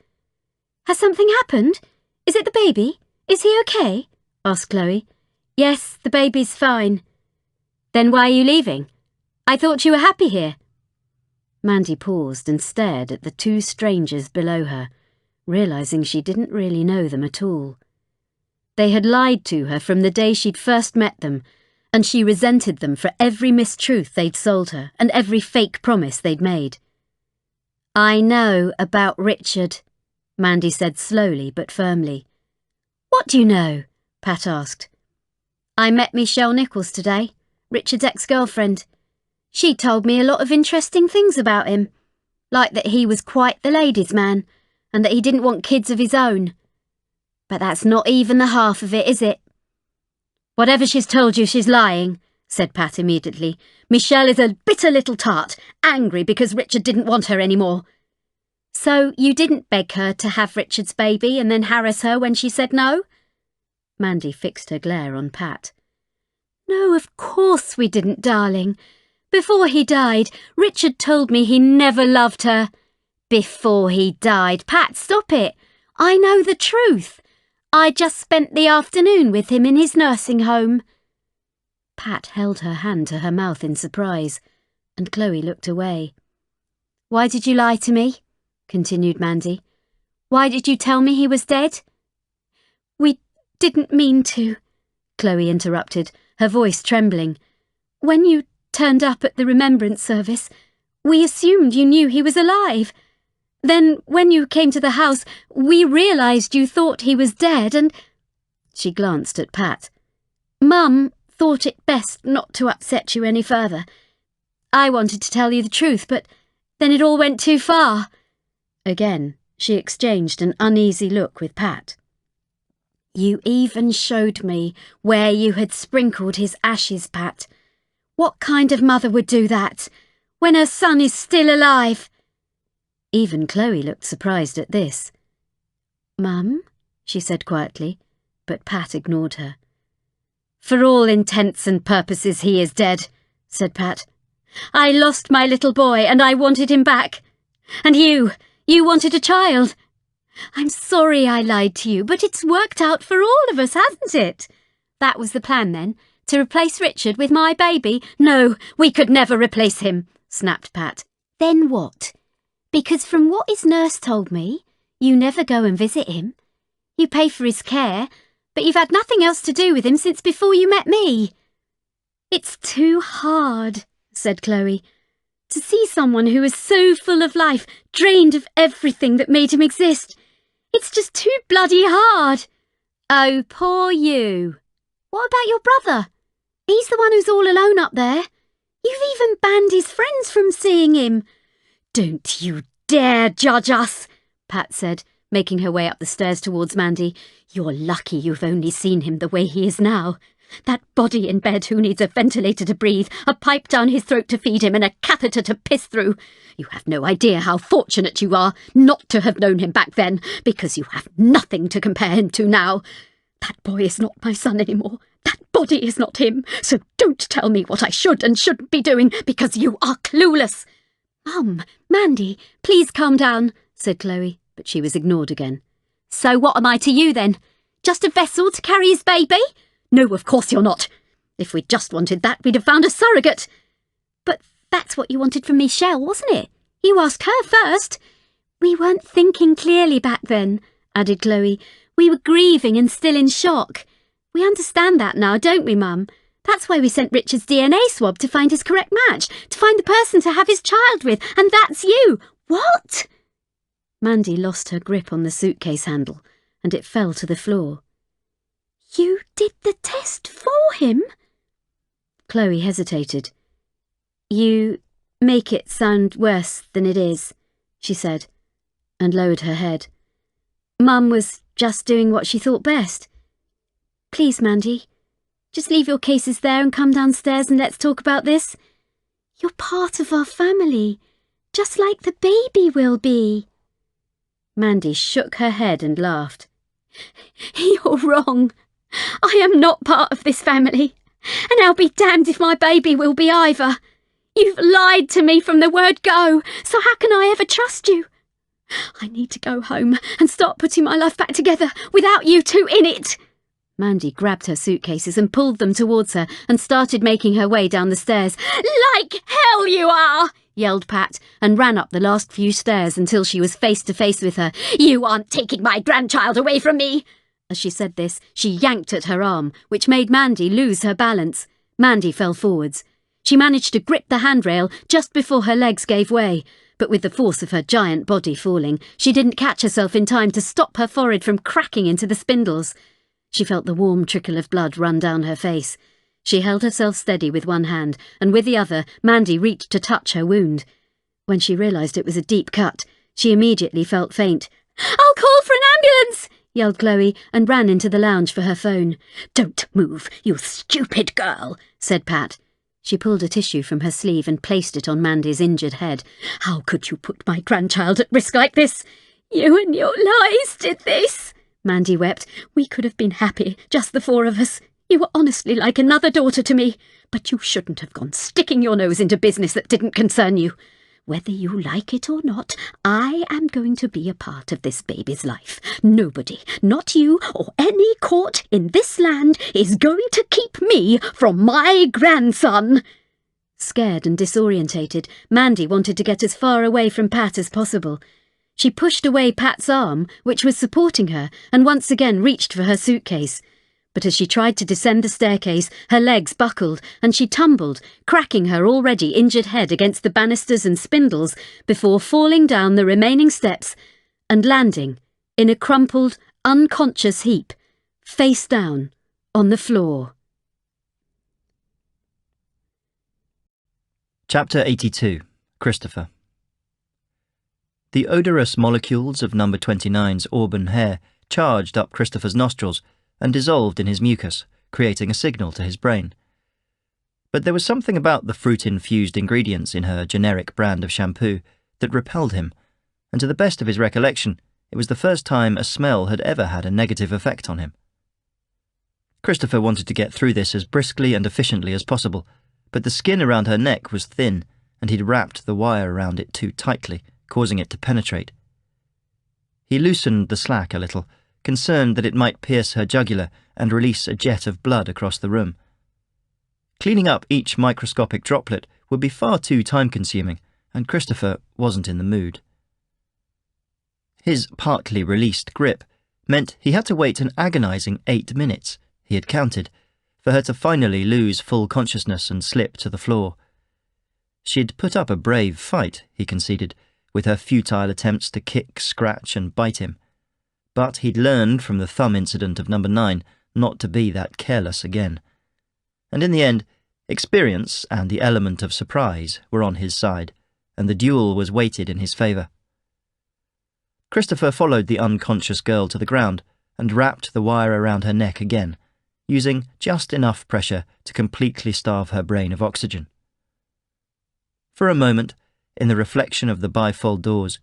Has something happened? Is it the baby? Is he okay? Asked Chloe. Yes, the baby's fine. Then why are you leaving? I thought you were happy here. Mandy paused and stared at the 2 strangers below her, realising she didn't really know them at all. They had lied to her from the day she'd first met them, and she resented them for every mistruth they'd sold her and every fake promise they'd made. I know about Richard, Mandy said slowly but firmly. What do you know? Pat asked. I met Michelle Nichols today, Richard's ex-girlfriend. She told me a lot of interesting things about him, like that he was quite the ladies' man and that he didn't want kids of his own. But that's not even the half of it, is it? Whatever she's told you, she's lying, said Pat immediately. Michelle is a bitter little tart, angry because Richard didn't want her anymore. So you didn't beg her to have Richard's baby and then harass her when she said no? Mandy fixed her glare on Pat. No, of course we didn't, darling. Before he died, Richard told me he never loved her. Before he died. Pat, stop it. I know the truth. I just spent the afternoon with him in his nursing home. Pat held her hand to her mouth in surprise, and Chloe looked away. Why did you lie to me? Continued Mandy. Why did you tell me he was dead? We didn't mean to, Chloe interrupted, her voice trembling. When you turned up at the remembrance service, we assumed you knew he was alive. Then, when you came to the house, we realised you thought he was dead and... She glanced at Pat. Mum thought it best not to upset you any further. I wanted to tell you the truth, but then it all went too far. Again, she exchanged an uneasy look with Pat. You even showed me where you had sprinkled his ashes, Pat. What kind of mother would do that, when her son is still alive? Even Chloe looked surprised at this. Mum, she said quietly, but Pat ignored her. For all intents and purposes, he is dead, said Pat. I lost my little boy and I wanted him back. And you wanted a child. I'm sorry I lied to you, but it's worked out for all of us, hasn't it? That was the plan then, to replace Richard with my baby? No, we could never replace him, snapped Pat. Then what? Because from what his nurse told me, you never go and visit him. You pay for his care, but you've had nothing else to do with him since before you met me. It's too hard, said Chloe, to see someone who is so full of life, drained of everything that made him exist. It's just too bloody hard. Oh, poor you. What about your brother? He's the one who's all alone up there. You've even banned his friends from seeing him. Don't you dare judge us, Pat said, making her way up the stairs towards Mandy. You're lucky you've only seen him the way he is now. That body in bed who needs a ventilator to breathe, a pipe down his throat to feed him, and a catheter to piss through. You have no idea how fortunate you are not to have known him back then, because you have nothing to compare him to now. That boy is not my son anymore. That body is not him. So don't tell me what I should and shouldn't be doing, because you are clueless. Mum, Mandy, please calm down, said Chloe, but she was ignored again. So what am I to you then? Just a vessel to carry his baby? No, of course you're not. If we'd just wanted that, we'd have found a surrogate. But that's what you wanted from Michelle, wasn't it? You asked her first. We weren't thinking clearly back then, added Chloe. We were grieving and still in shock. We understand that now, don't we, Mum? That's why we sent Richard's DNA swab to find his correct match, to find the person to have his child with, and that's you. What? Mandy lost her grip on the suitcase handle, and it fell to the floor. You did the test for him? Chloe hesitated. You make it sound worse than it is, she said, and lowered her head. Mum was just doing what she thought best. Please, Mandy, just leave your cases there and come downstairs and let's talk about this. You're part of our family, just like the baby will be. Mandy shook her head and laughed. You're wrong. I am not part of this family, and I'll be damned if my baby will be either. You've lied to me from the word go, so how can I ever trust you? I need to go home and start putting my life back together without you two in it. Mandy grabbed her suitcases and pulled them towards her and started making her way down the stairs. Like hell you are, yelled Pat, and ran up the last few stairs until she was face to face with her. You aren't taking my grandchild away from me. As she said this, she yanked at her arm, which made Mandy lose her balance. Mandy fell forwards. She managed to grip the handrail just before her legs gave way, but with the force of her giant body falling, she didn't catch herself in time to stop her forehead from cracking into the spindles. She felt the warm trickle of blood run down her face. She held herself steady with one hand, and with the other, Mandy reached to touch her wound. When she realised it was a deep cut, she immediately felt faint. I'll call for an ambulance! Yelled Chloe, and ran into the lounge for her phone. Don't move, you stupid girl, said Pat. She pulled a tissue from her sleeve and placed it on Mandy's injured head. How could you put my grandchild at risk like this? You and your lies did this, Mandy wept. We could have been happy, just the four of us. You were honestly like another daughter to me, but you shouldn't have gone sticking your nose into business that didn't concern you. Whether you like it or not, I am going to be a part of this baby's life. Nobody, not you or any court in this land, is going to keep me from my grandson. Scared and disorientated, Mandy wanted to get as far away from Pat as possible. She pushed away Pat's arm, which was supporting her, and once again reached for her suitcase. But as she tried to descend the staircase, her legs buckled, and she tumbled, cracking her already injured head against the banisters and spindles before falling down the remaining steps and landing in a crumpled, unconscious heap, face down, on the floor. Chapter 82. Christopher. The odorous molecules of number 29's auburn hair charged up Christopher's nostrils and dissolved in his mucus, creating a signal to his brain. But there was something about the fruit-infused ingredients in her generic brand of shampoo that repelled him, and to the best of his recollection, it was the first time a smell had ever had a negative effect on him. Christopher wanted to get through this as briskly and efficiently as possible, but the skin around her neck was thin, and he'd wrapped the wire around it too tightly, causing it to penetrate. He loosened the slack a little, concerned that it might pierce her jugular and release a jet of blood across the room. Cleaning up each microscopic droplet would be far too time-consuming, and Christopher wasn't in the mood. His partly released grip meant he had to wait an agonising 8 minutes, he had counted, for her to finally lose full consciousness and slip to the floor. She'd put up a brave fight, he conceded, with her futile attempts to kick, scratch and bite him. But he'd learned from the thumb incident of number 9 not to be that careless again. And in the end, experience and the element of surprise were on his side, and the duel was weighted in his favour. Christopher followed the unconscious girl to the ground and wrapped the wire around her neck again, using just enough pressure to completely starve her brain of oxygen. For a moment, in the reflection of the bifold doors,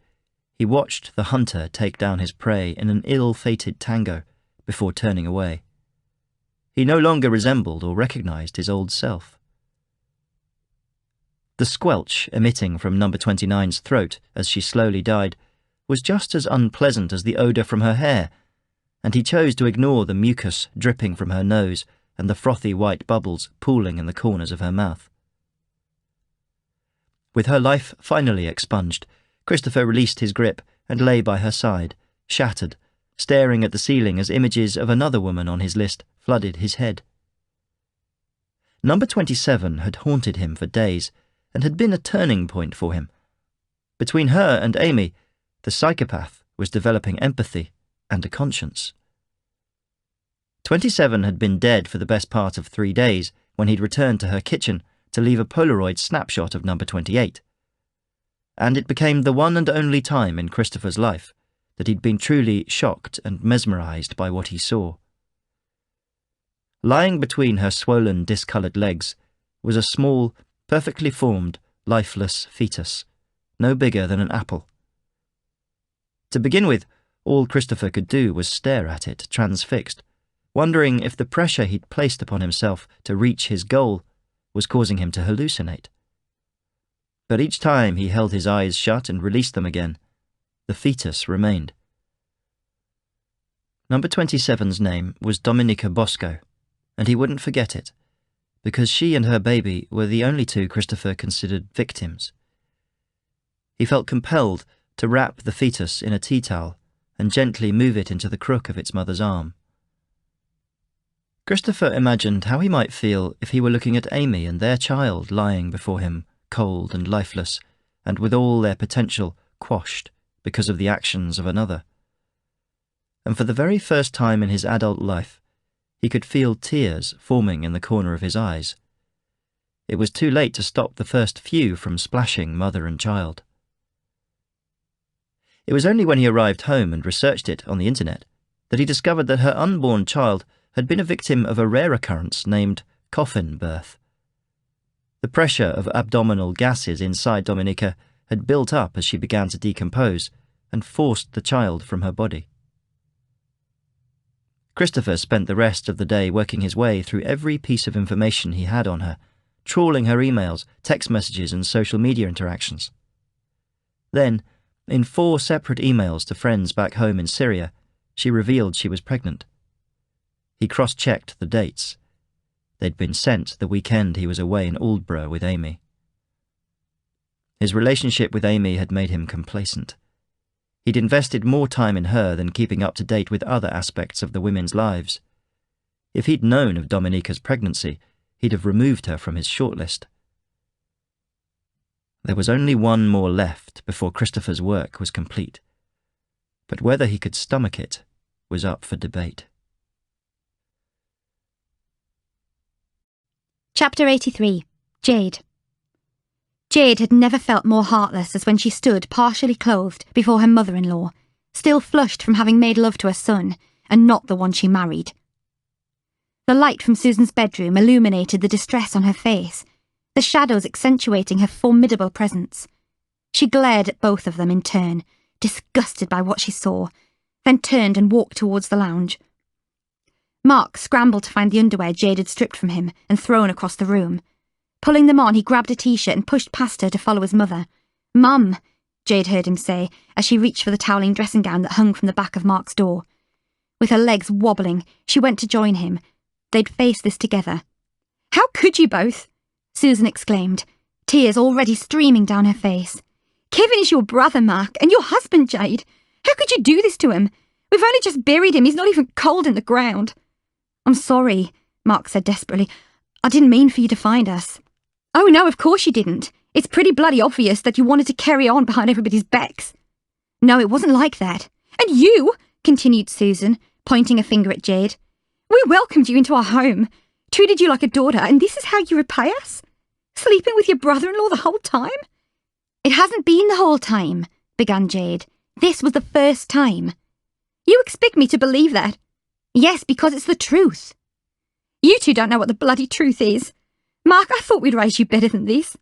he watched the hunter take down his prey in an ill-fated tango before turning away. He no longer resembled or recognised his old self. The squelch emitting from number 29's throat as she slowly died was just as unpleasant as the odour from her hair, and he chose to ignore the mucus dripping from her nose and the frothy white bubbles pooling in the corners of her mouth. With her life finally expunged, Christopher released his grip and lay by her side, shattered, staring at the ceiling as images of another woman on his list flooded his head. Number 27 had haunted him for days and had been a turning point for him. Between her and Amy, the psychopath was developing empathy and a conscience. 27 had been dead for the best part of 3 days when he'd returned to her kitchen to leave a Polaroid snapshot of number 28. And it became the one and only time in Christopher's life that he'd been truly shocked and mesmerised by what he saw. Lying between her swollen, discoloured legs was a small, perfectly formed, lifeless fetus, no bigger than an apple. To begin with, all Christopher could do was stare at it, transfixed, wondering if the pressure he'd placed upon himself to reach his goal was causing him to hallucinate. But each time he held his eyes shut and released them again, the fetus remained. Number 27's name was Dominica Bosco, and he wouldn't forget it, because she and her baby were the only two Christopher considered victims. He felt compelled to wrap the fetus in a tea towel and gently move it into the crook of its mother's arm. Christopher imagined how he might feel if he were looking at Amy and their child lying before him, cold and lifeless, and with all their potential quashed because of the actions of another. And for the very first time in his adult life, he could feel tears forming in the corner of his eyes. It was too late to stop the first few from splashing mother and child. It was only when he arrived home and researched it on the internet that he discovered that her unborn child had been a victim of a rare occurrence named coffin birth. The pressure of abdominal gases inside Dominica had built up as she began to decompose and forced the child from her body. Christopher spent the rest of the day working his way through every piece of information he had on her, trawling her emails, text messages and social media interactions. Then, in 4 separate emails to friends back home in Syria, she revealed she was pregnant. He cross-checked the dates. They'd been sent the weekend he was away in Aldborough with Amy. His relationship with Amy had made him complacent. He'd invested more time in her than keeping up to date with other aspects of the women's lives. If he'd known of Dominica's pregnancy, he'd have removed her from his shortlist. There was only one more left before Christopher's work was complete, but whether he could stomach it was up for debate. Chapter 83. Jade. Jade had never felt more heartless as when she stood partially clothed before her mother-in-law, still flushed from having made love to her son, and not the one she married. The light from Susan's bedroom illuminated the distress on her face, the shadows accentuating her formidable presence. She glared at both of them in turn, disgusted by what she saw, then turned and walked towards the lounge. Mark scrambled to find the underwear Jade had stripped from him and thrown across the room. Pulling them on, he grabbed a t-shirt and pushed past her to follow his mother. "Mum," Jade heard him say as she reached for the toweling dressing gown that hung from the back of Mark's door. With her legs wobbling, she went to join him. They'd faced this together. "How could you both?" Susan exclaimed, tears already streaming down her face. "Kevin is your brother, Mark, and your husband, Jade. How could you do this to him? We've only just buried him. He's not even cold in the ground. I'm sorry, Mark said desperately. I didn't mean for you to find us. Oh no, of course you didn't. It's pretty bloody obvious that you wanted to carry on behind everybody's backs. No, it wasn't like that. And you, continued Susan, pointing a finger at Jade. We welcomed you into our home, treated you like a daughter, and this is how you repay us? Sleeping with your brother-in-law the whole time? It hasn't been the whole time, began Jade. This was the first time. You expect me to believe that? Yes, because it's the truth. You two don't know what the bloody truth is. Mark, I thought we'd raise you better than this.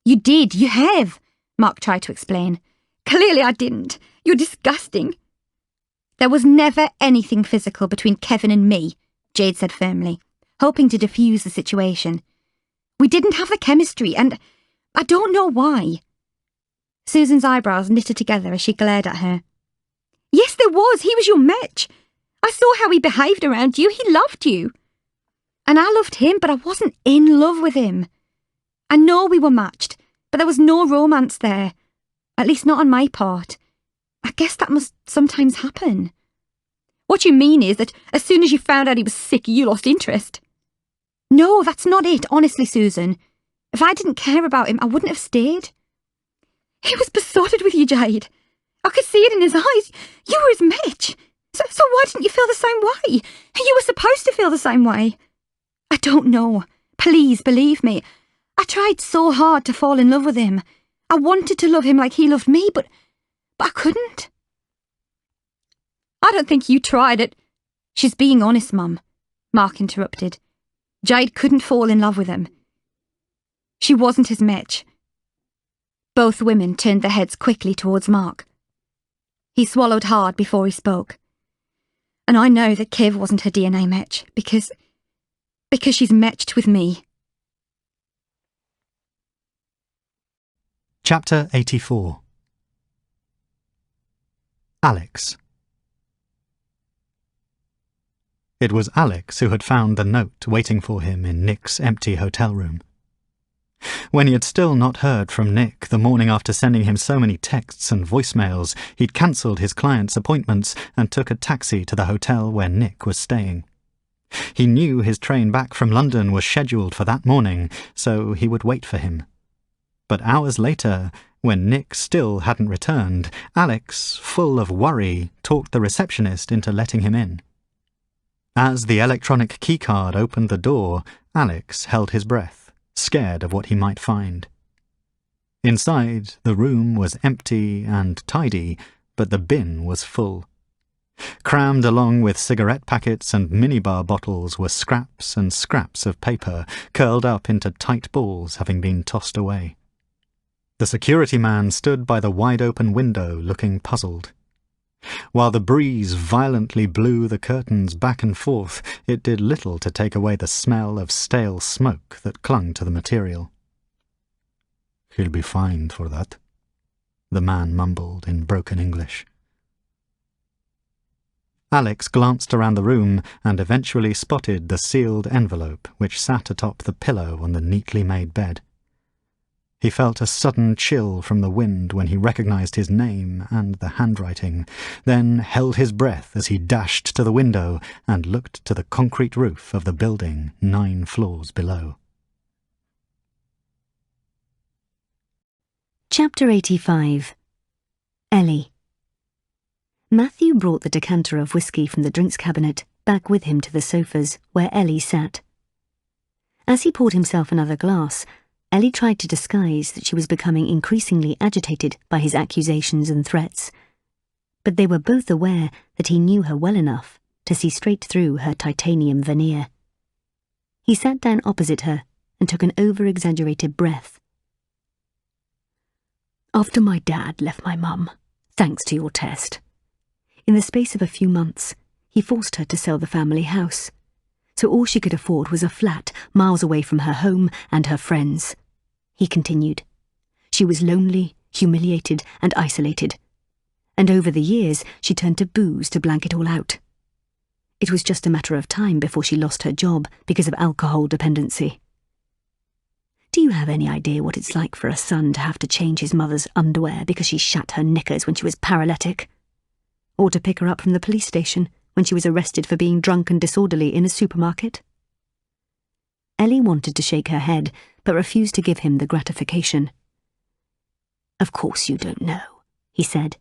You did, you have, Mark tried to explain. Clearly I didn't. You're disgusting. There was never anything physical between Kevin and me, Jade said firmly, hoping to diffuse the situation. We didn't have the chemistry, and I don't know why. Susan's eyebrows knitted together as she glared at her. Yes, there was. He was your match. I saw how he behaved around you. He loved you. And I loved him, but I wasn't in love with him. I know we were matched, but there was no romance there. At least not on my part. I guess that must sometimes happen. What you mean is that as soon as you found out he was sick, you lost interest. No, that's not it, honestly, Susan. If I didn't care about him, I wouldn't have stayed. He was besotted with you, Jade. I could see it in his eyes. You were his match. So why didn't you feel the same way? You were supposed to feel the same way. I don't know. Please believe me. I tried so hard to fall in love with him. I wanted to love him like he loved me, but I couldn't. I don't think you tried it. She's being honest, Mum, Mark interrupted. Jade couldn't fall in love with him. She wasn't his match. Both women turned their heads quickly towards Mark. He swallowed hard before he spoke. And I know that Kev wasn't her DNA match, because she's matched with me. Chapter 84. Alex. It was Alex who had found the note waiting for him in Nick's empty hotel room. When he had still not heard from Nick the morning after sending him so many texts and voicemails, he'd cancelled his client's appointments and took a taxi to the hotel where Nick was staying. He knew his train back from London was scheduled for that morning, so he would wait for him. But hours later, when Nick still hadn't returned, Alex, full of worry, talked the receptionist into letting him in. As the electronic keycard opened the door, Alex held his breath, scared of what he might find. Inside, the room was empty and tidy, but the bin was full. Crammed along with cigarette packets and minibar bottles were scraps and scraps of paper, curled up into tight balls having been tossed away. The security man stood by the wide-open window looking puzzled. While the breeze violently blew the curtains back and forth, it did little to take away the smell of stale smoke that clung to the material. "He'll be fined for that," the man mumbled in broken English. Alex glanced around the room and eventually spotted the sealed envelope which sat atop the pillow on the neatly made bed. He felt a sudden chill from the wind when he recognized his name and the handwriting, then held his breath as he dashed to the window and looked to the concrete roof of the building 9 floors below. Chapter 85. Ellie. Matthew brought the decanter of whiskey from the drinks cabinet back with him to the sofas where Ellie sat. As he poured himself another glass, Ellie tried to disguise that she was becoming increasingly agitated by his accusations and threats, but they were both aware that he knew her well enough to see straight through her titanium veneer. He sat down opposite her and took an over-exaggerated breath. "After my dad left my mum, thanks to your test, in the space of a few months, he forced her to sell the family house. So all she could afford was a flat miles away from her home and her friends," he continued. "She was lonely, humiliated and isolated, and over the years she turned to booze to blank it all out. It was just a matter of time before she lost her job because of alcohol dependency. Do you have any idea what it's like for a son to have to change his mother's underwear because she shat her knickers when she was paralytic? or to pick her up from the police station when she was arrested for being drunk and disorderly in a supermarket. Ellie wanted to shake her head, but refused to give him the gratification. "Of course you don't know," he said.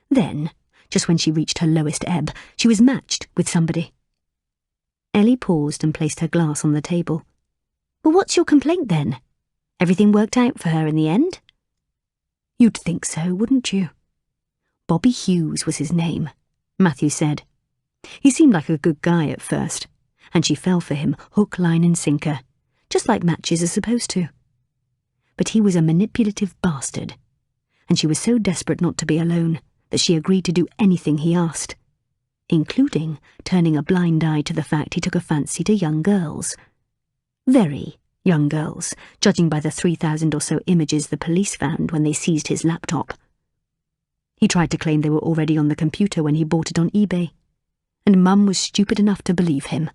Then, just when she reached her lowest ebb, she was matched with somebody. Ellie paused and placed her glass on the table. "Well, what's your complaint then? Everything worked out for her in the end?" "You'd think so, wouldn't you?" "Bobby Hughes was his name," Matthew said. "He seemed like a good guy at first, and she fell for him hook, line and sinker, just like matches are supposed to. But he was a manipulative bastard, and she was so desperate not to be alone that she agreed to do anything he asked, including turning a blind eye to the fact he took a fancy to young girls. Very young girls, judging by the 3,000 or so images the police found when they seized his laptop. He tried to claim they were already on the computer when he bought it on eBay, and Mum was stupid enough to believe him.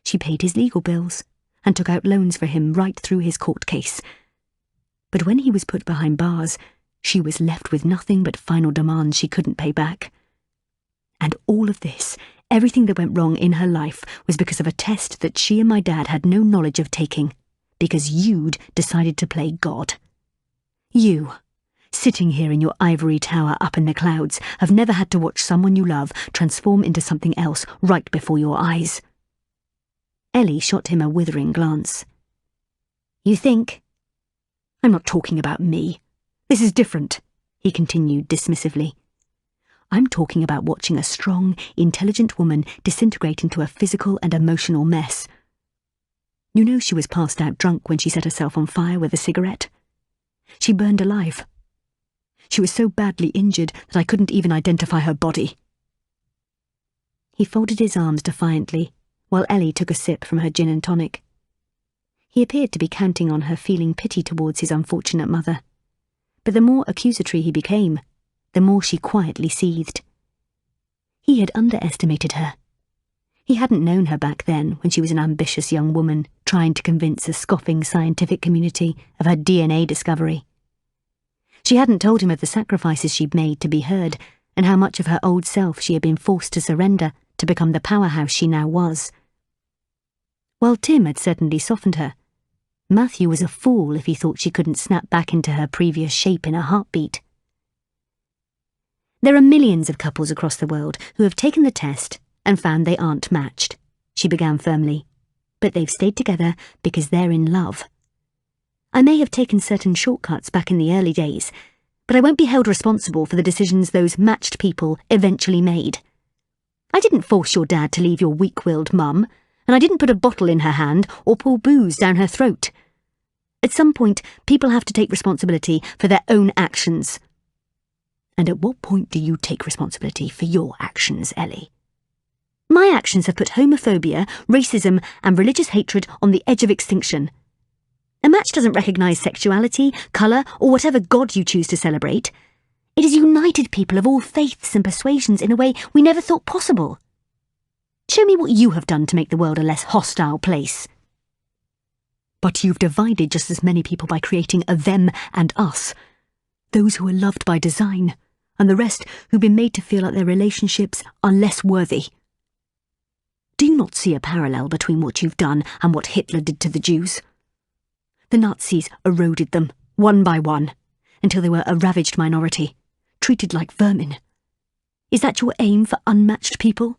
She paid his legal bills and took out loans for him right through his court case. But when he was put behind bars, she was left with nothing but final demands she couldn't pay back. And all of this, everything that went wrong in her life, was because of a test that she and my dad had no knowledge of taking, because you'd decided to play God. You, sitting here in your ivory tower up in the clouds, have never had to watch someone you love transform into something else right before your eyes." Ellie shot him a withering glance. "You think?" "I'm not talking about me. This is different," he continued dismissively. "I'm talking about watching a strong, intelligent woman disintegrate into a physical and emotional mess. You know she was passed out drunk when she set herself on fire with a cigarette? She burned alive. She was so badly injured that I couldn't even identify her body." He folded his arms defiantly, while Ellie took a sip from her gin and tonic. He appeared to be counting on her feeling pity towards his unfortunate mother. But the more accusatory he became, the more she quietly seethed. He had underestimated her. He hadn't known her back then when she was an ambitious young woman trying to convince a scoffing scientific community of her DNA discovery. She hadn't told him of the sacrifices she'd made to be heard and how much of her old self she had been forced to surrender to become the powerhouse she now was. While Tim had certainly softened her, Matthew was a fool if he thought she couldn't snap back into her previous shape in a heartbeat. "There are millions of couples across the world who have taken the test and found they aren't matched," she began firmly, "but they've stayed together because they're in love. I may have taken certain shortcuts back in the early days, but I won't be held responsible for the decisions those matched people eventually made. I didn't force your dad to leave your weak-willed mum, and I didn't put a bottle in her hand or pour booze down her throat. At some point, people have to take responsibility for their own actions." "And at what point do you take responsibility for your actions, Ellie?" "My actions have put homophobia, racism, and religious hatred on the edge of extinction. A match doesn't recognise sexuality, colour, or whatever god you choose to celebrate. It has united people of all faiths and persuasions in a way we never thought possible. Show me what you have done to make the world a less hostile place." "But you've divided just as many people by creating a them and us. Those who are loved by design, and the rest who've been made to feel like their relationships are less worthy. Do you not see a parallel between what you've done and what Hitler did to the Jews? The Nazis eroded them, one by one, until they were a ravaged minority, treated like vermin. Is that your aim for unmatched people?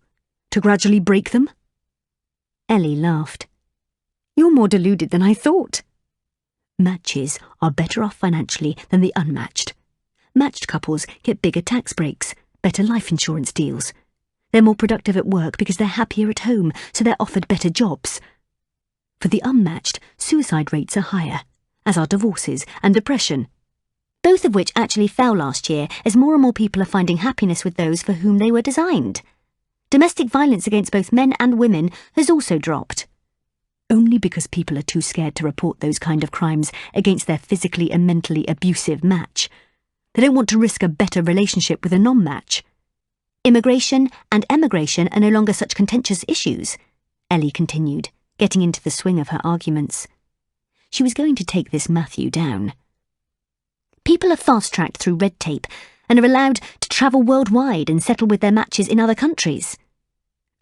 To gradually break them?" Ellie laughed. "You're more deluded than I thought. Matches are better off financially than the unmatched. Matched couples get bigger tax breaks, better life insurance deals. They're more productive at work because they're happier at home, so they're offered better jobs. For the unmatched, suicide rates are higher, as are divorces and depression, both of which actually fell last year as more and more people are finding happiness with those for whom they were designed. Domestic violence against both men and women has also dropped. Only because people are too scared to report those kind of crimes against their physically and mentally abusive match. They don't want to risk a better relationship with a non-match. Immigration and emigration are no longer such contentious issues," Ellie continued, getting into the swing of her arguments. She was going to take this Matthew down. "People are fast-tracked through red tape, and are allowed to travel worldwide and settle with their matches in other countries.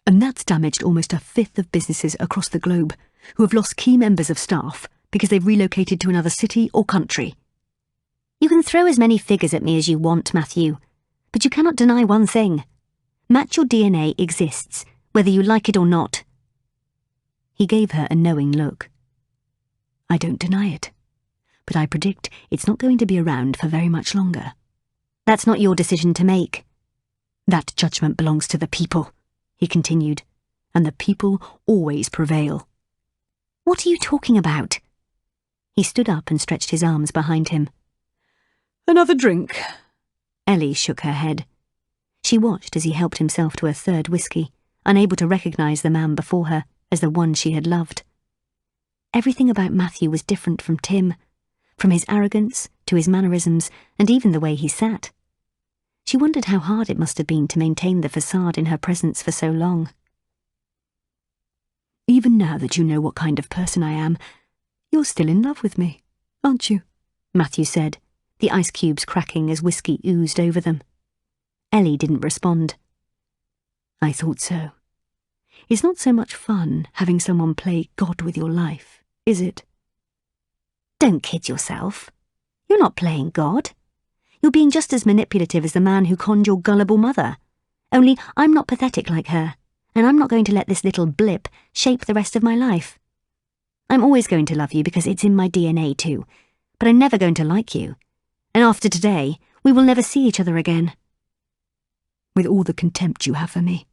And that's damaged almost a fifth of businesses across the globe who have lost key members of staff because they've relocated to another city or country. You can throw as many figures at me as you want, Matthew, but you cannot deny one thing. Match Your DNA exists, whether you like it or not. He gave her a knowing look. I don't deny it, but I predict it's not going to be around for very much longer. That's not your decision to make. That judgment belongs to the people, he continued, and the people always prevail. What are you talking about? He stood up and stretched his arms behind him. Another drink? Ellie shook her head. She watched as he helped himself to a third whiskey, unable to recognise the man before her as the one she had loved. Everything about Matthew was different from Tim, from his arrogance to his mannerisms and even the way he sat. She wondered how hard it must have been to maintain the facade in her presence for so long. Even now that you know what kind of person I am, you're still in love with me, aren't you? Matthew said, the ice cubes cracking as whiskey oozed over them. Ellie didn't respond. I thought so. It's not so much fun having someone play God with your life, is it? Don't kid yourself. You're not playing God. You're being just as manipulative as the man who conned your gullible mother. Only I'm not pathetic like her, and I'm not going to let this little blip shape the rest of my life. I'm always going to love you because it's in my DNA too, but I'm never going to like you. And after today, we will never see each other again. With all the contempt you have for me,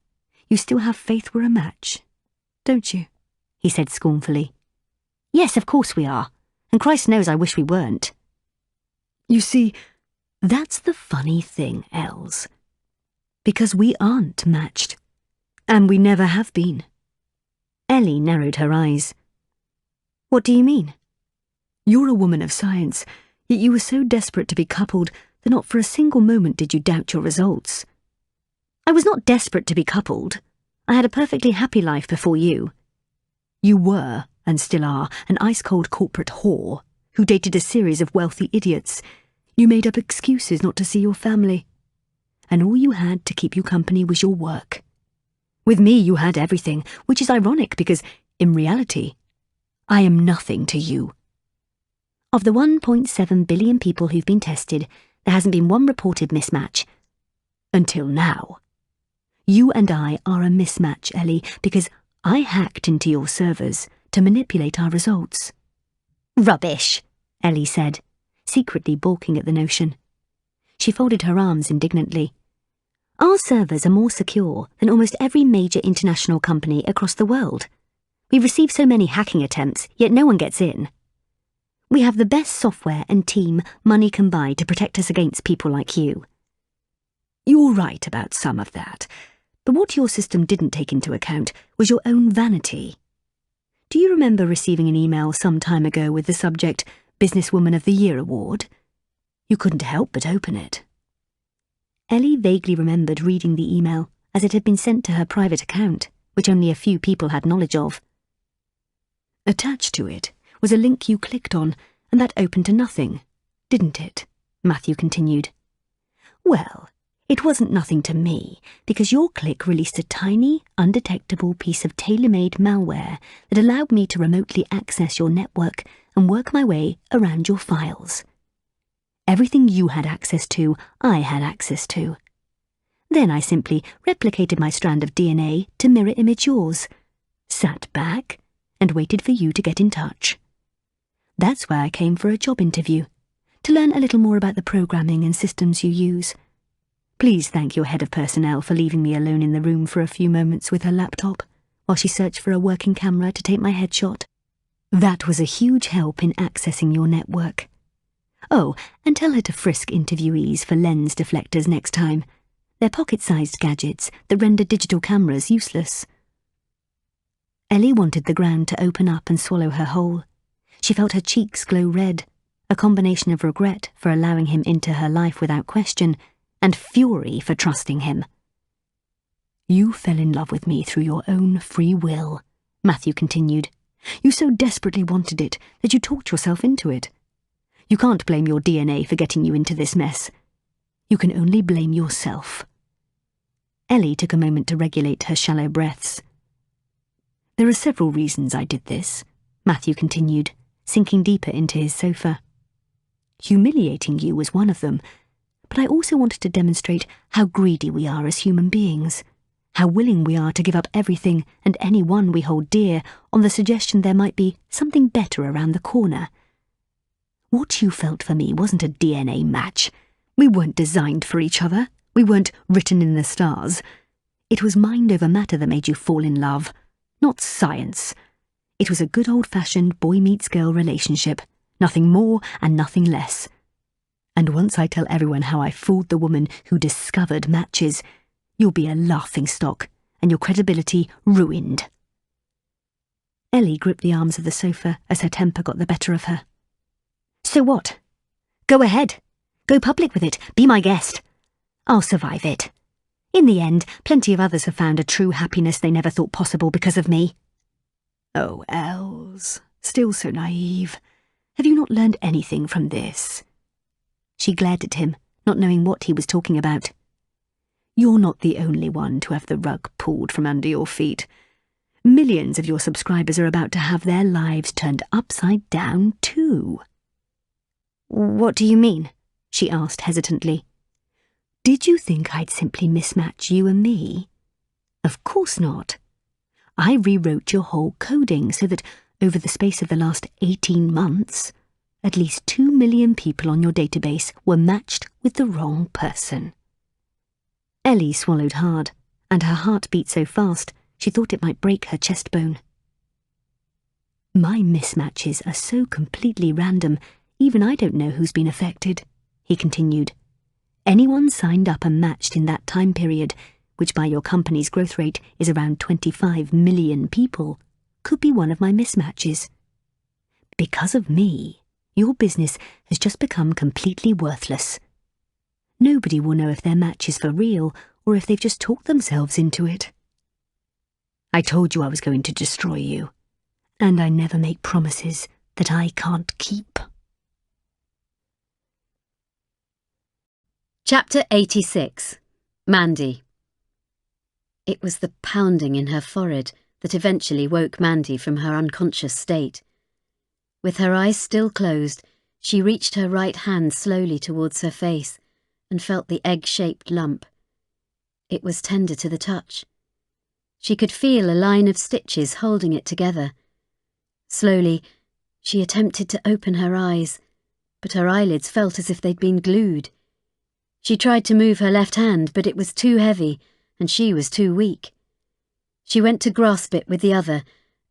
you still have faith we're a match, don't you? He said scornfully. Yes, of course we are, and Christ knows I wish we weren't. You see, that's the funny thing, Els. Because we aren't matched, and we never have been. Ellie narrowed her eyes. What do you mean? You're a woman of science, yet you were so desperate to be coupled that not for a single moment did you doubt your results. I was not desperate to be coupled. I had a perfectly happy life before you. You were, and still are, an ice-cold corporate whore who dated a series of wealthy idiots. You made up excuses not to see your family, and all you had to keep you company was your work. With me you had everything, which is ironic because, in reality, I am nothing to you. Of the 1.7 billion people who've been tested, there hasn't been one reported mismatch. Until now. You and I are a mismatch, Ellie, because I hacked into your servers to manipulate our results. Rubbish, Ellie said, secretly balking at the notion. She folded her arms indignantly. Our servers are more secure than almost every major international company across the world. We receive so many hacking attempts, yet no one gets in. We have the best software and team money can buy to protect us against people like you. You're right about some of that, but what your system didn't take into account was your own vanity. Do you remember receiving an email some time ago with the subject Businesswoman of the Year Award? You couldn't help but open it. Ellie vaguely remembered reading the email as it had been sent to her private account, which only a few people had knowledge of. Attached to it was a link you clicked on, and that opened to nothing, didn't it? Matthew continued. Well, it wasn't nothing to me, because your click released a tiny, undetectable piece of tailor-made malware that allowed me to remotely access your network and work my way around your files. Everything you had access to, I had access to. Then I simply replicated my strand of DNA to mirror image yours, sat back, and waited for you to get in touch. That's why I came for a job interview, to learn a little more about the programming and systems you use. Please thank your head of personnel for leaving me alone in the room for a few moments with her laptop, while she searched for a working camera to take my headshot. That was a huge help in accessing your network. Oh, and tell her to frisk interviewees for lens deflectors next time. They're pocket-sized gadgets that render digital cameras useless. Ellie wanted the ground to open up and swallow her whole. She felt her cheeks glow red, a combination of regret for allowing him into her life without question, and fury for trusting him. You fell in love with me through your own free will, Matthew continued. You so desperately wanted it that you talked yourself into it. You can't blame your DNA for getting you into this mess. You can only blame yourself. Ellie took a moment to regulate her shallow breaths. There are several reasons I did this, Matthew continued, sinking deeper into his sofa. Humiliating you was one of them, but I also wanted to demonstrate how greedy we are as human beings, how willing we are to give up everything and anyone we hold dear on the suggestion there might be something better around the corner. What you felt for me wasn't a DNA match. We weren't designed for each other. We weren't written in the stars. It was mind over matter that made you fall in love, not science. It was a good old-fashioned boy-meets-girl relationship, nothing more and nothing less. And once I tell everyone how I fooled the woman who discovered matches, you'll be a laughingstock and your credibility ruined. Ellie gripped the arms of the sofa as her temper got the better of her. So what? Go ahead. Go public with it. Be my guest. I'll survive it. In the end, plenty of others have found a true happiness they never thought possible because of me. Oh, Els, still so naive. Have you not learned anything from this? She glared at him, not knowing what he was talking about. You're not the only one to have the rug pulled from under your feet. Millions of your subscribers are about to have their lives turned upside down too. What do you mean? She asked hesitantly. Did you think I'd simply mismatch you and me? Of course not. I rewrote your whole coding so that, over the space of the last 18 months, at least 2 million people on your database were matched with the wrong person. Ellie swallowed hard, and her heart beat so fast she thought it might break her chest bone. My mismatches are so completely random, even I don't know who's been affected, he continued. Anyone signed up and matched in that time period, which by your company's growth rate is around 25 million people, could be one of my mismatches. Because of me, your business has just become completely worthless. Nobody will know if their match is for real or if they've just talked themselves into it. I told you I was going to destroy you, and I never make promises that I can't keep. Chapter 86. Mandy. It was the pounding in her forehead that eventually woke Mandy from her unconscious state. With her eyes still closed, she reached her right hand slowly towards her face and felt the egg-shaped lump. It was tender to the touch. She could feel a line of stitches holding it together. Slowly, she attempted to open her eyes, but her eyelids felt as if they'd been glued. She tried to move her left hand, but it was too heavy, and she was too weak. She went to grasp it with the other,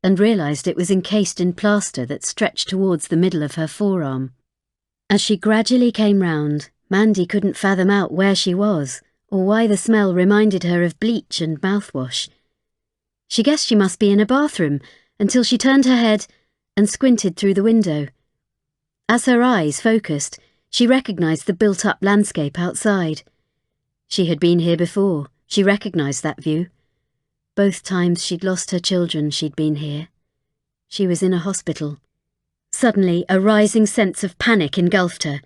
and realised it was encased in plaster that stretched towards the middle of her forearm. As she gradually came round, Mandy couldn't fathom out where she was, or why the smell reminded her of bleach and mouthwash. She guessed she must be in a bathroom, until she turned her head and squinted through the window. As her eyes focused, she recognised the built-up landscape outside. She had been here before. She recognised that view. Both times she'd lost her children, she'd been here. She was in a hospital. Suddenly, a rising sense of panic engulfed her.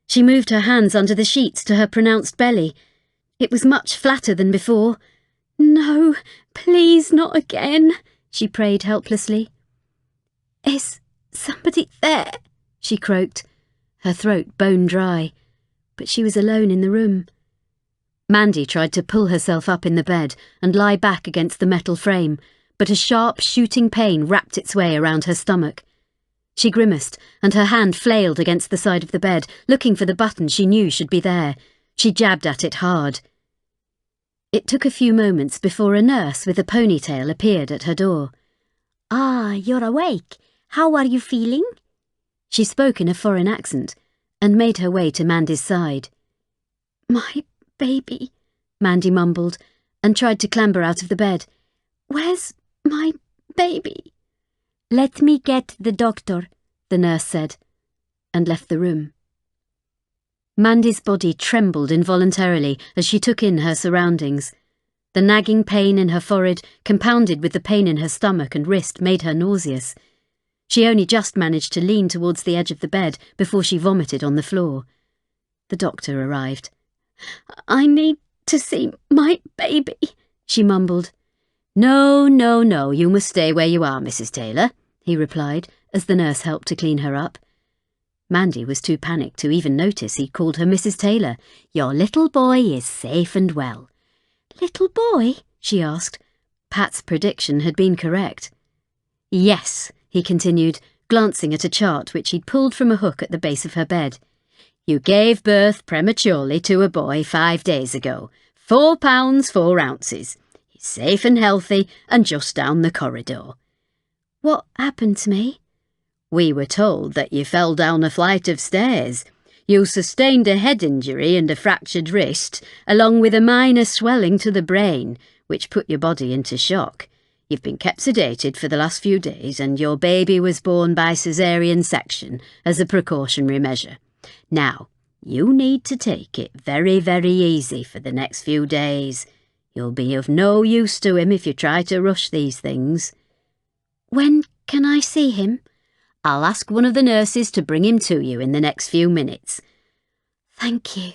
She moved her hands under the sheets to her pronounced belly. It was much flatter than before. "No, please not again," she prayed helplessly. "Is somebody there?" she croaked, her throat bone dry, but she was alone in the room. Mandy tried to pull herself up in the bed and lie back against the metal frame, but a sharp, shooting pain wrapped its way around her stomach. She grimaced, and her hand flailed against the side of the bed, looking for the button she knew should be there. She jabbed at it hard. It took a few moments before a nurse with a ponytail appeared at her door. "Ah, you're awake. How are you feeling?" She spoke in a foreign accent and made her way to Mandy's side. "My baby," Mandy mumbled and tried to clamber out of the bed. "Where's my baby?" "Let me get the doctor," the nurse said, and left the room. Mandy's body trembled involuntarily as she took in her surroundings. The nagging pain in her forehead, compounded with the pain in her stomach and wrist, made her nauseous. She only just managed to lean towards the edge of the bed before she vomited on the floor. The doctor arrived. I need to see my baby, she mumbled. No, no, no, you must stay where you are, Mrs. Taylor, he replied, as the nurse helped to clean her up. Mandy was too panicked to even notice he'd called her Mrs. Taylor. Your little boy is safe and well. Little boy? She asked. Pat's prediction had been correct. Yes, he continued, glancing at a chart which he'd pulled from a hook at the base of her bed. You gave birth prematurely to a boy 5 days ago. 4 pounds 4 ounces. He's safe and healthy and just down the corridor. What happened to me? We were told that you fell down a flight of stairs. You sustained a head injury and a fractured wrist, along with a minor swelling to the brain, which put your body into shock. You've been kept sedated for the last few days, and your baby was born by caesarean section as a precautionary measure. Now, you need to take it very, very easy for the next few days. You'll be of no use to him if you try to rush these things. When can I see him? I'll ask one of the nurses to bring him to you in the next few minutes. Thank you.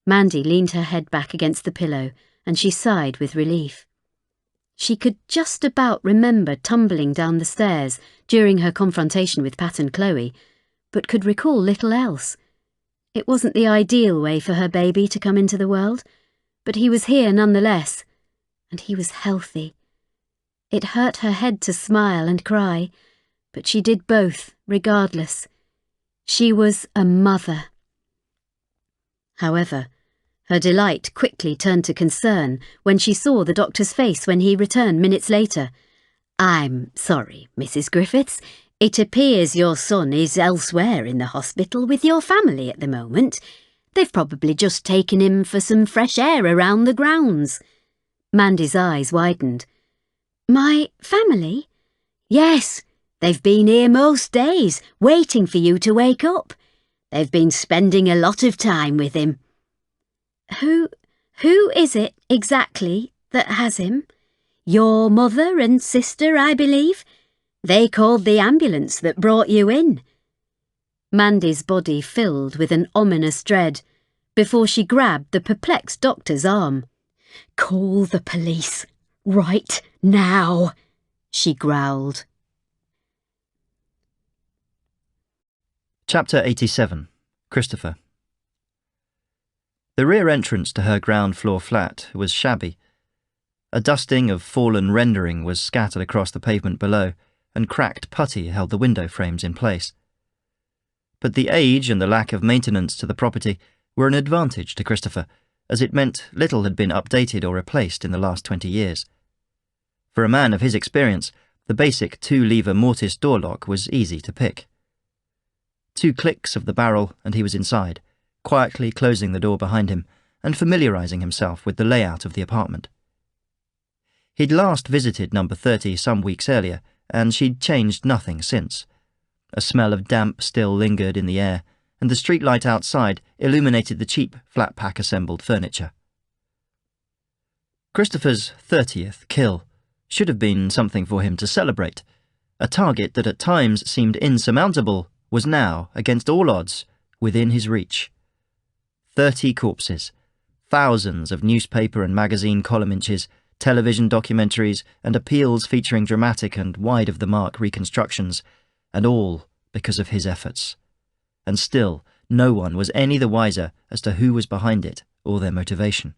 Mandy leaned her head back against the pillow, and she sighed with relief. She could just about remember tumbling down the stairs during her confrontation with Pat and Chloe, but could recall little else. It wasn't the ideal way for her baby to come into the world, but he was here nonetheless, and he was healthy. It hurt her head to smile and cry, but she did both, regardless. She was a mother. However, her delight quickly turned to concern when she saw the doctor's face when he returned minutes later. I'm sorry, Mrs. Griffiths. It appears your son is elsewhere in the hospital with your family at the moment. They've probably just taken him for some fresh air around the grounds. Mandy's eyes widened. My family? Yes, they've been here most days, waiting for you to wake up. They've been spending a lot of time with him. Who is it exactly that has him? Your mother and sister, I believe. They called the ambulance that brought you in. Mandy's body filled with an ominous dread before she grabbed the perplexed doctor's arm. Call the police, right now, she growled. Chapter 87. Christopher. The rear entrance to her ground-floor flat was shabby. A dusting of fallen rendering was scattered across the pavement below, and cracked putty held the window frames in place. But the age and the lack of maintenance to the property were an advantage to Christopher, as it meant little had been updated or replaced in the last 20 years. For a man of his experience, the basic 2-lever mortise door lock was easy to pick. 2 clicks of the barrel and he was inside, quietly closing the door behind him and familiarising himself with the layout of the apartment. He'd last visited number 30 some weeks earlier, and she'd changed nothing since. A smell of damp still lingered in the air, and the streetlight outside illuminated the cheap, flat-pack assembled furniture. Christopher's 30th kill should have been something for him to celebrate. A target that at times seemed insurmountable was now, against all odds, within his reach. 30 corpses, thousands of newspaper and magazine column inches, television documentaries and appeals featuring dramatic and wide-of-the-mark reconstructions, and all because of his efforts. And still, no one was any the wiser as to who was behind it or their motivation.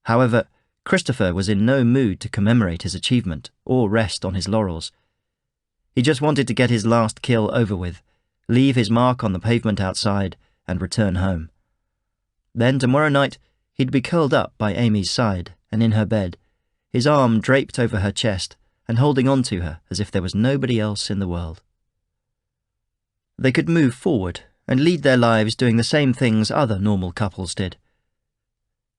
However, Christopher was in no mood to commemorate his achievement or rest on his laurels. He just wanted to get his last kill over with, leave his mark on the pavement outside, and return home. Then tomorrow night he'd be curled up by Amy's side and in her bed, his arm draped over her chest and holding on to her as if there was nobody else in the world. They could move forward and lead their lives doing the same things other normal couples did.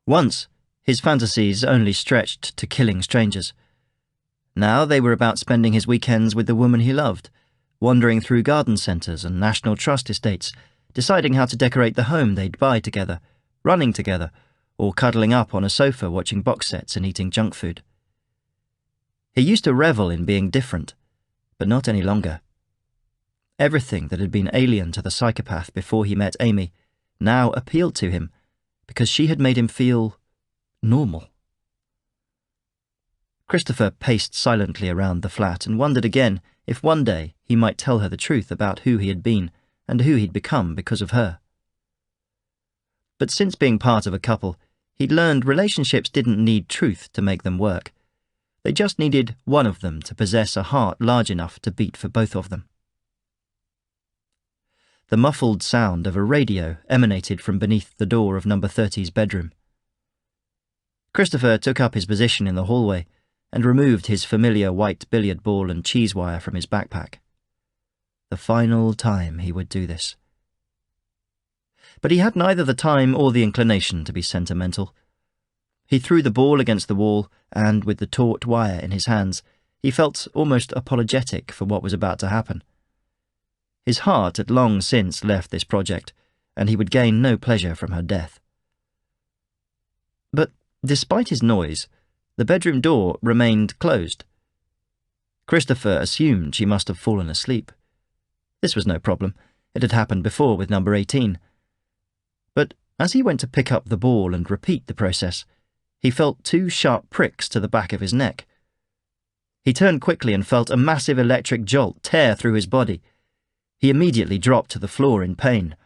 Once, his fantasies only stretched to killing strangers. Now they were about spending his weekends with the woman he loved, wandering through garden centres and National Trust estates, deciding how to decorate the home they'd buy together, running together, or cuddling up on a sofa watching box sets and eating junk food. He used to revel in being different, but not any longer. Everything that had been alien to the psychopath before he met Amy now appealed to him because she had made him feel normal. Christopher paced silently around the flat and wondered again if one day he might tell her the truth about who he had been and who he'd become because of her. But since being part of a couple, he'd learned relationships didn't need truth to make them work. They just needed one of them to possess a heart large enough to beat for both of them. The muffled sound of a radio emanated from beneath the door of number 30's bedroom. Christopher took up his position in the hallway and removed his familiar white billiard ball and cheese wire from his backpack. The final time he would do this. But he had neither the time or the inclination to be sentimental. He threw the ball against the wall, and with the taut wire in his hands, he felt almost apologetic for what was about to happen. His heart had long since left this project, and he would gain no pleasure from her death. But despite his noise, the bedroom door remained closed. Christopher assumed she must have fallen asleep. This was no problem. It had happened before with number 18. But as he went to pick up the ball and repeat the process, he felt 2 sharp pricks to the back of his neck. He turned quickly and felt a massive electric jolt tear through his body. He immediately dropped to the floor in pain.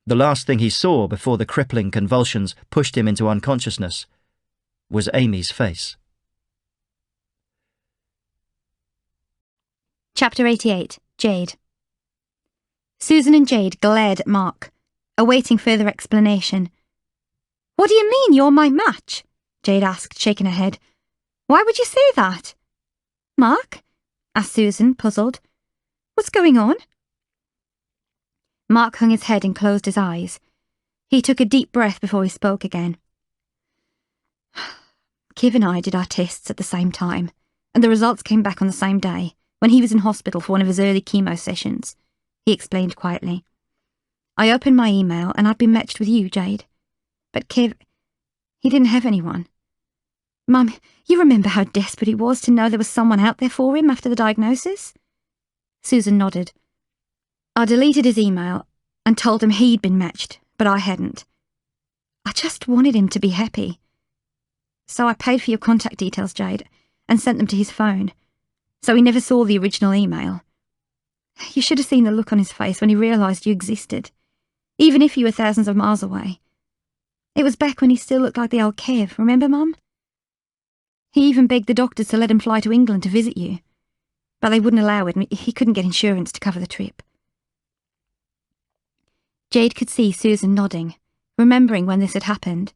The last thing he saw before the crippling convulsions pushed him into unconsciousness was Amy's face. Chapter 88. Jade. Susan and Jade glared at Mark, awaiting further explanation. "What do you mean you're my match?" Jade asked, shaking her head. "Why would you say that?" "Mark?" asked Susan, puzzled. "What's going on?" Mark hung his head and closed his eyes. He took a deep breath before he spoke again. "Kiv and I did our tests at the same time, and the results came back on the same day, when he was in hospital for one of his early chemo sessions," he explained quietly. "I opened my email and I'd been matched with you, Jade. But Kiv, he didn't have anyone. Mum, you remember how desperate he was to know there was someone out there for him after the diagnosis?" Susan nodded. "I deleted his email and told him he'd been matched, but I hadn't. I just wanted him to be happy. So I paid for your contact details, Jade, and sent them to his phone, so he never saw the original email. You should have seen the look on his face when he realised you existed, even if you were thousands of miles away. It was back when he still looked like the old Kev, remember, Mum? He even begged the doctors to let him fly to England to visit you, but they wouldn't allow it and he couldn't get insurance to cover the trip." Jade could see Susan nodding, remembering when this had happened.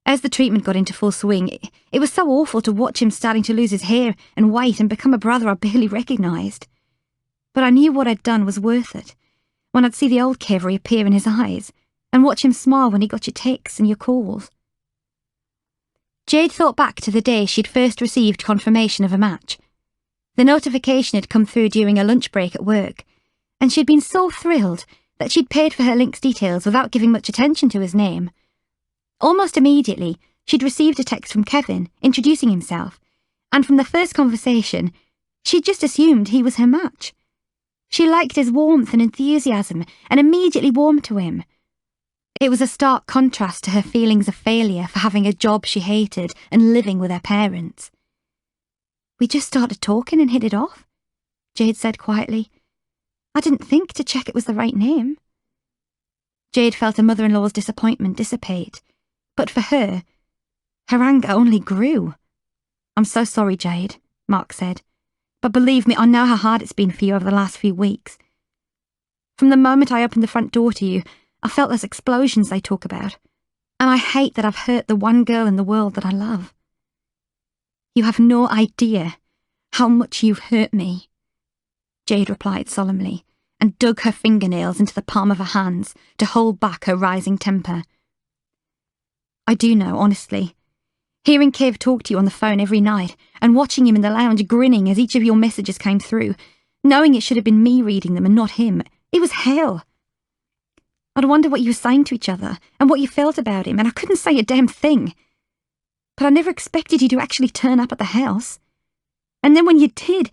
As the treatment got into full swing, it was so awful to watch him starting to lose his hair and weight and become a brother I barely recognised. But I knew what I'd done was worth it, when I'd see the old Kev reappear in his eyes, and watch him smile when he got your texts and your calls. Jade thought back to the day she'd first received confirmation of a match. The notification had come through during a lunch break at work, and she'd been so thrilled that she'd paid for her link's details without giving much attention to his name. Almost immediately, she'd received a text from Kevin introducing himself, and from the first conversation, she'd just assumed he was her match. She liked his warmth and enthusiasm and immediately warmed to him. It was a stark contrast to her feelings of failure for having a job she hated and living with her parents. "We just started talking and hit it off," Jade said quietly. "I didn't think to check it was the right name." Jade felt her mother-in-law's disappointment dissipate, but for her anger only grew. "I'm so sorry, Jade," Mark said, "but believe me, I know how hard it's been for you over the last few weeks. From the moment I opened the front door to you, I felt those explosions they talk about, and I hate that I've hurt the one girl in the world that I love. You have no idea how much you've hurt me," Jade replied solemnly, and dug her fingernails into the palm of her hands to hold back her rising temper. "I do know, honestly. Hearing Kev talk to you on the phone every night, and watching him in the lounge grinning as each of your messages came through, knowing it should have been me reading them and not him, it was hell. I'd wonder what you were saying to each other, and what you felt about him, and I couldn't say a damn thing. But I never expected you to actually turn up at the house. And then when you did,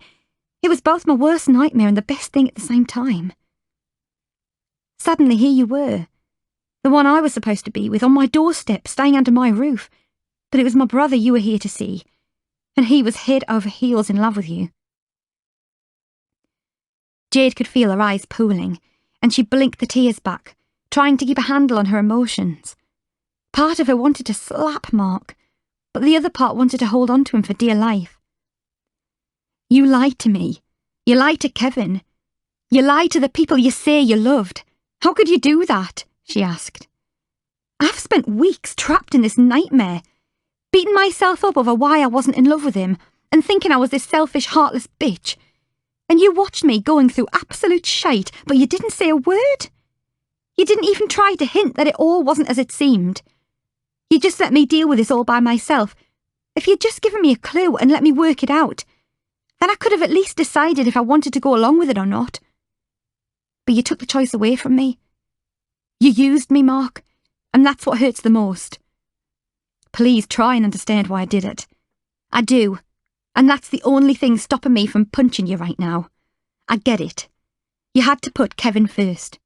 it was both my worst nightmare and the best thing at the same time. Suddenly here you were, The one I was supposed to be with on my doorstep, staying under my roof. But it was my brother you were here to see, and he was head over heels in love with you. Jade could feel her eyes pooling, and she blinked the tears back, trying to keep a handle on her emotions. Part of her wanted to slap Mark, but the other part wanted to hold on to him for dear life. You lied to me. You lied to Kevin. You lied to the people you say you loved. How could you do that? She asked. I've spent weeks trapped in this nightmare, beating myself up over why I wasn't in love with him and thinking I was this selfish, heartless bitch. And you watched me going through absolute shite, but you didn't say a word. You didn't even try to hint that it all wasn't as it seemed. You just let me deal with this all by myself. If you'd just given me a clue and let me work it out, then I could have at least decided if I wanted to go along with it or not. But you took the choice away from me. You used me, Mark, and that's what hurts the most. Please try and understand why I did it. I do, and that's the only thing stopping me from punching you right now. I get it. You had to put Kevin first.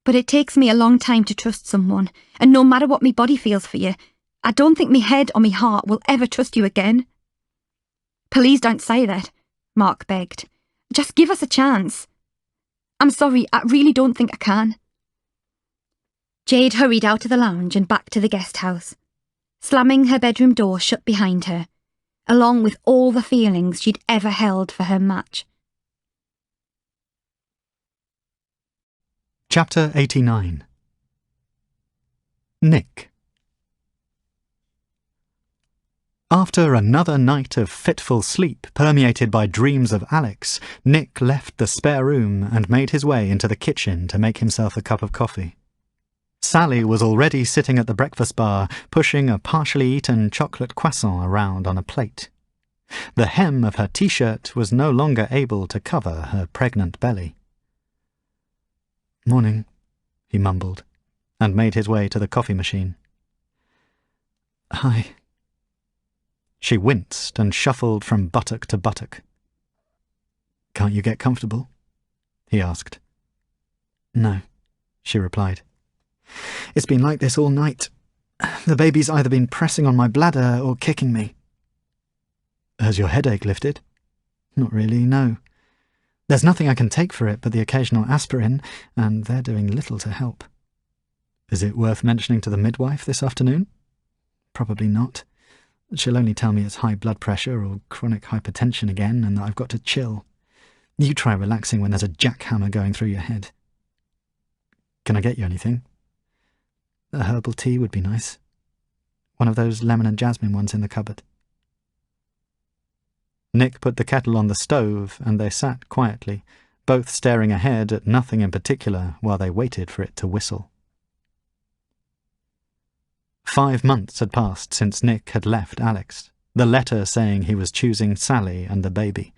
But it takes me a long time to trust someone, and no matter what me body feels for you, I don't think me head or me heart will ever trust you again. Please don't say that, Mark begged. Just give us a chance. I'm sorry, I really don't think I can. Jade hurried out of the lounge and back to the guest house, slamming her bedroom door shut behind her, along with all the feelings she'd ever held for her match. Chapter 89. Nick. After another night of fitful sleep permeated by dreams of Alex, Nick left the spare room and made his way into the kitchen to make himself a cup of coffee. Sally was already sitting at the breakfast bar, pushing a partially eaten chocolate croissant around on a plate. The hem of her t-shirt was no longer able to cover her pregnant belly. "Morning," he mumbled, and made his way to the coffee machine. "Hi." She winced and shuffled from buttock to buttock. "Can't you get comfortable?" he asked. "No," she replied. "It's been like this all night. The baby's either been pressing on my bladder or kicking me." "Has your headache lifted?" "Not really, no. There's nothing I can take for it but the occasional aspirin, and they're doing little to help." "Is it worth mentioning to the midwife this afternoon?" "Probably not. She'll only tell me it's high blood pressure or chronic hypertension again and that I've got to chill. You try relaxing when there's a jackhammer going through your head." "Can I get you anything?" "A herbal tea would be nice. One of those lemon and jasmine ones in the cupboard." Nick put the kettle on the stove and they sat quietly, both staring ahead at nothing in particular while they waited for it to whistle. 5 months had passed since Nick had left Alex, the letter saying he was choosing Sally and the baby.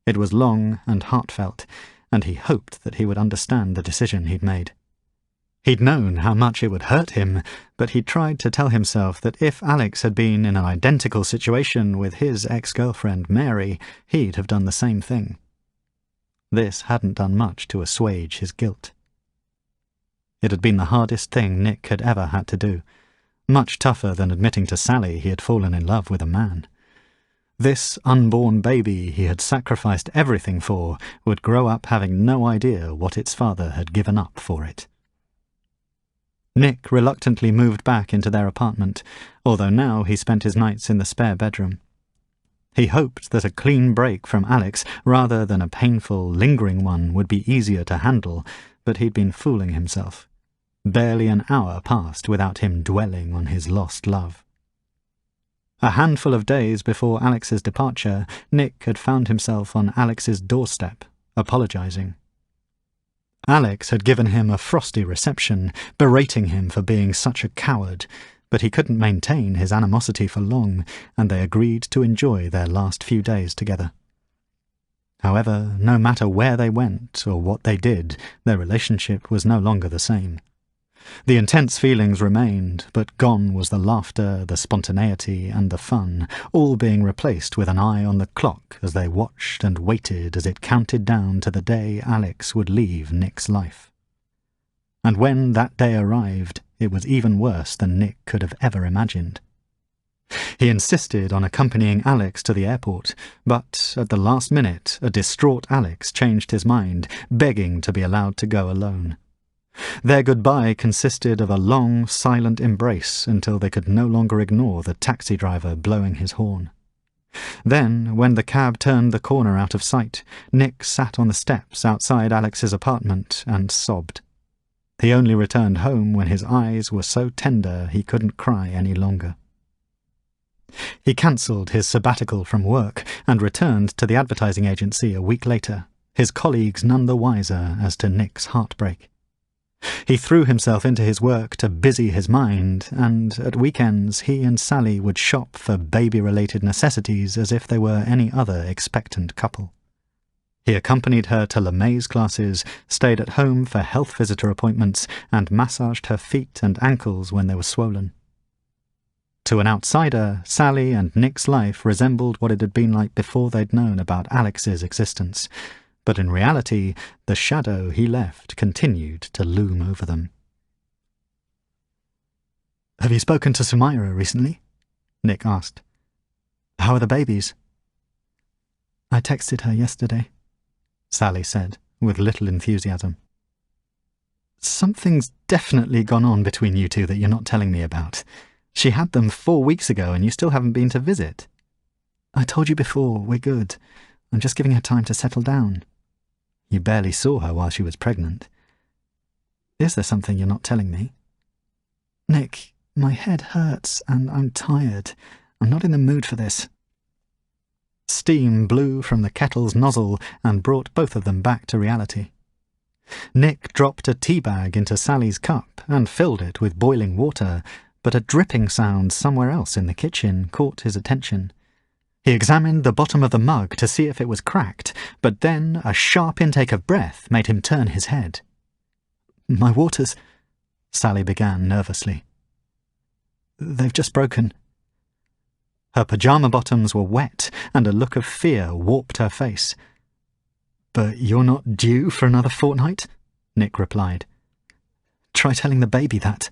It was long and heartfelt, and he hoped that he would understand the decision he'd made. He'd known how much it would hurt him, but he tried to tell himself that if Alex had been in an identical situation with his ex-girlfriend Mary, he'd have done the same thing. This hadn't done much to assuage his guilt. It had been the hardest thing Nick had ever had to do, much tougher than admitting to Sally he had fallen in love with a man. This unborn baby he had sacrificed everything for would grow up having no idea what its father had given up for it. Nick reluctantly moved back into their apartment, although now he spent his nights in the spare bedroom. He hoped that a clean break from Alex, rather than a painful, lingering one, would be easier to handle, but he'd been fooling himself. Barely an hour passed without him dwelling on his lost love. A handful of days before Alex's departure, Nick had found himself on Alex's doorstep, apologizing. Alex had given him a frosty reception, berating him for being such a coward, but he couldn't maintain his animosity for long, and they agreed to enjoy their last few days together. However, no matter where they went or what they did, their relationship was no longer the same. The intense feelings remained, but gone was the laughter, the spontaneity, and the fun, all being replaced with an eye on the clock as they watched and waited as it counted down to the day Alex would leave Nick's life. and when that day arrived, it was even worse than Nick could have ever imagined. He insisted on accompanying Alex to the airport, but at the last minute a distraught Alex changed his mind, begging to be allowed to go alone. Their goodbye consisted of a long, silent embrace until they could no longer ignore the taxi driver blowing his horn. Then, when the cab turned the corner out of sight, Nick sat on the steps outside Alex's apartment and sobbed. He only returned home when his eyes were so tender he couldn't cry any longer. He cancelled his sabbatical from work and returned to the advertising agency a week later, his colleagues none the wiser as to Nick's heartbreak. He threw himself into his work to busy his mind, and at weekends he and Sally would shop for baby-related necessities as if they were any other expectant couple. He accompanied her to LeMay's classes, stayed at home for health visitor appointments, and massaged her feet and ankles when they were swollen. To an outsider, Sally and Nick's life resembled what it had been like before they'd known about Alex's existence, but in reality, the shadow he left continued to loom over them. "Have you spoken to Sumaira recently?" Nick asked. "How are the babies?" "I texted her yesterday," Sally said, with little enthusiasm. "Something's definitely gone on between you two that you're not telling me about. She had them 4 weeks ago and you still haven't been to visit." "I told you before, we're good. I'm just giving her time to settle down." "You barely saw her while she was pregnant." "Is there something you're not telling me?" "Nick, my head hurts and I'm tired. I'm not in the mood for this." Steam blew from the kettle's nozzle and brought both of them back to reality. Nick dropped a tea bag into Sally's cup and filled it with boiling water, but a dripping sound somewhere else in the kitchen caught his attention. He examined the bottom of the mug to see if it was cracked, but then a sharp intake of breath made him turn his head. "My waters," Sally began nervously. "They've just broken." Her pyjama bottoms were wet, and a look of fear warped her face. "But you're not due for another fortnight?" Nick replied. "Try telling the baby that."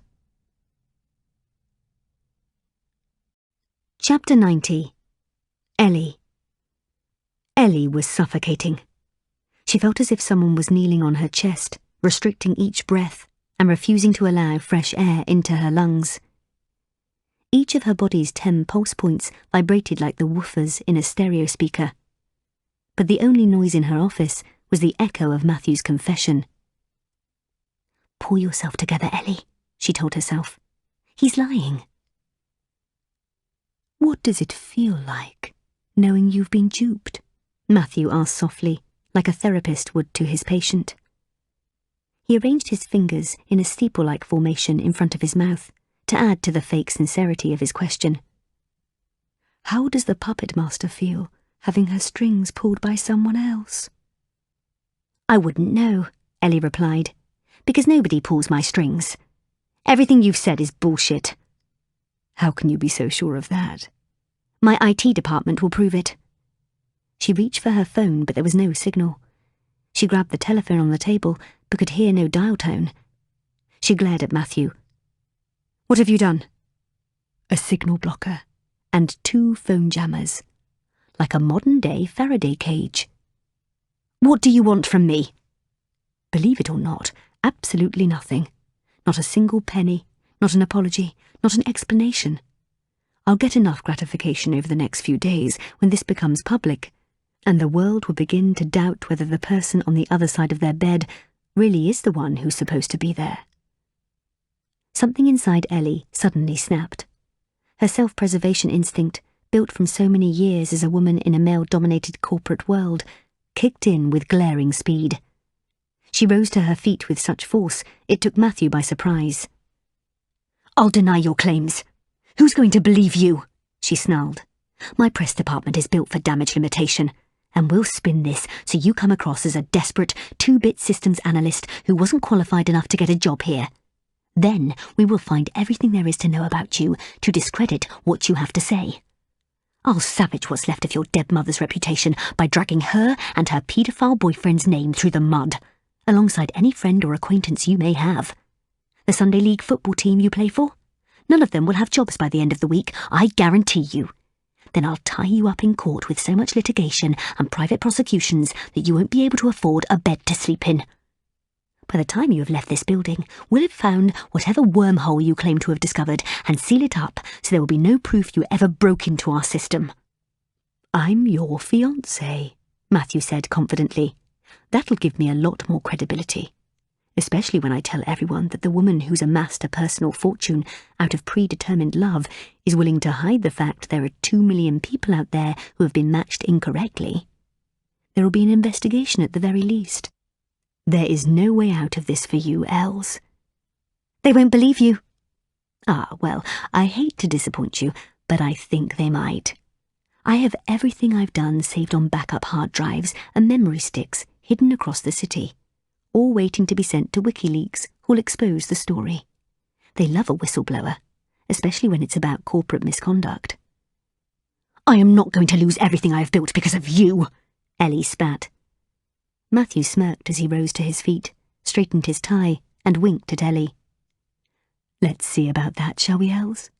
Chapter 90. Ellie. Ellie was suffocating. She felt as if someone was kneeling on her chest, restricting each breath and refusing to allow fresh air into her lungs. Each of her body's 10 pulse points vibrated like the woofers in a stereo speaker. But the only noise in her office was the echo of Matthew's confession. "Pull yourself together, Ellie," she told herself. "He's lying." "What does it feel like, knowing you've been duped?" Matthew asked softly, like a therapist would to his patient. He arranged his fingers in a steeple-like formation in front of his mouth to add to the fake sincerity of his question. "How does the puppet master feel, having her strings pulled by someone else?" "I wouldn't know," Ellie replied, "because nobody pulls my strings. Everything you've said is bullshit." "How can you be so sure of that?" "My IT department will prove it." She reached for her phone, but there was no signal. She grabbed the telephone on the table, but could hear no dial tone. She glared at Matthew. "What have you done?" "A signal blocker and 2 phone jammers. Like a modern-day Faraday cage." "What do you want from me?" "Believe it or not, absolutely nothing. Not a single penny, not an apology, not an explanation. I'll get enough gratification over the next few days when this becomes public, and the world will begin to doubt whether the person on the other side of their bed really is the one who's supposed to be there." Something inside Ellie suddenly snapped. Her self-preservation instinct, built from so many years as a woman in a male-dominated corporate world, kicked in with glaring speed. She rose to her feet with such force it took Matthew by surprise. "I'll deny your claims. Who's going to believe you?" she snarled. "My press department is built for damage limitation, and we'll spin this so you come across as a desperate 2-bit systems analyst who wasn't qualified enough to get a job here. Then we will find everything there is to know about you to discredit what you have to say. I'll savage what's left of your dead mother's reputation by dragging her and her paedophile boyfriend's name through the mud, alongside any friend or acquaintance you may have. The Sunday League football team you play for? None of them will have jobs by the end of the week, I guarantee you. Then I'll tie you up in court with so much litigation and private prosecutions that you won't be able to afford a bed to sleep in. By the time you have left this building, we'll have found whatever wormhole you claim to have discovered and seal it up so there will be no proof you ever broke into our system. I'm your fiancé, Matthew said confidently. That'll give me a lot more credibility, especially when I tell everyone that the woman who's amassed a personal fortune out of predetermined love is willing to hide the fact there are 2 million people out there who have been matched incorrectly. There will be an investigation at the very least. There is no way out of this for you, Els. They won't believe you. Ah, well, I hate to disappoint you, but I think they might. I have everything I've done saved on backup hard drives and memory sticks hidden across the city, all waiting to be sent to WikiLeaks, who'll expose the story. They love a whistleblower, especially when it's about corporate misconduct. I am not going to lose everything I have built because of you, Ellie spat. Matthew smirked as he rose to his feet, straightened his tie, and winked at Ellie. Let's see about that, shall we, Els?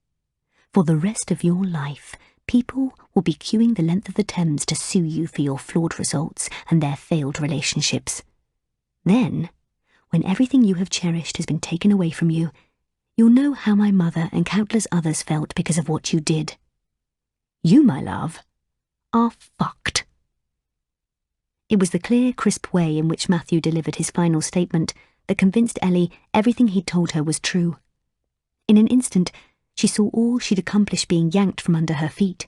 For the rest of your life, people will be queuing the length of the Thames to sue you for your flawed results and their failed relationships. Then, when everything you have cherished has been taken away from you, you'll know how my mother and countless others felt because of what you did. You, my love, are fucked. It was the clear, crisp way in which Matthew delivered his final statement that convinced Ellie everything he'd told her was true. In an instant, she saw all she'd accomplished being yanked from under her feet.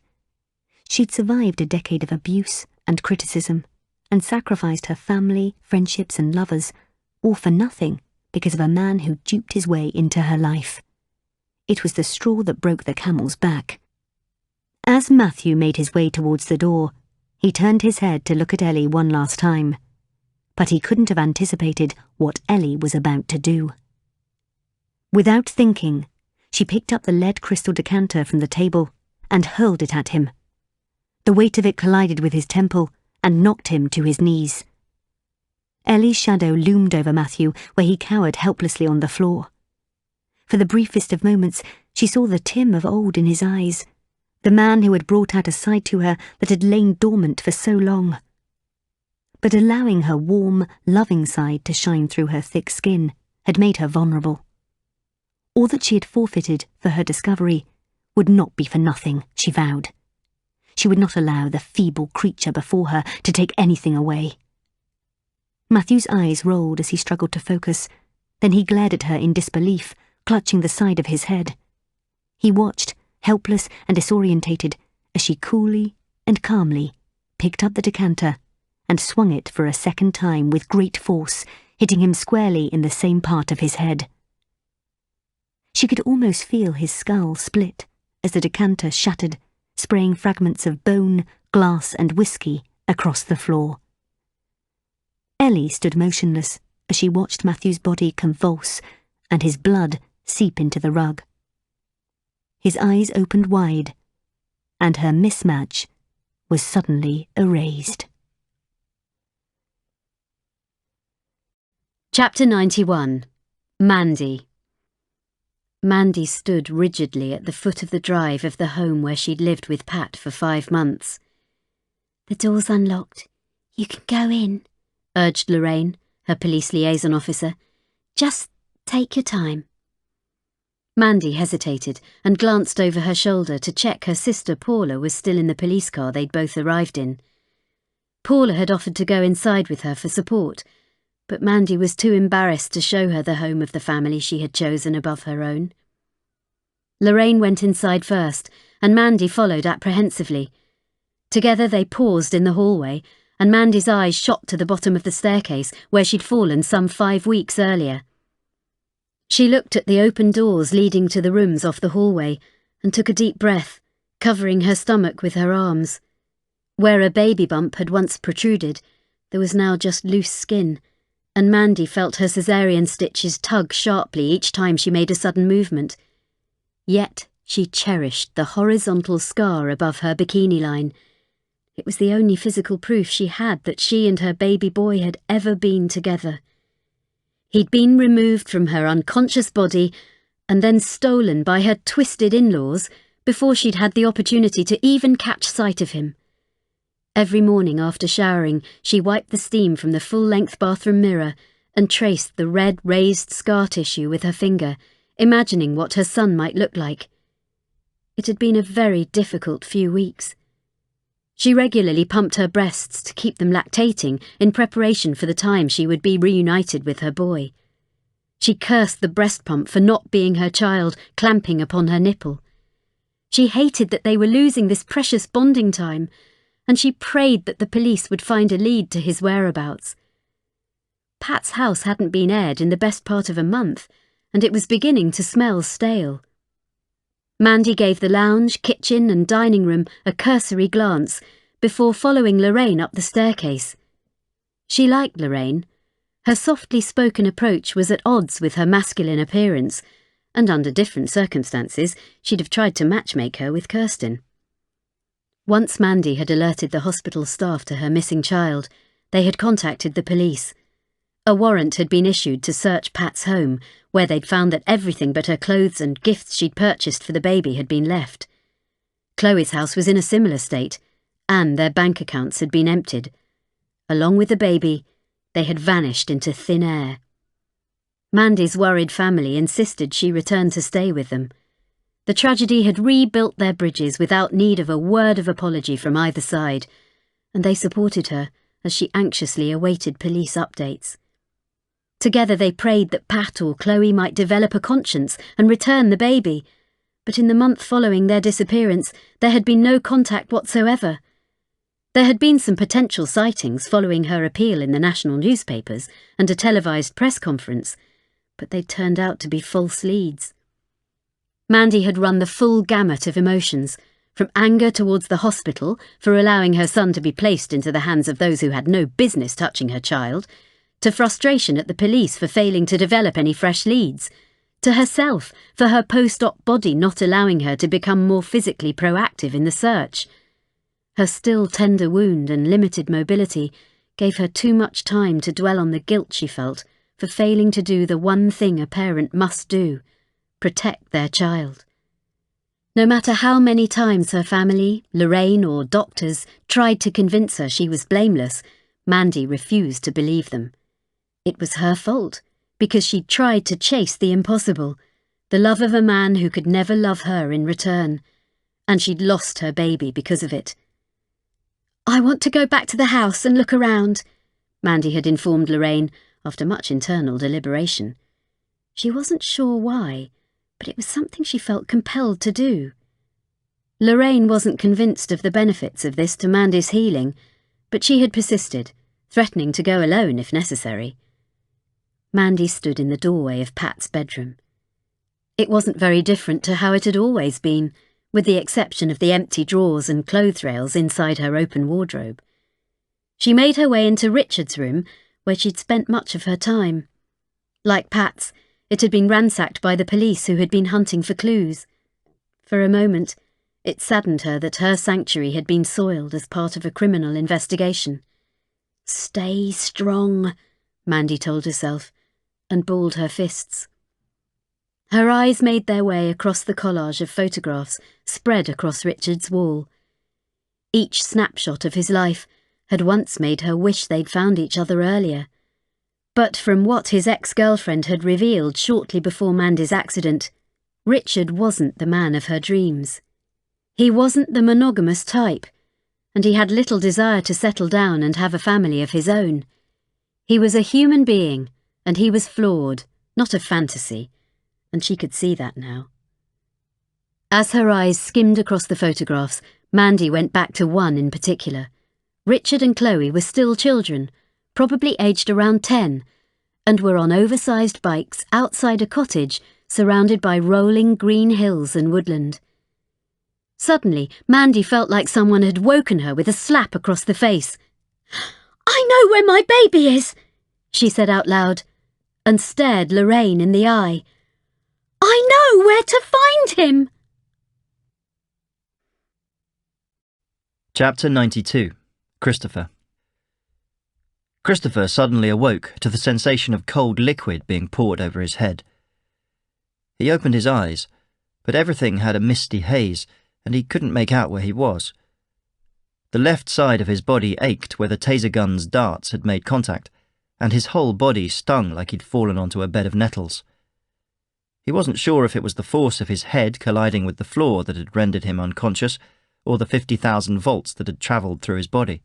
She'd survived a decade of abuse and criticism, and sacrificed her family, friendships and lovers, all for nothing because of a man who duped his way into her life. It was the straw that broke the camel's back. As Matthew made his way towards the door, he turned his head to look at Ellie one last time, but he couldn't have anticipated what Ellie was about to do. Without thinking, she picked up the lead crystal decanter from the table and hurled it at him. The weight of it collided with his temple and knocked him to his knees. Ellie's shadow loomed over Matthew, where he cowered helplessly on the floor. For the briefest of moments, she saw the Tim of old in his eyes, the man who had brought out a side to her that had lain dormant for so long. But allowing her warm, loving side to shine through her thick skin had made her vulnerable. All that she had forfeited for her discovery would not be for nothing, she vowed. She would not allow the feeble creature before her to take anything away. Matthew's eyes rolled as he struggled to focus, then he glared at her in disbelief, clutching the side of his head. He watched, helpless and disorientated, as she coolly and calmly picked up the decanter and swung it for a second time with great force, hitting him squarely in the same part of his head. She could almost feel his skull split as the decanter shattered, spraying fragments of bone, glass and whiskey across the floor. Ellie stood motionless as she watched Matthew's body convulse and his blood seep into the rug. His eyes opened wide, and her mismatch was suddenly erased. Chapter 91. Mandy. Mandy stood rigidly at the foot of the drive of the home where she'd lived with Pat for 5 months. The door's unlocked. You can go in, urged Lorraine, her police liaison officer. Just take your time. Mandy hesitated and glanced over her shoulder to check her sister Paula was still in the police car they'd both arrived in. Paula had offered to go inside with her for support, but Mandy was too embarrassed to show her the home of the family she had chosen above her own. Lorraine went inside first, and Mandy followed apprehensively. Together they paused in the hallway, and Mandy's eyes shot to the bottom of the staircase where she'd fallen some 5 weeks earlier. She looked at the open doors leading to the rooms off the hallway and took a deep breath, covering her stomach with her arms. Where a baby bump had once protruded, there was now just loose skin, and Mandy felt her cesarean stitches tug sharply each time she made a sudden movement. Yet she cherished the horizontal scar above her bikini line. It was the only physical proof she had that she and her baby boy had ever been together. He'd been removed from her unconscious body and then stolen by her twisted in-laws before she'd had the opportunity to even catch sight of him. Every morning after showering, she wiped the steam from the full-length bathroom mirror and traced the red raised scar tissue with her finger, imagining what her son might look like. It had been a very difficult few weeks. She regularly pumped her breasts to keep them lactating in preparation for the time she would be reunited with her boy. She cursed the breast pump for not being her child, clamping upon her nipple. She hated that they were losing this precious bonding time, and she prayed that the police would find a lead to his whereabouts. Pat's house hadn't been aired in the best part of a month, and it was beginning to smell stale. Mandy gave the lounge, kitchen and dining room a cursory glance before following Lorraine up the staircase. She liked Lorraine. Her softly spoken approach was at odds with her masculine appearance, and under different circumstances she'd have tried to matchmake her with Kirsten. Once Mandy had alerted the hospital staff to her missing child, they had contacted the police. A warrant had been issued to search Pat's home, where they'd found that everything but her clothes and gifts she'd purchased for the baby had been left. Chloe's house was in a similar state, and their bank accounts had been emptied. Along with the baby, they had vanished into thin air. Mandy's worried family insisted she return to stay with them. The tragedy had rebuilt their bridges without need of a word of apology from either side, and they supported her as she anxiously awaited police updates. Together they prayed that Pat or Chloe might develop a conscience and return the baby, but in the month following their disappearance there had been no contact whatsoever. There had been some potential sightings following her appeal in the national newspapers and a televised press conference, but they'd turned out to be false leads. Mandy had run the full gamut of emotions, from anger towards the hospital for allowing her son to be placed into the hands of those who had no business touching her child, to frustration at the police for failing to develop any fresh leads, to herself for her post-op body not allowing her to become more physically proactive in the search. Her still tender wound and limited mobility gave her too much time to dwell on the guilt she felt for failing to do the one thing a parent must do: protect their child. No matter how many times her family, Lorraine or doctors tried to convince her she was blameless, Mandy refused to believe them. It was her fault, because she'd tried to chase the impossible, the love of a man who could never love her in return, and she'd lost her baby because of it. "I want to go back to the house and look around," Mandy had informed Lorraine after much internal deliberation. She wasn't sure why, but it was something she felt compelled to do. Lorraine wasn't convinced of the benefits of this to Mandy's healing, but she had persisted, threatening to go alone if necessary. Mandy stood in the doorway of Pat's bedroom. It wasn't very different to how it had always been, with the exception of the empty drawers and clothes rails inside her open wardrobe. She made her way into Richard's room, where she'd spent much of her time. Like Pat's, it had been ransacked by the police who had been hunting for clues. For a moment, it saddened her that her sanctuary had been soiled as part of a criminal investigation. "Stay strong," Mandy told herself, and balled her fists. Her eyes made their way across the collage of photographs spread across Richard's wall. Each snapshot of his life had once made her wish they'd found each other earlier. But from what his ex-girlfriend had revealed shortly before Mandy's accident, Richard wasn't the man of her dreams. He wasn't the monogamous type, and he had little desire to settle down and have a family of his own. He was a human being, and he was flawed, not a fantasy, and she could see that now. As her eyes skimmed across the photographs, Mandy went back to one in particular. Richard and Chloe were still children, probably aged around 10, and were on oversized bikes outside a cottage surrounded by rolling green hills and woodland. Suddenly, Mandy felt like someone had woken her with a slap across the face. "I know where my baby is," she said out loud, and stared Lorraine in the eye. "I know where to find him!" Chapter 92. Christopher. Christopher suddenly awoke to the sensation of cold liquid being poured over his head. He opened his eyes, but everything had a misty haze, and he couldn't make out where he was. The left side of his body ached where the taser gun's darts had made contact, and his whole body stung like he'd fallen onto a bed of nettles. He wasn't sure if it was the force of his head colliding with the floor that had rendered him unconscious, or the 50,000 volts that had travelled through his body.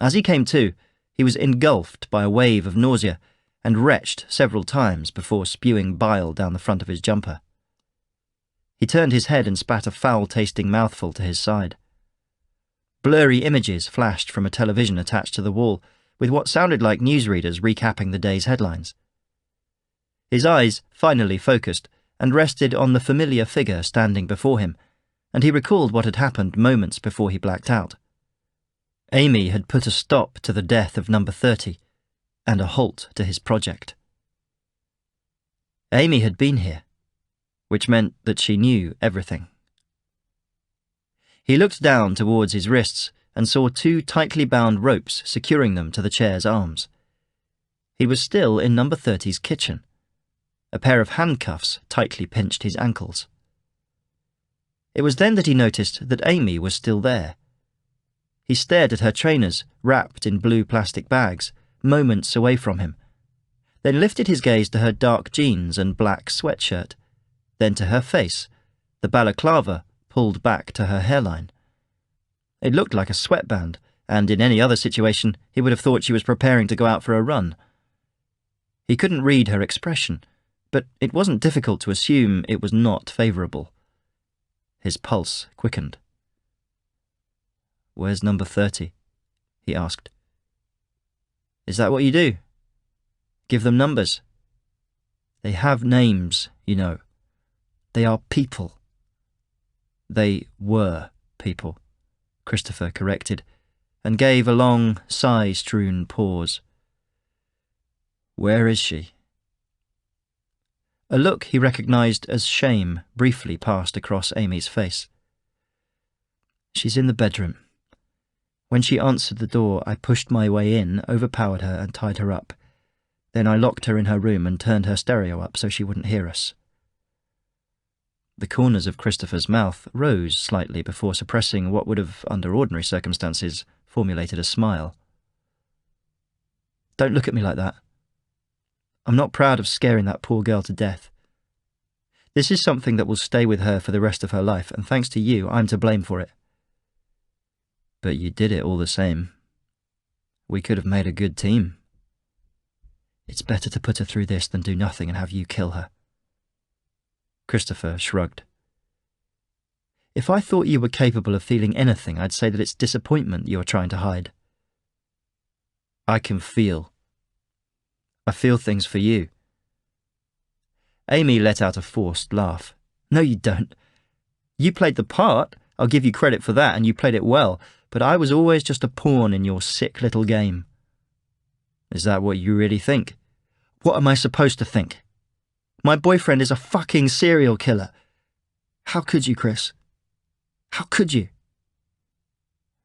As he came to, he was engulfed by a wave of nausea, and retched several times before spewing bile down the front of his jumper. He turned his head and spat a foul-tasting mouthful to his side. Blurry images flashed from a television attached to the wall, with what sounded like newsreaders recapping the day's headlines. His eyes finally focused and rested on the familiar figure standing before him, and he recalled what had happened moments before he blacked out. Amy had put a stop to the death of number 30, and a halt to his project. Amy had been here, which meant that she knew everything. He looked down towards his wrists and saw 2 tightly bound ropes securing them to the chair's arms. He was still in number 30's kitchen. A pair of handcuffs tightly pinched his ankles. It was then that he noticed that Amy was still there. He stared at her trainers, wrapped in blue plastic bags, moments away from him, then lifted his gaze to her dark jeans and black sweatshirt, then to her face, the balaclava pulled back to her hairline. It looked like a sweatband, and in any other situation he would have thought she was preparing to go out for a run. He couldn't read her expression, but it wasn't difficult to assume it was not favourable. His pulse quickened. "Where's number 30? He asked. "Is that what you do? Give them numbers?" "They have names, you know. They are people." "They were people," Christopher corrected, and gave a long, sigh-strewn pause. "Where is she?" A look he recognised as shame briefly passed across Amy's face. "She's in the bedroom. When she answered the door, I pushed my way in, overpowered her and tied her up. Then I locked her in her room and turned her stereo up so she wouldn't hear us." The corners of Christopher's mouth rose slightly before suppressing what would have, under ordinary circumstances, formulated a smile. "Don't look at me like that. I'm not proud of scaring that poor girl to death. This is something that will stay with her for the rest of her life, and thanks to you, I'm to blame for it." "But you did it all the same. We could have made a good team." "It's better to put her through this than do nothing and have you kill her." Christopher shrugged. "If I thought you were capable of feeling anything, I'd say that it's disappointment you're trying to hide." "I can feel. I feel things for you." Amy let out a forced laugh. "No, you don't. You played the part. I'll give you credit for that, and you played it well, but I was always just a pawn in your sick little game." "Is that what you really think?" "What am I supposed to think? My boyfriend is a fucking serial killer. How could you, Chris? How could you?"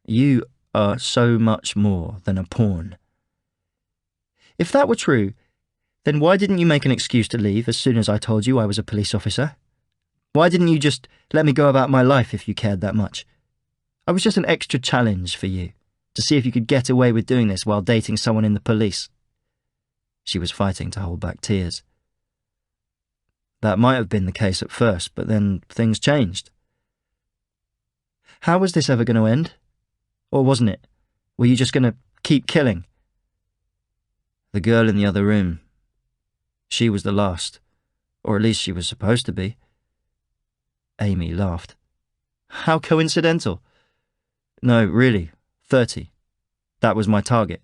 "You are so much more than a pawn." "If that were true, then why didn't you make an excuse to leave as soon as I told you I was a police officer? Why didn't you just let me go about my life if you cared that much? I was just an extra challenge for you, to see if you could get away with doing this while dating someone in the police." She was fighting to hold back tears. "That might have been the case at first, but then things changed." "How was this ever going to end? Or wasn't it? Were you just going to keep killing?" "The girl in the other room. She was the last, or at least she was supposed to be." Amy laughed. "How coincidental." "No, really, 30. That was my target."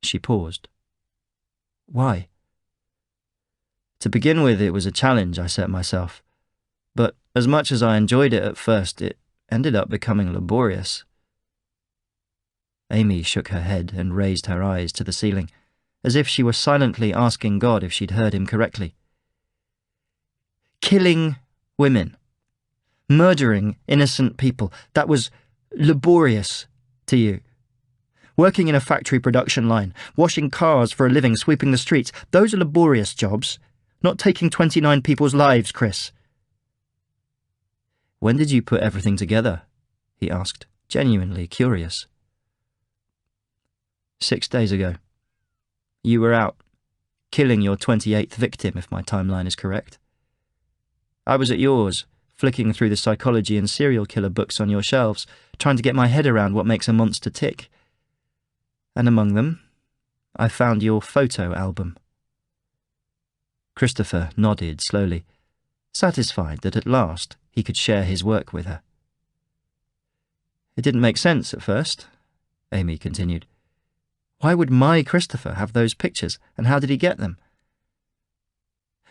She paused. "Why?" "To begin with, it was a challenge I set myself. But as much as I enjoyed it at first, it ended up becoming laborious." Amy shook her head and raised her eyes to the ceiling, as if she were silently asking God if she'd heard him correctly. "Killing women. Murdering innocent people. That was laborious to you. Working in a factory production line, washing cars for a living, sweeping the streets, those are laborious jobs. Not taking 29 people's lives, Chris. When did you put everything together? He asked, genuinely curious. 6 days ago. You were out, killing your 28th victim, if my timeline is correct. I was at yours, flicking through the psychology and serial killer books on your shelves, trying to get my head around what makes a monster tick. And among them, I found your photo album. Christopher nodded slowly, satisfied that at last he could share his work with her. It didn't make sense at first, Amy continued. Why would my Christopher have those pictures, and how did he get them?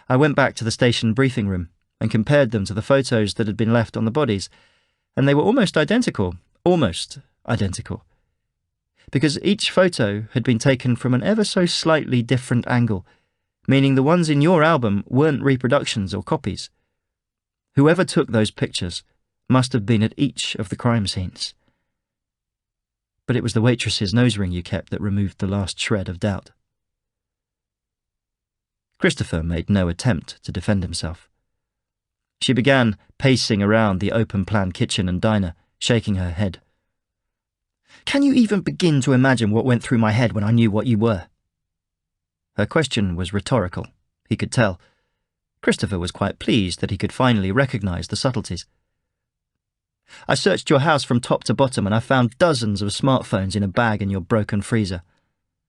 I went back to the station briefing room and compared them to the photos that had been left on the bodies, and they were almost identical, because each photo had been taken from an ever so slightly different angle, meaning the ones in your album weren't reproductions or copies. Whoever took those pictures must have been at each of the crime scenes. But it was the waitress's nose ring you kept that removed the last shred of doubt. Christopher made no attempt to defend himself. She began pacing around the open-plan kitchen and diner, shaking her head. Can you even begin to imagine what went through my head when I knew what you were? Her question was rhetorical, he could tell. Christopher was quite pleased that he could finally recognize the subtleties. I searched your house from top to bottom and I found dozens of smartphones in a bag in your broken freezer.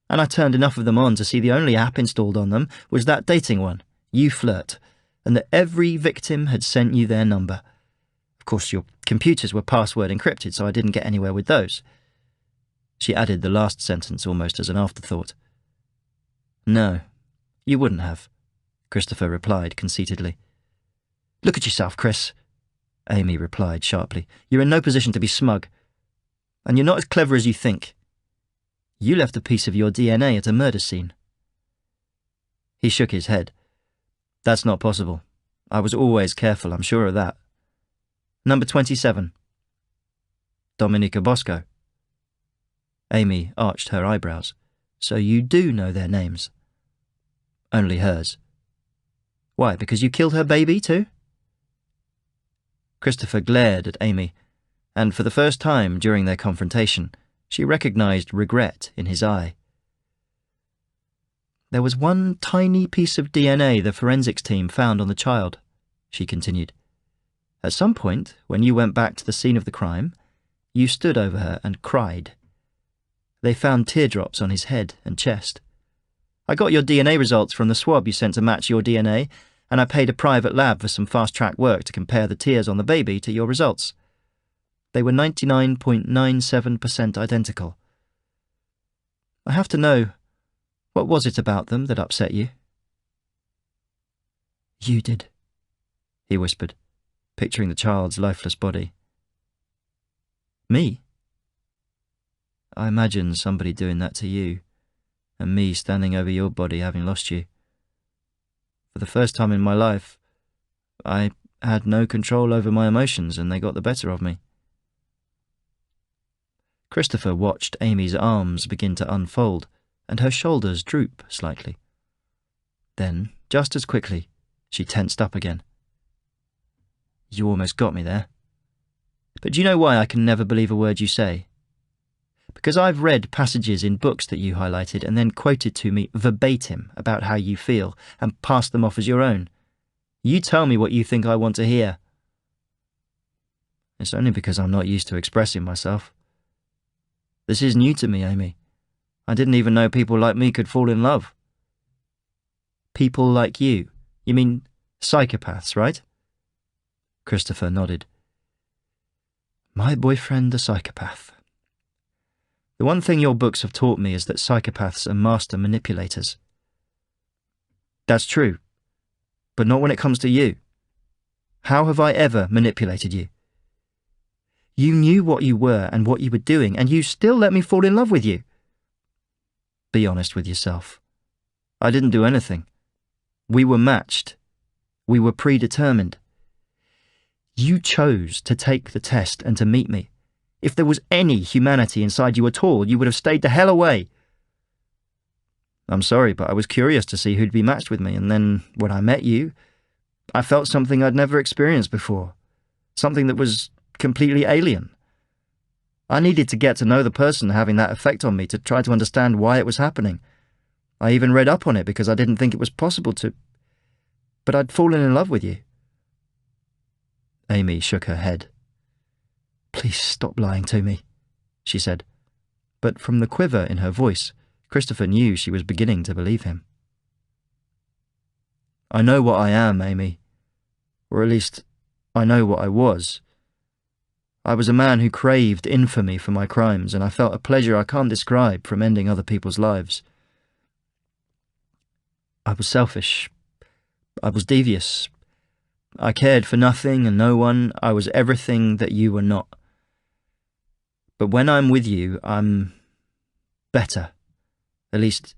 And I turned enough of them on to see the only app installed on them was that dating one, You Flirt, and that every victim had sent you their number. Of course, your computers were password encrypted, so I didn't get anywhere with those. She added the last sentence almost as an afterthought. No, you wouldn't have, Christopher replied conceitedly. Look at yourself, Chris, Amy replied sharply. You're in no position to be smug. And you're not as clever as you think. You left a piece of your DNA at a murder scene. He shook his head. That's not possible. I was always careful, I'm sure of that. Number 27. Dominica Bosco. Amy arched her eyebrows. So you do know their names? Only hers. Why, because you killed her baby too? Christopher glared at Amy, and for the first time during their confrontation, she recognized regret in his eye. There was one tiny piece of DNA the forensics team found on the child, she continued. At some point, when you went back to the scene of the crime, you stood over her and cried. They found teardrops on his head and chest. I got your DNA results from the swab you sent to match your DNA, and I paid a private lab for some fast-track work to compare the tears on the baby to your results. They were 99.97% identical. I have to know, what was it about them that upset you? You did, he whispered, picturing the child's lifeless body. Me? I imagine somebody doing that to you, and me standing over your body having lost you. For the first time in my life, I had no control over my emotions and they got the better of me. Christopher watched Amy's arms begin to unfold and her shoulders droop slightly. Then, just as quickly, she tensed up again. You almost got me there. But do you know why I can never believe a word you say? Because I've read passages in books that you highlighted and then quoted to me verbatim about how you feel and passed them off as your own. You tell me what you think I want to hear. It's only because I'm not used to expressing myself. This is new to me, Amy. I didn't even know people like me could fall in love. People like you? You mean psychopaths, right? Christopher nodded. My boyfriend a psychopath. The one thing your books have taught me is that psychopaths are master manipulators. That's true, but not when it comes to you. How have I ever manipulated you? You knew what you were and what you were doing, and you still let me fall in love with you. Be honest with yourself. I didn't do anything. We were matched. We were predetermined. You chose to take the test and to meet me. If there was any humanity inside you at all, you would have stayed the hell away. I'm sorry, but I was curious to see who'd be matched with me, and then, when I met you, I felt something I'd never experienced before. Something that was completely alien. I needed to get to know the person having that effect on me to try to understand why it was happening. I even read up on it because I didn't think it was possible to. But I'd fallen in love with you. Amy shook her head. Please stop lying to me, she said. But from the quiver in her voice, Christopher knew she was beginning to believe him. I know what I am, Amy. Or at least, I know what I was. I was a man who craved infamy for my crimes, and I felt a pleasure I can't describe from ending other people's lives. I was selfish. I was devious. I cared for nothing and no one. I was everything that you were not. But when I'm with you, I'm better. At least,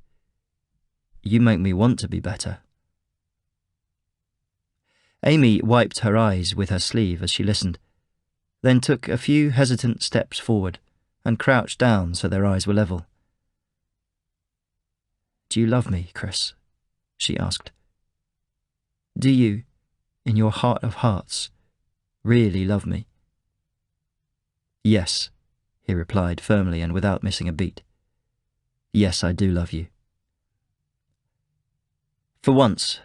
you make me want to be better. Amy wiped her eyes with her sleeve as she listened, then took a few hesitant steps forward and crouched down so their eyes were level. Do you love me, Chris? She asked. Do you, in your heart of hearts, really love me? Yes, he replied firmly and without missing a beat. Yes, I do love you. For once,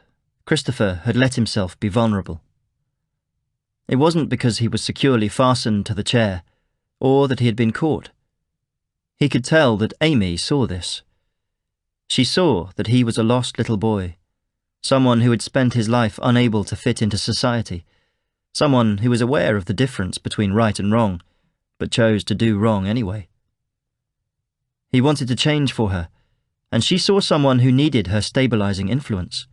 Christopher had let himself be vulnerable. It wasn't because he was securely fastened to the chair, or that he had been caught. He could tell that Amy saw this. She saw that he was a lost little boy, someone who had spent his life unable to fit into society, someone who was aware of the difference between right and wrong, but chose to do wrong anyway. He wanted to change for her, and she saw someone who needed her stabilizing influence.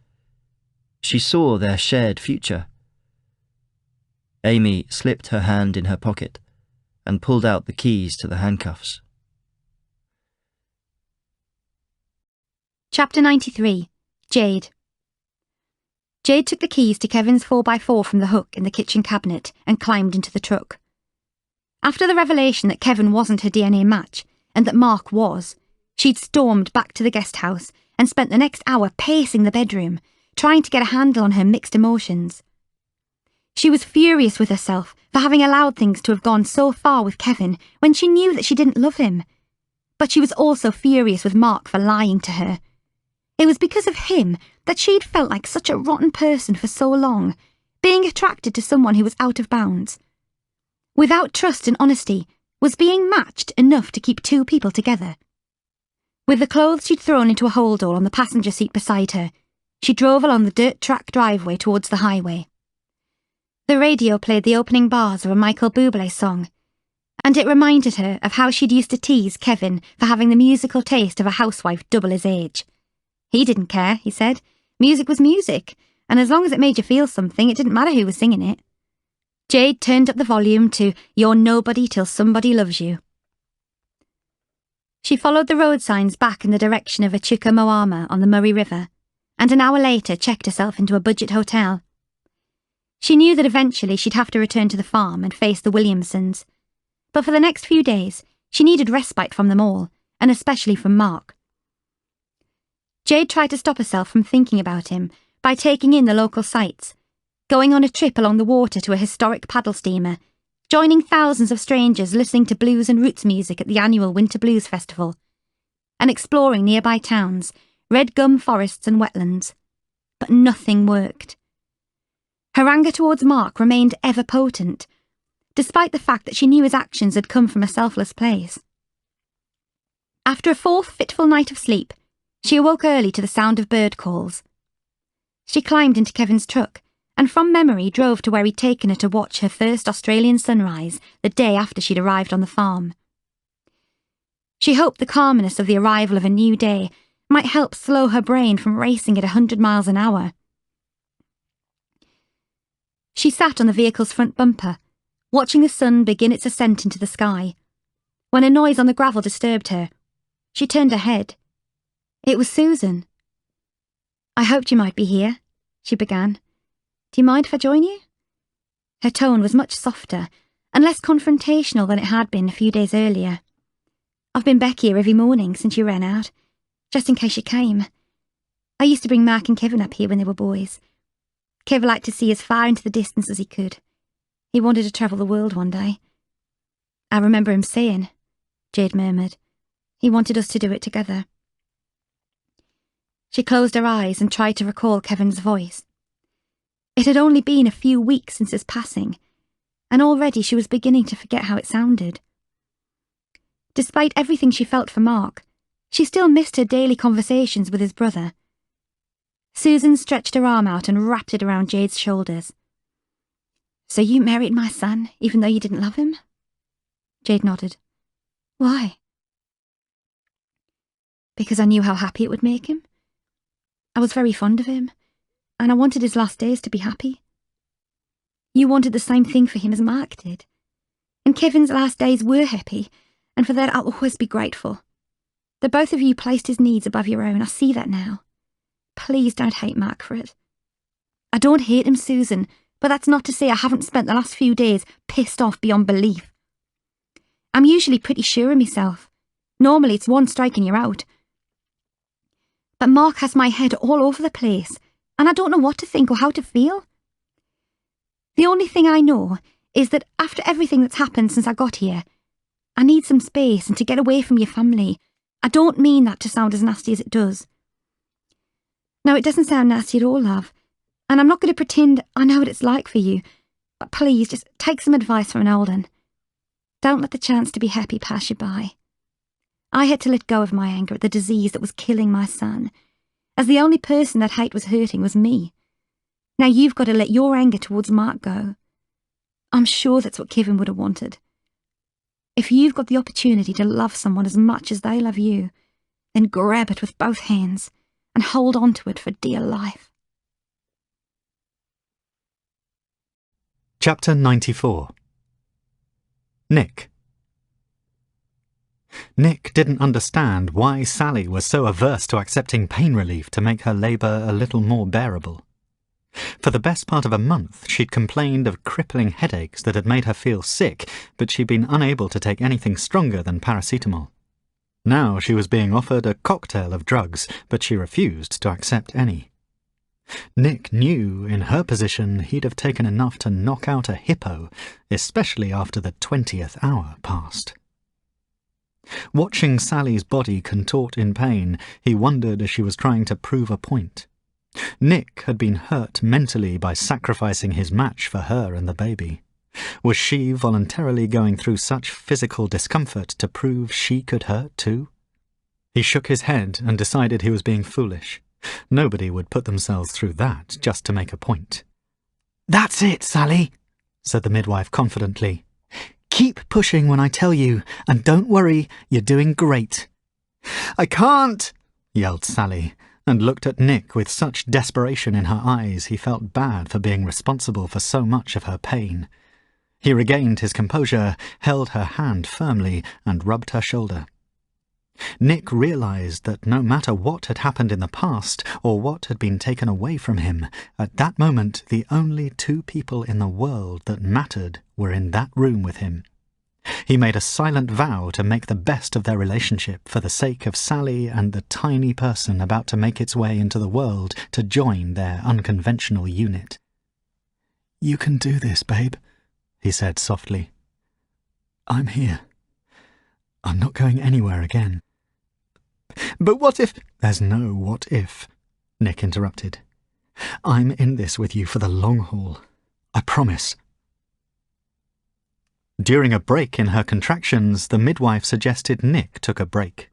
She saw their shared future. Amy slipped her hand in her pocket and pulled out the keys to the handcuffs. Chapter 93. Jade. Jade took the keys to Kevin's 4x4 from the hook in the kitchen cabinet and climbed into the truck. After the revelation that Kevin wasn't her DNA match, and that Mark was, she'd stormed back to the guest house and spent the next hour pacing the bedroom, trying to get a handle on her mixed emotions. She was furious with herself for having allowed things to have gone so far with Kevin when she knew that she didn't love him. But she was also furious with Mark for lying to her. It was because of him that she'd felt like such a rotten person for so long, being attracted to someone who was out of bounds. Without trust and honesty, was being matched enough to keep two people together? With the clothes she'd thrown into a holdall on the passenger seat beside her, she drove along the dirt track driveway towards the highway. The radio played the opening bars of a Michael Bublé song, and it reminded her of how she'd used to tease Kevin for having the musical taste of a housewife double his age. He didn't care, he said. Music was music, and as long as it made you feel something, it didn't matter who was singing it. Jade turned up the volume to You're Nobody Till Somebody Loves You. She followed the road signs back in the direction of Echuca Moama on the Murray River, and an hour later checked herself into a budget hotel. She knew that eventually she'd have to return to the farm and face the Williamsons, but for the next few days she needed respite from them all, and especially from Mark. Jade tried to stop herself from thinking about him by taking in the local sights, going on a trip along the water to a historic paddle steamer, joining thousands of strangers listening to blues and roots music at the annual Winter Blues Festival, and exploring nearby towns, red gum forests and wetlands. But nothing worked. Her anger towards Mark remained ever potent, despite the fact that she knew his actions had come from a selfless place. After a fourth fitful night of sleep, she awoke early to the sound of bird calls. She climbed into Kevin's truck and from memory drove to where he'd taken her to watch her first Australian sunrise the day after she'd arrived on the farm. She hoped the calmness of the arrival of a new day might help slow her brain from racing at 100 miles an hour. She sat on the vehicle's front bumper, watching the sun begin its ascent into the sky, when a noise on the gravel disturbed her. She turned her head. It was Susan. I hoped you might be here, she began. Do you mind if I join you? Her tone was much softer, and less confrontational than it had been a few days earlier. I've been back here every morning since you ran out, just in case you came. I used to bring Mark and Kevin up here when they were boys. Kev liked to see as far into the distance as he could. He wanted to travel the world one day. I remember him saying, Jade murmured, he wanted us to do it together. She closed her eyes and tried to recall Kevin's voice. It had only been a few weeks since his passing, and already she was beginning to forget how it sounded. Despite everything she felt for Mark, she still missed her daily conversations with his brother. Susan stretched her arm out and wrapped it around Jade's shoulders. So you married my son, even though you didn't love him? Jade nodded. Why? Because I knew how happy it would make him. I was very fond of him, and I wanted his last days to be happy. You wanted the same thing for him as Mark did. And Kevin's last days were happy, and for that I'll always be grateful. The both of you placed his needs above your own, I see that now. Please don't hate Mark for it. I don't hate him, Susan, but that's not to say I haven't spent the last few days pissed off beyond belief. I'm usually pretty sure of myself. Normally it's one strike and you're out. But Mark has my head all over the place, and I don't know what to think or how to feel. The only thing I know is that after everything that's happened since I got here, I need some space and to get away from your family. I don't mean that to sound as nasty as it does. No, it doesn't sound nasty at all, love. And I'm not going to pretend I know what it's like for you. But please, just take some advice from an old un. Don't let the chance to be happy pass you by. I had to let go of my anger at the disease that was killing my son, as the only person that hate was hurting was me. Now you've got to let your anger towards Mark go. I'm sure that's what Kevin would have wanted. If you've got the opportunity to love someone as much as they love you, then grab it with both hands and hold on to it for dear life. Chapter 94. Nick. Nick didn't understand why Sally was so averse to accepting pain relief to make her labour a little more bearable. For the best part of a month, she'd complained of crippling headaches that had made her feel sick, but she'd been unable to take anything stronger than paracetamol. Now she was being offered a cocktail of drugs, but she refused to accept any. Nick knew, in her position, he'd have taken enough to knock out a hippo, especially after the 20th hour passed. Watching Sally's body contort in pain, he wondered as she was trying to prove a point. Nick had been hurt mentally by sacrificing his match for her and the baby. Was she voluntarily going through such physical discomfort to prove she could hurt too? He shook his head and decided he was being foolish. Nobody would put themselves through that just to make a point. "That's it, Sally," said the midwife confidently. "Keep pushing when I tell you, and don't worry, you're doing great." "I can't," yelled Sally, and looked at Nick with such desperation in her eyes he felt bad for being responsible for so much of her pain. He regained his composure, held her hand firmly, and rubbed her shoulder. Nick realized that no matter what had happened in the past, or what had been taken away from him, at that moment the only two people in the world that mattered were in that room with him. He made a silent vow to make the best of their relationship for the sake of Sally and the tiny person about to make its way into the world to join their unconventional unit. "You can do this, babe," he said softly. "I'm here. I'm not going anywhere again." "But what if—" "There's no what if," Nick interrupted. "I'm in this with you for the long haul. I promise." During a break in her contractions, the midwife suggested Nick took a break.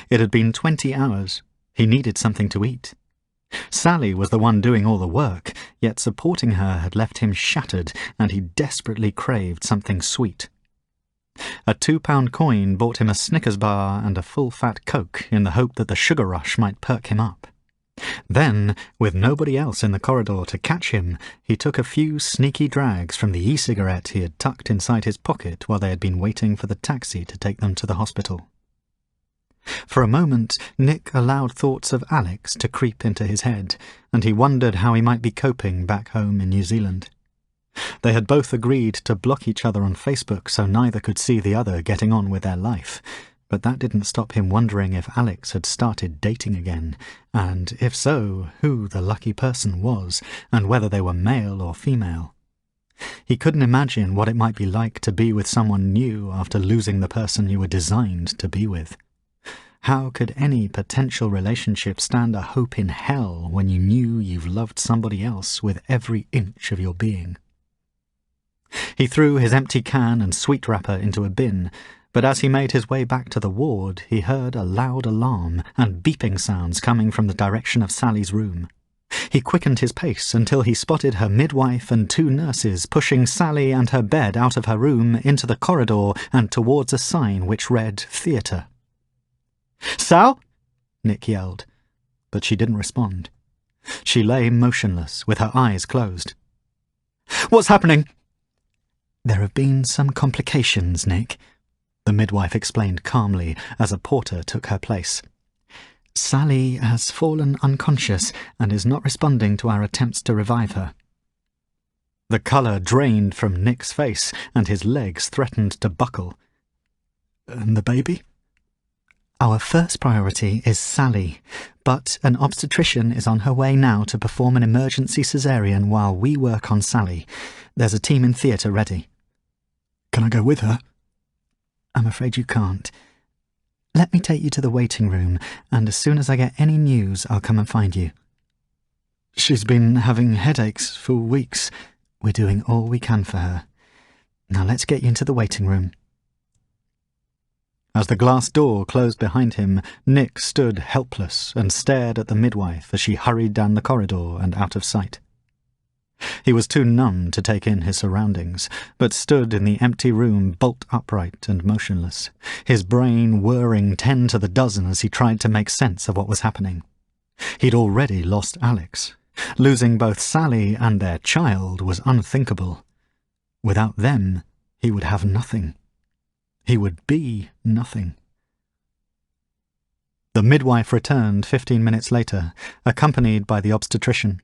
It had been 20 hours. He needed something to eat. Sally was the one doing all the work, yet supporting her had left him shattered, and he desperately craved something sweet. A £2 coin bought him a Snickers bar and a full-fat Coke in the hope that the sugar rush might perk him up. Then, with nobody else in the corridor to catch him, he took a few sneaky drags from the e-cigarette he had tucked inside his pocket while they had been waiting for the taxi to take them to the hospital. For a moment, Nick allowed thoughts of Alex to creep into his head, and he wondered how he might be coping back home in New Zealand. They had both agreed to block each other on Facebook so neither could see the other getting on with their life, but that didn't stop him wondering if Alex had started dating again, and if so, who the lucky person was, and whether they were male or female. He couldn't imagine what it might be like to be with someone new after losing the person you were designed to be with. How could any potential relationship stand a hope in hell when you knew you've loved somebody else with every inch of your being? He threw his empty can and sweet wrapper into a bin, but as he made his way back to the ward, he heard a loud alarm and beeping sounds coming from the direction of Sally's room. He quickened his pace until he spotted her midwife and 2 nurses pushing Sally and her bed out of her room into the corridor and towards a sign which read theatre. "Sal?" Nick yelled, but she didn't respond. She lay motionless, with her eyes closed. "What's happening?" "There have been some complications, Nick," the midwife explained calmly as a porter took her place. "Sally has fallen unconscious and is not responding to our attempts to revive her." The colour drained from Nick's face and his legs threatened to buckle. "And the baby?" "Our first priority is Sally, but an obstetrician is on her way now to perform an emergency caesarean while we work on Sally. There's a team in theatre ready." "Can I go with her?" "I'm afraid you can't. Let me take you to the waiting room, and as soon as I get any news, I'll come and find you." "She's been having headaches for weeks." "We're doing all we can for her. Now let's get you into the waiting room." As the glass door closed behind him, Nick stood helpless and stared at the midwife as she hurried down the corridor and out of sight. He was too numb to take in his surroundings, but stood in the empty room bolt upright and motionless, his brain whirring 10 to the dozen as he tried to make sense of what was happening. He'd already lost Alex. Losing both Sally and their child was unthinkable. Without them, he would have nothing. He would be nothing. The midwife returned 15 minutes later, accompanied by the obstetrician.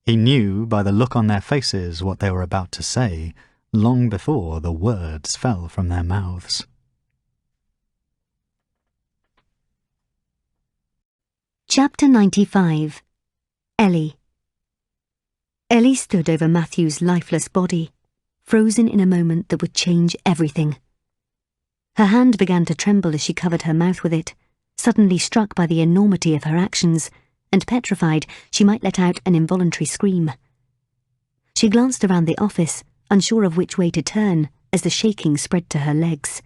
He knew by the look on their faces what they were about to say, long before the words fell from their mouths. Chapter 95. Ellie. Ellie stood over Matthew's lifeless body, frozen in a moment that would change everything. Her hand began to tremble as she covered her mouth with it, suddenly struck by the enormity of her actions, and petrified she might let out an involuntary scream. She glanced around the office, unsure of which way to turn, as the shaking spread to her legs.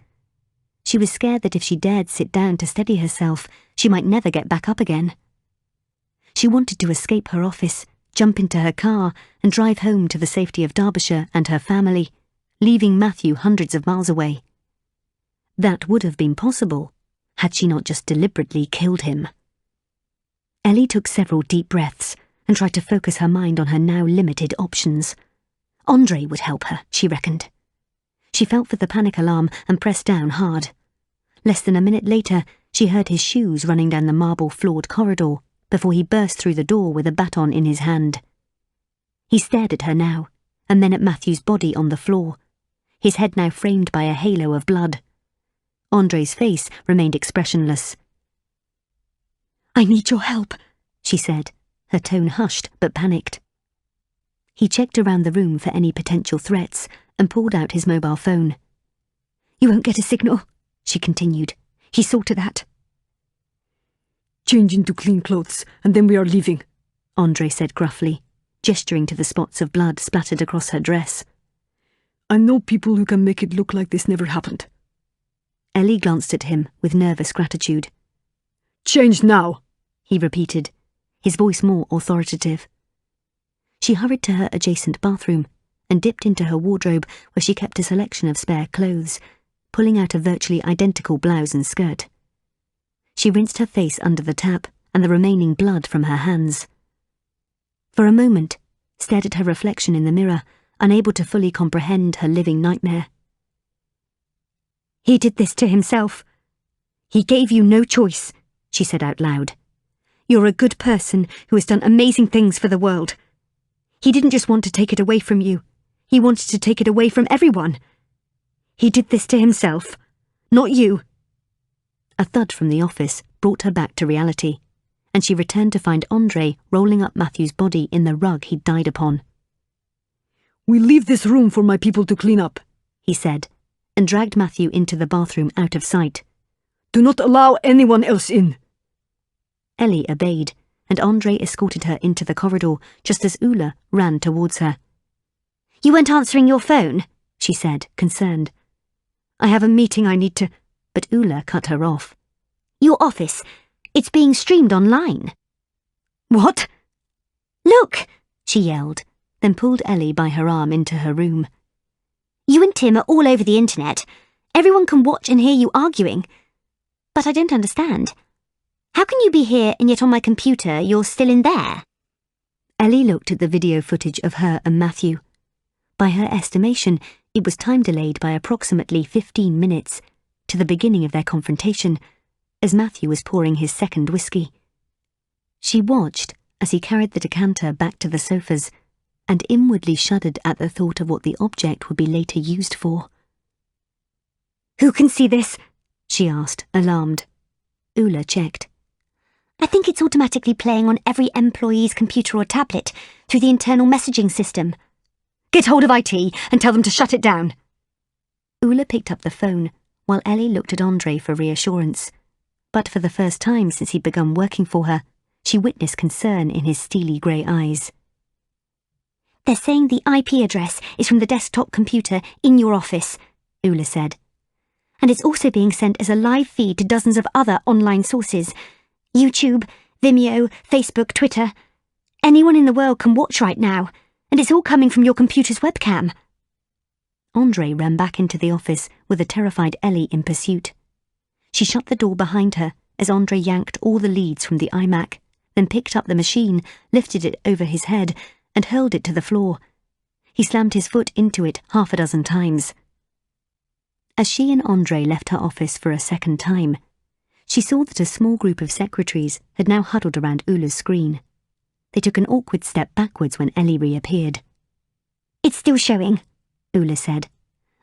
She was scared that if she dared sit down to steady herself, she might never get back up again. She wanted to escape her office, jump into her car, and drive home to the safety of Derbyshire and her family, leaving Matthew hundreds of miles away. That would have been possible, had she not just deliberately killed him. Ellie took several deep breaths and tried to focus her mind on her now limited options. Andre would help her, she reckoned. She felt for the panic alarm and pressed down hard. Less than a minute later, she heard his shoes running down the marble-floored corridor before he burst through the door with a baton in his hand. He stared at her now, and then at Matthew's body on the floor, his head now framed by a halo of blood. Andre's face remained expressionless. "I need your help," she said, her tone hushed but panicked. He checked around the room for any potential threats and pulled out his mobile phone. "You won't get a signal," she continued. "He saw to that." "Change into clean clothes, and then we are leaving," Andre said gruffly, gesturing to the spots of blood splattered across her dress. "I know people who can make it look like this never happened." Ellie glanced at him with nervous gratitude. "Change now," he repeated, his voice more authoritative. She hurried to her adjacent bathroom and dipped into her wardrobe where she kept a selection of spare clothes, pulling out a virtually identical blouse and skirt. She rinsed her face under the tap and the remaining blood from her hands. For a moment, stared at her reflection in the mirror, unable to fully comprehend her living nightmare. "He did this to himself. He gave you no choice," she said out loud. "You're a good person who has done amazing things for the world. He didn't just want to take it away from you. He wanted to take it away from everyone. He did this to himself, not you. A thud from the office brought her back to reality, and she returned to find Andre rolling up Matthew's body in the rug he'd died upon. "We leave this room for my people to clean up," he said, and dragged Matthew into the bathroom out of sight. "Do not allow anyone else in." Ellie obeyed, and Andre escorted her into the corridor just as Ula ran towards her. You weren't answering your phone? She said, concerned. "I have a meeting I need to—" But Ula cut her off. Your office. It's being streamed online. "What?" Look, she yelled, then pulled Ellie by her arm into her room. You and Tim are all over the internet. Everyone can watch and hear you arguing. But I don't understand. How can you be here and yet on my computer you're still in there? Ellie looked at the video footage of her and Matthew. By her estimation, it was time delayed by approximately 15 minutes to the beginning of their confrontation, as Matthew was pouring his second whiskey. She watched as he carried the decanter back to the sofas and inwardly shuddered at the thought of what the object would be later used for. Who can see this? She asked, alarmed. Ula checked. I think it's automatically playing on every employee's computer or tablet through the internal messaging system. Get hold of IT and tell them to shut it down. Ula picked up the phone, while Ellie looked at Andre for reassurance. But for the first time since he'd begun working for her, she witnessed concern in his steely grey eyes. They're saying the IP address is from the desktop computer in your office, Ula said. And it's also being sent as a live feed to dozens of other online sources. YouTube, Vimeo, Facebook, Twitter. Anyone in the world can watch right now, and it's all coming from your computer's webcam. Andre ran back into the office with a terrified Ellie in pursuit. She shut the door behind her as Andre yanked all the leads from the iMac, then picked up the machine, lifted it over his head, and hurled it to the floor. He slammed his foot into it 6 times. As she and Andre left her office for a second time, she saw that a small group of secretaries had now huddled around Ula's screen. They took an awkward step backwards when Ellie reappeared. It's still showing, Ula said.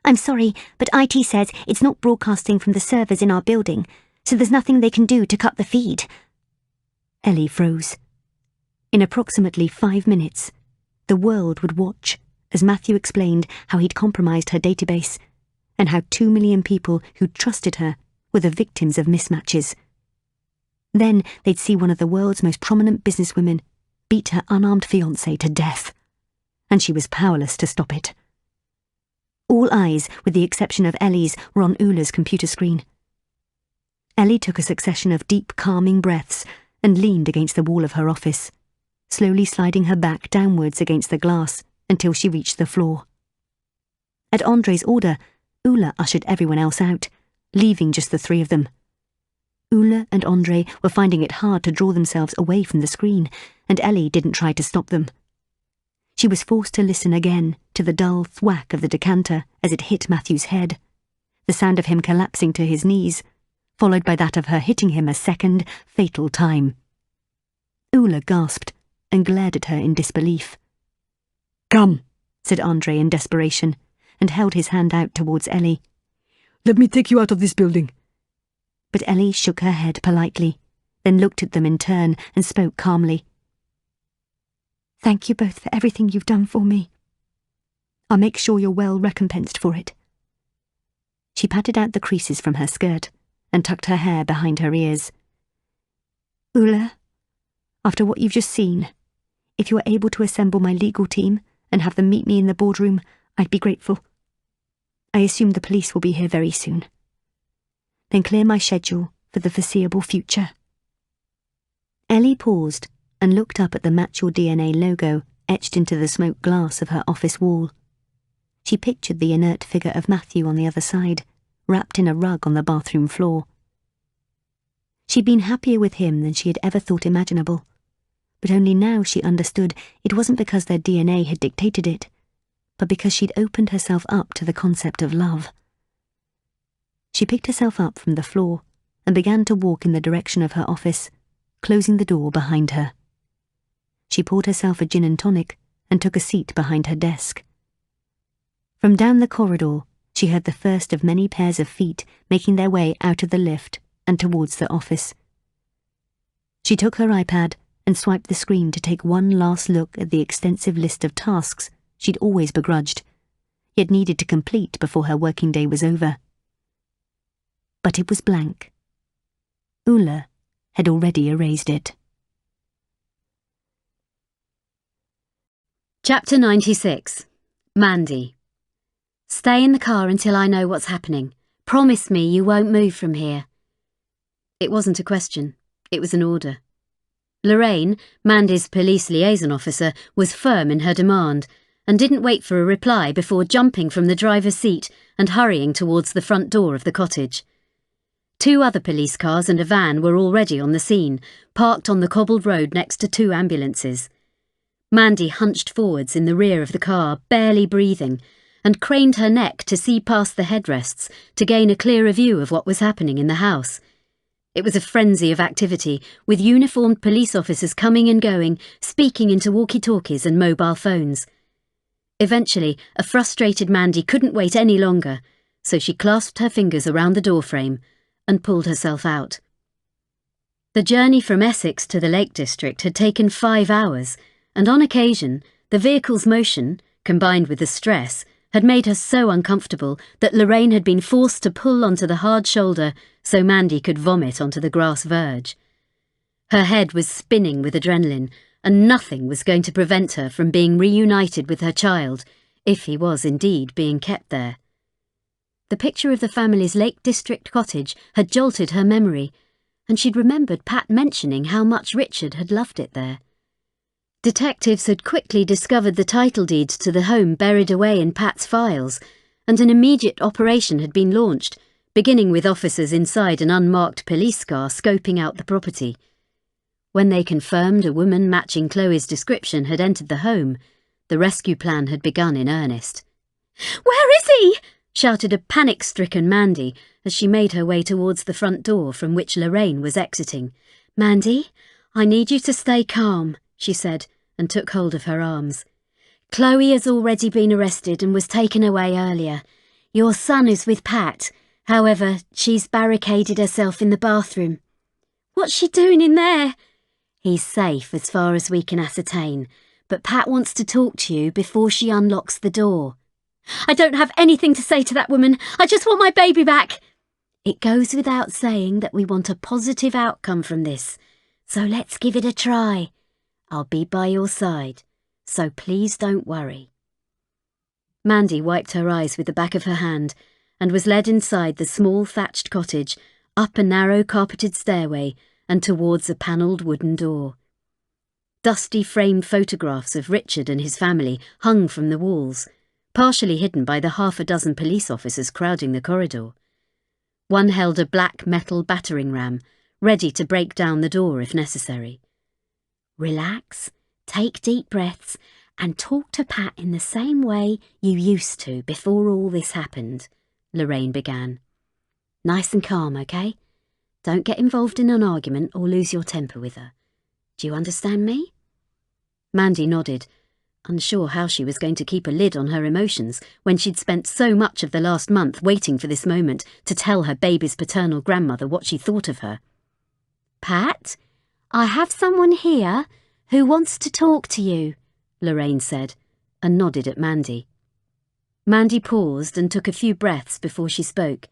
I'm sorry, but IT says it's not broadcasting from the servers in our building, so there's nothing they can do to cut the feed. Ellie froze. In approximately 5 minutes, the world would watch as Matthew explained how he'd compromised her database and how 2 million people who'd trusted her were the victims of mismatches. Then they'd see one of the world's most prominent businesswomen beat her unarmed fiancé to death, and she was powerless to stop it. All eyes, with the exception of Ellie's, were on Ula's computer screen. Ellie took a succession of deep, calming breaths and leaned against the wall of her office, slowly sliding her back downwards against the glass until she reached the floor. At Andre's order, Ula ushered everyone else out, leaving just the 3 of them. Ula and Andre were finding it hard to draw themselves away from the screen, and Ellie didn't try to stop them. She was forced to listen again to the dull thwack of the decanter as it hit Matthew's head, the sound of him collapsing to his knees, followed by that of her hitting him a second, fatal time. Ula gasped and glared at her in disbelief. "Come," said Andre in desperation, and held his hand out towards Ellie. "Let me take you out of this building." But Ellie shook her head politely, then looked at them in turn and spoke calmly. "Thank you both for everything you've done for me. I'll make sure you're well recompensed for it." She patted out the creases from her skirt and tucked her hair behind her ears. "Ula, after what you've just seen, if you were able to assemble my legal team and have them meet me in the boardroom, I'd be grateful. I assume the police will be here very soon. Then clear my schedule for the foreseeable future." Ellie paused and looked up at the Match Your DNA logo etched into the smoked glass of her office wall. She pictured the inert figure of Matthew on the other side, wrapped in a rug on the bathroom floor. She'd been happier with him than she had ever thought imaginable, but only now she understood it wasn't because their DNA had dictated it, but because she'd opened herself up to the concept of love. She picked herself up from the floor and began to walk in the direction of her office, closing the door behind her. She poured herself a gin and tonic and took a seat behind her desk. From down the corridor, she heard the first of many pairs of feet making their way out of the lift and towards the office. She took her iPad and swiped the screen to take one last look at the extensive list of tasks she'd always begrudged, yet needed to complete before her working day was over. But it was blank. Ulla had already erased it. Chapter 96. Mandy. Stay in the car until I know what's happening. Promise me you won't move from here. It wasn't a question. It was an order. Lorraine, Mandy's police liaison officer, was firm in her demand and didn't wait for a reply before jumping from the driver's seat and hurrying towards the front door of the cottage. 2 other police cars and a van were already on the scene, parked on the cobbled road next to 2 ambulances. Mandy hunched forwards in the rear of the car, barely breathing, and craned her neck to see past the headrests to gain a clearer view of what was happening in the house. It was a frenzy of activity, with uniformed police officers coming and going, speaking into walkie-talkies and mobile phones. Eventually, a frustrated Mandy couldn't wait any longer, so she clasped her fingers around the doorframe and pulled herself out. The journey from Essex to the Lake District had taken 5 hours, and on occasion, the vehicle's motion, combined with the stress, had made her so uncomfortable that Lorraine had been forced to pull onto the hard shoulder so Mandy could vomit onto the grass verge. Her head was spinning with adrenaline, and nothing was going to prevent her from being reunited with her child, if he was indeed being kept there. The picture of the family's Lake District cottage had jolted her memory, and she'd remembered Pat mentioning how much Richard had loved it there. Detectives had quickly discovered the title deeds to the home buried away in Pat's files, and an immediate operation had been launched, beginning with officers inside an unmarked police car scoping out the property. When they confirmed a woman matching Chloe's description had entered the home, the rescue plan had begun in earnest. Where is he? Shouted a panic-stricken Mandy as she made her way towards the front door from which Lorraine was exiting. Mandy, I need you to stay calm, she said, and took hold of her arms. Chloe has already been arrested and was taken away earlier. Your son is with Pat. However, she's barricaded herself in the bathroom. What's she doing in there? He's safe as far as we can ascertain, but Pat wants to talk to you before she unlocks the door. I don't have anything to say to that woman. I just want my baby back. It goes without saying that we want a positive outcome from this, so let's give it a try. I'll be by your side, so please don't worry. Mandy wiped her eyes with the back of her hand and was led inside the small thatched cottage, up a narrow carpeted stairway and towards a panelled wooden door. Dusty framed photographs of Richard and his family hung from the walls, partially hidden by the 6 police officers crowding the corridor. One held a black metal battering ram, ready to break down the door if necessary. Relax, take deep breaths, and talk to Pat in the same way you used to before all this happened, Lorraine began. Nice and calm, okay? Don't get involved in an argument or lose your temper with her. Do you understand me? Mandy nodded, unsure how she was going to keep a lid on her emotions when she'd spent so much of the last month waiting for this moment to tell her baby's paternal grandmother what she thought of her. Pat, I have someone here who wants to talk to you, Lorraine said, and nodded at Mandy. Mandy paused and took a few breaths before she spoke.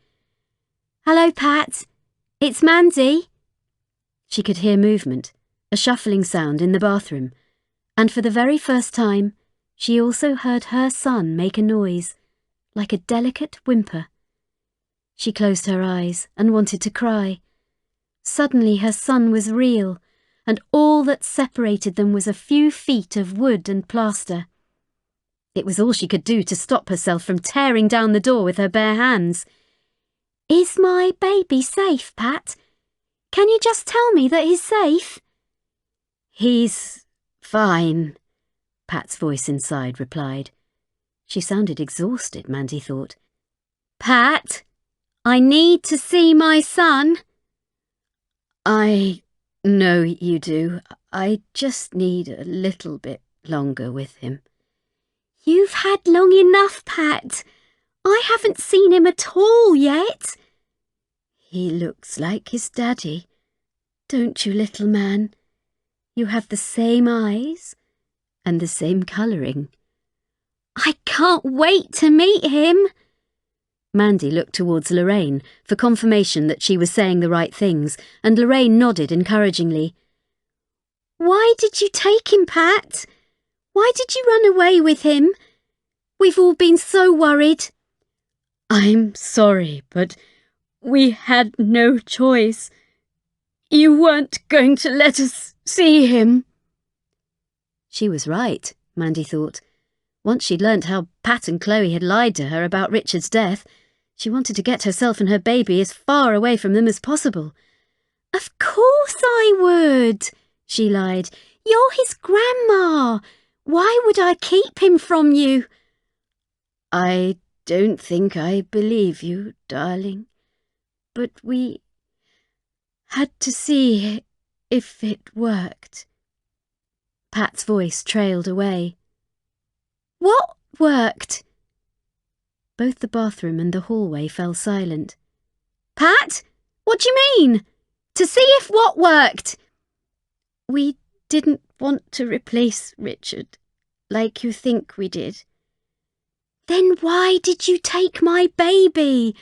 Hello, Pat. It's Mandy. She could hear movement, a shuffling sound in the bathroom, and for the very first time, she also heard her son make a noise, like a delicate whimper. She closed her eyes and wanted to cry. Suddenly her son was real, and all that separated them was a few feet of wood and plaster. It was all she could do to stop herself from tearing down the door with her bare hands. Is my baby safe, Pat? Can you just tell me that he's safe? He's fine, Pat's voice inside replied. She sounded exhausted, Mandy thought. Pat, I need to see my son. I know you do. I just need a little bit longer with him. You've had long enough, Pat. I haven't seen him at all yet. He looks like his daddy, don't you, little man? You have the same eyes and the same colouring. I can't wait to meet him. Mandy looked towards Lorraine for confirmation that she was saying the right things, and Lorraine nodded encouragingly. Why did you take him, Pat? Why did you run away with him? We've all been so worried. I'm sorry, but we had no choice. You weren't going to let us see him. She was right, Mandy thought. Once she'd learnt how Pat and Chloe had lied to her about Richard's death, she wanted to get herself and her baby as far away from them as possible. Of course I would, she lied. You're his grandma. Why would I keep him from you? I don't think I believe you, darling. But we had to see if it worked. Pat's voice trailed away. What worked? Both the bathroom and the hallway fell silent. Pat, what do you mean? To see if what worked? We didn't want to replace Richard, like you think we did. Then why did you take my baby?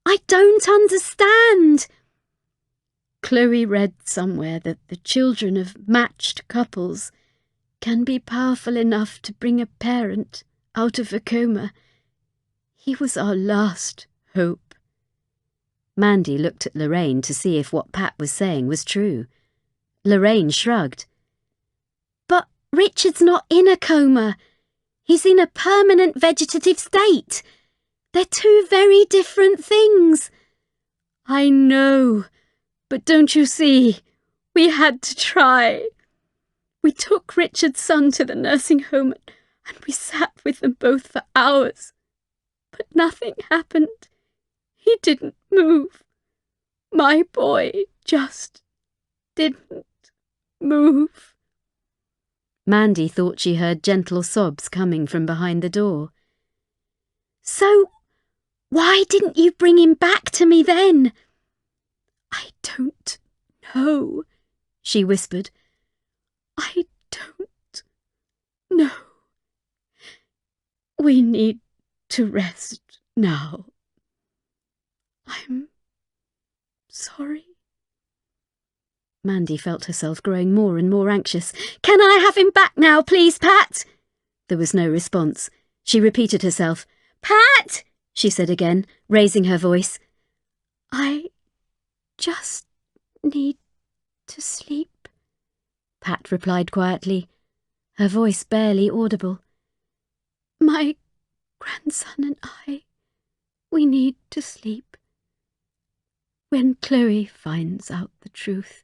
I don't understand. Chloe read somewhere that the children of matched couples can be powerful enough to bring a parent out of a coma. He was our last hope. Mandy looked at Lorraine to see if what Pat was saying was true. Lorraine shrugged. But Richard's not in a coma. He's in a permanent vegetative state. They're two very different things. I know, but don't you see? We had to try. We took Richard's son to the nursing home and we sat with them both for hours. But nothing happened. He didn't move. My boy just didn't move. Mandy thought she heard gentle sobs coming from behind the door. So, why didn't you bring him back to me then? I don't know, she whispered. I don't know. We need to rest now. I'm sorry. Mandy felt herself growing more and more anxious. Can I have him back now, please, Pat? There was no response. She repeated herself. Pat, she said again, raising her voice. I just need to sleep, Pat replied quietly, her voice barely audible. My grandson and I, we need to sleep. When Chloe finds out the truth,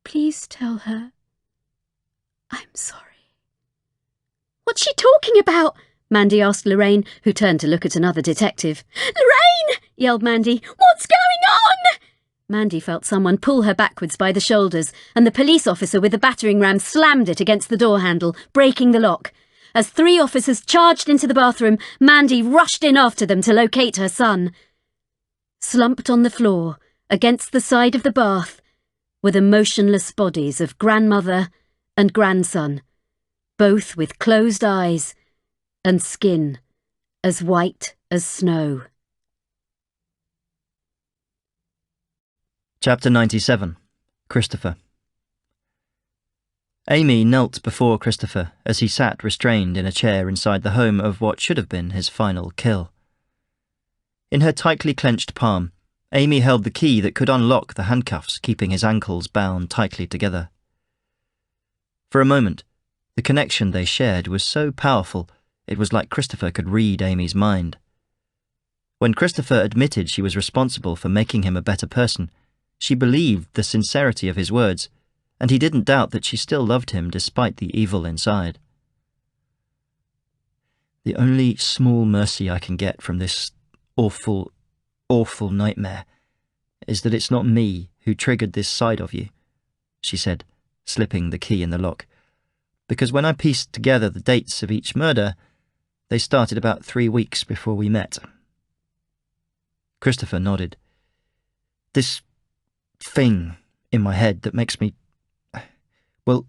please tell her I'm sorry. What's she talking about? Mandy asked Lorraine, who turned to look at another detective. Lorraine! Yelled Mandy. What's going on? Mandy felt someone pull her backwards by the shoulders, and the police officer with the battering ram slammed it against the door handle, breaking the lock. As 3 officers charged into the bathroom, Mandy rushed in after them to locate her son. Slumped on the floor, against the side of the bath, were the motionless bodies of grandmother and grandson, both with closed eyes and skin as white as snow. Chapter 97. Christopher. Amy knelt before Christopher as he sat restrained in a chair inside the home of what should have been his final kill. In her tightly clenched palm, Amy held the key that could unlock the handcuffs keeping his ankles bound tightly together. For a moment, the connection they shared was so powerful it was like Christopher could read Amy's mind. When Christopher admitted she was responsible for making him a better person, she believed the sincerity of his words, and he didn't doubt that she still loved him despite the evil inside. The only small mercy I can get from this awful, awful nightmare is that it's not me who triggered this side of you, she said, slipping the key in the lock. because when I pieced together the dates of each murder, they started about 3 weeks before we met. Christopher nodded. This thing in my head that makes me... Well,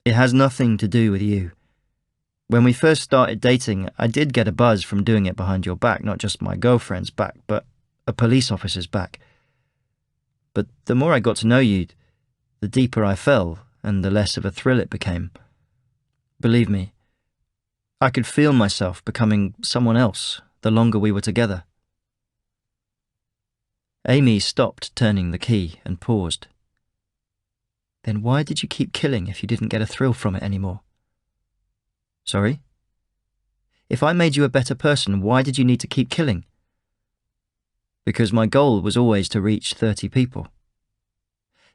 it has nothing to do with you. When we first started dating, I did get a buzz from doing it behind your back, not just my girlfriend's back, but a police officer's back. But the more I got to know you, the deeper I fell, and the less of a thrill it became. Believe me, I could feel myself becoming someone else the longer we were together. Amy stopped turning the key and paused. Then why did you keep killing if you didn't get a thrill from it anymore? Sorry? If I made you a better person, why did you need to keep killing? Because my goal was always to reach 30 people.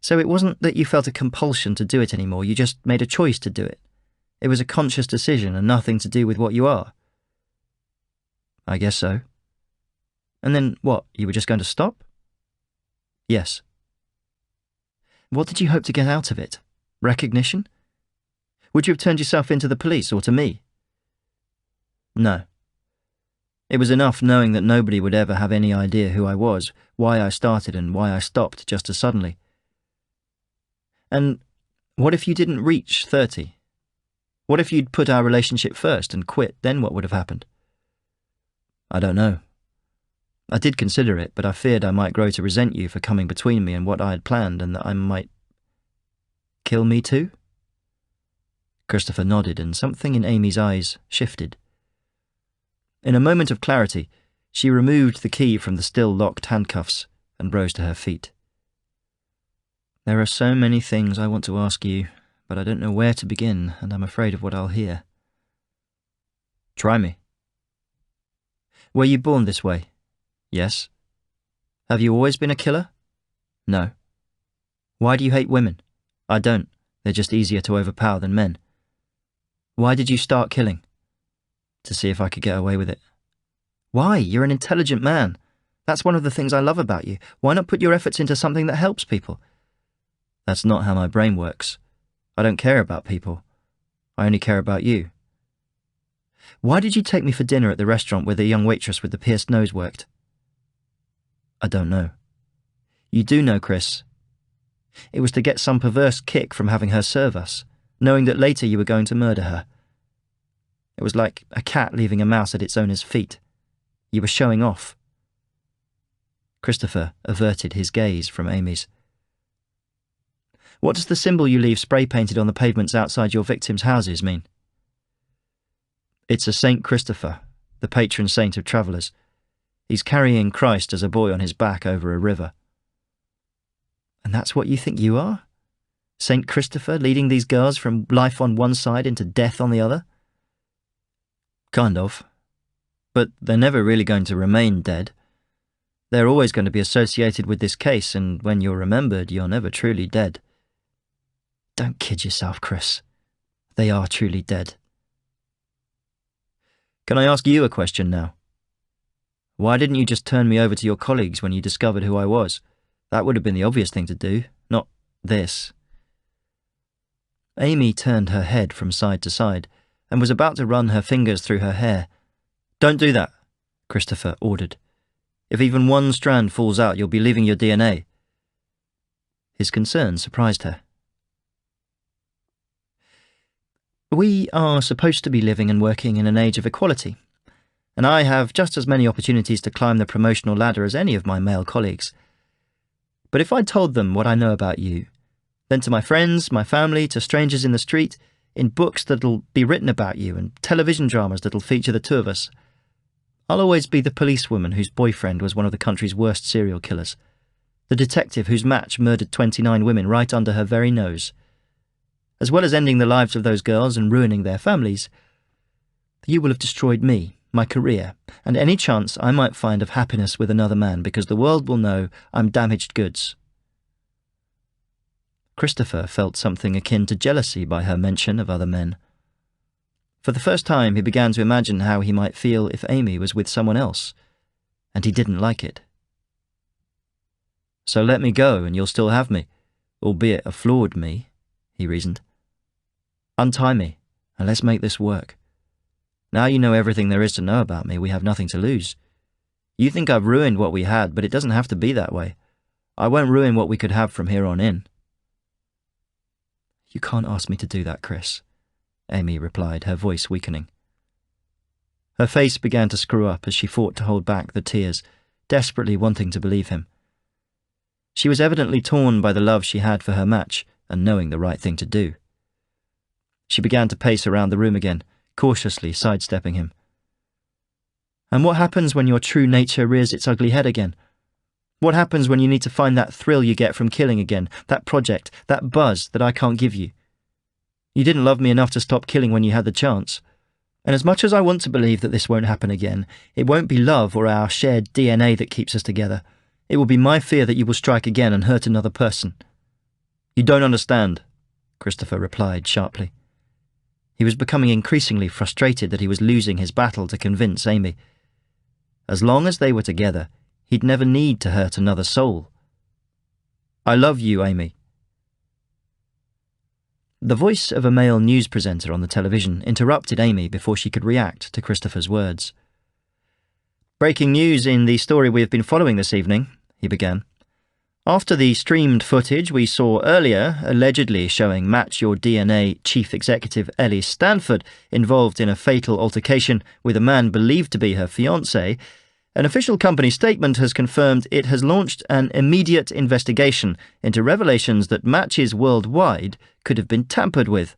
So it wasn't that you felt a compulsion to do it anymore, you just made a choice to do it. It was a conscious decision and nothing to do with what you are. I guess so. And then what, you were just going to stop? Yes. What did you hope to get out of it? Recognition? Would you have turned yourself in to the police or to me? No. It was enough knowing that nobody would ever have any idea who I was, why I started and why I stopped just as suddenly. And what if you didn't reach 30? What if you'd put our relationship first and quit, then what would have happened? I don't know. I did consider it, but I feared I might grow to resent you for coming between me and what I had planned, and that I might... Kill me too? Christopher nodded, and something in Amy's eyes shifted. In a moment of clarity, she removed the key from the still locked handcuffs and rose to her feet. There are so many things I want to ask you, but I don't know where to begin, and I'm afraid of what I'll hear. Try me. Were you born this way? Yes. Have you always been a killer? No. Why do you hate women? I don't. They're just easier to overpower than men. Why did you start killing? To see if I could get away with it. Why? You're an intelligent man. That's one of the things I love about you. Why not put your efforts into something that helps people? That's not how my brain works. I don't care about people. I only care about you. Why did you take me for dinner at the restaurant where the young waitress with the pierced nose worked? I don't know. You do know, Chris. It was to get some perverse kick from having her serve us, knowing that later you were going to murder her. It was like a cat leaving a mouse at its owner's feet. You were showing off. Christopher averted his gaze from Amy's. What does the symbol you leave spray-painted on the pavements outside your victims' houses mean? It's a Saint Christopher, the patron saint of travellers. He's carrying Christ as a boy on his back over a river. And that's what you think you are? Saint Christopher leading these girls from life on one side into death on the other? Kind of. But they're never really going to remain dead. They're always going to be associated with this case, and when you're remembered, you're never truly dead. Don't kid yourself, Chris. They are truly dead. Can I ask you a question now? Why didn't you just turn me over to your colleagues when you discovered who I was? That would have been the obvious thing to do, not this. Amy turned her head from side to side and was about to run her fingers through her hair. Don't do that, Christopher ordered. If even one strand falls out, you'll be leaving your DNA. His concern surprised her. We are supposed to be living and working in an age of equality, and I have just as many opportunities to climb the promotional ladder as any of my male colleagues. But if I told them what I know about you, then to my friends, my family, to strangers in the street, in books that'll be written about you and television dramas that'll feature the two of us, I'll always be the policewoman whose boyfriend was one of the country's worst serial killers, the detective whose match murdered 29 women right under her very nose. As well as ending the lives of those girls and ruining their families, you will have destroyed me, my career, and any chance I might find of happiness with another man, because the world will know I'm damaged goods. Christopher felt something akin to jealousy by her mention of other men. For the first time, he began to imagine how he might feel if Amy was with someone else, and he didn't like it. So let me go and you'll still have me, albeit a flawed me, he reasoned. Untie me, and let's make this work. Now you know everything there is to know about me, we have nothing to lose. You think I've ruined what we had, but it doesn't have to be that way. I won't ruin what we could have from here on in. You can't ask me to do that, Chris, Amy replied, her voice weakening. Her face began to screw up as she fought to hold back the tears, desperately wanting to believe him. She was evidently torn by the love she had for her match and knowing the right thing to do. She began to pace around the room again, cautiously sidestepping him. And what happens when your true nature rears its ugly head again? What happens when you need to find that thrill you get from killing again, that project, that buzz that I can't give you? You didn't love me enough to stop killing when you had the chance. And as much as I want to believe that this won't happen again, it won't be love or our shared DNA that keeps us together. It will be my fear that you will strike again and hurt another person. You don't understand, Christopher replied sharply. He was becoming increasingly frustrated that he was losing his battle to convince Amy. As long as they were together, he'd never need to hurt another soul. I love you, Amy. The voice of a male news presenter on the television interrupted Amy before she could react to Christopher's words. Breaking news in the story we have been following this evening, he began. After the streamed footage we saw earlier, allegedly showing Match Your DNA chief executive Ellie Stanford involved in a fatal altercation with a man believed to be her fiancé, an official company statement has confirmed it has launched an immediate investigation into revelations that matches worldwide could have been tampered with.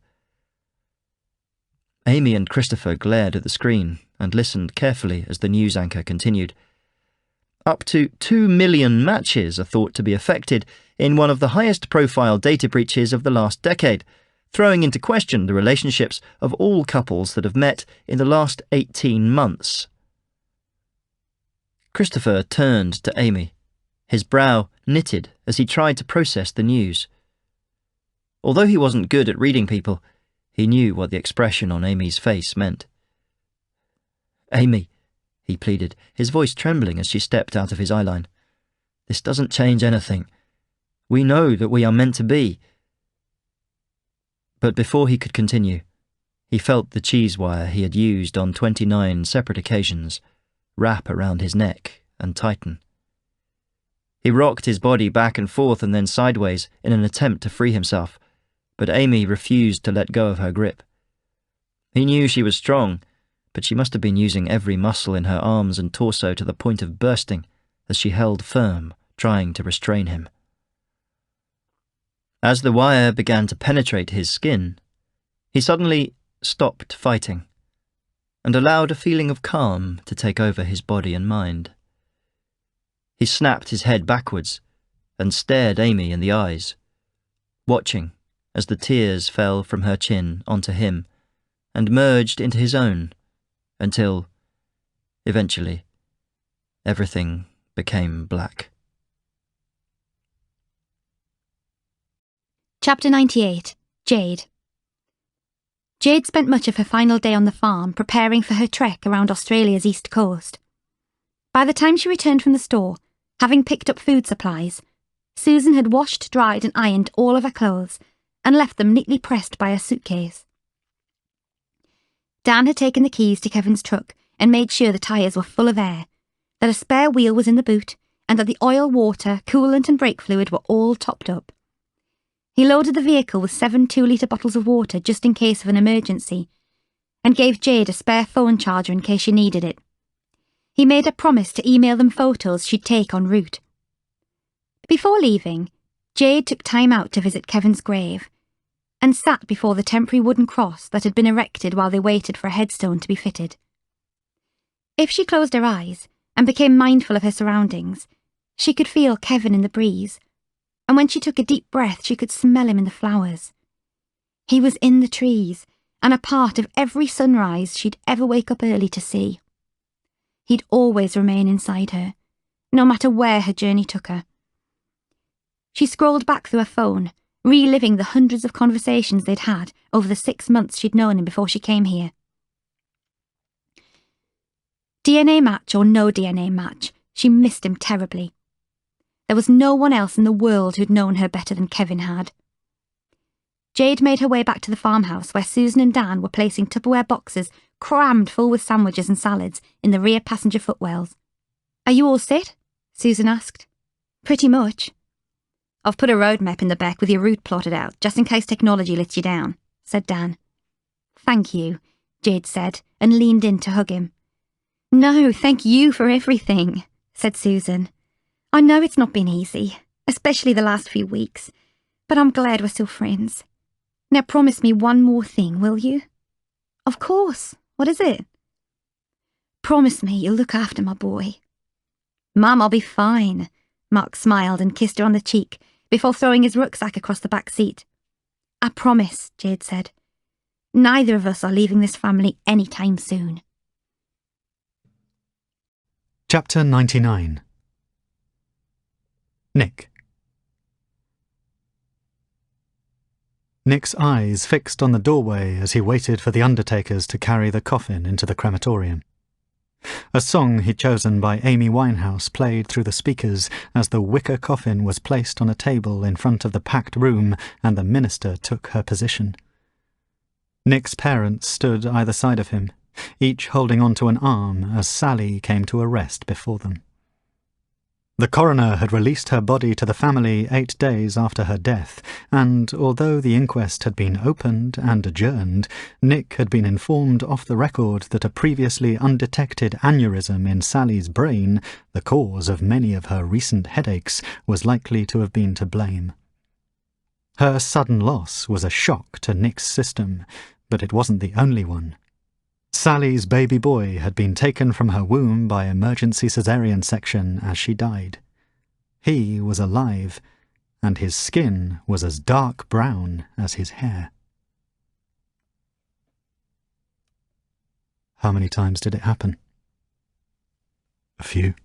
Amy and Christopher glared at the screen and listened carefully as the news anchor continued. Up to 2 million matches are thought to be affected in one of the highest-profile data breaches of the last decade, throwing into question the relationships of all couples that have met in the last 18 months. Christopher turned to Amy, his brow knitted as he tried to process the news. Although he wasn't good at reading people, he knew what the expression on Amy's face meant. Amy, he pleaded, his voice trembling as she stepped out of his eyeline. This doesn't change anything. We know that we are meant to be. But before he could continue, he felt the cheese wire he had used on 29 separate occasions wrap around his neck and tighten. He rocked his body back and forth and then sideways in an attempt to free himself, but Amy refused to let go of her grip. He knew she was strong, but she must have been using every muscle in her arms and torso to the point of bursting as she held firm, trying to restrain him. As the wire began to penetrate his skin, he suddenly stopped fighting and allowed a feeling of calm to take over his body and mind. He snapped his head backwards and stared Amy in the eyes, watching as the tears fell from her chin onto him and merged into his own, until, eventually, everything became black. Chapter 98. Jade. Jade spent much of her final day on the farm preparing for her trek around Australia's east coast. By the time she returned from the store, having picked up food supplies, Susan had washed, dried and ironed all of her clothes and left them neatly pressed by a suitcase. Dan had taken the keys to Kevin's truck and made sure the tyres were full of air, that a spare wheel was in the boot, and that the oil, water, coolant and brake fluid were all topped up. He loaded the vehicle with 7 2-litre bottles of water just in case of an emergency, and gave Jade a spare phone charger in case she needed it. He made a promise to email them photos she'd take en route. Before leaving, Jade took time out to visit Kevin's grave, and sat before the temporary wooden cross that had been erected while they waited for a headstone to be fitted. If she closed her eyes and became mindful of her surroundings, she could feel Kevin in the breeze, and when she took a deep breath she could smell him in the flowers. He was in the trees, and a part of every sunrise she'd ever wake up early to see. He'd always remain inside her, no matter where her journey took her. She scrolled back through her phone, reliving the hundreds of conversations they'd had over the 6 months she'd known him before she came here. DNA match or no DNA match, she missed him terribly. There was no one else in the world who'd known her better than Kevin had. Jade made her way back to the farmhouse where Susan and Dan were placing Tupperware boxes crammed full with sandwiches and salads in the rear passenger footwells. "Are you all set?" Susan asked. "Pretty much." "I've put a road map in the back with your route plotted out, just in case technology lets you down," said Dan. "Thank you," Jade said, and leaned in to hug him. "No, thank you for everything," said Susan. "I know it's not been easy, especially the last few weeks, but I'm glad we're still friends. Now promise me one more thing, will you?" "Of course. What is it?" "Promise me you'll look after my boy." "Mum, I'll be fine." Mark smiled and kissed her on the cheek before throwing his rucksack across the back seat. "I promise," Jade said. "Neither of us are leaving this family anytime soon." Chapter 99. Nick. Nick's eyes fixed on the doorway as he waited for the undertakers to carry the coffin into the crematorium. A song he'd chosen by Amy Winehouse played through the speakers as the wicker coffin was placed on a table in front of the packed room and the minister took her position. Nick's parents stood either side of him, each holding onto an arm as Sally came to a rest before them. The coroner had released her body to the family 8 days after her death, and although the inquest had been opened and adjourned, Nick had been informed off the record that a previously undetected aneurysm in Sally's brain, the cause of many of her recent headaches, was likely to have been to blame. Her sudden loss was a shock to Nick's system, but it wasn't the only one. Sally's baby boy had been taken from her womb by emergency caesarean section as she died. He was alive, and his skin was as dark brown as his hair. How many times did it happen? A few.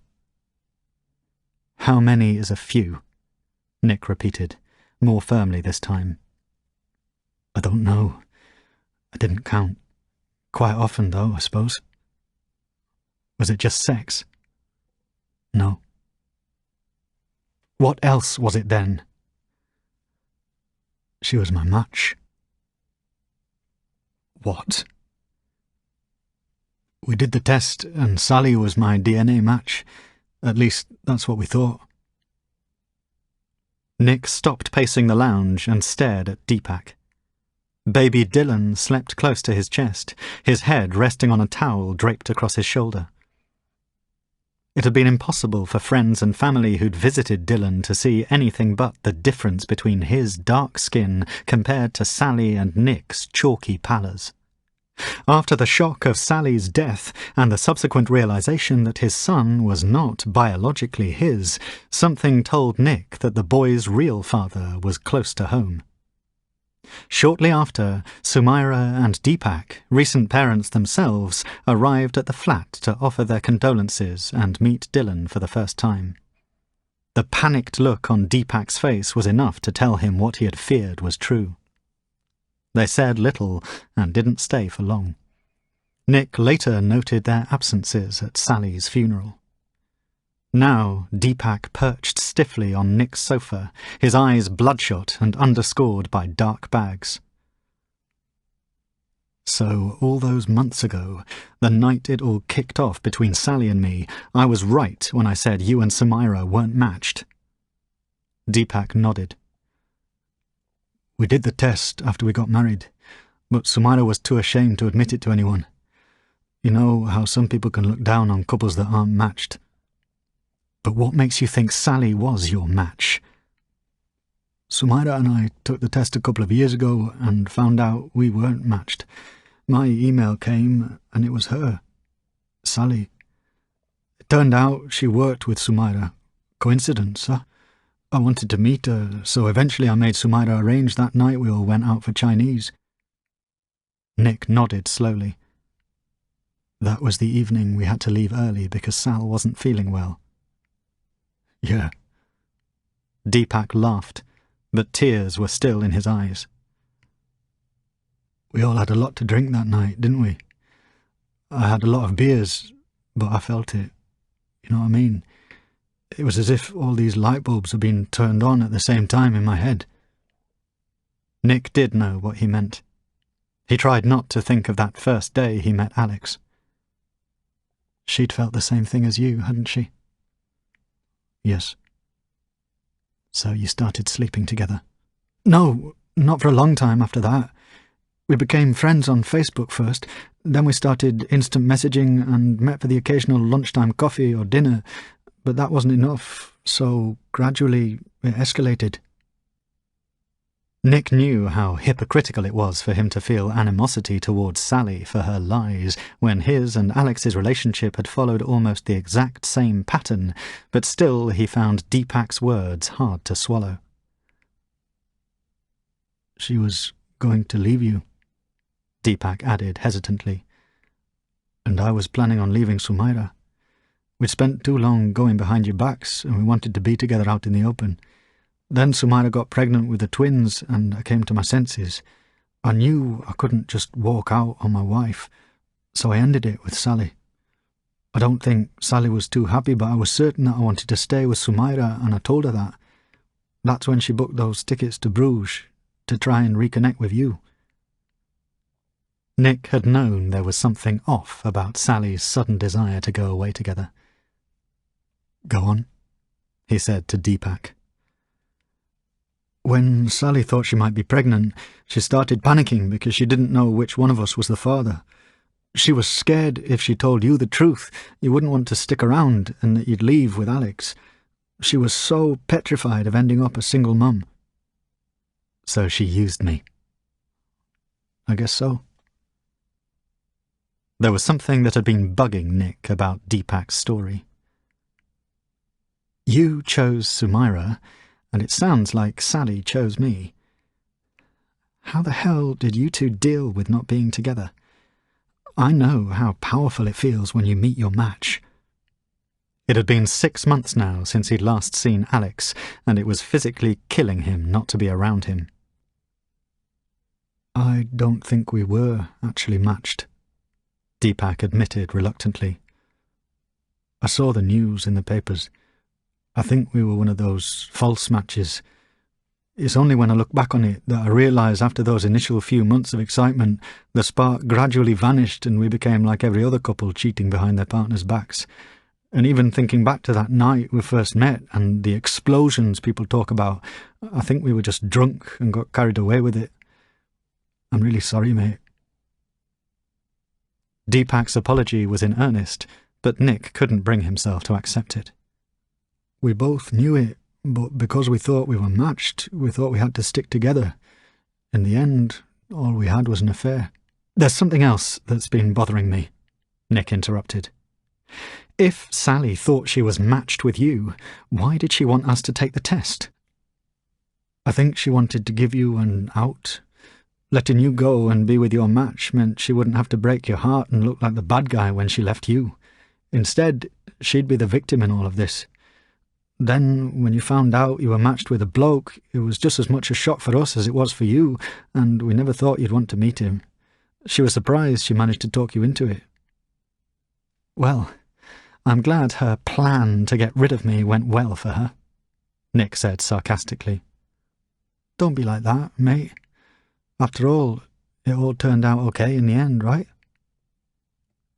How many is a few? Nick repeated, more firmly this time. I don't know. I didn't count. Quite often, though, I suppose. Was it just sex? No. What else was it then? She was my match. What? We did the test, and Sally was my DNA match. At least, that's what we thought. Nick stopped pacing the lounge and stared at Deepak. Baby Dylan slept close to his chest, his head resting on a towel draped across his shoulder. It had been impossible for friends and family who'd visited Dylan to see anything but the difference between his dark skin compared to Sally and Nick's chalky pallors. After the shock of Sally's death and the subsequent realization that his son was not biologically his, something told Nick that the boy's real father was close to home. Shortly after, Sumaira and Deepak, recent parents themselves, arrived at the flat to offer their condolences and meet Dylan for the first time. The panicked look on Deepak's face was enough to tell him what he had feared was true. They said little and didn't stay for long. Nick later noted their absences at Sally's funeral. Now Deepak perched stiffly on Nick's sofa, his eyes bloodshot and underscored by dark bags. So, all those months ago, the night it all kicked off between Sally and me, I was right when I said you and Sumaira weren't matched. Deepak nodded. We did the test after we got married, but Sumaira was too ashamed to admit it to anyone. You know how some people can look down on couples that aren't matched. But what makes you think Sally was your match? Sumaira and I took the test a couple of years ago and found out we weren't matched. My email came and it was her, Sally. It turned out she worked with Sumaira. Coincidence, huh? I wanted to meet her, so eventually I made Sumaira arrange that night we all went out for Chinese. Nick nodded slowly. That was the evening we had to leave early because Sal wasn't feeling well. Yeah. Deepak laughed, but tears were still in his eyes. We all had a lot to drink that night, didn't we? I had a lot of beers, but I felt it. You know what I mean? It was as if all these light bulbs had been turned on at the same time in my head. Nick did know what he meant. He tried not to think of that first day he met Alex. She'd felt the same thing as you, hadn't she? Yes. So you started sleeping together? No, not for a long time after that. We became friends on Facebook first, then we started instant messaging and met for the occasional lunchtime coffee or dinner, but that wasn't enough, so gradually it escalated. Nick knew how hypocritical it was for him to feel animosity towards Sally for her lies, when his and Alex's relationship had followed almost the exact same pattern, but still he found Deepak's words hard to swallow. She was going to leave you, Deepak added hesitantly. And I was planning on leaving Sumaira. We'd spent too long going behind your backs, and we wanted to be together out in the open. Then Sumaira got pregnant with the twins, and I came to my senses. I knew I couldn't just walk out on my wife, so I ended it with Sally. I don't think Sally was too happy, but I was certain that I wanted to stay with Sumaira, and I told her that. That's when she booked those tickets to Bruges, to try and reconnect with you. Nick had known there was something off about Sally's sudden desire to go away together. Go on, he said to Deepak. When Sally thought she might be pregnant, she started panicking because she didn't know which one of us was the father. She was scared if she told you the truth, you wouldn't want to stick around and that you'd leave with Alex. She was so petrified of ending up a single mum. So she used me. I guess so. There was something that had been bugging Nick about Deepak's story. You chose Sumaira, and it sounds like Sally chose me. How the hell did you two deal with not being together? I know how powerful it feels when you meet your match. It had been 6 months now since he'd last seen Alex, and it was physically killing him not to be around him. I don't think we were actually matched, Deepak admitted reluctantly. I saw the news in the papers. I think we were one of those false matches. It's only when I look back on it that I realise after those initial few months of excitement, the spark gradually vanished and we became like every other couple cheating behind their partners' backs. And even thinking back to that night we first met and the explosions people talk about, I think we were just drunk and got carried away with it. I'm really sorry, mate. Deepak's apology was in earnest, but Nick couldn't bring himself to accept it. We both knew it, but because we thought we were matched, we thought we had to stick together. In the end, all we had was an affair. There's something else that's been bothering me, Nick interrupted. If Sally thought she was matched with you, why did she want us to take the test? I think she wanted to give you an out. Letting you go and be with your match meant she wouldn't have to break your heart and look like the bad guy when she left you. Instead, she'd be the victim in all of this. Then, when you found out you were matched with a bloke, it was just as much a shock for us as it was for you, and we never thought you'd want to meet him. She was surprised she managed to talk you into it. Well, I'm glad her plan to get rid of me went well for her, Nick said sarcastically. Don't be like that, mate. After all, it all turned out okay in the end, right?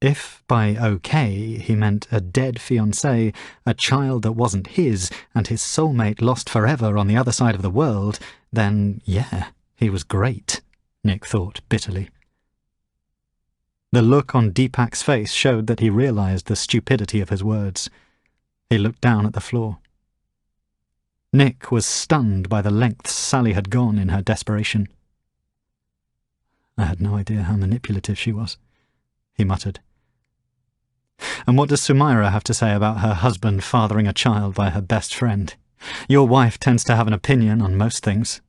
If by okay he meant a dead fiancé, a child that wasn't his, and his soulmate lost forever on the other side of the world, then yeah, he was great, Nick thought bitterly. The look on Deepak's face showed that he realised the stupidity of his words. He looked down at the floor. Nick was stunned by the lengths Sally had gone in her desperation. I had no idea how manipulative she was, he muttered. And what does Sumaira have to say about her husband fathering a child by her best friend? Your wife tends to have an opinion on most things.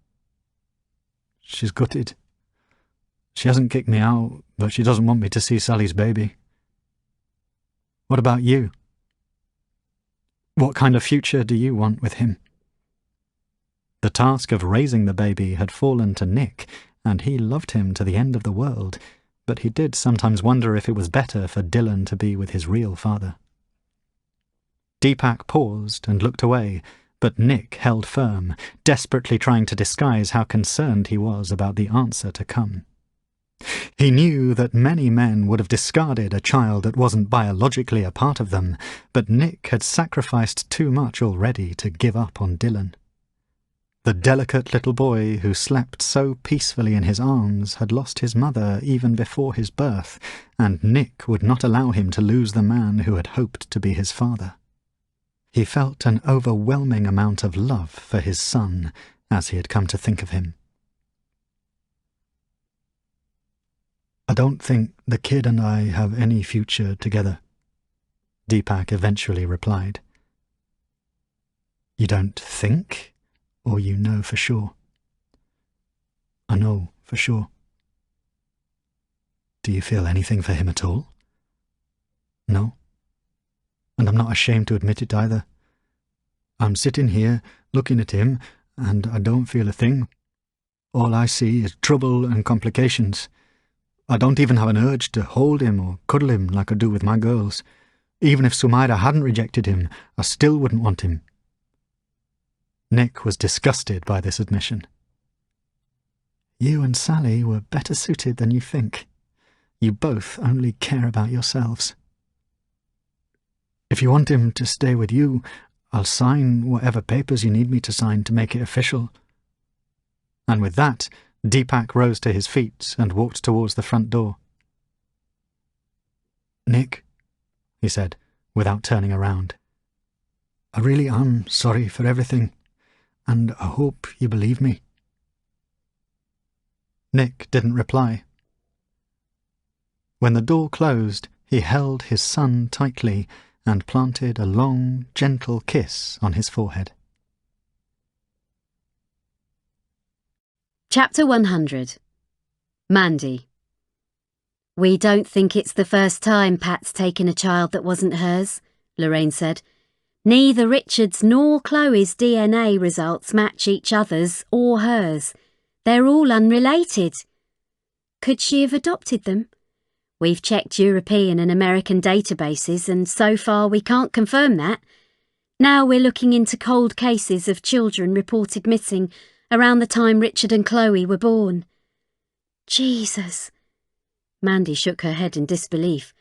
She's gutted. She hasn't kicked me out, but she doesn't want me to see Sally's baby. What about you? What kind of future do you want with him? The task of raising the baby had fallen to Nick, and he loved him to the end of the world, but he did sometimes wonder if it was better for Dylan to be with his real father. Deepak paused and looked away, But Nick held firm, desperately trying to disguise how concerned he was about the answer to come. He knew that many men would have discarded a child that wasn't biologically a part of them, but Nick had sacrificed too much already to give up on Dylan. The delicate little boy who slept so peacefully in his arms had lost his mother even before his birth, and Nick would not allow him to lose the man who had hoped to be his father. He felt an overwhelming amount of love for his son, as he had come to think of him. "I don't think the kid and I have any future together," Deepak eventually replied. "You don't think? Or you know for sure?" "I know for sure." "Do you feel anything for him at all?" "No. And I'm not ashamed to admit it either. I'm sitting here, looking at him, and I don't feel a thing. All I see is trouble and complications. I don't even have an urge to hold him or cuddle him like I do with my girls. Even if Sumaira hadn't rejected him, I still wouldn't want him." Nick was disgusted by this admission. "You and Sally were better suited than you think. You both only care about yourselves. If you want him to stay with you, I'll sign whatever papers you need me to sign to make it official." And with that, Deepak rose to his feet and walked towards the front door. "Nick," he said, without turning around, "I really am sorry for everything, and I hope you believe me." Nick didn't reply. When the door closed, he held his son tightly and planted a long, gentle kiss on his forehead. Chapter 100. Mandy. "We don't think it's the first time Pat's taken a child that wasn't hers," Lorraine said. "Neither Richard's nor Chloe's DNA results match each other's or hers. They're all unrelated. Could she have adopted them? We've checked European and American databases, and so far we can't confirm that. Now we're looking into cold cases of children reported missing around the time Richard and Chloe were born." Jesus. Mandy shook her head in disbelief,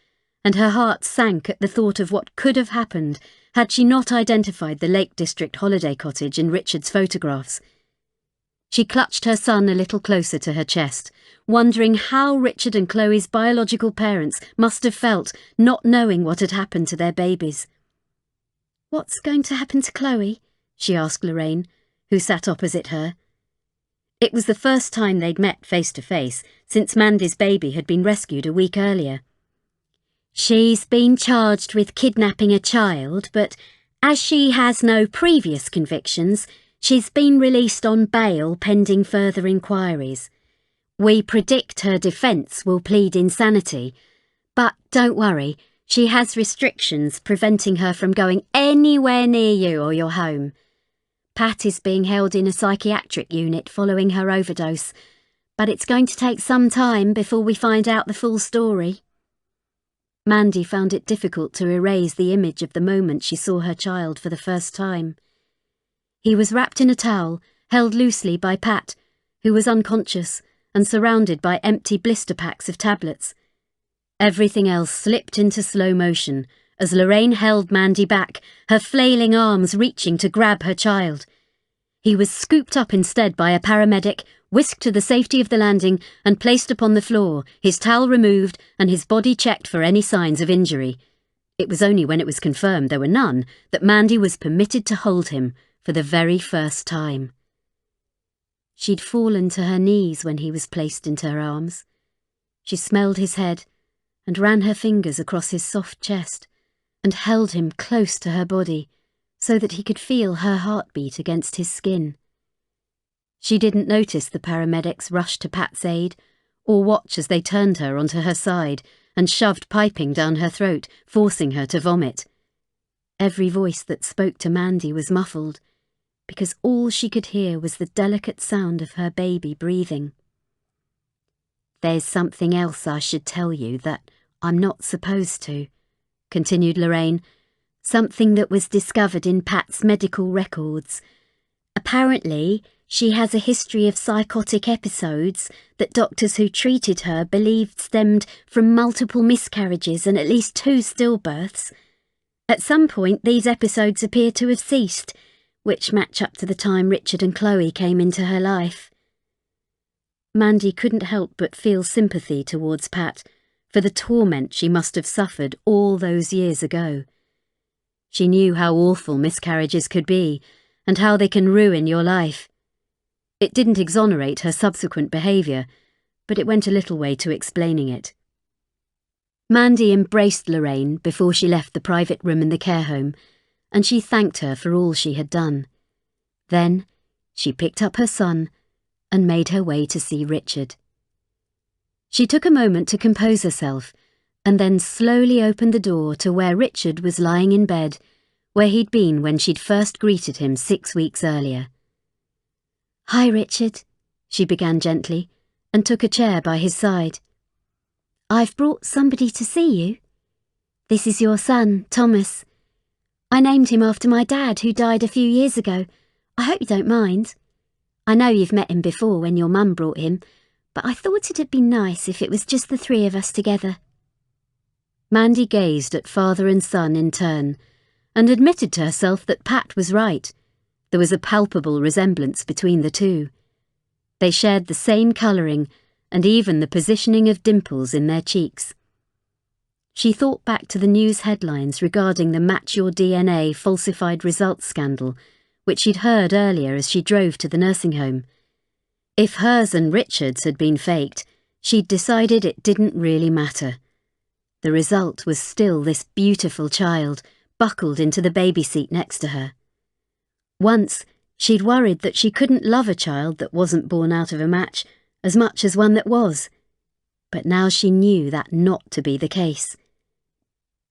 and her heart sank at the thought of what could have happened had she not identified the Lake District holiday cottage in Richard's photographs. She clutched her son a little closer to her chest, wondering how Richard and Chloe's biological parents must have felt not knowing what had happened to their babies. "What's going to happen to Chloe?" she asked Lorraine, who sat opposite her. It was the first time they'd met face to face since Mandy's baby had been rescued a week earlier. "She's been charged with kidnapping a child, but as she has no previous convictions, she's been released on bail pending further inquiries. We predict her defence will plead insanity, but don't worry, she has restrictions preventing her from going anywhere near you or your home. Pat is being held in a psychiatric unit following her overdose, but it's going to take some time before we find out the full story." Mandy found it difficult to erase the image of the moment she saw her child for the first time. He was wrapped in a towel, held loosely by Pat, who was unconscious and surrounded by empty blister packs of tablets. Everything else slipped into slow motion as Lorraine held Mandy back, her flailing arms reaching to grab her child. He was scooped up instead by a paramedic, whisked to the safety of the landing and placed upon the floor, his towel removed and his body checked for any signs of injury. It was only when it was confirmed there were none that Mandy was permitted to hold him for the very first time. She'd fallen to her knees when he was placed into her arms. She smelled his head and ran her fingers across his soft chest and held him close to her body so that he could feel her heartbeat against his skin. She didn't notice the paramedics rush to Pat's aid or watch as they turned her onto her side and shoved piping down her throat, forcing her to vomit. Every voice that spoke to Mandy was muffled, because all she could hear was the delicate sound of her baby breathing. "There's something else I should tell you that I'm not supposed to," continued Lorraine, something that was discovered in Pat's medical records. Apparently, she has a history of psychotic episodes that doctors who treated her believed stemmed from multiple miscarriages and at least 2 stillbirths. At some point, these episodes appear to have ceased, which match up to the time Richard and Chloe came into her life. Mandy couldn't help but feel sympathy towards Pat for the torment she must have suffered all those years ago. She knew how awful miscarriages could be and how they can ruin your life. It didn't exonerate her subsequent behaviour, but it went a little way to explaining it. Mandy embraced Lorraine before she left the private room in the care home, and she thanked her for all she had done. Then she picked up her son and made her way to see Richard. She took a moment to compose herself and then slowly opened the door to where Richard was lying in bed, where he'd been when she'd first greeted him 6 weeks earlier. "Hi, Richard," she began gently, and took a chair by his side. "I've brought somebody to see you. This is your son, Thomas. I named him after my dad, who died a few years ago. I hope you don't mind. I know you've met him before when your mum brought him, but I thought it'd be nice if it was just the 3 of us together." Mandy gazed at father and son in turn, and admitted to herself that Pat was right. There was a palpable resemblance between the two. They shared the same colouring and even the positioning of dimples in their cheeks. She thought back to the news headlines regarding the Match Your DNA falsified results scandal, which she'd heard earlier as she drove to the nursing home. If hers and Richard's had been faked, she'd decided it didn't really matter. The result was still this beautiful child, buckled into the baby seat next to her. Once, she'd worried that she couldn't love a child that wasn't born out of a match as much as one that was. But now she knew that not to be the case.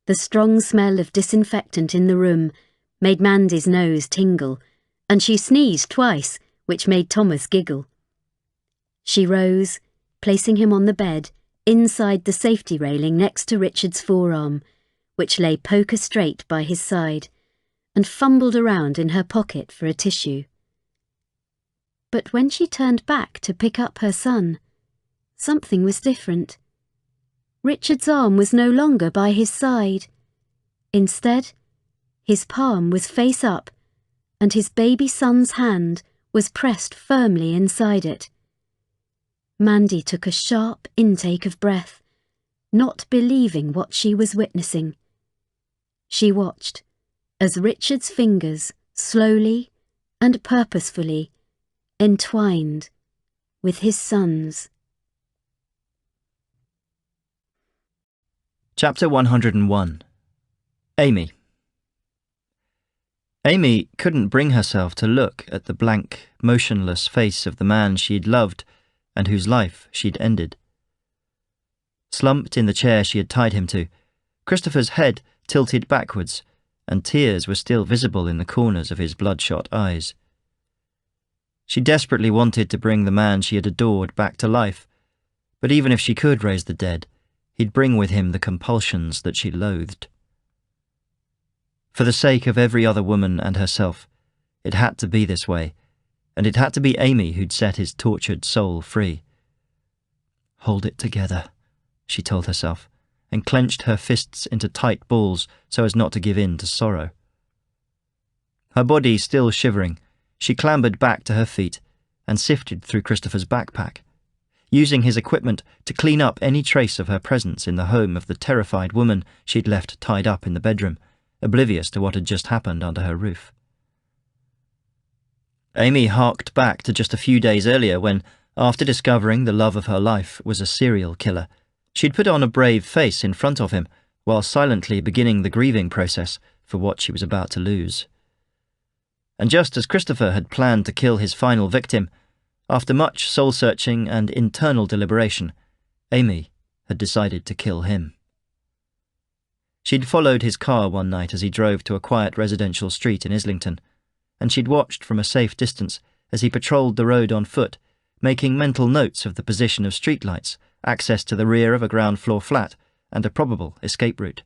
The strong smell of disinfectant in the room made Mandy's nose tingle, and she sneezed twice, which made Thomas giggle. She rose, placing him on the bed, inside the safety railing next to Richard's forearm, which lay poker straight by his side, and fumbled around in her pocket for a tissue. But when she turned back to pick up her son, something was different. Richard's arm was no longer by his side. Instead, his palm was face up, and his baby son's hand was pressed firmly inside it. Mandy took a sharp intake of breath, not believing what she was witnessing. She watched as Richard's fingers slowly and purposefully entwined with his son's. Chapter 101. Amy. Amy couldn't bring herself to look at the blank, motionless face of the man she'd loved and whose life she'd ended. Slumped in the chair she had tied him to, Christopher's head tilted backwards, and tears were still visible in the corners of his bloodshot eyes. She desperately wanted to bring the man she had adored back to life, but even if she could raise the dead, he'd bring with him the compulsions that she loathed. For the sake of every other woman and herself, it had to be this way, and it had to be Amy who'd set his tortured soul free. "Hold it together," she told herself, and clenched her fists into tight balls so as not to give in to sorrow. Her body still shivering, she clambered back to her feet and sifted through Christopher's backpack, using his equipment to clean up any trace of her presence in the home of the terrified woman she'd left tied up in the bedroom, oblivious to what had just happened under her roof. Amy harked back to just a few days earlier when, after discovering the love of her life was a serial killer, she'd put on a brave face in front of him while silently beginning the grieving process for what she was about to lose. And just as Christopher had planned to kill his final victim, after much soul-searching and internal deliberation, Amy had decided to kill him. She'd followed his car one night as he drove to a quiet residential street in Islington, and she'd watched from a safe distance as he patrolled the road on foot, making mental notes of the position of streetlights, access to the rear of a ground-floor flat, and a probable escape route.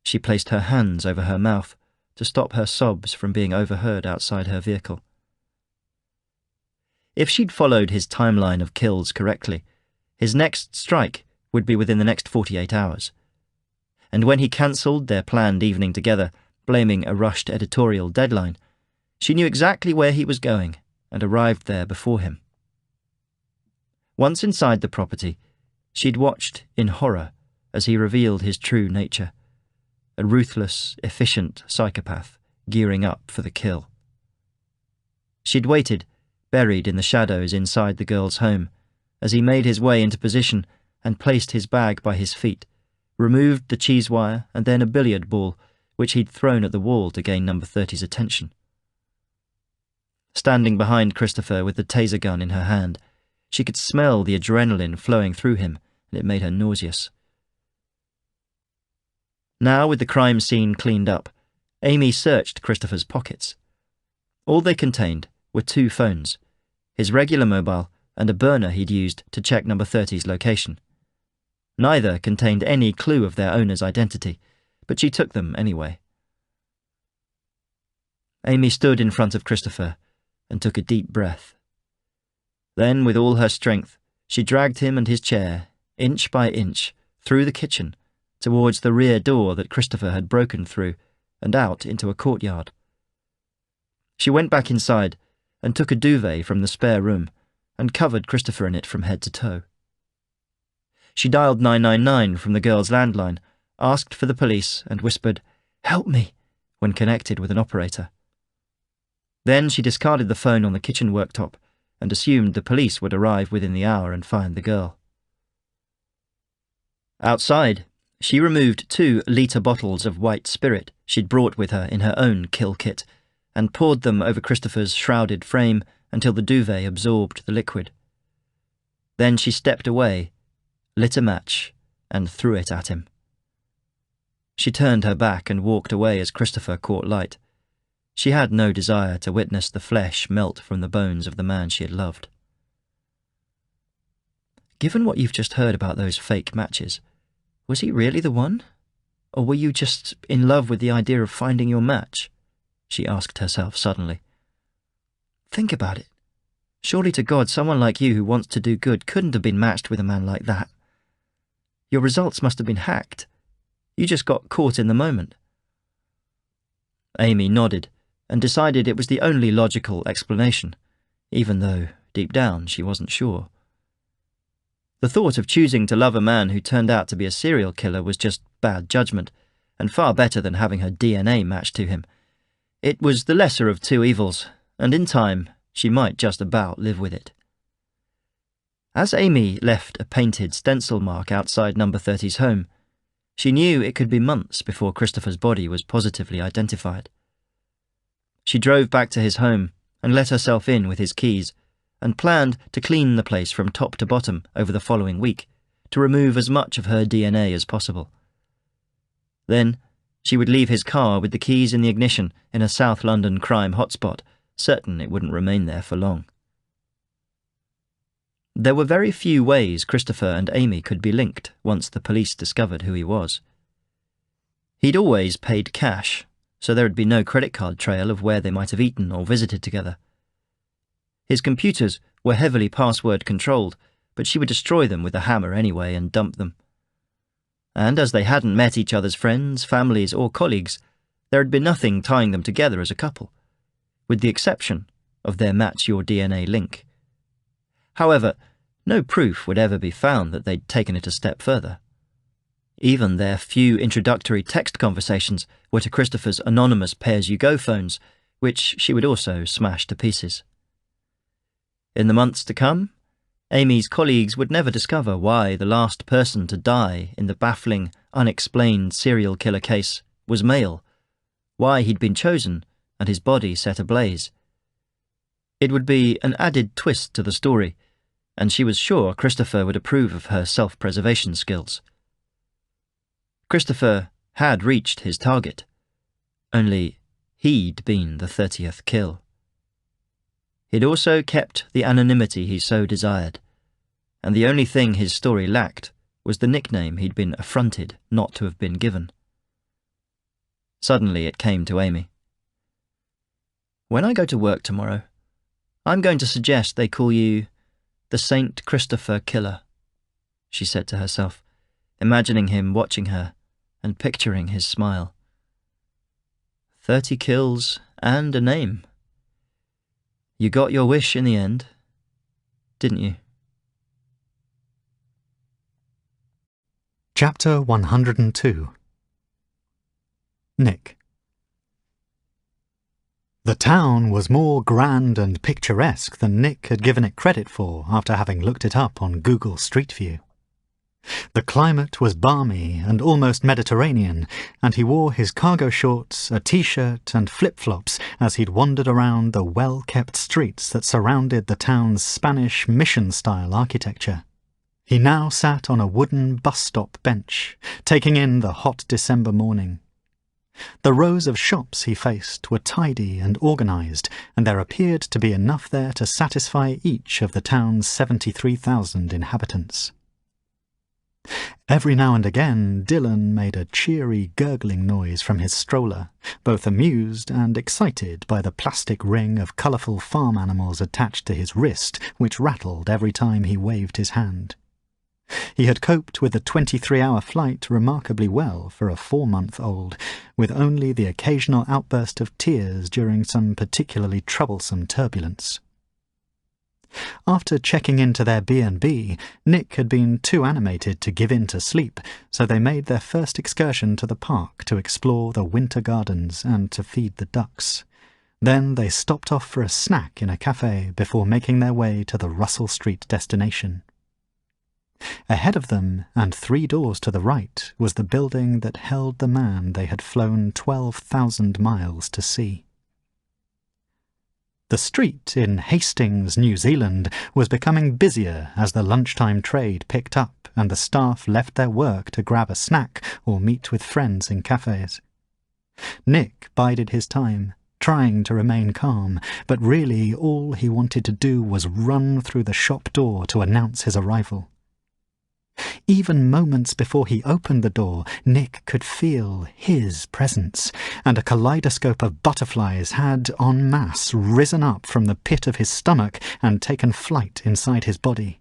She placed her hands over her mouth to stop her sobs from being overheard outside her vehicle. If she'd followed his timeline of kills correctly, his next strike would be within the next 48 hours. And when he cancelled their planned evening together, blaming a rushed editorial deadline, she knew exactly where he was going and arrived there before him. Once inside the property, she'd watched in horror as he revealed his true nature, a ruthless, efficient psychopath gearing up for the kill. She'd waited, buried in the shadows inside the girl's home, as he made his way into position and placed his bag by his feet, removed the cheese wire and then a billiard ball, which he'd thrown at the wall to gain number 30's attention. Standing behind Christopher with the taser gun in her hand, she could smell the adrenaline flowing through him, and it made her nauseous. Now, with the crime scene cleaned up, Amy searched Christopher's pockets. All they contained were 2 phones, his regular mobile and a burner he'd used to check number 30's location. Neither contained any clue of their owner's identity, but she took them anyway. Amy stood in front of Christopher and took a deep breath. Then, with all her strength, she dragged him and his chair, inch by inch, through the kitchen, towards the rear door that Christopher had broken through, and out into a courtyard. She went back inside and took a duvet from the spare room and covered Christopher in it from head to toe. She dialed 999 from the girl's landline, asked for the police, and whispered, "Help me," when connected with an operator. Then she discarded the phone on the kitchen worktop and assumed the police would arrive within the hour and find the girl. Outside, she removed 2-litre bottles of white spirit she'd brought with her in her own kill kit and poured them over Christopher's shrouded frame until the duvet absorbed the liquid. Then she stepped away, lit a match, and threw it at him. She turned her back and walked away as Christopher caught light. She had no desire to witness the flesh melt from the bones of the man she had loved. Given what you've just heard about those fake matches, was he really the one? Or were you just in love with the idea of finding your match? She asked herself suddenly. Think about it. Surely to God, someone like you who wants to do good couldn't have been matched with a man like that. Your results must have been hacked. You just got caught in the moment. Amy nodded and decided it was the only logical explanation, even though, deep down, she wasn't sure. The thought of choosing to love a man who turned out to be a serial killer was just bad judgment, and far better than having her DNA matched to him. It was the lesser of 2 evils, and in time, she might just about live with it. As Amy left a painted stencil mark outside number 30's home, she knew it could be months before Christopher's body was positively identified. She drove back to his home and let herself in with his keys, and planned to clean the place from top to bottom over the following week, to remove as much of her DNA as possible. Then, she would leave his car with the keys in the ignition in a South London crime hotspot, certain it wouldn't remain there for long. There were very few ways Christopher and Amy could be linked once the police discovered who he was. He'd always paid cash, so there would be no credit card trail of where they might have eaten or visited together. His computers were heavily password-controlled, but she would destroy them with a hammer anyway and dump them. And as they hadn't met each other's friends, families, or colleagues, there had been nothing tying them together as a couple, with the exception of their Match Your DNA link. However, no proof would ever be found that they'd taken it a step further. Even their few introductory text conversations were to Christopher's anonymous pay-as-you-go phones, which she would also smash to pieces. In the months to come, Amy's colleagues would never discover why the last person to die in the baffling, unexplained serial killer case was male, why he'd been chosen and his body set ablaze. It would be an added twist to the story, and she was sure Christopher would approve of her self-preservation skills. Christopher had reached his target, only he'd been the 30th kill. He'd also kept the anonymity he so desired, and the only thing his story lacked was the nickname he'd been affronted not to have been given. Suddenly it came to Amy. "When I go to work tomorrow, I'm going to suggest they call you the St. Christopher Killer," she said to herself, imagining him watching her and picturing his smile. 30 kills and a name. You got your wish in the end, didn't you? Chapter 102. Nick. The town was more grand and picturesque than Nick had given it credit for after having looked it up on Google Street View. The climate was balmy and almost Mediterranean, and he wore his cargo shorts, a t-shirt and flip-flops as he'd wandered around the well-kept streets that surrounded the town's Spanish mission-style architecture. He now sat on a wooden bus-stop bench, taking in the hot December morning. The rows of shops he faced were tidy and organised, and there appeared to be enough there to satisfy each of the town's 73,000 inhabitants. Every now and again Dylan made a cheery gurgling noise from his stroller, both amused and excited by the plastic ring of colourful farm animals attached to his wrist, which rattled every time he waved his hand. He had coped with the 23-hour flight remarkably well for a 4-month-old, with only the occasional outburst of tears during some particularly troublesome turbulence. After checking into their B&B, Nick had been too animated to give in to sleep, so they made their first excursion to the park to explore the winter gardens and to feed the ducks. Then they stopped off for a snack in a cafe before making their way to the Russell Street destination. Ahead of them, and 3 doors to the right, was the building that held the man they had flown 12,000 miles to see. The street in Hastings, New Zealand, was becoming busier as the lunchtime trade picked up and the staff left their work to grab a snack or meet with friends in cafes. Nick bided his time, trying to remain calm, but really all he wanted to do was run through the shop door to announce his arrival. Even moments before he opened the door, Nick could feel his presence, and a kaleidoscope of butterflies had, en masse, risen up from the pit of his stomach and taken flight inside his body.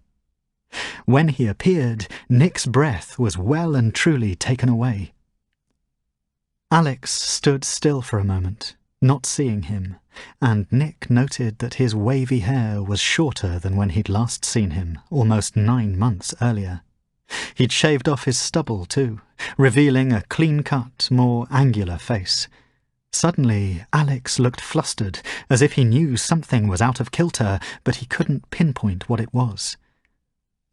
When he appeared, Nick's breath was well and truly taken away. Alex stood still for a moment, not seeing him, and Nick noted that his wavy hair was shorter than when he'd last seen him, almost 9 months earlier. He'd shaved off his stubble, too, revealing a clean-cut, more angular face. Suddenly, Alex looked flustered, as if he knew something was out of kilter, but he couldn't pinpoint what it was.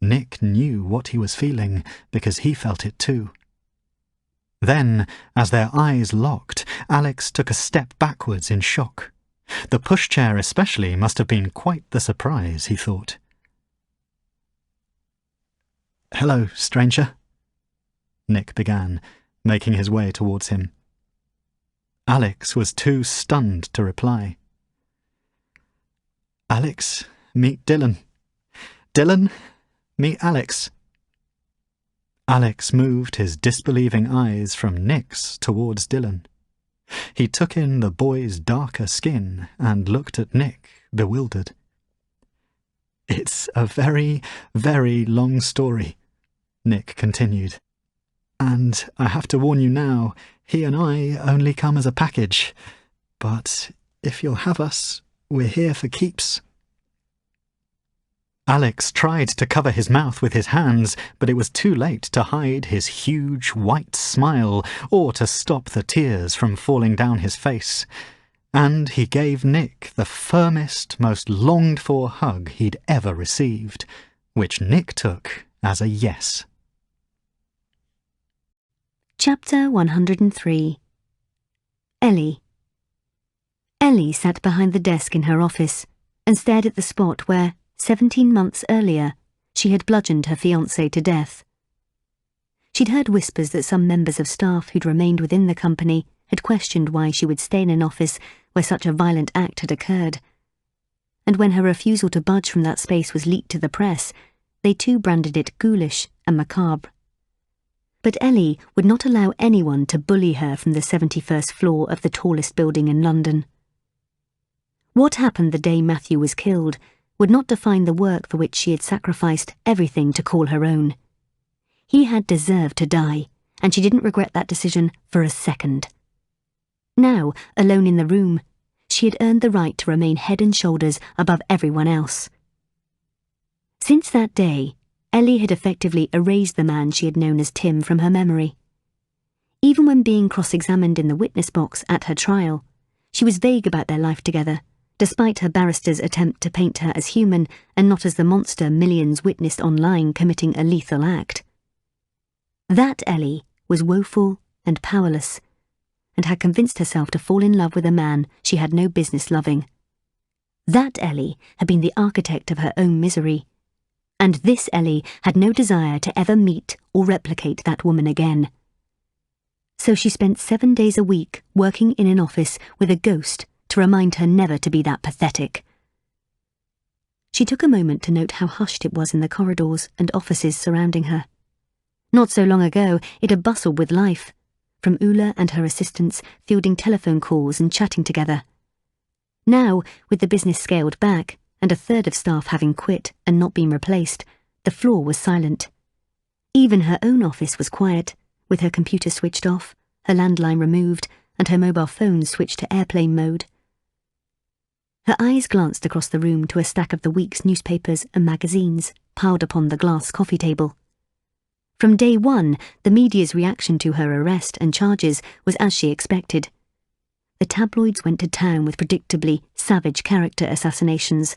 Nick knew what he was feeling, because he felt it too. Then, as their eyes locked, Alex took a step backwards in shock. The pushchair especially must have been quite the surprise, he thought. "Hello, stranger," Nick began, making his way towards him. Alex was too stunned to reply. "Alex, meet Dylan. Dylan, meet Alex." Alex moved his disbelieving eyes from Nick's towards Dylan. He took in the boy's darker skin and looked at Nick, bewildered. "It's a very, very long story," Nick continued. "And I have to warn you now, he and I only come as a package. But if you'll have us, we're here for keeps." Alex tried to cover his mouth with his hands, but it was too late to hide his huge white smile or to stop the tears from falling down his face. And he gave Nick the firmest, most longed-for hug he'd ever received, which Nick took as a yes. Chapter 103. Ellie. Ellie sat behind the desk in her office and stared at the spot where, 17 months earlier, she had bludgeoned her fiancé to death. She'd heard whispers that some members of staff who'd remained within the company had questioned why she would stay in an office where such a violent act had occurred. And when her refusal to budge from that space was leaked to the press, they too branded it ghoulish and macabre. But Ellie would not allow anyone to bully her from the 71st floor of the tallest building in London. What happened the day Matthew was killed would not define the work for which she had sacrificed everything to call her own. He had deserved to die, and she didn't regret that decision for a second. Now, alone in the room, she had earned the right to remain head and shoulders above everyone else. Since that day, Ellie had effectively erased the man she had known as Tim from her memory. Even when being cross-examined in the witness box at her trial, she was vague about their life together, despite her barrister's attempt to paint her as human and not as the monster millions witnessed online committing a lethal act. That Ellie was woeful and powerless, and had convinced herself to fall in love with a man she had no business loving. That Ellie had been the architect of her own misery, and this Ellie had no desire to ever meet or replicate that woman again. So she spent 7 days a week working in an office with a ghost to remind her never to be that pathetic. She took a moment to note how hushed it was in the corridors and offices surrounding her. Not so long ago, it had bustled with life, from Ula and her assistants fielding telephone calls and chatting together. Now, with the business scaled back, and a third of staff having quit and not been replaced, the floor was silent. Even her own office was quiet, with her computer switched off, her landline removed, and her mobile phone switched to airplane mode. Her eyes glanced across the room to a stack of the week's newspapers and magazines piled upon the glass coffee table. From day one, the media's reaction to her arrest and charges was as she expected. The tabloids went to town with predictably savage character assassinations,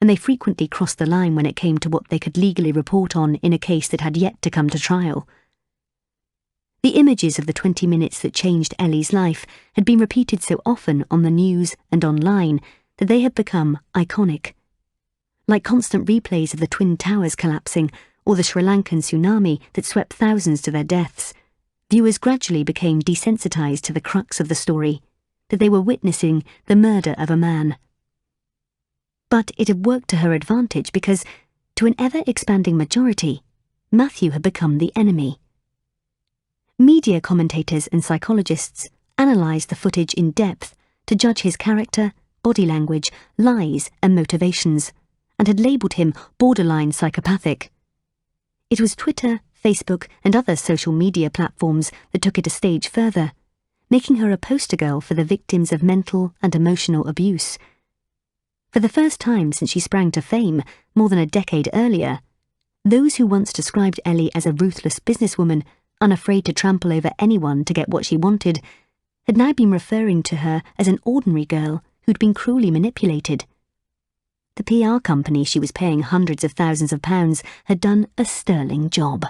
and they frequently crossed the line when it came to what they could legally report on in a case that had yet to come to trial. The images of the 20 minutes that changed Ellie's life had been repeated so often on the news and online that they had become iconic. Like constant replays of the Twin Towers collapsing or the Sri Lankan tsunami that swept thousands to their deaths, viewers gradually became desensitized to the crux of the story, that they were witnessing the murder of a man. But it had worked to her advantage because, to an ever-expanding majority, Matthew had become the enemy. Media commentators and psychologists analysed the footage in depth to judge his character, body language, lies and motivations, and had labelled him borderline psychopathic. It was Twitter, Facebook and other social media platforms that took it a stage further, making her a poster girl for the victims of mental and emotional abuse. For the first time since she sprang to fame, more than a decade earlier, those who once described Ellie as a ruthless businesswoman, unafraid to trample over anyone to get what she wanted, had now been referring to her as an ordinary girl who'd been cruelly manipulated. The PR company she was paying hundreds of thousands of pounds had done a sterling job.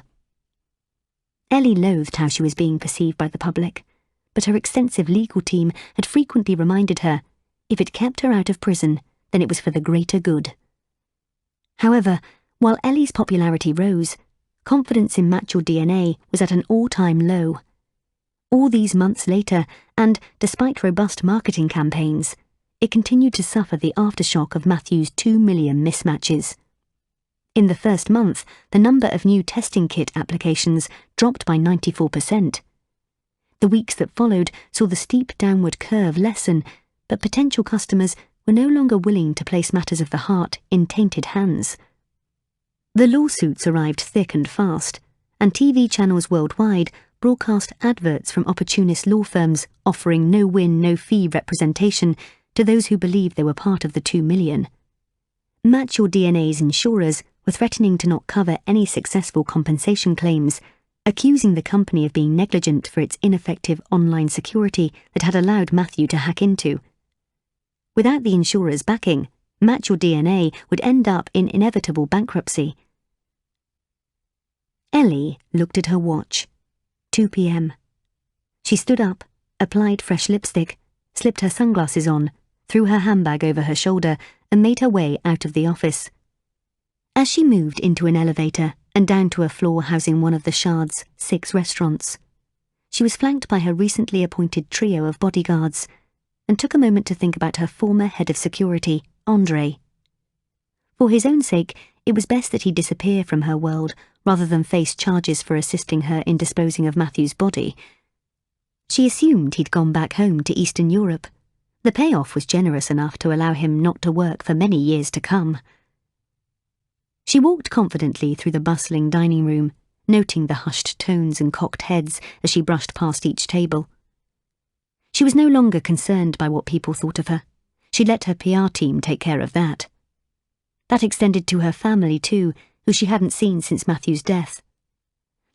Ellie loathed how she was being perceived by the public, but her extensive legal team had frequently reminded her, if it kept her out of prison, then it was for the greater good. However, while Ellie's popularity rose, confidence in Match Your DNA was at an all-time low. All these months later, and despite robust marketing campaigns, it continued to suffer the aftershock of Matthew's 2 million mismatches. In the first month, the number of new testing kit applications dropped by 94%. The weeks that followed saw the steep downward curve lessen, but potential customers were no longer willing to place matters of the heart in tainted hands. The lawsuits arrived thick and fast, and TV channels worldwide broadcast adverts from opportunist law firms offering no-win, no-fee representation to those who believed they were part of the 2 million. Match Your DNA's insurers were threatening to not cover any successful compensation claims, accusing the company of being negligent for its ineffective online security that had allowed Matthew to hack into. Without the insurer's backing, Match Your DNA would end up in inevitable bankruptcy. Ellie looked at her watch. 2 p.m. She stood up, applied fresh lipstick, slipped her sunglasses on, threw her handbag over her shoulder, and made her way out of the office. As she moved into an elevator and down to a floor housing one of the Shard's 6 restaurants, she was flanked by her recently appointed trio of bodyguards, and took a moment to think about her former head of security, Andre. For his own sake, it was best that he disappear from her world rather than face charges for assisting her in disposing of Matthew's body. She assumed he'd gone back home to Eastern Europe. The payoff was generous enough to allow him not to work for many years to come. She walked confidently through the bustling dining room, noting the hushed tones and cocked heads as she brushed past each table. She was no longer concerned by what people thought of her. She'd let her PR team take care of that. That extended to her family too, who she hadn't seen since Matthew's death.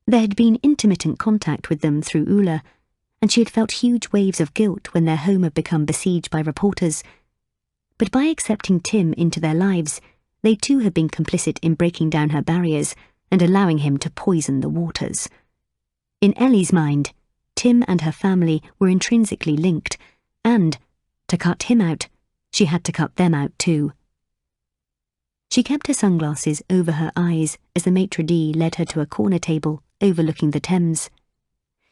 There had been intermittent contact with them through Ula, and she had felt huge waves of guilt when their home had become besieged by reporters. But by accepting Tim into their lives, they too had been complicit in breaking down her barriers and allowing him to poison the waters. In Ellie's mind, Tim and her family were intrinsically linked, and, to cut him out, she had to cut them out too. She kept her sunglasses over her eyes as the maitre d' led her to a corner table overlooking the Thames.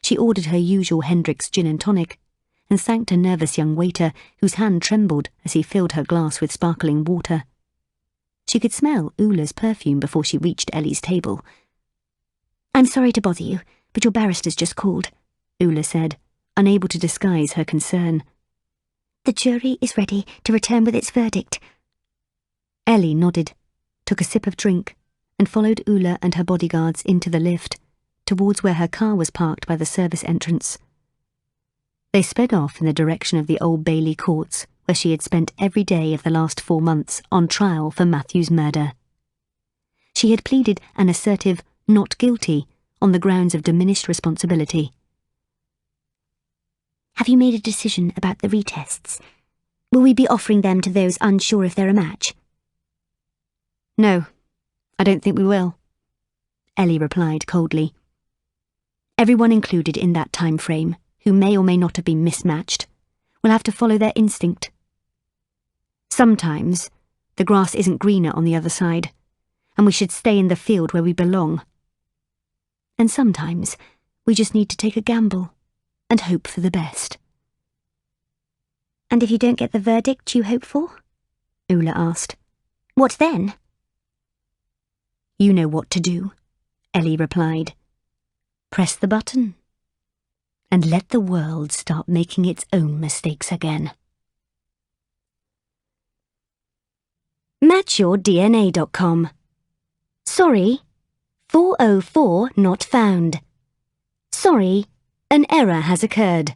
She ordered her usual Hendrick's gin and tonic, and thanked a nervous young waiter whose hand trembled as he filled her glass with sparkling water. She could smell Ula's perfume before she reached Ellie's table. "I'm sorry to bother you, but your barrister's just called," Ula said, unable to disguise her concern. "The jury is ready to return with its verdict." Ellie nodded, took a sip of drink, and followed Ula and her bodyguards into the lift, towards where her car was parked by the service entrance. They sped off in the direction of the Old Bailey courts, where she had spent every day of the last 4 months on trial for Matthew's murder. She had pleaded an assertive "not guilty" on the grounds of diminished responsibility. "Have you made a decision about the retests? Will we be offering them to those unsure if they're a match?" "No, I don't think we will," Ellie replied coldly. "Everyone included in that time frame, who may or may not have been mismatched, will have to follow their instinct. Sometimes the grass isn't greener on the other side, and we should stay in the field where we belong. And sometimes we just need to take a gamble and hope for the best." "And if you don't get the verdict you hope for?" Ula asked. "What then?" "You know what to do," Ellie replied. "Press the button and let the world start making its own mistakes again." MatchYourDNA.com. Sorry, 404 not found. Sorry, an error has occurred.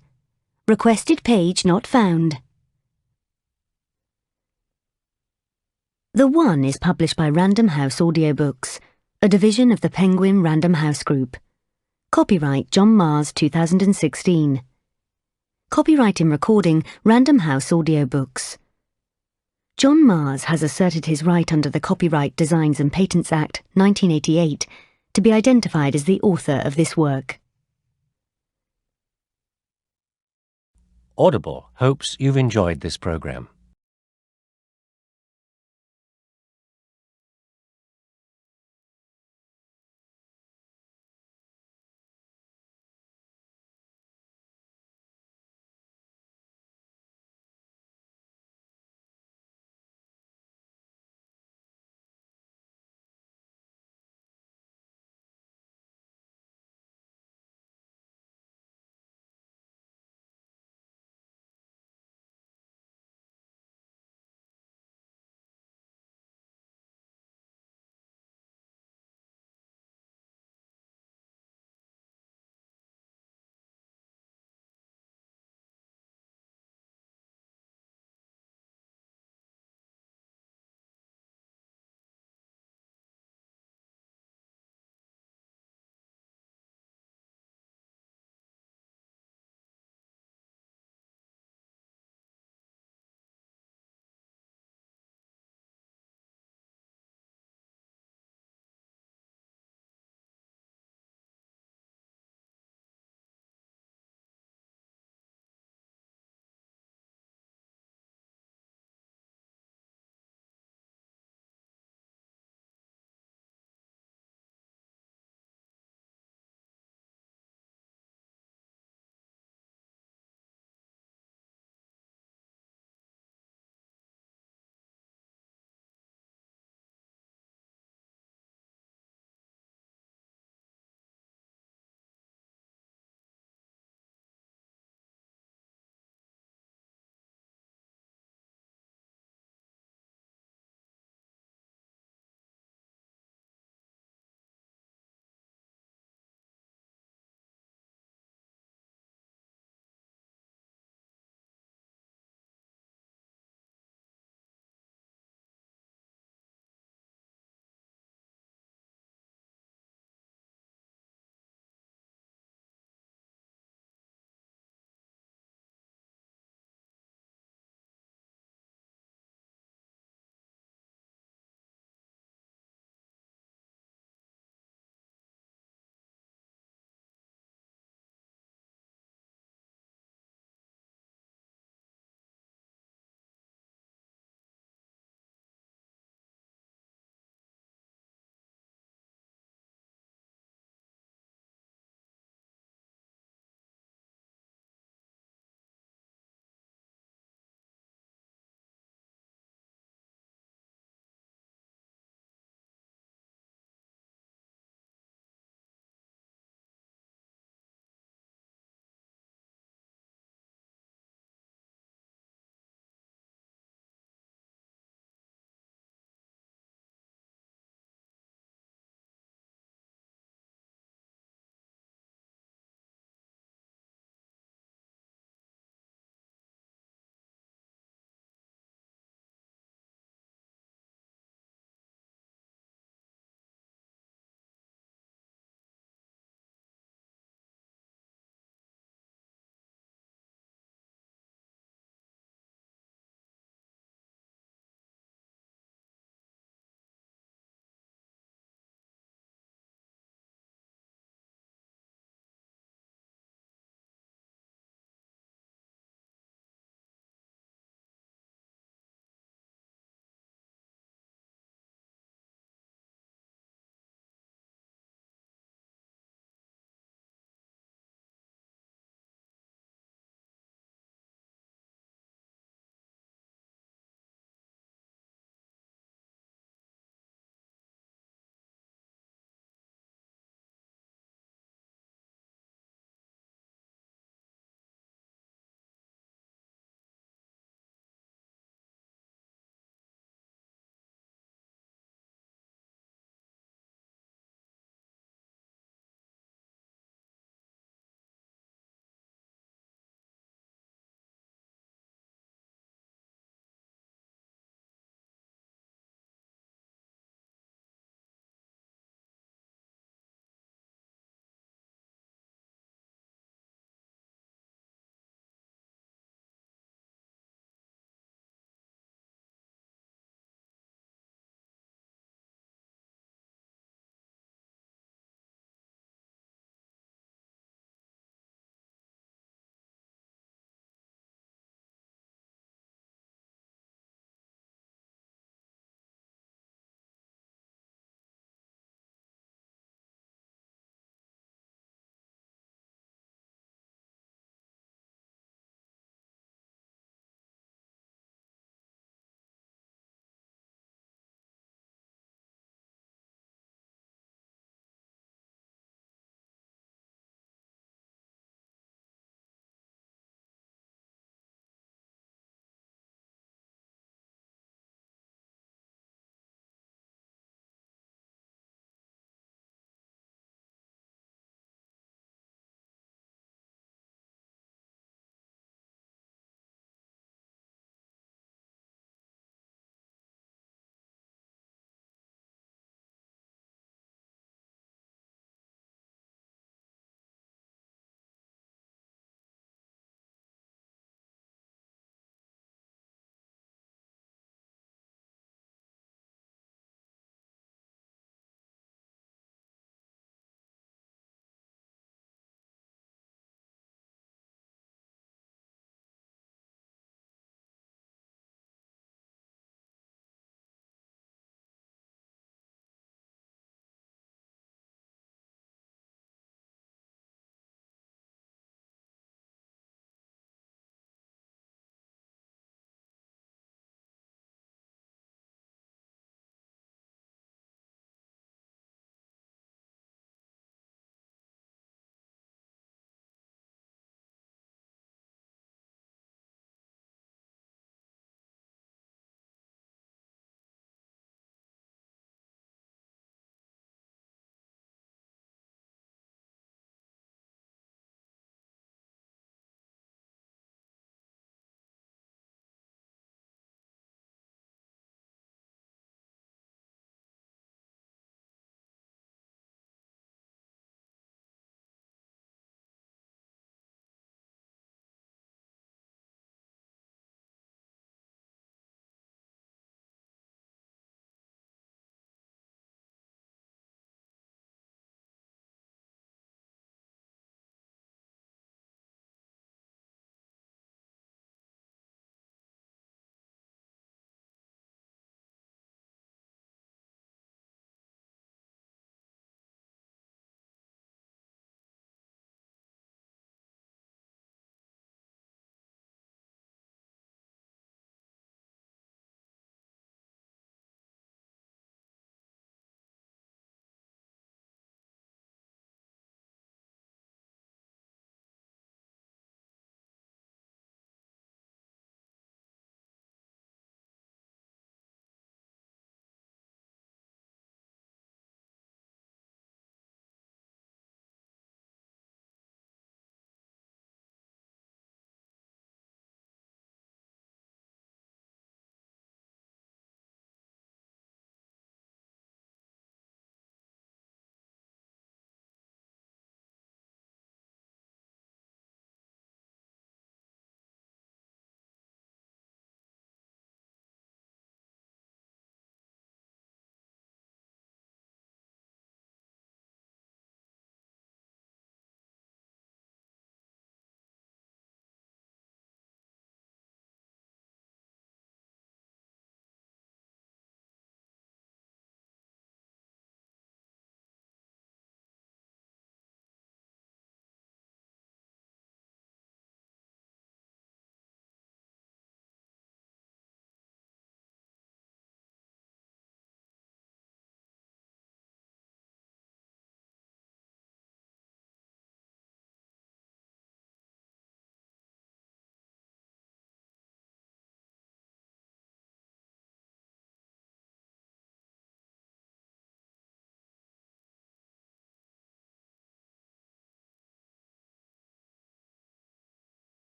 Requested page not found. The One is published by Random House Audiobooks, a division of the Penguin Random House Group. Copyright John Mars 2016. Copyright in recording Random House Audiobooks. John Mars has asserted his right under the Copyright Designs and Patents Act 1988 to be identified as the author of this work. Audible hopes you've enjoyed this program.